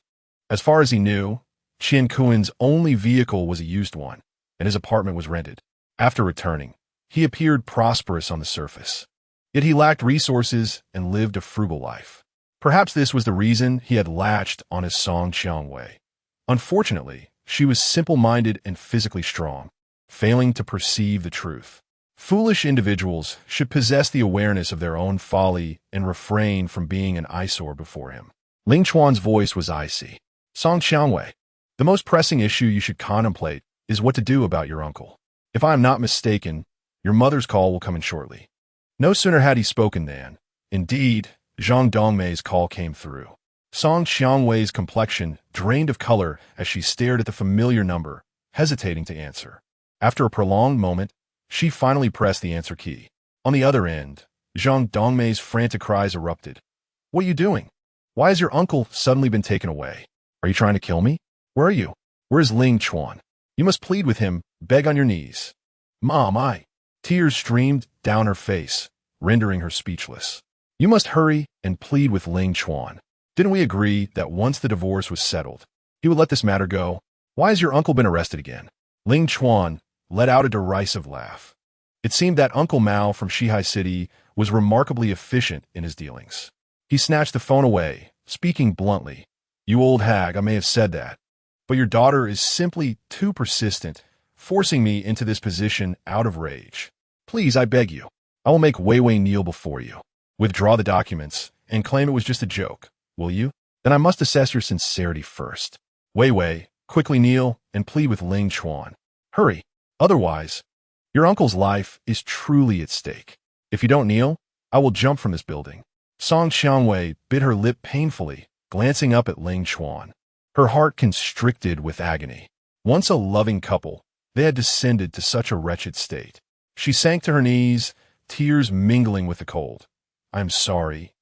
Speaker 1: As far as he knew, Qiankuan's only vehicle was a used one, and his apartment was rented. After returning, he appeared prosperous on the surface. Yet he lacked resources and lived a frugal life. Perhaps this was the reason he had latched on his Song Qiangwei. Unfortunately, she was simple-minded and physically strong, failing to perceive the truth. Foolish individuals should possess the awareness of their own folly and refrain from being an eyesore before him. Ling Chuan's voice was icy. Song Qiangwei, the most pressing issue you should contemplate is what to do about your uncle. If I am not mistaken, your mother's call will come in shortly. No sooner had he spoken than, indeed, Zhang Dongmei's call came through. Song Qiangwei's complexion drained of color as she stared at the familiar number, hesitating to answer. After a prolonged moment, she finally pressed the answer key. On the other end, Zhang Dongmei's frantic cries erupted. What are you doing? Why has your uncle suddenly been taken away? Are you trying to kill me? Where are you? Where is Ling Chuan? You must plead with him, beg on your knees. Mom, Tears streamed down her face, rendering her speechless. You must hurry and plead with Ling Chuan. Didn't we agree that once the divorce was settled, he would let this matter go? Why has your uncle been arrested again? Ling Chuan let out a derisive laugh. It seemed that Uncle Mao from Shihai City was remarkably efficient in his dealings. He snatched the phone away, speaking bluntly. You old hag, I may have said that, but your daughter is simply too persistent, forcing me into this position out of rage. Please, I beg you. I will make Weiwei kneel before you. Withdraw the documents and claim it was just a joke, will you? Then I must assess your sincerity first. Weiwei, quickly kneel and plead with Ling Chuan. Hurry. Otherwise, your uncle's life is truly at stake. If you don't kneel, I will jump from this building. Song Qiangwei bit her lip painfully, glancing up at Ling Chuan. Her heart constricted with agony. Once a loving couple, they had descended to such a wretched state. She sank to her knees, tears mingling with the cold. I am sorry.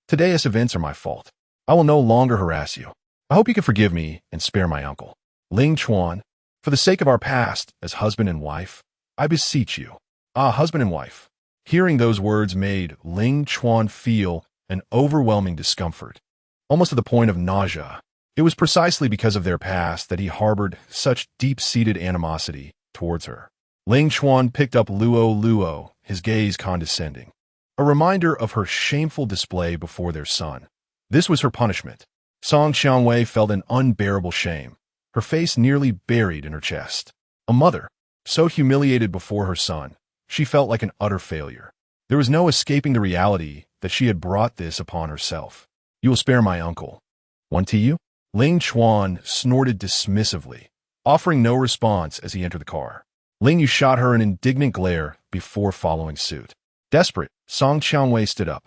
Speaker 1: Today's events are my fault. I will no longer harass you. I hope you can forgive me and spare my uncle. Ling Chuan, for the sake of our past as husband and wife, I beseech you. Husband and wife. Hearing those words made Ling Chuan feel an overwhelming discomfort, almost to the point of nausea. It was precisely because of their past that he harbored such deep-seated animosity towards her. Ling Chuan picked up Lu Luo, his gaze condescending, a reminder of her shameful display before their son. This was her punishment. Song Qiangwei felt an unbearable shame, her face nearly buried in her chest. A mother, so humiliated before her son, she felt like an utter failure. There was no escaping the reality that she had brought this upon herself. You will spare my uncle. One to you? Ling Chuan snorted dismissively, offering no response as he entered the car. Ling Yu shot her an indignant glare before following suit. Desperate, Song Qiangwei stood up,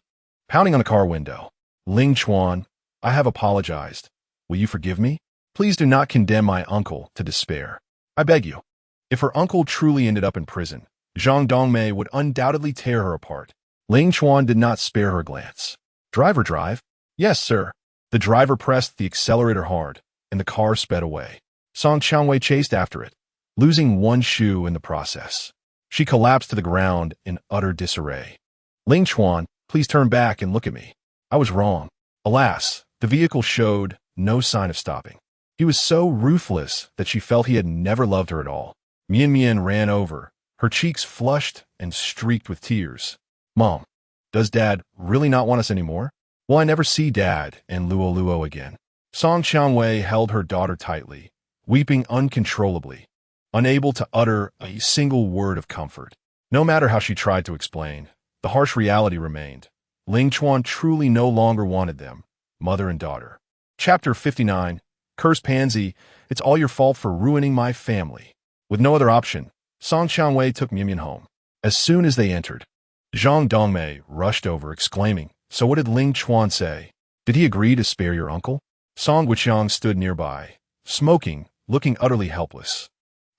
Speaker 1: pounding on the car window. Ling Chuan, I have apologized. Will you forgive me? Please do not condemn my uncle to despair. I beg you. If her uncle truly ended up in prison, Zhang Dongmei would undoubtedly tear her apart. Ling Chuan did not spare her glance. Driver drive? Yes, sir. The driver pressed the accelerator hard, and the car sped away. Song Qiangwei chased after it, losing one shoe in the process. She collapsed to the ground in utter disarray. Ling Chuan, please turn back and look at me. I was wrong. Alas, the vehicle showed no sign of stopping. He was so ruthless that she felt he had never loved her at all. Mian ran over, her cheeks flushed and streaked with tears. Mom, does Dad really not want us anymore? Will I never see Dad and Lu Luo again? Song Qiangwei held her daughter tightly, weeping uncontrollably. unable to utter a single word of comfort. No matter how she tried to explain, the harsh reality remained. Ling Chuan truly no longer wanted them, mother and daughter. Chapter 59, Cursed Pansy, it's all your fault for ruining my family. With no other option, Song Qianwei took Mian home. As soon as they entered, Zhang Dongmei rushed over, exclaiming, "So what did Ling Chuan say? Did he agree to spare your uncle?" Song Wuqiang stood nearby, smoking, looking utterly helpless.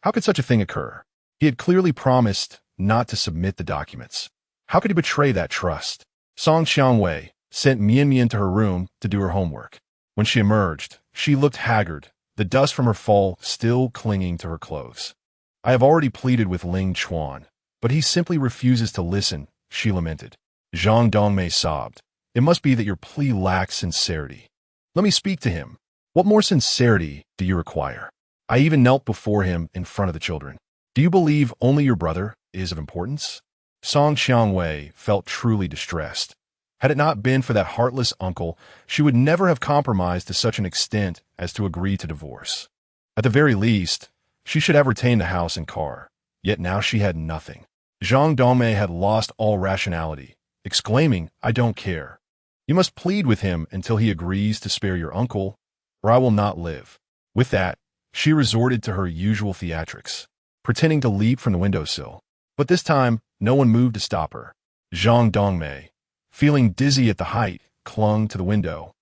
Speaker 1: How could such a thing occur? He had clearly promised not to submit the documents. How could he betray that trust? Song Qianwei sent Mian to her room to do her homework. When she emerged, she looked haggard, the dust from her fall still clinging to her clothes. "I have already pleaded with Ling Chuan, but he simply refuses to listen," she lamented. Zhang Dongmei sobbed. "It must be that your plea lacks sincerity. Let me speak to him. What more sincerity do you require? I even knelt before him in front of the children. Do you believe only your brother is of importance?" Song Qianwei felt truly distressed. Had it not been for that heartless uncle, she would never have compromised to such an extent as to agree to divorce. At the very least, she should have retained the house and car. Yet now she had nothing. Zhang Dongmei had lost all rationality, exclaiming, "I don't care. You must plead with him until he agrees to spare your uncle, or I will not live." With that, she resorted to her usual theatrics, pretending to leap from the windowsill. But this time, no one moved to stop her. Zhang Dongmei, feeling dizzy at the height, clung to the window,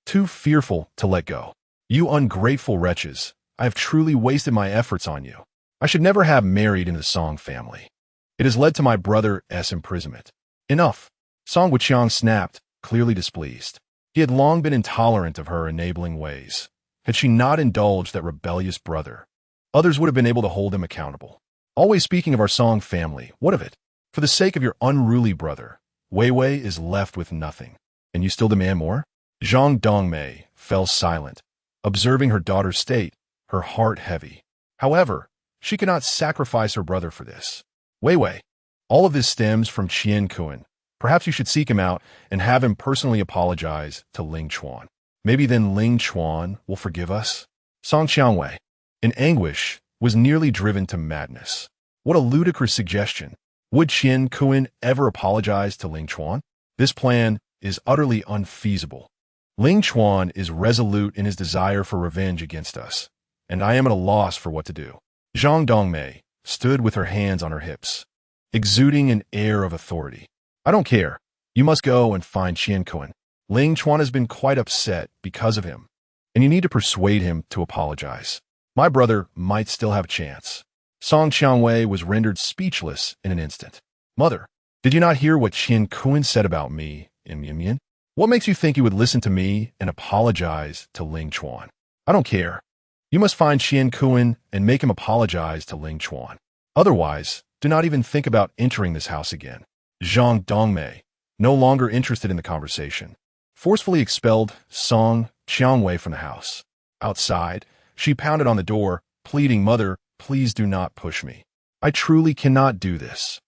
Speaker 1: too fearful to let go. "You ungrateful wretches, I have truly wasted my efforts on you. I should never have married into the Song family. It has led to my brother's imprisonment. Enough." Song Wuqiang snapped, clearly displeased. He had long been intolerant of her enabling ways. Had she not indulged that rebellious brother, others would have been able to hold him accountable. "Always speaking of our Song family, what of it? For the sake of your unruly brother, Wei Wei is left with nothing. And you still demand more?" Zhang Dongmei fell silent, observing her daughter's state, her heart heavy. However, she could not sacrifice her brother for this. "Wei Wei, all of this stems from Qian Kuan. Perhaps you should seek him out and have him personally apologize to Ling Chuan. Maybe then Ling Chuan will forgive us." Song Qianwei, in anguish, was nearly driven to madness. What a ludicrous suggestion. Would Qian Kuan ever apologize to Ling Chuan? This plan is utterly unfeasible. Ling Chuan is resolute in his desire for revenge against us, and I am at a loss for what to do. Zhang Dongmei stood with her hands on her hips, exuding an air of authority. "I don't care. You must go and find Qian Kuan. Ling Chuan has been quite upset because of him, and you need to persuade him to apologize. My brother might still have a chance." Song Qianwei was rendered speechless in an instant. "Mother, did you not hear what Qian Kuan said about me in Mian? What makes you think he would listen to me and apologize to Ling Chuan? I don't care. You must find Qian Kuan and make him apologize to Ling Chuan. Otherwise, do not even think about entering this house again." Zhang Dongmei, no longer interested in the conversation, forcefully expelled Song Qianwei from the house. Outside, she pounded on the door, pleading, "Mother, please do not push me. I truly cannot do this."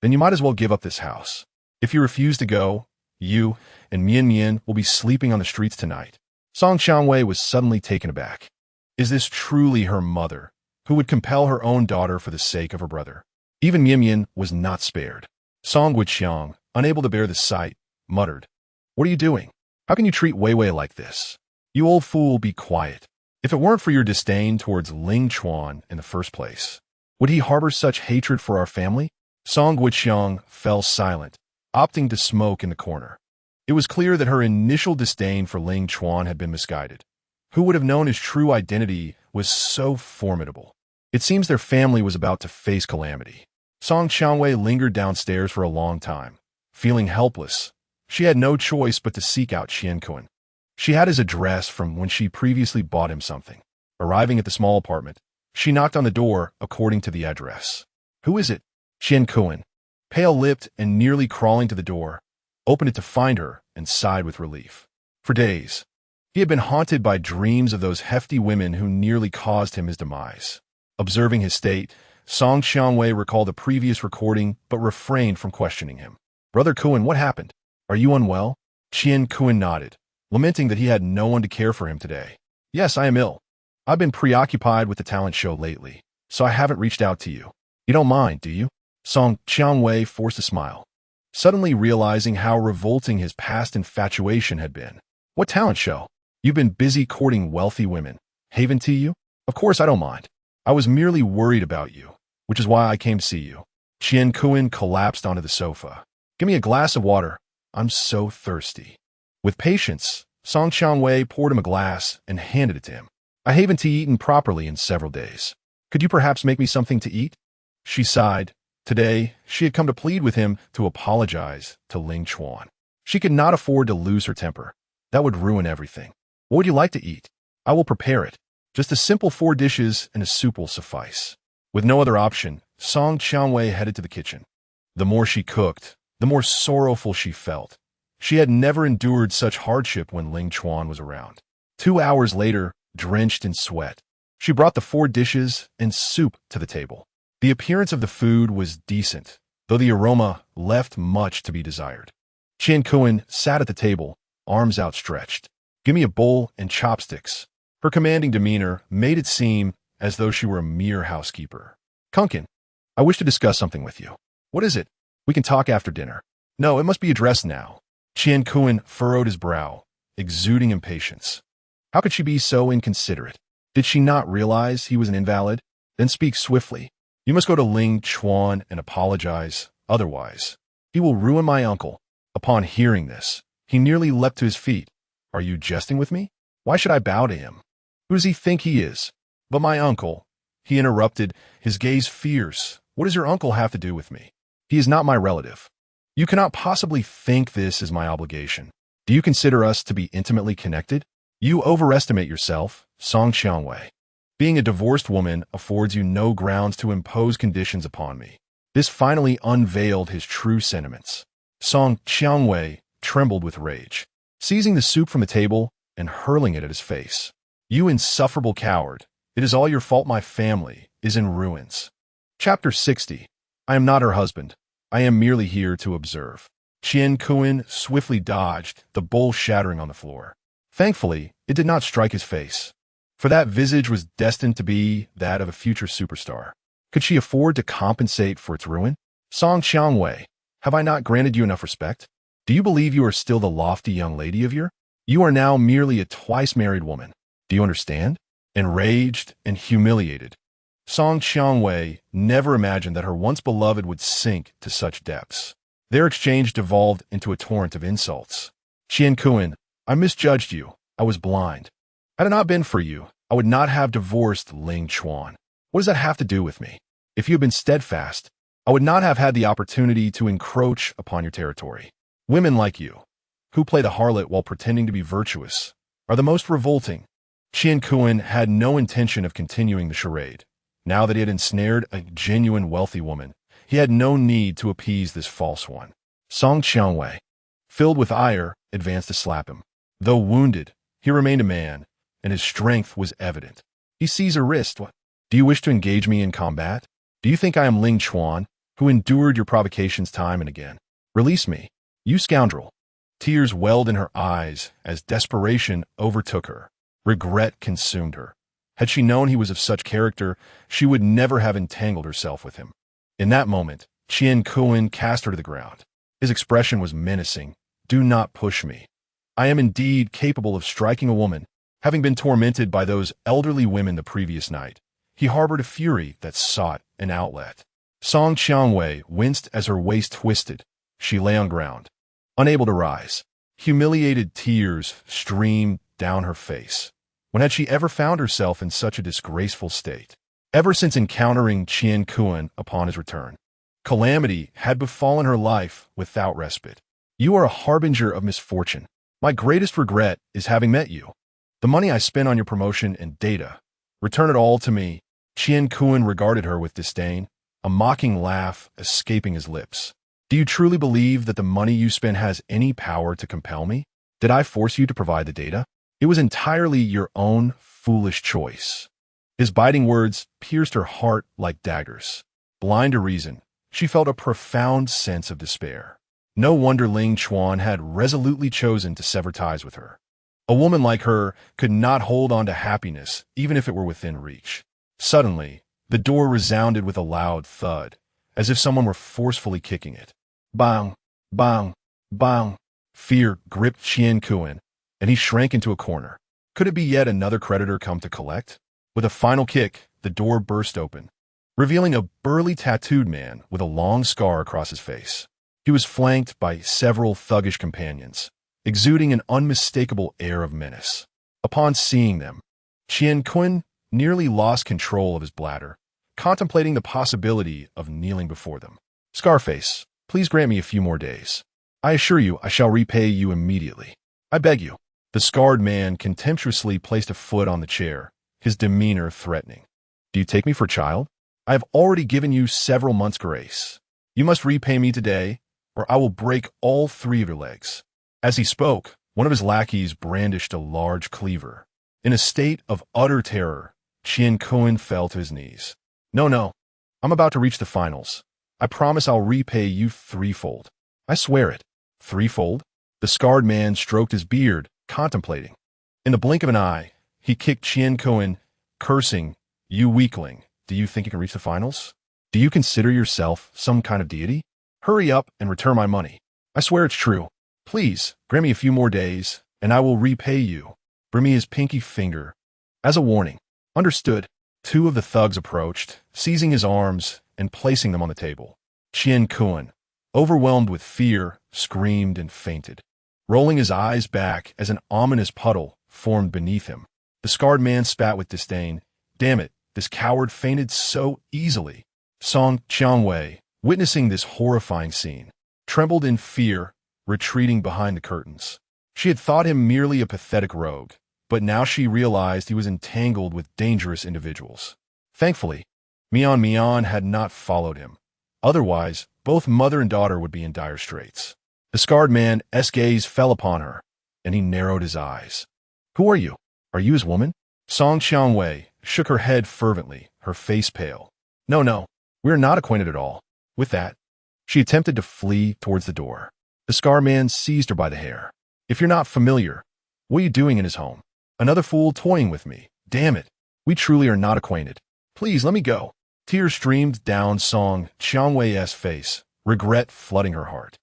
Speaker 1: "Then you might as well give up this house. If you refuse to go, you and Mian will be sleeping on the streets tonight." Song Qianwei was suddenly taken aback. Is this truly her mother, who would compel her own daughter for the sake of her brother? Even Mian was not spared. Song Wuqiang, unable to bear the sight, muttered, "What are you doing? How can you treat Wei Wei like this? You old fool, be quiet. If it weren't for your disdain towards Ling Chuan in the first place, would he harbor such hatred for our family?" Song Wuqiang fell silent, opting to smoke in the corner. It was clear that her initial disdain for Ling Chuan had been misguided. Who would have known his true identity was so formidable? It seems their family was about to face calamity. Song Qianwei lingered downstairs for a long time. Feeling helpless, she had no choice but to seek out Qian Kuan. She had his address from when she previously bought him something. Arriving at the small apartment, she knocked on the door according to the address. "Who is it?" Qian Kuan, pale-lipped and nearly crawling to the door, opened it to find her and sighed with relief. For days, he had been haunted by dreams of those hefty women who nearly caused him his demise. Observing his state, Song Qianwei recalled the previous recording but refrained from questioning him. "Brother Kuan, what happened? Are you unwell?" Qian Kuan nodded, lamenting that he had no one to care for him today. "Yes, I am ill. I've been preoccupied with the talent show lately. so I haven't reached out to you. You don't mind, do you? Song Qiangwei forced a smile, suddenly realizing how revolting his past infatuation had been. What talent show? You've been busy courting wealthy women. Haven to you? Of course I don't mind. I was merely worried about you, which is why I came to see you. Qian Kuan collapsed onto the sofa. Give me a glass of water. I'm so thirsty. With patience, Song Qiangwei poured him a glass and handed it to him. I haven't eaten properly in several days. Could you perhaps make me something to eat? She sighed. Today, she had come to plead with him to apologize to Ling Chuan. She could not afford to lose her temper. That would ruin everything. What would you like to eat? I will prepare it. Just a simple 4 dishes and a soup will suffice. With no other option, Song Qiangwei headed to the kitchen. The more she cooked, the more sorrowful she felt. She had never endured such hardship when Ling Chuan was around. 2 hours later, drenched in sweat, she brought the 4 dishes and soup to the table. The appearance of the food was decent, though the aroma left much to be desired. Qian Kuan sat at the table, arms outstretched. Give me a bowl and chopsticks. Her commanding demeanor made it seem as though she were a mere housekeeper. Kunkin, I wish to discuss something with you. What is it? We can talk after dinner. No, it must be addressed now. Qian Kuan furrowed his brow, exuding impatience. How could she be so inconsiderate? Did she not realize he was an invalid? Then speak swiftly. You must go to Ling Chuan and apologize, otherwise he will ruin my uncle. Upon hearing this, he nearly leapt to his feet. Are you jesting with me? Why should I bow to him? Who does he think he is? But my uncle, he interrupted, his gaze fierce. What does your uncle have to do with me? He is not my relative. You cannot possibly think this is my obligation. Do you consider us to be intimately connected? You overestimate yourself, Song Qiangwei. Being a divorced woman affords you no grounds to impose conditions upon me. This finally unveiled his true sentiments. Song Qiangwei trembled with rage, seizing the soup from the table and hurling it at his face. You insufferable coward! It is all your fault my family is in ruins. Chapter 60. I am not her husband. I am merely here to observe. Qian Kuan swiftly dodged, the bowl shattering on the floor. Thankfully, it did not strike his face, for that visage was destined to be that of a future superstar. Could she afford to compensate for its ruin? Song Qiangwei, have I not granted you enough respect? Do you believe you are still the lofty young lady of yore? You are now merely a twice-married woman. Do you understand? Enraged and humiliated, Song Qiangwei never imagined that her once-beloved would sink to such depths. Their exchange devolved into a torrent of insults. Qian Kuan, I misjudged you. I was blind. Had it not been for you, I would not have divorced Ling Chuan. What does that have to do with me? If you had been steadfast, I would not have had the opportunity to encroach upon your territory. Women like you, who play the harlot while pretending to be virtuous, are the most revolting. Qian Kuan had no intention of continuing the charade. Now that he had ensnared a genuine wealthy woman, he had no need to appease this false one. Song Qiangwei, filled with ire, advanced to slap him. Though wounded, he remained a man, and his strength was evident. He seized her wrist. What? Do you wish to engage me in combat? Do you think I am Ling Chuan, who endured your provocations time and again? Release me, you scoundrel. Tears welled in her eyes as desperation overtook her. Regret consumed her. Had she known he was of such character, she would never have entangled herself with him. In that moment, Qian Kuan cast her to the ground. His expression was menacing. Do not push me. I am indeed capable of striking a woman. Having been tormented by those elderly women the previous night, he harbored a fury that sought an outlet. Song Qiangwei winced as her waist twisted. She lay on ground, unable to rise. Humiliated tears streamed down her face. When had she ever found herself in such a disgraceful state? Ever since encountering Qian Kuan upon his return, calamity had befallen her life without respite. You are a harbinger of misfortune. My greatest regret is having met you. The money I spent on your promotion and data, return it all to me. Qian Kuan regarded her with disdain, a mocking laugh escaping his lips. Do you truly believe that the money you spent has any power to compel me? Did I force you to provide the data? It was entirely your own foolish choice. His biting words pierced her heart like daggers. Blind to reason, she felt a profound sense of despair. No wonder Ling Chuan had resolutely chosen to sever ties with her. A woman like her could not hold on to happiness even if it were within reach. Suddenly, The door resounded with a loud thud, as if someone were forcefully kicking it. Bang, bang, bang. Fear gripped Qian Kuan, and he shrank into a corner. Could it be yet another creditor come to collect? With a final kick, the door burst open, revealing a burly tattooed man with a long scar across his face. He was flanked by several thuggish companions, exuding an unmistakable air of menace. Upon seeing them, Qian Kun nearly lost control of his bladder, contemplating the possibility of kneeling before them. Scarface, please grant me a few more days. I assure you I shall repay you immediately. I beg you. The scarred man contemptuously placed a foot on the chair, his demeanor threatening. Do you take me for a child? I have already given you several months' grace. You must repay me today, or I will break all 3 of your legs. As he spoke, one of his lackeys brandished a large cleaver. In a state of utter terror, Qian Kun fell to his knees. No, I'm about to reach the finals. I promise I'll repay you 3-fold. I swear it. 3-fold? The scarred man stroked his beard, contemplating. In the blink of an eye, he kicked Qian Kun, cursing, "You weakling, do you think you can reach the finals? Do you consider yourself some kind of deity? Hurry up and return my money. I swear it's true. Please, grant me a few more days, and I will repay you." Bring me his pinky finger. As a warning. Understood. 2 of the thugs approached, seizing his arms and placing them on the table. Qian Kun, overwhelmed with fear, screamed and fainted, rolling his eyes back as an ominous puddle formed beneath him. The scarred man spat with disdain. Damn it, this coward fainted so easily. Song Qiangwei, witnessing this horrifying scene, trembled in fear, retreating behind the curtains. She had thought him merely a pathetic rogue, but now she realized he was entangled with dangerous individuals. Thankfully, Mian had not followed him. Otherwise, both mother and daughter would be in dire straits. The scarred man's gaze fell upon her, and he narrowed his eyes. Who are you? Are you his woman? Song Qiangwei shook her head fervently, her face pale. No, we are not acquainted at all. With that, she attempted to flee towards the door. The scarred man seized her by the hair. If you're not familiar, what are you doing in his home? Another fool toying with me. Damn it. We truly are not acquainted. Please, let me go. Tears streamed down Song Qiangwei's face, regret flooding her heart.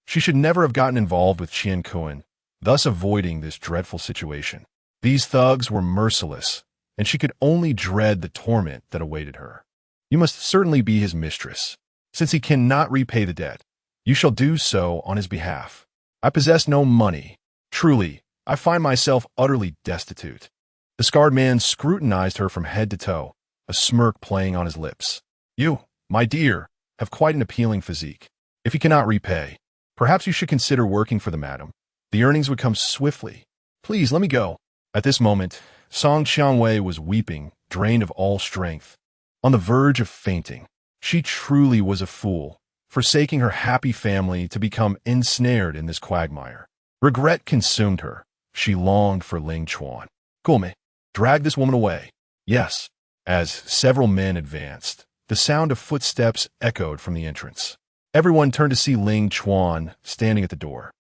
Speaker 1: She should never have gotten involved with Qian Kun, thus avoiding this dreadful situation. These thugs were merciless, and she could only dread the torment that awaited her. You must certainly be his mistress. Since he cannot repay the debt, you shall do so on his behalf. I possess no money. Truly, I find myself utterly destitute. The scarred man scrutinized her from head to toe, a smirk playing on his lips. You, my dear, have quite an appealing physique. If you cannot repay, perhaps you should consider working for the madam. The earnings would come swiftly. Please, let me go. At this moment, Song Qiangwei was weeping, drained of all strength, on the verge of fainting. She truly was a fool, forsaking her happy family to become ensnared in this quagmire. Regret consumed her. She longed for Ling Chuan. Gome, drag this woman away. Yes. As several men advanced, the sound of footsteps echoed from the entrance. Everyone turned to see Ling Chuan standing at the door.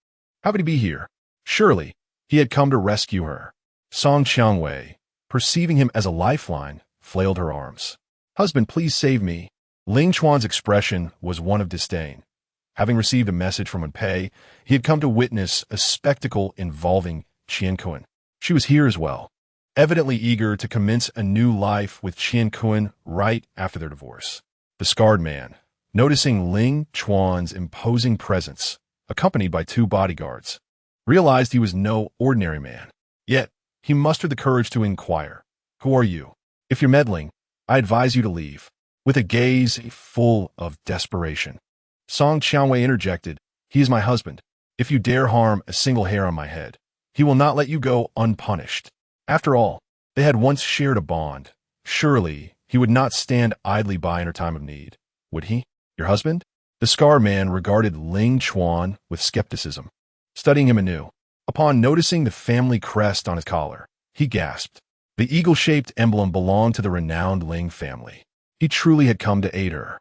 Speaker 1: How could he be here? Surely, he had come to rescue her. Song Qiangwei, perceiving him as a lifeline, flailed her arms. Husband, please save me. Ling Chuan's expression was one of disdain. Having received a message from Wenpei, he had come to witness a spectacle involving Qian Kun. She was here as well, evidently eager to commence a new life with Qian Kun right after their divorce. The scarred man, noticing Ling Chuan's imposing presence, accompanied by 2 bodyguards, realized he was no ordinary man. Yet, he mustered the courage to inquire, Who are you? If you're meddling, I advise you to leave. With a gaze full of desperation, Song Qiangwei interjected, He is my husband. If you dare harm a single hair on my head, he will not let you go unpunished. After all, they had once shared a bond. Surely, he would not stand idly by in her time of need, would he? Your husband? The scar man regarded Ling Chuan with skepticism, studying him anew. Upon noticing the family crest on his collar, he gasped. The eagle-shaped emblem belonged to the renowned Ling family. He truly had come to aid her.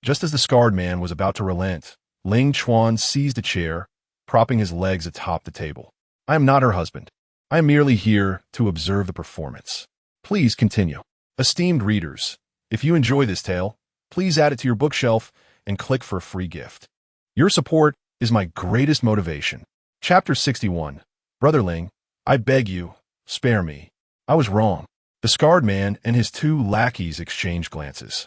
Speaker 1: Just as the scarred man was about to relent, Ling Chuan seized a chair, propping his legs atop the table. I am not her husband. I am merely here to observe the performance. Please continue. Esteemed readers, If you enjoy this tale, please add it to your bookshelf and click for a free gift. Your support is my greatest motivation. Chapter 61. Brother Ling, I beg you, spare me. I was wrong. The scarred man and his two lackeys exchanged glances.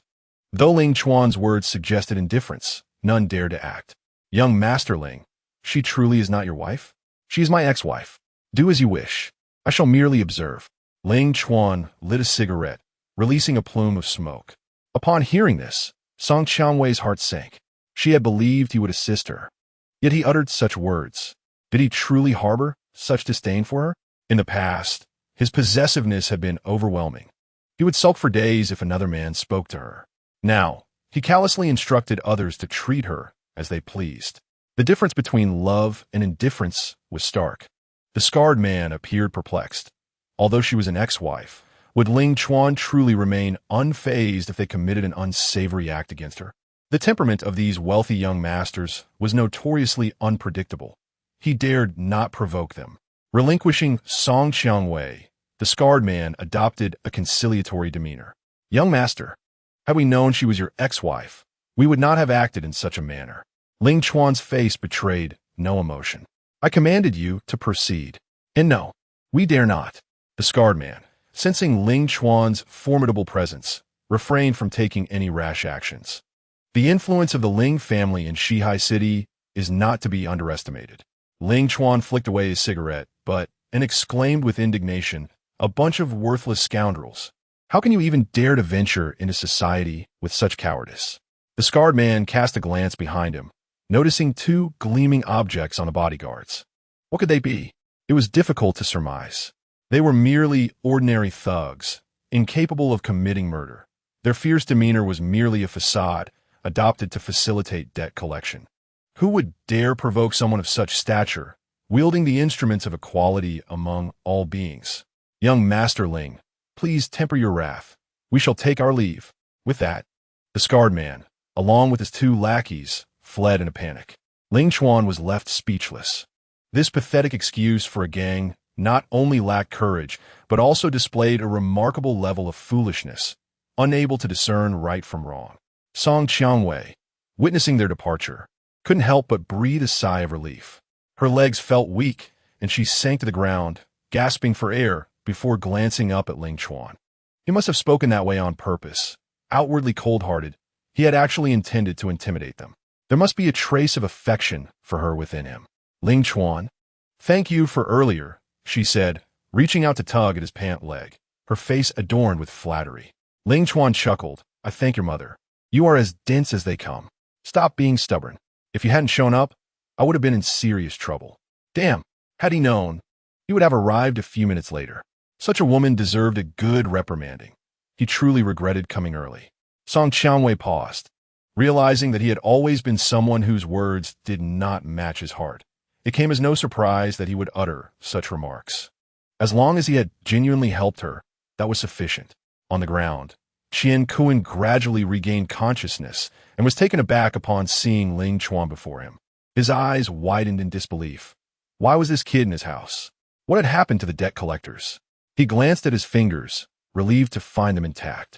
Speaker 1: Though Ling Chuan's words suggested indifference, none dared to act. Young Master Ling, she truly is not your wife? She is my ex-wife. Do as you wish. I shall merely observe. Ling Chuan lit a cigarette, releasing a plume of smoke. Upon hearing this, Song Qiangwei's heart sank. She had believed he would assist her. Yet he uttered such words. Did he truly harbor such disdain for her? In the past, his possessiveness had been overwhelming. He would sulk for days if another man spoke to her. Now, he callously instructed others to treat her as they pleased. The difference between love and indifference was stark. The scarred man appeared perplexed. Although she was an ex-wife, would Ling Chuan truly remain unfazed if they committed an unsavory act against her? The temperament of these wealthy young masters was notoriously unpredictable. He dared not provoke them. Relinquishing Song Qiangwei, the scarred man adopted a conciliatory demeanor. Young master, had we known she was your ex-wife, we would not have acted in such a manner. Ling Chuan's face betrayed no emotion. I commanded you to proceed. And no, we dare not. The scarred man, sensing Ling Chuan's formidable presence, refrained from taking any rash actions. The influence of the Ling family in Shihai City is not to be underestimated. Ling Chuan flicked away his cigarette, and exclaimed with indignation, "A bunch of worthless scoundrels. How can you even dare to venture into society with such cowardice?" The scarred man cast a glance behind him, noticing two gleaming objects on the bodyguards. What could they be? It was difficult to surmise. They were merely ordinary thugs, incapable of committing murder. Their fierce demeanor was merely a facade, adopted to facilitate debt collection. Who would dare provoke someone of such stature, wielding the instruments of equality among all beings? Young Master Ling, please temper your wrath. We shall take our leave. With that, the scarred man, along with his two lackeys, fled in a panic. Ling Chuan was left speechless. This pathetic excuse for a gang not only lacked courage, but also displayed a remarkable level of foolishness, unable to discern right from wrong. Song Qiangwei, witnessing their departure, couldn't help but breathe a sigh of relief. Her legs felt weak, and she sank to the ground, gasping for air before glancing up at Ling Chuan. He must have spoken that way on purpose. Outwardly cold-hearted, he had actually intended to intimidate them. There must be a trace of affection for her within him. Ling Chuan, thank you for earlier, she said, reaching out to tug at his pant leg, her face adorned with flattery. Ling Chuan chuckled, I thank your mother. You are as dense as they come. Stop being stubborn. If you hadn't shown up, I would have been in serious trouble. Damn, had he known, he would have arrived a few minutes later. Such a woman deserved a good reprimanding. He truly regretted coming early. Song Qiangwei paused, realizing that he had always been someone whose words did not match his heart. It came as no surprise that he would utter such remarks. As long as he had genuinely helped her, that was sufficient. On the ground, Qian Kuan gradually regained consciousness and was taken aback upon seeing Ling Chuan before him. His eyes widened in disbelief. Why was this kid in his house? What had happened to the debt collectors? He glanced at his fingers, relieved to find them intact,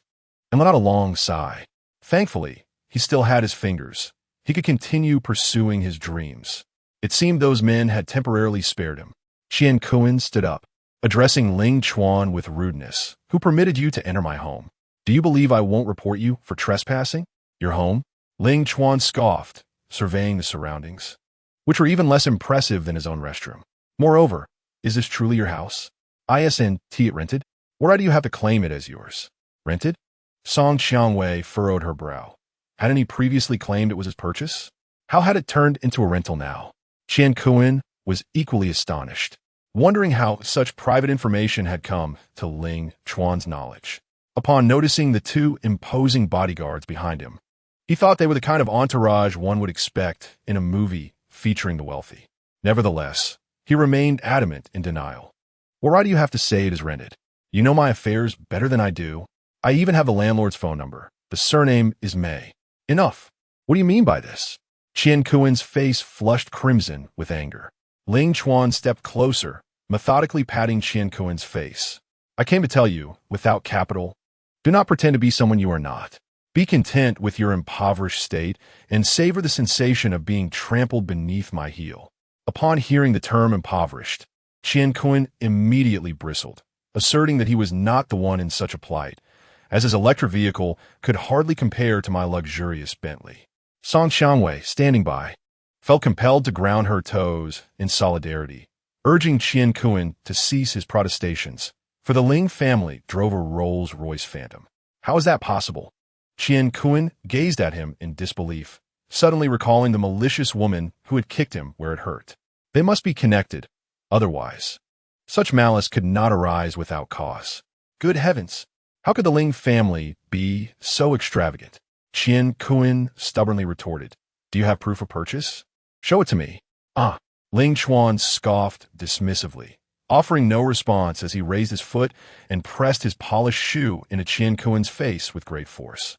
Speaker 1: and let out a long sigh. Thankfully, he still had his fingers. He could continue pursuing his dreams. It seemed those men had temporarily spared him. Qian Kuan stood up, addressing Ling Chuan with rudeness. Who permitted you to enter my home? Do you believe I won't report you for trespassing? Your home? Ling Chuan scoffed, surveying the surroundings, which were even less impressive than his own restroom. Moreover, is this truly your house? Isn't it rented? Why do you have to claim it as yours? Rented? Song Qiangwei furrowed her brow. Hadn't he previously claimed it was his purchase? How had it turned into a rental now? Qian Kuan was equally astonished, wondering how such private information had come to Ling Chuan's knowledge. Upon noticing the two imposing bodyguards behind him, he thought they were the kind of entourage one would expect in a movie featuring the wealthy. Nevertheless, he remained adamant in denial. Why do you have to say it is rented? You know my affairs better than I do. I even have the landlord's phone number. The surname is May. Enough. What do you mean by this? Qian Kuan's face flushed crimson with anger. Ling Chuan stepped closer, methodically patting Qian Kuan's face. I came to tell you, without capital, Do not pretend to be someone you are not. Be content with your impoverished state and savor the sensation of being trampled beneath my heel. Upon hearing the term impoverished, Qian Kun immediately bristled, asserting that he was not the one in such a plight, as his electric vehicle could hardly compare to my luxurious Bentley. Song Xiangwei, standing by, felt compelled to ground her toes in solidarity, urging Qian Kun to cease his protestations, for the Ling family drove a Rolls-Royce Phantom. How is that possible? Qian Kun gazed at him in disbelief, suddenly recalling the malicious woman who had kicked him where it hurt. They must be connected, otherwise such malice could not arise without cause. Good heavens! How could the Ling family be so extravagant? Qian Kun stubbornly retorted, "Do you have proof of purchase? Show it to me." "Ah." Ling Chuan scoffed dismissively, offering no response as he raised his foot and pressed his polished shoe into Qian Kun's face with great force.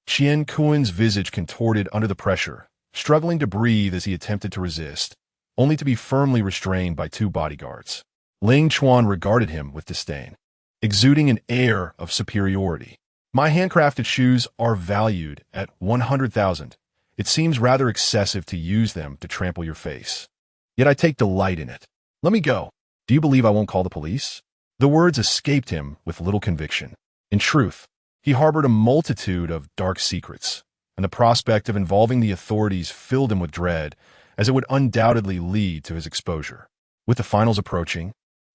Speaker 1: Qian Kun's visage contorted under the pressure, struggling to breathe as he attempted to resist, only to be firmly restrained by two bodyguards. Ling Chuan regarded him with disdain, exuding an air of superiority. "My handcrafted shoes are valued at 100,000. It seems rather excessive to use them to trample your face. Yet I take delight in it. Let me go. Do you believe I won't call the police?" The words escaped him with little conviction. In truth, he harbored a multitude of dark secrets, and the prospect of involving the authorities filled him with dread, as it would undoubtedly lead to his exposure. With the finals approaching,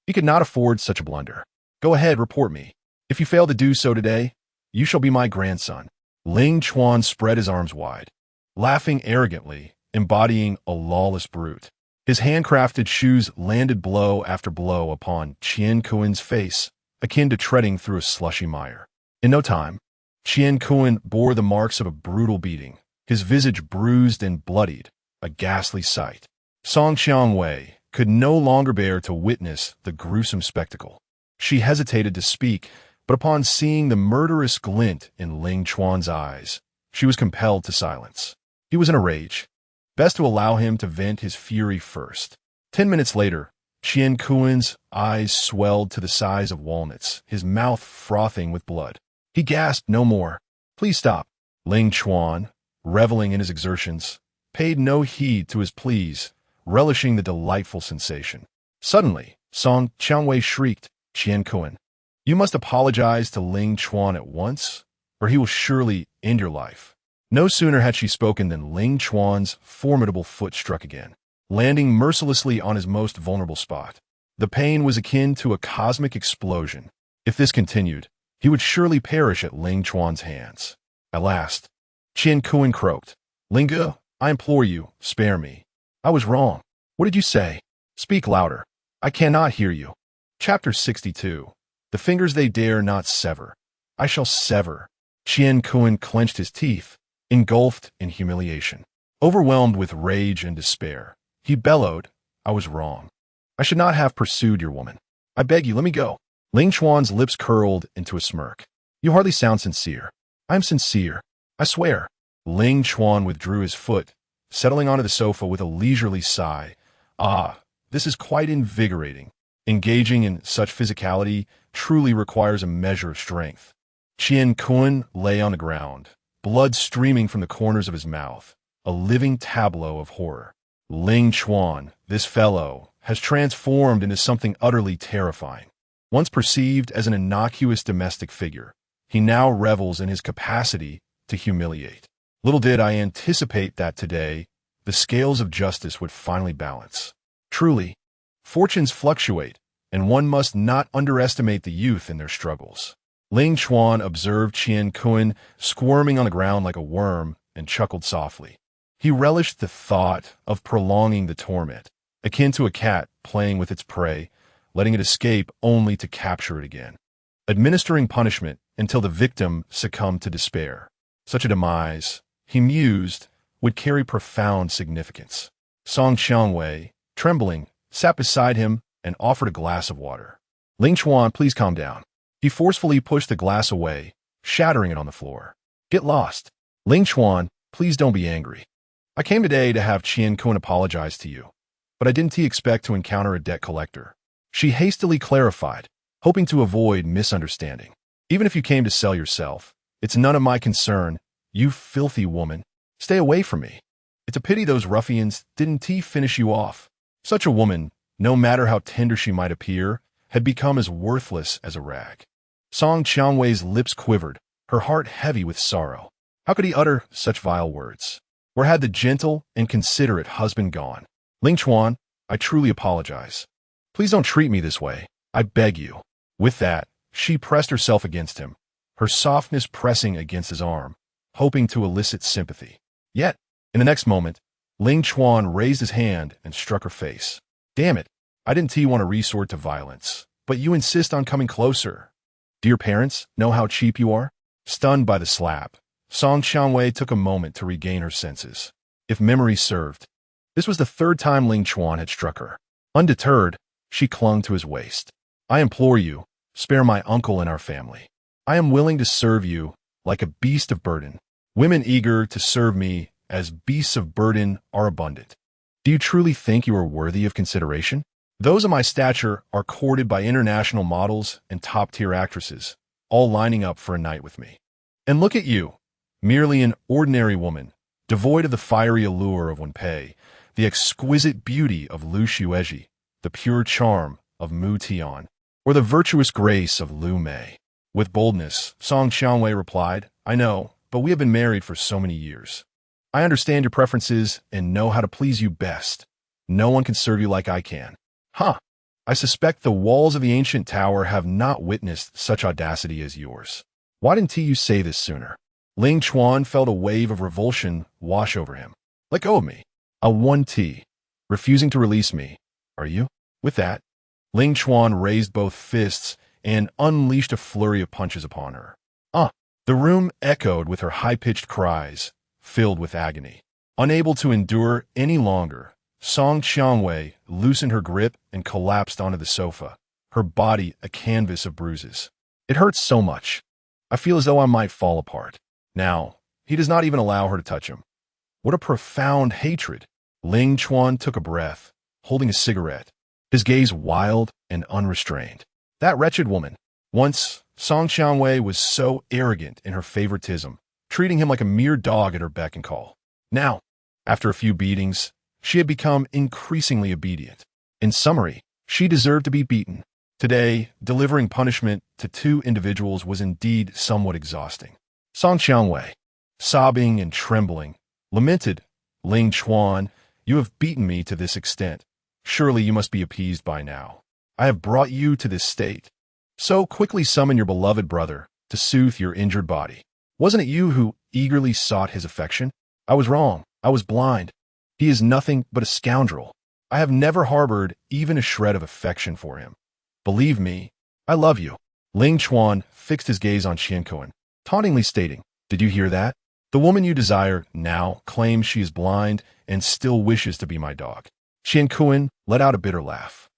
Speaker 1: he could not afford such a blunder. "Go ahead, report me. If you fail to do so today, you shall be my grandson." Ling Chuan spread his arms wide, laughing arrogantly, embodying a lawless brute. His handcrafted shoes landed blow after blow upon Qian Kun's face, akin to treading through a slushy mire. In no time, Qian Kun bore the marks of a brutal beating, his visage bruised and bloodied, a ghastly sight. Song Xiangwei could no longer bear to witness the gruesome spectacle. She hesitated to speak, but upon seeing the murderous glint in Ling Chuan's eyes, she was compelled to silence. He was in a rage. Best to allow him to vent his fury first. 10 minutes later, Qian Kun's eyes swelled to the size of walnuts, his mouth frothing with blood. He gasped no more. "Please stop." Ling Chuan, reveling in his exertions, paid no heed to his pleas, relishing the delightful sensation. Suddenly, Song Xiangwei shrieked, "Qian Kun, you must apologize to Ling Chuan at once, or he will surely end your life." No sooner had she spoken than Ling Chuan's formidable foot struck again, landing mercilessly on his most vulnerable spot. The pain was akin to a cosmic explosion. If this continued, he would surely perish at Ling Chuan's hands. At last, Qian Kun croaked, "Linga, I implore you, spare me. I was wrong." "What did you say? Speak louder. I cannot hear you." Chapter 62. The fingers they dare not sever. I shall sever. Qian Kun clenched his teeth, engulfed in humiliation. Overwhelmed with rage and despair, he bellowed, "I was wrong. I should not have pursued your woman. I beg you, let me go." Ling Chuan's lips curled into a smirk. "You hardly sound sincere." "I am sincere. I swear." Ling Chuan withdrew his foot, settling onto the sofa with a leisurely sigh. "Ah, this is quite invigorating. Engaging in such physicality truly requires a measure of strength." Qian Kun lay on the ground, blood streaming from the corners of his mouth, a living tableau of horror. Ling Chuan, this fellow, has transformed into something utterly terrifying. Once perceived as an innocuous domestic figure, he now revels in his capacity to humiliate. Little did I anticipate that today, the scales of justice would finally balance. Truly, fortunes fluctuate, and one must not underestimate the youth in their struggles. Ling Chuan observed Qian Kun squirming on the ground like a worm and chuckled softly. He relished the thought of prolonging the torment, akin to a cat playing with its prey, letting it escape only to capture it again. Administering punishment until the victim succumbed to despair. Such a demise, he mused, would carry profound significance. Song Xiangwei, trembling, sat beside him and offered a glass of water. "Ling Chuan, please calm down." He forcefully pushed the glass away, shattering it on the floor. "Get lost." "Ling Chuan, please don't be angry. I came today to have Qian Kun apologize to you, but I didn't expect to encounter a debt collector." She hastily clarified, hoping to avoid misunderstanding. Even if you came to sell yourself, it's none of my concern, you filthy woman. Stay away from me. It's a pity those ruffians didn't finish you off. Such a woman, no matter how tender she might appear, had become as worthless as a rag. Song Qiangwei's lips quivered, her heart heavy with sorrow. How could he utter such vile words? Where had the gentle and considerate husband gone? Ling Chuan, I truly apologize. Please don't treat me this way. I beg you. With that, she pressed herself against him, her softness pressing against his arm, hoping to elicit sympathy. Yet, in the next moment, Ling Chuan raised his hand and struck her face. Damn it, I didn't want to resort to violence, but you insist on coming closer. Do your parents know how cheap you are? Stunned by the slap, Song Qiangwei took a moment to regain her senses. If memory served, this was the third time Ling Chuan had struck her. Undeterred, she clung to his waist. I implore you, spare my uncle and our family. I am willing to serve you like a beast of burden. Women eager to serve me as beasts of burden are abundant. Do you truly think you are worthy of consideration? Those of my stature are courted by international models and top-tier actresses, all lining up for a night with me. And look at you, merely an ordinary woman, devoid of the fiery allure of Wenpei, the exquisite beauty of Lu Xuezhi, the pure charm of Mu Tian, or the virtuous grace of Lu Mei. With boldness, Song Qiangwei replied, I know, but we have been married for so many years. I understand your preferences and know how to please you best. No one can serve you like I can. Huh. I suspect the walls of the ancient tower have not witnessed such audacity as yours. Why didn't you say this sooner? Ling Chuan felt a wave of revulsion wash over him. Let go of me. A 1T. Refusing to release me. Are you? With that, Ling Chuan raised both fists and unleashed a flurry of punches upon her. The room echoed with her high-pitched cries, filled with agony. Unable to endure any longer, Song Qiangwei loosened her grip and collapsed onto the sofa, her body a canvas of bruises. It hurts so much. I feel as though I might fall apart. Now, he does not even allow her to touch him. What a profound hatred. Ling Chuan took a breath, holding a cigarette, his gaze wild and unrestrained. That wretched woman. Once, Song Qiangwei was so arrogant in her favoritism, treating him like a mere dog at her beck and call. Now, after a few beatings, she had become increasingly obedient. In summary, she deserved to be beaten. Today, delivering punishment to two individuals was indeed somewhat exhausting. Song Qiangwei, sobbing and trembling, lamented, Ling Chuan, you have beaten me to this extent. Surely you must be appeased by now. I have brought you to this state. So quickly summon your beloved brother to soothe your injured body. Wasn't it you who eagerly sought his affection? I was wrong. I was blind. He is nothing but a scoundrel. I have never harbored even a shred of affection for him. Believe me, I love you. Ling Chuan fixed his gaze on Qian Kuan, tauntingly stating, Did you hear that? The woman you desire now claims she is blind and still wishes to be my dog. Qian Kuan let out a bitter laugh.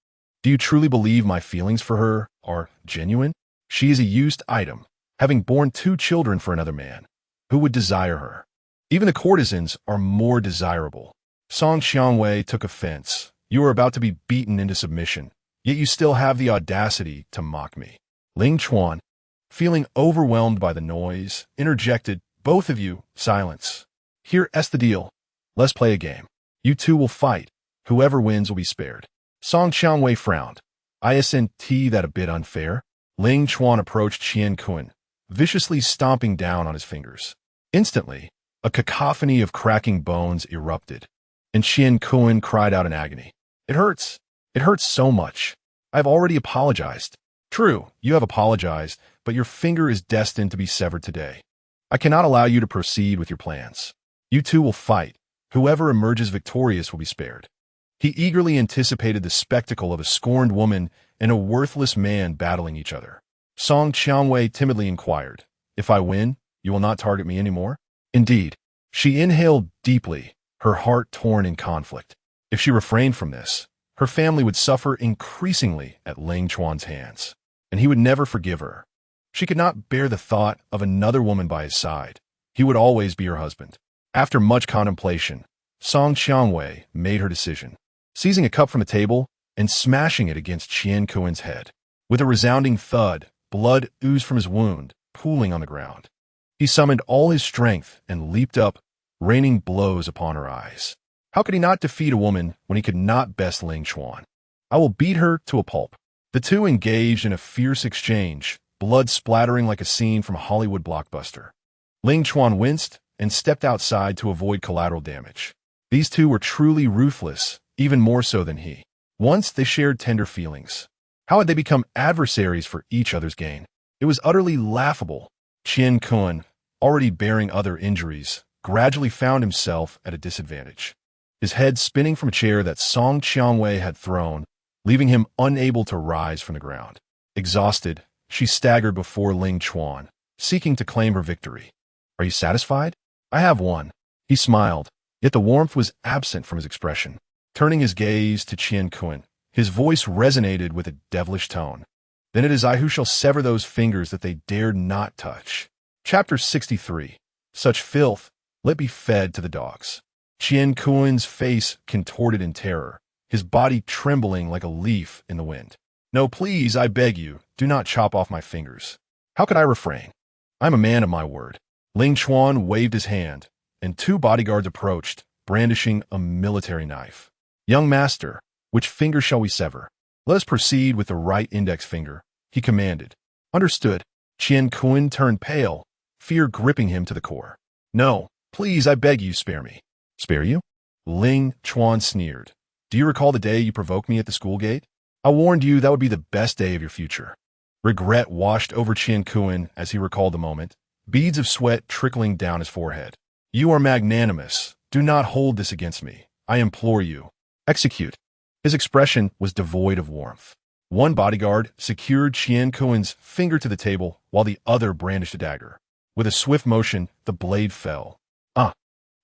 Speaker 1: Do you truly believe my feelings for her are genuine? She is a used item, having borne 2 children for another man. Who would desire her? Even the courtesans are more desirable. Song Qiangwei took offense. You are about to be beaten into submission, yet you still have the audacity to mock me. Ling Chuan, feeling overwhelmed by the noise, interjected, Both of you, silence. Here's the deal. Let's play a game. You two will fight. Whoever wins will be spared. Song Qiangwei frowned. Isn't that a bit unfair? Ling Chuan approached Qian Kuan, viciously stomping down on his fingers. Instantly, a cacophony of cracking bones erupted, and Qian Kuan cried out in agony. It hurts. It hurts so much. I've already apologized. True, you have apologized, but your finger is destined to be severed today. I cannot allow you to proceed with your plans. You two will fight. Whoever emerges victorious will be spared. He eagerly anticipated the spectacle of a scorned woman and a worthless man battling each other. Song Qiangwei timidly inquired, If I win, you will not target me anymore? Indeed. She inhaled deeply, her heart torn in conflict. If she refrained from this, her family would suffer increasingly at Ling Chuan's hands, and he would never forgive her. She could not bear the thought of another woman by his side. He would always be her husband. After much contemplation, Song Qiangwei made her decision, seizing a cup from a table and smashing it against Qian Kuan's head. With a resounding thud, Blood oozed from his wound, pooling on the ground. He summoned all his strength and leaped up, raining blows upon her eyes. How could he not defeat a woman when he could not best Ling Chuan? I will beat her to a pulp. The two engaged in a fierce exchange, blood splattering like a scene from a Hollywood blockbuster. Ling Chuan winced and stepped outside to avoid collateral damage. These two were truly ruthless, even more so than he. Once they shared tender feelings. How had they become adversaries for each other's gain? It was utterly laughable. Qian Kun, already bearing other injuries, gradually found himself at a disadvantage. His head spinning from a chair that Song Qiangwei had thrown, leaving him unable to rise from the ground. Exhausted, she staggered before Ling Chuan, seeking to claim her victory. Are you satisfied? I have won. He smiled, yet the warmth was absent from his expression. Turning his gaze to Qian Kun, his voice resonated with a devilish tone. Then it is I who shall sever those fingers that they dared not touch. Chapter 63. Such filth, let be fed to the dogs. Qian Kun's face contorted in terror, his body trembling like a leaf in the wind. No, please, I beg you, do not chop off my fingers. How could I refrain? I'm a man of my word. Ling Chuan waved his hand, and two bodyguards approached, brandishing a military knife. Young master, which finger shall we sever? Let us proceed with the right index finger, he commanded. Understood. Qian Kun turned pale, fear gripping him to the core. No, please, I beg you, spare me. Spare you? Ling Chuan sneered. Do you recall the day you provoked me at the school gate? I warned you that would be the best day of your future. Regret washed over Qian Kun as he recalled the moment, beads of sweat trickling down his forehead. You are magnanimous. Do not hold this against me. I implore you. Execute. His expression was devoid of warmth. One bodyguard secured Qian Kun's finger to the table while the other brandished a dagger. With a swift motion, the blade fell.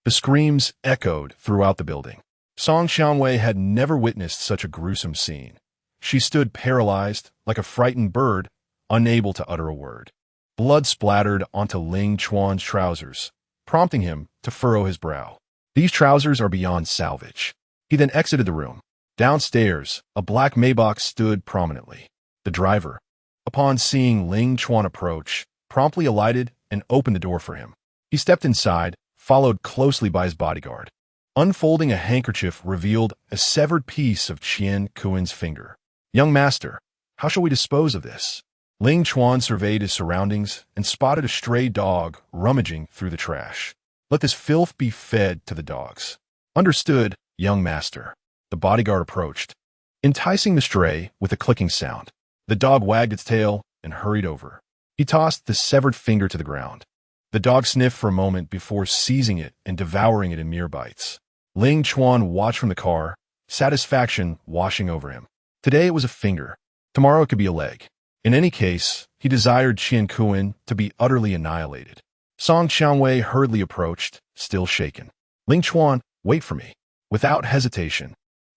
Speaker 1: The screams echoed throughout the building. Song Xiangwei had never witnessed such a gruesome scene. She stood paralyzed, like a frightened bird, unable to utter a word. Blood splattered onto Ling Chuan's trousers, prompting him to furrow his brow. These trousers are beyond salvage. He then exited the room. Downstairs, a black Maybach stood prominently. The driver, upon seeing Ling Chuan approach, promptly alighted and opened the door for him. He stepped inside, followed closely by his bodyguard. Unfolding a handkerchief revealed a severed piece of Qian Kun's finger. Young master, how shall we dispose of this? Ling Chuan surveyed his surroundings and spotted a stray dog rummaging through the trash. Let this filth be fed to the dogs. Understood, young master. The bodyguard approached, enticing the stray with a clicking sound. The dog wagged its tail and hurried over. He tossed the severed finger to the ground. The dog sniffed for a moment before seizing it and devouring it in mere bites. Ling Chuan watched from the car, satisfaction washing over him. Today it was a finger. Tomorrow it could be a leg. In any case, he desired Qian Kun to be utterly annihilated. Song Qiangwei hurriedly approached, still shaken. Ling Chuan, wait for me. Without hesitation,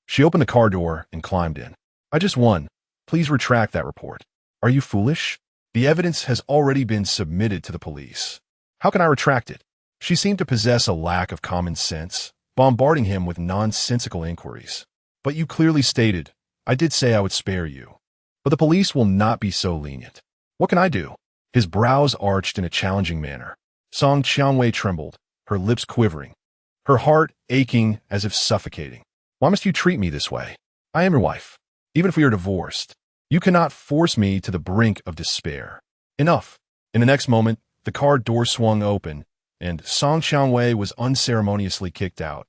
Speaker 1: she opened the car door and climbed in. I just won. Please retract that report. Are you foolish? The evidence has already been submitted to the police. How can I retract it? She seemed to possess a lack of common sense, bombarding him with nonsensical inquiries. But you clearly stated, I did say I would spare you. But the police will not be so lenient. What can I do? His brows arched in a challenging manner. Song Qiangwei trembled, her lips quivering, her heart aching as if suffocating. Why must you treat me this way? I am your wife. Even if we are divorced, you cannot force me to the brink of despair. Enough. In the next moment, the car door swung open, and Song Qiangwei was unceremoniously kicked out,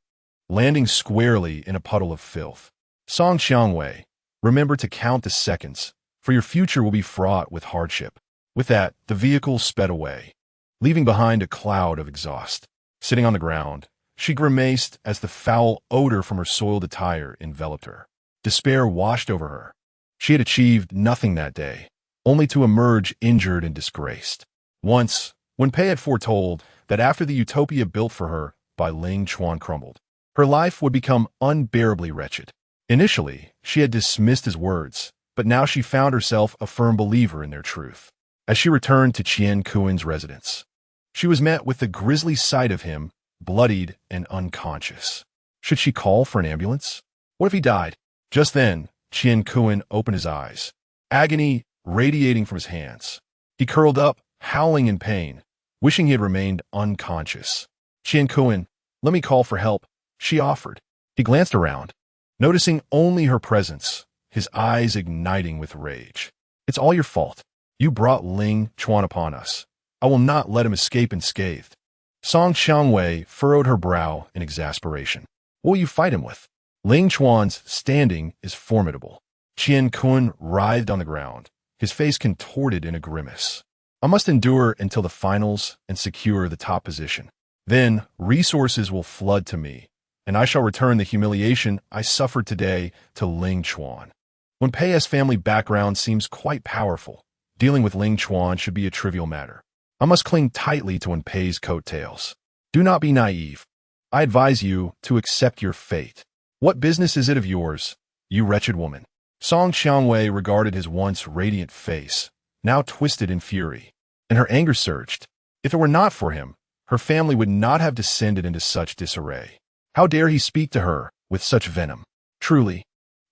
Speaker 1: landing squarely in a puddle of filth. Song Qiangwei, remember to count the seconds, for your future will be fraught with hardship. With that, the vehicle sped away, leaving behind a cloud of exhaust. Sitting on the ground, she grimaced as the foul odor from her soiled attire enveloped her. Despair washed over her. She had achieved nothing that day, only to emerge injured and disgraced. Once, when Pei had foretold that after the utopia built for her by Ling Chuan crumbled, her life would become unbearably wretched. Initially, she had dismissed his words, but now she found herself a firm believer in their truth. As she returned to Qian Kun's residence, she was met with the grisly sight of him, bloodied and unconscious. Should she call for an ambulance? What if he died? Just then, Qian Kun opened his eyes. Agony radiating from his hands. He curled up, howling in pain, wishing he had remained unconscious. Qian Kuan, let me call for help, she offered. He glanced around, noticing only her presence, his eyes igniting with rage. It's all your fault. You brought Ling Chuan upon us. I will not let him escape unscathed. Song Qiangwei furrowed her brow in exasperation. What will you fight him with? Ling Chuan's standing is formidable. Qian Kuan writhed on the ground, his face contorted in a grimace. I must endure until the finals and secure the top position. Then resources will flood to me, and I shall return the humiliation I suffered today to Ling Chuan. Wen Pei's family background seems quite powerful. Dealing with Ling Chuan should be a trivial matter. I must cling tightly to Wen Pei's coattails. Do not be naive. I advise you to accept your fate. What business is it of yours, you wretched woman? Song Qiangwei regarded his once radiant face, now twisted in fury, and her anger surged. If it were not for him, her family would not have descended into such disarray. How dare he speak to her with such venom? Truly,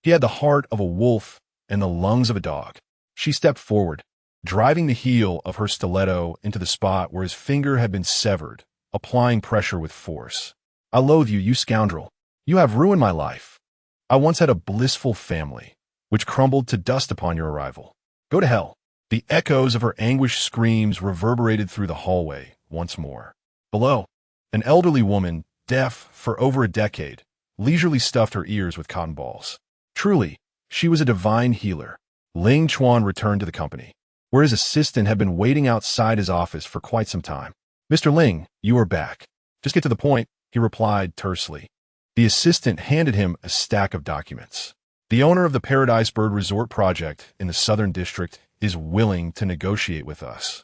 Speaker 1: he had the heart of a wolf and the lungs of a dog. She stepped forward, driving the heel of her stiletto into the spot where his finger had been severed, applying pressure with force. I loathe you, you scoundrel. You have ruined my life. I once had a blissful family, which crumbled to dust upon your arrival. Go to hell. The echoes of her anguished screams reverberated through the hallway once more. Below, an elderly woman, deaf for over a decade, leisurely stuffed her ears with cotton balls. Truly, she was a divine healer. Ling Chuan returned to the company, where his assistant had been waiting outside his office for quite some time. Mr. Ling, you are back. Just get to the point, he replied tersely. The assistant handed him a stack of documents. The owner of the Paradise Bird Resort project in the Southern District is willing to negotiate with us,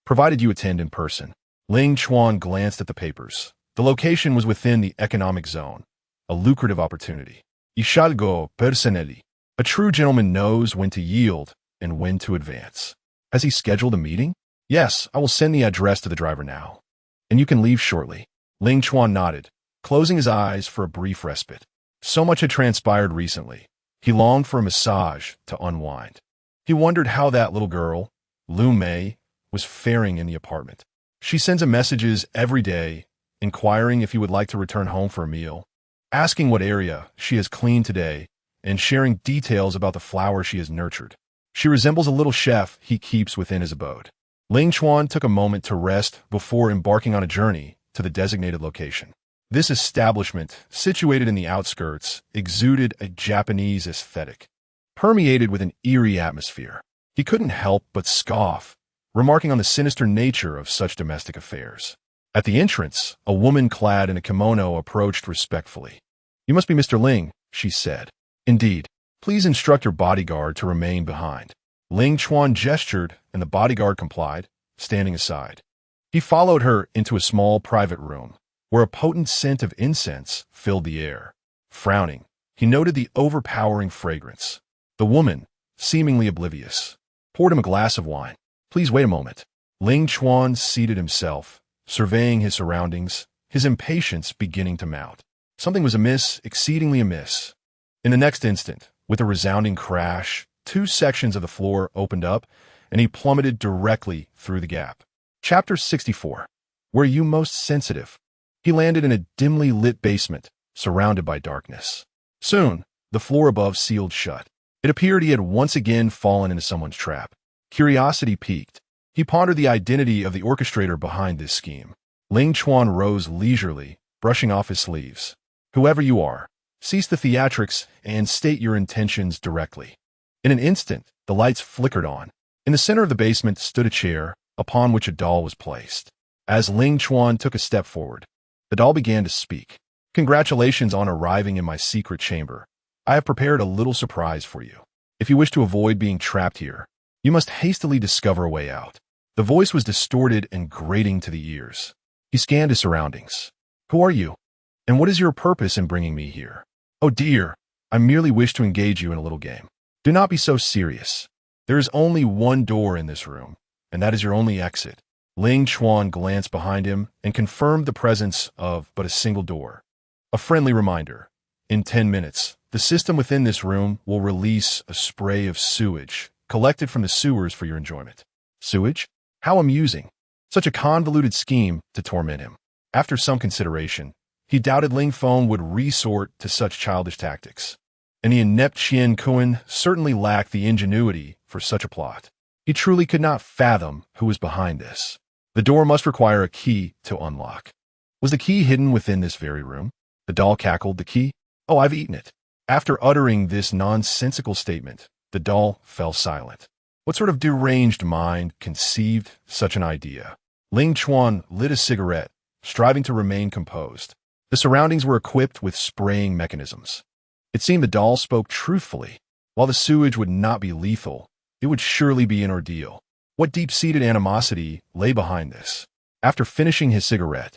Speaker 1: provided you attend in person. Ling Chuan glanced at the papers. The location was within the economic zone, a lucrative opportunity. Ishalgo personelli. A true gentleman knows when to yield and when to advance. Has he scheduled a meeting? Yes, I will send the address to the driver now. And you can leave shortly. Ling Chuan nodded, closing his eyes for a brief respite. So much had transpired recently. He longed for a massage to unwind. He wondered how that little girl, Lu Mei, was faring in the apartment. She sends him messages every day, inquiring if he would like to return home for a meal, asking what area she has cleaned today, and sharing details about the flower she has nurtured. She resembles a little chef he keeps within his abode. Ling Chuan took a moment to rest before embarking on a journey to the designated location. This establishment, situated in the outskirts, exuded a Japanese aesthetic, permeated with an eerie atmosphere. He couldn't help but scoff, remarking on the sinister nature of such domestic affairs. At the entrance, a woman clad in a kimono approached respectfully. You must be Mr. Ling, she said. Indeed. Please instruct your bodyguard to remain behind. Ling Chuan gestured, and the bodyguard complied, standing aside. He followed her into a small private room, where a potent scent of incense filled the air. Frowning, he noted the overpowering fragrance. The woman, seemingly oblivious, poured him a glass of wine. Please wait a moment. Ling Chuan seated himself, surveying his surroundings, his impatience beginning to mount. Something was amiss, exceedingly amiss. In the next instant, with a resounding crash, 2 sections of the floor opened up, and he plummeted directly through the gap. Chapter 64. Were you most sensitive? He landed in a dimly lit basement, surrounded by darkness. Soon, the floor above sealed shut. It appeared he had once again fallen into someone's trap. Curiosity piqued. He pondered the identity of the orchestrator behind this scheme. Ling Chuan rose leisurely, brushing off his sleeves. Whoever you are, cease the theatrics and state your intentions directly. In an instant, the lights flickered on. In the center of the basement stood a chair, upon which a doll was placed. As Ling Chuan took a step forward, the doll began to speak. Congratulations on arriving in my secret chamber. I have prepared a little surprise for you. If you wish to avoid being trapped here, you must hastily discover a way out. The voice was distorted and grating to the ears. He scanned his surroundings. Who are you? And what is your purpose in bringing me here? Oh dear, I merely wish to engage you in a little game. Do not be so serious. There is only one door in this room, and that is your only exit. Ling Chuan glanced behind him and confirmed the presence of but a single door. A friendly reminder. In 10 minutes, the system within this room will release a spray of sewage, collected from the sewers for your enjoyment. Sewage? How amusing. Such a convoluted scheme to torment him. After some consideration, he doubted Ling Feng would resort to such childish tactics. And the inept Qian Kuan certainly lacked the ingenuity for such a plot. He truly could not fathom who was behind this. The door must require a key to unlock. Was the key hidden within this very room? The doll cackled. The key? Oh, I've eaten it. After uttering this nonsensical statement, the doll fell silent. What sort of deranged mind conceived such an idea? Ling Chuan lit a cigarette, striving to remain composed. The surroundings were equipped with spraying mechanisms. It seemed the doll spoke truthfully. While the sewage would not be lethal, it would surely be an ordeal. What deep-seated animosity lay behind this? After finishing his cigarette,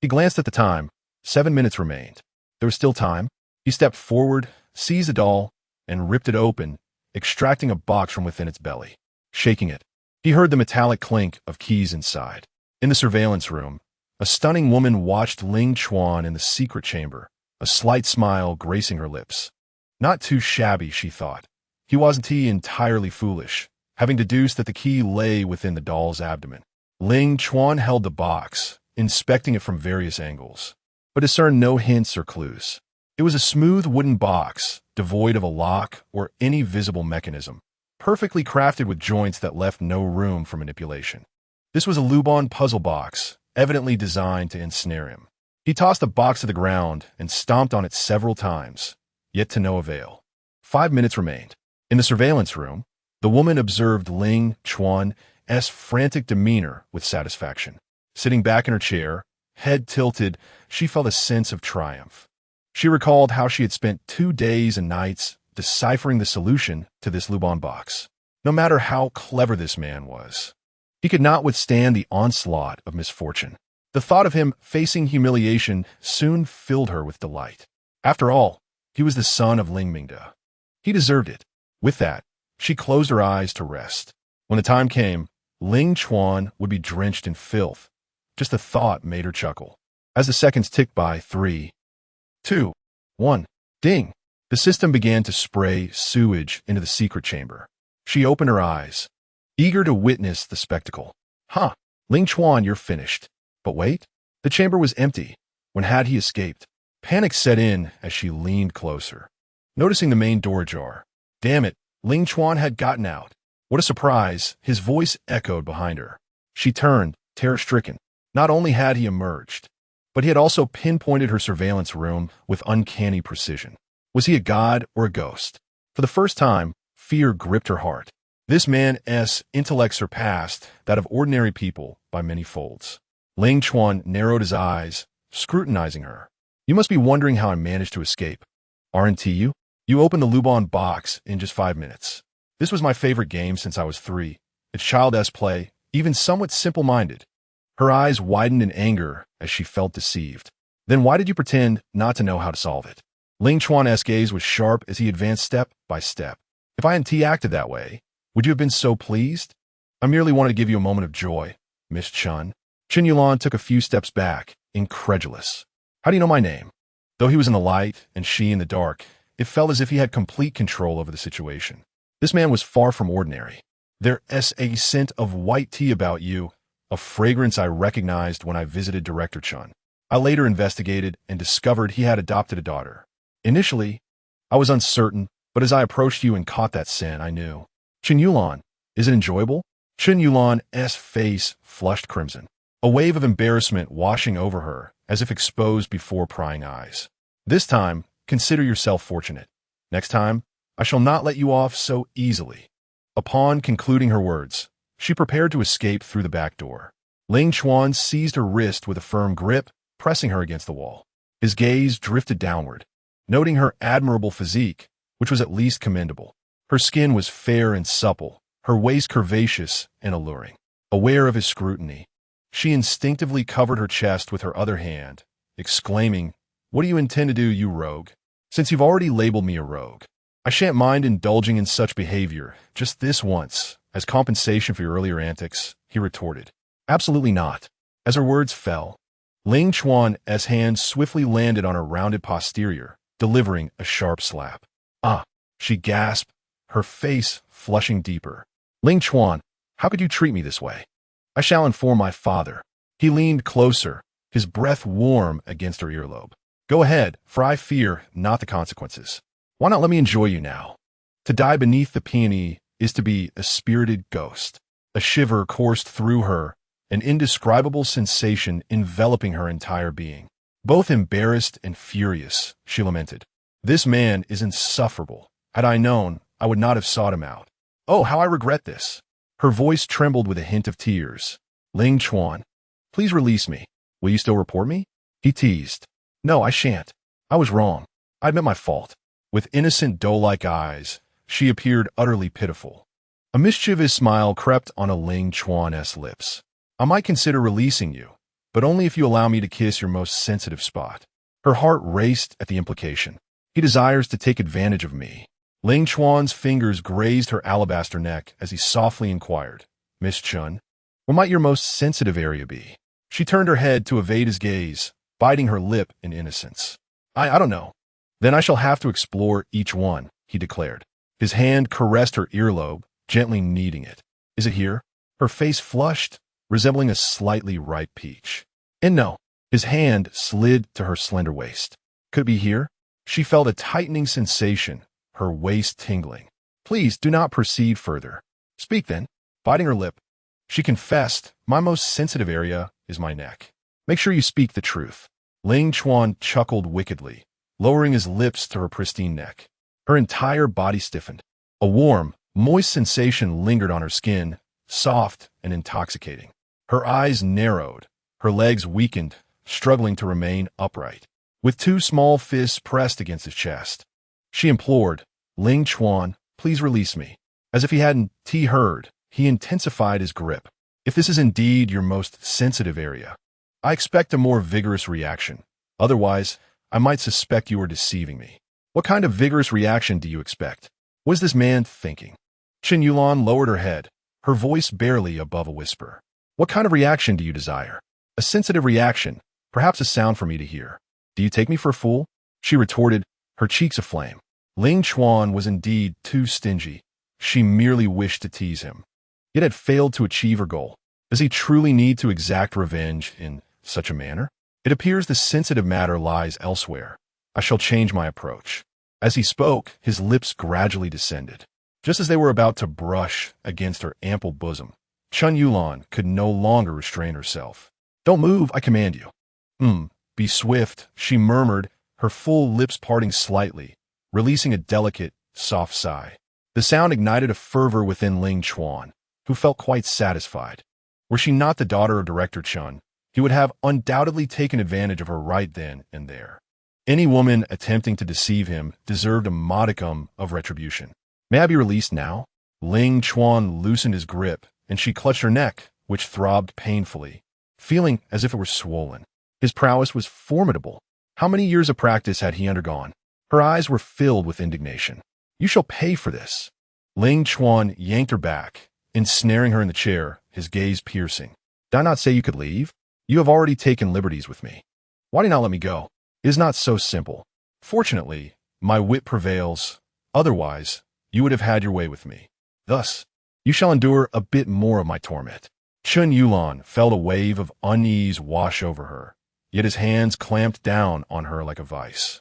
Speaker 1: he glanced at the time. 7 minutes remained. There was still time. He stepped forward, seized the doll, and ripped it open, extracting a box from within its belly. Shaking it, he heard the metallic clink of keys inside. In the surveillance room, a stunning woman watched Ling Chuan in the secret chamber, a slight smile gracing her lips. Not too shabby, she thought. He wasn't entirely foolish, having deduced that the key lay within the doll's abdomen. Ling Chuan held the box, inspecting it from various angles, but discerned no hints or clues. It was a smooth wooden box, devoid of a lock or any visible mechanism, perfectly crafted with joints that left no room for manipulation. This was a Lubon puzzle box, evidently designed to ensnare him. He tossed the box to the ground and stomped on it several times, yet to no avail. 5 minutes remained. In the surveillance room, the woman observed Ling Chuan's frantic demeanor with satisfaction. Sitting back in her chair, head tilted, she felt a sense of triumph. She recalled how she had spent 2 days and nights deciphering the solution to this Lubon box. No matter how clever this man was, he could not withstand the onslaught of misfortune. The thought of him facing humiliation soon filled her with delight. After all, he was the son of Ling Mingda. He deserved it. With that, she closed her eyes to rest. When the time came, Ling Chuan would be drenched in filth. Just the thought made her chuckle. As the seconds ticked by, 3, 2, 1, ding! The system began to spray sewage into the secret chamber. She opened her eyes, eager to witness the spectacle. Huh, Ling Chuan, you're finished. But wait, the chamber was empty. When had he escaped? Panic set in as she leaned closer, noticing the main door ajar. Damn it, Ling Chuan had gotten out. What a surprise, his voice echoed behind her. She turned, terror-stricken. Not only had he emerged, but he had also pinpointed her surveillance room with uncanny precision. Was he a god or a ghost? For the first time, fear gripped her heart. This man's intellect surpassed that of ordinary people by many folds. Ling Chuan narrowed his eyes, scrutinizing her. You must be wondering how I managed to escape. Aren't you? You opened the Lubon box in just 5 minutes. This was my favorite game since I was 3. It's childish play, even somewhat simple-minded. Her eyes widened in anger as she felt deceived. Then why did you pretend not to know how to solve it? Ling Chuan's gaze was sharp as he advanced step by step. If I hadn't acted that way, would you have been so pleased? I merely wanted to give you a moment of joy, Miss Chun. Chen Yulan took a few steps back, incredulous. How do you know my name? Though he was in the light and she in the dark, it felt as if he had complete control over the situation. This man was far from ordinary. There's a scent of white tea about you, a fragrance I recognized when I visited Director Chun. I later investigated and discovered he had adopted a daughter. Initially, I was uncertain, but as I approached you and caught that scent, I knew. Chen Yulan, is it enjoyable? Chen Yulan's face flushed crimson, a wave of embarrassment washing over her as if exposed before prying eyes. This time, consider yourself fortunate. Next time, I shall not let you off so easily. Upon concluding her words, she prepared to escape through the back door. Ling Chuan seized her wrist with a firm grip, pressing her against the wall. His gaze drifted downward, noting her admirable physique, which was at least commendable. Her skin was fair and supple, her waist curvaceous and alluring. Aware of his scrutiny, she instinctively covered her chest with her other hand, exclaiming, "What do you intend to do, you rogue? Since you've already labeled me a rogue, I shan't mind indulging in such behavior, just this once, as compensation for your earlier antics," he retorted. Absolutely not. As her words fell, Ling Chuan's hand swiftly landed on her rounded posterior, delivering a sharp slap. Ah, she gasped, her face flushing deeper. Ling Chuan, how could you treat me this way? I shall inform my father. He leaned closer, his breath warm against her earlobe. Go ahead, for I fear not the consequences. Why not let me enjoy you now? To die beneath the peony is to be a spirited ghost. A shiver coursed through her, an indescribable sensation enveloping her entire being. Both embarrassed and furious, she lamented. This man is insufferable. Had I known, I would not have sought him out. Oh, how I regret this. Her voice trembled with a hint of tears. Ling Chuan, please release me. Will you still report me? He teased. No, I shan't. I was wrong. I admit my fault. With innocent doe-like eyes, she appeared utterly pitiful. A mischievous smile crept on a Ling Chuan's lips. I might consider releasing you, but only if you allow me to kiss your most sensitive spot. Her heart raced at the implication. He desires to take advantage of me. Ling Chuan's fingers grazed her alabaster neck as he softly inquired, Miss Chun, what might your most sensitive area be? She turned her head to evade his gaze, biting her lip in innocence. I don't know. Then I shall have to explore each one, he declared. His hand caressed her earlobe, gently kneading it. Is it here? Her face flushed, resembling a slightly ripe peach. And no, his hand slid to her slender waist. Could it be here? She felt a tightening sensation, her waist tingling. Please do not proceed further. Speak then. Biting her lip, she confessed, my most sensitive area is my neck. Make sure you speak the truth. Ling Chuan chuckled wickedly, lowering his lips to her pristine neck. Her entire body stiffened. A warm, moist sensation lingered on her skin, soft and intoxicating. Her eyes narrowed, her legs weakened, struggling to remain upright. With two small fists pressed against his chest, she implored, Ling Chuan, please release me. As if he hadn't heard, he intensified his grip. If this is indeed your most sensitive area, I expect a more vigorous reaction. Otherwise, I might suspect you are deceiving me. What kind of vigorous reaction do you expect? What is this man thinking? Chen Yulan lowered her head, her voice barely above a whisper. What kind of reaction do you desire? A sensitive reaction, perhaps a sound for me to hear. Do you take me for a fool? She retorted, her cheeks aflame. Ling Chuan was indeed too stingy. She merely wished to tease him, yet had failed to achieve her goal. Does he truly need to exact revenge in such a manner? It appears the sensitive matter lies elsewhere. I shall change my approach. As he spoke, his lips gradually descended. Just as they were about to brush against her ample bosom, Chen Yulan could no longer restrain herself. Don't move, I command you. Be swift, she murmured, her full lips parting slightly, releasing a delicate, soft sigh. The sound ignited a fervor within Ling Chuan, who felt quite satisfied. Were she not the daughter of Director Chun, he would have undoubtedly taken advantage of her right then and there. Any woman attempting to deceive him deserved a modicum of retribution. May I be released now? Ling Chuan loosened his grip, and she clutched her neck, which throbbed painfully, feeling as if it were swollen. His prowess was formidable. How many years of practice had he undergone? Her eyes were filled with indignation. You shall pay for this. Ling Chuan yanked her back, ensnaring her in the chair, his gaze piercing. Did I not say you could leave? You have already taken liberties with me. Why do you not let me go? It is not so simple. Fortunately, my wit prevails. Otherwise, you would have had your way with me. Thus, you shall endure a bit more of my torment. Chen Yulan felt a wave of unease wash over her, yet his hands clamped down on her like a vice,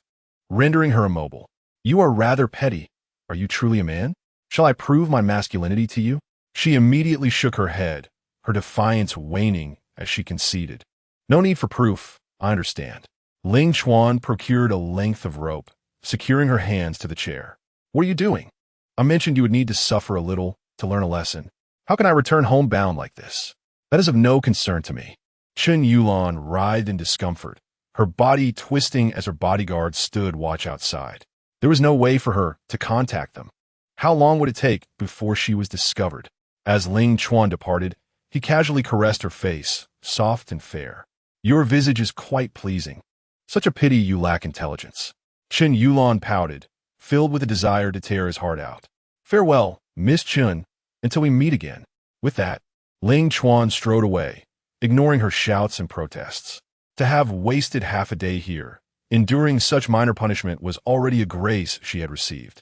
Speaker 1: rendering her immobile. You are rather petty. Are you truly a man? Shall I prove my masculinity to you? She immediately shook her head, her defiance waning as she conceded. No need for proof, I understand. Ling Chuan procured a length of rope, securing her hands to the chair. What are you doing? I mentioned you would need to suffer a little to learn a lesson. How can I return homebound like this? That is of no concern to me. Chen Yulan writhed in discomfort, her body twisting as her bodyguards stood watch outside. There was no way for her to contact them. How long would it take before she was discovered? As Ling Chuan departed, he casually caressed her face, soft and fair. Your visage is quite pleasing. Such a pity you lack intelligence. Chen Yulan pouted, filled with a desire to tear his heart out. Farewell, Miss Chun, until we meet again. With that, Ling Chuan strode away, ignoring her shouts and protests. To have wasted half a day here, enduring such minor punishment was already a grace she had received.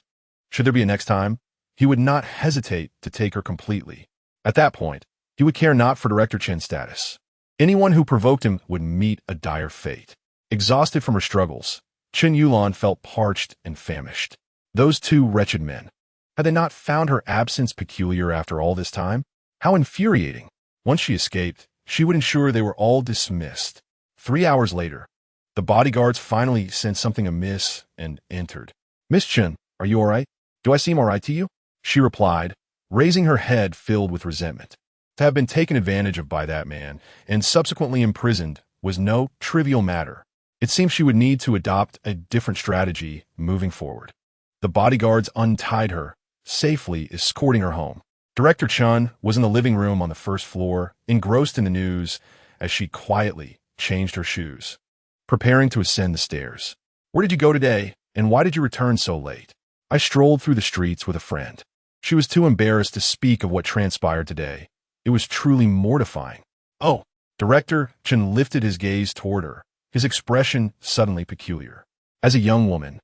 Speaker 1: Should there be a next time? he would not hesitate to take her completely. At that point, he would care not for Director Chen's status. Anyone who provoked him would meet a dire fate. Exhausted from her struggles, Chen Yulan felt parched and famished. Those two wretched men. Had they not found her absence peculiar after all this time? How infuriating! Once she escaped, she would ensure they were all dismissed. 3 hours later, the bodyguards finally sensed something amiss and entered. "Miss Chen, are you all right? Do I seem all right to you?" She replied, raising her head filled with resentment. To have been taken advantage of by that man and subsequently imprisoned was no trivial matter. It seemed she would need to adopt a different strategy moving forward. The bodyguards untied her, safely escorting her home. Director Chun was in the living room on the first floor, engrossed in the news as she quietly changed her shoes, preparing to ascend the stairs. "Where did you go today, and why did you return so late?" "I strolled through the streets with a friend." She was too embarrassed to speak of what transpired today. It was truly mortifying. "Oh." Director Chen lifted his gaze toward her, his expression suddenly peculiar. "As a young woman,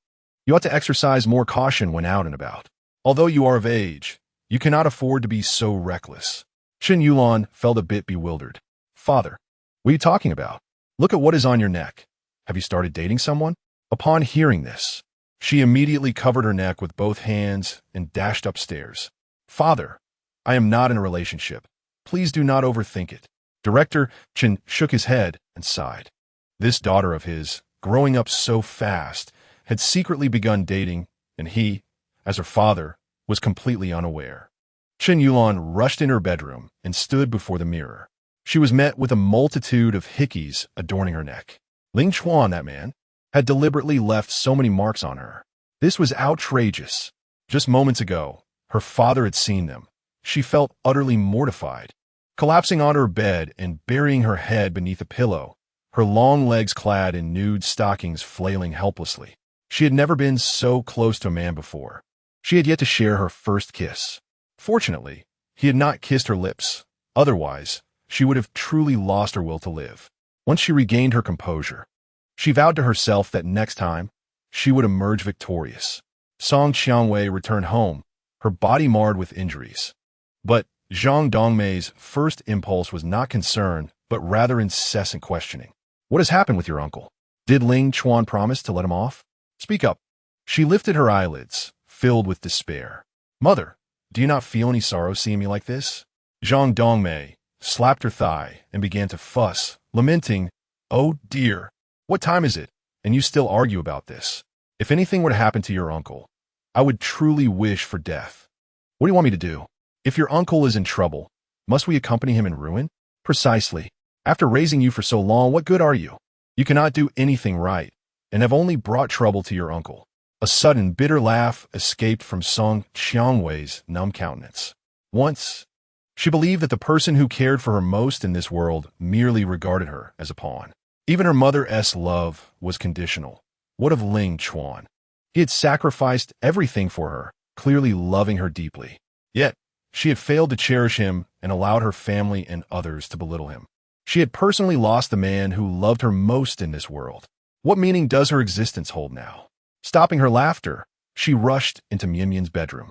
Speaker 1: you ought to exercise more caution when out and about. Although you are of age, you cannot afford to be so reckless." Chen Yulan felt a bit bewildered. "Father, what are you talking about? Look at what is on your neck. Have you started dating someone?" Upon hearing this, she immediately covered her neck with both hands and dashed upstairs. "Father, I am not in a relationship. Please do not overthink it." Director Chen shook his head and sighed. This daughter of his, growing up so fast, had secretly begun dating, and he, as her father, was completely unaware. Chen Yulan rushed in her bedroom and stood before the mirror. She was met with a multitude of hickeys adorning her neck. Ling Chuan, that man, had deliberately left so many marks on her. This was outrageous. Just moments ago, her father had seen them. She felt utterly mortified. Collapsing onto her bed and burying her head beneath a pillow, her long legs clad in nude stockings flailing helplessly. She had never been so close to a man before. She had yet to share her first kiss. Fortunately, he had not kissed her lips. Otherwise, she would have truly lost her will to live. Once she regained her composure, she vowed to herself that next time, she would emerge victorious. Song Qiangwei returned home, her body marred with injuries. But Zhang Dongmei's first impulse was not concern, but rather incessant questioning. "What has happened with your uncle? Did Ling Chuan promise to let him off? Speak up." She lifted her eyelids, filled with despair. "Mother, do you not feel any sorrow seeing me like this?" Zhang Dongmei slapped her thigh and began to fuss, lamenting, "Oh dear, what time is it? And you still argue about this? If anything were to happen to your uncle, I would truly wish for death. What do you want me to do? If your uncle is in trouble, must we accompany him in ruin?" "Precisely. After raising you for so long, what good are you? You cannot do anything right, and have only brought trouble to your uncle." A sudden, bitter laugh escaped from Song Qiangwei's numb countenance. Once, she believed that the person who cared for her most in this world merely regarded her as a pawn. Even her mother's love was conditional. What of Ling Chuan? He had sacrificed everything for her, clearly loving her deeply. Yet, she had failed to cherish him and allowed her family and others to belittle him. She had personally lost the man who loved her most in this world. What meaning does her existence hold now? Stopping her laughter, she rushed into Mian Mian's bedroom.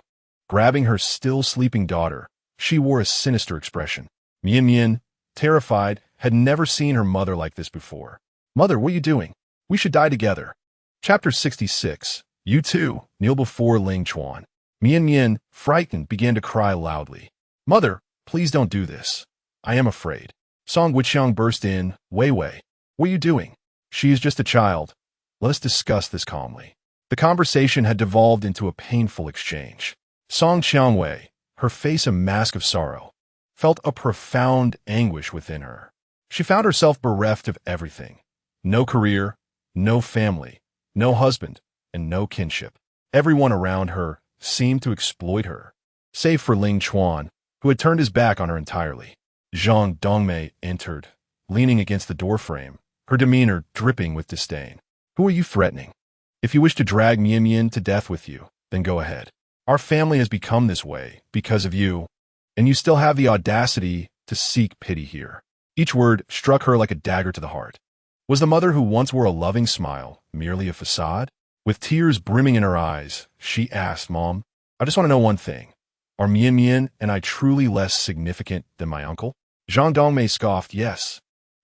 Speaker 1: Grabbing her still sleeping daughter, she wore a sinister expression. Mian Mian, terrified, had never seen her mother like this before. "Mother, what are you doing? We should die together." Chapter 66. You too, kneel before Ling Chuan. Mian Mian, frightened, began to cry loudly. "Mother, please don't do this. I am afraid." Song Wuqiang burst in. "Wei Wei, what are you doing? She is just a child. Let us discuss this calmly." The conversation had devolved into a painful exchange. Song Qiangwei, her face a mask of sorrow, felt a profound anguish within her. She found herself bereft of everything. No career, no family, no husband, and no kinship. Everyone around her seemed to exploit her, save for Ling Chuan, who had turned his back on her entirely. Zhang Dongmei entered, leaning against the doorframe, her demeanor dripping with disdain. "Who are you threatening? If you wish to drag Mian Mian to death with you, then go ahead. Our family has become this way because of you, and you still have the audacity to seek pity here." Each word struck her like a dagger to the heart. Was the mother who once wore a loving smile merely a facade? With tears brimming in her eyes, she asked, "Mom, I just want to know one thing. Are Mian Mian and I truly less significant than my uncle? Zhang Dongmei scoffed, yes.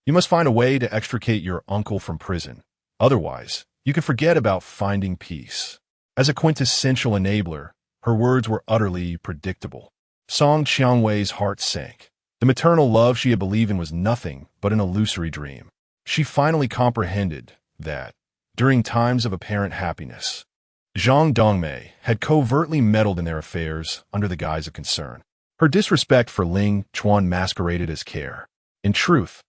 Speaker 1: You must find a way to extricate your uncle from prison. Otherwise, you can forget about finding peace. As a quintessential enabler, her words were utterly predictable. Song Qiangwei's heart sank. The maternal love she had believed in was nothing but an illusory dream. She finally comprehended that, during times of apparent happiness, Zhang Dongmei had covertly meddled in their affairs under the guise of concern. Her disrespect for Ling Chuan masqueraded as care. In truth,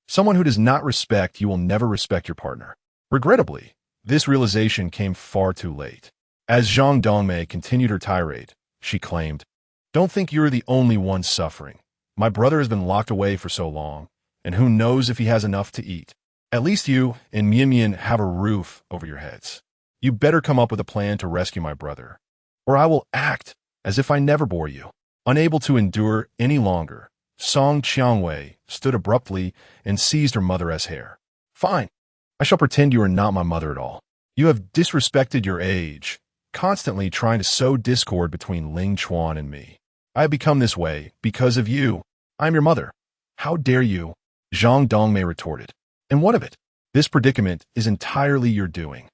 Speaker 1: someone who does not respect you will never respect your partner. Regrettably, this realization came far too late. As Zhang Dongmei continued her tirade, she claimed, "Don't think you're the only one suffering. My brother has been locked away for so long, and who knows if he has enough to eat. At least you and Mian Mian have a roof over your heads. You better come up with a plan to rescue my brother, or I will act as if I never bore you." Unable to endure any longer, Song Qiangwei stood abruptly and seized her mother's hair. "Fine. I shall pretend you are not my mother at all. You have disrespected your age, constantly trying to sow discord between Ling Chuan and me. I have become this way because of you. I am your mother. How dare you?" Zhang Dongmei retorted. "And what of it? This predicament is entirely your doing."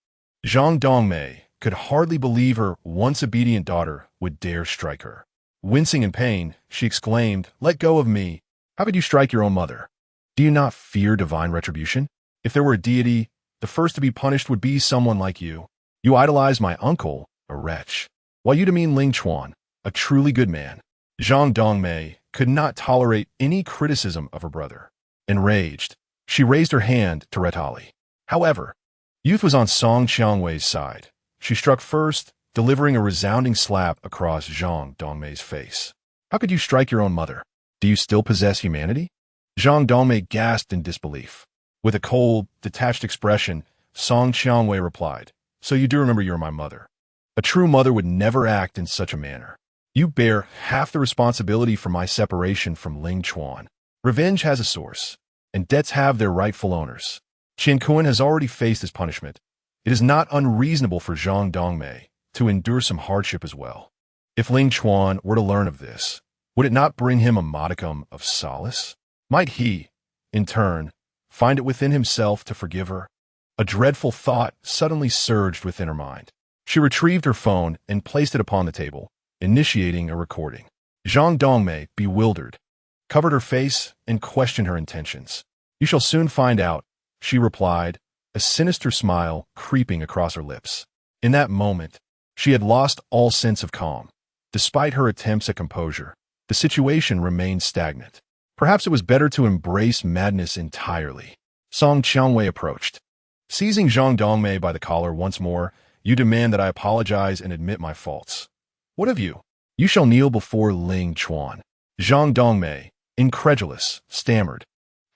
Speaker 1: Zhang Dongmei could hardly believe her once obedient daughter would dare strike her. Wincing in pain, she exclaimed, "Let go of me. How could you strike your own mother? Do you not fear divine retribution? If there were a deity, the first to be punished would be someone like you. You idolize my uncle, a wretch, while you demean Ling Chuan, a truly good man." Zhang Dongmei could not tolerate any criticism of her brother. Enraged, she raised her hand to retaliate. However, youth was on Song Qiangwei's side. She struck first, delivering a resounding slap across Zhang Dongmei's face. "How could you strike your own mother? Do you still possess humanity?" Zhang Dongmei gasped in disbelief. With a cold, detached expression, Song Qiangwei replied, "So you do remember you're my mother. A true mother would never act in such a manner. You bear half the responsibility for my separation from Ling Chuan. Revenge has a source, and debts have their rightful owners. Qian Kun has already faced his punishment. It is not unreasonable for Zhang Dongmei to endure some hardship as well. If Ling Chuan were to learn of this, would it not bring him a modicum of solace? Might he, in turn, find it within himself to forgive her?" A dreadful thought suddenly surged within her mind. She retrieved her phone and placed it upon the table, initiating a recording. Zhang Dongmei, bewildered, covered her face and questioned her intentions. "You shall soon find out," she replied, a sinister smile creeping across her lips. In that moment, she had lost all sense of calm. Despite her attempts at composure, the situation remained stagnant. Perhaps it was better to embrace madness entirely. Song Qiangwei approached. Seizing Zhang Dongmei by the collar once more, "You demand that I apologize and admit my faults. What of you? You shall kneel before Ling Chuan." Zhang Dongmei, incredulous, stammered,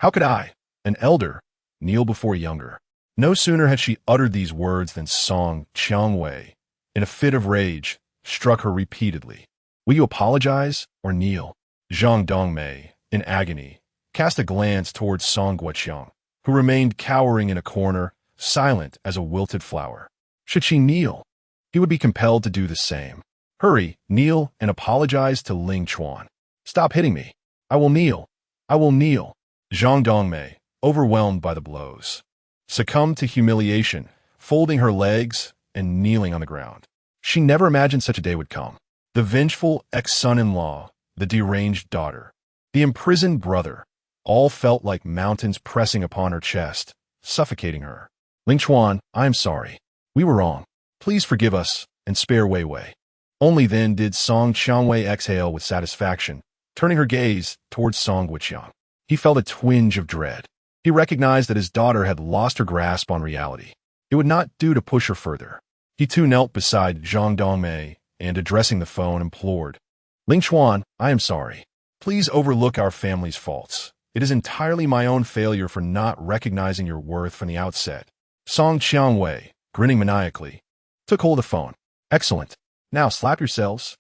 Speaker 1: "How could I, an elder, kneel before a younger?" No sooner had she uttered these words than Song Qiangwei, in a fit of rage, struck her repeatedly. "Will you apologize or kneel?" Zhang Dongmei, in agony, cast a glance towards Song Guoqiang, who remained cowering in a corner, silent as a wilted flower. Should she kneel, he would be compelled to do the same. "Hurry, kneel and apologize to Ling Chuan." "Stop hitting me. I will kneel. I will kneel." Zhang Dongmei, overwhelmed by the blows, succumbed to humiliation, folding her legs and kneeling on the ground. She never imagined such a day would come. The vengeful ex-son-in-law, the deranged daughter, the imprisoned brother, all felt like mountains pressing upon her chest, suffocating her. "Ling Chuan, I am sorry. We were wrong. Please forgive us and spare Wei Wei." Only then did Song Qiangwei exhale with satisfaction, turning her gaze towards Song Guoqiang. He felt a twinge of dread. He recognized that his daughter had lost her grasp on reality. It would not do to push her further. He too knelt beside Zhang Dongmei and, addressing the phone, implored, "Ling Chuan, I am sorry. Please overlook our family's faults. It is entirely my own failure for not recognizing your worth from the outset." Song Qiangwei, grinning maniacally, took hold of the phone. "Excellent. Now slap yourselves.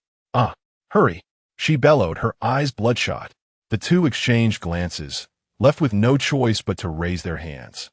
Speaker 1: Hurry," she bellowed, her eyes bloodshot. The two exchanged glances, left with no choice but to raise their hands,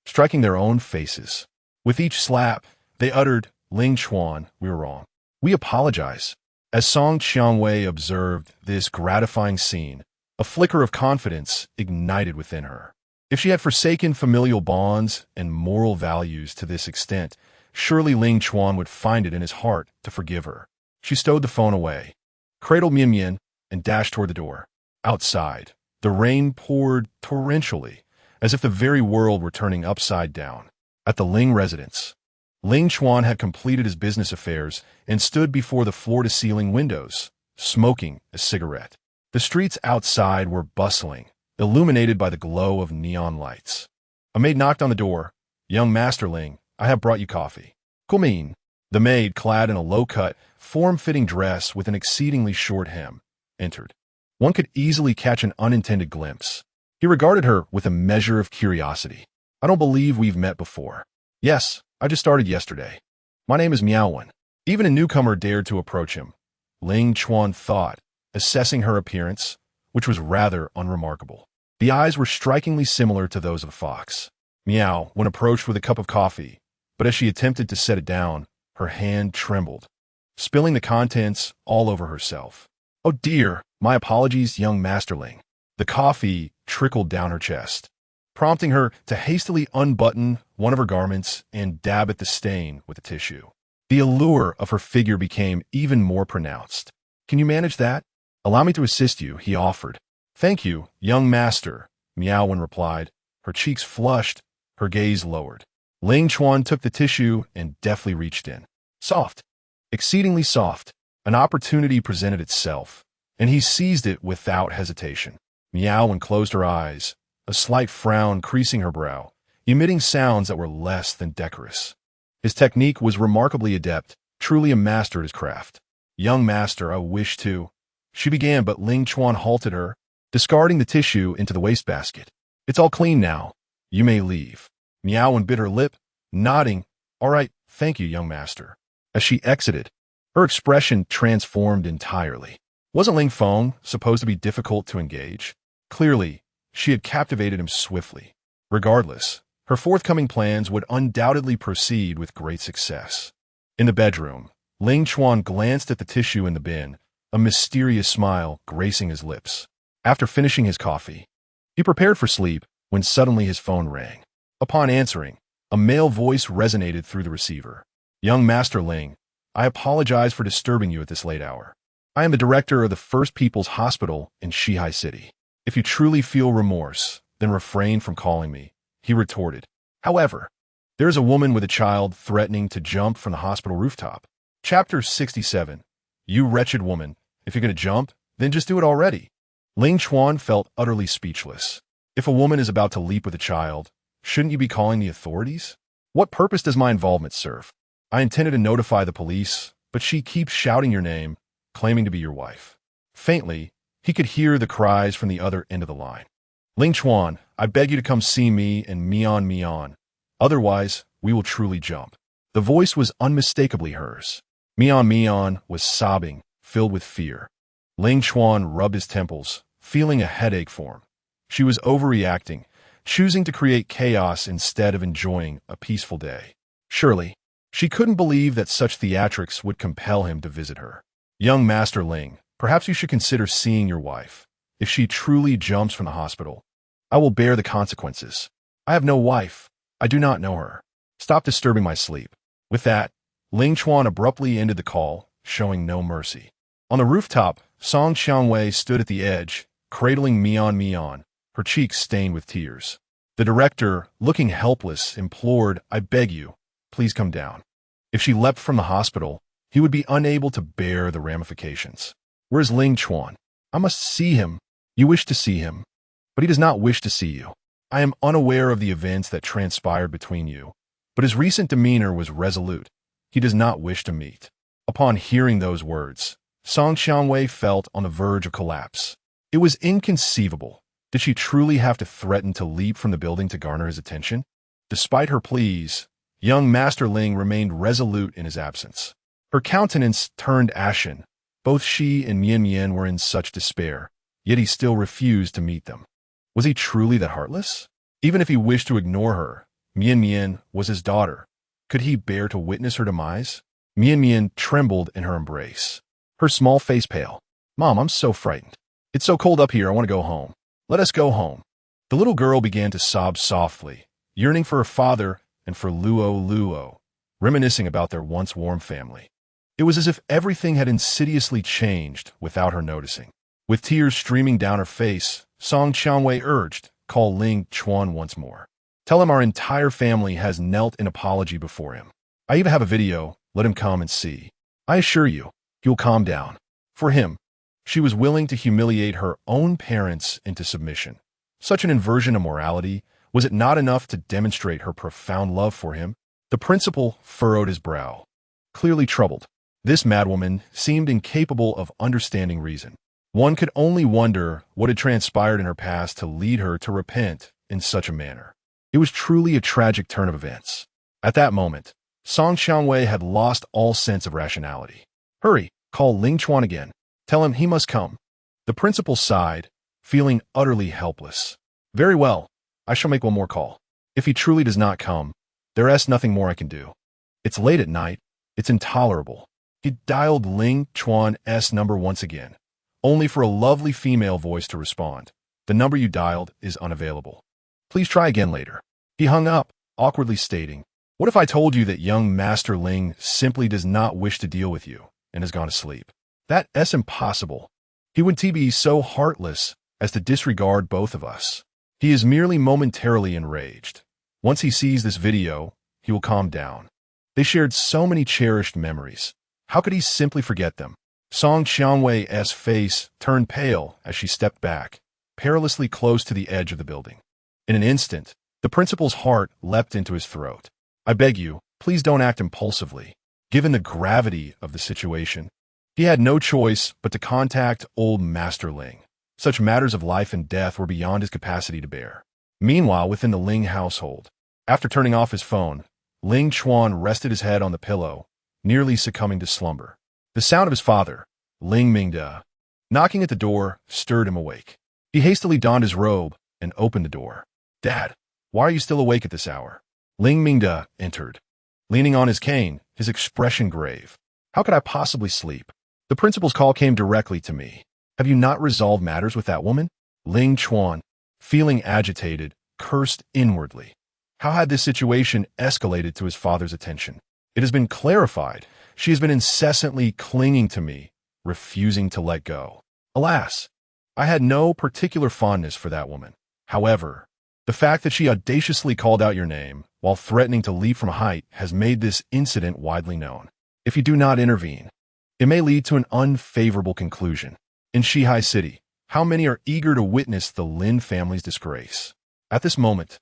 Speaker 1: striking their own faces. With each slap, they uttered, "Ling Chuan, we were wrong. We apologize. As Song Qianwei observed this gratifying scene, a flicker of confidence ignited within her. If she had forsaken familial bonds and moral values to this extent, surely Ling Chuan would find it in his heart to forgive her. She stowed the phone away, cradled Mian Mian, and dashed toward the door. Outside, the rain poured torrentially, as if the very world were turning upside down. At the Ling residence, Ling Chuan had completed his business affairs and stood before the floor-to-ceiling windows, smoking a cigarette. The streets outside were bustling, illuminated by the glow of neon lights. A maid knocked on the door. "Young Master Ling, I have brought you coffee." "Come." The maid, clad in a low-cut, form-fitting dress with an exceedingly short hem, entered. One could easily catch an unintended glimpse. He regarded her with a measure of curiosity. "I don't believe we've met before." "Yes, I just started yesterday. My name is Miao Wen." Even a newcomer dared to approach him, Ling Chuan thought, assessing her appearance, which was rather unremarkable. The eyes were strikingly similar to those of a fox. Miao, when approached with a cup of coffee, but as she attempted to set it down, her hand trembled, spilling the contents all over herself. "Oh dear, my apologies, young Masterling." The coffee trickled down her chest, prompting her to hastily unbutton one of her garments and dab at the stain with a tissue. The allure of her figure became even more pronounced. "Can you manage that?" "Allow me to assist you," he offered. "Thank you, young master," Miao Wen replied. Her cheeks flushed, her gaze lowered. Ling Chuan took the tissue and deftly reached in. Soft, exceedingly soft, an opportunity presented itself, and he seized it without hesitation. Miao Wen closed her eyes, a slight frown creasing her brow, emitting sounds that were less than decorous. His technique was remarkably adept, truly a master at his craft. "Young master, I wish to—" she began, but Ling Chuan halted her, discarding the tissue into the wastebasket. "It's all clean now. You may leave." Miao Wen bit her lip, nodding. "All right, thank you, young master." As she exited, her expression transformed entirely. Wasn't Ling Feng supposed to be difficult to engage? Clearly, she had captivated him swiftly. Regardless, her forthcoming plans would undoubtedly proceed with great success. In the bedroom, Ling Chuan glanced at the tissue in the bin, a mysterious smile gracing his lips. After finishing his coffee, he prepared for sleep when suddenly his phone rang. Upon answering, a male voice resonated through the receiver. "Young Master Ling, I apologize for disturbing you at this late hour. I am the director of the First People's Hospital in Shihai City. If you truly feel remorse, then refrain from calling me," he retorted. "However, there is a woman with a child threatening to jump from the hospital rooftop." Chapter 67. "You wretched woman, if you're going to jump, then just do it already." Ling Chuan felt utterly speechless. If a woman is about to leap with a child, shouldn't you be calling the authorities? What purpose does my involvement serve? I intended to notify the police, but she keeps shouting your name, claiming to be your wife. Faintly, he could hear the cries from the other end of the line. "Ling Chuan, I beg you to come see me and Mian Mian. Otherwise, we will truly jump." The voice was unmistakably hers. Mian Mian was sobbing, filled with fear. Ling Chuan rubbed his temples, feeling a headache form. She was overreacting, choosing to create chaos instead of enjoying a peaceful day. Surely, she couldn't believe that such theatrics would compel him to visit her. "Young Master Ling, perhaps you should consider seeing your wife. If she truly jumps from the hospital, I will bear the consequences. I have no wife. I do not know her. Stop disturbing my sleep." With that, Ling Chuan abruptly ended the call, showing no mercy. On the rooftop, Song Qianwei stood at the edge, cradling Mian Mian, her cheeks stained with tears. The director, looking helpless, implored, "I beg you, please come down." If she leapt from the hospital, he would be unable to bear the ramifications. "Where's Ling Chuan? I must see him." "You wish to see him, but he does not wish to see you. I am unaware of the events that transpired between you, but his recent demeanor was resolute. He does not wish to meet." Upon hearing those words, Song Qianwei felt on the verge of collapse. It was inconceivable. Did she truly have to threaten to leap from the building to garner his attention? Despite her pleas, young Master Ling remained resolute in his absence. Her countenance turned ashen. Both she and Mian Mian were in such despair, yet he still refused to meet them. Was he truly that heartless? Even if he wished to ignore her, Mian Mian was his daughter. Could he bear to witness her demise? Mian Mian trembled in her embrace. her small face pale. Mom, I'm so frightened. It's so cold up here, I want to go home. Let us go home. The little girl began to sob softly, yearning for her father and for Lu Luo, reminiscing about their once warm family. It was as if everything had insidiously changed without her noticing. With tears streaming down her face, Song Qianwei urged, call Ling Chuan once more. Tell him our entire family has knelt in apology before him. I even have a video, let him come and see. I assure you, he'll calm down. For him, she was willing to humiliate her own parents into submission. Such an inversion of morality, was it not enough to demonstrate her profound love for him? The principal furrowed his brow, clearly troubled. This madwoman seemed incapable of understanding reason. One could only wonder what had transpired in her past to lead her to repent in such a manner. It was truly a tragic turn of events. At that moment, Song Qianwei had lost all sense of rationality. Hurry, call Ling Chuan again. Tell him he must come. The principal sighed, feeling utterly helpless. Very well, I shall make one more call. If he truly does not come, there is nothing more I can do. It's late at night. It's intolerable. He dialed Ling Chuan's number once again, only for a lovely female voice to respond. The number you dialed is unavailable. Please try again later. He hung up, awkwardly stating, what if I told you that young Master Ling simply does not wish to deal with you and has gone to sleep? That's impossible. He would be so heartless as to disregard both of us. He is merely momentarily enraged. Once he sees this video, he will calm down. They shared so many cherished memories. How could he simply forget them? Song Qianwei's face turned pale as she stepped back, perilously close to the edge of the building. In an instant, the principal's heart leapt into his throat. I beg you, please don't act impulsively. Given the gravity of the situation, he had no choice but to contact old Master Ling. Such matters of life and death were beyond his capacity to bear. Meanwhile, within the Ling household, after turning off his phone, Ling Chuan rested his head on the pillow, nearly succumbing to slumber. The sound of his father, Ling Mingde, knocking at the door, stirred him awake. He hastily donned his robe and opened the door. Dad, why are you still awake at this hour? Ling Mingde entered, leaning on his cane, his expression grave. How could I possibly sleep? The principal's call came directly to me. Have you not resolved matters with that woman? Ling Chuan, feeling agitated, cursed inwardly. How had this situation escalated to his father's attention? It has been clarified. She has been incessantly clinging to me, refusing to let go. Alas, I had no particular fondness for that woman. However, the fact that she audaciously called out your name while threatening to leap from a height has made this incident widely known. If you do not intervene, it may lead to an unfavorable conclusion. In Shihai City, how many are eager to witness the Lin family's disgrace? At this moment,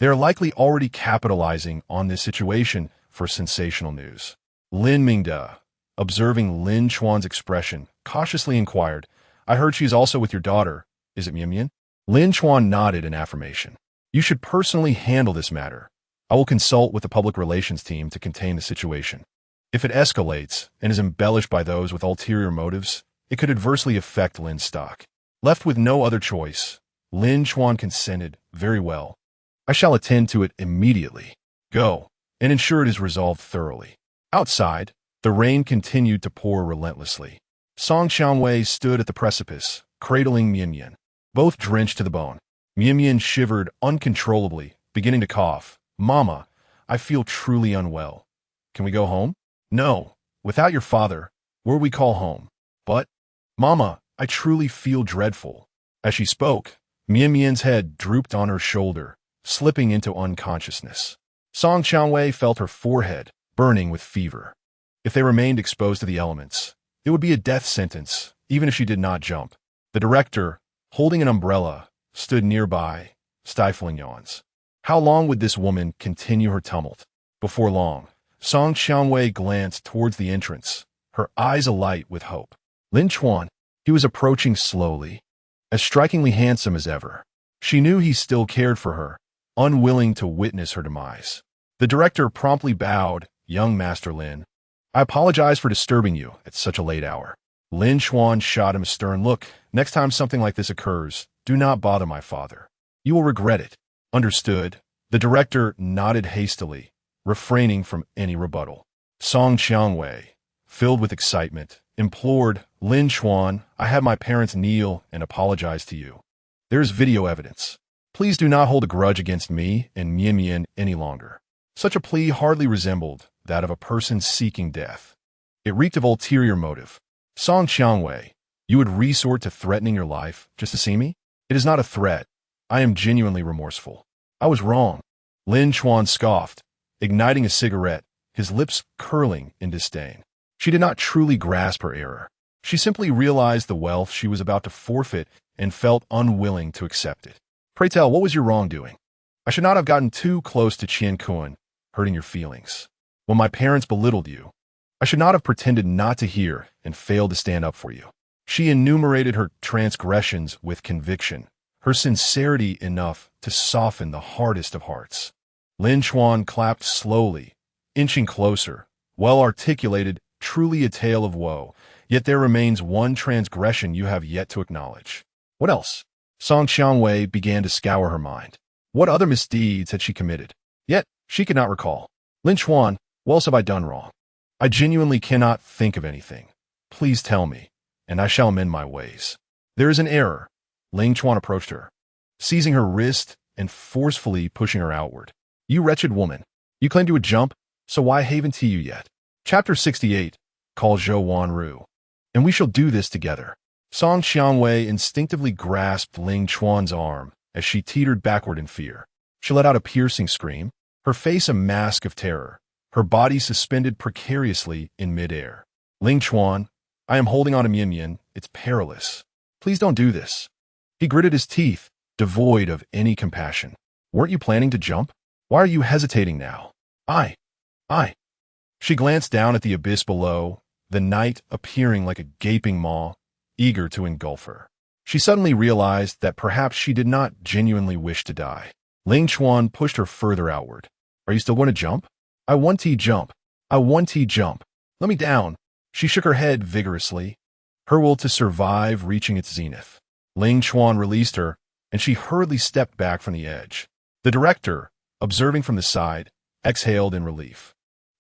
Speaker 1: they are likely already capitalizing on this situation for sensational news. Lin Mingde, observing Lin Chuan's expression, cautiously inquired, I heard she is also with your daughter. Is it Mian? Lin Chuan nodded in affirmation. You should personally handle this matter. I will consult with the public relations team to contain the situation. If it escalates and is embellished by those with ulterior motives, it could adversely affect Lin's stock. Left with no other choice, Lin Chuan consented, very well. I shall attend to it immediately. Go, and ensure it is resolved thoroughly. Outside, the rain continued to pour relentlessly. Song Qianwei stood at the precipice, cradling Mian, both drenched to the bone. Mian shivered uncontrollably, beginning to cough. Mama, I feel truly unwell. Can we go home? No, without your father, where we call home. But, Mama, I truly feel dreadful. As she spoke, Mian's head drooped on her shoulder, slipping into unconsciousness. Song Qianwei felt her forehead burning with fever. If they remained exposed to the elements, it would be a death sentence, even if she did not jump. The director, holding an umbrella, stood nearby, stifling yawns. How long would this woman continue her tumult? Before long, Song Qianwei glanced towards the entrance, her eyes alight with hope. Ling Chuan, he was approaching slowly, as strikingly handsome as ever. She knew he still cared for her, unwilling to witness her demise. The director promptly bowed, young Master Lin. I apologize for disturbing you at such a late hour. Ling Chuan shot him a stern look. Next time something like this occurs, do not bother my father. You will regret it. Understood. The director nodded hastily, refraining from any rebuttal. Song Qianwei, filled with excitement, implored, Ling Chuan, I had my parents kneel and apologize to you. There's video evidence. Please do not hold a grudge against me and Mian Mian any longer. Such a plea hardly resembled that of a person seeking death. It reeked of ulterior motive. Song Qiangwei, you would resort to threatening your life just to see me? It is not a threat. I am genuinely remorseful. I was wrong. Ling Chuan scoffed, igniting a cigarette, his lips curling in disdain. She did not truly grasp her error. She simply realized the wealth she was about to forfeit and felt unwilling to accept it. Pray tell, what was your wrongdoing? I should not have gotten too close to Qian Kun, hurting your feelings. When my parents belittled you, I should not have pretended not to hear and failed to stand up for you. She enumerated her transgressions with conviction, her sincerity enough to soften the hardest of hearts. Ling Chuan clapped slowly, inching closer, well-articulated, truly a tale of woe, yet there remains one transgression you have yet to acknowledge. What else? Song Qiangwei began to scour her mind. What other misdeeds had she committed? Yet, she could not recall. Ling Chuan, what else have I done wrong? I genuinely cannot think of anything. Please tell me, and I shall amend my ways. There is an error. Ling Chuan approached her, seizing her wrist and forcefully pushing her outward. You wretched woman. You claimed you would jump, so why haven't to you yet? Chapter 68, called Zhou Wan Ru. And we shall do this together. Song Qiangwei instinctively grasped Ling Chuan's arm as she teetered backward in fear. She let out a piercing scream, her face a mask of terror, her body suspended precariously in midair. Ling Chuan, I am holding on to Mian Mian. It's perilous. Please don't do this. He gritted his teeth, devoid of any compassion. Weren't you planning to jump? Why are you hesitating now? I. She glanced down at the abyss below, the night appearing like a gaping maw, eager to engulf her. She suddenly realized that perhaps she did not genuinely wish to die. Ling Chuan pushed her further outward. Are you still going to jump? I want to jump. I want to jump. Let me down. She shook her head vigorously, her will to survive reaching its zenith. Ling Chuan released her, and she hurriedly stepped back from the edge. The director, observing from the side, exhaled in relief.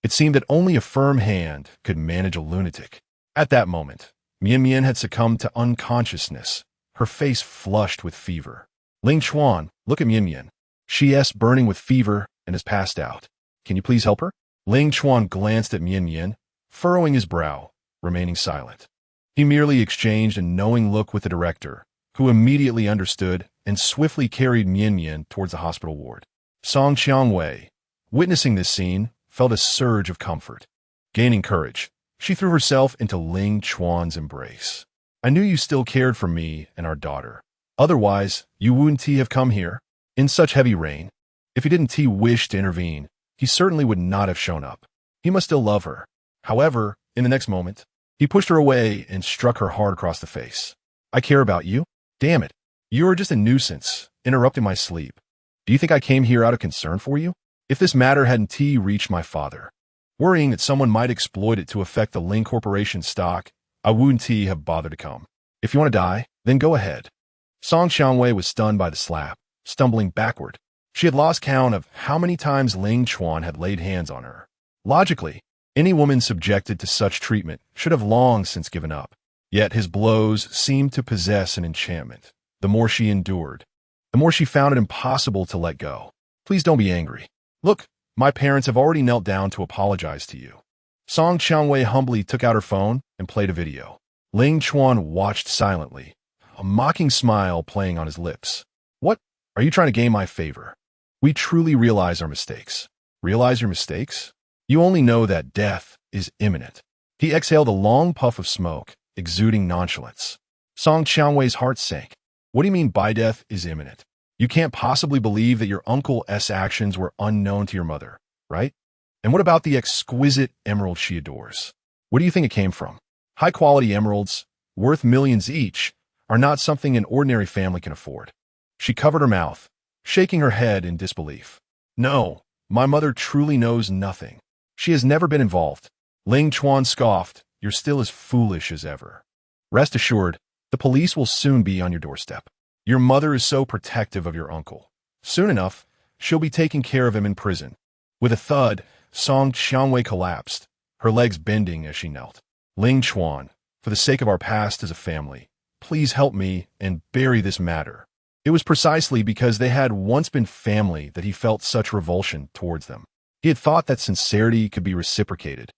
Speaker 1: It seemed that only a firm hand could manage a lunatic. At that moment, Mian Mian had succumbed to unconsciousness, her face flushed with fever. Ling Chuan, look at Mian Mian. She is burning with fever and has passed out. Can you please help her? Ling Chuan glanced at Mian Mian, furrowing his brow, remaining silent. He merely exchanged a knowing look with the director, who immediately understood and swiftly carried Mian Mian towards the hospital ward. Song Qiangwei, witnessing this scene, felt a surge of comfort. Gaining courage, she threw herself into Ling Chuan's embrace. I knew you still cared for me and our daughter. Otherwise, you wouldn't have come here, in such heavy rain. If he didn't wish to intervene, he certainly would not have shown up. He must still love her. However, in the next moment, he pushed her away and struck her hard across the face. I care about you? Damn it. You are just a nuisance, interrupting my sleep. Do you think I came here out of concern for you? If this matter hadn't reached my father, worrying that someone might exploit it to affect the Ling Corporation stock, I wouldn't have bothered to come. If you want to die, then go ahead. Song Qiangwei was stunned by the slap, stumbling backward. She had lost count of how many times Ling Chuan had laid hands on her. Logically, any woman subjected to such treatment should have long since given up. Yet his blows seemed to possess an enchantment. The more she endured, the more she found it impossible to let go. Please don't be angry. Look, my parents have already knelt down to apologize to you. Song Qiangwei humbly took out her phone and played a video. Ling Chuan watched silently, a mocking smile playing on his lips. What? Are you trying to gain my favor? We truly realize our mistakes. Realize your mistakes? You only know that death is imminent. He exhaled a long puff of smoke, exuding nonchalance. Song Qiangwei's heart sank. What do you mean by death is imminent? You can't possibly believe that your uncle's actions were unknown to your mother, right? And what about the exquisite emerald she adores? Where do you think it came from? High-quality emeralds, worth millions each, are not something an ordinary family can afford. She covered her mouth, shaking her head in disbelief. No, my mother truly knows nothing. She has never been involved. Ling Chuan scoffed, you're still as foolish as ever. Rest assured, the police will soon be on your doorstep. Your mother is so protective of your uncle. Soon enough, she'll be taking care of him in prison. With a thud, Song Qiangwei collapsed, her legs bending as she knelt. Ling Chuan, For the sake of our past as a family, please help me and bury this matter. It was precisely because they had once been family that he felt such revulsion towards them. He had thought that sincerity could be reciprocated,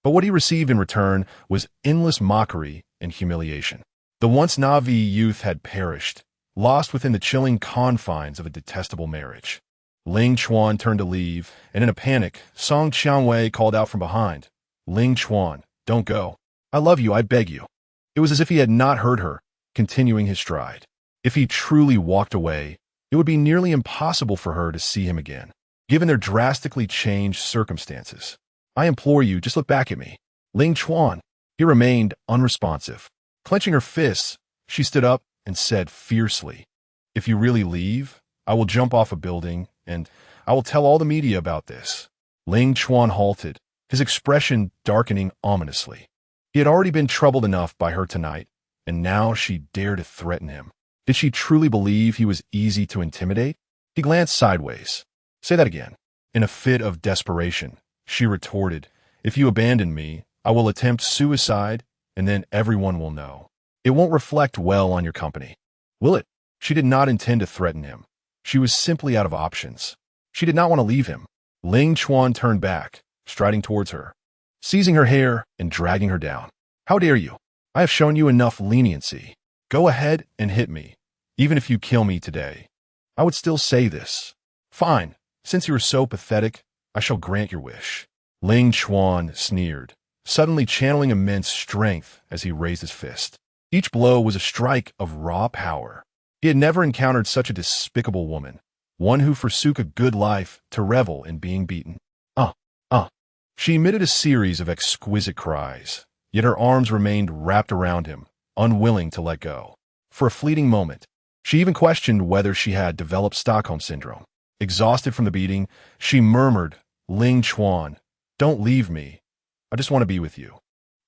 Speaker 1: but what he received in return was endless mockery and humiliation. The once Na'vi youth had perished, lost within the chilling confines of a detestable marriage. Ling Chuan turned to leave, and in a panic, Song Qianwei called out from behind, "Ling Chuan, don't go. I love you, I beg you." It was as if he had not heard her, continuing his stride. If he truly walked away, it would be nearly impossible for her to see him again, given their drastically changed circumstances. "I implore you, just look back at me." "Ling Chuan." He remained unresponsive. Clenching her fists, she stood up and said fiercely, "If you really leave, I will jump off a building, and I will tell all the media about this." Ling Chuan halted, his expression darkening ominously. He had already been troubled enough by her tonight, and now she dared to threaten him. Did she truly believe he was easy to intimidate? He glanced sideways. "Say that again." In a fit of desperation, she retorted, "If you abandon me, I will attempt suicide, and then everyone will know. It won't reflect well on your company." "Will it?" She did not intend to threaten him. She was simply out of options. She did not want to leave him. Ling Chuan turned back, striding towards her, seizing her hair and dragging her down. "How dare you? I have shown you enough leniency. Go ahead and hit me. Even if you kill me today, I would still say this. Fine, since you are so pathetic, I shall grant your wish." Ling Chuan sneered, suddenly channeling immense strength as he raised his fist. Each blow was a strike of raw power. He had never encountered such a despicable woman, one who forsook a good life to revel in being beaten. She emitted a series of exquisite cries, yet her arms remained wrapped around him, unwilling to let go. For a fleeting moment, she even questioned whether she had developed Stockholm Syndrome. Exhausted from the beating, she murmured, "Ling Chuan, don't leave me. I just want to be with you."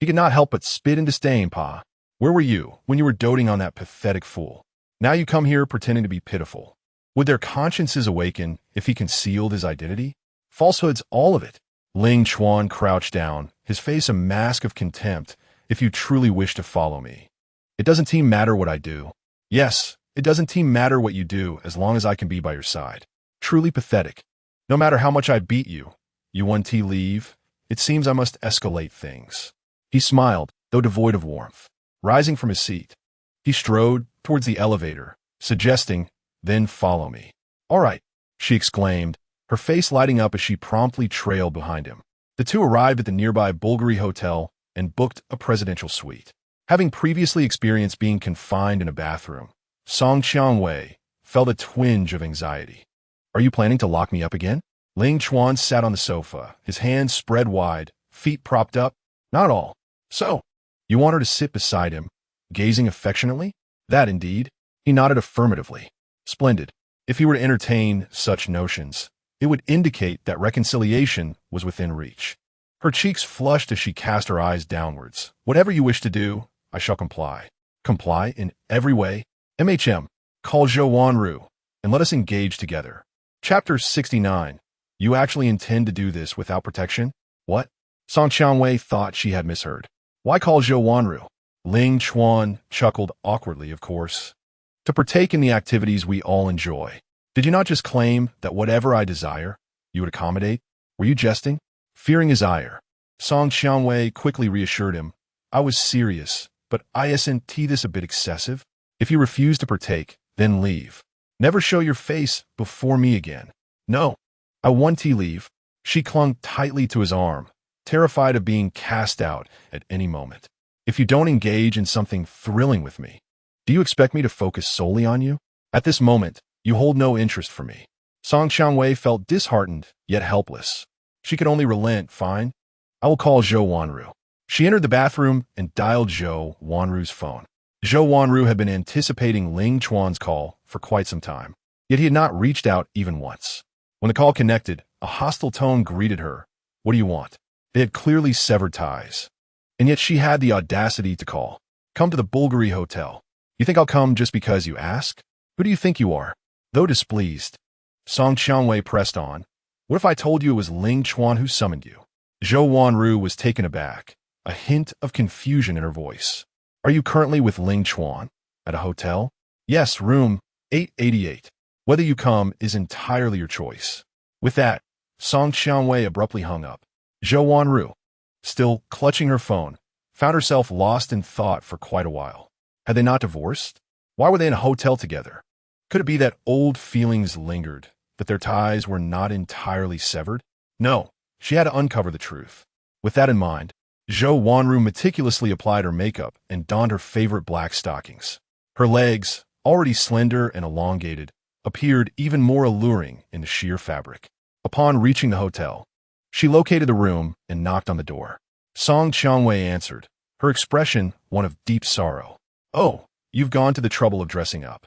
Speaker 1: He could not help but spit in disdain, Pa. "Where were you when you were doting on that pathetic fool? Now you come here pretending to be pitiful. Would their consciences awaken if he concealed his identity? Falsehoods, all of it." Ling Chuan crouched down, his face a mask of contempt. "If you truly wish to follow me, it doesn't matter what I do. Yes, it doesn't matter what you do as long as I can be by your side. Truly pathetic. No matter how much I beat you, you want to leave? It seems I must escalate things." He smiled, though devoid of warmth. Rising from his seat, he strode towards the elevator, suggesting, "Then follow me." "All right," she exclaimed, her face lighting up as she promptly trailed behind him. The two arrived at the nearby Bulgari Hotel and booked a presidential suite. Having previously experienced being confined in a bathroom, Song Qianwei felt a twinge of anxiety. "Are you planning to lock me up again?" Ling Chuan sat on the sofa, his hands spread wide, feet propped up. "Not at all." "So, you want her to sit beside him, gazing affectionately?" "That indeed." He nodded affirmatively. "Splendid. If he were to entertain such notions, it would indicate that reconciliation was within reach." Her cheeks flushed as she cast her eyes downwards. "Whatever you wish to do, I shall comply." "Comply in every way?" Call Zhou Wanru, and let us engage together." Chapter 69. "You actually intend to do this without protection?" "What?" Song Qianwei thought she had misheard. "Why call Zhou Wanru?" Ling Chuan chuckled awkwardly, "Of course. To partake in the activities we all enjoy. Did you not just claim that whatever I desire, you would accommodate? Were you jesting?" Fearing his ire, Song Qianwei quickly reassured him. "I was serious, but isn't this a bit excessive? If you refuse to partake, then leave. Never show your face before me again." "No, I want to leave." She clung tightly to his arm, terrified of being cast out at any moment. "If you don't engage in something thrilling with me, do you expect me to focus solely on you? At this moment, you hold no interest for me." Song Qianwei felt disheartened, yet helpless. She could only relent. "Fine. I will call Zhou Wanru." She entered the bathroom and dialed Zhou Wanru's phone. Zhou Wanru had been anticipating Ling Chuan's call for quite some time, yet he had not reached out even once. When the call connected, a hostile tone greeted her. "What do you want?" They had clearly severed ties, and yet she had the audacity to call. "Come to the Bulgari Hotel." "You think I'll come just because you ask? Who do you think you are?" Though displeased, Song Qianwei pressed on. "What if I told you it was Ling Chuan who summoned you?" Zhou Wanru was taken aback, a hint of confusion in her voice. Are you currently with Ling Chuan? At a hotel? Yes, room 888. Whether you come is entirely your choice. With that, Song Qianwei abruptly hung up. Zhou Wanru, still clutching her phone, found herself lost in thought for quite a while. Had they not divorced? Why were they in a hotel together? Could it be that old feelings lingered, that their ties were not entirely severed? No, she had to uncover the truth. With that in mind, Zhou Wanru meticulously applied her makeup and donned her favorite black stockings. Her legs, already slender and elongated, appeared even more alluring in the sheer fabric. Upon reaching the hotel, she located the room and knocked on the door. Song Qianwei answered, her expression one of deep sorrow. Oh, you've gone to the trouble of dressing up.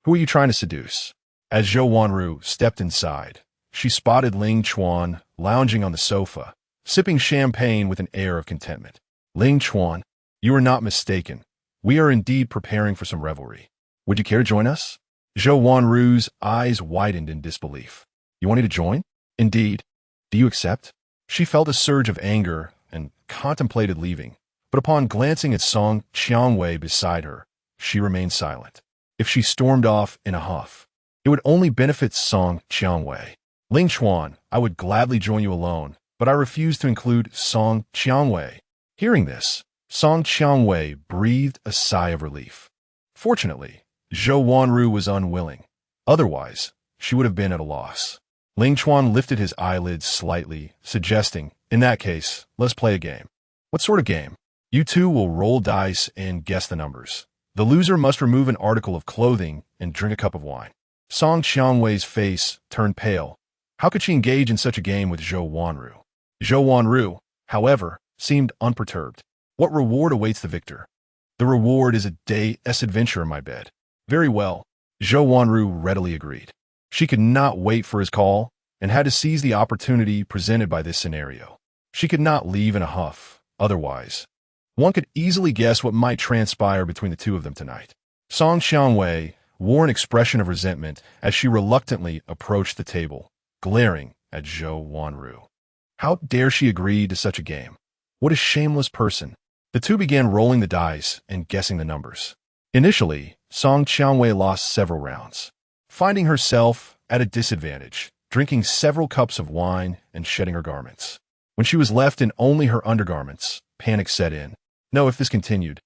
Speaker 1: Who are you trying to seduce? As Zhou Wanru stepped inside, she spotted Ling Chuan lounging on the sofa, sipping champagne with an air of contentment. Ling Chuan, you are not mistaken. We are indeed preparing for some revelry. Would you care to join us? Zhou Wanru's eyes widened in disbelief. You want me to join? Indeed. Do you accept? She felt a surge of anger and contemplated leaving, but upon glancing at Song Qianwei beside her, she remained silent. If she stormed off in a huff, it would only benefit Song Qianwei. Ling Chuan, I would gladly join you alone, but I refuse to include Song Qianwei. Hearing this, Song Qianwei breathed a sigh of relief. Fortunately, Zhou Wanru was unwilling. Otherwise, she would have been at a loss. Ling Chuan lifted his eyelids slightly, suggesting, in that case, let's play a game. What sort of game? You two will roll dice and guess the numbers. The loser must remove an article of clothing and drink a cup of wine. Song Qianwei's face turned pale. How could she engage in such a game with Zhou Wanru? Zhou Wanru, however, seemed unperturbed. What reward awaits the victor? The reward is a day's adventure in my bed. Very well, Zhou Wanru readily agreed. She could not wait for his call and had to seize the opportunity presented by this scenario. She could not leave in a huff, otherwise. One could easily guess what might transpire between the two of them tonight. Song Qianwei wore an expression of resentment as she reluctantly approached the table, glaring at Zhou Wanru. How dare she agree to such a game? What a shameless person. The two began rolling the dice and guessing the numbers. Initially, Song Qianwei lost several rounds, finding herself at a disadvantage, drinking several cups of wine and shedding her garments. When she was left in only her undergarments, panic set in. No, if this continued,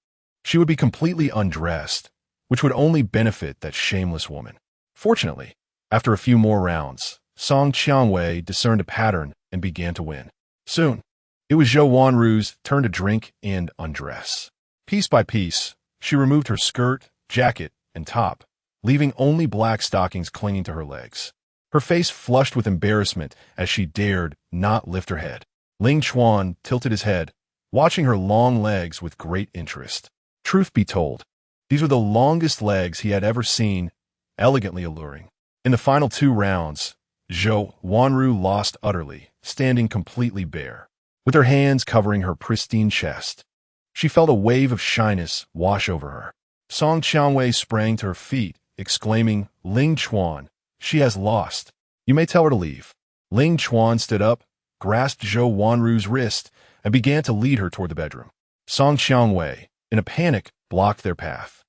Speaker 1: she would be completely undressed, which would only benefit that shameless woman. Fortunately, after a few more rounds, Song Qianwei discerned a pattern and began to win. Soon, it was Zhou Wanru's turn to drink and undress. Piece by piece, she removed her skirt, jacket, and top, leaving only black stockings clinging to her legs. Her face flushed with embarrassment as she dared not lift her head. Ling Chuan tilted his head, watching her long legs with great interest. Truth be told, these were the longest legs he had ever seen, elegantly alluring. In the final 2 rounds, Zhou Wanru lost utterly, standing completely bare, with her hands covering her pristine chest. She felt a wave of shyness wash over her. Song Qianwei sprang to her feet, exclaiming, Ling Chuan, she has lost. You may tell her to leave. Ling Chuan stood up, grasped Zhou Wanru's wrist, and began to lead her toward the bedroom. Song Qianwei, in a panic, blocked their path.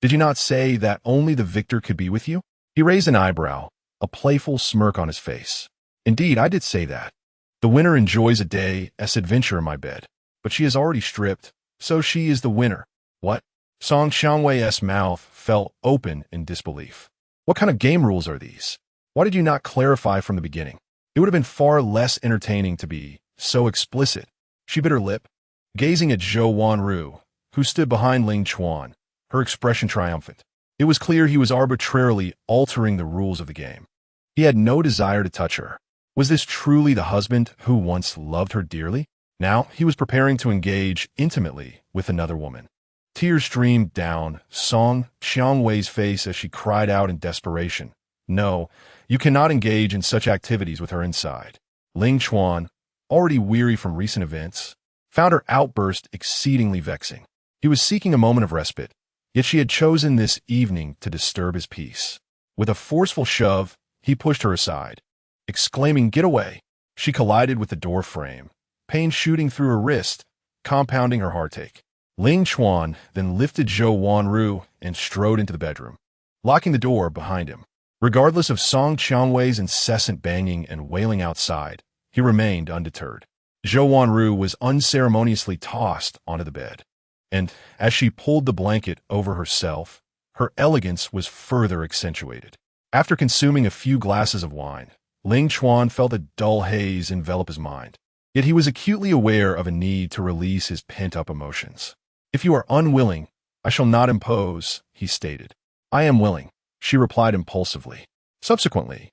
Speaker 1: Did you not say that only the victor could be with you? He raised an eyebrow, a playful smirk on his face. Indeed, I did say that. The winner enjoys a day's adventure in my bed, but she is already stripped, so she is the winner. What? Song Qianwei's mouth fell open in disbelief. What kind of game rules are these? Why did you not clarify from the beginning? It would have been far less entertaining to be so explicit. She bit her lip, gazing at Zhou Wanru, who stood behind Ling Chuan, her expression triumphant. It was clear he was arbitrarily altering the rules of the game. He had no desire to touch her. Was this truly the husband who once loved her dearly? Now he was preparing to engage intimately with another woman. Tears streamed down Song Qianwei's face as she cried out in desperation. No, you cannot engage in such activities with her inside. Ling Chuan, already weary from recent events, found her outburst exceedingly vexing. He was seeking a moment of respite, yet she had chosen this evening to disturb his peace. With a forceful shove, he pushed her aside, exclaiming, "Get away!" She collided with the door frame, pain shooting through her wrist, compounding her heartache. Ling Chuan then lifted Zhou Wanru and strode into the bedroom, locking the door behind him. Regardless of Song Qianwei's incessant banging and wailing outside, he remained undeterred. Zhou Wanru was unceremoniously tossed onto the bed, and as she pulled the blanket over herself, her elegance was further accentuated. After consuming a few glasses of wine, Ling Chuan felt a dull haze envelop his mind. Yet he was acutely aware of a need to release his pent-up emotions. "If you are unwilling, I shall not impose," he stated. "I am willing," she replied impulsively. Subsequently,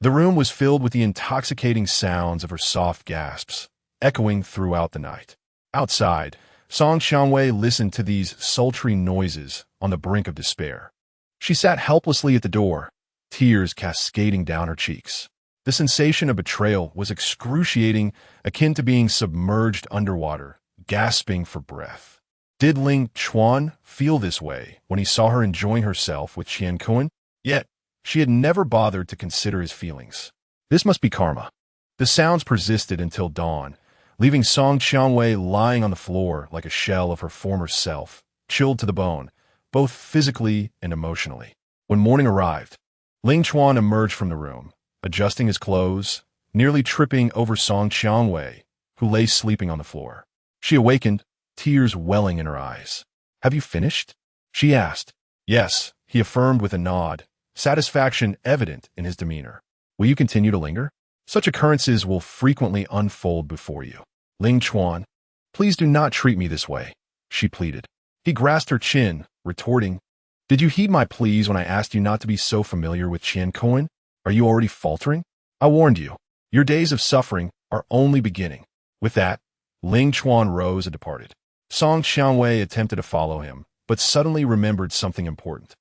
Speaker 1: the room was filled with the intoxicating sounds of her soft gasps, echoing throughout the night. Outside, Song Qianwei listened to these sultry noises on the brink of despair. She sat helplessly at the door, tears cascading down her cheeks. The sensation of betrayal was excruciating, akin to being submerged underwater, gasping for breath. Did Ling Chuan feel this way when he saw her enjoying herself with Qian Kun? Yet, she had never bothered to consider his feelings. This must be karma. The sounds persisted until dawn, leaving Song Qianwei lying on the floor like a shell of her former self, chilled to the bone, both physically and emotionally. When morning arrived, Ling Chuan emerged from the room, adjusting his clothes, nearly tripping over Song Qianwei, who lay sleeping on the floor. She awakened, tears welling in her eyes. "Have you finished?" she asked. "Yes," he affirmed with a nod, satisfaction evident in his demeanor. "Will you continue to linger? Such occurrences will frequently unfold before you." "Ling Chuan, please do not treat me this way," she pleaded. He grasped her chin, retorting, "Did you heed my pleas when I asked you not to be so familiar with Qian Kun? Are you already faltering? I warned you. Your days of suffering are only beginning." With that, Ling Chuan rose and departed. Song Qianwei attempted to follow him, but suddenly remembered something important.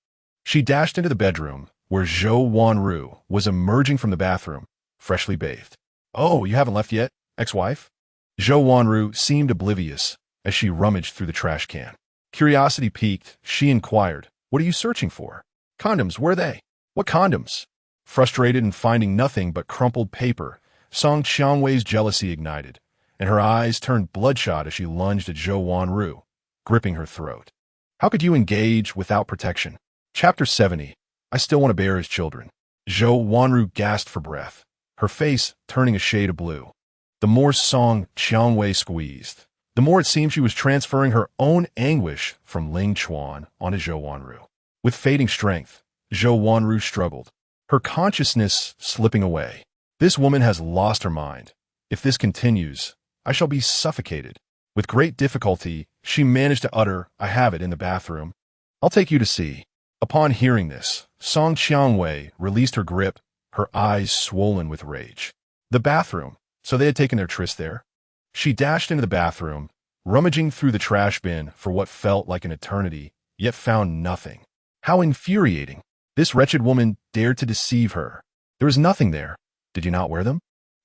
Speaker 1: She dashed into the bedroom, where Zhou Wanru was emerging from the bathroom, freshly bathed. "Oh, you haven't left yet, ex-wife?" Zhou Wanru seemed oblivious as she rummaged through the trash can. Curiosity piqued, she inquired, "What are you searching for?" "Condoms, where are they?" "What condoms?" Frustrated and finding nothing but crumpled paper, Song Qianwei's jealousy ignited, and her eyes turned bloodshot as she lunged at Zhou Wanru, gripping her throat. "How could you engage without protection?" Chapter 70. I still want to bear his children. Zhou Wanru gasped for breath, her face turning a shade of blue. The more Song Qianwei squeezed, the more it seemed she was transferring her own anguish from Ling Chuan onto Zhou Wanru. With fading strength, Zhou Wanru struggled, her consciousness slipping away. "This woman has lost her mind. If this continues, I shall be suffocated." With great difficulty, she managed to utter, "I have it in the bathroom. I'll take you to see." Upon hearing this, Song Qianwei released her grip, her eyes swollen with rage. The bathroom. So they had taken their tryst there? She dashed into the bathroom, rummaging through the trash bin for what felt like an eternity, yet found nothing. How infuriating. This wretched woman dared to deceive her. There was nothing there. Did you not wear them?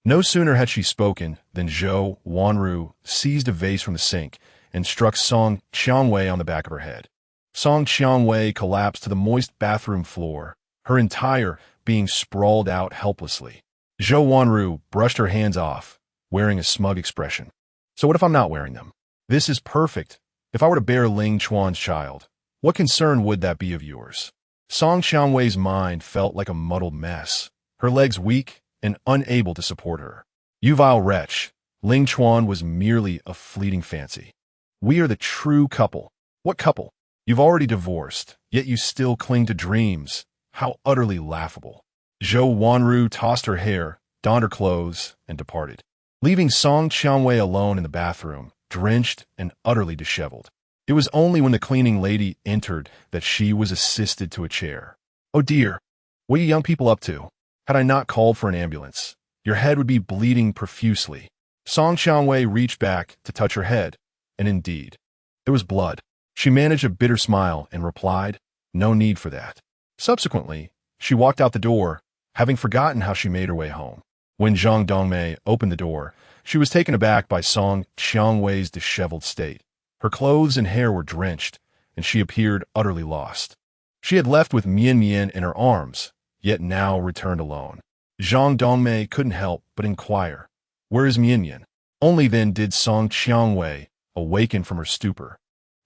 Speaker 1: No sooner had she spoken than Zhou Wanru seized a vase from the sink and struck Song Qianwei on the back of her head. Song Qianwei collapsed to the moist bathroom floor, her entire being sprawled out helplessly. Zhou Wanru brushed her hands off, wearing a smug expression. "So what if I'm not wearing them? This is perfect. If I were to bear Ling Chuan's child, what concern would that be of yours?" Song Qianwei's mind felt like a muddled mess, her legs weak and unable to support her. "You vile wretch, Ling Chuan was merely a fleeting fancy. We are the true couple." "What couple? You've already divorced, yet you still cling to dreams. How utterly laughable." Zhou Wanru tossed her hair, donned her clothes, and departed, leaving Song Qianwei alone in the bathroom, drenched and utterly disheveled. It was only when the cleaning lady entered that she was assisted to a chair. "Oh dear, what are you young people up to? Had I not called for an ambulance, your head would be bleeding profusely." Song Qianwei reached back to touch her head, and indeed, there was blood. She managed a bitter smile and replied, "No need for that." Subsequently, she walked out the door, having forgotten how she made her way home. When Zhang Dongmei opened the door, she was taken aback by Song Qianwei's disheveled state. Her clothes and hair were drenched, and she appeared utterly lost. She had left with Mian Mian in her arms, yet now returned alone. Zhang Dongmei couldn't help but inquire, "Where is Mian Mian?" Only then did Song Qianwei awaken from her stupor.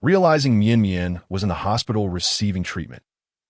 Speaker 1: Realizing Mian Mian was in the hospital receiving treatment.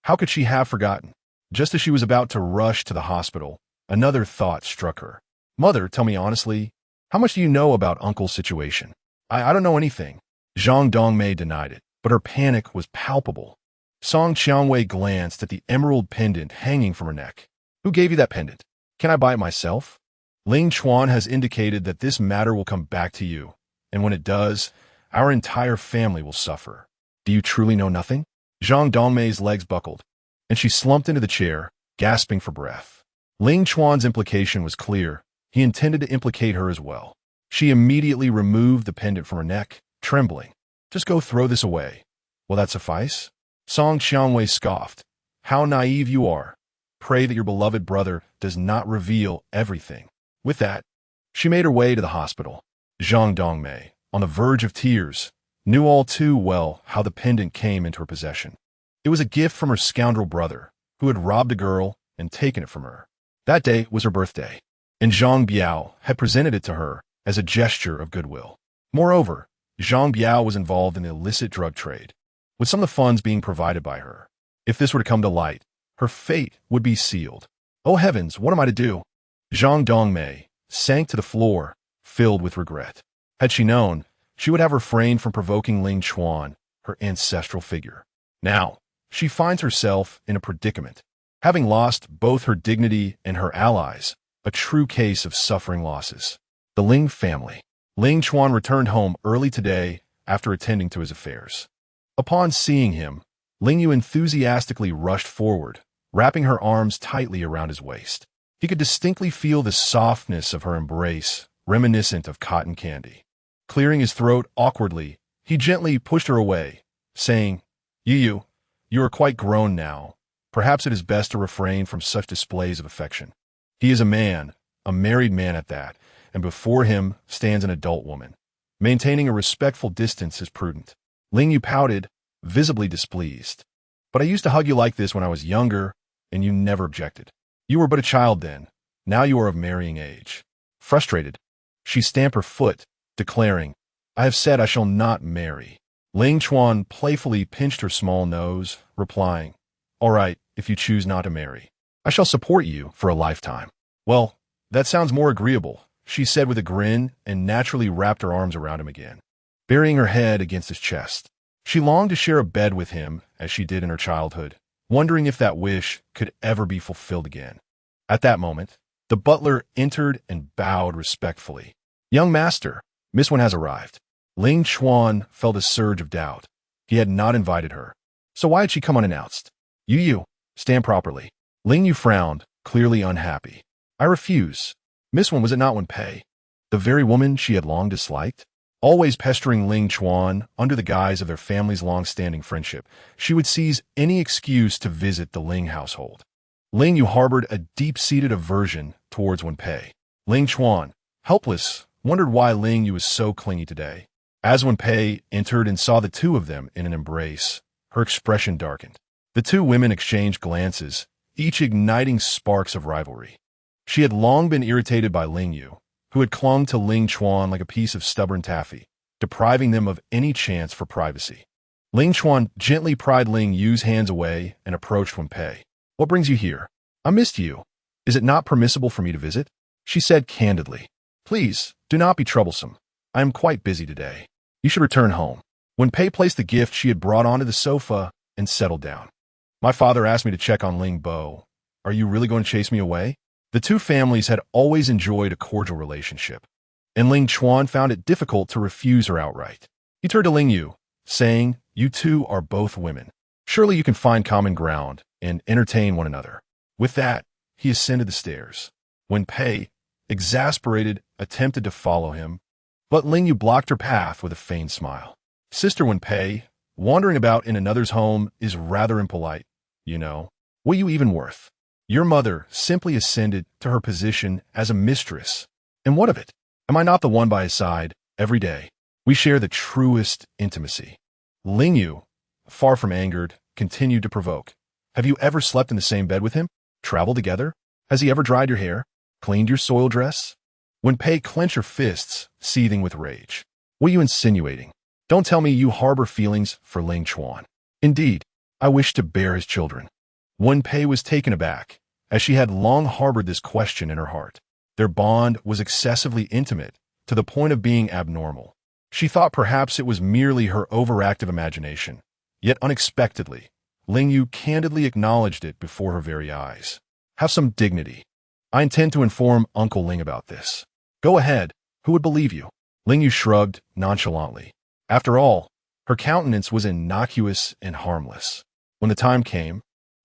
Speaker 1: How could she have forgotten? Just as she was about to rush to the hospital, another thought struck her. Mother, tell me honestly, how much do you know about Uncle's situation? I don't know anything. Zhang Dongmei denied it, but her panic was palpable. Song Qianwei glanced at the emerald pendant hanging from her neck. Who gave you that pendant? Can I buy it myself? Ling Chuan has indicated that this matter will come back to you, and when it does, our entire family will suffer. Do you truly know nothing? Zhang Dongmei's legs buckled, and she slumped into the chair, gasping for breath. Ling Chuan's implication was clear. He intended to implicate her as well. She immediately removed the pendant from her neck, trembling. Just go throw this away. Will that suffice? Song Qianwei scoffed. How naive you are. Pray that your beloved brother does not reveal everything. With that, she made her way to the hospital. Zhang Dongmei, on the verge of tears, knew all too well how the pendant came into her possession. It was a gift from her scoundrel brother, who had robbed a girl and taken it from her. That day was her birthday, and Zhang Biao had presented it to her as a gesture of goodwill. Moreover, Zhang Biao was involved in the illicit drug trade, with some of the funds being provided by her. If this were to come to light, her fate would be sealed. Oh heavens, what am I to do? Zhang Dongmei sank to the floor, filled with regret. Had she known, she would have refrained from provoking Ling Chuan, her ancestral figure. Now, she finds herself in a predicament. Having lost both her dignity and her allies, a true case of suffering losses. The Ling family. Ling Chuan returned home early today after attending to his affairs. Upon seeing him, Ling Yu enthusiastically rushed forward, wrapping her arms tightly around his waist. He could distinctly feel the softness of her embrace, reminiscent of cotton candy. Clearing his throat awkwardly, he gently pushed her away, saying, Yu, you are quite grown now. Perhaps it is best to refrain from such displays of affection. He is a man, a married man at that, and before him stands an adult woman. Maintaining a respectful distance is prudent. Ling Yu pouted, visibly displeased. But I used to hug you like this when I was younger, and you never objected. You were but a child then. Now you are of marrying age. Frustrated, she stamped her foot, declaring, I have said I shall not marry. Ling Chuan playfully pinched her small nose, replying, All right, if you choose not to marry. I shall support you for a lifetime. Well, that sounds more agreeable, she said with a grin and naturally wrapped her arms around him again, burying her head against his chest. She longed to share a bed with him as she did in her childhood, wondering if that wish could ever be fulfilled again. At that moment, the butler entered and bowed respectfully. Young master, Miss One has arrived. Ling Chuan felt a surge of doubt. He had not invited her. So why had she come unannounced? Yu, stand properly. Ling Yu frowned, clearly unhappy. I refuse. Miss One, was it not Wen Pei? The very woman she had long disliked? Always pestering Ling Chuan under the guise of their family's long-standing friendship, she would seize any excuse to visit the Ling household. Ling Yu harbored a deep-seated aversion towards Wen Pei. Ling Chuan, helpless, wondered why Ling Yu was so clingy today. As Wen Pei entered and saw the two of them in an embrace, her expression darkened. The two women exchanged glances, each igniting sparks of rivalry. She had long been irritated by Ling Yu, who had clung to Ling Chuan like a piece of stubborn taffy, depriving them of any chance for privacy. Ling Chuan gently pried Ling Yu's hands away and approached Wen Pei. What brings you here? I missed you. Is it not permissible for me to visit? She said candidly. Please, do not be troublesome. I am quite busy today. You should return home. Wen Pei placed the gift she had brought onto the sofa and settled down. My father asked me to check on Ling Bo. Are you really going to chase me away? The two families had always enjoyed a cordial relationship, and Ling Chuan found it difficult to refuse her outright. He turned to Ling Yu, saying, You two are both women. Surely you can find common ground and entertain one another. With that, he ascended the stairs. Wen Pei, exasperated, attempted to follow him, but Ling Yu blocked her path with a feigned smile. Sister Wen Pei, wandering about in another's home is rather impolite, you know. What are you even worth? Your mother simply ascended to her position as a mistress. And what of it? Am I not the one by his side every day? We share the truest intimacy. Ling Yu, far from angered, continued to provoke. Have you ever slept in the same bed with him? Traveled together? Has he ever dried your hair? Cleaned your soiled dress? Wen Pei clenched her fists, seething with rage. What are you insinuating? Don't tell me you harbor feelings for Ling Chuan. Indeed, I wish to bear his children. Wen Pei was taken aback, as she had long harbored this question in her heart. Their bond was excessively intimate, to the point of being abnormal. She thought perhaps it was merely her overactive imagination, yet unexpectedly, Ling Yu candidly acknowledged it before her very eyes. Have some dignity. I intend to inform Uncle Ling about this. Go ahead, who would believe you? Ling Yu shrugged nonchalantly. After all, her countenance was innocuous and harmless. When the time came,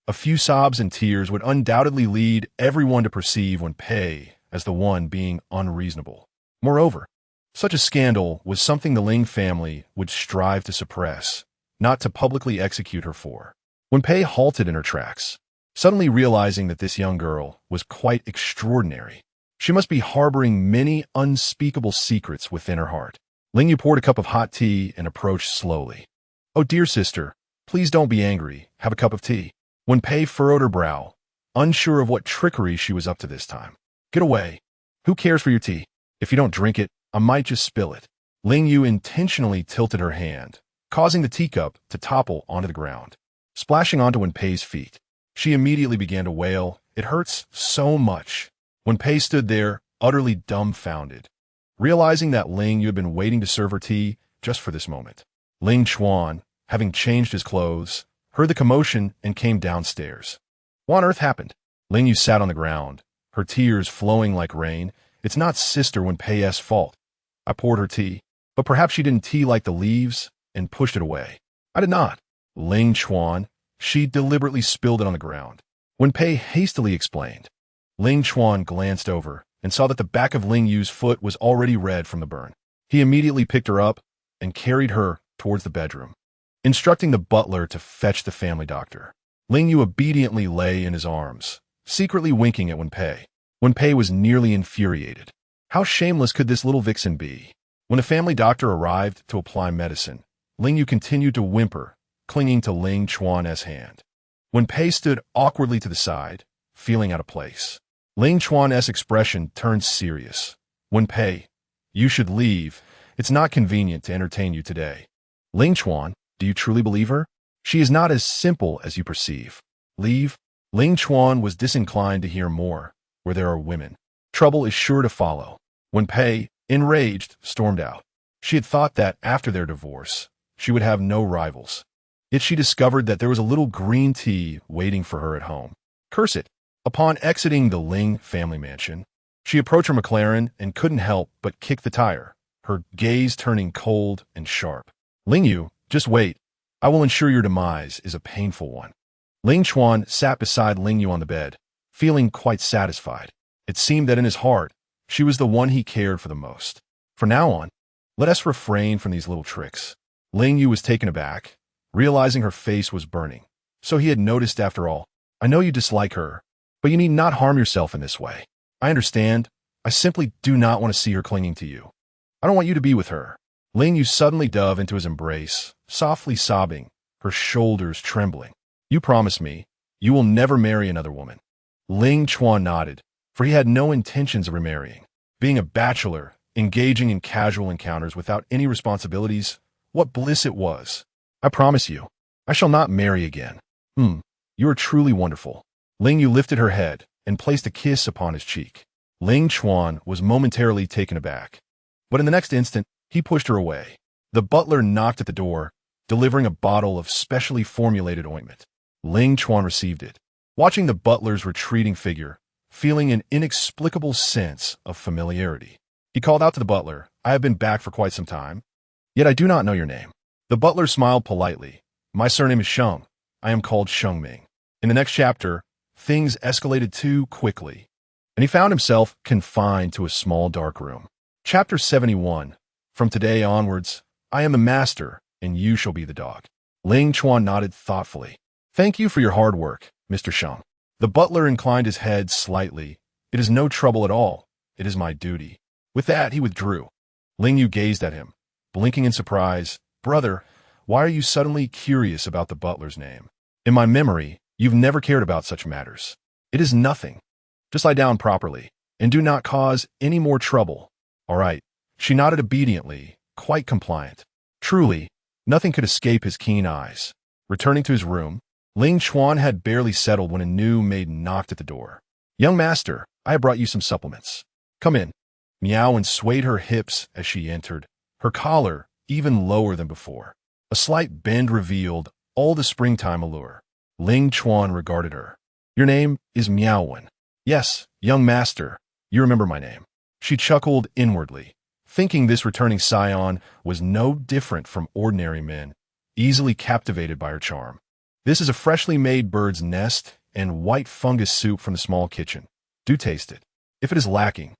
Speaker 1: a few sobs and tears would undoubtedly lead everyone to perceive Wen Pei as the one being unreasonable. Moreover, such a scandal was something the Ling family would strive to suppress, not to publicly execute her for. Wen Pei halted in her tracks, suddenly realizing that this young girl was quite extraordinary. She must be harboring many unspeakable secrets within her heart. Ling Yu poured a cup of hot tea and approached slowly. Oh, dear sister, please don't be angry. Have a cup of tea. Wen Pei furrowed her brow, unsure of what trickery she was up to this time. Get away. Who cares for your tea? If you don't drink it, I might just spill it. Ling Yu intentionally tilted her hand, causing the teacup to topple onto the ground, splashing onto Wen Pei's feet. She immediately began to wail. It hurts so much. Wen Pei stood there, utterly dumbfounded, realizing that Ling Yu had been waiting to serve her tea just for this moment. Ling Chuan, having changed his clothes, heard the commotion and came downstairs. What on earth happened? Ling Yu sat on the ground, her tears flowing like rain. It's not Sister Wen Pei's fault. I poured her tea, but perhaps she didn't tea like the leaves and pushed it away. I did not. Ling Chuan, she deliberately spilled it on the ground. Wen Pei hastily explained. Ling Chuan glanced over and saw that the back of Ling Yu's foot was already red from the burn. He immediately picked her up and carried her towards the bedroom, instructing the butler to fetch the family doctor. Ling Yu obediently lay in his arms, secretly winking at Wen Pei. Wen Pei was nearly infuriated. How shameless could this little vixen be? When the family doctor arrived to apply medicine, Ling Yu continued to whimper, clinging to Ling Chuan's hand. Wen Pei stood awkwardly to the side, feeling out of place. Ling Chuan's expression turned serious. Wen Pei, you should leave. It's not convenient to entertain you today. Ling Chuan, do you truly believe her? She is not as simple as you perceive. Leave? Ling Chuan was disinclined to hear more. Where there are women, trouble is sure to follow. Wen Pei, enraged, stormed out. She had thought that after their divorce, she would have no rivals. Yet she discovered that there was a little green tea waiting for her at home. Curse it! Upon exiting the Ling family mansion, she approached her McLaren and couldn't help but kick the tire, her gaze turning cold and sharp. Ling Yu, just wait. I will ensure your demise is a painful one. Ling Chuan sat beside Ling Yu on the bed, feeling quite satisfied. It seemed that in his heart, she was the one he cared for the most. From now on, let us refrain from these little tricks. Ling Yu was taken aback, realizing her face was burning. So he had noticed after all. I know you dislike her, but you need not harm yourself in this way. I understand. I simply do not want to see her clinging to you. I don't want you to be with her. Ling Yu suddenly dove into his embrace, softly sobbing, her shoulders trembling. You promise me, you will never marry another woman. Ling Chuan nodded, for he had no intentions of remarrying. Being a bachelor, engaging in casual encounters without any responsibilities, what bliss it was. I promise you, I shall not marry again. You are truly wonderful. Ling Yu lifted her head and placed a kiss upon his cheek. Ling Chuan was momentarily taken aback, but in the next instant, he pushed her away. The butler knocked at the door, delivering a bottle of specially formulated ointment. Ling Chuan received it, watching the butler's retreating figure, feeling an inexplicable sense of familiarity. He called out to the butler, I have been back for quite some time, yet I do not know your name. The butler smiled politely. My surname is Sheng. I am called Sheng Ming. In the next chapter, things escalated too quickly, and he found himself confined to a small dark room. Chapter 71. From today onwards, I am the master, and you shall be the dog. Ling Chuan nodded thoughtfully. Thank you for your hard work, Mr. Sheng. The butler inclined his head slightly. It is no trouble at all. It is my duty. With that, he withdrew. Ling Yu gazed at him, blinking in surprise. Brother, why are you suddenly curious about the butler's name? In my memory, you've never cared about such matters. It is nothing. Just lie down properly, and do not cause any more trouble. All right. She nodded obediently, quite compliant. Truly, nothing could escape his keen eyes. Returning to his room, Ling Chuan had barely settled when a new maid knocked at the door. "Young master, I have brought you some supplements. Come in." Miao swayed her hips as she entered, her collar even lower than before. A slight bend revealed all the springtime allure. Ling Chuan regarded her. "Your name is Miao." "Yes, young master, you remember my name." She chuckled inwardly, thinking this returning scion was no different from ordinary men, easily captivated by her charm. "This is a freshly made bird's nest and white fungus soup from the small kitchen. Do taste it. If it is lacking,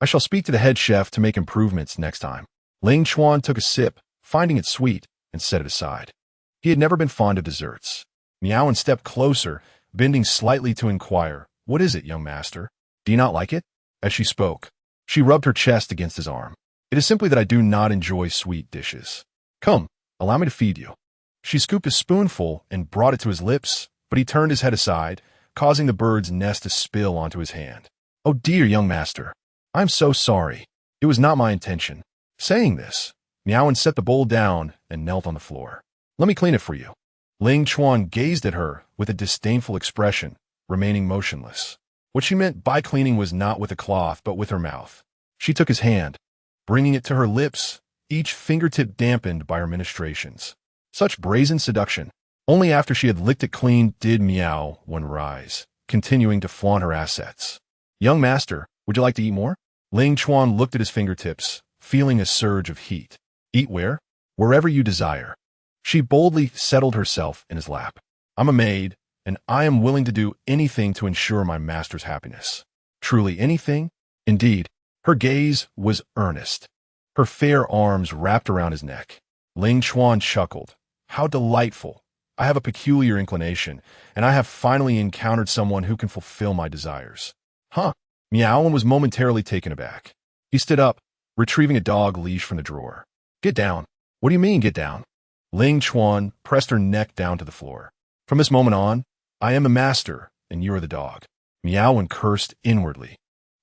Speaker 1: I shall speak to the head chef to make improvements next time." Ling Chuan took a sip, finding it sweet, and set it aside. He had never been fond of desserts. Miao stepped closer, bending slightly to inquire, "What is it, young master? Do you not like it?" As she spoke, she rubbed her chest against his arm. "It is simply that I do not enjoy sweet dishes. Come, allow me to feed you." She scooped a spoonful and brought it to his lips, but he turned his head aside, causing the bird's nest to spill onto his hand. "Oh dear, young master, I am so sorry. It was not my intention." Saying this, Miao set the bowl down and knelt on the floor. "Let me clean it for you." Ling Chuan gazed at her with a disdainful expression, remaining motionless. What she meant by cleaning was not with a cloth, but with her mouth. She took his hand, bringing it to her lips, each fingertip dampened by her ministrations. Such brazen seduction. Only after she had licked it clean did Miao rise, continuing to flaunt her assets. "Young master, would you like to eat more?" Ling Chuan looked at his fingertips, feeling a surge of heat. "Eat where?" "Wherever you desire." She boldly settled herself in his lap. "I'm a maid, and I am willing to do anything to ensure my master's happiness." "Truly anything?" Indeed, her gaze was earnest. Her fair arms wrapped around his neck. Ling Chuan chuckled. "How delightful. I have a peculiar inclination, and I have finally encountered someone who can fulfill my desires." "Huh?" Miao was momentarily taken aback. He stood up, retrieving a dog leash from the drawer. "Get down." "What do you mean, get down?" Ling Chuan pressed her neck down to the floor. "From this moment on, I am the master, and you are the dog." Miao cursed inwardly,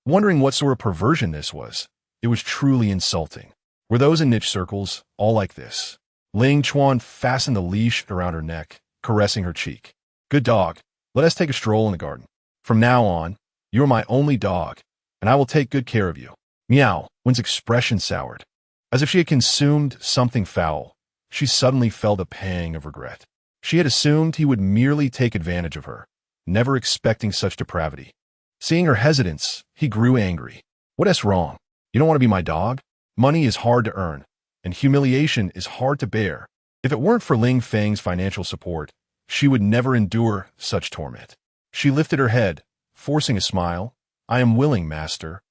Speaker 1: wondering what sort of perversion this was. It was truly insulting. Were those in niche circles all like this? Ling Chuan fastened the leash around her neck, caressing her cheek. "Good dog, let us take a stroll in the garden. From now on, you are my only dog, and I will take good care of you." Miao's expression soured. As if she had consumed something foul, she suddenly felt a pang of regret. She had assumed he would merely take advantage of her, never expecting such depravity. Seeing her hesitance, he grew angry. "What is wrong? You don't want to be my dog? Money is hard to earn, and humiliation is hard to bear. If it weren't for Ling Feng's financial support, she would never endure such torment." She lifted her head, forcing a smile. "I am willing, master.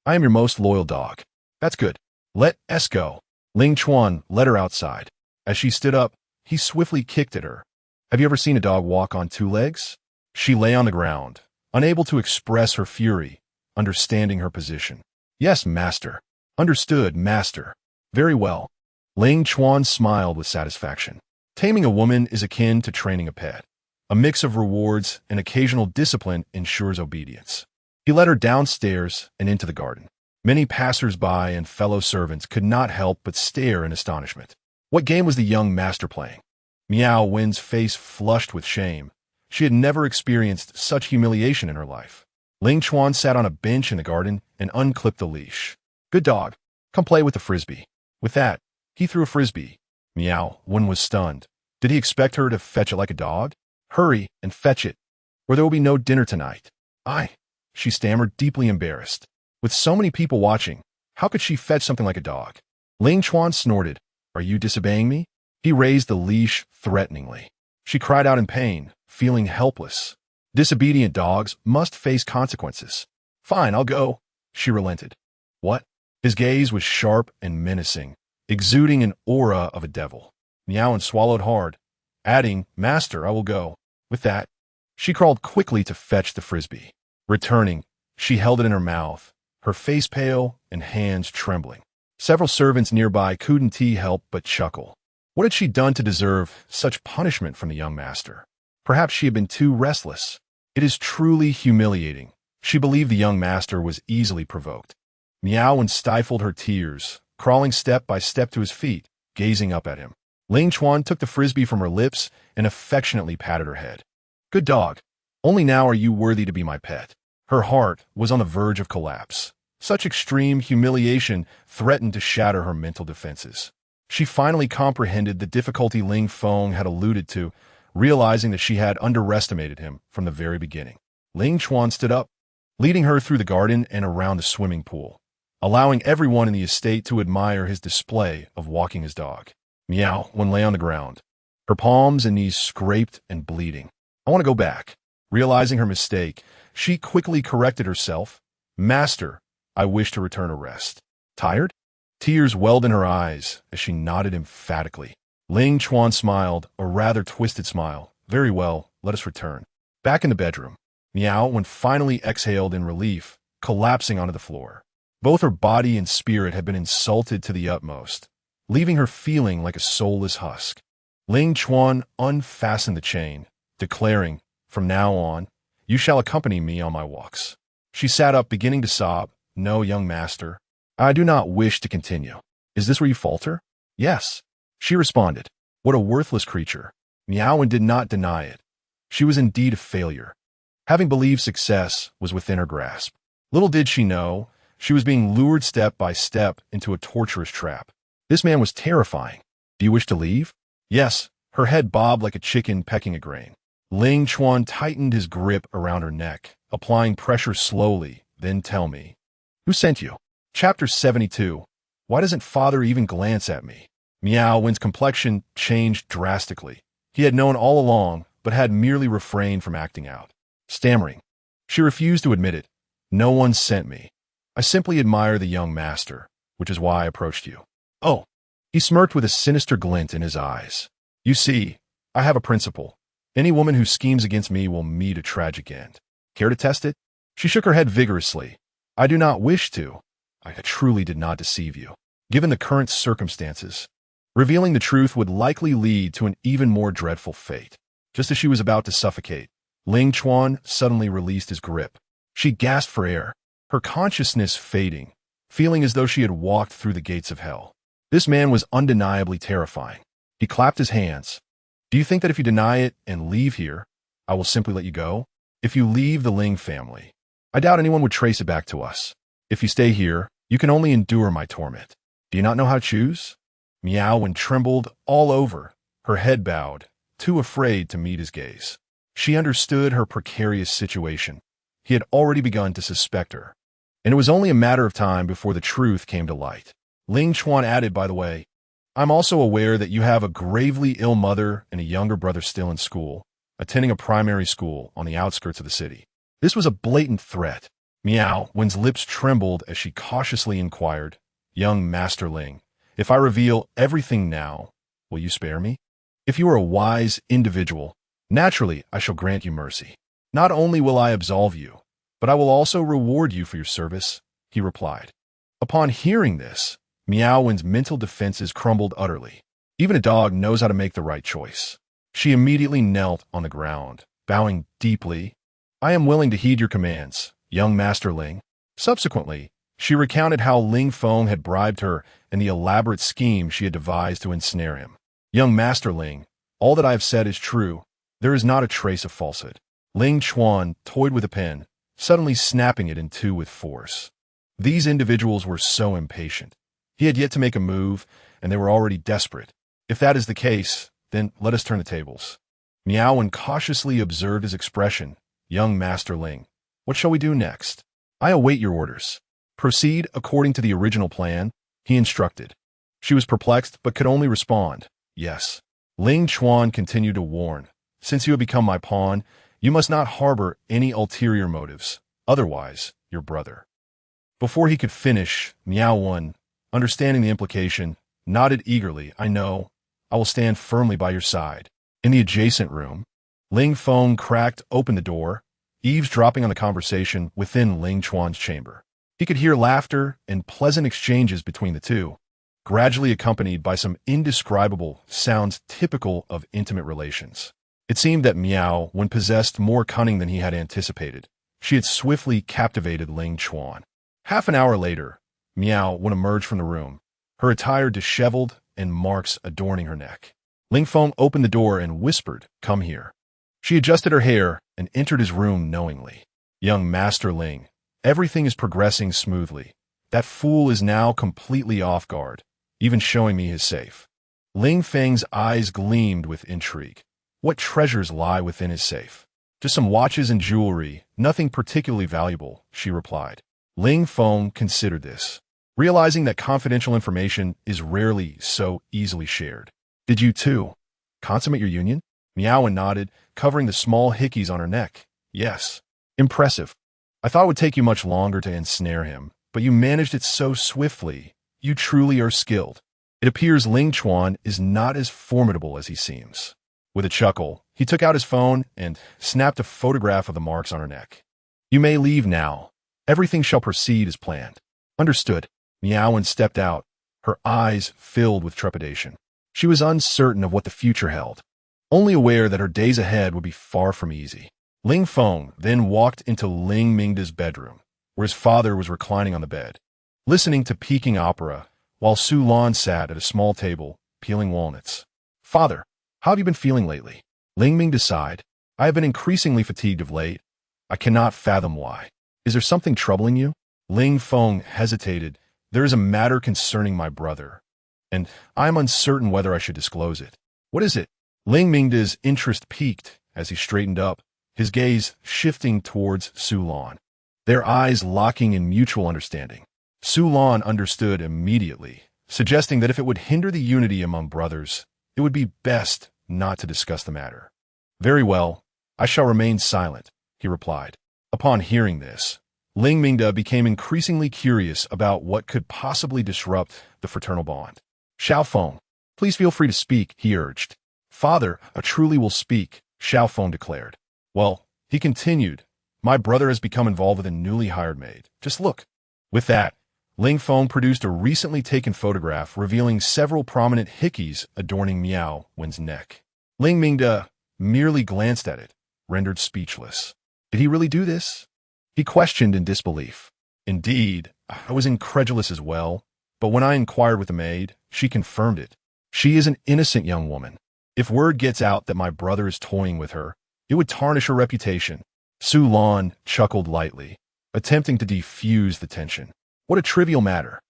Speaker 1: I am your most loyal dog." "That's good. Let us go." Ling Chuan led her outside. As she stood up, he swiftly kicked at her. "Have you ever seen a dog walk on two legs?" She lay on the ground, unable to express her fury, understanding her position. "Yes, master." "Understood, master." "Very well." Ling Chuan smiled with satisfaction. Taming a woman is akin to training a pet. A mix of rewards and occasional discipline ensures obedience. He led her downstairs and into the garden. Many passers-by and fellow servants could not help but stare in astonishment. What game was the young master playing? Miao Wen's face flushed with shame. She had never experienced such humiliation in her life. Ling Chuan sat on a bench in the garden and unclipped the leash. "Good dog, come play with the frisbee." With that, he threw a frisbee. Miao Wen was stunned. Did he expect her to fetch it like a dog? "Hurry and fetch it, or there will be no dinner tonight." She stammered, deeply embarrassed. With so many people watching, how could she fetch something like a dog? Ling Chuan snorted. "Are you disobeying me?" He raised the leash threateningly. She cried out in pain, feeling helpless. Disobedient dogs must face consequences. "Fine, I'll go." She relented. "What?" His gaze was sharp and menacing, exuding an aura of a devil. Miao swallowed hard, adding, "Master, I will go." With that, she crawled quickly to fetch the frisbee. Returning, she held it in her mouth, her face pale and hands trembling. Several servants nearby couldn't help but chuckle. What had she done to deserve such punishment from the young master? Perhaps she had been too restless. It is truly humiliating. She believed the young master was easily provoked. Miao stifled her tears, crawling step by step to his feet, gazing up at him. Ling Chuan took the frisbee from her lips and affectionately patted her head. Good dog. Only now are you worthy to be my pet. Her heart was on the verge of collapse. Such extreme humiliation threatened to shatter her mental defenses. She finally comprehended the difficulty Ling Feng had alluded to, realizing that she had underestimated him from the very beginning. Ling Chuan stood up, leading her through the garden and around the swimming pool, allowing everyone in the estate to admire his display of walking his dog. Meow Wen lay on the ground, her palms and knees scraped and bleeding. I want to go back. Realizing her mistake, she quickly corrected herself. Master, I wish to return to rest. Tired? Tears welled in her eyes as she nodded emphatically. Ling Chuan smiled, a rather twisted smile. Very well, let us return. Back in the bedroom, Meow Wen finally exhaled in relief, collapsing onto the floor. Both her body and spirit had been insulted to the utmost, leaving her feeling like a soulless husk. Ling Chuan unfastened the chain, declaring, from now on, you shall accompany me on my walks. She sat up, beginning to sob. No, young master. I do not wish to continue. Is this where you falter? Yes. She responded. What a worthless creature. Meow Wen did not deny it. She was indeed a failure, having believed success was within her grasp. Little did she know, she was being lured step by step into a torturous trap. This man was terrifying. Do you wish to leave? Yes. Her head bobbed like a chicken pecking a grain. Ling Chuan tightened his grip around her neck, applying pressure slowly. Then tell me. Who sent you? Chapter 72. Why doesn't father even glance at me? Meow Wen's complexion changed drastically. He had known all along, but had merely refrained from acting out. Stammering. She refused to admit it. No one sent me. I simply admire the young master, which is why I approached you. Oh. He smirked with a sinister glint in his eyes. You see, I have a principle. Any woman who schemes against me will meet a tragic end. Care to test it? She shook her head vigorously. I do not wish to. I truly did not deceive you. Given the current circumstances, revealing the truth would likely lead to an even more dreadful fate. Just as she was about to suffocate, Ling Chuan suddenly released his grip. She gasped for air, her consciousness fading, feeling as though she had walked through the gates of hell. This man was undeniably terrifying. He clapped his hands. Do you think that if you deny it and leave here, I will simply let you go? If you leave the Ling family, I doubt anyone would trace it back to us. If you stay here, you can only endure my torment. Do you not know how to choose? Meow Wen trembled all over, her head bowed, too afraid to meet his gaze. She understood her precarious situation. He had already begun to suspect her, and it was only a matter of time before the truth came to light. Ling Chuan added, by the way, I'm also aware that you have a gravely ill mother and a younger brother still in school, attending a primary school on the outskirts of the city. This was a blatant threat. Meow Wen's lips trembled as she cautiously inquired, Young Master Ling, if I reveal everything now, will you spare me? If you are a wise individual, naturally I shall grant you mercy. Not only will I absolve you, but I will also reward you for your service, he replied. Upon hearing this, Meow Wen's mental defenses crumbled utterly. Even a dog knows how to make the right choice. She immediately knelt on the ground, bowing deeply. I am willing to heed your commands, young Master Ling. Subsequently, she recounted how Ling Feng had bribed her and the elaborate scheme she had devised to ensnare him. Young Master Ling, all that I have said is true. There is not a trace of falsehood. Ling Chuan toyed with a pen, suddenly snapping it in two with force. These individuals were so impatient. He had yet to make a move, and they were already desperate. If that is the case, then let us turn the tables. Meow Wen cautiously observed his expression. Young Master Ling, what shall we do next? I await your orders. Proceed according to the original plan, he instructed. She was perplexed, but could only respond, yes. Ling Chuan continued to warn, since you have become my pawn, you must not harbor any ulterior motives, otherwise, your brother. Before he could finish, Meow Wen, understanding the implication, nodded eagerly. I know. I will stand firmly by your side. In the adjacent room, Ling Feng cracked open the door, eavesdropping on the conversation within Ling Chuan's chamber. He could hear laughter and pleasant exchanges between the two, gradually accompanied by some indescribable sounds typical of intimate relations. It seemed that Meow Wen possessed more cunning than he had anticipated. She had swiftly captivated Ling Chuan. Half an hour later, Meow Wen emerged from the room, her attire disheveled and marks adorning her neck. Ling Feng opened the door and whispered, "Come here." She adjusted her hair and entered his room knowingly. "Young Master Ling, everything is progressing smoothly. That fool is now completely off guard, even showing me his safe." Ling Feng's eyes gleamed with intrigue. What treasures lie within his safe? "Just some watches and jewelry, nothing particularly valuable," she replied. Ling Feng considered this, realizing that confidential information is rarely so easily shared. "Did you, too, consummate your union?" Miaowen nodded, covering the small hickeys on her neck. "Yes." "Impressive. I thought it would take you much longer to ensnare him, but you managed it so swiftly. You truly are skilled. It appears Ling Chuan is not as formidable as he seems." With a chuckle, he took out his phone and snapped a photograph of the marks on her neck. "You may leave now. Everything shall proceed as planned." "Understood." Miaowen stepped out, her eyes filled with trepidation. She was uncertain of what the future held, only aware that her days ahead would be far from easy. Ling Feng then walked into Ling Mingda's bedroom, where his father was reclining on the bed, listening to Peking opera, while Su Lan sat at a small table, peeling walnuts. "Father, how have you been feeling lately?" Ling Mingda sighed. "I have been increasingly fatigued of late. I cannot fathom why. Is there something troubling you?" Ling Feng hesitated. "There is a matter concerning my brother, and I am uncertain whether I should disclose it." "What is it?" Ling Mingda's interest peaked as he straightened up, his gaze shifting towards Su Lan, their eyes locking in mutual understanding. Su Lan understood immediately, suggesting that if it would hinder the unity among brothers, it would be best not to discuss the matter. "Very well, I shall remain silent," he replied. Upon hearing this, Ling Mingda became increasingly curious about what could possibly disrupt the fraternal bond. "Xiao Feng, please feel free to speak," he urged. "Father, I truly will speak," Xiao Feng declared. "Well," he continued, "my brother has become involved with a newly hired maid. Just look." With that, Ling Feng produced a recently taken photograph revealing several prominent hickeys adorning Miao Wen's neck. Ling Mingda merely glanced at it, rendered speechless. Did he really do this? He questioned in disbelief. Indeed, I was incredulous as well, but when I inquired with the maid, she confirmed it. She is an innocent young woman. If word gets out that my brother is toying with her, it would tarnish her reputation. Su Lan chuckled lightly, attempting to defuse the tension. What a trivial matter.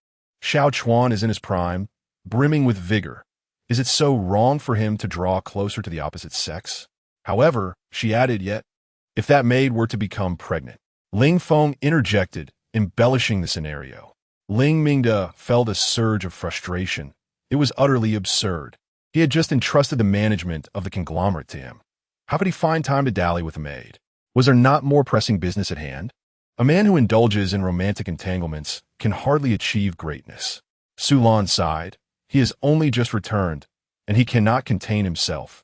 Speaker 1: Xiao Chuan is in his prime, brimming with vigor. Is it so wrong for him to draw closer to the opposite sex? However, she added, yet, if that maid were to become pregnant. Ling Feng interjected, embellishing the scenario. Ling Mingda felt a surge of frustration. It was utterly absurd. He had just entrusted the management of the conglomerate to him. How could he find time to dally with a maid? Was there not more pressing business at hand? A man who indulges in romantic entanglements can hardly achieve greatness. Su Lan sighed. He has only just returned, and he cannot contain himself.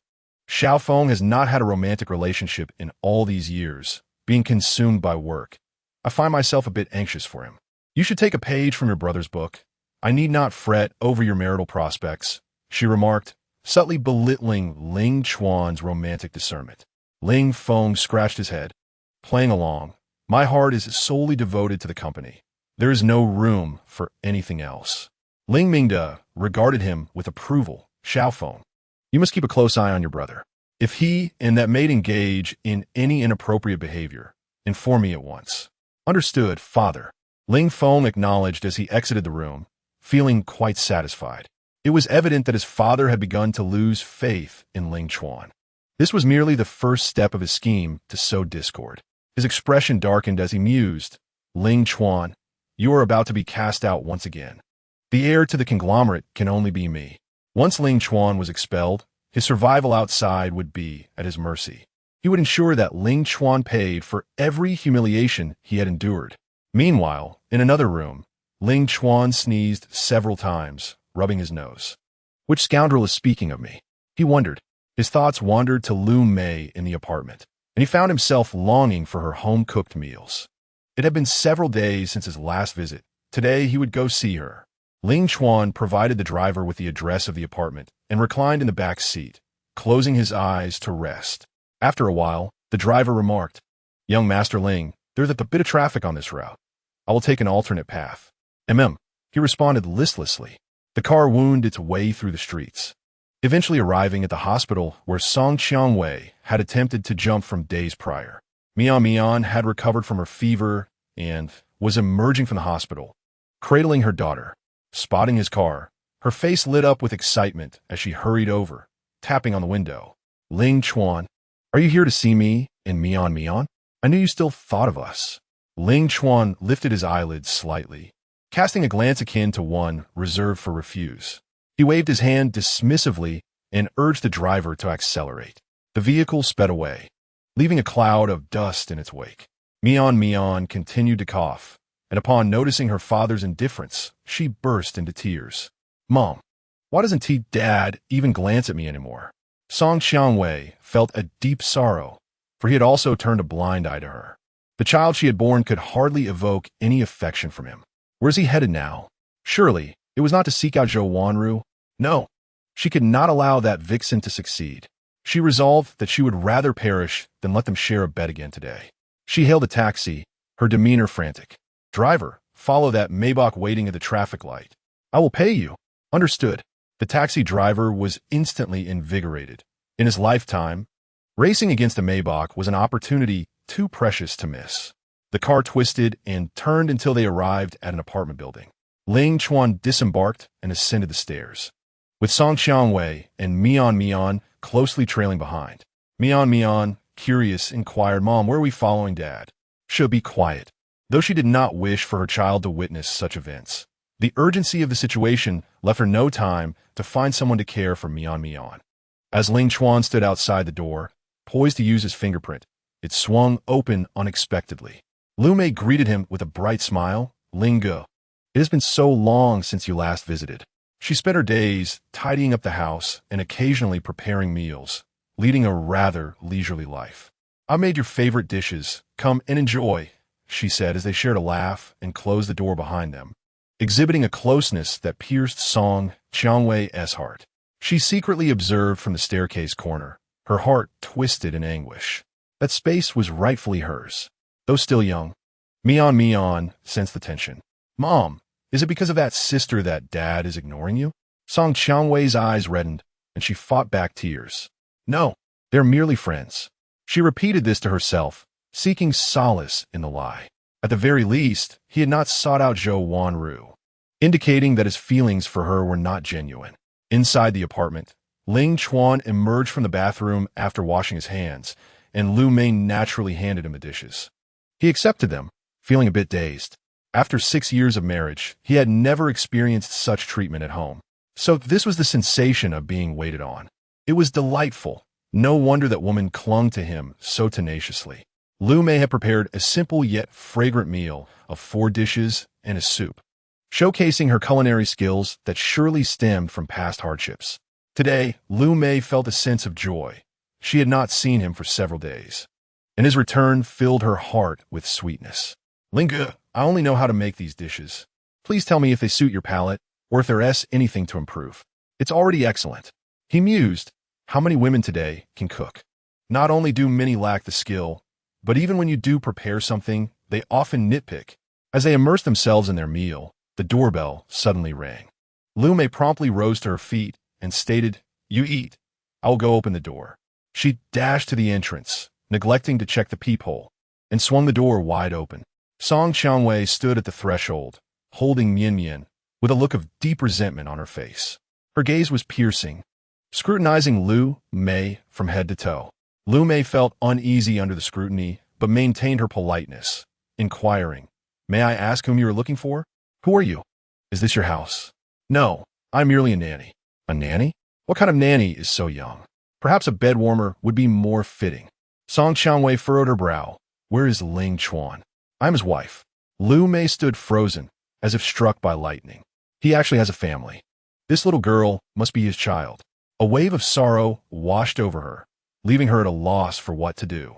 Speaker 1: Xiao Feng has not had a romantic relationship in all these years, being consumed by work. I find myself a bit anxious for him. You should take a page from your brother's book. I need not fret over your marital prospects, she remarked, subtly belittling Ling Chuan's romantic discernment. Ling Feng scratched his head, playing along. My heart is solely devoted to the company. There is no room for anything else. Ling Mingda regarded him with approval. Xiao Feng, you must keep a close eye on your brother. If he and that maid engage in any inappropriate behavior, inform me at once. Understood, father. Ling Feng acknowledged as he exited the room, feeling quite satisfied. It was evident that his father had begun to lose faith in Ling Chuan. This was merely the first step of his scheme to sow discord. His expression darkened as he mused. Ling Chuan, you are about to be cast out once again. The heir to the conglomerate can only be me. Once Ling Chuan was expelled, his survival outside would be at his mercy. He would ensure that Ling Chuan paid for every humiliation he had endured. Meanwhile, in another room, Ling Chuan sneezed several times, rubbing his nose. Which scoundrel is speaking of me? He wondered. His thoughts wandered to Lu Mei in the apartment, and he found himself longing for her home-cooked meals. It had been several days since his last visit. Today he would go see her. Ling Chuan provided the driver with the address of the apartment and reclined in the back seat, closing his eyes to rest. After a while, the driver remarked, Young Master Ling, there's a bit of traffic on this route. I will take an alternate path. He responded listlessly. The car wound its way through the streets, eventually arriving at the hospital where Song Qiangwei had attempted to jump from days prior. Mian Mian had recovered from her fever and was emerging from the hospital, cradling her daughter. Spotting his car, her face lit up with excitement as she hurried over, tapping on the window. Ling Chuan, are you here to see me and Mian Mian? I knew you still thought of us. Ling Chuan lifted his eyelids slightly, casting a glance akin to one reserved for refuse. He waved his hand dismissively and urged the driver to accelerate. The vehicle sped away, leaving a cloud of dust in its wake. Mian Mian continued to cough, and upon noticing her father's indifference, she burst into tears. Mom, why doesn't Dad even glance at me anymore? Song Qiangwei felt a deep sorrow, for he had also turned a blind eye to her. The child she had born could hardly evoke any affection from him. Where's he headed now? Surely, it was not to seek out Zhou Wanru. No, she could not allow that vixen to succeed. She resolved that she would rather perish than let them share a bed again today. She hailed a taxi, her demeanor frantic. Driver, follow that Maybach waiting at the traffic light. I will pay you. Understood. The taxi driver was instantly invigorated. In his lifetime, racing against a Maybach was an opportunity too precious to miss. The car twisted and turned until they arrived at an apartment building. Ling Chuan disembarked and ascended the stairs, with Song Qiangwei and Mian Mian closely trailing behind. Mian Mian, curious, inquired, Mom, where are we following Dad? She'll be quiet. Though she did not wish for her child to witness such events, the urgency of the situation left her no time to find someone to care for Mian Mian. As Ling Chuan stood outside the door, poised to use his fingerprint, it swung open unexpectedly. Lu Mei greeted him with a bright smile. Ling Ge, it has been so long since you last visited. She spent her days tidying up the house and occasionally preparing meals, leading a rather leisurely life. I made your favorite dishes. Come and enjoy, she said as they shared a laugh and closed the door behind them, exhibiting a closeness that pierced Song Qiangwei's heart. She secretly observed from the staircase corner, her heart twisted in anguish. That space was rightfully hers, though still young. Mian Mian sensed the tension. Mom, is it because of that sister that Dad is ignoring you? Song Qiangwei's eyes reddened, and she fought back tears. No, they're merely friends. She repeated this to herself, seeking solace in the lie. At the very least, he had not sought out Zhou Wanru, indicating that his feelings for her were not genuine. Inside the apartment, Ling Chuan emerged from the bathroom after washing his hands, and Lu Mei naturally handed him the dishes. He accepted them, feeling a bit dazed. After 6 years of marriage, he had never experienced such treatment at home. So this was the sensation of being waited on. It was delightful. No wonder that woman clung to him so tenaciously. Lu Mei had prepared a simple yet fragrant meal of 4 dishes and a soup, showcasing her culinary skills that surely stemmed from past hardships. Today, Lu Mei felt a sense of joy. She had not seen him for several days, and his return filled her heart with sweetness. Ling Ge, I only know how to make these dishes. Please tell me if they suit your palate, or if there's anything to improve. It's already excellent. He mused. How many women today can cook? Not only do many lack the skill, but even when you do prepare something, they often nitpick. As they immersed themselves in their meal, the doorbell suddenly rang. Lu Mei promptly rose to her feet and stated, You eat. I'll go open the door. She dashed to the entrance, neglecting to check the peephole, and swung the door wide open. Song Qiangwei stood at the threshold, holding Mian Mian, with a look of deep resentment on her face. Her gaze was piercing, scrutinizing Lu Mei from head to toe. Lu Mei felt uneasy under the scrutiny, but maintained her politeness, inquiring, May I ask whom you are looking for? Who are you? Is this your house? No, I'm merely a nanny. A nanny? What kind of nanny is so young? Perhaps a bed warmer would be more fitting. Song Qiangwei furrowed her brow. Where is Ling Chuan? I'm his wife. Lu Mei stood frozen, as if struck by lightning. He actually has a family. This little girl must be his child. A wave of sorrow washed over her, leaving her at a loss for what to do.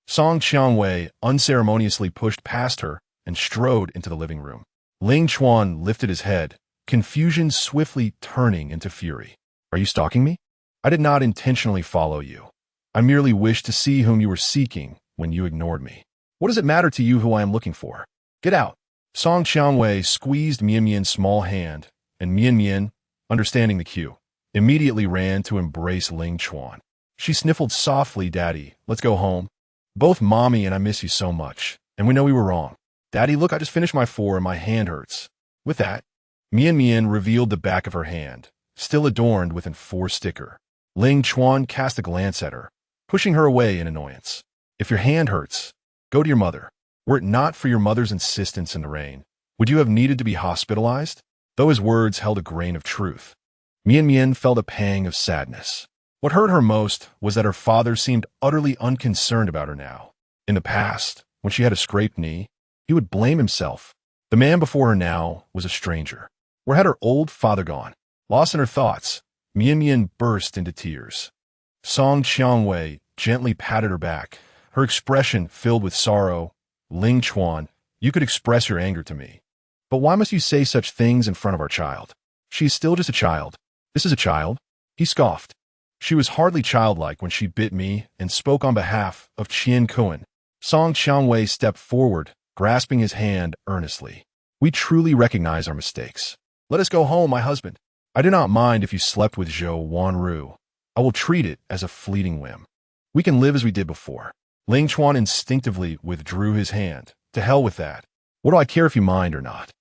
Speaker 1: Song Qiangwei unceremoniously pushed past her and strode into the living room. Ling Chuan lifted his head, confusion swiftly turning into fury. Are you stalking me? I did not intentionally follow you. I merely wished to see whom you were seeking when you ignored me. What does it matter to you who I am looking for? Get out. Song Qiangwei squeezed Mian Mian's small hand, and Mian Mian, understanding the cue, immediately ran to embrace Ling Chuan. She sniffled softly, "Daddy, let's go home. Both Mommy and I miss you so much, and we know we were wrong. Daddy, look, I just finished my 4 and my hand hurts." With that, Mian revealed the back of her hand, still adorned with an 4 sticker. Ling Chuan cast a glance at her, pushing her away in annoyance. "If your hand hurts, go to your mother. Were it not for your mother's insistence in the rain, would you have needed to be hospitalized?" Though his words held a grain of truth, Mian felt a pang of sadness. What hurt her most was that her father seemed utterly unconcerned about her now. In the past, when she had a scraped knee, he would blame himself. The man before her now was a stranger. Where had her old father gone? Lost in her thoughts, Mian burst into tears. Song Qiangwei gently patted her back, her expression filled with sorrow. "Ling Chuan, you could express your anger to me. But why must you say such things in front of our child? She is still just a child. This is a child," he scoffed. "She was hardly childlike when she bit me and spoke on behalf of Qian Kuan." Song Qiangwei stepped forward, grasping his hand earnestly. "We truly recognize our mistakes. Let us go home, my husband. I do not mind if you slept with Zhou Wanru. I will treat it as a fleeting whim. We can live as we did before." Ling Chuan instinctively withdrew his hand. "To hell with that. What do I care if you mind or not?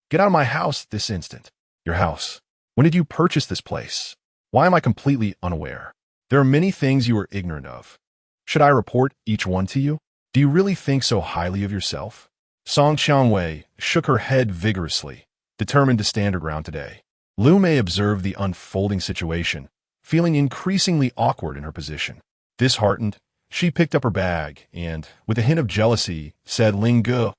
Speaker 1: Get out of my house this instant." "Your house? When did you purchase this place? Why am I completely unaware? There are many things you are ignorant of. Should I report each one to you? Do you really think so highly of yourself?" Song Qiangwei shook her head vigorously, determined to stand her ground today. Lu Mei observed the unfolding situation, feeling increasingly awkward in her position. Disheartened, she picked up her bag and, with a hint of jealousy, said, "Ling Ge,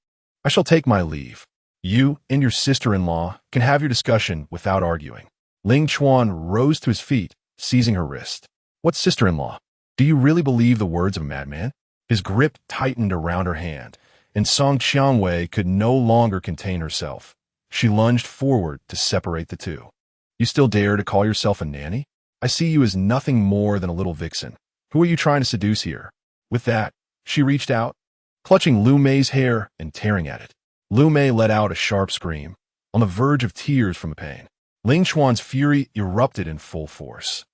Speaker 1: I shall take my leave. You and your sister-in-law can have your discussion without arguing." Ling Chuan rose to his feet, seizing her wrist. "What sister-in-law? Do you really believe the words of a madman?" His grip tightened around her hand, and Song Qiangwei could no longer contain herself. She lunged forward to separate the two. "You still dare to call yourself a nanny? I see you as nothing more than a little vixen. Who are you trying to seduce here?" With that, she reached out, clutching Lu Mei's hair and tearing at it. Lu Mei let out a sharp scream, on the verge of tears from the pain. Ling Chuan's fury erupted in full force.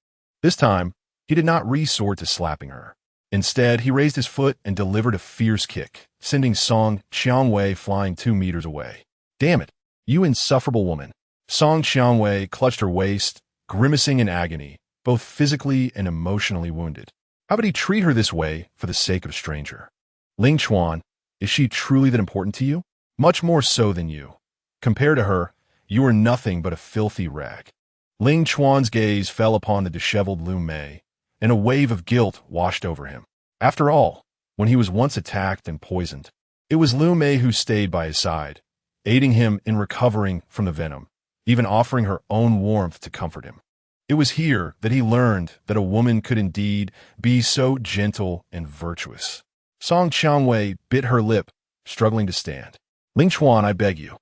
Speaker 1: This time, he did not resort to slapping her. Instead, he raised his foot and delivered a fierce kick, sending Song Qiangwei flying 2 meters away. "Damn it, you insufferable woman." Song Qiangwei clutched her waist, grimacing in agony, both physically and emotionally wounded. How could he treat her this way for the sake of a stranger? "Ling Chuan, is she truly that important to you?" "Much more so than you. Compared to her, you are nothing but a filthy rag." Ling Chuan's gaze fell upon the disheveled Lu Mei, and a wave of guilt washed over him. After all, when he was once attacked and poisoned, it was Lu Mei who stayed by his side, aiding him in recovering from the venom, even offering her own warmth to comfort him. It was here that he learned that a woman could indeed be so gentle and virtuous. Song Qiangwei bit her lip, struggling to stand. "Ling Chuan, I beg you,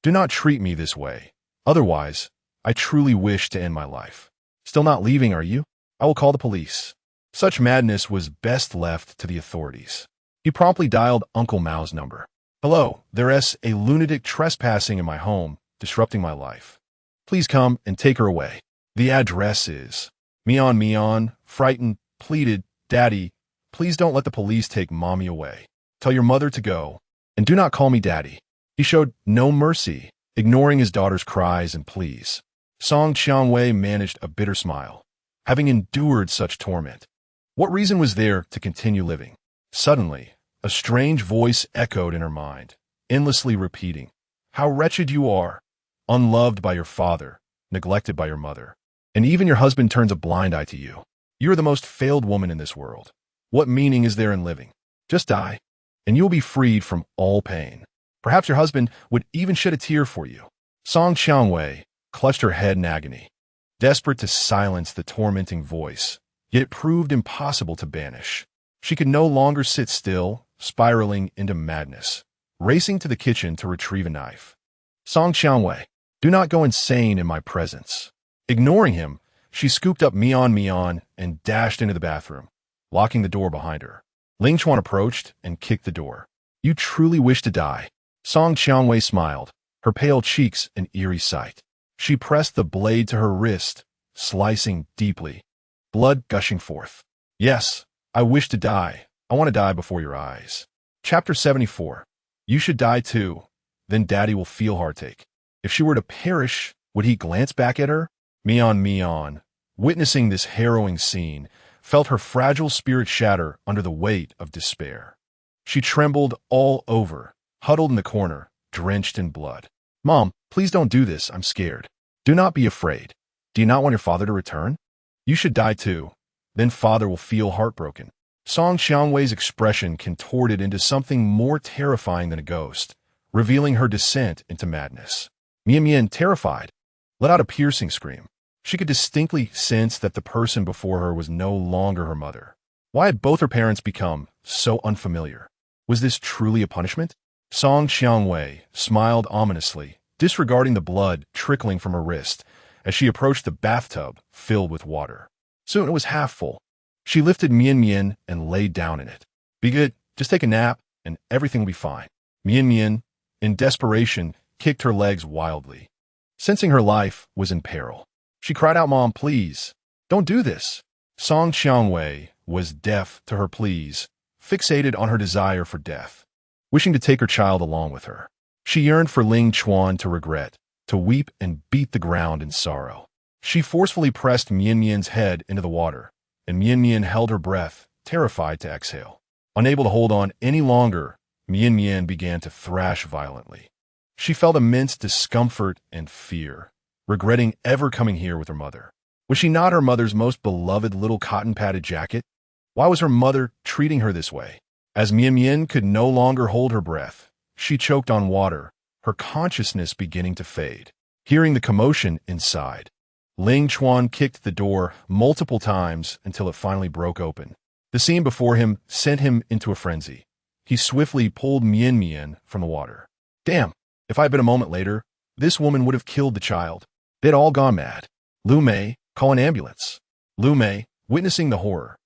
Speaker 1: do not treat me this way. Otherwise, I truly wish to end my life." "Still not leaving, are you? I will call the police." Such madness was best left to the authorities. He promptly dialed Uncle Mao's number. "Hello, there's a lunatic trespassing in my home, disrupting my life. Please come and take her away. The address is..." Mian, frightened, pleaded, "Daddy, please don't let the police take Mommy away. Tell your mother to go, and do not call me Daddy." He showed no mercy, ignoring his daughter's cries and pleas. Song Qiangwei managed a bitter smile, having endured such torment. What reason was there to continue living? Suddenly, a strange voice echoed in her mind, endlessly repeating, "How wretched you are, unloved by your father, neglected by your mother, and even your husband turns a blind eye to you. You are the most failed woman in this world. What meaning is there in living? Just die, and you will be freed from all pain. Perhaps your husband would even shed a tear for you." Song Qiangwei clutched her head in agony, desperate to silence the tormenting voice, yet it proved impossible to banish. She could no longer sit still, spiraling into madness, racing to the kitchen to retrieve a knife. "Song Qiangwei, do not go insane in my presence." Ignoring him, she scooped up Mian and dashed into the bathroom, locking the door behind her. Ling Chuan approached and kicked the door. "You truly wish to die?" Song Qiangwei smiled, her pale cheeks an eerie sight. She pressed the blade to her wrist, slicing deeply, blood gushing forth. Yes, I wish to die. I want to die before your eyes. Chapter 74. You should die too. Then Daddy will feel heartache. If she were to perish, would he glance back at her? Mian, witnessing this harrowing scene, felt her fragile spirit shatter under the weight of despair. She trembled all over, huddled in the corner, drenched in blood. Mom, please don't do this. I'm scared. Do not be afraid. Do you not want your father to return? You should die too. Then father will feel heartbroken. Song Xiangwei's expression contorted into something more terrifying than a ghost, revealing her descent into madness. Mian, terrified, let out a piercing scream. She could distinctly sense that the person before her was no longer her mother. Why had both her parents become so unfamiliar? Was this truly a punishment? Song Xiangwei smiled ominously, disregarding the blood trickling from her wrist as she approached the bathtub filled with water. Soon it was half full. She lifted Mian and laid down in it. Be good, just take a nap, and everything will be fine. Mian, in desperation, kicked her legs wildly. Sensing her life was in peril, she cried out, Mom, please, don't do this. Song Xiangwei was deaf to her pleas, fixated on her desire for death, wishing to take her child along with her. She yearned for Ling Chuan to regret, to weep and beat the ground in sorrow. She forcefully pressed Mian's head into the water, and Mian held her breath, terrified to exhale. Unable to hold on any longer, Mian began to thrash violently. She felt immense discomfort and fear, regretting ever coming here with her mother. Was she not her mother's most beloved little cotton-padded jacket? Why was her mother treating her this way? As Mian could no longer hold her breath, she choked on water, her consciousness beginning to fade. Hearing the commotion inside, Ling Chuan kicked the door multiple times until it finally broke open. The scene before him sent him into a frenzy. He swiftly pulled Mian from the water. Damn, if I had been a moment later, this woman would have killed the child. They'd all gone mad. Lu Mei, call an ambulance. Lu Mei, witnessing the horror,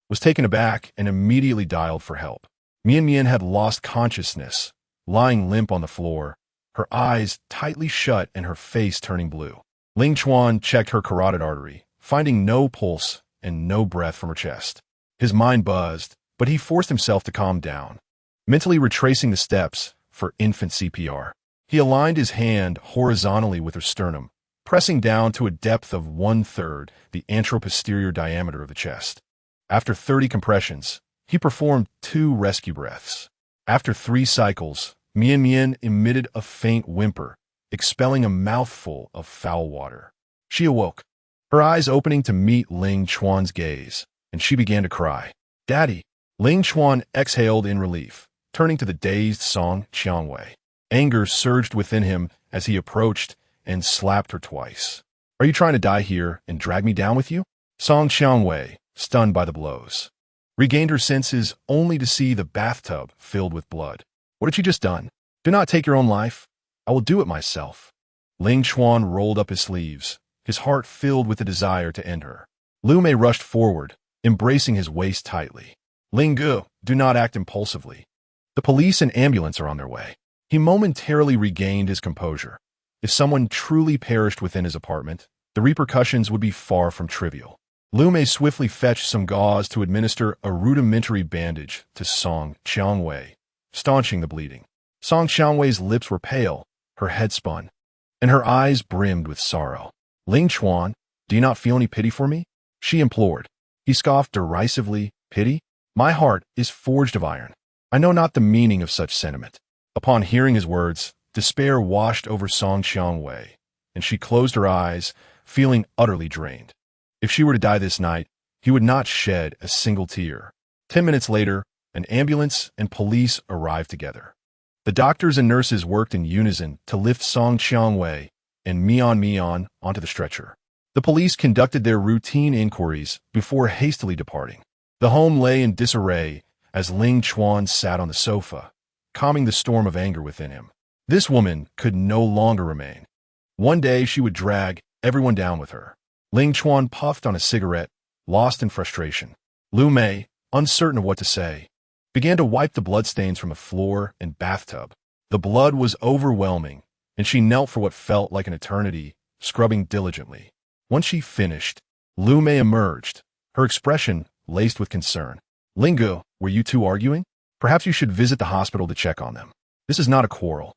Speaker 1: was taken aback and immediately dialed for help. Mian had lost consciousness, lying limp on the floor, her eyes tightly shut and her face turning blue. Ling Chuan checked her carotid artery, finding no pulse and no breath from her chest. His mind buzzed, but he forced himself to calm down, mentally retracing the steps for infant CPR. He aligned his hand horizontally with her sternum, pressing down to a depth of 1/3 the anteroposterior diameter of the chest. After 30 compressions, he performed 2 rescue breaths. After 3 cycles, Mian emitted a faint whimper, expelling a mouthful of foul water. She awoke, her eyes opening to meet Ling Chuan's gaze, and she began to cry. Daddy! Ling Chuan exhaled in relief, turning to the dazed Song Xiangwei. Anger surged within him as he approached and slapped her twice. Are you trying to die here and drag me down with you? Song Xiangwei, stunned by the blows, regained her senses only to see the bathtub filled with blood. What had she just done? Do not take your own life. I will do it myself. Ling Chuan rolled up his sleeves, his heart filled with the desire to end her. Lu Mei rushed forward, embracing his waist tightly. Ling Gu, do not act impulsively. The police and ambulance are on their way. He momentarily regained his composure. If someone truly perished within his apartment, the repercussions would be far from trivial. Lu Mei swiftly fetched some gauze to administer a rudimentary bandage to Song Xiangwei, staunching the bleeding. Song Xiangwei's lips were pale, her head spun, and her eyes brimmed with sorrow. Ling Chuan, do you not feel any pity for me? She implored. He scoffed derisively. Pity? My heart is forged of iron. I know not the meaning of such sentiment. Upon hearing his words, despair washed over Song Xiangwei, and she closed her eyes, feeling utterly drained. If she were to die this night, he would not shed a single tear. 10 minutes later, an ambulance and police arrived together. The doctors and nurses worked in unison to lift Song Xiangwei and Mian onto the stretcher. The police conducted their routine inquiries before hastily departing. The home lay in disarray as Ling Chuan sat on the sofa, calming the storm of anger within him. This woman could no longer remain. One day she would drag everyone down with her. Ling Chuan puffed on a cigarette, lost in frustration. Lu Mei, uncertain of what to say, began to wipe the bloodstains from the floor and bathtub. The blood was overwhelming, and she knelt for what felt like an eternity, scrubbing diligently. Once she finished, Lu Mei emerged, her expression laced with concern. Lingu, were you two arguing? Perhaps you should visit the hospital to check on them. This is not a quarrel.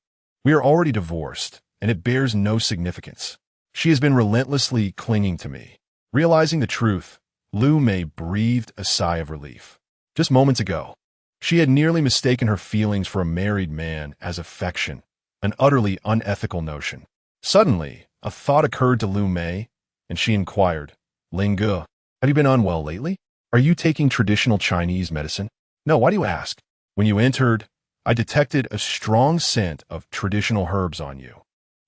Speaker 1: We are already divorced, and it bears no significance. She has been relentlessly clinging to me. Realizing the truth, Lu Mei breathed a sigh of relief. Just moments ago, she had nearly mistaken her feelings for a married man as affection, an utterly unethical notion. Suddenly, a thought occurred to Lu Mei, and she inquired, Lingu, have you been unwell lately? Are you taking traditional Chinese medicine? No, why do you ask? When you entered, I detected a strong scent of traditional herbs on you,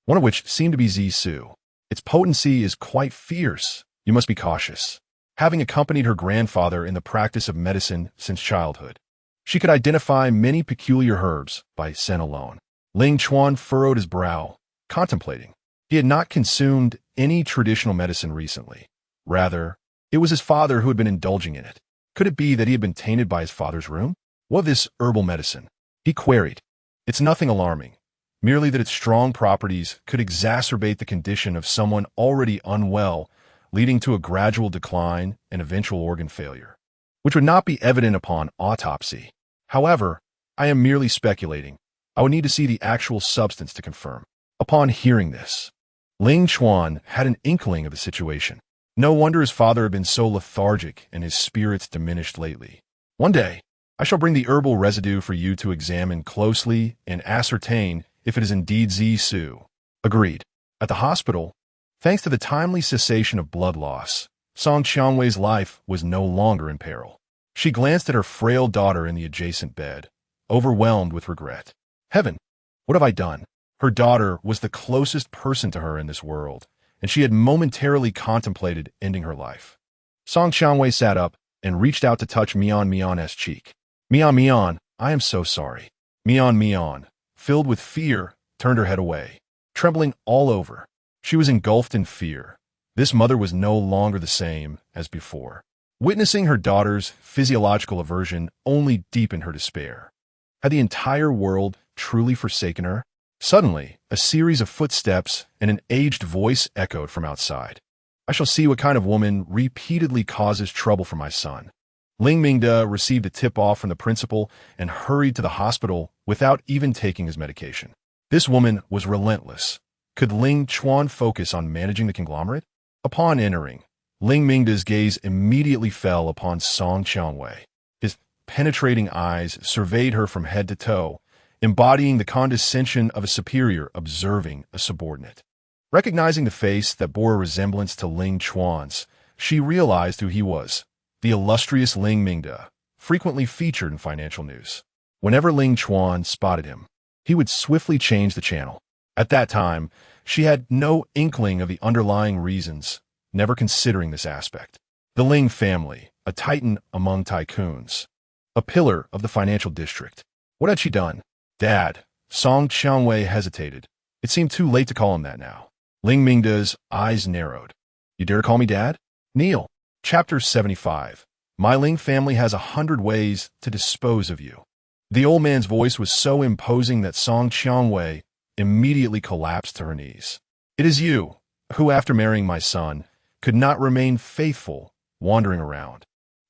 Speaker 1: one of which seemed to be zisu. Its potency is quite fierce. You must be cautious. Having accompanied her grandfather in the practice of medicine since childhood, she could identify many peculiar herbs by scent alone. Ling Chuan furrowed his brow, contemplating. He had not consumed any traditional medicine recently. Rather, it was his father who had been indulging in it. Could it be that he had been tainted by his father's room? What of this herbal medicine? He queried. It's nothing alarming, merely that its strong properties could exacerbate the condition of someone already unwell, leading to a gradual decline and eventual organ failure, which would not be evident upon autopsy. However, I am merely speculating. I would need to see the actual substance to confirm. Upon hearing this, Ling Chuan had an inkling of the situation. No wonder his father had been so lethargic and his spirits diminished lately. One day, I shall bring the herbal residue for you to examine closely and ascertain if it is indeed zisu. Agreed. At the hospital, thanks to the timely cessation of blood loss, Song Qiangwei's life was no longer in peril. She glanced at her frail daughter in the adjacent bed, overwhelmed with regret. Heaven, what have I done? Her daughter was the closest person to her in this world, and she had momentarily contemplated ending her life. Song Qiangwei sat up and reached out to touch Mian Mian's cheek. Mian, I am so sorry. Mian, filled with fear, turned her head away, trembling all over. She was engulfed in fear. This mother was no longer the same as before. Witnessing her daughter's physiological aversion only deepened her despair. Had the entire world truly forsaken her? Suddenly, a series of footsteps and an aged voice echoed from outside. I shall see what kind of woman repeatedly causes trouble for my son. Ling Mingde received a tip-off from the principal and hurried to the hospital without even taking his medication. This woman was relentless. Could Ling Chuan focus on managing the conglomerate? Upon entering, Ling Mingde's gaze immediately fell upon Song Qiangwei. His penetrating eyes surveyed her from head to toe, embodying the condescension of a superior observing a subordinate. Recognizing the face that bore a resemblance to Ling Chuan's, she realized who he was. The illustrious Ling Mingde, frequently featured in financial news. Whenever Ling Chuan spotted him, he would swiftly change the channel. At that time, she had no inkling of the underlying reasons, never considering this aspect. The Ling family, a titan among tycoons, a pillar of the financial district. What had she done? Dad. Song Qiangwei hesitated. It seemed too late to call him that now. Ling Mingde's eyes narrowed. You dare call me Dad? Kneel. Chapter 75. My Ling family has 100 ways to dispose of you. The old man's voice was so imposing that Song Qiangwei immediately collapsed to her knees. It is you, who after marrying my son, could not remain faithful, wandering around.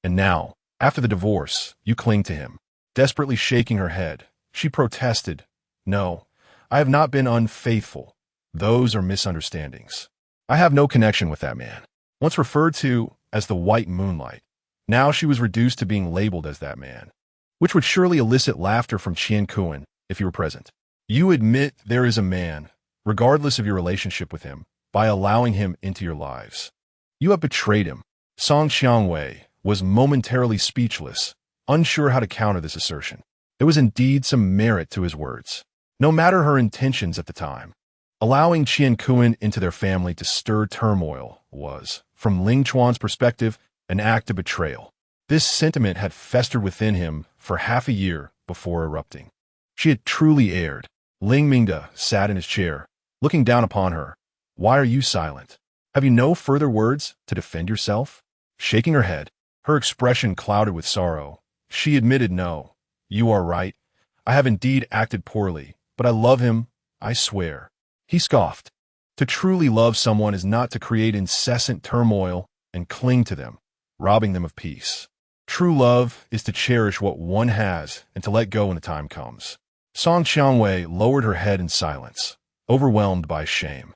Speaker 1: And now, after the divorce, you cling to him. Desperately shaking her head, she protested, No, I have not been unfaithful. Those are misunderstandings. I have no connection with that man. Once referred to as the White Moonlight, now she was reduced to being labeled as that man, which would surely elicit laughter from Qian Kuan if he were present. You admit there is a man, regardless of your relationship with him, by allowing him into your lives. You have betrayed him. Song Qiangwei was momentarily speechless, unsure how to counter this assertion. There was indeed some merit to his words, no matter her intentions at the time. Allowing Qian Kuan into their family to stir turmoil was, from Ling Chuan's perspective, an act of betrayal. This sentiment had festered within him for half a year before erupting. She had truly erred. Ling Mingde sat in his chair, looking down upon her. Why are you silent? Have you no further words to defend yourself? Shaking her head, her expression clouded with sorrow, she admitted no. You are right. I have indeed acted poorly, but I love him, I swear. He scoffed. To truly love someone is not to create incessant turmoil and cling to them, robbing them of peace. True love is to cherish what one has and to let go when the time comes. Song Qiangwei lowered her head in silence, overwhelmed by shame.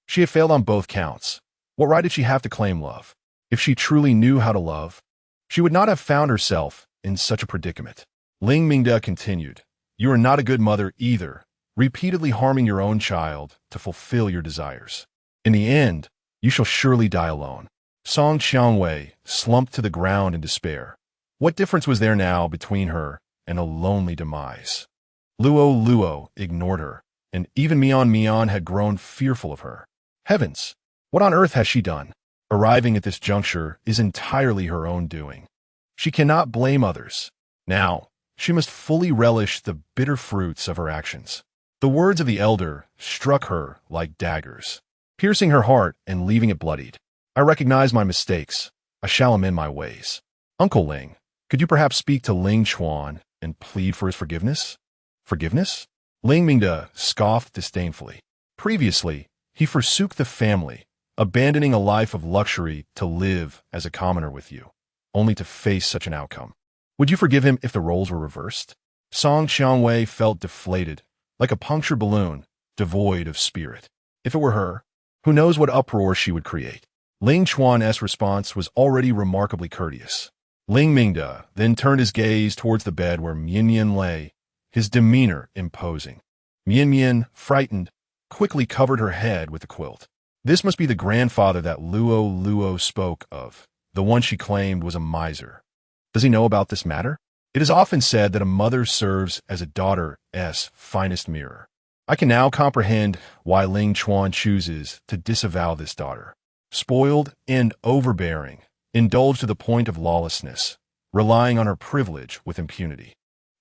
Speaker 1: She had failed on both counts. What right did she have to claim love? If she truly knew how to love, she would not have found herself in such a predicament. Ling Mingde continued, "You are not a good mother either, repeatedly harming your own child to fulfill your desires. In the end, you shall surely die alone." Song Qiangwei slumped to the ground in despair. What difference was there now between her and a lonely demise? Lu Luo ignored her, and even Mian had grown fearful of her. Heavens, what on earth has she done? Arriving at this juncture is entirely her own doing. She cannot blame others. Now, she must fully relish the bitter fruits of her actions. The words of the elder struck her like daggers, piercing her heart and leaving it bloodied. "I recognize my mistakes. I shall amend my ways. Uncle Ling, could you perhaps speak to Ling Chuan and plead for his forgiveness?" Forgiveness? Ling Mingde scoffed disdainfully. Previously, he forsook the family, abandoning a life of luxury to live as a commoner with you, only to face such an outcome. Would you forgive him if the roles were reversed? Song Qiangwei felt deflated, like a punctured balloon, devoid of spirit. If it were her, who knows what uproar she would create? Ling Chuan's response was already remarkably courteous. Ling Mingde then turned his gaze towards the bed where Mian lay, his demeanor imposing. Mian, frightened, quickly covered her head with the quilt. This must be the grandfather that Lu Luo spoke of, the one she claimed was a miser. Does he know about this matter? It is often said that a mother serves as a daughter's finest mirror. I can now comprehend why Ling Chuan chooses to disavow this daughter. Spoiled and overbearing, indulged to the point of lawlessness, relying on her privilege with impunity.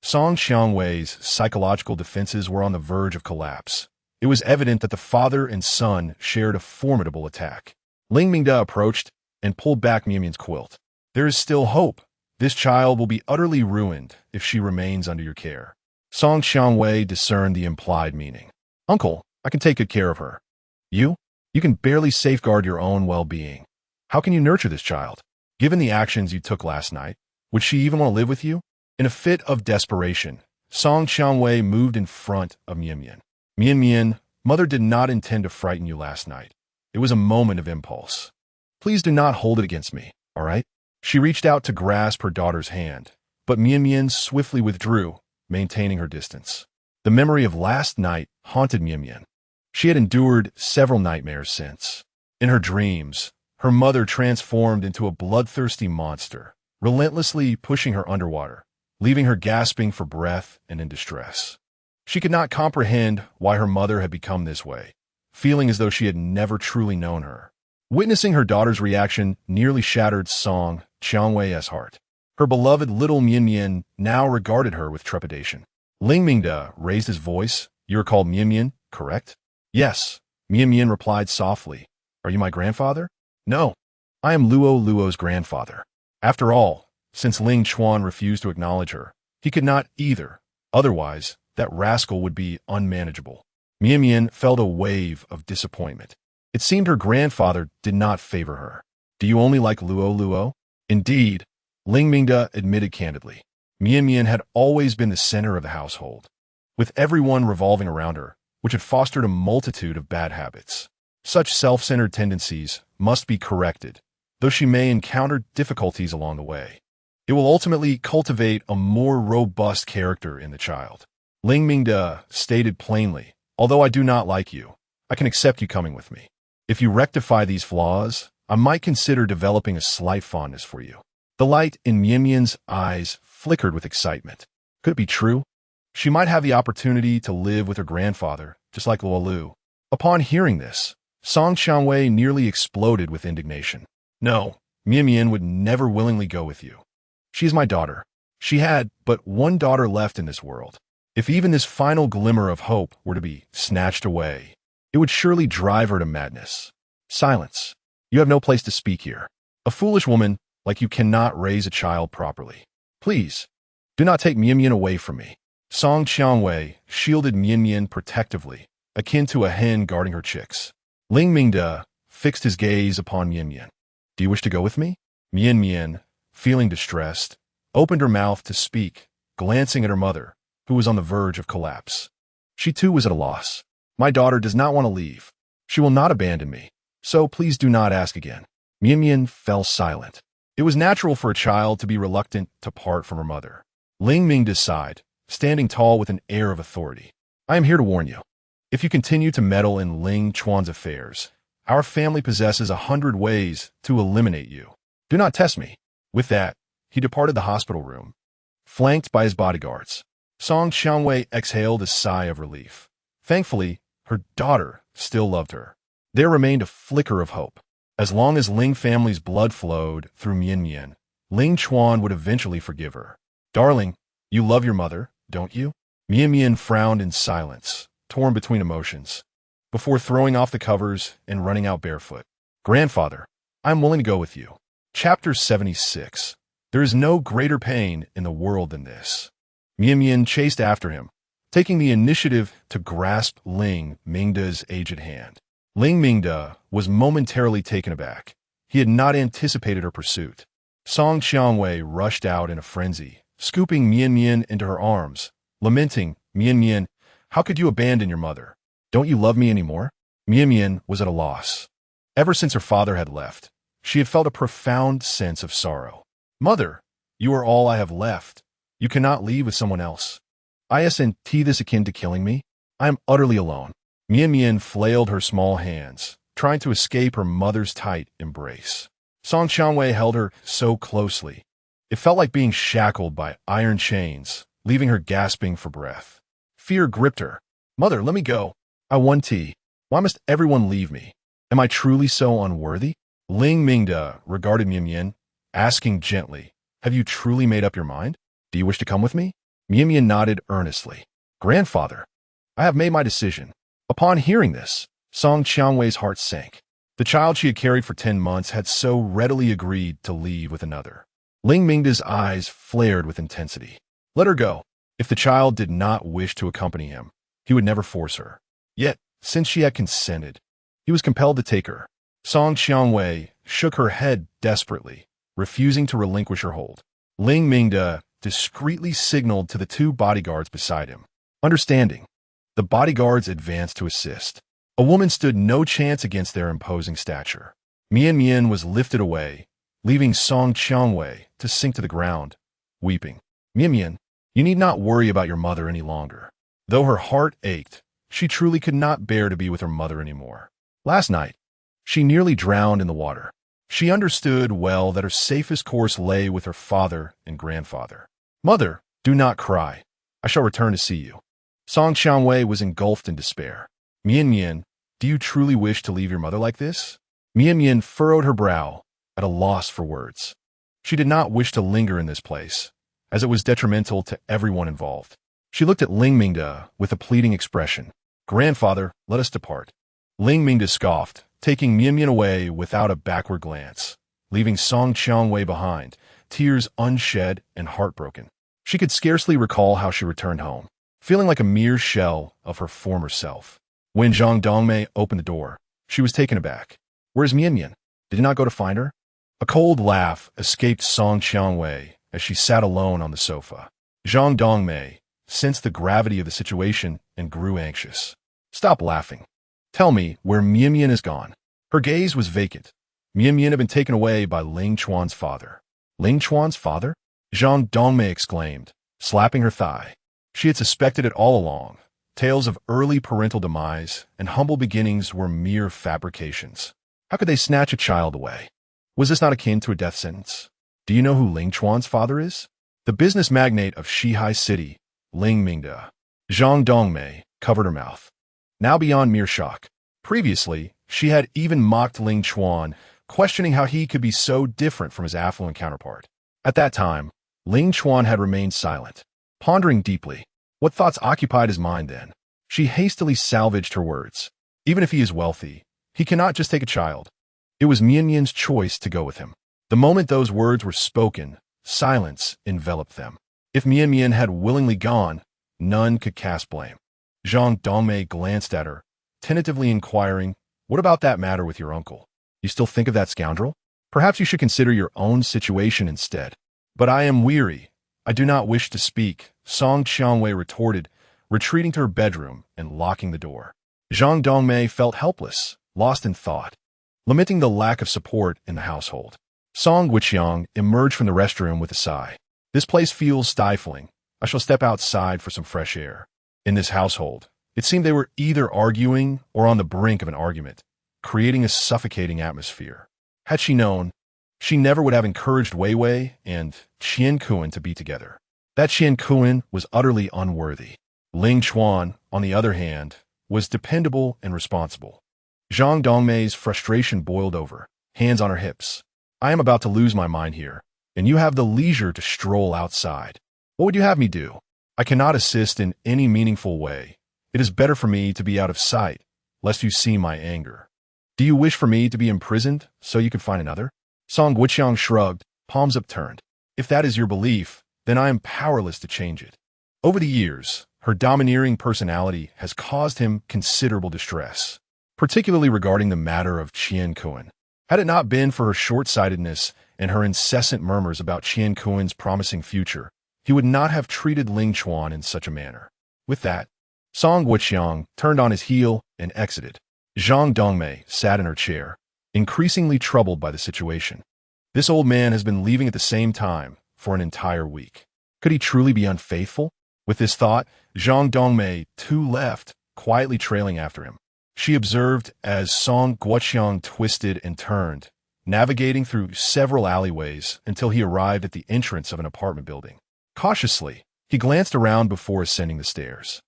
Speaker 1: Song Qiangwei's psychological defenses were on the verge of collapse. It was evident that the father and son shared a formidable attack. Ling Mingde approached and pulled back Mian's quilt. "There is still hope. This child will be utterly ruined if she remains under your care." Song Qiangwei discerned the implied meaning. "Uncle, I can take good care of her. You? You can barely safeguard your own well-being. How can you nurture this child? Given the actions you took last night, would she even want to live with you?" In a fit of desperation, Song Qiangwei moved in front of Mian. "Mian, mother did not intend to frighten you last night. It was a moment of impulse. Please do not hold it against me, all right?" She reached out to grasp her daughter's hand, but Mian swiftly withdrew, maintaining her distance. The memory of last night haunted Mian. She had endured several nightmares since. In her dreams, her mother transformed into a bloodthirsty monster, relentlessly pushing her underwater, leaving her gasping for breath and in distress. She could not comprehend why her mother had become this way, feeling as though she had never truly known her. Witnessing her daughter's reaction nearly shattered Song Qiangwei's heart. Her beloved little Mian now regarded her with trepidation. Ling Mingde raised his voice. "You are called Mian, correct?" "Yes," Mian replied softly. "Are you my grandfather?" "No, I am Luo Luo's grandfather." After all, since Ling Chuan refused to acknowledge her, he could not either. Otherwise, that rascal would be unmanageable. Mian felt a wave of disappointment. It seemed her grandfather did not favor her. "Do you only like Luo Luo?" "Indeed," Ling Mingde admitted candidly. Mian had always been the center of the household, with everyone revolving around her, which had fostered a multitude of bad habits. Such self-centered tendencies must be corrected, though she may encounter difficulties along the way. It will ultimately cultivate a more robust character in the child. Ling Mingde stated plainly, "Although I do not like you, I can accept you coming with me. If you rectify these flaws, I might consider developing a slight fondness for you." The light in Mian's eyes flickered with excitement. Could it be true? She might have the opportunity to live with her grandfather, just like Luo Lu. Upon hearing this, Song Qiangwei nearly exploded with indignation. "No, Mian would never willingly go with you. She is my daughter. She had but one daughter left in this world. If even this final glimmer of hope were to be snatched away, it would surely drive her to madness." "Silence. You have no place to speak here. A foolish woman like you cannot raise a child properly. Please, do not take Mian away from me." Song Qiangwei shielded Mian protectively, akin to a hen guarding her chicks. Ling Mingde fixed his gaze upon Mian Mian. Do you wish to go with me? Mian Mian, feeling distressed, opened her mouth to speak, glancing at her mother, who was on the verge of collapse. She too was at a loss. My daughter does not want to leave. She will not abandon me. So please do not ask again. Mian Mian fell silent. It was natural for a child to be reluctant to part from her mother. Ling Mingde sighed, standing tall with an air of authority. I am here to warn you. If you continue to meddle in Ling Chuan's affairs, our family possesses 100 ways to eliminate you. Do not test me. With that, he departed the hospital room, flanked by his bodyguards. Song Xiangwei exhaled a sigh of relief. Thankfully, her daughter still loved her. There remained a flicker of hope. As long as Ling family's blood flowed through Mian Mian, Ling Chuan would eventually forgive her. Darling, you love your mother, don't you? Mian Mian frowned in silence, torn between emotions, before throwing off the covers and running out barefoot. Grandfather, I am willing to go with you. Chapter 76. There is no greater pain in the world than this. Mian Mian chased after him, taking the initiative to grasp Ling Mingde's aged hand. Ling Mingde was momentarily taken aback. He had not anticipated her pursuit. Song Xiangwei rushed out in a frenzy, scooping Mian Mian into her arms, lamenting, Mian Mian, how could you abandon your mother? Don't you love me anymore? Mian Mian was at a loss. Ever since her father had left, she had felt a profound sense of sorrow. Mother, you are all I have left. You cannot leave with someone else. Isn't this akin to killing me? I am utterly alone. Mian Mian flailed her small hands, trying to escape her mother's tight embrace. Song Xiangwei held her so closely. It felt like being shackled by iron chains, leaving her gasping for breath. Fear gripped her. Mother, let me go. I want tea. Why must everyone leave me? Am I truly so unworthy? Ling Mingde regarded Mian Mian, asking gently, have you truly made up your mind? Do you wish to come with me? Mian Mian nodded earnestly. Grandfather, I have made my decision. Upon hearing this, Song Xiangwei's heart sank. The child she had carried for 10 months had so readily agreed to leave with another. Ling Mingde's eyes flared with intensity. Let her go. If the child did not wish to accompany him, he would never force her. Yet, since she had consented, he was compelled to take her. Song Xiangwei shook her head desperately, refusing to relinquish her hold. Ling Mingde discreetly signaled to the 2 bodyguards beside him. Understanding, the bodyguards advanced to assist. A woman stood no chance against their imposing stature. Mian Mian was lifted away, leaving Song Xiangwei to sink to the ground, weeping. Mian Mian, you need not worry about your mother any longer. Though her heart ached, she truly could not bear to be with her mother anymore. Last night, she nearly drowned in the water. She understood well that her safest course lay with her father and grandfather. Mother, do not cry. I shall return to see you. Song Xiangwei was engulfed in despair. Mian Mian, do you truly wish to leave your mother like this? Mian Mian furrowed her brow, at a loss for words. She did not wish to linger in this place, as it was detrimental to everyone involved. She looked at Ling Mingde with a pleading expression. Grandfather, let us depart. Ling Mingde scoffed, taking Mian Mian away without a backward glance, leaving Song Xiangwei behind, tears unshed and heartbroken. She could scarcely recall how she returned home, feeling like a mere shell of her former self. When Zhang Dongmei opened the door, she was taken aback. Where's Mian Mian? Did you not go to find her? A cold laugh escaped Song Xiangwei as she sat alone on the sofa. Zhang Dongmei sensed the gravity of the situation and grew anxious. Stop laughing. Tell me where Mian Mian is gone. Her gaze was vacant. Mian Mian had been taken away by Ling Chuan's father. Ling Chuan's father? Zhang Dongmei exclaimed, slapping her thigh. She had suspected it all along. Tales of early parental demise and humble beginnings were mere fabrications. How could they snatch a child away? Was this not akin to a death sentence? Do you know who Ling Chuan's father is? The business magnate of Shihai City, Ling Mingde. Zhang Dongmei covered her mouth, now beyond mere shock. Previously, she had even mocked Ling Chuan, questioning how he could be so different from his affluent counterpart. At that time, Ling Chuan had remained silent, pondering deeply. What thoughts occupied his mind then? She hastily salvaged her words. Even if he is wealthy, he cannot just take a child. It was Mian Mian's choice to go with him. The moment those words were spoken, silence enveloped them. If Mian Mian had willingly gone, none could cast blame. Zhang Dongmei glanced at her, tentatively inquiring, What about that matter with your uncle? You still think of that scoundrel? Perhaps you should consider your own situation instead. But I am weary. I do not wish to speak, Song Qiangwei retorted, retreating to her bedroom and locking the door. Zhang Dongmei felt helpless, lost in thought, lamenting the lack of support in the household. Song Guiqiang emerged from the restroom with a sigh. This place feels stifling. I shall step outside for some fresh air. In this household, it seemed they were either arguing or on the brink of an argument, creating a suffocating atmosphere. Had she known, she never would have encouraged Wei Wei and Qian Kuan to be together. That Qian Kuan was utterly unworthy. Ling Chuan, on the other hand, was dependable and responsible. Zhang Dongmei's frustration boiled over, hands on her hips. I am about to lose my mind here, and you have the leisure to stroll outside. What would you have me do? I cannot assist in any meaningful way. It is better for me to be out of sight, lest you see my anger. Do you wish for me to be imprisoned so you could find another? Song Guiqiang shrugged, palms upturned. If that is your belief, then I am powerless to change it. Over the years, her domineering personality has caused him considerable distress, particularly regarding the matter of Qian Kuan. Had it not been for her short-sightedness and her incessant murmurs about Qian Kuan's promising future, he would not have treated Ling Chuan in such a manner. With that, Song Guiqiang turned on his heel and exited. Zhang Dongmei sat in her chair, increasingly troubled by the situation. This old man has been leaving at the same time for an entire week. Could he truly be unfaithful? With this thought, Zhang Dongmei, too, left, quietly trailing after him. She observed as Song Guiqiang twisted and turned, navigating through several alleyways until he arrived at the entrance of an apartment building. Cautiously, he glanced around before ascending the stairs.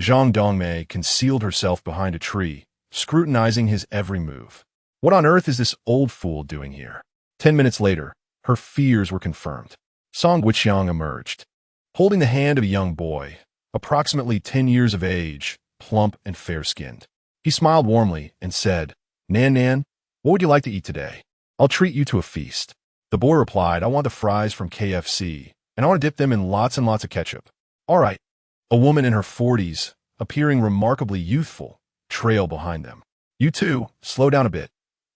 Speaker 1: Zhang Dongmei concealed herself behind a tree, scrutinizing his every move. What on earth is this old fool doing here? 10 minutes later, her fears were confirmed. Song Guiqiang emerged, holding the hand of a young boy, approximately 10 years of age, plump and fair-skinned. He smiled warmly and said, Nan Nan, what would you like to eat today? I'll treat you to a feast. The boy replied, I want the fries from KFC, and I want to dip them in lots and lots of ketchup. All right. A woman in her 40s, appearing remarkably youthful, trailed behind them. You two, slow down a bit.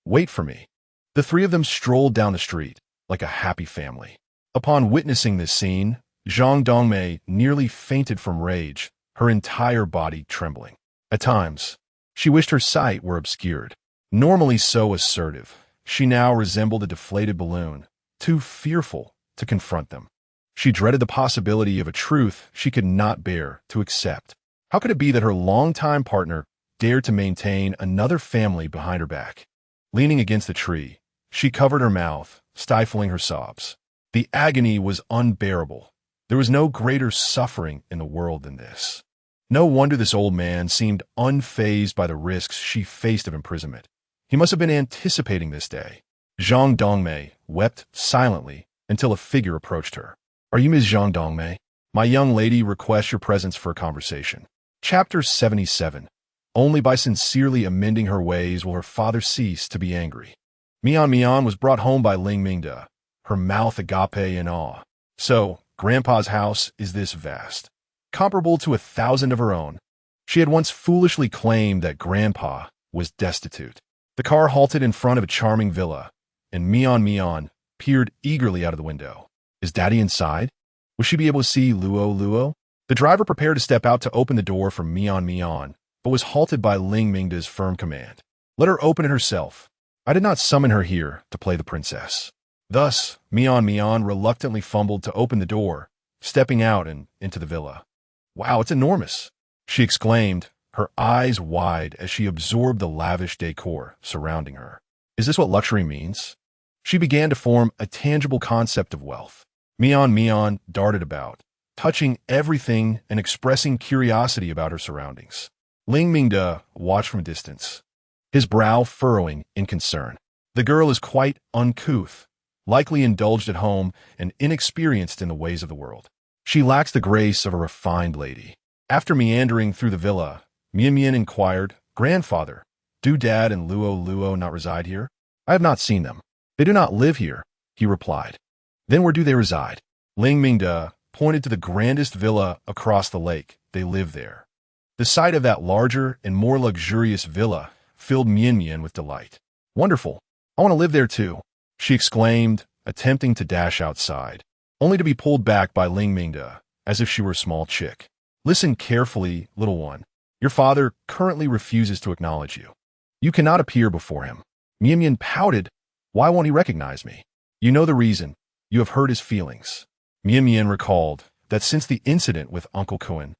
Speaker 1: Wait for me. The three of them strolled down the street, like a happy family. Upon witnessing this scene, Zhang Dongmei nearly fainted from rage, her entire body trembling. At times, she wished her sight were obscured. Normally so assertive, she now resembled a deflated balloon, too fearful to confront them. She dreaded the possibility of a truth she could not bear to accept. How could it be that her longtime partner dared to maintain another family behind her back? Leaning against the tree, she covered her mouth, stifling her sobs. The agony was unbearable. There was no greater suffering in the world than this. No wonder this old man seemed unfazed by the risks she faced of imprisonment. He must have been anticipating this day. Zhang Dongmei wept silently until a figure approached her. Are you Ms. Zhang Dongmei? My young lady requests your presence for a conversation. Chapter 77. Only by sincerely amending her ways will her father cease to be angry. Mian Mian was brought home by Ling Mingda, her mouth agape in awe. So, Grandpa's house is this vast, comparable to 1,000 of her own. She had once foolishly claimed that Grandpa was destitute. The car halted in front of a charming villa, and Mian Mian peered eagerly out of the window. Is Daddy inside? Will she be able to see Luo Luo? The driver prepared to step out to open the door for Mian Mian, but was halted by Ling Mingda's firm command. Let her open it herself. I did not summon her here to play the princess. Thus, Mian Mian reluctantly fumbled to open the door, stepping out and into the villa. Wow, it's enormous, she exclaimed, her eyes wide as she absorbed the lavish decor surrounding her. Is this what luxury means? She began to form a tangible concept of wealth. Mian Mian darted about, touching everything and expressing curiosity about her surroundings. Ling Mingda watched from a distance, his brow furrowing in concern. The girl is quite uncouth, likely indulged at home and inexperienced in the ways of the world. She lacks the grace of a refined lady. After meandering through the villa, Mian Mian inquired, Grandfather, do Dad and Luo Luo not reside here? I have not seen them. They do not live here, he replied. Then where do they reside? Ling Mingda pointed to the grandest villa across the lake. They live there. The sight of that larger and more luxurious villa filled Mian Mian with delight. Wonderful. I want to live there too, she exclaimed, attempting to dash outside, only to be pulled back by Ling Mingda, as if she were a small chick. Listen carefully, little one. Your father currently refuses to acknowledge you. You cannot appear before him. Mian Mian pouted. Why won't he recognize me? You know the reason. You have hurt his feelings. Mian Mian recalled that since the incident with Uncle Kuan,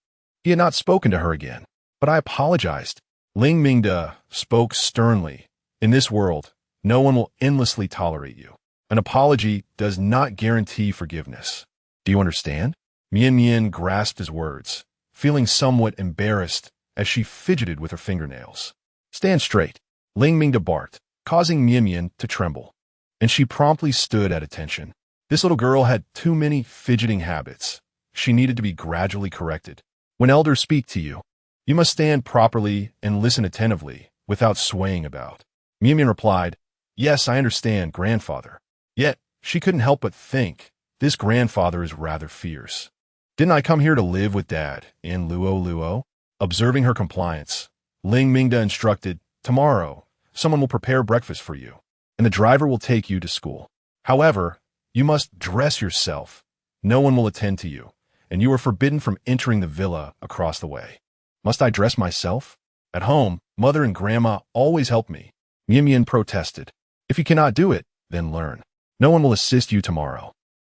Speaker 1: he had not spoken to her again. But I apologized. Ling Mingda spoke sternly. In this world, no one will endlessly tolerate you. An apology does not guarantee forgiveness. Do you understand? Mian Mian grasped his words, feeling somewhat embarrassed as she fidgeted with her fingernails. Stand straight, Ling Mingda barked, causing Mian Mian to tremble. And she promptly stood at attention. This little girl had too many fidgeting habits. She needed to be gradually corrected. When elders speak to you, you must stand properly and listen attentively, without swaying about. Mian Mian replied, Yes, I understand, grandfather. Yet, she couldn't help but think, this grandfather is rather fierce. Didn't I come here to live with Dad in Lu Luo? Observing her compliance, Ling Mingda instructed, Tomorrow, someone will prepare breakfast for you, and the driver will take you to school. However, you must dress yourself. No one will attend to you, and you are forbidden from entering the villa across the way. Must I dress myself? At home, Mother and Grandma always help me. Mian Mian protested. If you cannot do it, then learn. No one will assist you tomorrow.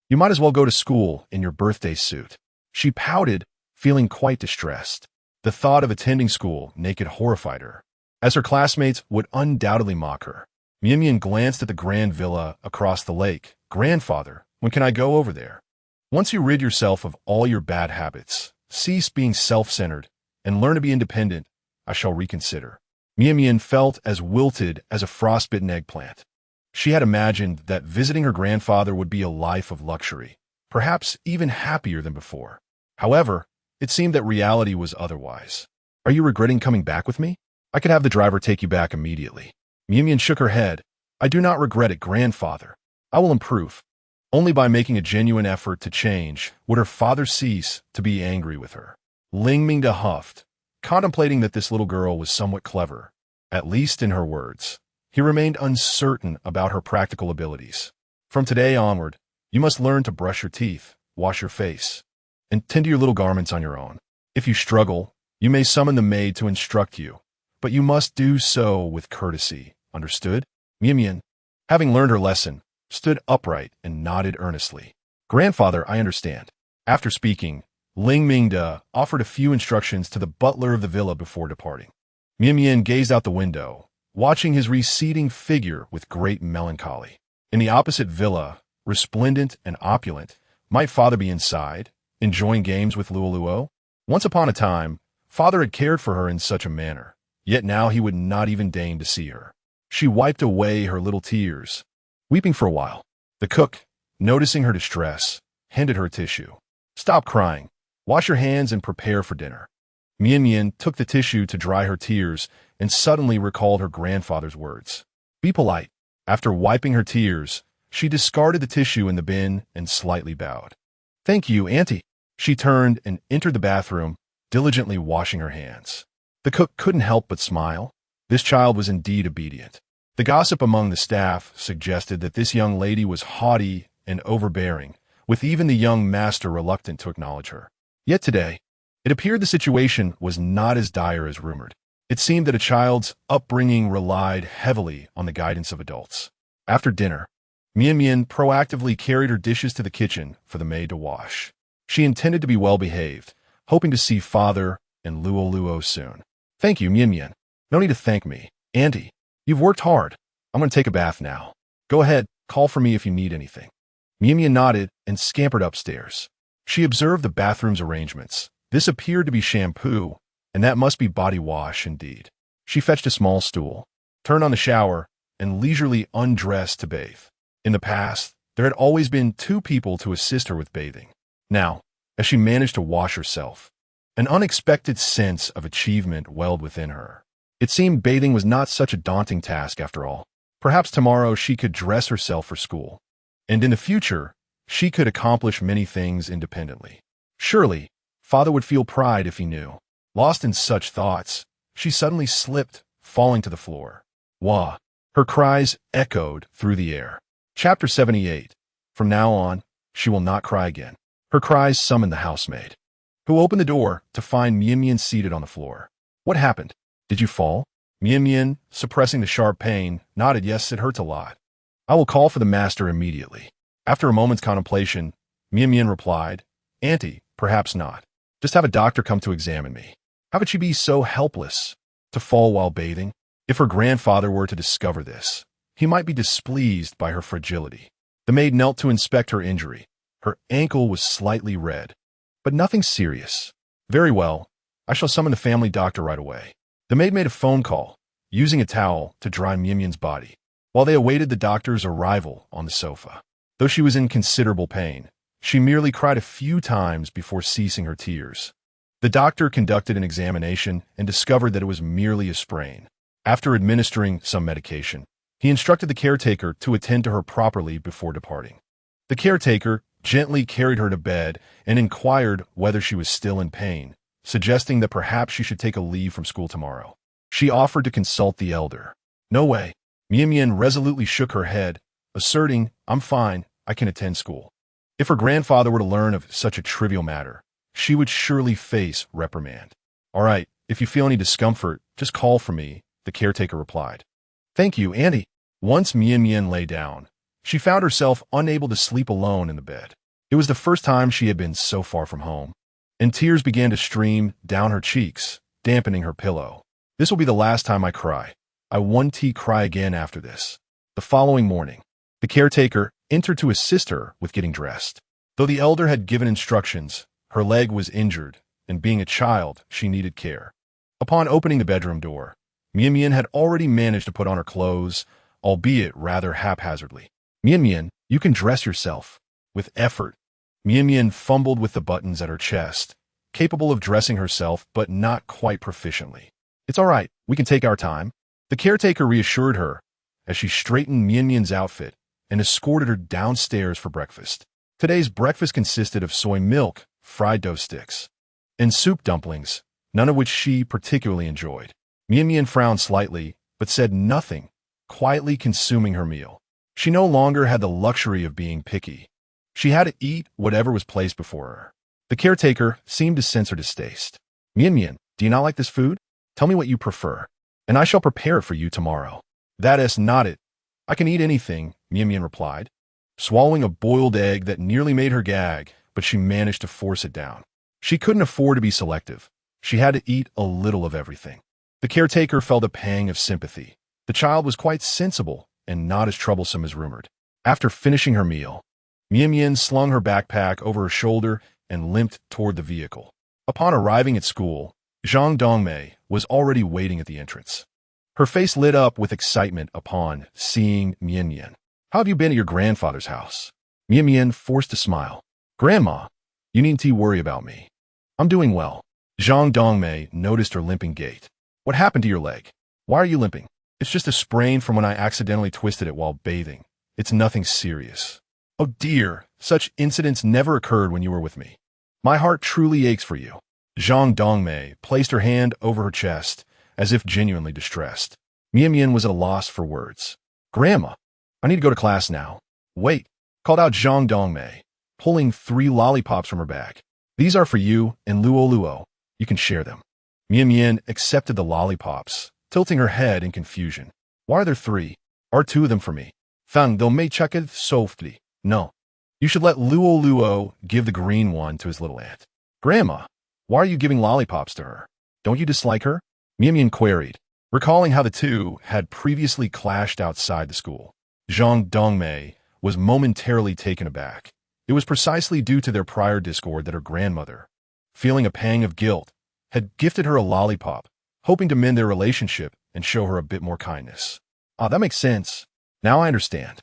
Speaker 1: You might as well go to school in your birthday suit. She pouted, feeling quite distressed. The thought of attending school naked horrified her, as her classmates would undoubtedly mock her. Mian Mian glanced at the grand villa across the lake. Grandfather, when can I go over there? Once you rid yourself of all your bad habits, cease being self-centered, and learn to be independent, I shall reconsider. Mian Mian felt as wilted as a frostbitten eggplant. She had imagined that visiting her grandfather would be a life of luxury, perhaps even happier than before. However, it seemed that reality was otherwise. Are you regretting coming back with me? I could have the driver take you back immediately. Mian Mian shook her head. I do not regret it, grandfather. I will improve. Only by making a genuine effort to change would her father cease to be angry with her. Ling Mingda huffed, contemplating that this little girl was somewhat clever, at least in her words. He remained uncertain about her practical abilities. From today onward, you must learn to brush your teeth, wash your face, and tend to your little garments on your own. If you struggle, you may summon the maid to instruct you, but you must do so with courtesy. Understood? Mian Mian, having learned her lesson, stood upright and nodded earnestly. Grandfather, I understand. After speaking, Ling Mingda offered a few instructions to the butler of the villa before departing. Mian Mian gazed out the window, watching his receding figure with great melancholy. In the opposite villa, resplendent and opulent, might father be inside, enjoying games with Lu Luo? Once upon a time, father had cared for her in such a manner, yet now he would not even deign to see her. She wiped away her little tears, weeping for a while. The cook, noticing her distress, handed her a tissue. Stop crying. Wash your hands and prepare for dinner. Mian Mian took the tissue to dry her tears and suddenly recalled her grandfather's words. Be polite. After wiping her tears, she discarded the tissue in the bin and slightly bowed. Thank you, Auntie. She turned and entered the bathroom, diligently washing her hands. The cook couldn't help but smile. This child was indeed obedient. The gossip among the staff suggested that this young lady was haughty and overbearing, with even the young master reluctant to acknowledge her. Yet today, it appeared the situation was not as dire as rumored. It seemed that a child's upbringing relied heavily on the guidance of adults. After dinner, Mian Mian proactively carried her dishes to the kitchen for the maid to wash. She intended to be well-behaved, hoping to see father and Lu Luo soon. Thank you, Mian Mian. No need to thank me. Auntie, you've worked hard. I'm going to take a bath now. Go ahead, call for me if you need anything. Mian Mian nodded and scampered upstairs. She observed the bathroom's arrangements. This appeared to be shampoo, and that must be body wash indeed. She fetched a small stool, turned on the shower, and leisurely undressed to bathe. In the past, there had always been 2 people to assist her with bathing. Now, as she managed to wash herself, an unexpected sense of achievement welled within her. It seemed bathing was not such a daunting task after all. Perhaps tomorrow she could dress herself for school, and in the future, she could accomplish many things independently. Surely, father would feel pride if he knew. Lost in such thoughts, she suddenly slipped falling to the floor. Wah! Her cries echoed through the air. Chapter 78. From now on, she will not cry again. Her cries summoned the housemaid, who opened the door to find Mian seated on the floor. What happened? Did you fall? Mian, suppressing the sharp pain, nodded yes, it hurts a lot. I will call for the master immediately. After a moment's contemplation, Mian replied, Auntie, perhaps not. Just have a doctor come to examine me. How could she be so helpless to fall while bathing? If her grandfather were to discover this, he might be displeased by her fragility. The maid knelt to inspect her injury. Her ankle was slightly red, but nothing serious. Very well, I shall summon the family doctor right away. The maid made a phone call, using a towel to dry Mian's body, while they awaited the doctor's arrival on the sofa. Though she was in considerable pain, she merely cried a few times before ceasing her tears. The doctor conducted an examination and discovered that it was merely a sprain. After administering some medication, he instructed the caretaker to attend to her properly before departing. The caretaker gently carried her to bed and inquired whether she was still in pain, suggesting that perhaps she should take a leave from school tomorrow. She offered to consult the elder. No way. Mian resolutely shook her head, asserting, I'm fine, I can attend school. If her grandfather were to learn of such a trivial matter, she would surely face reprimand. All right, if you feel any discomfort, just call for me, the caretaker replied. Thank you, Auntie. Once Mian lay down, she found herself unable to sleep alone in the bed. It was the first time she had been so far from home, and tears began to stream down her cheeks, dampening her pillow. This will be the last time I cry. I won't cry again after this. The following morning, the caretaker entered to assist her with getting dressed. Though the elder had given instructions, her leg was injured, and being a child, she needed care. Upon opening the bedroom door, Mian had already managed to put on her clothes, albeit rather haphazardly. Mian, you can dress yourself. With effort, Mian fumbled with the buttons at her chest, capable of dressing herself but not quite proficiently. It's all right, we can take our time. The caretaker reassured her as she straightened Mian's outfit and escorted her downstairs for breakfast. Today's breakfast consisted of soy milk, fried dough sticks, and soup dumplings, none of which she particularly enjoyed. Mian frowned slightly, but said nothing, quietly consuming her meal. She no longer had the luxury of being picky. She had to eat whatever was placed before her. The caretaker seemed to sense her distaste. Mian, do you not like this food? Tell me what you prefer, and I shall prepare it for you tomorrow. That S nodded. I can eat anything, Mian replied, swallowing a boiled egg that nearly made her gag, but she managed to force it down. She couldn't afford to be selective. She had to eat a little of everything. The caretaker felt a pang of sympathy. The child was quite sensible and not as troublesome as rumored. After finishing her meal, Mian slung her backpack over her shoulder and limped toward the vehicle. Upon arriving at school, Zhang Dongmei was already waiting at the entrance. Her face lit up with excitement upon seeing Mian. How have you been at your grandfather's house? Mian forced a smile. Grandma, you needn't worry about me. I'm doing well. Zhang Dongmei noticed her limping gait. What happened to your leg? Why are you limping? It's just a sprain from when I accidentally twisted it while bathing. It's nothing serious. Oh dear, such incidents never occurred when you were with me. My heart truly aches for you. Zhang Dongmei placed her hand over her chest, as if genuinely distressed. Mian was at a loss for words. Grandma, I need to go to class now. Wait, called out Zhang Dongmei, pulling 3 lollipops from her bag. These are for you and Lu Luo. You can share them. Mian accepted the lollipops, tilting her head in confusion. Why are there 3? Are 2 of them for me? Fang do me check it softly. No. You should let Lu Luo give the green one to his little aunt. Grandma, why are you giving lollipops to her? Don't you dislike her? Mian queried, recalling how the two had previously clashed outside the school. Zhang Dongmei was momentarily taken aback. It was precisely due to their prior discord that her grandmother, feeling a pang of guilt, had gifted her a lollipop, hoping to mend their relationship and show her a bit more kindness. Ah, that makes sense. Now I understand.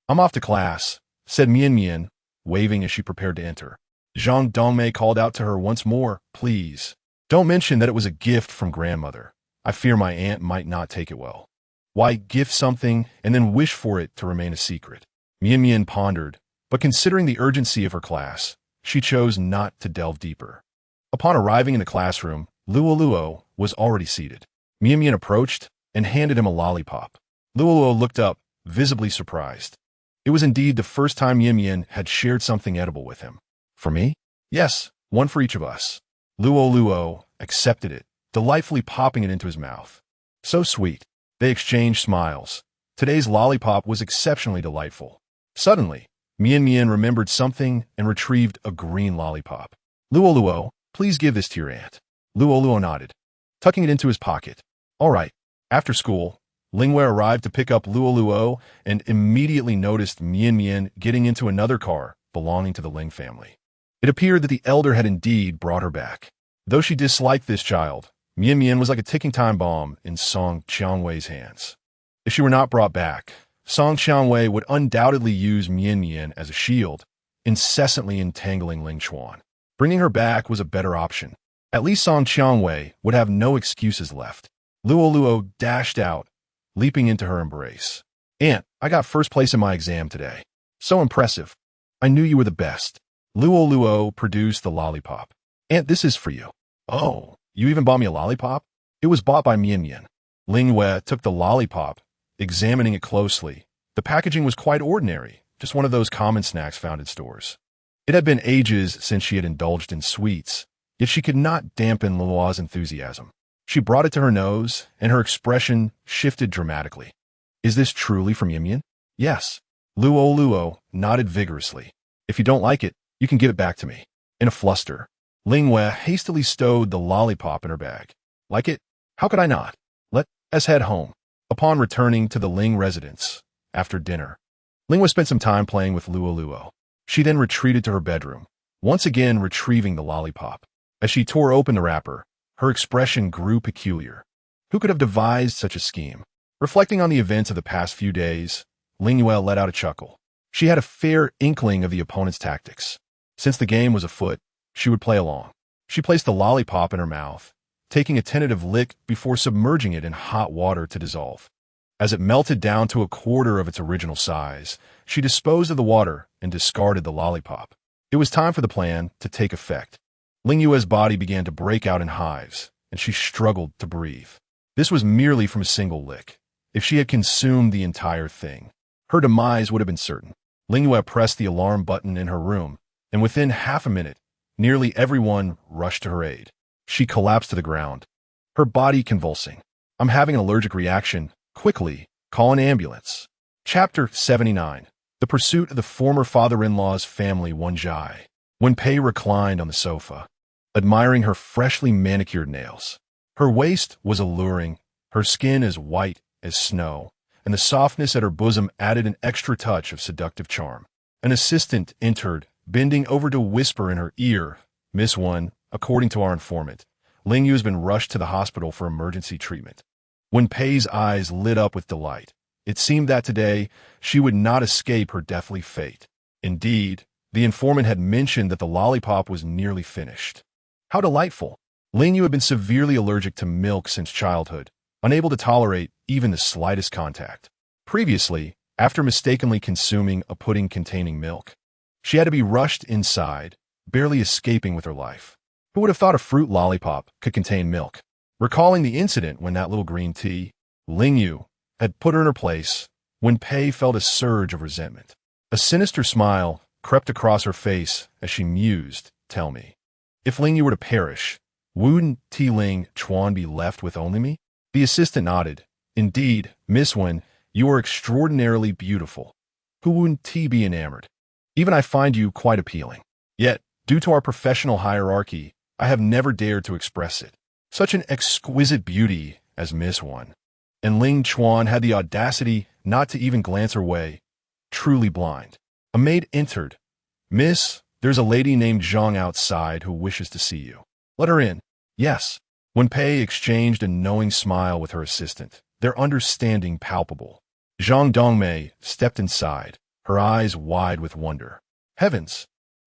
Speaker 1: I'm off to class, said Mian, waving as she prepared to enter. Zhang Dongmei called out to her once more, please, don't mention that it was a gift from grandmother. I fear my aunt might not take it well. Why gift something and then wish for it to remain a secret? Mian pondered, but considering the urgency of her class, she chose not to delve deeper. Upon arriving in the classroom, Lu Luo was already seated. Mian approached and handed him a lollipop. Lu Luo looked up, visibly surprised. It was indeed the first time Yin had shared something edible with him. For me? Yes, one for each of us. Lu Luo accepted it, delightfully popping it into his mouth. So sweet. They exchanged smiles. Today's lollipop was exceptionally delightful. Suddenly, Mian remembered something and retrieved a green lollipop. Lu Luo, please give this to your aunt. Lu Luo nodded, tucking it into his pocket. All right. After school, Ling Wei arrived to pick up Lu Luo and immediately noticed Mian getting into another car belonging to the Ling family. It appeared that the elder had indeed brought her back. Though she disliked this child, Mian was like a ticking time bomb in Song Qiangwei's hands. If she were not brought back, Song Qiangwei would undoubtedly use Mian as a shield, incessantly entangling Ling Chuan. Bringing her back was a better option. At least Song Qiangwei would have no excuses left. Lu Luo dashed out, leaping into her embrace. Aunt, I got first place in my exam today. So impressive. I knew you were the best. Lu Luo produced the lollipop. Aunt, this is for you. Oh, you even bought me a lollipop? It was bought by Mian. Ling Wei took the lollipop, examining it closely. The packaging was quite ordinary, just one of those common snacks found in stores. It had been ages since she had indulged in sweets, yet she could not dampen Lu Luo's enthusiasm. She brought it to her nose, and her expression shifted dramatically. Is this truly from Yin? Yes. Lu Luo nodded vigorously. If you don't like it, you can give it back to me. In a fluster, Ling Wei hastily stowed the lollipop in her bag. Like it? How could I not? Let us head home. Upon returning to the Ling residence, after dinner, Ling Wei spent some time playing with Lu Luo. She then retreated to her bedroom, once again retrieving the lollipop. As she tore open the wrapper, her expression grew peculiar. Who could have devised such a scheme? Reflecting on the events of the past few days, Ling Wei let out a chuckle. She had a fair inkling of the opponent's tactics. Since the game was afoot, she would play along. She placed the lollipop in her mouth, taking a tentative lick before submerging it in hot water to dissolve. As it melted down to a quarter of its original size, she disposed of the water and discarded the lollipop. It was time for the plan to take effect. Ling Yue's body began to break out in hives, and she struggled to breathe. This was merely from a single lick. If she had consumed the entire thing, her demise would have been certain. Ling Yue pressed the alarm button in her room, and within half a minute, nearly everyone rushed to her aid. She collapsed to the ground, her body convulsing. I'm having an allergic reaction. Quickly, call an ambulance. Chapter 79. The Pursuit of the Former Father-in-Law's Family Wen Zhai. Wen Pei reclined on the sofa, admiring her freshly manicured nails. Her waist was alluring, her skin as white as snow, and the softness at her bosom added an extra touch of seductive charm. An assistant entered, bending over to whisper in her ear, Miss Wen, according to our informant, Ling Yu has been rushed to the hospital for emergency treatment. Wen Pei's eyes lit up with delight. It seemed that today she would not escape her deathly fate. Indeed, the informant had mentioned that the lollipop was nearly finished. How delightful! Ling Yu had been severely allergic to milk since childhood, unable to tolerate even the slightest contact. Previously, after mistakenly consuming a pudding containing milk, she had to be rushed inside, barely escaping with her life. Who would have thought a fruit lollipop could contain milk? Recalling the incident when that little green tea, Ling Yu, had put her in her place, Wen Pei felt a surge of resentment. A sinister smile crept across her face as she mused, tell me, if Ling Yu were to perish, wouldn't Ling Chuan be left with only me? The assistant nodded. Indeed, Miss Wen, you are extraordinarily beautiful. Who wouldn't be enamored? Even I find you quite appealing. Yet, due to our professional hierarchy, I have never dared to express it. Such an exquisite beauty as Miss Wen. And Ling Chuan had the audacity not to even glance her way, truly blind. A maid entered. Miss, there's a lady named Zhang outside who wishes to see you. Let her in. Yes. Wen Pei exchanged a knowing smile with her assistant, their understanding palpable. Zhang Dongmei stepped inside, her eyes wide with wonder. Heavens!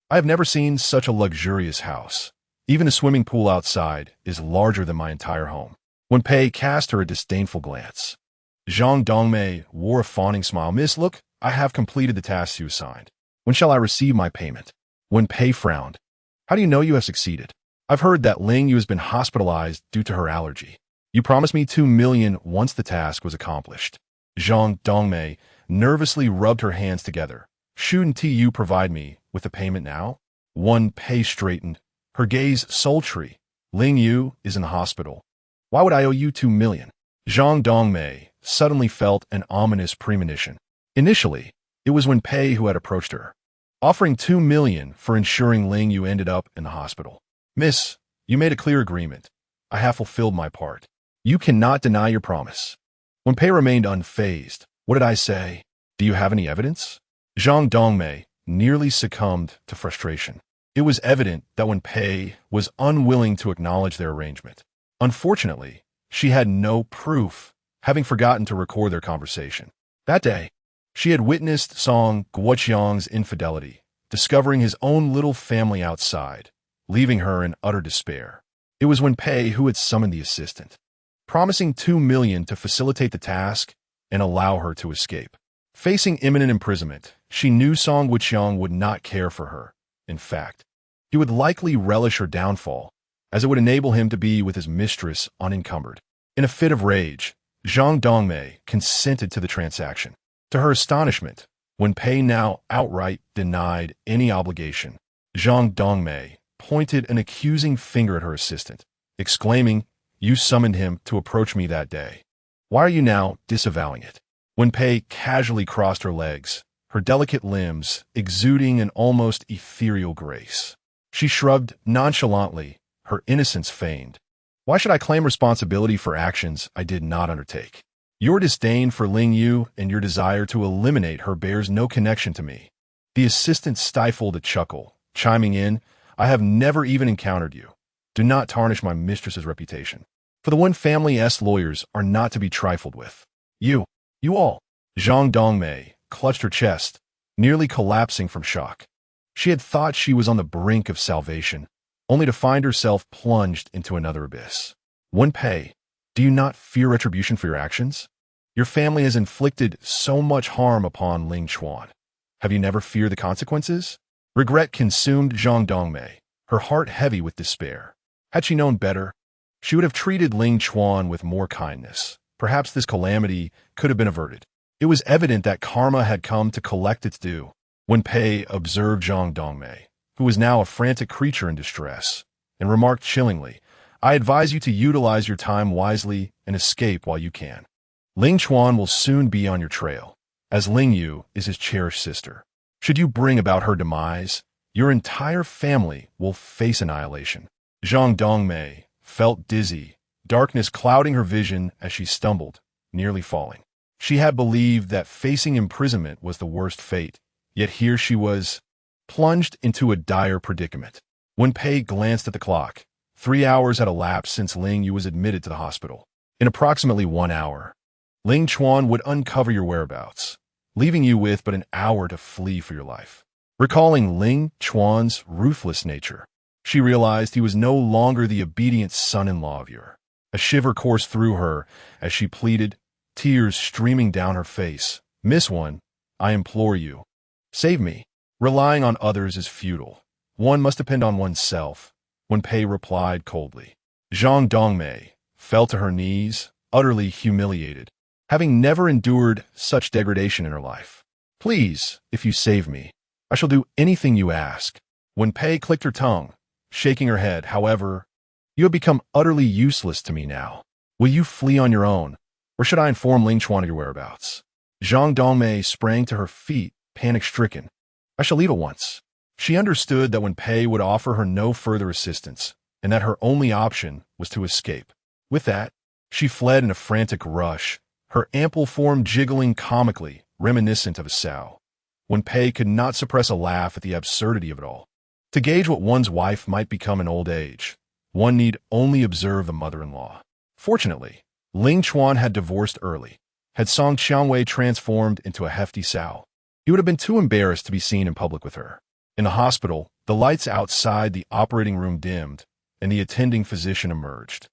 Speaker 1: I have never seen such a luxurious house. Even the swimming pool outside is larger than my entire home. Wen Pei cast her a disdainful glance. Zhang Dongmei wore a fawning smile. Miss, look, I have completed the tasks you assigned. When shall I receive my payment? Wen Pei frowned. How do you know you have succeeded? I've heard that Ling Yu has been hospitalized due to her allergy. You promised me 2 million once the task was accomplished. Zhang Dongmei nervously rubbed her hands together. Shouldn't you provide me with the payment now? Wen Pei straightened, her gaze sultry. Ling Yu is in the hospital. Why would I owe you 2 million? Zhang Dongmei suddenly felt an ominous premonition. Initially, it was Wen Pei who had approached her, offering 2 million for ensuring Ling Yu ended up in the hospital. Miss, you made a clear agreement. I have fulfilled my part. You cannot deny your promise. Wen Pei remained unfazed. What did I say? Do you have any evidence? Zhang Dongmei nearly succumbed to frustration. It was evident that Wen Pei was unwilling to acknowledge their arrangement. Unfortunately, she had no proof, having forgotten to record their conversation. That day, she had witnessed Song Guoqiang's infidelity, discovering his own little family outside, leaving her in utter despair. It was Wen Pei who had summoned the assistant, promising 2 million to facilitate the task and allow her to escape. Facing imminent imprisonment, she knew Song Guoqiang would not care for her. In fact, he would likely relish her downfall, as it would enable him to be with his mistress unencumbered. In a fit of rage, Zhang Dongmei consented to the transaction. To her astonishment, Wen Pei now outright denied any obligation. Zhang Dongmei pointed an accusing finger at her assistant, exclaiming, "You summoned him to approach me that day. Why are you now disavowing it?" Wen Pei casually crossed her legs, her delicate limbs exuding an almost ethereal grace. She shrugged nonchalantly, her innocence feigned. Why should I claim responsibility for actions I did not undertake? Your disdain for Ling Yu and your desire to eliminate her bears no connection to me. The assistant stifled a chuckle, chiming in, I have never even encountered you. Do not tarnish my mistress's reputation. For the Wen family's lawyers are not to be trifled with. You all. Zhang Dongmei clutched her chest, nearly collapsing from shock. She had thought she was on the brink of salvation, only to find herself plunged into another abyss. Wen Pei, do you not fear retribution for your actions? Your family has inflicted so much harm upon Ling Chuan. Have you never feared the consequences? Regret consumed Zhang Dongmei, her heart heavy with despair. Had she known better, she would have treated Ling Chuan with more kindness. Perhaps this calamity could have been averted. It was evident that karma had come to collect its due. Wen Pei observed Zhang Dongmei, who was now a frantic creature in distress, and remarked chillingly, I advise you to utilize your time wisely and escape while you can. Ling Chuan will soon be on your trail, as Ling Yu is his cherished sister. Should you bring about her demise, your entire family will face annihilation. Zhang Dongmei felt dizzy, darkness clouding her vision as she stumbled, nearly falling. She had believed that facing imprisonment was the worst fate, yet here she was, plunged into a dire predicament. Wen Pei glanced at the clock. 3 hours had elapsed since Ling Yu was admitted to the hospital. In approximately 1 hour, Ling Chuan would uncover your whereabouts, leaving you with but an hour to flee for your life. Recalling Ling Chuan's ruthless nature, she realized he was no longer the obedient son-in-law of yours. A shiver coursed through her as she pleaded, tears streaming down her face. Miss Wen, I implore you, save me. Relying on others is futile. One must depend on oneself. Wen Pei replied coldly. Zhang Dongmei fell to her knees, utterly humiliated, having never endured such degradation in her life. Please, if you save me, I shall do anything you ask. Wen Pei clicked her tongue, shaking her head. However, you have become utterly useless to me now. Will you flee on your own, or should I inform Ling Chuan of your whereabouts? Zhang Dongmei sprang to her feet, panic-stricken. I shall leave at once. She understood that Wen Pei would offer her no further assistance, and that her only option was to escape. With that, she fled in a frantic rush, her ample form jiggling comically, reminiscent of a sow. Wen Pei could not suppress a laugh at the absurdity of it all. To gauge what one's wife might become in old age, one need only observe the mother-in-law. Fortunately, Ling Chuan had divorced early. Had Song Qiangwei transformed into a hefty sow, he would have been too embarrassed to be seen in public with her. In the hospital, the lights outside the operating room dimmed, and the attending physician emerged.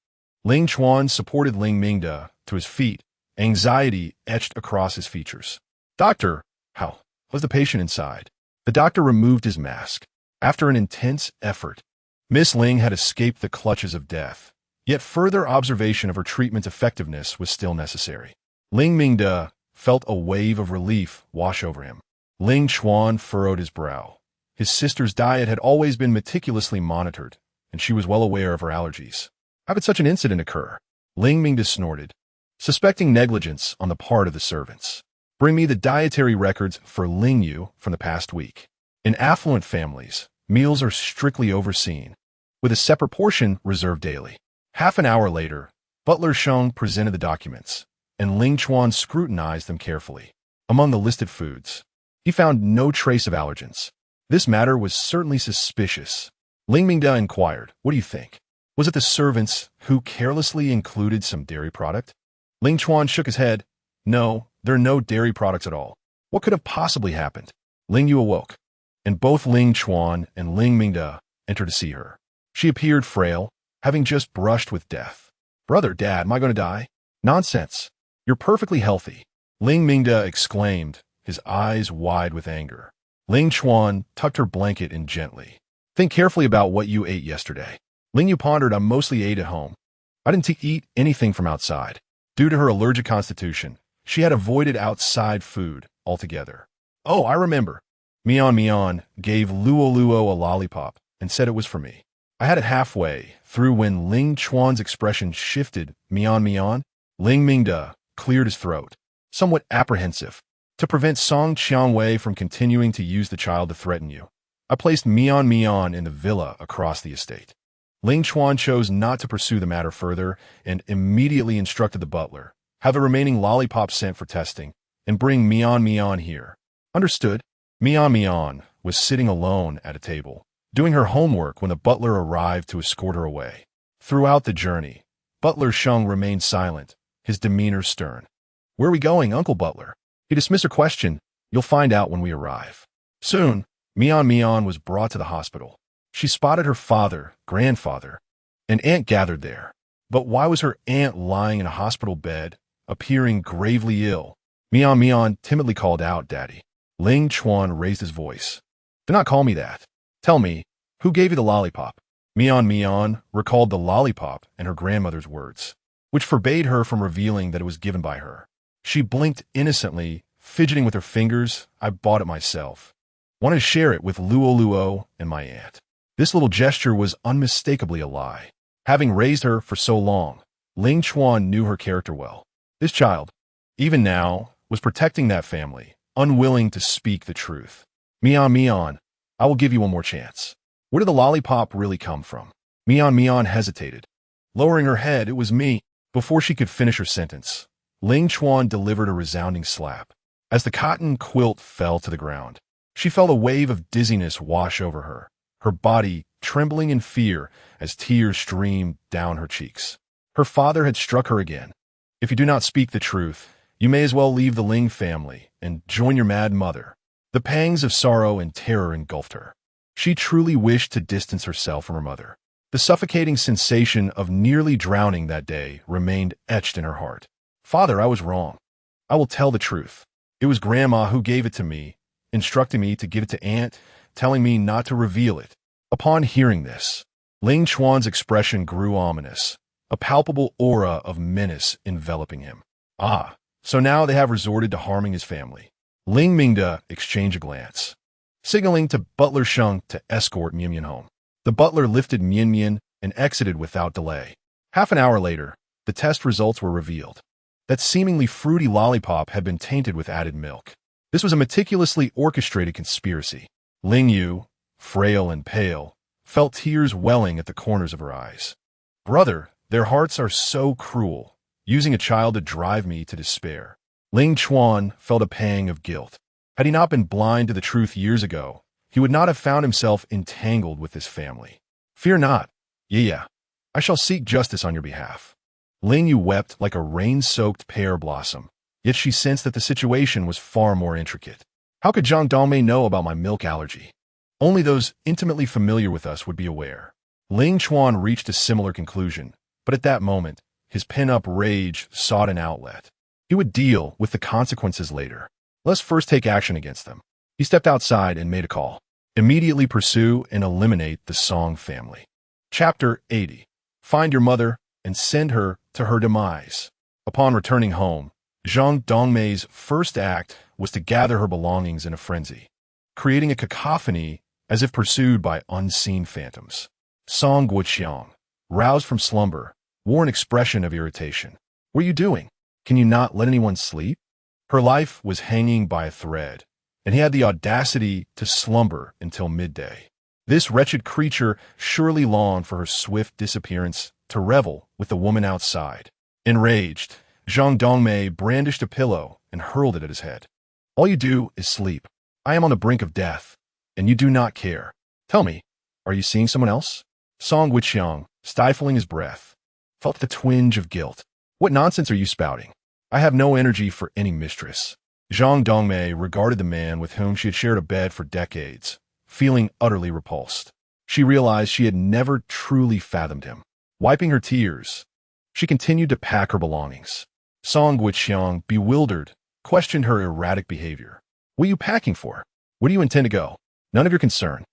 Speaker 1: Ling Chuan supported Ling Mingda to his feet, anxiety etched across his features. Doctor, how was the patient inside? The doctor removed his mask. After an intense effort, Miss Ling had escaped the clutches of death, Yet further observation of her treatment's effectiveness was still necessary. Ling Mingde felt a wave of relief wash over him. Ling Chuan furrowed his brow. His sister's diet had always been meticulously monitored, and she was well aware of her allergies. How could such an incident occur? Ling Mingde snorted, suspecting negligence on the part of the servants. Bring me the dietary records for Ling Yu from the past week. In affluent families, meals are strictly overseen, with a separate portion reserved daily. Half an hour later, Butler Sheng presented the documents, and Ling Chuan scrutinized them carefully. Among the listed foods, he found no trace of allergens. This matter was certainly suspicious. Ling Mingde inquired, "What do you think? Was it the servants who carelessly included some dairy product?" Ling Chuan shook his head. "No, there are no dairy products at all. What could have possibly happened?" Ling Yu awoke, and both Ling Chuan and Ling Mingde entered to see her. She appeared frail, having just brushed with death. "Brother, Dad, am I going to die?" "Nonsense. You're perfectly healthy," Ling Mingde exclaimed, his eyes wide with anger. Ling Chuan tucked her blanket in gently. "Think carefully about what you ate yesterday." Ling Yu pondered. "I mostly ate at home. I didn't eat anything from outside." Due to her allergic constitution, she had avoided outside food altogether. "Oh, I remember. Mian gave Luo Luo a lollipop and said it was for me. I had it halfway through when Ling Chuan's expression shifted. Mian. Ling Mingde cleared his throat, somewhat apprehensive. "To prevent Song Qianwei from continuing to use the child to threaten you, I placed Mian in the villa across the estate." Ling Chuan chose not to pursue the matter further and immediately instructed the butler, "Have the remaining lollipops sent for testing, and bring Mian here." "Understood." Mian was sitting alone at a table, doing her homework when the butler arrived to escort her away. Throughout the journey, Butler Sheng remained silent, his demeanor stern. "Where are we going, Uncle Butler?" He dismissed her question. "You'll find out when we arrive." Soon, Mian was brought to the hospital. She spotted her father, grandfather, and aunt gathered there. But why was her aunt lying in a hospital bed, appearing gravely ill? Mian timidly called out, "Daddy." Ling Chuan raised his voice. "Do not call me that. Tell me, who gave you the lollipop?" Mian recalled the lollipop and her grandmother's words, which forbade her from revealing that it was given by her. She blinked innocently, fidgeting with her fingers. "I bought it myself. Wanted to share it with Luo Luo and my aunt." This little gesture was unmistakably a lie. Having raised her for so long, Ling Chuan knew her character well. This child, even now, was protecting that family, unwilling to speak the truth. Mian, I will give you one more chance. Where did the lollipop really come from?" Mian hesitated. Lowering her head, "It was me." Before she could finish her sentence, Ling Chuan delivered a resounding slap. As the cotton quilt fell to the ground, she felt a wave of dizziness wash over her, her body trembling in fear as tears streamed down her cheeks. Her father had struck her again. "If you do not speak the truth, you may as well leave the Ling family and join your mad mother." The pangs of sorrow and terror engulfed her. She truly wished to distance herself from her mother. The suffocating sensation of nearly drowning that day remained etched in her heart. "Father, I was wrong. I will tell the truth. It was Grandma who gave it to me, instructing me to give it to Aunt, telling me not to reveal it." Upon hearing this, Ling Chuan's expression grew ominous, a palpable aura of menace enveloping him. "Ah, so now they have resorted to harming his family." Ling Mingde exchanged a glance, signaling to Butler Sheng to escort Mian home. The butler lifted Mian and exited without delay. Half an hour later, the test results were revealed. That seemingly fruity lollipop had been tainted with added milk. This was a meticulously orchestrated conspiracy. Ling Yu, frail and pale, felt tears welling at the corners of her eyes. "Brother, their hearts are so cruel, using a child to drive me to despair." Ling Chuan felt a pang of guilt. Had he not been blind to the truth years ago, he would not have found himself entangled with this family. "Fear not. Yeah, I shall seek justice on your behalf." Ling Yu wept like a rain-soaked pear blossom, yet she sensed that the situation was far more intricate. How could Zhang Dongmei know about my milk allergy? Only those intimately familiar with us would be aware. Ling Chuan reached a similar conclusion, but at that moment, his pent-up rage sought an outlet. He would deal with the consequences later. Let's first take action against them. He stepped outside and made a call. Immediately pursue and eliminate the Song family. Chapter 80. Find your mother, and send her to her demise. Upon returning home, Zhang Dongmei's first act was to gather her belongings in a frenzy, creating a cacophony as if pursued by unseen phantoms. Song Guoqiang, roused from slumber, wore an expression of irritation. "What are you doing? Can you not let anyone sleep?" Her life was hanging by a thread, and he had the audacity to slumber until midday. This wretched creature surely longed for her swift disappearance to revel with the woman outside. Enraged, Zhang Dongmei brandished a pillow and hurled it at his head. "All you do is sleep. I am on the brink of death, and you do not care. Tell me, are you seeing someone else?" Song Guoqiang, stifling his breath, felt the twinge of guilt. "What nonsense are you spouting? I have no energy for any mistress." Zhang Dongmei regarded the man with whom she had shared a bed for decades, feeling utterly repulsed. She realized she had never truly fathomed him. Wiping her tears, she continued to pack her belongings. Song Guoqiang, bewildered, questioned her erratic behavior. "What are you packing for? Where do you intend to go? None of your concern.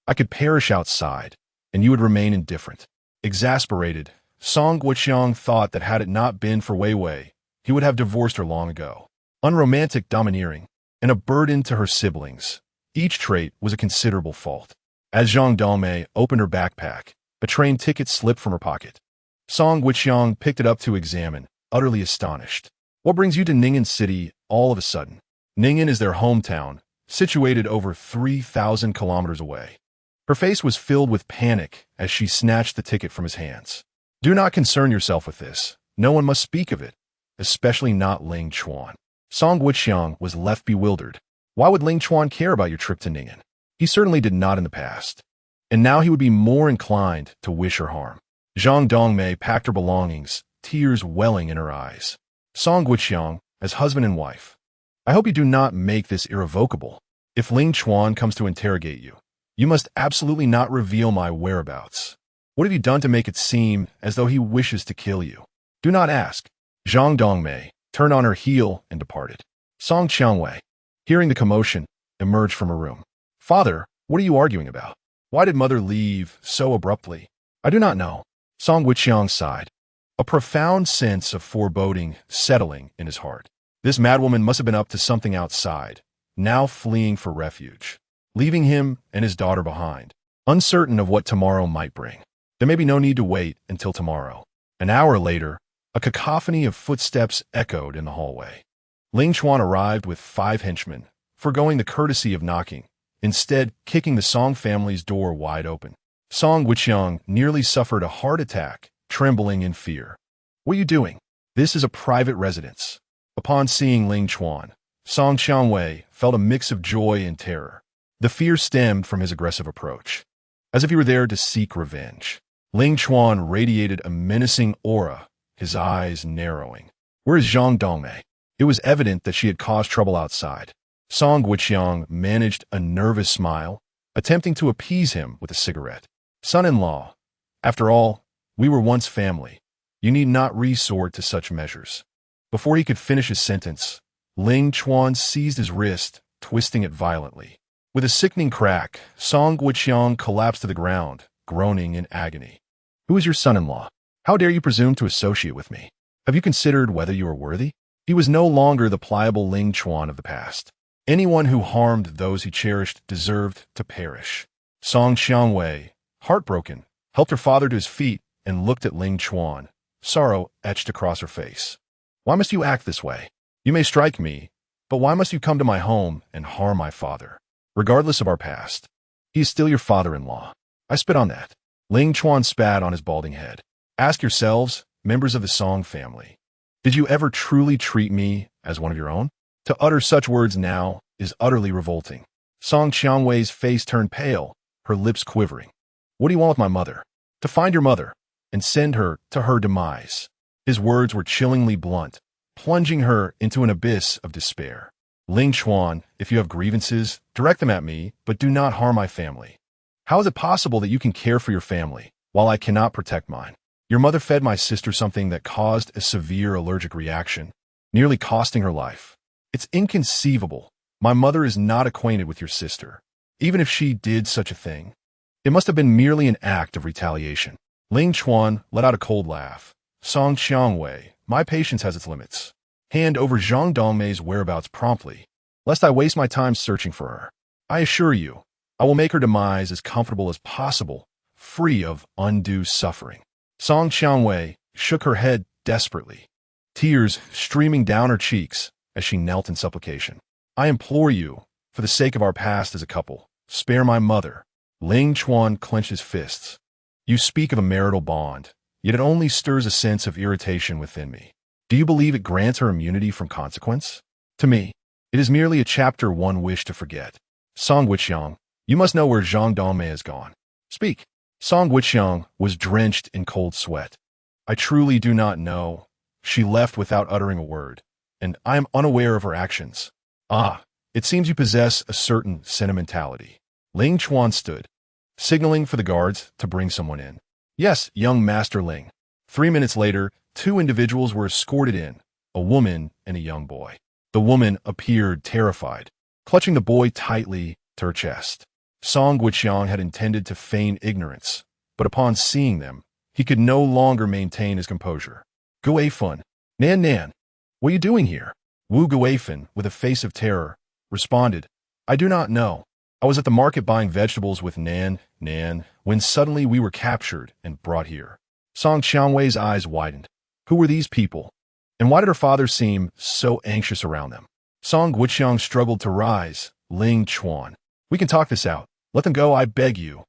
Speaker 1: I could perish outside, and you would remain indifferent." Exasperated, Song Guoqiang thought that had it not been for Wei Wei, he would have divorced her long ago. Unromantic, domineering, and a burden to her siblings, each trait was a considerable fault. As Zhang Dongmei opened her backpack, a train ticket slipped from her pocket. Song Guoqiang picked it up to examine, utterly astonished. "What brings you to Ning'an City all of a sudden?" Ning'an is their hometown, situated over 3,000 kilometers away. Her face was filled with panic as she snatched the ticket from his hands. "Do not concern yourself with this. No one must speak of it, especially not Ling Chuan." Song Guoqiang was left bewildered. Why would Ling Chuan care about your trip to Ning'an? He certainly did not in the past, and now he would be more inclined to wish her harm. Zhang Dongmei packed her belongings, tears welling in her eyes. Song Guoqiang, as husband and wife, I hope you do not make this irrevocable. If Ling Chuan comes to interrogate you, you must absolutely not reveal my whereabouts. What have you done to make it seem as though he wishes to kill you? Do not ask." Zhang Dongmei turned on her heel and departed. Song Qiangwei, hearing the commotion, emerged from her room. "Father, what are you arguing about? Why did mother leave so abruptly?" "I do not know." Song Guoqiang sighed, a profound sense of foreboding settling in his heart. This madwoman must have been up to something outside, now fleeing for refuge, leaving him and his daughter behind, uncertain of what tomorrow might bring. There may be no need to wait until tomorrow. An hour later, a cacophony of footsteps echoed in the hallway. Ling Chuan arrived with 5 henchmen, forgoing the courtesy of knocking, instead kicking the Song family's door wide open. Song Guoqiang nearly suffered a heart attack, trembling in fear. "What are you doing? This is a private residence." Upon seeing Ling Chuan, Song Qiangwei felt a mix of joy and terror. The fear stemmed from his aggressive approach, as if he were there to seek revenge. Ling Chuan radiated a menacing aura, his eyes narrowing. "Where is Zhang Dongmei?" It was evident that she had caused trouble outside. Song Guoqiang managed a nervous smile, attempting to appease him with a cigarette. "Son-in-law, after all, we were once family. You need not resort to such measures." Before he could finish his sentence, Ling Chuan seized his wrist, twisting it violently. With a sickening crack, Song Guoqiang collapsed to the ground, groaning in agony. "Who is your son-in-law? How dare you presume to associate with me? Have you considered whether you are worthy?" He was no longer the pliable Ling Chuan of the past. Anyone who harmed those he cherished deserved to perish. Song Qiangwei, heartbroken, helped her father to his feet and looked at Ling Chuan, sorrow etched across her face. "Why must you act this way? You may strike me, but why must you come to my home and harm my father? Regardless of our past, he is still your father-in-law. I spit on that." Ling Chuan spat on his balding head. "Ask yourselves, members of the Song family, did you ever truly treat me as one of your own? To utter such words now is utterly revolting." Song Qiangwei's face turned pale, her lips quivering. "What do you want with my mother?" "To find your mother and send her to her demise." His words were chillingly blunt, plunging her into an abyss of despair. "Ling Chuan, if you have grievances, direct them at me, but do not harm my family. How is it possible that you can care for your family, while I cannot protect mine? Your mother fed my sister something that caused a severe allergic reaction, nearly costing her life. It's inconceivable. My mother is not acquainted with your sister. Even if she did such a thing, it must have been merely an act of retaliation." Ling Chuan let out a cold laugh, Song Qiangwei, my patience has its limits. Hand over Zhang Dongmei's whereabouts promptly, lest I waste my time searching for her. I assure you, I will make her demise as comfortable as possible, free of undue suffering. Song Qiangwei shook her head desperately, tears streaming down her cheeks as she knelt in supplication. I implore you, for the sake of our past as a couple, spare my mother. Ling Chuan clenched his fists. You speak of a marital bond, yet it only stirs a sense of irritation within me. Do you believe it grants her immunity from consequence? To me, it is merely a chapter one wish to forget. Song Wuqiang, you must know where Zhang Dongmei has gone. Speak. Song Wuqiang was drenched in cold sweat. I truly do not know. She left without uttering a word, and I am unaware of her actions. Ah, it seems you possess a certain sentimentality. Ling Chuan stood, signaling for the guards to bring someone in. Yes, young Master Ling. 3 minutes later, 2 individuals were escorted in, a woman and a young boy. The woman appeared terrified, clutching the boy tightly to her chest. Song Wuqiang had intended to feign ignorance, but upon seeing them, he could no longer maintain his composure. Guifun, Nan Nan, what are you doing here? Wu Guifun, with a face of terror, responded, I do not know. I was at the market buying vegetables with Nan when suddenly we were captured and brought here. Song Qiangwei's eyes widened. Who were these people? And why did her father seem so anxious around them? Song Wuqiang struggled to rise. Ling Chuan, we can talk this out. Let them go, I beg you.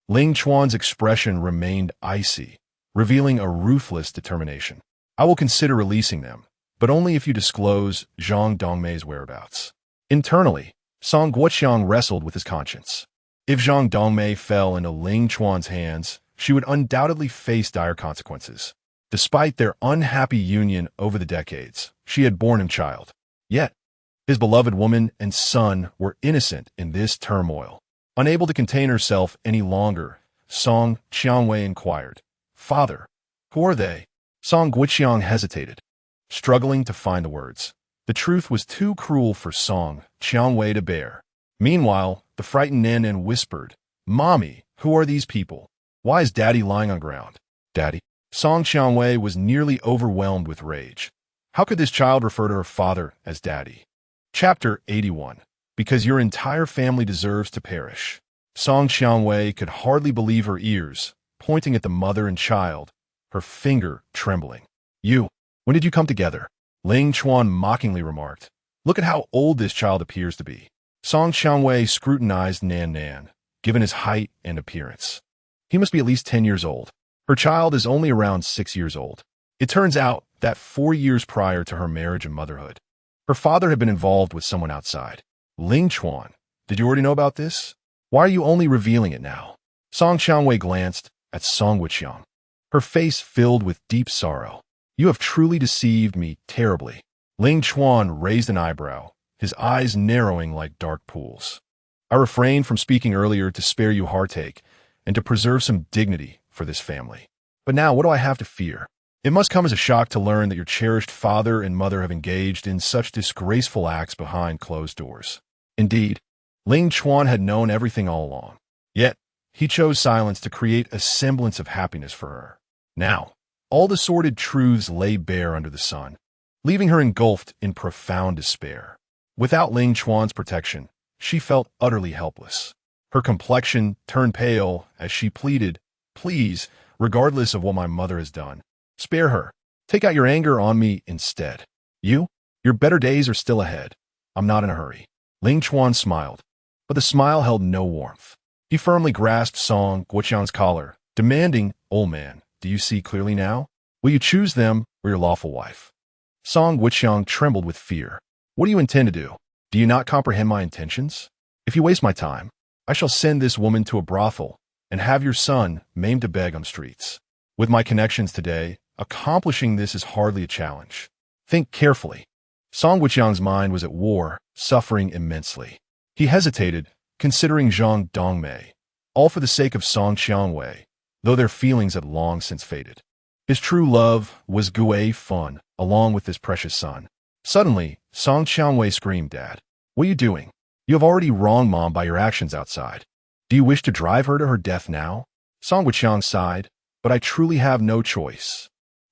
Speaker 1: Ling Chuan's expression remained icy, revealing a ruthless determination. I will consider releasing them, but only if you disclose Zhang Dongmei's whereabouts. Internally, Song Wuqiang wrestled with his conscience. If Zhang Dongmei fell into Ling Chuan's hands, she would undoubtedly face dire consequences. Despite their unhappy union over the decades, she had borne him child. Yet, his beloved woman and son were innocent in this turmoil. Unable to contain herself any longer, Song Qiangwei inquired, Father, who are they? Song Wuqiang hesitated, struggling to find the words. The truth was too cruel for Song Qiangwei to bear. Meanwhile, the frightened Nan whispered, Mommy, who are these people? Why is Daddy lying on ground? Daddy? Song Qiangwei was nearly overwhelmed with rage. How could this child refer to her father as Daddy? Chapter 81. Because your entire family deserves to perish. Song Qiangwei could hardly believe her ears, pointing at the mother and child, her finger trembling. When did you come together? Ling Chuan mockingly remarked. Look at how old this child appears to be. Song Qiangwei scrutinized Nan, given his height and appearance. He must be at least 10 years old. Her child is only around 6 years old. It turns out that 4 years prior to her marriage and motherhood, her father had been involved with someone outside. Ling Chuan, did you already know about this? Why are you only revealing it now? Song Qiangwei glanced at Song Wuqiang, her face filled with deep sorrow. You have truly deceived me terribly. Ling Chuan raised an eyebrow, his eyes narrowing like dark pools. I refrained from speaking earlier to spare you heartache and to preserve some dignity for this family. But now what do I have to fear? It must come as a shock to learn that your cherished father and mother have engaged in such disgraceful acts behind closed doors. Indeed, Ling Chuan had known everything all along. Yet, he chose silence to create a semblance of happiness for her. Now, all the sordid truths lay bare under the sun, leaving her engulfed in profound despair. Without Ling Chuan's protection, she felt utterly helpless. Her complexion turned pale as she pleaded, Please, regardless of what my mother has done, spare her. Take out your anger on me instead. Your better days are still ahead. I'm not in a hurry. Ling Chuan smiled, but the smile held no warmth. He firmly grasped Song Wuqiang's collar, demanding, Old man, do you see clearly now? Will you choose them or your lawful wife? Song Wuqiang trembled with fear. What do you intend to do? Do you not comprehend my intentions? If you waste my time, I shall send this woman to a brothel and have your son maimed to beg on streets. With my connections today, accomplishing this is hardly a challenge. Think carefully. Song Wuqiang's mind was at war, suffering immensely. He hesitated, considering Zhang Dongmei, all for the sake of Song Qiangwei, though their feelings had long since faded. His true love was Guifun, along with his precious son. Suddenly, Song Qiangwei screamed, Dad, what are you doing? You have already wronged Mom by your actions outside. Do you wish to drive her to her death now? Song Wuqiang sighed, but I truly have no choice.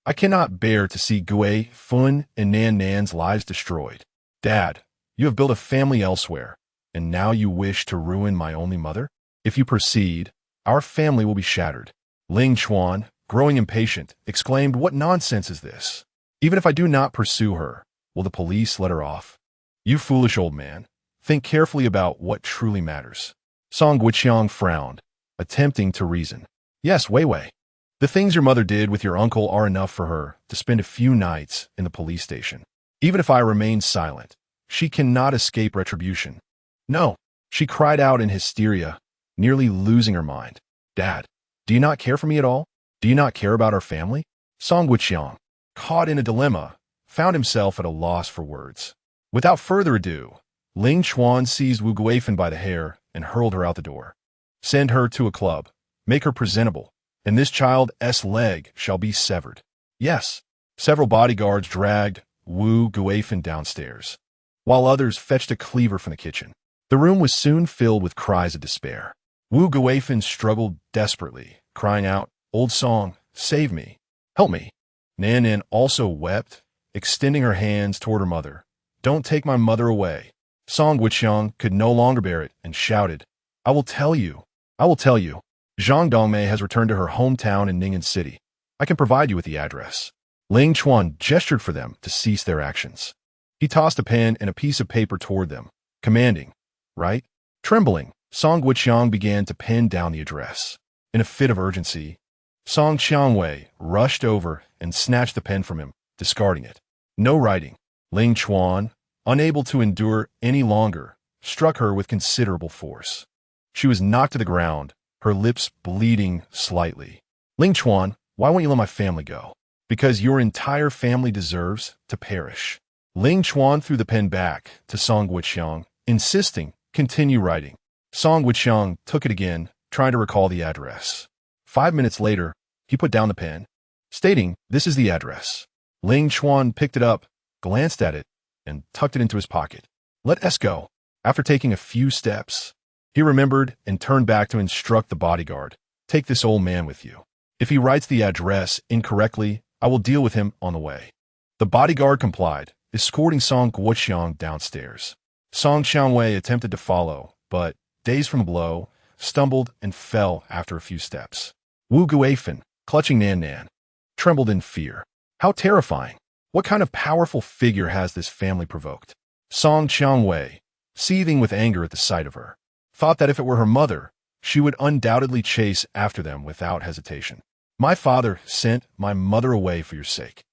Speaker 1: I cannot bear to see Gui, Fun, and Nan Nan's lives destroyed. Dad, you have built a family elsewhere, and now you wish to ruin my only mother? If you proceed, our family will be shattered. Ling Chuan, growing impatient, exclaimed, "What nonsense is this? Even if I do not pursue her, will the police let her off? You foolish old man. Think carefully about what truly matters." Song Guiqiang frowned, attempting to reason. "Yes, Wei Wei. The things your mother did with your uncle are enough for her to spend a few nights in the police station. Even if I remain silent, she cannot escape retribution." "No," she cried out in hysteria, nearly losing her mind. "Dad, do you not care for me at all? Do you not care about our family?" Song Guiqiang, caught in a dilemma, found himself at a loss for words. Without further ado, Ling Chuan seized Wu Guifan by the hair and hurled her out the door. "Send her to a club. Make her presentable, and this child's leg shall be severed." "Yes." Several bodyguards dragged Wu Guifan downstairs, while others fetched a cleaver from the kitchen. The room was soon filled with cries of despair. Wu Guifan struggled desperately, crying out, "Old Song, save me. Help me." Nan Nan also wept, extending her hands toward her mother. "Don't take my mother away." Song Guiqiang could no longer bear it and shouted, "I will tell you. I will tell you. Zhang Dongmei has returned to her hometown in Ning'an City. I can provide you with the address." Ling Chuan gestured for them to cease their actions. He tossed a pen and a piece of paper toward them, commanding, "Write." Trembling, Song Guiqiang began to pen down the address. In a fit of urgency, Song Qiangwei rushed over and snatched the pen from him, discarding it. No writing. Ling Chuan, unable to endure any longer, struck her with considerable force. She was knocked to the ground, her lips bleeding slightly. "Ling Chuan, why won't you let my family go?" "Because your entire family deserves to perish." Ling Chuan threw the pen back to Song Guiqiang, insisting, "Continue writing." Song Guiqiang took it again, trying to recall the address. 5 minutes later, he put down the pen, stating, "This is the address." Ling Chuan picked it up, glanced at it, and tucked it into his pocket. "Let us go." After taking a few steps, he remembered and turned back to instruct the bodyguard, "Take this old man with you. If he writes the address incorrectly, I will deal with him on the way." The bodyguard complied, escorting Song Guiqiang downstairs. Song Qiangwei attempted to follow, but, dazed from the blow, stumbled and fell after a few steps. Wu Guifan, clutching Nan Nan, trembled in fear. How terrifying! What kind of powerful figure has this family provoked? Song Qiangwei, seething with anger at the sight of her, thought that if it were her mother, she would undoubtedly chase after them without hesitation. "My father sent my mother away for your sake.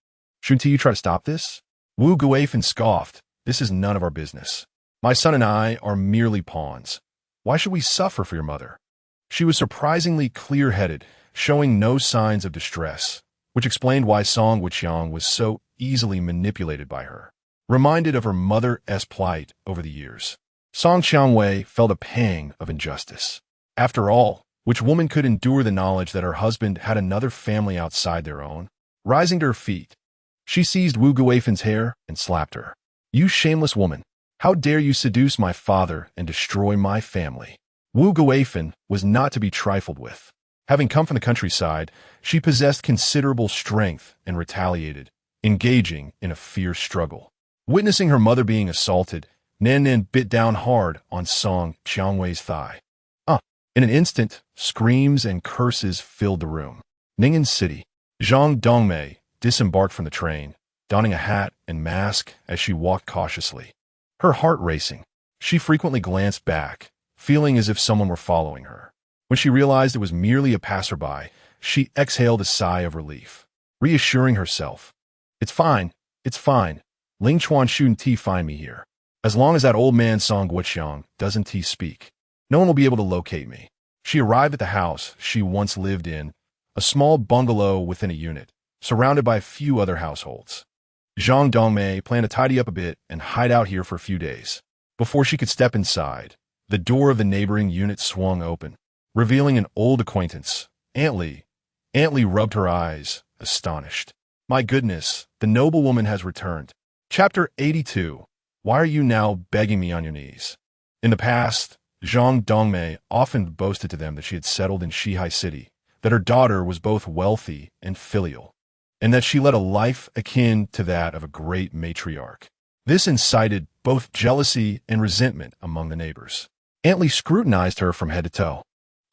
Speaker 1: Shouldn't you try to stop this?" Wu Guifan scoffed, "This is none of our business. My son and I are merely pawns. Why should we suffer for your mother?" She was surprisingly clear-headed, showing no signs of distress, which explained why Song Guiqiang was so easily manipulated by her. Reminded of her mother's plight over the years, Song Qiangwei felt a pang of injustice. After all, which woman could endure the knowledge that her husband had another family outside their own? Rising to her feet, she seized Wu Guifan's hair and slapped her. "You shameless woman! How dare you seduce my father and destroy my family?" Wu Guifan was not to be trifled with. Having come from the countryside, she possessed considerable strength and retaliated, engaging in a fierce struggle. Witnessing her mother being assaulted, Nan Nan bit down hard on Song Qiangwei's thigh. In an instant, screams and curses filled the room. Ning'an City. Zhang Dongmei disembarked from the train, donning a hat and mask as she walked cautiously. Her heart racing, she frequently glanced back, feeling as if someone were following her. When she realized it was merely a passerby, she exhaled a sigh of relief, reassuring herself, It's fine. Ling Chuan shouldn't find me here. As long as that old man Song Guiqiang doesn't speak, no one will be able to locate me." She arrived at the house she once lived in, a small bungalow within a unit, surrounded by a few other households. Zhang Dongmei planned to tidy up a bit and hide out here for a few days. Before she could step inside, the door of the neighboring unit swung open, revealing an old acquaintance, Aunt Li. Aunt Li rubbed her eyes, astonished. "My goodness, the noblewoman has returned." Chapter 82. Why are you now begging me on your knees? In the past, Zhang Dongmei often boasted to them that she had settled in Shihai City, that her daughter was both wealthy and filial. and that she led a life akin to that of a great matriarch. This incited both jealousy and resentment among the neighbors. Aunt Lee scrutinized her from head to toe.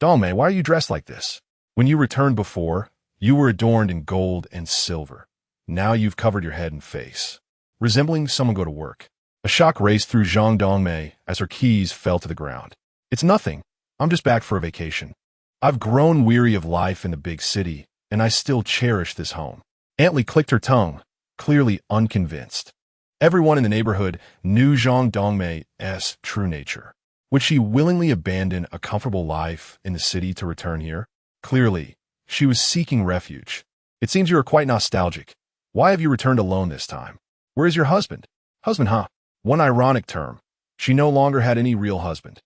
Speaker 1: "Dongmei, why are you dressed like this? When you returned before, you were adorned in gold and silver. Now you've covered your head and face, resembling someone go to work." A shock raced through Zhang Dongmei as her keys fell to the ground. "It's nothing. I'm just back for a vacation. I've grown weary of life in the big city, and I still cherish this home." Aunt Lee clicked her tongue, clearly unconvinced. Everyone in the neighborhood knew Zhang Dongmei's true nature. Would she willingly abandon a comfortable life in the city to return here? Clearly, she was seeking refuge. "It seems you are quite nostalgic. Why have you returned alone this time? Where is your husband?" "Husband, huh?" One ironic term. She no longer had any real husband.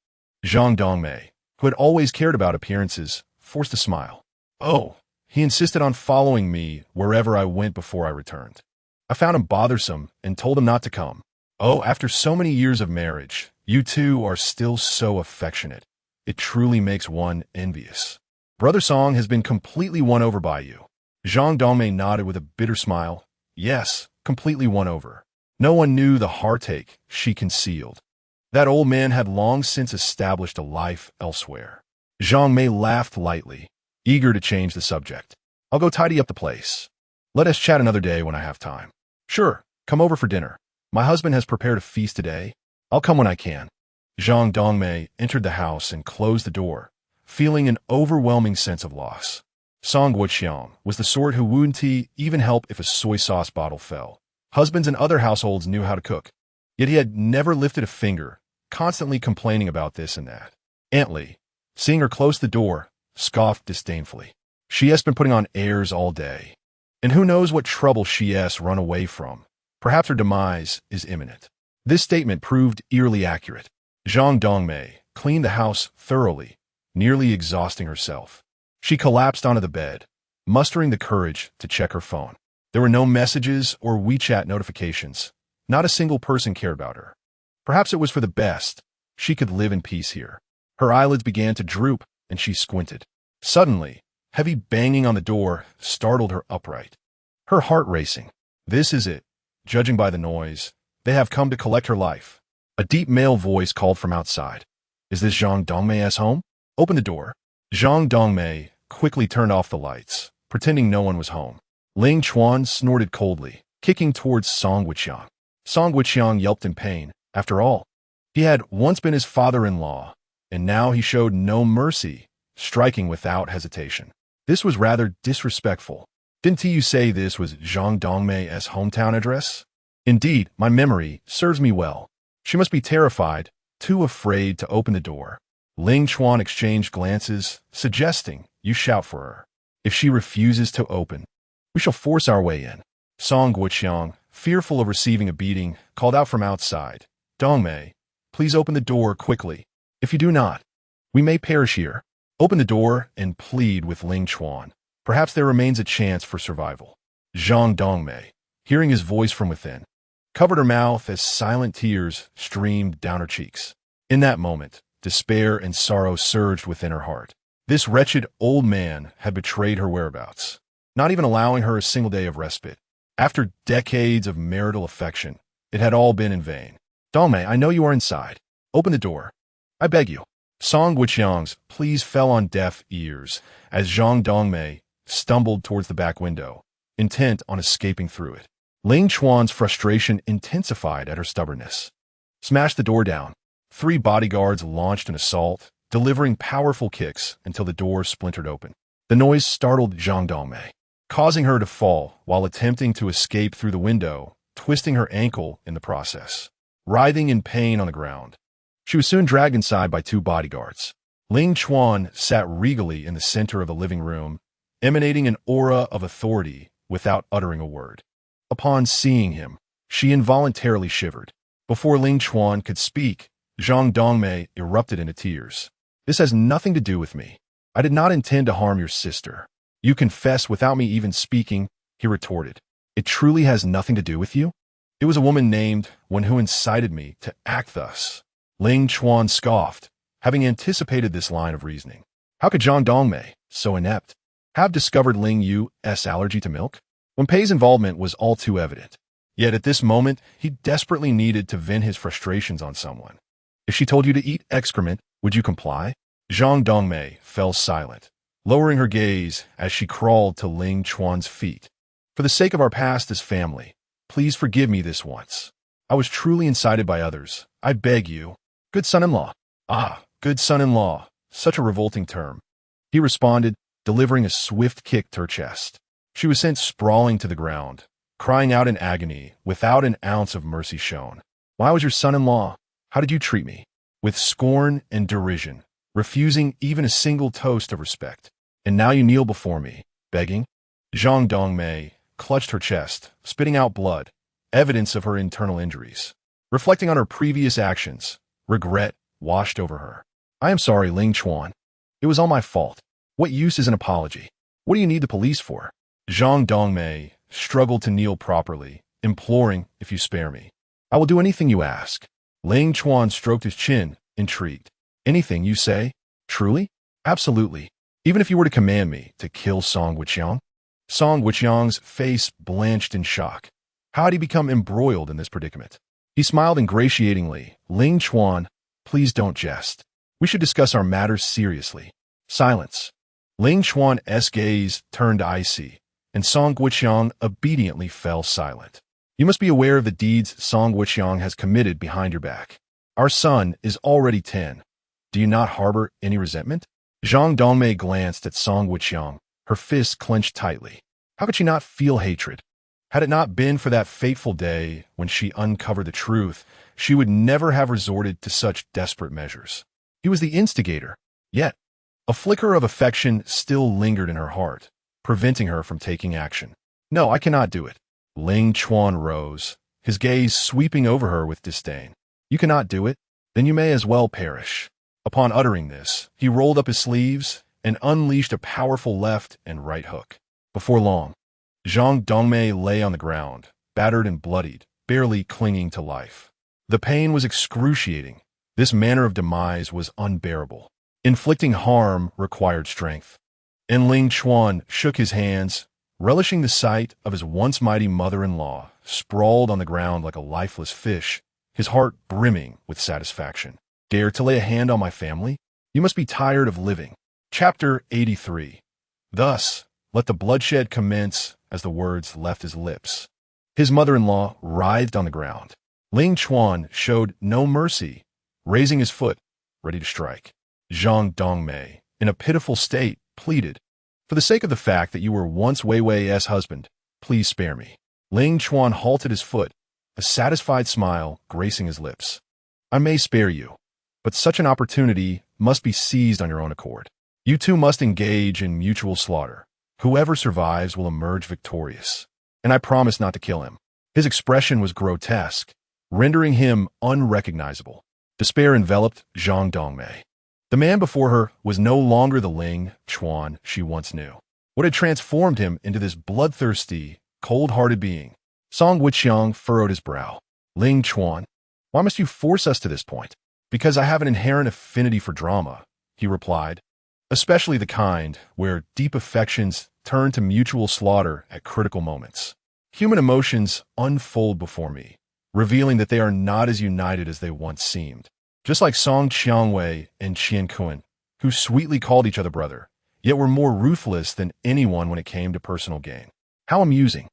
Speaker 1: Zhang Dongmei, who had always cared about appearances, forced a smile. "Oh, he insisted on following me wherever I went before I returned. I found him bothersome and told him not to come." "Oh, after so many years of marriage, you two are still so affectionate. It truly makes one envious. Brother Song has been completely won over by you." Zhang Dongmei nodded with a bitter smile. "Yes, completely won over." No one knew the heartache she concealed. That old man had long since established a life elsewhere. Zhang Mei laughed lightly, eager to change the subject. "I'll go tidy up the place. Let us chat another day when I have time." "Sure, come over for dinner. My husband has prepared a feast today. I'll come when I can." Zhang Dongmei entered the house and closed the door, feeling an overwhelming sense of loss. Song Guoqiang was the sort who wouldn't even help if a soy sauce bottle fell. Husbands in other households knew how to cook, yet he had never lifted a finger, constantly complaining about this and that. Aunt Lee, seeing her close the door, scoffed disdainfully. "She has been putting on airs all day, and who knows what trouble she has run away from. Perhaps her demise is imminent." This statement proved eerily accurate. Zhang Dongmei cleaned the house thoroughly, nearly exhausting herself. She collapsed onto the bed, mustering the courage to check her phone. There were no messages or WeChat notifications. Not a single person cared about her. Perhaps it was for the best. She could live in peace here. Her eyelids began to droop, and she squinted. Suddenly, heavy banging on the door startled her upright. Her heart racing. This is it. Judging by the noise, they have come to collect her life. A deep male voice called from outside. "Is this Zhang Dongmei's home? Open the door." Zhang Dongmei quickly turned off the lights, pretending no one was home. Ling Chuan snorted coldly, kicking towards Song Guoqiang. Song Guoqiang yelped in pain. After all, he had once been his father-in-law, and now he showed no mercy, striking without hesitation. This was rather disrespectful. "Didn't you say this was Zhang Dongmei's hometown address?" "Indeed, my memory serves me well." She must be terrified, too afraid to open the door. Ling Chuan exchanged glances, suggesting you shout for her. "If she refuses to open, we shall force our way in." Song Guoqiang, fearful of receiving a beating, called out from outside. "Dongmei, please open the door quickly. If you do not, we may perish here." Open the door and plead with Ling Chuan. Perhaps there remains a chance for survival. Zhang Dongmei, hearing his voice from within, covered her mouth as silent tears streamed down her cheeks. In that moment, despair and sorrow surged within her heart. This wretched old man had betrayed her whereabouts, not even allowing her a single day of respite. After decades of marital affection, it had all been in vain. "Dongmei, I know you are inside. Open the door. I beg you." Song Guoqiang's pleas fell on deaf ears as Zhang Dongmei stumbled towards the back window, intent on escaping through it. Ling Chuan's frustration intensified at her stubbornness. "Smash the door down." 3 bodyguards launched an assault, delivering powerful kicks until the door splintered open. The noise startled Zhang Dongmei, causing her to fall while attempting to escape through the window, twisting her ankle in the process. Writhing in pain on the ground, she was soon dragged inside by 2 bodyguards. Ling Chuan sat regally in the center of the living room, emanating an aura of authority without uttering a word. Upon seeing him, she involuntarily shivered. Before Ling Chuan could speak, Zhang Dongmei erupted into tears. "This has nothing to do with me. I did not intend to harm your sister." "You confess without me even speaking," he retorted. "It truly has nothing to do with you? It was a woman named Wen who incited me to act thus." Ling Chuan scoffed, having anticipated this line of reasoning. How could Zhang Dongmei, so inept, have discovered Ling Yu's allergy to milk? Wen Pei's involvement was all too evident. Yet at this moment, he desperately needed to vent his frustrations on someone. If she told you to eat excrement, would you comply? Zhang Dongmei fell silent, lowering her gaze as she crawled to Ling Chuan's feet. For the sake of our past as family, please forgive me this once. I was truly incited by others. I beg you. Good son-in-law. Ah, good son-in-law. Such a revolting term. He responded, delivering a swift kick to her chest. She was sent sprawling to the ground, crying out in agony, without an ounce of mercy shown. Why was your son-in-law? How did you treat me? With scorn and derision, refusing even a single toast of respect. And now you kneel before me, begging? Zhang Dongmei clutched her chest, spitting out blood, evidence of her internal injuries. Reflecting on her previous actions, regret washed over her. I am sorry, Ling Chuan. It was all my fault. What use is an apology? What do you need the police for? Zhang Dongmei struggled to kneel properly, imploring, if you spare me. I will do anything you ask. Ling Chuan stroked his chin, intrigued. Anything you say? Truly? Absolutely. Even if you were to command me to kill Song Wuqiang? Song Wuqiang's face blanched in shock. How had he become embroiled in this predicament? He smiled ingratiatingly. Ling Chuan, please don't jest. We should discuss our matters seriously. Silence. Ling Chuan's gaze turned icy, and Song Wuqiang obediently fell silent. You must be aware of the deeds Song Wuqiang has committed behind your back. Our son is already 10. Do you not harbor any resentment? Zhang Dongmei glanced at Song Wuqiang, her fists clenched tightly. How could she not feel hatred? Had it not been for that fateful day when she uncovered the truth, she would never have resorted to such desperate measures. He was the instigator. Yet, a flicker of affection still lingered in her heart, preventing her from taking action. No, I cannot do it. Ling Chuan rose, his gaze sweeping over her with disdain. You cannot do it? Then you may as well perish. Upon uttering this, he rolled up his sleeves and unleashed a powerful left and right hook. Before long, Zhang Dongmei lay on the ground, battered and bloodied, barely clinging to life. The pain was excruciating. This manner of demise was unbearable. Inflicting harm required strength. And Ling Chuan shook his hands, relishing the sight of his once mighty mother-in-law, sprawled on the ground like a lifeless fish, his heart brimming with satisfaction. Dare to lay a hand on my family? You must be tired of living. Chapter 83. Thus, let the bloodshed commence, as the words left his lips. His mother-in-law writhed on the ground. Ling Chuan showed no mercy, raising his foot, ready to strike. Zhang Dongmei, in a pitiful state, pleaded, for the sake of the fact that you were once Wei Wei's husband, please spare me. Ling Chuan halted his foot, a satisfied smile gracing his lips. I may spare you, but such an opportunity must be seized on your own accord. You two must engage in mutual slaughter. Whoever survives will emerge victorious. And I promise not to kill him. His expression was grotesque, rendering him unrecognizable. Despair enveloped Zhang Dongmei. The man before her was no longer the Ling Chuan she once knew. What had transformed him into this bloodthirsty, cold-hearted being? Song Wuqiang furrowed his brow. Ling Chuan, why must you force us to this point? Because I have an inherent affinity for drama, he replied, especially the kind where deep affections turn to mutual slaughter at critical moments. Human emotions unfold before me, revealing that they are not as united as they once seemed. Just like Song Qiangwei and Qian Kun, who sweetly called each other brother, yet were more ruthless than anyone when it came to personal gain. How amusing.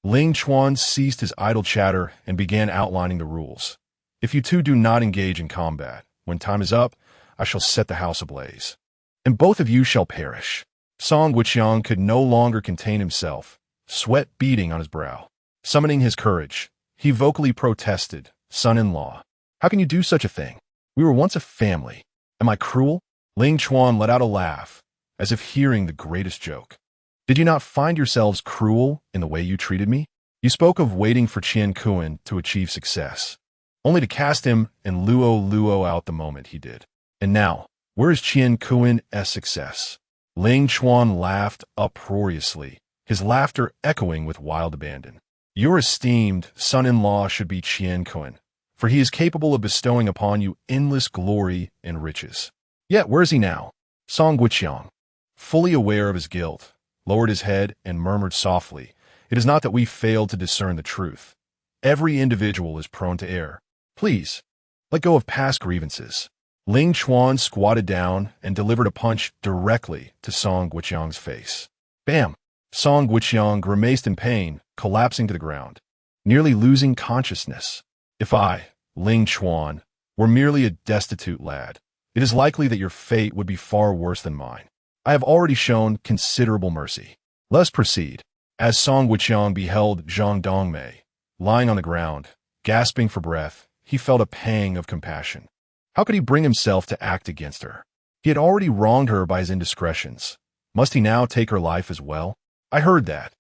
Speaker 1: Ling Chuan ceased his idle chatter and began outlining the rules. If you two do not engage in combat, when time is up, I shall set the house ablaze. And both of you shall perish. Song Wuqiang could no longer contain himself, sweat beading on his brow. Summoning his courage, he vocally protested, son-in-law, how can you do such a thing? We were once a family. Am I cruel? Ling Chuan let out a laugh, as if hearing the greatest joke. Did you not find yourselves cruel in the way you treated me? You spoke of waiting for Qian Kun to achieve success, only to cast him and Lu Luo out the moment he did. And now, where is Qian Kun's success? Ling Chuan laughed uproariously, his laughter echoing with wild abandon. Your esteemed son-in-law should be Qian Kun, for he is capable of bestowing upon you endless glory and riches. Yet where is he now? Song Wuqiang, fully aware of his guilt, lowered his head and murmured softly, It is not that we fail to discern the truth. Every individual is prone to err. Please, let go of past grievances. Ling Chuan squatted down and delivered a punch directly to Song Guiqiang's face. Bam! Song Guiqiang grimaced in pain, collapsing to the ground, nearly losing consciousness. If I, Ling Chuan, were merely a destitute lad, it is likely that your fate would be far worse than mine. I have already shown considerable mercy. Let us proceed. As Song Guiqiang beheld Zhang Dongmei lying on the ground, gasping for breath, he felt a pang of compassion. How could he bring himself to act against her? He had already wronged her by his indiscretions. Must he now take her life as well? I heard that.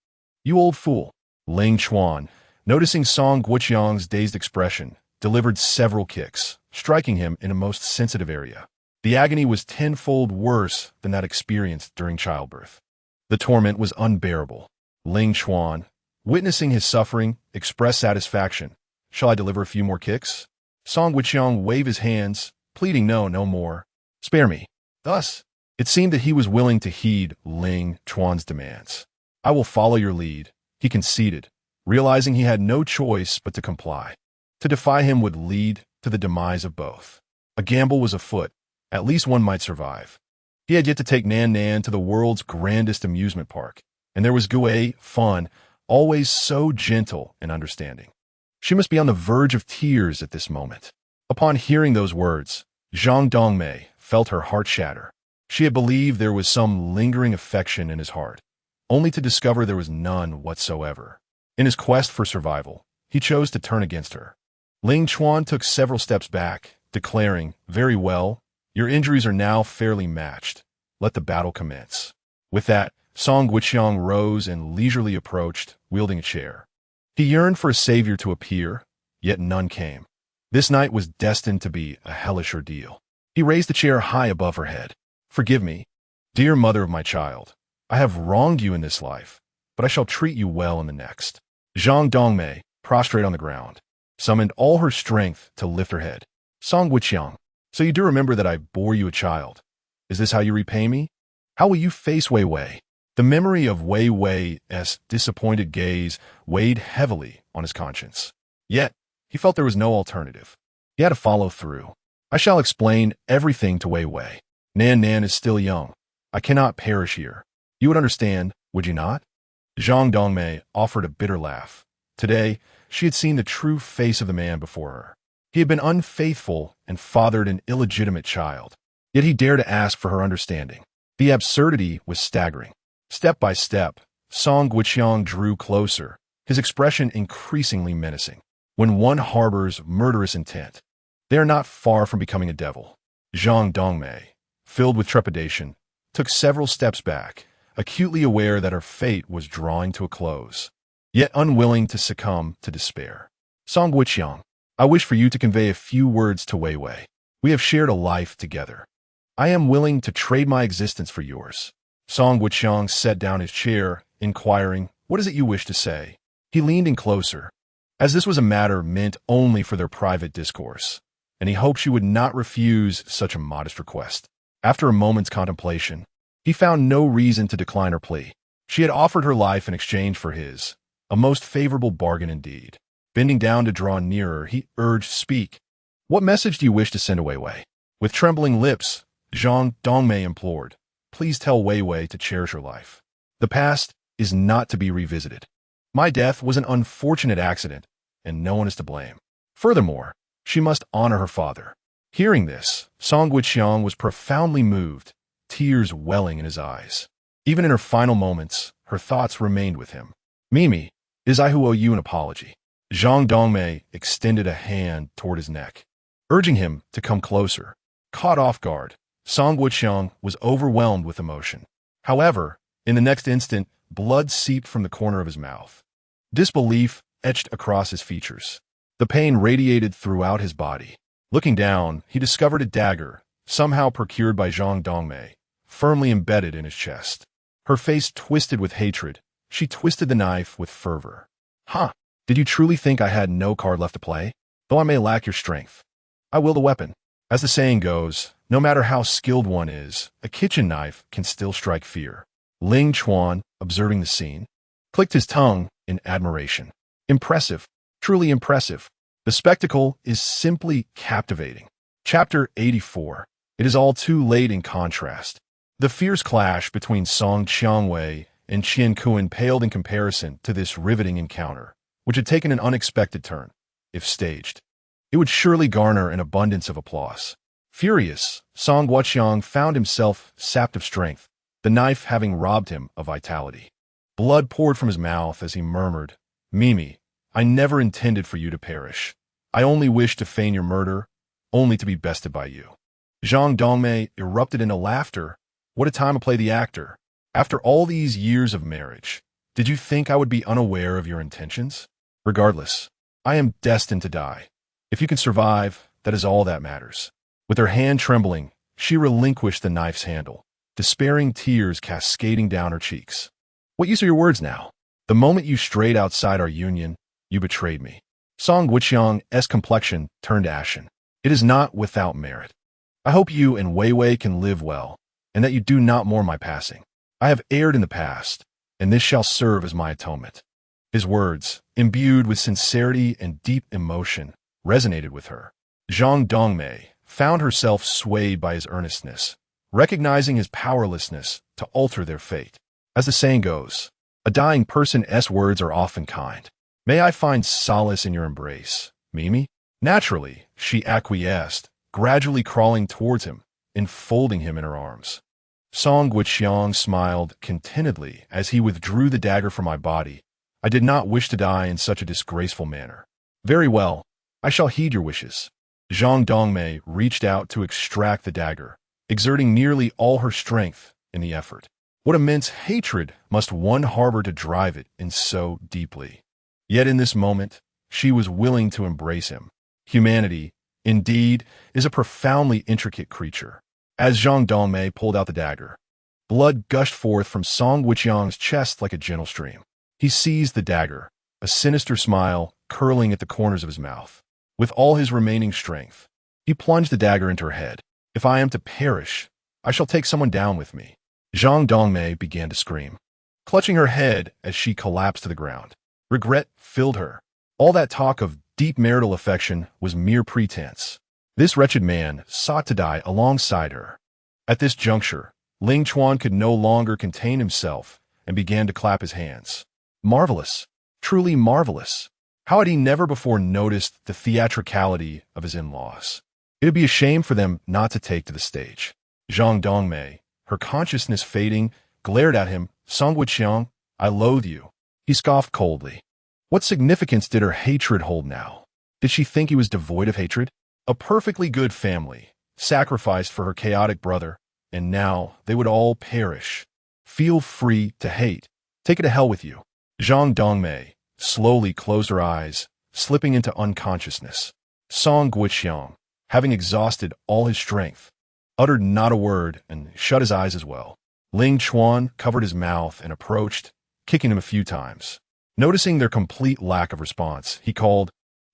Speaker 1: You old fool. Ling Chuan, noticing Song Guiqiang's dazed expression, delivered several kicks, striking him in a most sensitive area. The agony was tenfold worse than that experienced during childbirth. The torment was unbearable. Ling Chuan, witnessing his suffering, expressed satisfaction. Shall I deliver a few more kicks? Song Guiqiang waved his hands, pleading no more. Spare me. Thus, it seemed that he was willing to heed Ling Chuan's demands. I will follow your lead, he conceded, realizing he had no choice but to comply. To defy him would lead to the demise of both. A gamble was afoot. At least one might survive. He had yet to take Nan Nan to the world's grandest amusement park, and there was Gui, Fun, always so gentle and understanding. She must be on the verge of tears at this moment. Upon hearing those words, Zhang Dongmei felt her heart shatter. She had believed there was some lingering affection in his heart, only to discover there was none whatsoever. In his quest for survival, he chose to turn against her. Ling Chuan took several steps back, declaring, "Very well, your injuries are now fairly matched. Let the battle commence." With that, Song Guiqiang rose and leisurely approached, wielding a chair. He yearned for a savior to appear, yet none came. This night was destined to be a hellish ordeal. He raised the chair high above her head. "Forgive me, dear mother of my child. I have wronged you in this life, but I shall treat you well in the next." Zhang Dongmei, prostrate on the ground, summoned all her strength to lift her head. "Song Guiqiang, so you do remember that I bore you a child. Is this how you repay me? How will you face Wei Wei?" The memory of Wei Wei's disappointed gaze weighed heavily on his conscience. Yet, he felt there was no alternative. He had to follow through. "I shall explain everything to Wei Wei. Nan Nan is still young. I cannot perish here. You would understand, would you not?" Zhang Dongmei offered a bitter laugh. Today, she had seen the true face of the man before her. He had been unfaithful and fathered an illegitimate child. Yet he dared to ask for her understanding. The absurdity was staggering. Step by step, Song Guiqiang drew closer, his expression increasingly menacing. When one harbors murderous intent, they are not far from becoming a devil. Zhang Dongmei, filled with trepidation, took several steps back, acutely aware that her fate was drawing to a close, yet unwilling to succumb to despair. "Song Guiqiang, I wish for you to convey a few words to Wei Wei. We have shared a life together. I am willing to trade my existence for yours." Song Guiqiang set down his chair, inquiring, "What is it you wish to say?" He leaned in closer, as this was a matter meant only for their private discourse, and he hoped she would not refuse such a modest request. After a moment's contemplation, he found no reason to decline her plea. She had offered her life in exchange for his, a most favorable bargain indeed. Bending down to draw nearer, he urged, "Speak. What message do you wish to send to Wei Wei?" With trembling lips, Zhang Dongmei implored, "Please tell Wei Wei to cherish her life. The past is not to be revisited. My death was an unfortunate accident, and no one is to blame. Furthermore, she must honor her father." Hearing this, Song Guiqiang was profoundly moved, tears welling in his eyes. Even in her final moments, her thoughts remained with him. "Mimi, it is I who owe you an apology." Zhang Dongmei extended a hand toward his neck, urging him to come closer. Caught off guard, Song Guiqiang was overwhelmed with emotion. However, in the next instant, blood seeped from the corner of his mouth. Disbelief etched across his features. The pain radiated throughout his body. Looking down, he discovered a dagger, somehow procured by Zhang Dongmei, firmly embedded in his chest. Her face twisted with hatred. She twisted the knife with fervor. "Huh, did you truly think I had no card left to play? Though I may lack your strength, I will the weapon. As the saying goes, no matter how skilled one is, a kitchen knife can still strike fear." Ling Chuan, observing the scene, clicked his tongue, in admiration. Impressive, truly impressive. The spectacle is simply captivating. Chapter 84. It is all too late in contrast. The fierce clash between Song Qiangwei and Qian Kuan paled in comparison to this riveting encounter, which had taken an unexpected turn. If staged, it would surely garner an abundance of applause. Furious, Song Guoqiang found himself sapped of strength, the knife having robbed him of vitality. Blood poured from his mouth as he murmured, "Mimi, I never intended for you to perish. I only wished to feign your murder, only to be bested by you." Zhang Dongmei erupted into laughter. What a time to play the actor. After all these years of marriage, did you think I would be unaware of your intentions? Regardless, I am destined to die. If you can survive, that is all that matters. With her hand trembling, she relinquished the knife's handle, despairing tears cascading down her cheeks. What use are your words now? The moment you strayed outside our union, you betrayed me. Song Guoqiang's complexion turned ashen. It is not without merit. I hope you and Wei Wei can live well, and that you do not mourn my passing. I have erred in the past, and this shall serve as my atonement. His words, imbued with sincerity and deep emotion, resonated with her. Zhang Dongmei found herself swayed by his earnestness, recognizing his powerlessness to alter their fate. As the saying goes, a dying person's words are often kind. May I find solace in your embrace, Mimi? Naturally, she acquiesced, gradually crawling towards him, enfolding him in her arms. Song Guoqiang smiled contentedly as he withdrew the dagger from my body. I did not wish to die in such a disgraceful manner. Very well, I shall heed your wishes. Zhang Dongmei reached out to extract the dagger, exerting nearly all her strength in the effort. What immense hatred must one harbor to drive it in so deeply? Yet in this moment, she was willing to embrace him. Humanity, indeed, is a profoundly intricate creature. As Zhang Dongmei pulled out the dagger, blood gushed forth from Song Guoqiang's chest like a gentle stream. He seized the dagger, a sinister smile curling at the corners of his mouth. With all his remaining strength, he plunged the dagger into her head. If I am to perish, I shall take someone down with me. Zhang Dongmei began to scream, clutching her head as she collapsed to the ground. Regret filled her. All that talk of deep marital affection was mere pretense. This wretched man sought to die alongside her. At this juncture, Ling Chuan could no longer contain himself and began to clap his hands. Marvelous, truly marvelous. How had he never before noticed the theatricality of his in-laws? It would be a shame for them not to take to the stage. Zhang Dongmei, her consciousness fading, glared at him. Song Guoqiang, I loathe you. He scoffed coldly. What significance did her hatred hold now? Did she think he was devoid of hatred? A perfectly good family, sacrificed for her chaotic brother, and now they would all perish. Feel free to hate. Take it to hell with you. Zhang Dongmei slowly closed her eyes, slipping into unconsciousness. Song Guoqiang, having exhausted all his strength, uttered not a word and shut his eyes as well. Ling Chuan covered his mouth and approached, kicking him a few times. Noticing their complete lack of response, he called,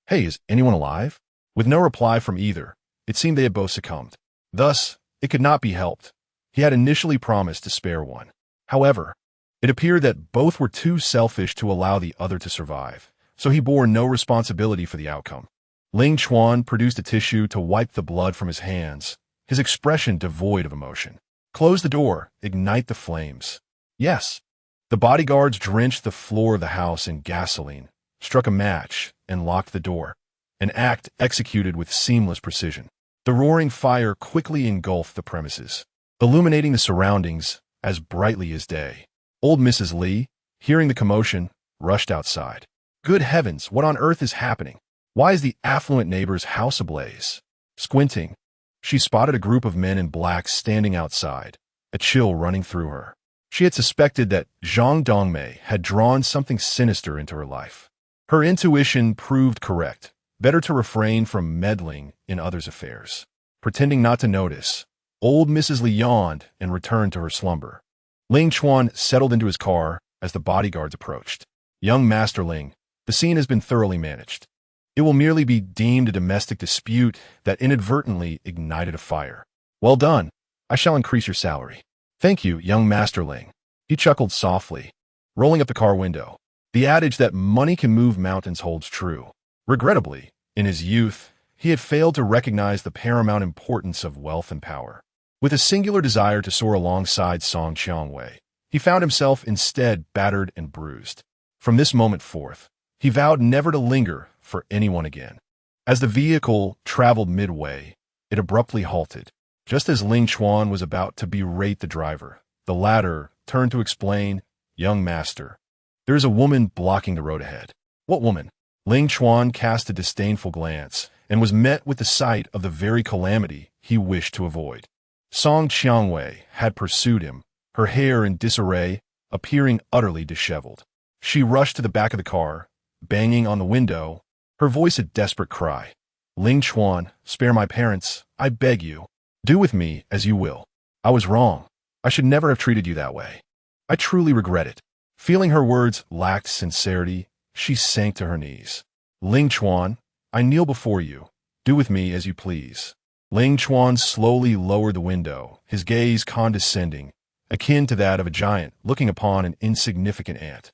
Speaker 1: "Hey, is anyone alive?" With no reply from either, it seemed they had both succumbed. Thus, it could not be helped. He had initially promised to spare one. However, it appeared that both were too selfish to allow the other to survive, so he bore no responsibility for the outcome. Ling Chuan produced a tissue to wipe the blood from his hands, his expression devoid of emotion. Close the door, ignite the flames. Yes. The bodyguards drenched the floor of the house in gasoline, struck a match, and locked the door, an act executed with seamless precision. The roaring fire quickly engulfed the premises, illuminating the surroundings as brightly as day. Old Mrs. Li, hearing the commotion, rushed outside. Good heavens, what on earth is happening? Why is the affluent neighbor's house ablaze? Squinting, she spotted a group of men in black standing outside, a chill running through her. She had suspected that Zhang Dongmei had drawn something sinister into her life. Her intuition proved correct. Better to refrain from meddling in others' affairs. Pretending not to notice, old Mrs. Li yawned and returned to her slumber. Ling Chuan settled into his car as the bodyguards approached. Young Master Ling, the scene has been thoroughly managed. It will merely be deemed a domestic dispute that inadvertently ignited a fire. Well done. I shall increase your salary. Thank you, young Master Ling. He chuckled softly, rolling up the car window. The adage that money can move mountains holds true. Regrettably, in his youth, he had failed to recognize the paramount importance of wealth and power. With a singular desire to soar alongside Song Qiangwei, he found himself instead battered and bruised. From this moment forth, he vowed never to linger for anyone again. As the vehicle traveled midway, it abruptly halted. Just as Ling Chuan was about to berate the driver, the latter turned to explain, "Young master, there is a woman blocking the road ahead." "What woman?" Ling Chuan cast a disdainful glance and was met with the sight of the very calamity he wished to avoid. Song Qiangwei had pursued him, her hair in disarray, appearing utterly disheveled. She rushed to the back of the car, banging on the window, her voice a desperate cry. "Ling Chuan, spare my parents, I beg you. Do with me as you will. I was wrong. I should never have treated you that way. I truly regret it." Feeling her words lacked sincerity, she sank to her knees. "Ling Chuan, I kneel before you. Do with me as you please." Ling Chuan slowly lowered the window, his gaze condescending, akin to that of a giant looking upon an insignificant ant.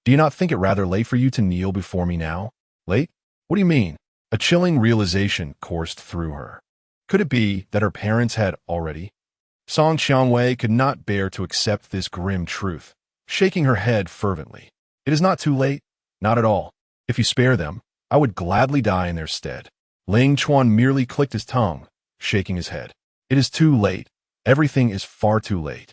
Speaker 1: "Do you not think it rather late for you to kneel before me now?" "Late? What do you mean?" A chilling realization coursed through her. Could it be that her parents had already? Song Qiangwei could not bear to accept this grim truth, shaking her head fervently. "It is not too late. Not at all. If you spare them, I would gladly die in their stead." Ling Chuan merely clicked his tongue, shaking his head. "It is too late. Everything is far too late.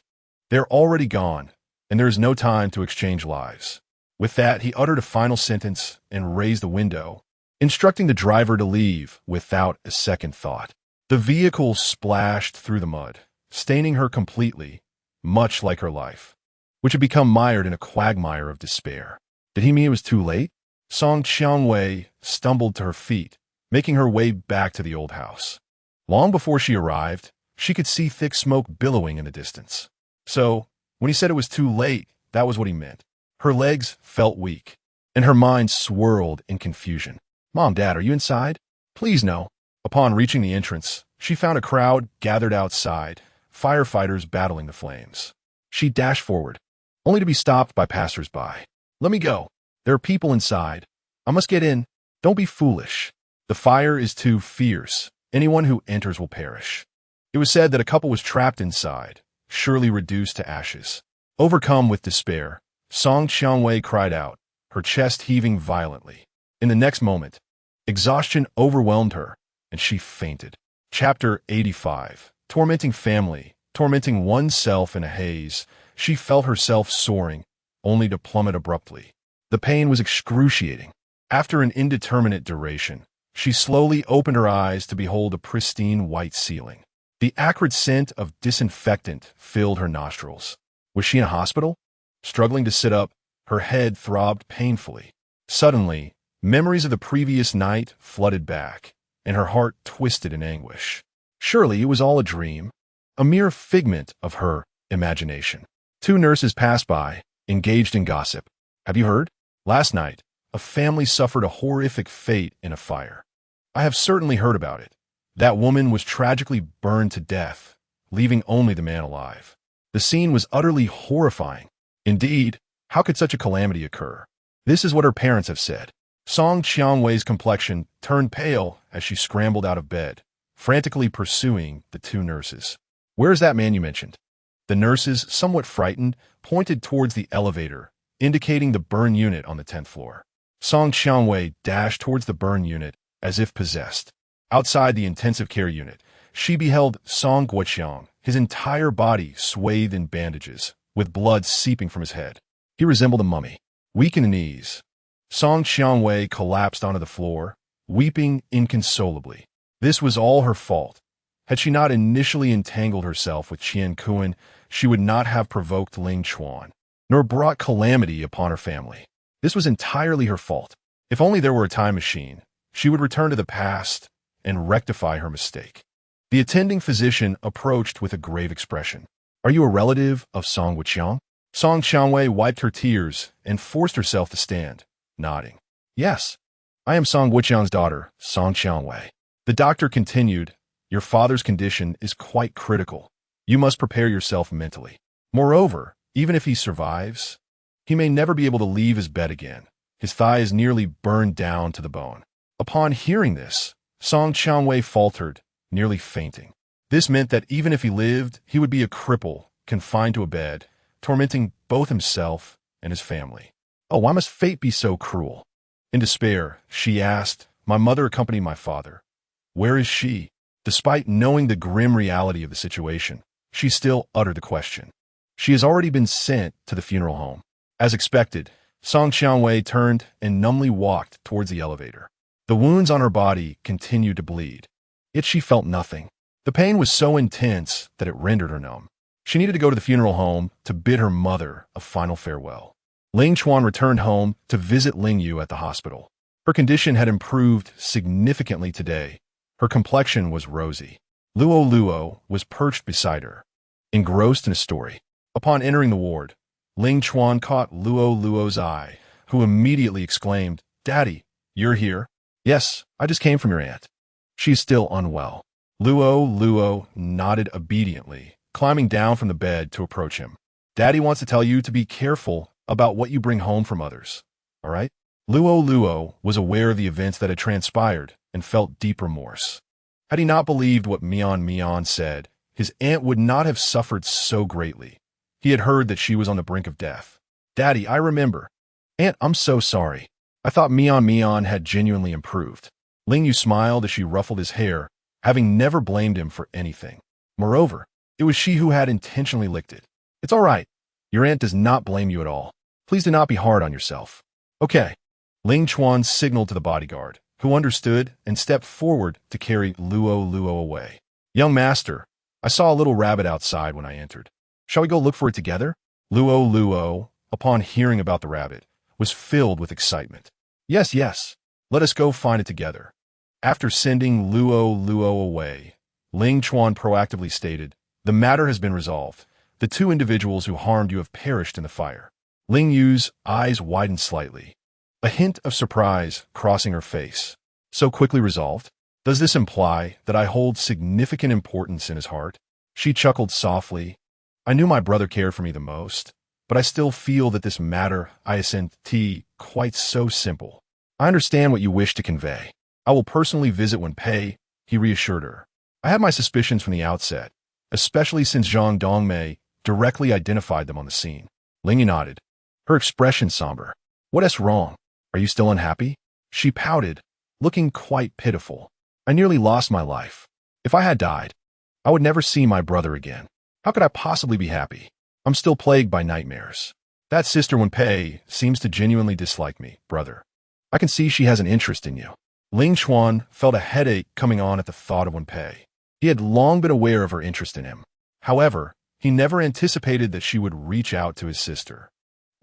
Speaker 1: They're already gone, and there is no time to exchange lives." With that, he uttered a final sentence and raised the window, instructing the driver to leave without a second thought. The vehicle splashed through the mud, staining her completely, much like her life, which had become mired in a quagmire of despair. Did he mean it was too late? Song Qiangwei stumbled to her feet, making her way back to the old house. Long before she arrived, she could see thick smoke billowing in the distance. So, when he said it was too late, that was what he meant. Her legs felt weak, and her mind swirled in confusion. "Mom, Dad, are you inside?" "Please, no." Upon reaching the entrance, she found a crowd gathered outside, firefighters battling the flames. She dashed forward, only to be stopped by passers-by. "Let me go. There are people inside. I must get in." "Don't be foolish. The fire is too fierce. Anyone who enters will perish." It was said that a couple was trapped inside, surely reduced to ashes. Overcome with despair, Song Qiangwei cried out, her chest heaving violently. In the next moment, exhaustion overwhelmed her, and she fainted. Chapter 85. Tormenting family, tormenting oneself in a haze, she felt herself soaring, only to plummet abruptly. The pain was excruciating. After an indeterminate duration, she slowly opened her eyes to behold a pristine white ceiling. The acrid scent of disinfectant filled her nostrils. Was she in a hospital? Struggling to sit up, her head throbbed painfully. Suddenly, memories of the previous night flooded back, and her heart twisted in anguish. Surely it was all a dream, a mere figment of her imagination. Two nurses passed by, engaged in gossip. "Have you heard? Last night, a family suffered a horrific fate in a fire." "I have certainly heard about it. That woman was tragically burned to death, leaving only the man alive. The scene was utterly horrifying. Indeed, how could such a calamity occur? This is what her parents have said." Song Qiangwei's complexion turned pale as she scrambled out of bed, frantically pursuing the two nurses. "Where is that man you mentioned?" The nurses, somewhat frightened, pointed towards the elevator, indicating the burn unit on the 10th floor. Song Qiangwei dashed towards the burn unit as if possessed. Outside the intensive care unit, she beheld Song Guoqiang, his entire body swathed in bandages, with blood seeping from his head. He resembled a mummy, weak in the knees. Song Qiangwei collapsed onto the floor, weeping inconsolably. This was all her fault. Had she not initially entangled herself with Qian Kuan, she would not have provoked Ling Chuan, nor brought calamity upon her family. This was entirely her fault. If only there were a time machine, she would return to the past and rectify her mistake. The attending physician approached with a grave expression. "Are you a relative of Song Guoqiang?" Song Qiangwei wiped her tears and forced herself to stand, nodding. "Yes, I am Song Guoqiang's daughter, Song Qiangwei." The doctor continued, "Your father's condition is quite critical. You must prepare yourself mentally. Moreover, even if he survives, He may never be able to leave his bed again. His thigh is nearly burned down to the bone. Upon hearing this, Song Qianwei faltered, nearly fainting. This meant that even if he lived, he would be a cripple, confined to a bed, tormenting both himself and his family. Oh, why must fate be so cruel? In despair, she asked, "My mother accompanied my father. Where is she?" Despite knowing the grim reality of the situation, she still uttered the question. "She has already been sent to the funeral home." As expected, Song Qianwei turned and numbly walked towards the elevator. The wounds on her body continued to bleed, yet she felt nothing. The pain was so intense that it rendered her numb. She needed to go to the funeral home to bid her mother a final farewell. Ling Chuan returned home to visit Ling Yu at the hospital. Her condition had improved significantly today. Her complexion was rosy. Lu Luo was perched beside her, engrossed in a story. Upon entering the ward, Ling Chuan caught Lu Luo's eye, who immediately exclaimed, "Daddy, you're here?" "Yes, I just came from your aunt. She's still unwell." Lu Luo nodded obediently, climbing down from the bed to approach him. "Daddy wants to tell you to be careful about what you bring home from others, all right?" Lu Luo was aware of the events that had transpired and felt deep remorse. Had he not believed what Mian said, his aunt would not have suffered so greatly. He had heard that she was on the brink of death. "Daddy, I remember." "Aunt, I'm so sorry. I thought Mian had genuinely improved." Ling Yu smiled as she ruffled his hair, having never blamed him for anything. Moreover, it was she who had intentionally licked it. "It's all right. Your aunt does not blame you at all. Please do not be hard on yourself." "Okay." Ling Chuan signaled to the bodyguard, who understood and stepped forward to carry Lu Luo away. "Young master, I saw a little rabbit outside when I entered. Shall we go look for it together?" Lu Luo, upon hearing about the rabbit, was filled with excitement. Yes, let us go find it together." After sending Lu Luo away, Ling Chuan proactively stated, "The matter has been resolved. The two individuals who harmed you have perished in the fire." Ling Yu's eyes widened slightly, a hint of surprise crossing her face. "So quickly resolved? Does this imply that I hold significant importance in his heart?" She chuckled softly. "I knew my brother cared for me the most, but I still feel that this matter isn't quite so simple. I understand what you wish to convey. I will personally visit Wenpei," he reassured her. "I had my suspicions from the outset, especially since Zhang Dongmei directly identified them on the scene." Ling Yu nodded, her expression somber. "What is wrong? Are you still unhappy?" She pouted, looking quite pitiful. "I nearly lost my life. If I had died, I would never see my brother again. How could I possibly be happy? I'm still plagued by nightmares. That sister Wenpei seems to genuinely dislike me, brother. I can see she has an interest in you." Ling Chuan felt a headache coming on at the thought of Wenpei. He had long been aware of her interest in him. However, he never anticipated that she would reach out to his sister.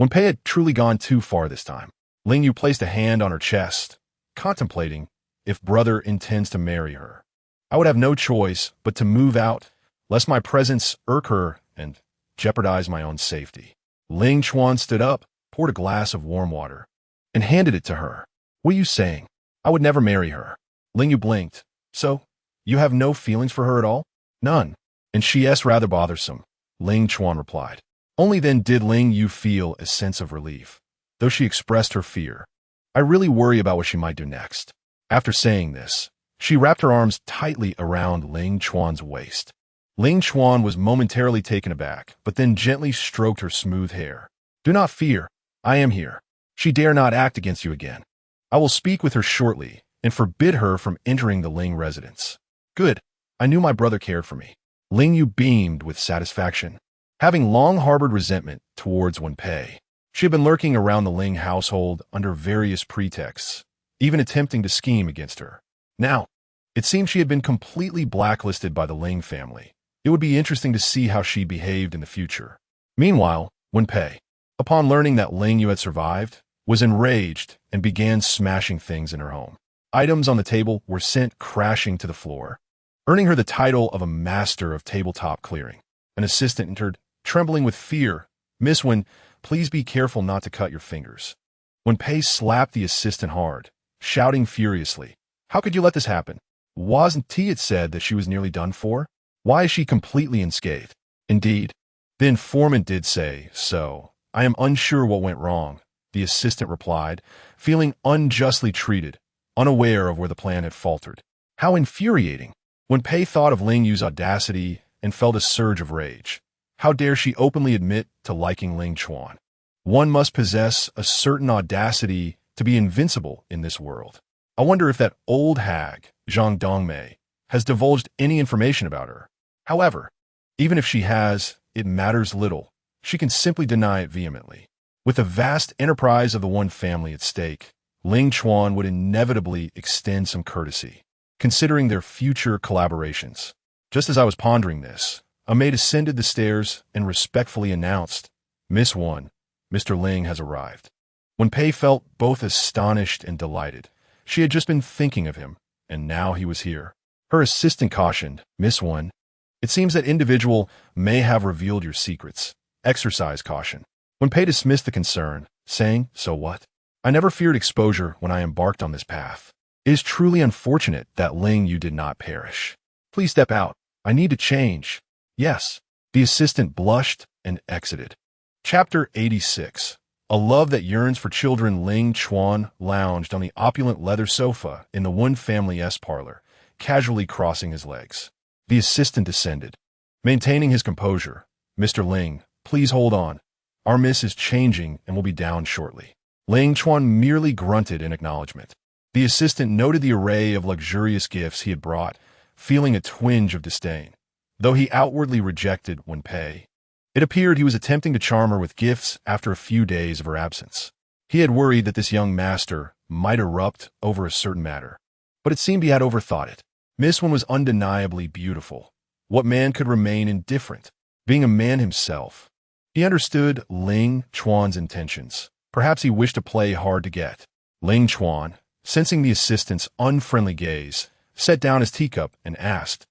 Speaker 1: Wenpei had truly gone too far this time. Ling Yu placed a hand on her chest, contemplating if brother intends to marry her. "I would have no choice but to move out, lest my presence irk her and jeopardize my own safety." Ling Chuan stood up, poured a glass of warm water, and handed it to her. "What are you saying? I would never marry her." Ling Yu blinked. "So, you have no feelings for her at all?" "None. And she is rather bothersome," Ling Chuan replied. Only then did Ling Yu feel a sense of relief, though she expressed her fear. "I really worry about what she might do next." After saying this, she wrapped her arms tightly around Ling Chuan's waist. Ling Chuan was momentarily taken aback, but then gently stroked her smooth hair. "Do not fear. I am here. She dare not act against you again. I will speak with her shortly and forbid her from entering the Ling residence." "Good. I knew my brother cared for me." Ling Yu beamed with satisfaction. Having long harbored resentment towards Wenpei, she had been lurking around the Ling household under various pretexts, even attempting to scheme against her. Now, it seemed she had been completely blacklisted by the Ling family. It would be interesting to see how she behaved in the future. Meanwhile, Wenpei, upon learning that Ling Yu had survived, was enraged and began smashing things in her home. Items on the table were sent crashing to the floor, earning her the title of a master of tabletop clearing. An assistant entered, trembling with fear. "Miss Wen, please be careful not to cut your fingers." Wenpei slapped the assistant hard, shouting furiously, "How could you let this happen? Wasn't it said that she was nearly done for? Why is she completely unscathed?" "Indeed, the informant did say so," I am unsure what went wrong, the assistant replied, feeling unjustly treated, unaware of where the plan had faltered. How infuriating! When Pei thought of Ling Yu's audacity and felt a surge of rage. How dare she openly admit to liking Ling Chuan? One must possess a certain audacity to be invincible in this world. I wonder if that old hag, Zhang Dongmei, has divulged any information about her. However, even if she has, it matters little. She can simply deny it vehemently. With the vast enterprise of the one family at stake, Ling Chuan would inevitably extend some courtesy, considering their future collaborations. Just as I was pondering this, a maid ascended the stairs and respectfully announced, "Miss One, Mr. Ling has arrived." When Pei felt both astonished and delighted, she had just been thinking of him, and now he was here. Her assistant cautioned, "Miss One, it seems that individual may have revealed your secrets. Exercise caution." When Pei dismissed the concern, saying, "So what? I never feared exposure when I embarked on this path. It is truly unfortunate that Ling Yu did not perish. Please step out. I need to change." "Yes." The assistant blushed and exited. Chapter 86. A love that yearns for children. Ling Chuan lounged on the opulent leather sofa in the one family's parlor, casually crossing his legs. The assistant descended. Maintaining his composure, "Mr. Ling, please hold on. Our miss is changing and will be down shortly." Ling Chuan merely grunted in acknowledgement. The assistant noted the array of luxurious gifts he had brought, feeling a twinge of disdain, though he outwardly rejected Wen Pei. It appeared he was attempting to charm her with gifts after a few days of her absence. He had worried that this young master might erupt over a certain matter, but it seemed he had overthought it. Miss Wen was undeniably beautiful. What man could remain indifferent? Being a man himself, he understood Ling Chuan's intentions. Perhaps he wished to play hard to get. Ling Chuan, sensing the assistant's unfriendly gaze, set down his teacup and asked,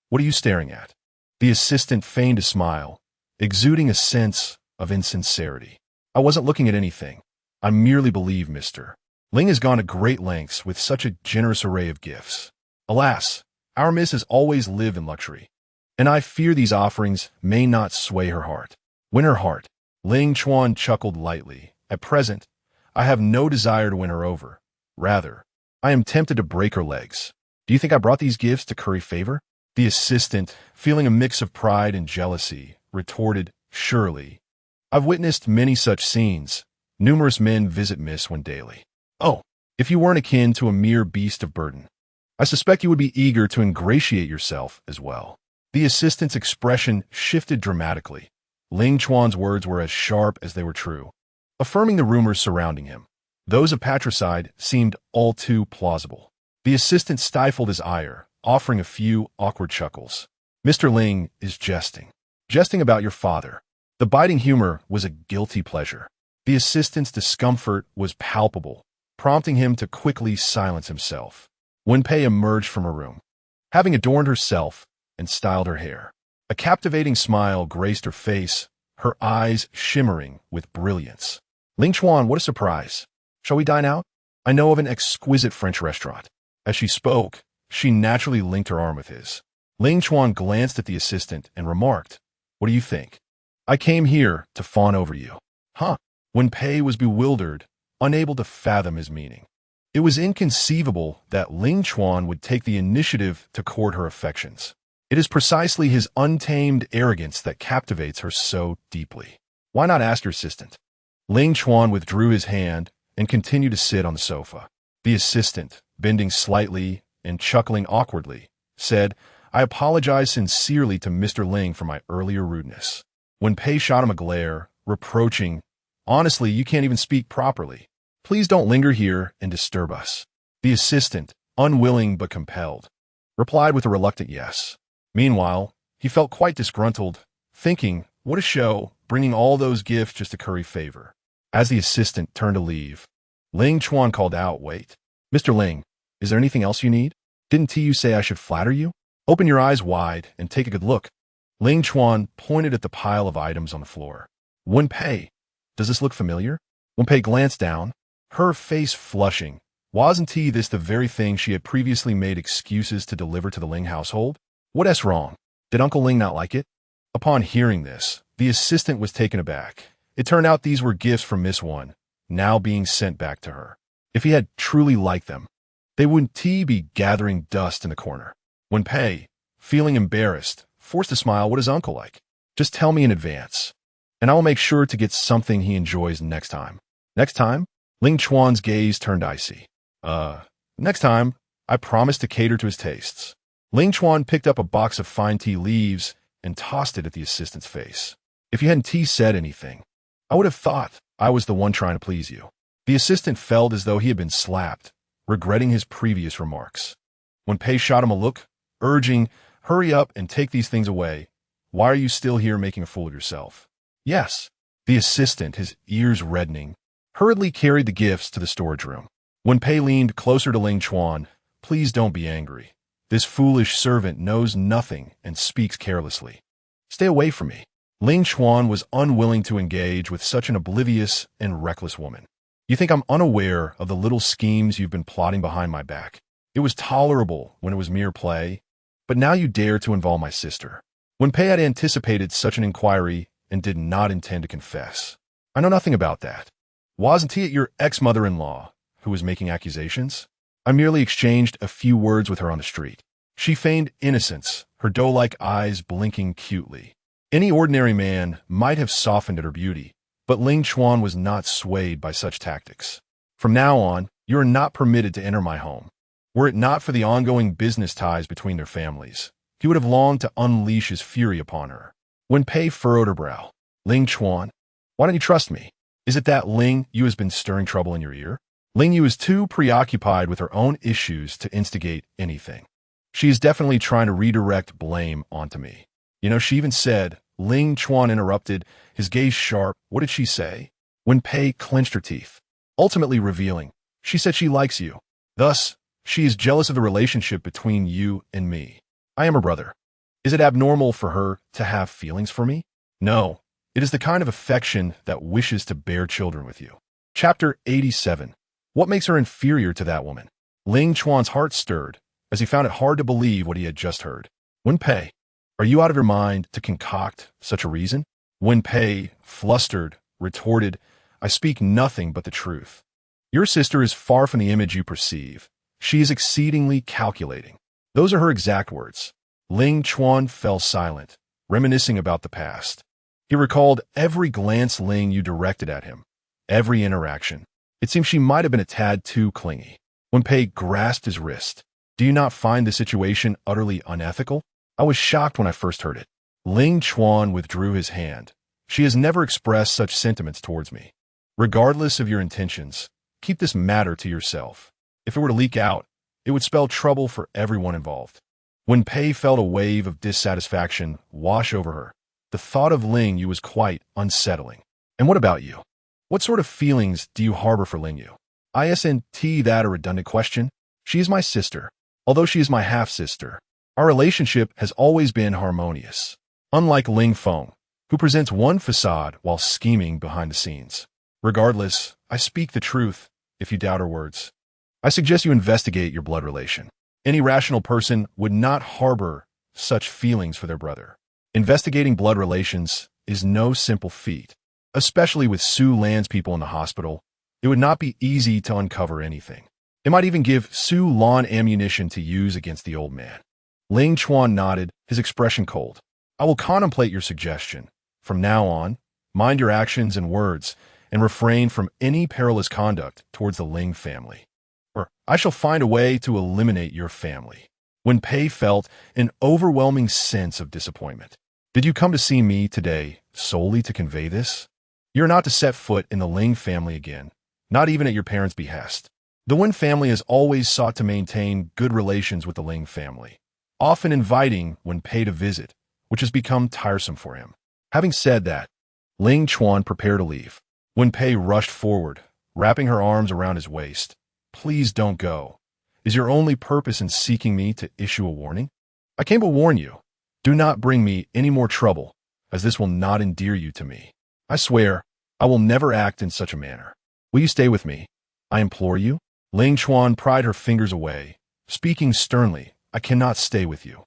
Speaker 1: "What are you staring at?" The assistant feigned a smile, exuding a sense of insincerity. "I wasn't looking at anything. I merely believe Mr. Ling has gone to great lengths with such a generous array of gifts. Alas, our miss has always lived in luxury, and I fear these offerings may not sway her heart." "Win her heart." Ling Chuan chuckled lightly. "At present, I have no desire to win her over. Rather, I am tempted to break her legs. Do you think I brought these gifts to curry favor?" The assistant, feeling a mix of pride and jealousy, retorted, "Surely. I've witnessed many such scenes. Numerous men visit Miss Wen daily. Oh, if you weren't akin to a mere beast of burden, I suspect you would be eager to ingratiate yourself as well." The assistant's expression shifted dramatically. Ling Chuan's words were as sharp as they were true, affirming the rumors surrounding him. Those of patricide seemed all too plausible. The assistant stifled his ire, offering a few awkward chuckles. "Mr. Ling is jesting. Jesting about your father." The biting humor was a guilty pleasure. The assistant's discomfort was palpable, prompting him to quickly silence himself. Wen Pei emerged from her room, having adorned herself and styled her hair. A captivating smile graced her face, her eyes shimmering with brilliance. "Ling Chuan, what a surprise. Shall we dine out? I know of an exquisite French restaurant." As she spoke, she naturally linked her arm with his. Ling Chuan glanced at the assistant and remarked, "What do you think? I came here to fawn over you." "Huh?" Wen Pei was bewildered, unable to fathom his meaning. It was inconceivable that Ling Chuan would take the initiative to court her affections. It is precisely his untamed arrogance that captivates her so deeply. "Why not ask your assistant?" Ling Chuan withdrew his hand and continued to sit on the sofa. The assistant, bending slightly and chuckling awkwardly, said, "I apologize sincerely to Mr. Ling for my earlier rudeness." Wen Pei shot him a glare, reproaching, "Honestly, you can't even speak properly. Please don't linger here and disturb us." The assistant, unwilling but compelled, replied with a reluctant yes. Meanwhile, he felt quite disgruntled, thinking, what a show, bringing all those gifts just to curry favor. As the assistant turned to leave, Ling Chuan called out, "Wait. Mr. Ling, is there anything else you need? Didn't Tiu say I should flatter you? Open your eyes wide and take a good look." Ling Chuan pointed at the pile of items on the floor. "Wen Pei, does this look familiar?" Wen Pei glanced down, her face flushing. Wasn't this the very thing she had previously made excuses to deliver to the Ling household? What's wrong? Did Uncle Ling not like it? Upon hearing this, the assistant was taken aback, It turned out these were gifts from Miss One, now being sent back to her. If he had truly liked them, they wouldn't be gathering dust in the corner. When Pei, feeling embarrassed, forced a smile, "What is Uncle like? Just tell me in advance, and I will make sure to get something he enjoys next time." Next time? Ling Chuan's gaze turned icy. Next time, I promise to cater to his tastes." Ling Chuan picked up a box of fine tea leaves and tossed it at the assistant's face. "If you hadn't said anything, I would have thought I was the one trying to please you." The assistant felt as though he had been slapped, regretting his previous remarks. When Pei shot him a look, urging, "Hurry up and take these things away. Why are you still here making a fool of yourself?" "Yes." The assistant, his ears reddening, hurriedly carried the gifts to the storage room. When Pei leaned closer to Ling Chuan, "Please don't be angry. This foolish servant knows nothing and speaks carelessly. Stay away from me." Ling Chuan was unwilling to engage with such an oblivious and reckless woman. "You think I'm unaware of the little schemes you've been plotting behind my back? It was tolerable when it was mere play, but now you dare to involve my sister." When Pei had anticipated such an inquiry and did not intend to confess. "I know nothing about that. Wasn't it your ex-mother-in-law who was making accusations? I merely exchanged a few words with her on the street." She feigned innocence, her doe-like eyes blinking cutely. Any ordinary man might have softened at her beauty, but Ling Chuan was not swayed by such tactics. "From now on, you are not permitted to enter my home." Were it not for the ongoing business ties between their families, he would have longed to unleash his fury upon her. When Pei furrowed her brow, "Ling Chuan, why don't you trust me? Is it that Ling Yu has been stirring trouble in your ear?" Ling Yu is too preoccupied with her own issues to instigate anything. "She is definitely trying to redirect blame onto me. She even said," Ling Chuan interrupted, his gaze sharp. "What did she say?" When Pei clenched her teeth, ultimately revealing, "She said she likes you. Thus, she is jealous of the relationship between you and me. I am her brother. Is it abnormal for her to have feelings for me? No, it is the kind of affection that wishes to bear children with you." Chapter 87. What makes her inferior to that woman? Ling Chuan's heart stirred, as he found it hard to believe what he had just heard. "When Pei, are you out of your mind to concoct such a reason?" When Pei, flustered, retorted, "I speak nothing but the truth. Your sister is far from the image you perceive. She is exceedingly calculating." Those are her exact words. Ling Chuan fell silent, reminiscing about the past. He recalled every glance Ling Yu directed at him, every interaction. It seemed she might have been a tad too clingy. When Pei grasped his wrist, "Do you not find the situation utterly unethical?" "I was shocked when I first heard it." Ling Chuan withdrew his hand. "She has never expressed such sentiments towards me. Regardless of your intentions, keep this matter to yourself. If it were to leak out, it would spell trouble for everyone involved." When Pei felt a wave of dissatisfaction wash over her, the thought of Ling Yu was quite unsettling. "And what about you? What sort of feelings do you harbor for Ling Yu?" "Isn't that a redundant question? She is my sister, although she is my half-sister. Our relationship has always been harmonious, unlike Ling Feng, who presents one facade while scheming behind the scenes. Regardless, I speak the truth if you doubt her words. I suggest you investigate your blood relation. Any rational person would not harbor such feelings for their brother. Investigating blood relations is no simple feat. Especially with Su Lan's people in the hospital, it would not be easy to uncover anything. It might even give Su Lan ammunition to use against the old man." Ling Chuan nodded, his expression cold. "I will contemplate your suggestion. From now on, mind your actions and words, and refrain from any perilous conduct towards the Ling family. Or I shall find a way to eliminate your family." When Pei felt an overwhelming sense of disappointment. "Did you come to see me today solely to convey this? You're not to set foot in the Ling family again, not even at your parents' behest." The Wen family has always sought to maintain good relations with the Ling family, often inviting when Pei to visit, which has become tiresome for him. Having said that, Ling Chuan prepared to leave. When Pei rushed forward, wrapping her arms around his waist. "Please don't go. Is your only purpose in seeking me to issue a warning?" "I came to warn you. Do not bring me any more trouble, as this will not endear you to me. I swear, I will never act in such a manner. Will you stay with me? I implore you." Ling Chuan pried her fingers away, speaking sternly, "I cannot stay with you.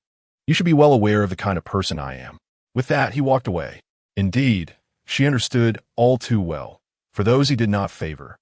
Speaker 1: You should be well aware of the kind of person I am." With that, he walked away. Indeed, she understood all too well. For those he did not favor,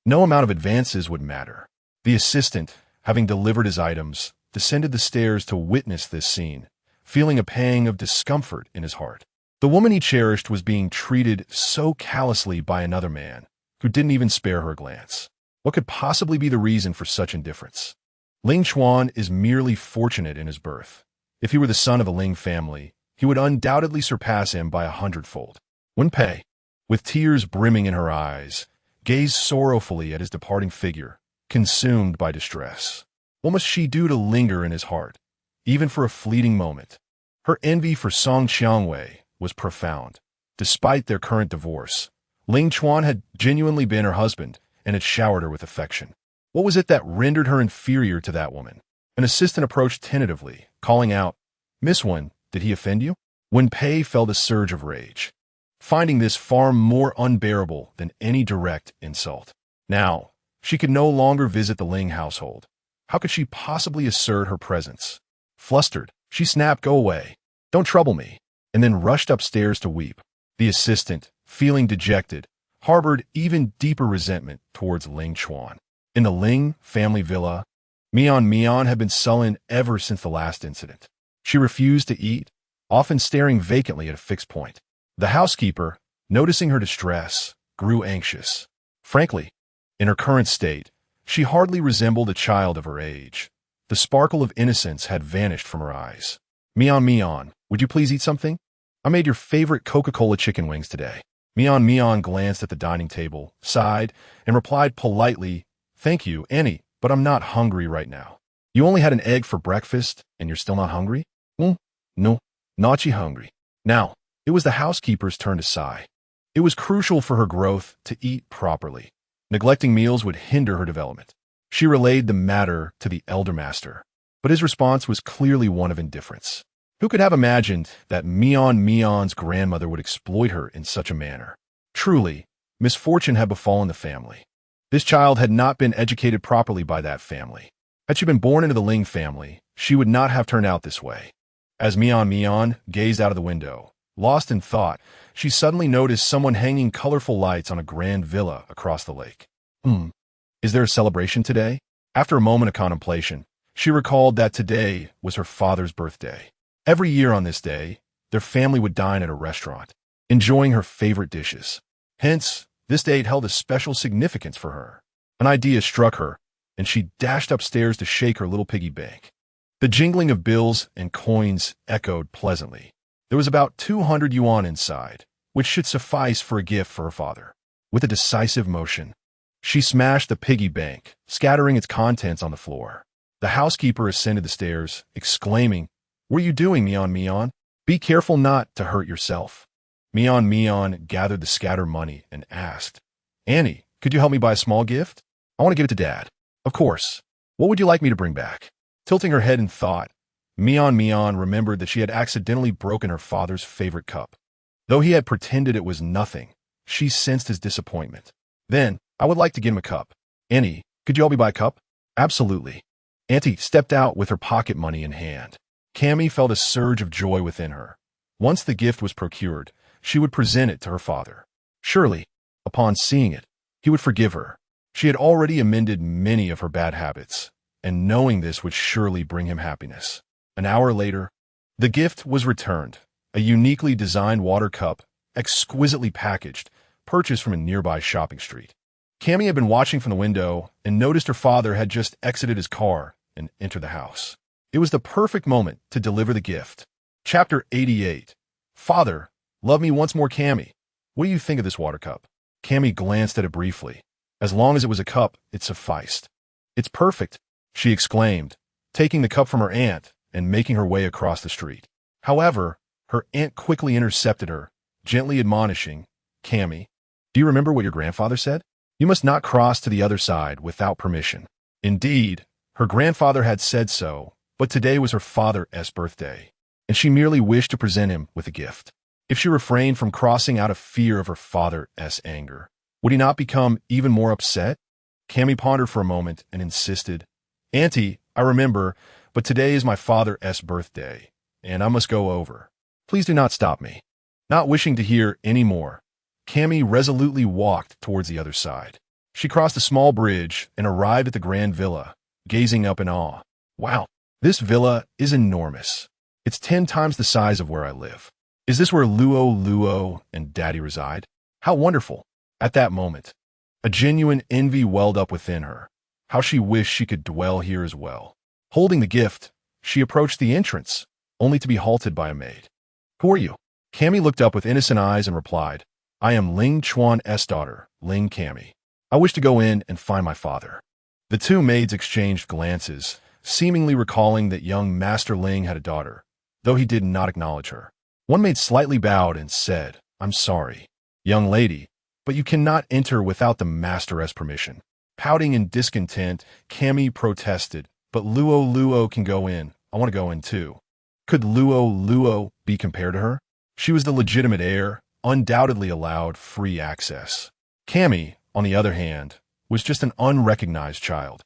Speaker 1: no amount of advances would matter. The assistant, having delivered his items, descended the stairs to witness this scene, feeling a pang of discomfort in his heart. The woman he cherished was being treated so callously by another man, who didn't even spare her a glance. What could possibly be the reason for such indifference? Ling Chuan is merely fortunate in his birth. If he were the son of a Ling family, he would undoubtedly surpass him by 100-fold. Wen Pei, with tears brimming in her eyes, gazed sorrowfully at his departing figure, consumed by distress. What must she do to linger in his heart, even for a fleeting moment? Her envy for Song Qiangwei was profound. Despite their current divorce, Ling Chuan had genuinely been her husband and had showered her with affection. What was it that rendered her inferior to that woman? An assistant approached tentatively, calling out, "Miss Wen, did he offend you?" Wen Pei felt a surge of rage, finding this far more unbearable than any direct insult. Now, she could no longer visit the Ling household. How could she possibly assert her presence? Flustered, she snapped, "Go away. Don't trouble me," and then rushed upstairs to weep. The assistant, feeling dejected, harbored even deeper resentment towards Ling Chuan. In the Ling family villa, Mian had been sullen ever since the last incident. She refused to eat, often staring vacantly at a fixed point. The housekeeper, noticing her distress, grew anxious. Frankly, in her current state, she hardly resembled a child of her age. The sparkle of innocence had vanished from her eyes. Mian, would you please eat something? I made your favorite Coca-Cola chicken wings today." Mian glanced at the dining table, sighed, and replied politely, "Thank you, Annie, but I'm not hungry right now." "You only had an egg for breakfast, and you're still not hungry?" No, not hungry." Now, it was the housekeeper's turn to sigh. It was crucial for her growth to eat properly. Neglecting meals would hinder her development. She relayed the matter to the elder master, but his response was clearly one of indifference. Who could have imagined that Mian's grandmother would exploit her in such a manner? Truly, misfortune had befallen the family. This child had not been educated properly by that family. Had she been born into the Ling family, she would not have turned out this way. As Mian gazed out of the window, lost in thought, she suddenly noticed someone hanging colorful lights on a grand villa across the lake. Is there a celebration today? After a moment of contemplation, she recalled that today was her father's birthday. Every year on this day, their family would dine at a restaurant, enjoying her favorite dishes. Hence, this date held a special significance for her. An idea struck her, and she dashed upstairs to shake her little piggy bank. The jingling of bills and coins echoed pleasantly. There was about 200 yuan inside, which should suffice for a gift for her father. With a decisive motion, she smashed the piggy bank, scattering its contents on the floor. The housekeeper ascended the stairs, exclaiming, "What are you doing, Mian? Be careful not to hurt yourself." Mian gathered the scattered money and asked, "Annie, could you help me buy a small gift? I want to give it to Dad." "Of course. What would you like me to bring back?" Tilting her head in thought, Mian remembered that she had accidentally broken her father's favorite cup. Though he had pretended it was nothing, she sensed his disappointment. "Then, I would like to get him a cup." "Annie, could you help me buy a cup?" "Absolutely." Auntie stepped out with her pocket money in hand. Cammy felt a surge of joy within her. Once the gift was procured, she would present it to her father. Surely, upon seeing it, he would forgive her. She had already amended many of her bad habits, and knowing this would surely bring him happiness. An hour later, the gift was returned, a uniquely designed water cup, exquisitely packaged, purchased from a nearby shopping street. Cammy had been watching from the window and noticed her father had just exited his car and entered the house. It was the perfect moment to deliver the gift. Chapter 88. "Father, love me once more, Cammy. What do you think of this water cup?" Cammy glanced at it briefly. As long as it was a cup, it sufficed. "It's perfect," she exclaimed, taking the cup from her aunt and making her way across the street. However, her aunt quickly intercepted her, gently admonishing, "Cammy, do you remember what your grandfather said? You must not cross to the other side without permission." Indeed, her grandfather had said so, but today was her father's birthday, and she merely wished to present him with a gift. If she refrained from crossing out of fear of her father's anger, would he not become even more upset? Cammy pondered for a moment and insisted, "Auntie, I remember, but today is my father's birthday, and I must go over. Please do not stop me." Not wishing to hear any more, Cammy resolutely walked towards the other side. She crossed a small bridge and arrived at the grand villa, gazing up in awe. Wow, this villa is enormous. It's 10 times the size of where I live. Is this where Lu Luo and Daddy reside? How wonderful. At that moment, a genuine envy welled up within her. How she wished she could dwell here as well. Holding the gift, she approached the entrance, only to be halted by a maid. Who are you? Cammy looked up with innocent eyes and replied, I am Ling Chuan's daughter, Ling Cammy. I wish to go in and find my father. The two maids exchanged glances, seemingly recalling that young Master Ling had a daughter, though he did not acknowledge her. One maid slightly bowed and said, I'm sorry, young lady, but you cannot enter without the master's permission. Pouting in discontent, Cammy protested, but Lu Luo can go in. I want to go in too. Could Lu Luo be compared to her? She was the legitimate heir, undoubtedly allowed free access. Cammy, on the other hand, was just an unrecognized child.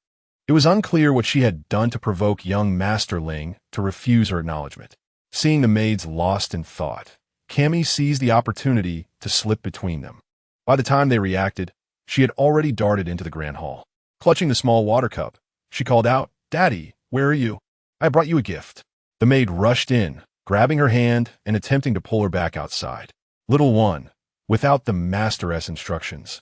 Speaker 1: It was unclear what she had done to provoke young Master Ling to refuse her acknowledgement. Seeing the maids lost in thought, Cammy seized the opportunity to slip between them. By the time they reacted, she had already darted into the grand hall. Clutching the small water cup, she called out, Daddy, where are you? I brought you a gift. The maid rushed in, grabbing her hand and attempting to pull her back outside. Little one, without the master's instructions.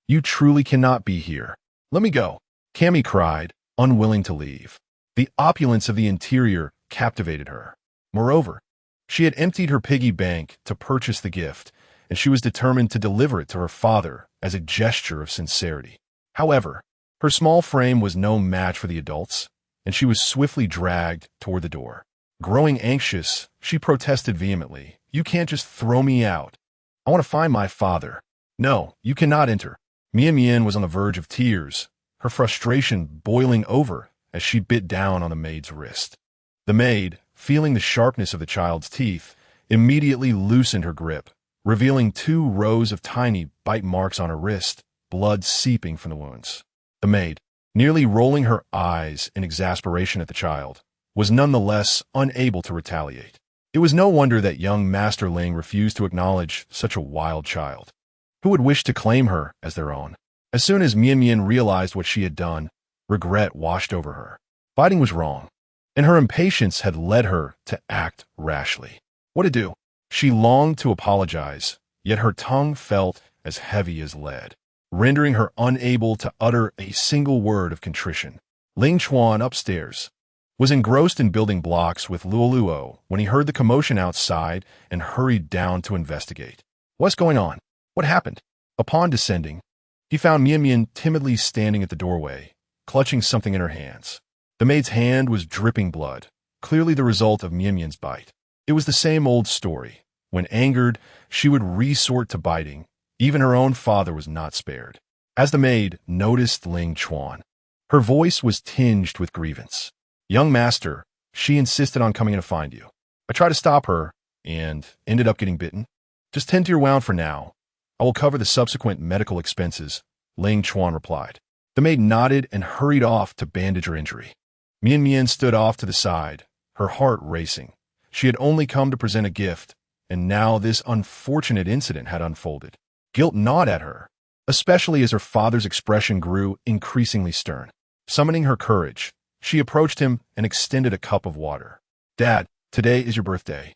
Speaker 1: You truly cannot be here. Let me go, Cammy cried, unwilling to leave. The opulence of the interior captivated her. Moreover, she had emptied her piggy bank to purchase the gift, and she was determined to deliver it to her father as a gesture of sincerity. However, her small frame was no match for the adults, and she was swiftly dragged toward the door. Growing anxious, she protested vehemently, You can't just throw me out. I want to find my father. No, you cannot enter. Mian was on the verge of tears, her frustration boiling over as she bit down on the maid's wrist. The maid, feeling the sharpness of the child's teeth, immediately loosened her grip, revealing 2 rows of tiny bite marks on her wrist, blood seeping from the wounds. The maid, nearly rolling her eyes in exasperation at the child, was nonetheless unable to retaliate. It was no wonder that young Master Ling refused to acknowledge such a wild child. Who would wish to claim her as their own? As soon as Mian realized what she had done, regret washed over her. Fighting was wrong, and her impatience had led her to act rashly. What to do? She longed to apologize, yet her tongue felt as heavy as lead, rendering her unable to utter a single word of contrition. Ling Chuan, upstairs, was engrossed in building blocks with Lu Luo when he heard the commotion outside and hurried down to investigate. What's going on? What happened? Upon descending, he found Mian timidly standing at the doorway, clutching something in her hands. The maid's hand was dripping blood, clearly the result of Mian's bite. It was the same old story. When angered, she would resort to biting. Even her own father was not spared. As the maid noticed Ling Chuan, her voice was tinged with grievance. Young master, she insisted on coming in to find you. I tried to stop her and ended up getting bitten. Just tend to your wound for now. I will cover the subsequent medical expenses, Ling Chuan replied. The maid nodded and hurried off to bandage her injury. Mian stood off to the side, her heart racing. She had only come to present a gift, and now this unfortunate incident had unfolded. Guilt gnawed at her, especially as her father's expression grew increasingly stern. Summoning her courage, she approached him and extended a cup of water. Dad, today is your birthday,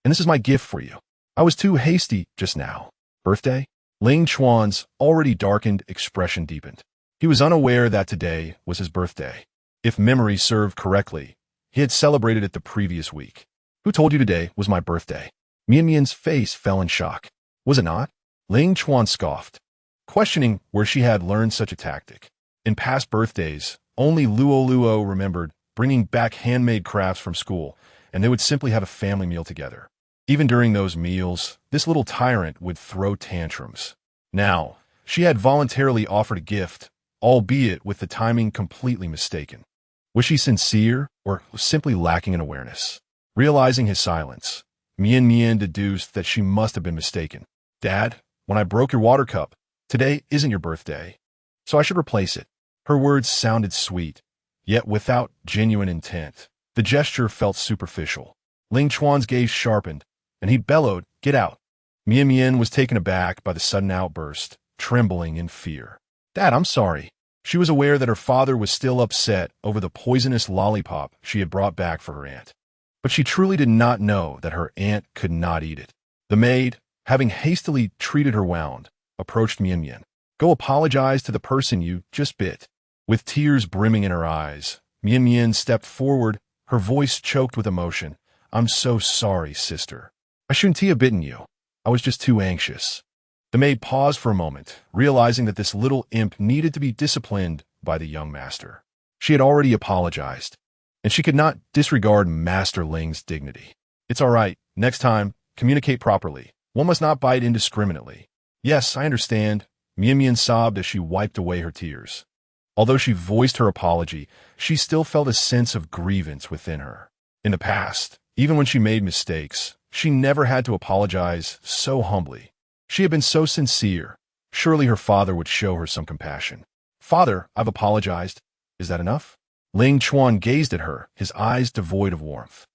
Speaker 1: and this is my gift for you. I was too hasty just now. Birthday? Ling Chuan's already darkened expression deepened. He was unaware that today was his birthday. If memory served correctly, he had celebrated it the previous week. Who told you today was my birthday? Mian's face fell in shock. Was it not? Ling Chuan scoffed, questioning where she had learned such a tactic. In past birthdays, only Lu Luo remembered bringing back handmade crafts from school, and they would simply have a family meal together. Even during those meals, this little tyrant would throw tantrums. Now, she had voluntarily offered a gift, albeit with the timing completely mistaken. Was she sincere or simply lacking in awareness? Realizing his silence, Mian deduced that she must have been mistaken. Dad, when I broke your water cup, today isn't your birthday, so I should replace it. Her words sounded sweet, yet without genuine intent. The gesture felt superficial. Ling Chuan's gaze sharpened, and he bellowed, Get out. Mian Mian was taken aback by the sudden outburst, trembling in fear. Dad, I'm sorry. She was aware that her father was still upset over the poisonous lollipop she had brought back for her aunt. But she truly did not know that her aunt could not eat it. The maid, having hastily treated her wound, approached Mian Mian. Go apologize to the person you just bit. With tears brimming in her eyes, Mian Mian stepped forward, her voice choked with emotion. I'm so sorry, sister. I shouldn't have bitten you. I was just too anxious. The maid paused for a moment, realizing that this little imp needed to be disciplined by the young master. She had already apologized, and she could not disregard Master Ling's dignity. It's all right. Next time, communicate properly. One must not bite indiscriminately. Yes, I understand. Mian Mian sobbed as she wiped away her tears. Although she voiced her apology, she still felt a sense of grievance within her. In the past, even when she made mistakes, she never had to apologize so humbly. She had been so sincere. Surely her father would show her some compassion. Father, I've apologized. Is that enough? Ling Chuan gazed at her, his eyes devoid of warmth.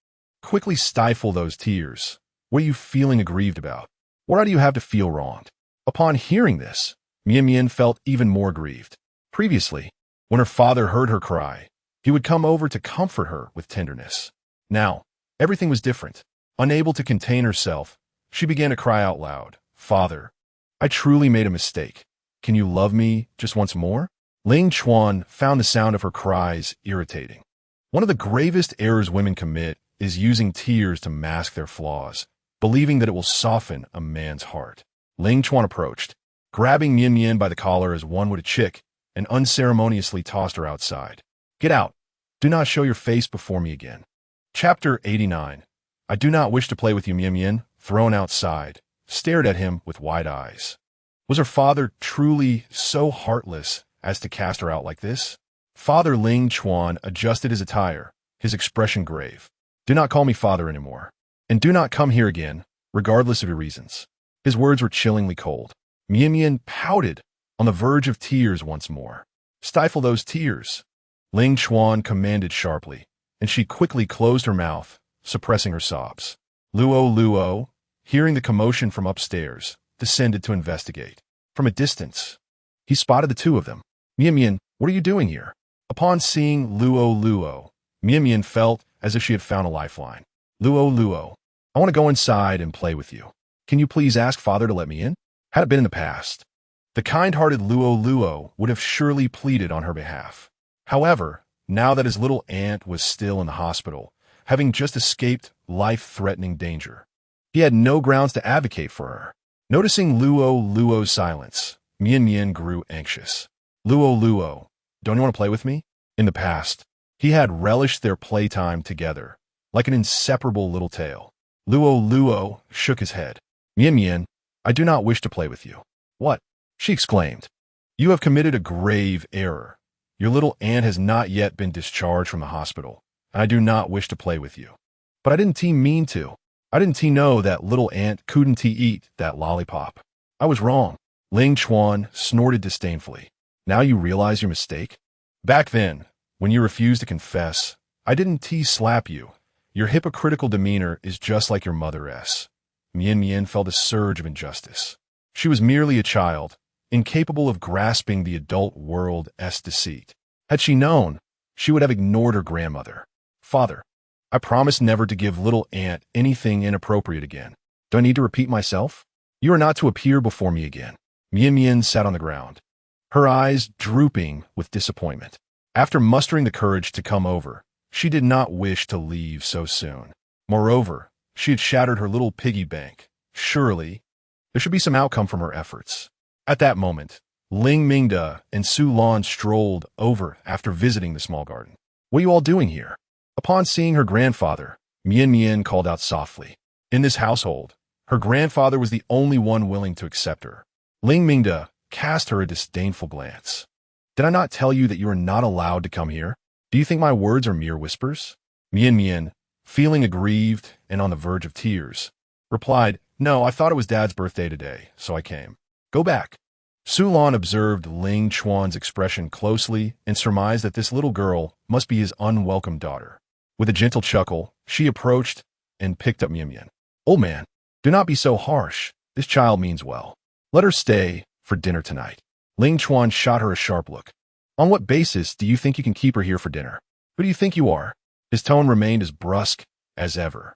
Speaker 1: Quickly stifle those tears. What are you feeling aggrieved about? What do you have to feel wronged? Upon hearing this, Mian Mian felt even more grieved. Previously, when her father heard her cry, he would come over to comfort her with tenderness. Now, everything was different. Unable to contain herself, she began to cry out loud. Father, I truly made a mistake. Can you love me just once more? Ling Chuan found the sound of her cries irritating. One of the gravest errors women commit is using tears to mask their flaws, believing that it will soften a man's heart. Ling Chuan approached, grabbing Mian Mian by the collar as one would a chick, and unceremoniously tossed her outside. Get out. Do not show your face before me again. Chapter 89. I do not wish to play with you. Mian Mian, thrown outside, stared at him with wide eyes. Was her father truly so heartless as to cast her out like this? Father Ling Chuan adjusted his attire, his expression grave. Do not call me father anymore. And do not come here again, regardless of your reasons. His words were chillingly cold. Mian Mian pouted, on the verge of tears once more. Stifle those tears. Ling Chuan commanded sharply, and she quickly closed her mouth, suppressing her sobs. Lu Luo, hearing the commotion from upstairs, descended to investigate. From a distance, he spotted the two of them. Mian Mian, what are you doing here? Upon seeing Lu Luo, Mian Mian felt as if she had found a lifeline. Lu Luo, I want to go inside and play with you. Can you please ask father to let me in? Had it been in the past, the kind-hearted Lu Luo would have surely pleaded on her behalf. However, now that his little aunt was still in the hospital, having just escaped life-threatening danger, he had no grounds to advocate for her. Noticing Lu Luo's silence, Mian Mian grew anxious. Lu Luo, don't you want to play with me? In the past, he had relished their playtime together, like an inseparable little tail. Lu Luo shook his head. Mian Mian, I do not wish to play with you. What? She exclaimed. You have committed a grave error. Your little aunt has not yet been discharged from the hospital, and I do not wish to play with you. But I didn't mean to. I didn't know that little aunt couldn't eat that lollipop. I was wrong. Ling Chuan snorted disdainfully. Now you realize your mistake? Back then, when you refused to confess, I didn't slap you. Your hypocritical demeanor is just like your mother's. Mian Mian felt a surge of injustice. She was merely a child, incapable of grasping the adult world's deceit. Had she known, she would have ignored her grandmother. Father, I promise never to give little aunt anything inappropriate again. Do I need to repeat myself? You are not to appear before me again. Mian Mian sat on the ground, her eyes drooping with disappointment. After mustering the courage to come over, she did not wish to leave so soon. Moreover, she had shattered her little piggy bank. Surely, there should be some outcome from her efforts. At that moment, Ling Mingda and Su Lan strolled over after visiting the small garden. What are you all doing here? Upon seeing her grandfather, Mian Mian called out softly. In this household, her grandfather was the only one willing to accept her. Ling Mingda cast her a disdainful glance. Did I not tell you that you are not allowed to come here? Do you think my words are mere whispers? Mian Mian, feeling aggrieved and on the verge of tears, replied, No, I thought it was Dad's birthday today, so I came. Go back. Su Lan observed Ling Chuan's expression closely and surmised that this little girl must be his unwelcome daughter. With a gentle chuckle, she approached and picked up Mian Mian. Old man, do not be so harsh. This child means well. Let her stay for dinner tonight. Ling Chuan shot her a sharp look. On what basis do you think you can keep her here for dinner? Who do you think you are? His tone remained as brusque as ever.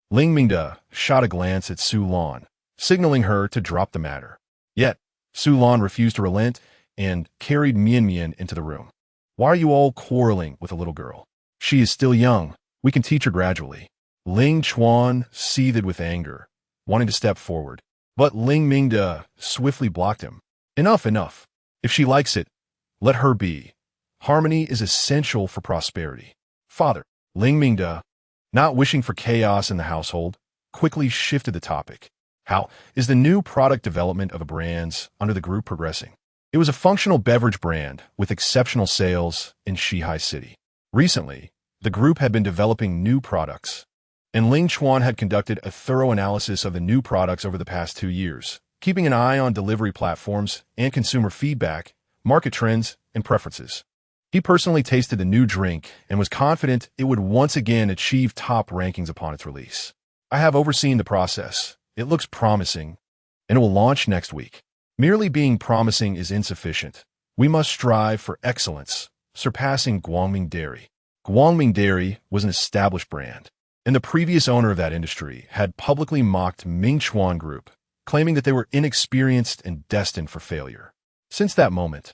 Speaker 1: Ling Mingde shot a glance at Su Lan, signaling her to drop the matter. Yet, Su Lan refused to relent and carried Mian Mian into the room. Why are you all quarreling with a little girl? She is still young. We can teach her gradually. Ling Chuan seethed with anger, wanting to step forward. But Ling Mingde swiftly blocked him. Enough, enough. If she likes it, let her be. Harmony is essential for prosperity. Father, Ling Mingde, not wishing for chaos in the household, quickly shifted the topic. How is the new product development of the brands under the group progressing? It was a functional beverage brand with exceptional sales in Shihai City. Recently, the group had been developing new products, and Ling Chuan had conducted a thorough analysis of the new products over the past 2 years, keeping an eye on delivery platforms and consumer feedback, market trends, and preferences. He personally tasted the new drink and was confident it would once again achieve top rankings upon its release. I have overseen the process. It looks promising, and it will launch next week. Merely being promising is insufficient. We must strive for excellence, surpassing Guangming Dairy. Guangming Dairy was an established brand, and the previous owner of that industry had publicly mocked Ming Chuan Group, claiming that they were inexperienced and destined for failure. Since that moment,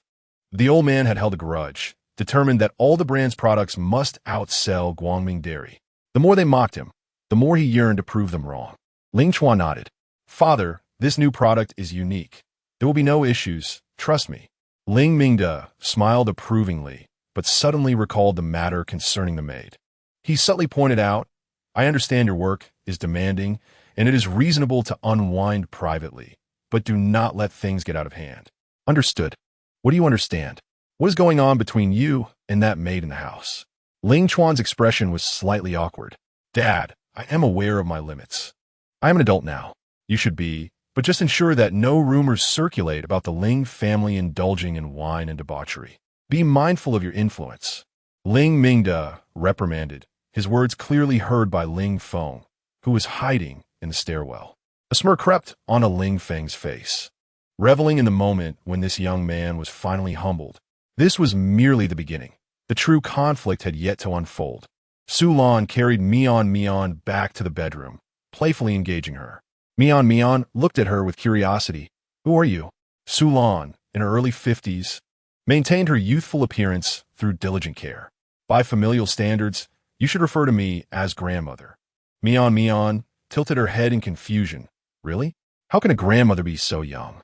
Speaker 1: the old man had held a grudge, determined that all the brand's products must outsell Guangming Dairy. The more they mocked him, the more he yearned to prove them wrong. Ling Chuan nodded. Father, this new product is unique. There will be no issues, trust me. Ling Mingde smiled approvingly, but suddenly recalled the matter concerning the maid. He subtly pointed out, I understand your work is demanding, and it is reasonable to unwind privately, but do not let things get out of hand. Understood. What do you understand? What is going on between you and that maid in the house? Ling Chuan's expression was slightly awkward. Dad, I am aware of my limits. I am an adult now. You should be, but just ensure that no rumors circulate about the Ling family indulging in wine and debauchery. Be mindful of your influence. Ling Mingde reprimanded, his words clearly heard by Ling Feng, who was hiding in the stairwell. A smirk crept onto Ling Feng's face. Reveling in the moment when this young man was finally humbled, this was merely the beginning. The true conflict had yet to unfold. Su Lan carried Mian Mian back to the bedroom, playfully engaging her. Mian Mian looked at her with curiosity. Who are you? Su Lan, in her early 50s, maintained her youthful appearance through diligent care. By familial standards, you should refer to me as grandmother. Mian Mian tilted her head in confusion. Really? How can a grandmother be so young?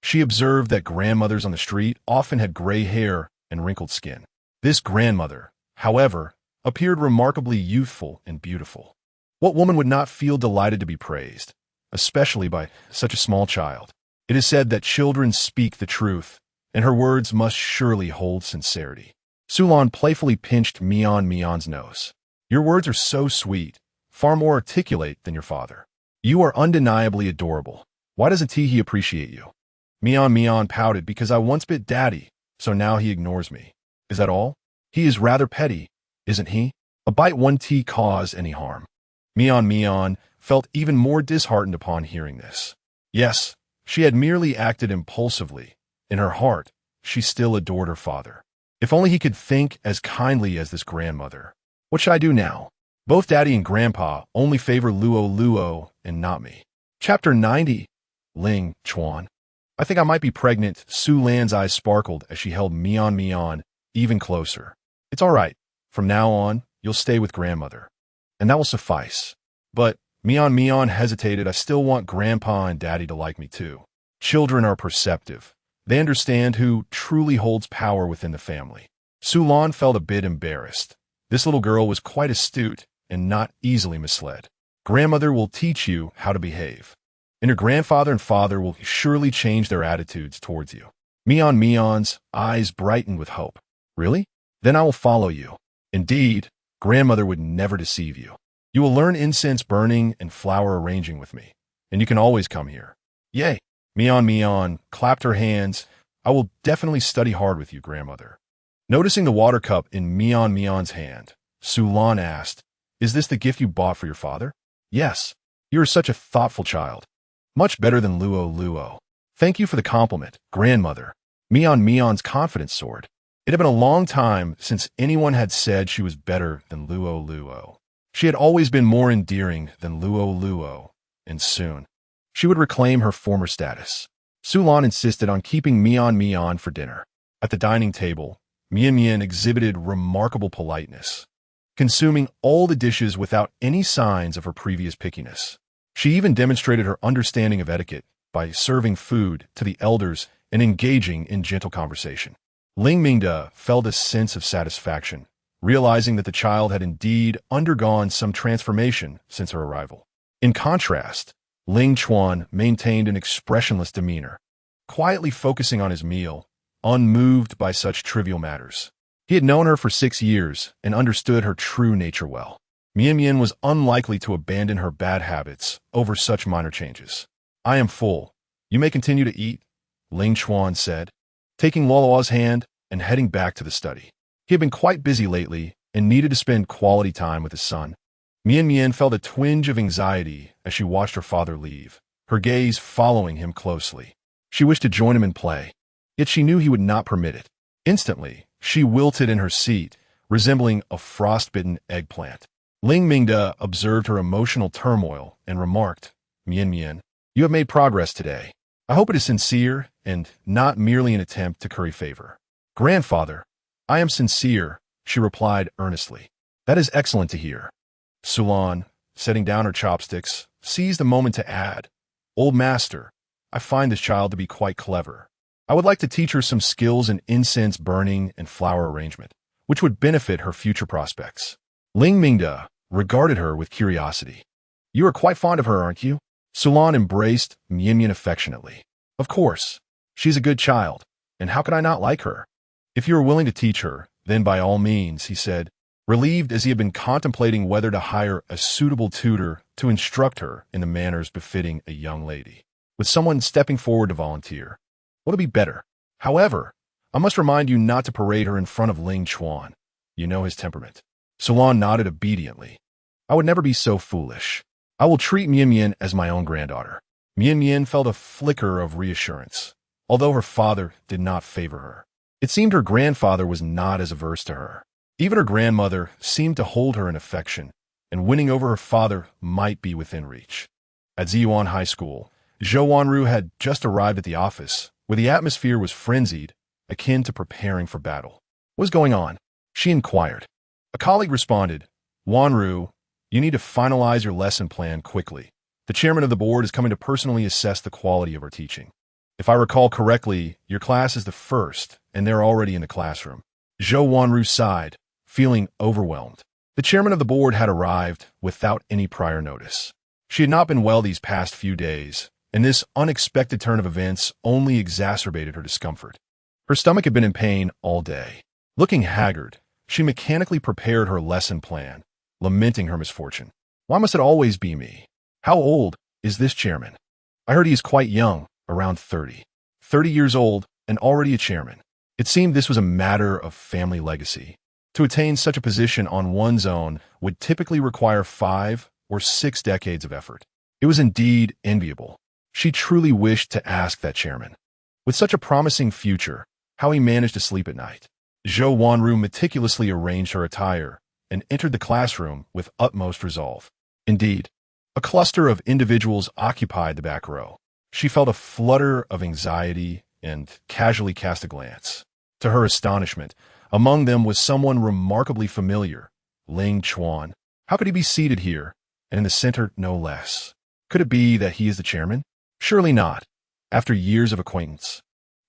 Speaker 1: She observed that grandmothers on the street often had gray hair and wrinkled skin. This grandmother, however, appeared remarkably youthful and beautiful. What woman would not feel delighted to be praised, especially by such a small child? It is said that children speak the truth, and her words must surely hold sincerity. Su Lan playfully pinched Mian Mian's nose. Your words are so sweet, far more articulate than your father. You are undeniably adorable. Why doesn't he appreciate you? Mian Mian pouted because I once bit Daddy, so now he ignores me. Is that all? He is rather petty, isn't he? A bite won't cause any harm. Mian Mian felt even more disheartened upon hearing this. Yes, she had merely acted impulsively. In her heart, she still adored her father. If only he could think as kindly as this grandmother. What should I do now? Both Daddy and Grandpa only favor Lu Luo and not me. Chapter 90. Ling Chuan. I think I might be pregnant. Su Lan's eyes sparkled as she held Mian Mian even closer. It's all right. From now on, you'll stay with grandmother. And that will suffice. But Mian Mian hesitated. I still want Grandpa and Daddy to like me too. Children are perceptive. They understand who truly holds power within the family. Su Lan felt a bit embarrassed. This little girl was quite astute and not easily misled. Grandmother will teach you how to behave, and your grandfather and father will surely change their attitudes towards you. Mian Mian's eyes brightened with hope. Really? Then I will follow you. Indeed, grandmother would never deceive you. You will learn incense burning and flower arranging with me, and you can always come here. Yay! Mian Mian clapped her hands. I will definitely study hard with you, grandmother. Noticing the water cup in Mian Mian's hand, Su Lan asked, Is this the gift you bought for your father? Yes. You are such a thoughtful child. Much better than Luo Luo. Thank you for the compliment, grandmother. Mion's confidence soared. It had been a long time since anyone had said she was better than Luo Luo. She had always been more endearing than Luo Luo, and soon she would reclaim her former status. Sulan insisted on keeping Mion for dinner. At the dining table, Mian exhibited remarkable politeness, consuming all the dishes without any signs of her previous pickiness. She even demonstrated her understanding of etiquette by serving food to the elders and engaging in gentle conversation. Ling Mingde felt a sense of satisfaction, realizing that the child had indeed undergone some transformation since her arrival. In contrast, Ling Chuan maintained an expressionless demeanor, quietly focusing on his meal, unmoved by such trivial matters. He had known her for 6 years and understood her true nature well. Mian was unlikely to abandon her bad habits over such minor changes. I am full. You may continue to eat, Ling Chuan said, taking Luo's hand and heading back to the study. He had been quite busy lately and needed to spend quality time with his son. Mian felt a twinge of anxiety as she watched her father leave, her gaze following him closely. She wished to join him in play, yet she knew he would not permit it. Instantly, she wilted in her seat, resembling a frostbitten eggplant. Ling Mingde observed her emotional turmoil and remarked, Mian, you have made progress today. I hope it is sincere and not merely an attempt to curry favor. Grandfather, I am sincere, she replied earnestly. That is excellent to hear. Sulan, setting down her chopsticks, seized the moment to add, Old master, I find this child to be quite clever. I would like to teach her some skills in incense burning and flower arrangement, which would benefit her future prospects. Ling Mingde regarded her with curiosity. You are quite fond of her, aren't you? Sulan embraced Mian affectionately. Of course. She's a good child, and how could I not like her? If you are willing to teach her, then by all means, he said, relieved as he had been contemplating whether to hire a suitable tutor to instruct her in the manners befitting a young lady. With someone stepping forward to volunteer, would it be better? However, I must remind you not to parade her in front of Ling Chuan. You know his temperament. Sulan nodded obediently. I would never be so foolish. I will treat Mian as my own granddaughter. Mian felt a flicker of reassurance, although her father did not favor her. It seemed her grandfather was not as averse to her. Even her grandmother seemed to hold her in affection, and winning over her father might be within reach. At Ziyuan High School, Zhou Wanru had just arrived at the office, where the atmosphere was frenzied, akin to preparing for battle. What was going on? She inquired. A colleague responded, Wanru, you need to finalize your lesson plan quickly. The chairman of the board is coming to personally assess the quality of our teaching. If I recall correctly, your class is the first, and they're already in the classroom. Zhou Wanru sighed, feeling overwhelmed. The chairman of the board had arrived without any prior notice. She had not been well these past few days, and this unexpected turn of events only exacerbated her discomfort. Her stomach had been in pain all day. Looking haggard, she mechanically prepared her lesson plan, lamenting her misfortune. Why must it always be me? How old is this chairman? I heard he is quite young, around 30. 30 years old and already a chairman. It seemed this was a matter of family legacy. To attain such a position on one's own would typically require 5 or 6 decades of effort. It was indeed enviable. She truly wished to ask that chairman, with such a promising future, how he managed to sleep at night. Zhou Wanru meticulously arranged her attire and entered the classroom with utmost resolve. Indeed, a cluster of individuals occupied the back row. She felt a flutter of anxiety and casually cast a glance. To her astonishment, among them was someone remarkably familiar, Ling Chuan. How could he be seated here, and in the center no less? Could it be that he is the chairman? Surely not, after years of acquaintance.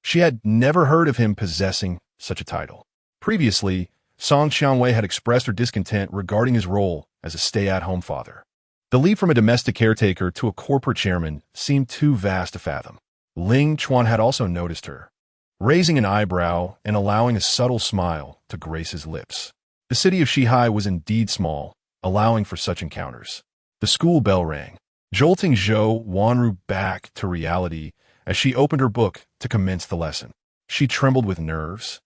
Speaker 1: She had never heard of him possessing such a title. Previously, Song Xianwei had expressed her discontent regarding his role as a stay-at-home father. The leap from a domestic caretaker to a corporate chairman seemed too vast to fathom. Ling Chuan had also noticed her, raising an eyebrow and allowing a subtle smile to grace his lips. The city of Shihai was indeed small, allowing for such encounters. The school bell rang, jolting Zhou Wanru back to reality as she opened her book to commence the lesson. She trembled with nerves,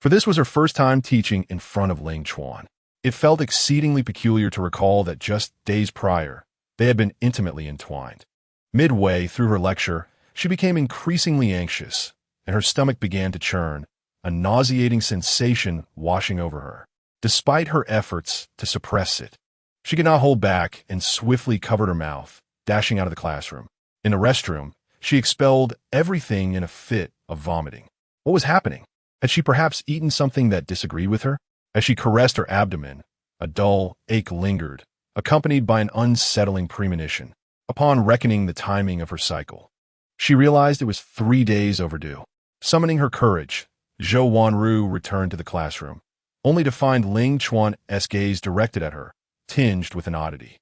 Speaker 1: for this was her first time teaching in front of Ling Chuan. It felt exceedingly peculiar to recall that just days prior, they had been intimately entwined. Midway through her lecture, she became increasingly anxious, and her stomach began to churn, a nauseating sensation washing over her. Despite her efforts to suppress it, she could not hold back and swiftly covered her mouth, dashing out of the classroom. In the restroom, she expelled everything in a fit of vomiting. What was happening? Had she perhaps eaten something that disagreed with her? As she caressed her abdomen, a dull ache lingered, accompanied by an unsettling premonition. Upon reckoning the timing of her cycle, she realized it was 3 days overdue. Summoning her courage, Zhou Wanru returned to the classroom, only to find Ling Chuan's gaze directed at her, tinged with an oddity.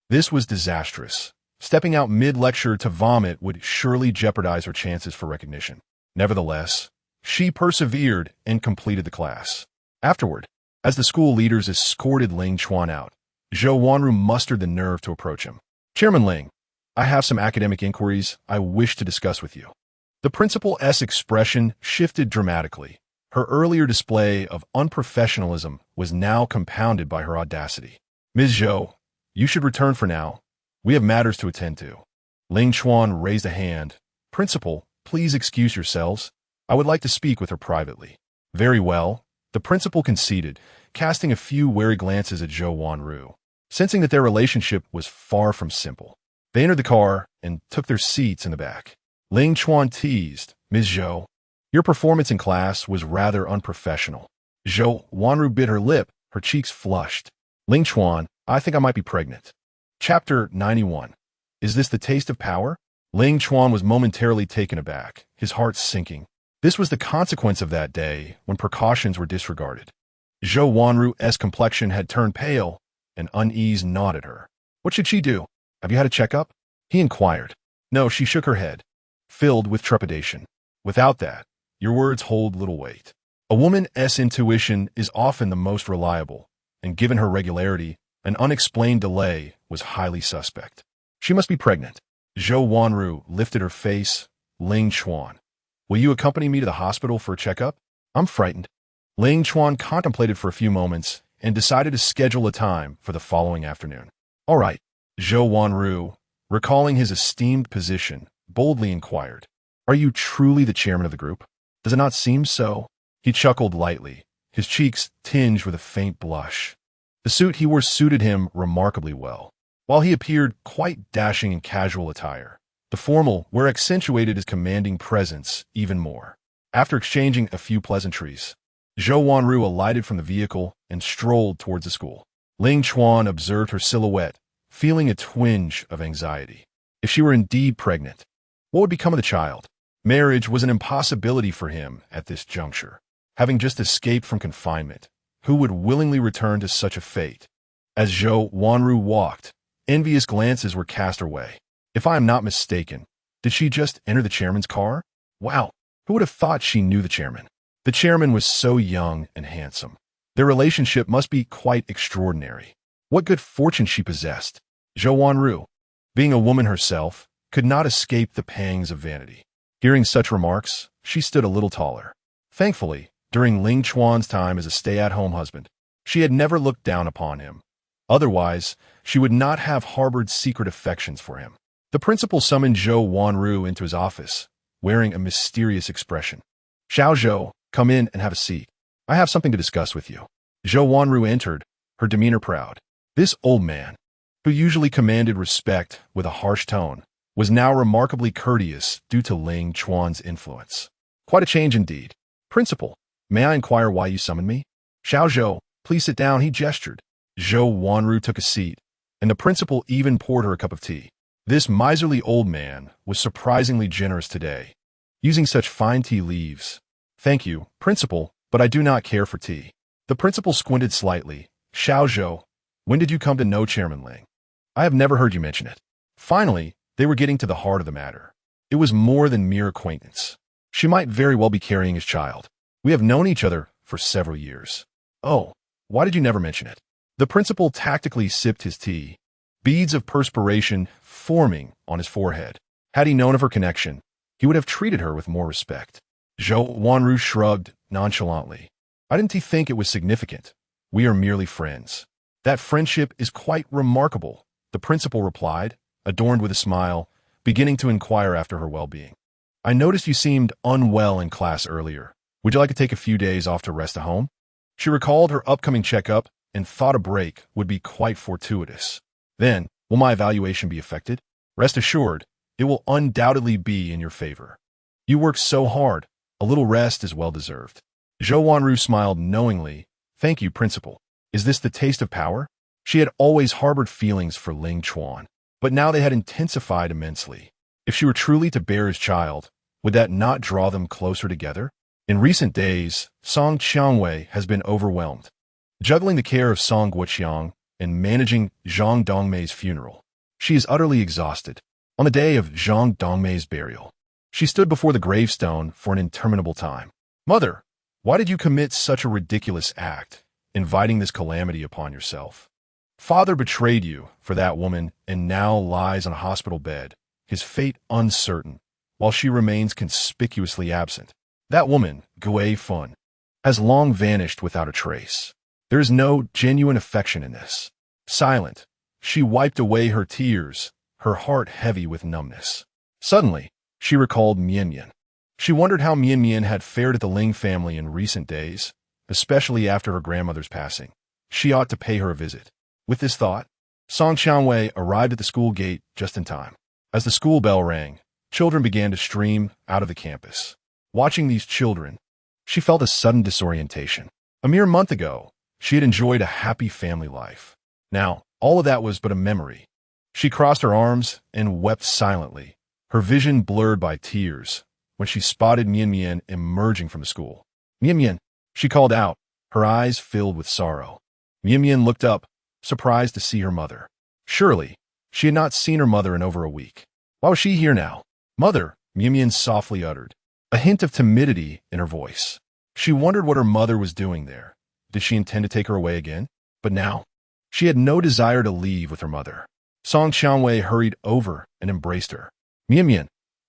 Speaker 1: This was disastrous. Stepping out mid-lecture to vomit would surely jeopardize her chances for recognition. Nevertheless, she persevered and completed the class. Afterward, as the school leaders escorted Ling Chuan out, Zhou Wanru mustered the nerve to approach him. "Chairman Ling, I have some academic inquiries I wish to discuss with you." The principal's expression shifted dramatically. Her earlier display of unprofessionalism was now compounded by her audacity. "Ms. Zhou, you should return for now. We have matters to attend to." Ling Chuan raised a hand. "Principal, please excuse yourselves. I would like to speak with her privately." "Very well," the principal conceded, casting a few wary glances at Zhou Wanru. Sensing that their relationship was far from simple, they entered the car and took their seats in the back. Ling Chuan teased, "Ms. Zhou, your performance in class was rather unprofessional." Zhou Wanru bit her lip, her cheeks flushed. "Ling Chuan, I think I might be pregnant." Chapter 91. Is this the taste of power? Ling Chuan was momentarily taken aback, his heart sinking. This was the consequence of that day when precautions were disregarded. Zhou Wanru's complexion had turned pale, and unease gnawed at her. "What should she do? Have you had a checkup?" he inquired. "No," she shook her head, filled with trepidation. "Without that, your words hold little weight. A woman's intuition is often the most reliable, and given her regularity, an unexplained delay was highly suspect. She must be pregnant." Zhou Wanru lifted her face. "Ling Chuan, will you accompany me to the hospital for a checkup? I'm frightened." Ling Chuan contemplated for a few moments and decided to schedule a time for the following afternoon. "All right." Zhou Wanru, recalling his esteemed position, boldly inquired, "Are you truly the chairman of the group? Does it not seem so?" He chuckled lightly, his cheeks tinged with a faint blush. The suit he wore suited him remarkably well. While he appeared quite dashing in casual attire, the formal wear accentuated his commanding presence even more. After exchanging a few pleasantries, Zhou Wanru alighted from the vehicle and strolled towards the school. Ling Chuan observed her silhouette, feeling a twinge of anxiety. If she were indeed pregnant, what would become of the child? Marriage was an impossibility for him at this juncture. Having just escaped from confinement, who would willingly return to such a fate? As Zhou Wanru walked, envious glances were cast her way. If I am not mistaken, did she just enter the chairman's car? Wow, who would have thought she knew the chairman? The chairman was so young and handsome. Their relationship must be quite extraordinary. What good fortune she possessed. Zhou Wanru, being a woman herself, could not escape the pangs of vanity. Hearing such remarks, she stood a little taller. Thankfully, during Ling Chuan's time as a stay-at-home husband, she had never looked down upon him. Otherwise, she would not have harbored secret affections for him. The principal summoned Zhou Wanru into his office, wearing a mysterious expression. "Xiao Zhou, come in and have a seat. I have something to discuss with you." Zhou Wanru entered, her demeanor proud. This old man, who usually commanded respect with a harsh tone, was now remarkably courteous due to Ling Chuan's influence. "Quite a change indeed. Principal, may I inquire why you summoned me?" "Xiao Zhou, please sit down," he gestured. Zhou Wanru took a seat, and the principal even poured her a cup of tea. This miserly old man was surprisingly generous today, using such fine tea leaves. "Thank you, principal, but I do not care for tea." The principal squinted slightly. "Xiao Zhou, when did you come to know Chairman Ling? I have never heard you mention it." Finally, they were getting to the heart of the matter. It was more than mere acquaintance. She might very well be carrying his child. "We have known each other for several years." "Oh, why did you never mention it?" The principal tactically sipped his tea, beads of perspiration forming on his forehead. Had he known of her connection, he would have treated her with more respect. Zhou Wanru shrugged nonchalantly. "I didn't think it was significant. We are merely friends." "That friendship is quite remarkable," the principal replied, adorned with a smile, beginning to inquire after her well-being. I noticed you seemed unwell in class earlier. Would you like to take a few days off to rest at home? She recalled her upcoming checkup and thought a break would be quite fortuitous. Then, will my evaluation be affected? Rest assured, it will undoubtedly be in your favor. You worked so hard. A little rest is well-deserved. Zhou Wanru smiled knowingly. Thank you, Principal. Is this the taste of power? She had always harbored feelings for Ling Chuan, but now they had intensified immensely. If she were truly to bear his child, would that not draw them closer together? In recent days, Song Qiangwei has been overwhelmed, juggling the care of Song Guoqiang and managing Zhang Dongmei's funeral. She is utterly exhausted. On the day of Zhang Dongmei's burial, she stood before the gravestone for an interminable time. Mother, why did you commit such a ridiculous act, inviting this calamity upon yourself? Father betrayed you for that woman and now lies on a hospital bed, his fate uncertain, while she remains conspicuously absent. That woman, Gui Fun, has long vanished without a trace. There is no genuine affection in this. Silent, she wiped away her tears, her heart heavy with numbness. Suddenly, she recalled Mian Mian. She wondered how Mian Mian had fared at the Ling family in recent days, especially after her grandmother's passing. She ought to pay her a visit. With this thought, Song Qiangwei arrived at the school gate just in time. As the school bell rang, children began to stream out of the campus. Watching these children, she felt a sudden disorientation. A mere month ago, she had enjoyed a happy family life. Now, all of that was but a memory. She crossed her arms and wept silently, her vision blurred by tears, when she spotted Mian Mian emerging from the school. Mian Mian, she called out, her eyes filled with sorrow. Mian Mian looked up, surprised to see her mother. Surely, she had not seen her mother in over a week. Why was she here now? Mother, Mian Mian softly uttered, a hint of timidity in her voice. She wondered what her mother was doing there. Did she intend to take her away again? But now, she had no desire to leave with her mother. Song Qiangwei hurried over and embraced her. Mian Mian,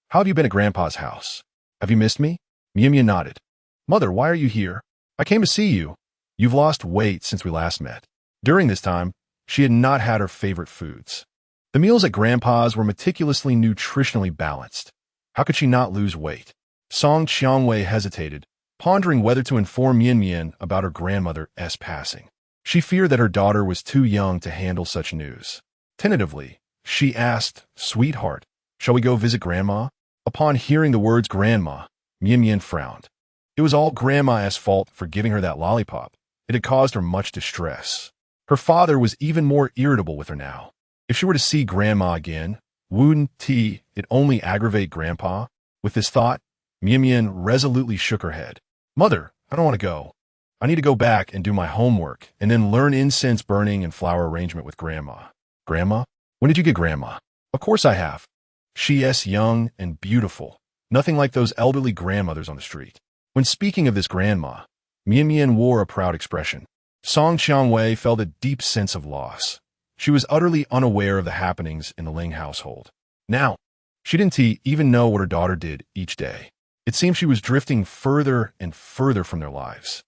Speaker 1: how have you been at Grandpa's house? Have you missed me? Mian Mian nodded. Mother, why are you here? I came to see you. You've lost weight since we last met. During this time, she had not had her favorite foods. The meals at Grandpa's were meticulously nutritionally balanced. How could she not lose weight? Song Qiangwei hesitated, pondering whether to inform Mian Mian about her grandmother's passing. She feared that her daughter was too young to handle such news. Tentatively, she asked, Sweetheart, shall we go visit Grandma? Upon hearing the words Grandma, Mian Mian frowned. It was all Grandma's fault for giving her that lollipop. It had caused her much distress. Her father was even more irritable with her now. If she were to see Grandma again, wouldn't it only aggravate Grandpa? With this thought, Mian Mian resolutely shook her head. Mother, I don't want to go. I need to go back and do my homework and then learn incense burning and flower arrangement with Grandma. Grandma? When did you get Grandma? Of course I have. She is young and beautiful, nothing like those elderly grandmothers on the street. When speaking of this Grandma, Mian Mian wore a proud expression. Song Qiangwei felt a deep sense of loss. She was utterly unaware of the happenings in the Ling household. Now, she didn't even know what her daughter did each day. It seemed she was drifting further and further from their lives.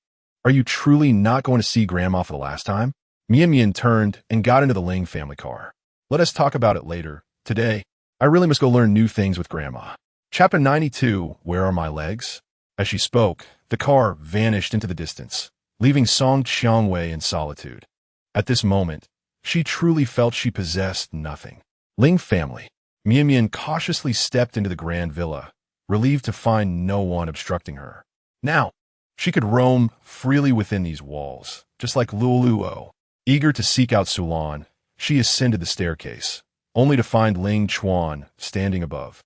Speaker 1: Are you truly not going to see Grandma for the last time? Mian Mian turned and got into the Ling family car. Let us talk about it later. Today, I really must go learn new things with Grandma. Chapter 92, Where Are My Legs? As she spoke, the car vanished into the distance, leaving Song Qiangwei in solitude. At this moment, she truly felt she possessed nothing. Ling family. Mian Mian cautiously stepped into the grand villa, relieved to find no one obstructing her. Now, she could roam freely within these walls, just like Lu Luo. Eager to seek out Sulan, she ascended the staircase, only to find Ling Chuan standing above,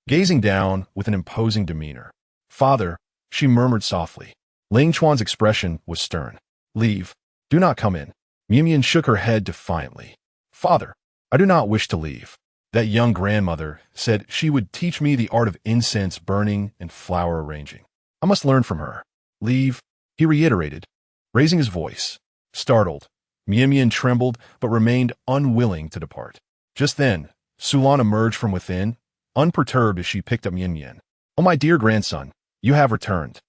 Speaker 1: gazing down with an imposing demeanor. Father, she murmured softly. Ling Chuan's expression was stern. Leave. Do not come in. Mian Mian shook her head defiantly. Father, I do not wish to leave. That young grandmother said she would teach me the art of incense burning and flower arranging. I must learn from her. Leave, he reiterated, raising his voice. Startled, Mian Mian trembled but remained unwilling to depart. Just then, Sulan emerged from within, unperturbed as she picked up Mian Mian. Oh, my dear grandson, you have returned.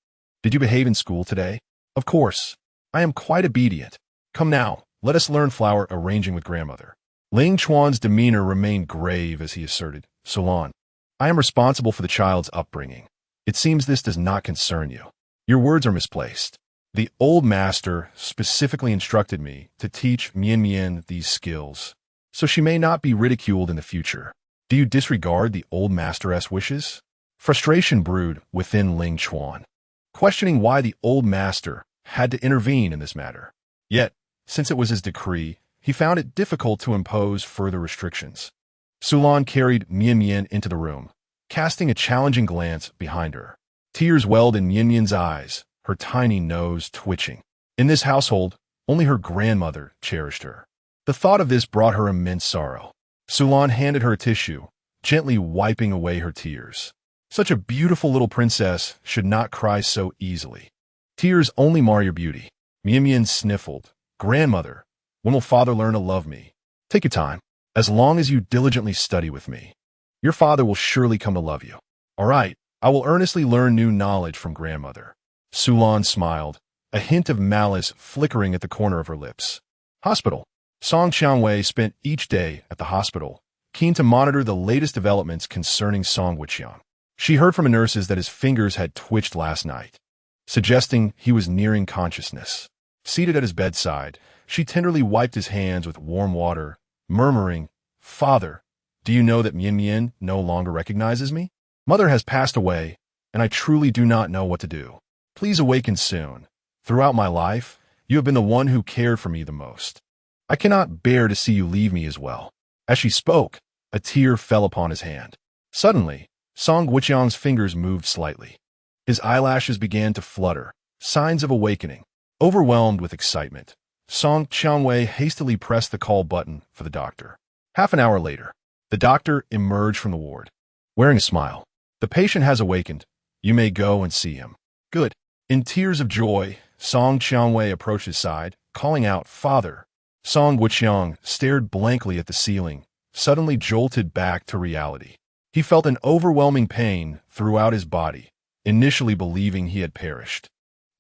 Speaker 1: Did you behave in school today? Of course. I am quite obedient. Come now, let us learn flower arranging with grandmother. Ling Chuan's demeanor remained grave as he asserted, Sulan. I am responsible for the child's upbringing. It seems this does not concern you. Your words are misplaced. The old master specifically instructed me to teach Mian Mian these skills, so she may not be ridiculed in the future. Do you disregard the old master's wishes? Frustration brewed within Ling Chuan, questioning why the old master had to intervene in this matter. Yet, since it was his decree, he found it difficult to impose further restrictions. Sulan carried Mian Mian into the room, casting a challenging glance behind her. Tears welled in Mian Mian's eyes, her tiny nose twitching. In this household, only her grandmother cherished her. The thought of this brought her immense sorrow. Sulan handed her a tissue, gently wiping away her tears. Such a beautiful little princess should not cry so easily. Tears only mar your beauty. Mian Mian sniffled. Grandmother, when will father learn to love me? Take your time. As long as you diligently study with me, your father will surely come to love you. All right, I will earnestly learn new knowledge from grandmother. Sulan smiled, a hint of malice flickering at the corner of her lips. Hospital. Song Qianwei spent each day at the hospital, keen to monitor the latest developments concerning Song Wuqiang. She heard from nurses that his fingers had twitched last night, suggesting he was nearing consciousness. Seated at his bedside, she tenderly wiped his hands with warm water, murmuring, "Father, do you know that Mian Mian no longer recognizes me? Mother has passed away, and I truly do not know what to do. Please awaken soon. Throughout my life, you have been the one who cared for me the most. I cannot bear to see you leave me as well." As she spoke, a tear fell upon his hand. Suddenly, Song Wuqiang's fingers moved slightly. His eyelashes began to flutter, signs of awakening. Overwhelmed with excitement, Song Qianwei hastily pressed the call button for the doctor. Half an hour later, the doctor emerged from the ward, wearing a smile. "The patient has awakened. You may go and see him." "Good." In tears of joy, Song Qianwei approached his side, calling out, "Father." Song Wuqiang stared blankly at the ceiling, suddenly jolted back to reality. He felt an overwhelming pain throughout his body, initially believing he had perished,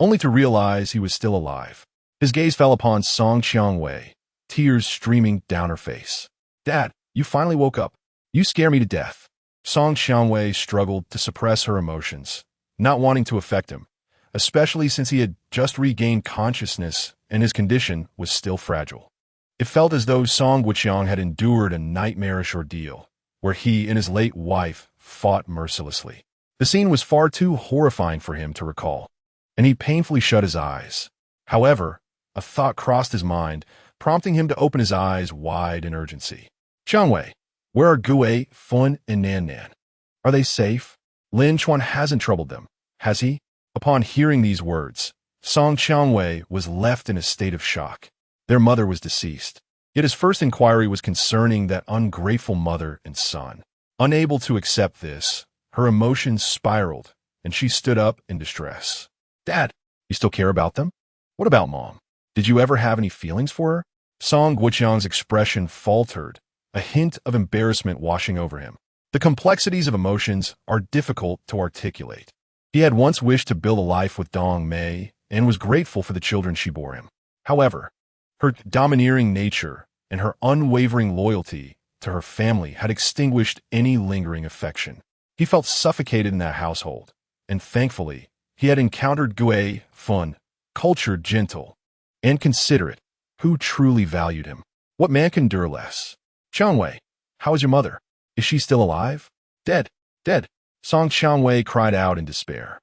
Speaker 1: only to realize he was still alive. His gaze fell upon Song Qianwei, tears streaming down her face. "Dad, you finally woke up. You scare me to death." Song Qianwei struggled to suppress her emotions, not wanting to affect him, especially since he had just regained consciousness and his condition was still fragile. It felt as though Song Wuqiang had endured a nightmarish ordeal, where he and his late wife fought mercilessly. The scene was far too horrifying for him to recall, and he painfully shut his eyes. However, a thought crossed his mind, prompting him to open his eyes wide in urgency. "Qianwei, where are Gue, Fun, and Nan Nan? Are they safe? Ling Chuan hasn't troubled them, has he?" Upon hearing these words, Song Qianwei was left in a state of shock. Their mother was deceased. Yet his first inquiry was concerning that ungrateful mother and son. Unable to accept this, her emotions spiraled, and she stood up in distress. "Dad, you still care about them? What about Mom? Did you ever have any feelings for her?" Song Wuqiang's expression faltered, a hint of embarrassment washing over him. The complexities of emotions are difficult to articulate. He had once wished to build a life with Dong Mei and was grateful for the children she bore him. However, her domineering nature and her unwavering loyalty to her family had extinguished any lingering affection. He felt suffocated in that household, and thankfully, he had encountered Gue, Fun, cultured, gentle, and considerate, who truly valued him. What man can endure less? "Qianwei, how is your mother? Is she still alive?" "Dead, dead," Song Qianwei cried out in despair.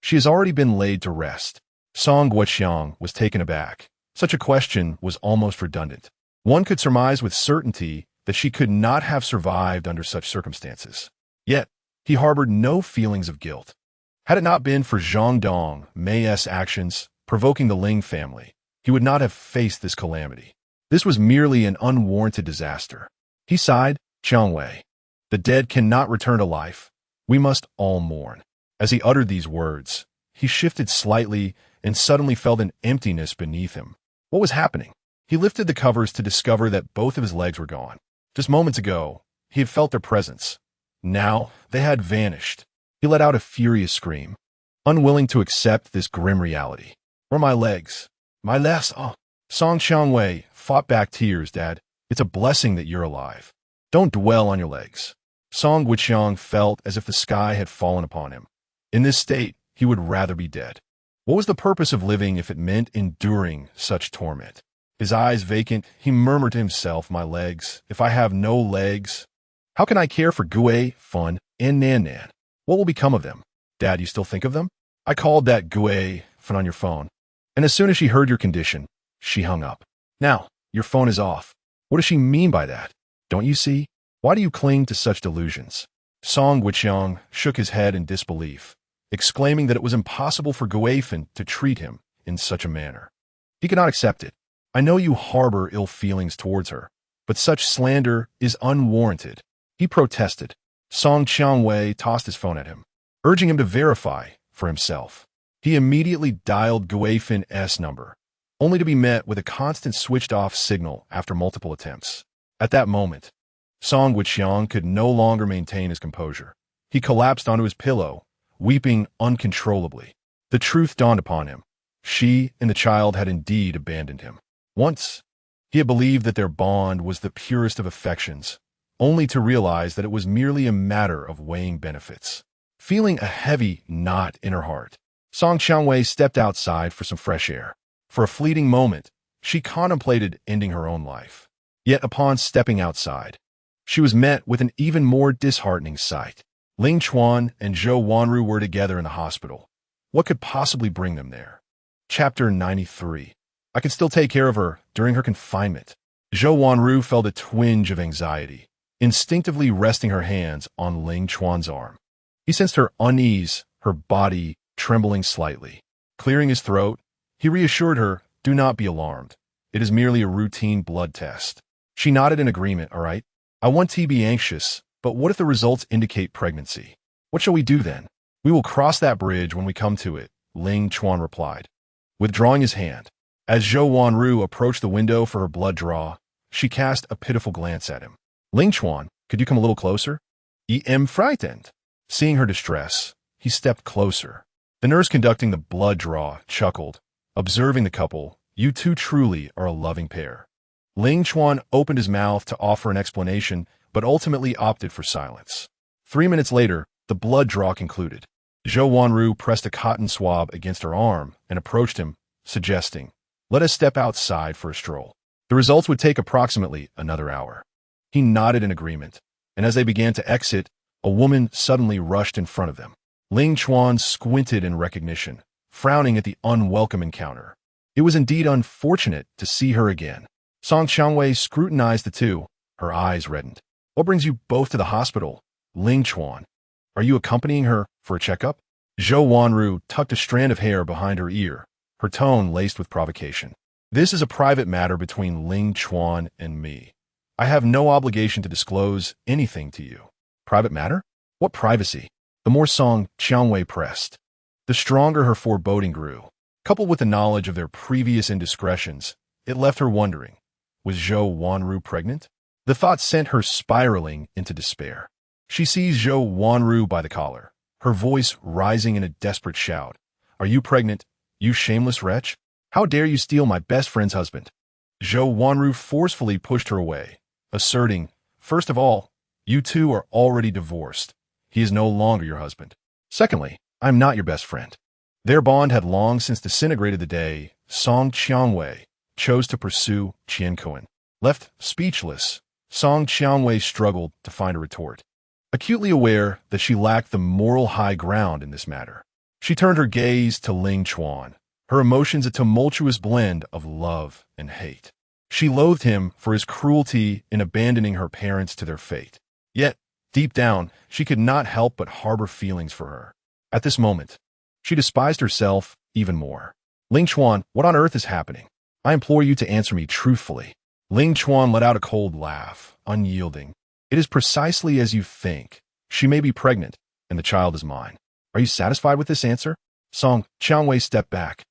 Speaker 1: "She has already been laid to rest." Song Wuqiang was taken aback. Such a question was almost redundant. One could surmise with certainty that she could not have survived under such circumstances. Yet, he harbored no feelings of guilt. Had it not been for Zhang Dong Mei's actions provoking the Ling family, he would not have faced this calamity. This was merely an unwarranted disaster. He sighed, "Qianwei, the dead cannot return to life. We must all mourn." As he uttered these words, he shifted slightly and suddenly felt an emptiness beneath him. What was happening? He lifted the covers to discover that both of his legs were gone. Just moments ago, he had felt their presence. Now, they had vanished. He let out a furious scream, unwilling to accept this grim reality. "Where are my legs? My legs, oh." Song Qianwei fought back tears. "Dad, it's a blessing that you're alive. Don't dwell on your legs. Song Guiqiang felt as if the sky had fallen upon him. In this state, he would rather be dead. What was the purpose of living if it meant enduring such torment? His eyes vacant, he murmured to himself, my legs, if I have no legs, how can I care for Gui, Fun, and Nan Nan? What will become of them? Dad, you still think of them? I called that Gui, Fun on your phone, and as soon as she heard your condition, she hung up. Now, your phone is off. What does she mean by that? Don't you see? Why do you cling to such delusions? Song Guiqiang shook his head in disbelief, exclaiming that it was impossible for Guifan to treat him in such a manner. He could not accept it. I know you harbor ill feelings towards her, but such slander is unwarranted. He protested. Song Qiangwei tossed his phone at him, urging him to verify for himself. He immediately dialed Guifan's number, only to be met with a constant switched-off signal after multiple attempts. At that moment, Song Guiqiang could no longer maintain his composure. He collapsed onto his pillow, weeping uncontrollably. The truth dawned upon him. She and the child had indeed abandoned him. Once, he had believed that their bond was the purest of affections, only to realize that it was merely a matter of weighing benefits. Feeling a heavy knot in her heart, Song Qiangwei stepped outside for some fresh air. For a fleeting moment, she contemplated ending her own life. Yet upon stepping outside, she was met with an even more disheartening sight. Ling Chuan and Zhou Wanru were together in the hospital. What could possibly bring them there? Chapter 93. I can still take care of her during her confinement. Zhou Wanru felt a twinge of anxiety, instinctively resting her hands on Ling Chuan's arm. He sensed her unease, her body trembling slightly. Clearing his throat, he reassured her, do not be alarmed. It is merely a routine blood test. She nodded in agreement, all right. I want to be anxious, but what if the results indicate pregnancy? What shall we do then? We will cross that bridge when we come to it, Ling Chuan replied, withdrawing his hand. As Zhou Wanru approached the window for her blood draw, she cast a pitiful glance at him. Ling Chuan, could you come a little closer? I am frightened. Seeing her distress, he stepped closer. The nurse conducting the blood draw chuckled, observing the couple. You two truly are a loving pair. Ling Chuan opened his mouth to offer an explanation, but ultimately opted for silence. 3 minutes later, the blood draw concluded. Zhou Wanru pressed a cotton swab against her arm and approached him, suggesting, let us step outside for a stroll. The results would take approximately another hour. He nodded in agreement, and as they began to exit, a woman suddenly rushed in front of them. Ling Chuan squinted in recognition, frowning at the unwelcome encounter. It was indeed unfortunate to see her again. Song Qiangwei scrutinized the two, her eyes reddened. What brings you both to the hospital, Ling Chuan? Are you accompanying her for a checkup? Zhou Wanru tucked a strand of hair behind her ear, her tone laced with provocation. This is a private matter between Ling Chuan and me. I have no obligation to disclose anything to you. Private matter? What privacy? The more Song Qiangwei pressed, the stronger her foreboding grew. Coupled with the knowledge of their previous indiscretions, it left her wondering, was Zhou Wanru pregnant? The thought sent her spiraling into despair. She seized Zhou Wanru by the collar, her voice rising in a desperate shout. Are you pregnant, you shameless wretch? How dare you steal my best friend's husband? Zhou Wanru forcefully pushed her away, asserting, first of all, you two are already divorced. He is no longer your husband. Secondly, I am not your best friend. Their bond had long since disintegrated the day Song Qiangwei chose to pursue Qian Kuan. Left speechless, Song Qiangwei struggled to find a retort. Acutely aware that she lacked the moral high ground in this matter, she turned her gaze to Ling Chuan, her emotions a tumultuous blend of love and hate. She loathed him for his cruelty in abandoning her parents to their fate. Yet, deep down, she could not help but harbor feelings for her. At this moment, she despised herself even more. Ling Chuan, what on earth is happening? I implore you to answer me truthfully. Ling Chuan let out a cold laugh, unyielding. It is precisely as you think. She may be pregnant, and the child is mine. Are you satisfied with this answer? Song Qiangwei stepped back,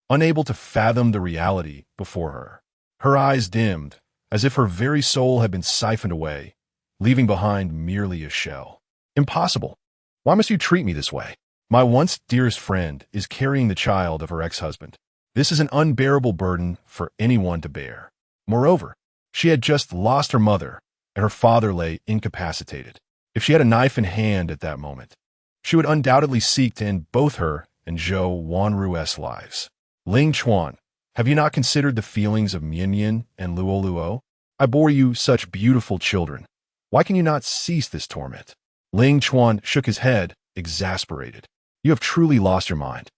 Speaker 1: unable to fathom the reality before her. Her eyes dimmed, as if her very soul had been siphoned away, leaving behind merely a shell. Impossible. Why must you treat me this way? My once dearest friend is carrying the child of her ex-husband. This is an unbearable burden for anyone to bear. Moreover, she had just lost her mother, and her father lay incapacitated. If she had a knife in hand at that moment, she would undoubtedly seek to end both her and Zhou Wanru's lives. Ling Chuan, have you not considered the feelings of Mian and Lu Luo? I bore you such beautiful children. Why can you not cease this torment? Ling Chuan shook his head, exasperated. You have truly lost your mind.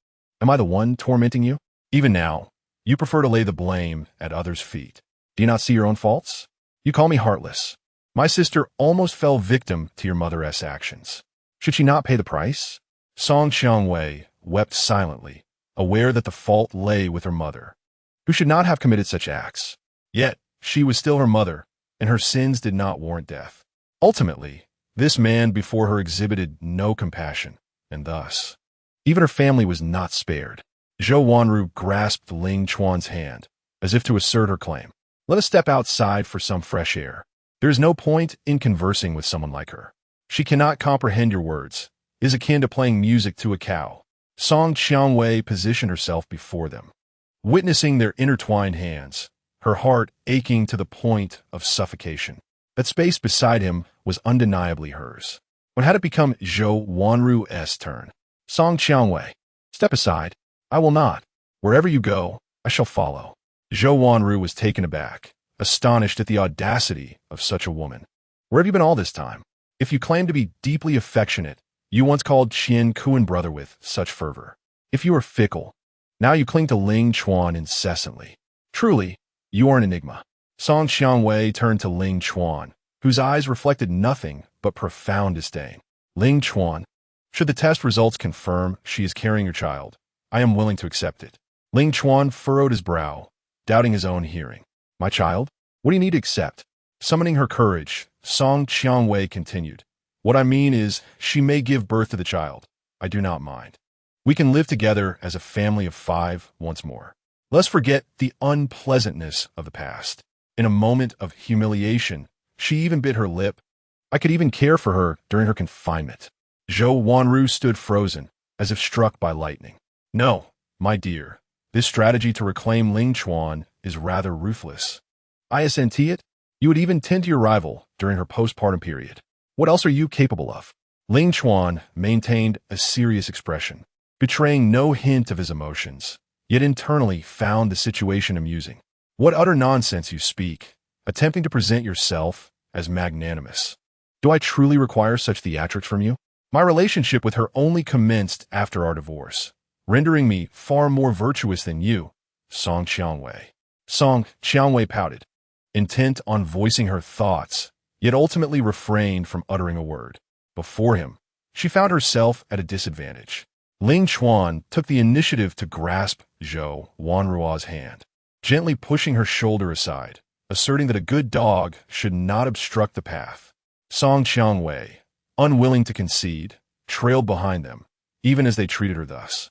Speaker 1: Am I the one tormenting you? Even now, you prefer to lay the blame at others' feet. Do you not see your own faults? You call me heartless. My sister almost fell victim to your mother's actions. Should she not pay the price? Song Xiangwei wept silently, aware that the fault lay with her mother, who should not have committed such acts. Yet, she was still her mother, and her sins did not warrant death. Ultimately, this man before her exhibited no compassion, and thus, even her family was not spared. Zhou Wanru grasped Ling Chuan's hand, as if to assert her claim. Let us step outside for some fresh air. There is no point in conversing with someone like her. She cannot comprehend your words, is akin to playing music to a cow. Song Xiangwei positioned herself before them, witnessing their intertwined hands, her heart aching to the point of suffocation. That space beside him was undeniably hers. When had it become Zhou Wanru's turn? Song Xiangwei, step aside. I will not. Wherever you go, I shall follow. Zhou Wanru was taken aback, astonished at the audacity of such a woman. Where have you been all this time? If you claim to be deeply affectionate, you once called Qian Kuan brother with such fervor. If you are fickle, now you cling to Ling Chuan incessantly. Truly, you are an enigma. Song Xiangwei turned to Ling Chuan, whose eyes reflected nothing but profound disdain. Ling Chuan, should the test results confirm she is carrying your child, I am willing to accept it. Ling Chuan furrowed his brow, doubting his own hearing. My child? What do you need to accept? Summoning her courage, Song Xiangwei continued. What I mean is, she may give birth to the child. I do not mind. We can live together as a family of 5 once more. Let's forget the unpleasantness of the past. In a moment of humiliation, she even bit her lip. I could even care for her during her confinement. Zhou Wanru stood frozen, as if struck by lightning. No, my dear, this strategy to reclaim Ling Chuan is rather ruthless. Isn't it? You would even tend to your rival during her postpartum period. What else are you capable of? Ling Chuan maintained a serious expression, betraying no hint of his emotions, yet internally found the situation amusing. What utter nonsense you speak, attempting to present yourself as magnanimous. Do I truly require such theatrics from you? My relationship with her only commenced after our divorce, rendering me far more virtuous than you, Song Xiangwei. Song Xiangwei pouted, intent on voicing her thoughts, yet ultimately refrained from uttering a word. Before him, she found herself at a disadvantage. Ling Chuan took the initiative to grasp Zhou Wanru's hand, gently pushing her shoulder aside, asserting that a good dog should not obstruct the path. Song Xiangwei, unwilling to concede, trailed behind them, even as they treated her thus.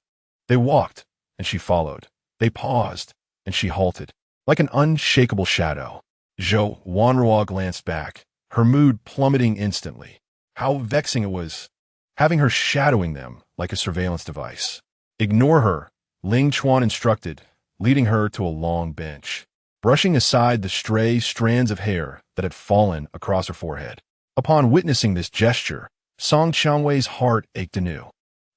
Speaker 1: They walked, and she followed. They paused, and she halted, like an unshakable shadow. Zhou Wanru glanced back, her mood plummeting instantly. How vexing it was, having her shadowing them like a surveillance device. Ignore her, Ling Chuan instructed, leading her to a long bench, brushing aside the stray strands of hair that had fallen across her forehead. Upon witnessing this gesture, Song Xiangwei's heart ached anew.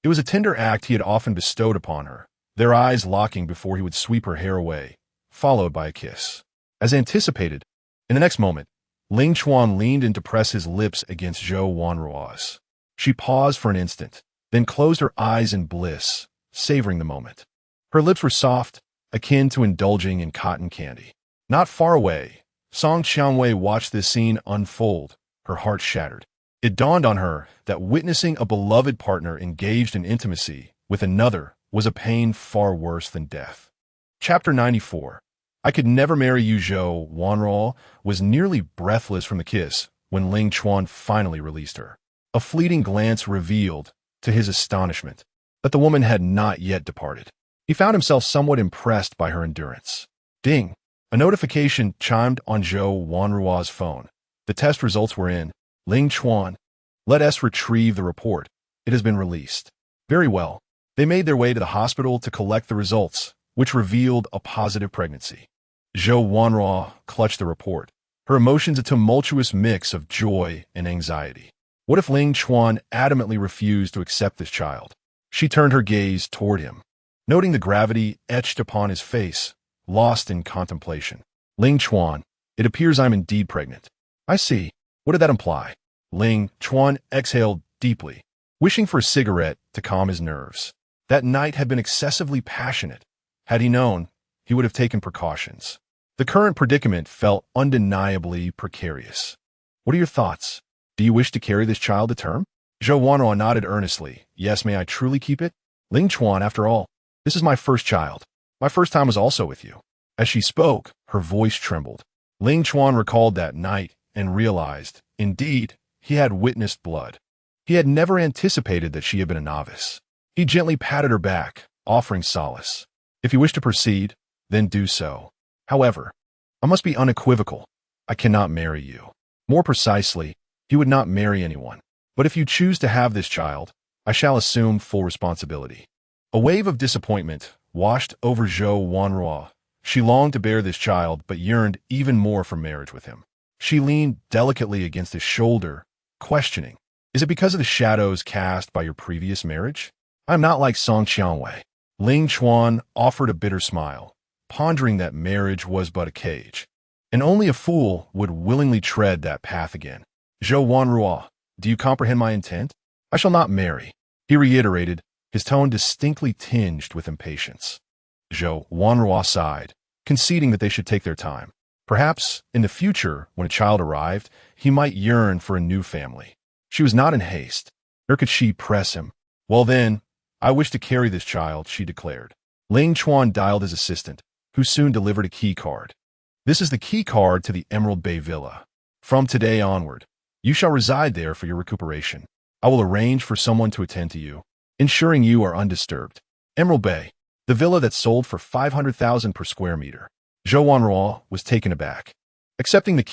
Speaker 1: It was a tender act he had often bestowed upon her, their eyes locking before he would sweep her hair away, followed by a kiss. As anticipated, in the next moment, Ling Chuan leaned in to press his lips against Zhou Wanru's. She paused for an instant, then closed her eyes in bliss, savoring the moment. Her lips were soft, akin to indulging in cotton candy. Not far away, Song Xiangwei watched this scene unfold, her heart shattered. It dawned on her that witnessing a beloved partner engaged in intimacy with another was a pain far worse than death. Chapter 94. I could never marry you. Zhou Wanru was nearly breathless from the kiss when Ling Chuan finally released her. A fleeting glance revealed, to his astonishment, that the woman had not yet departed. He found himself somewhat impressed by her endurance. Ding! A notification chimed on Zhou Wanru's phone. The test results were in. Ling Chuan, let us retrieve the report. It has been released. Very well. They made their way to the hospital to collect the results, which revealed a positive pregnancy. Zhou Wanru clutched the report, her emotions a tumultuous mix of joy and anxiety. What if Ling Chuan adamantly refused to accept this child? She turned her gaze toward him, noting the gravity etched upon his face, lost in contemplation. Ling Chuan, it appears I'm indeed pregnant. I see. What did that imply? Ling Chuan exhaled deeply, wishing for a cigarette to calm his nerves. That night had been excessively passionate. Had he known, he would have taken precautions. The current predicament felt undeniably precarious. What are your thoughts? Do you wish to carry this child to term? Zhou Wanruo nodded earnestly. Yes, may I truly keep it? Ling Chuan, after all, this is my first child. My first time was also with you. As she spoke, her voice trembled. Ling Chuan recalled that night and realized, indeed, he had witnessed blood. He had never anticipated that she had been a novice. He gently patted her back, offering solace. If you wish to proceed, then do so. However, I must be unequivocal. I cannot marry you. More precisely, you would not marry anyone. But if you choose to have this child, I shall assume full responsibility. A wave of disappointment washed over Zhou Wanruo. She longed to bear this child, but yearned even more for marriage with him. She leaned delicately against his shoulder, questioning, is it because of the shadows cast by your previous marriage? I am not like Song Qianwei. Ling Chuan offered a bitter smile, pondering that marriage was but a cage, and only a fool would willingly tread that path again. Zhou Wanruo, do you comprehend my intent? I shall not marry, he reiterated, his tone distinctly tinged with impatience. Zhou Wanruo sighed, conceding that they should take their time. Perhaps, in the future, when a child arrived, he might yearn for a new family. She was not in haste, nor could she press him. Well then, I wish to carry this child, she declared. Ling Chuan dialed his assistant, who soon delivered a key card. This is the key card to the Emerald Bay Villa. From today onward, you shall reside there for your recuperation. I will arrange for someone to attend to you, ensuring you are undisturbed. Emerald Bay, the villa that sold for 500,000 per square meter. Zhou Wanruo was taken aback. Accepting the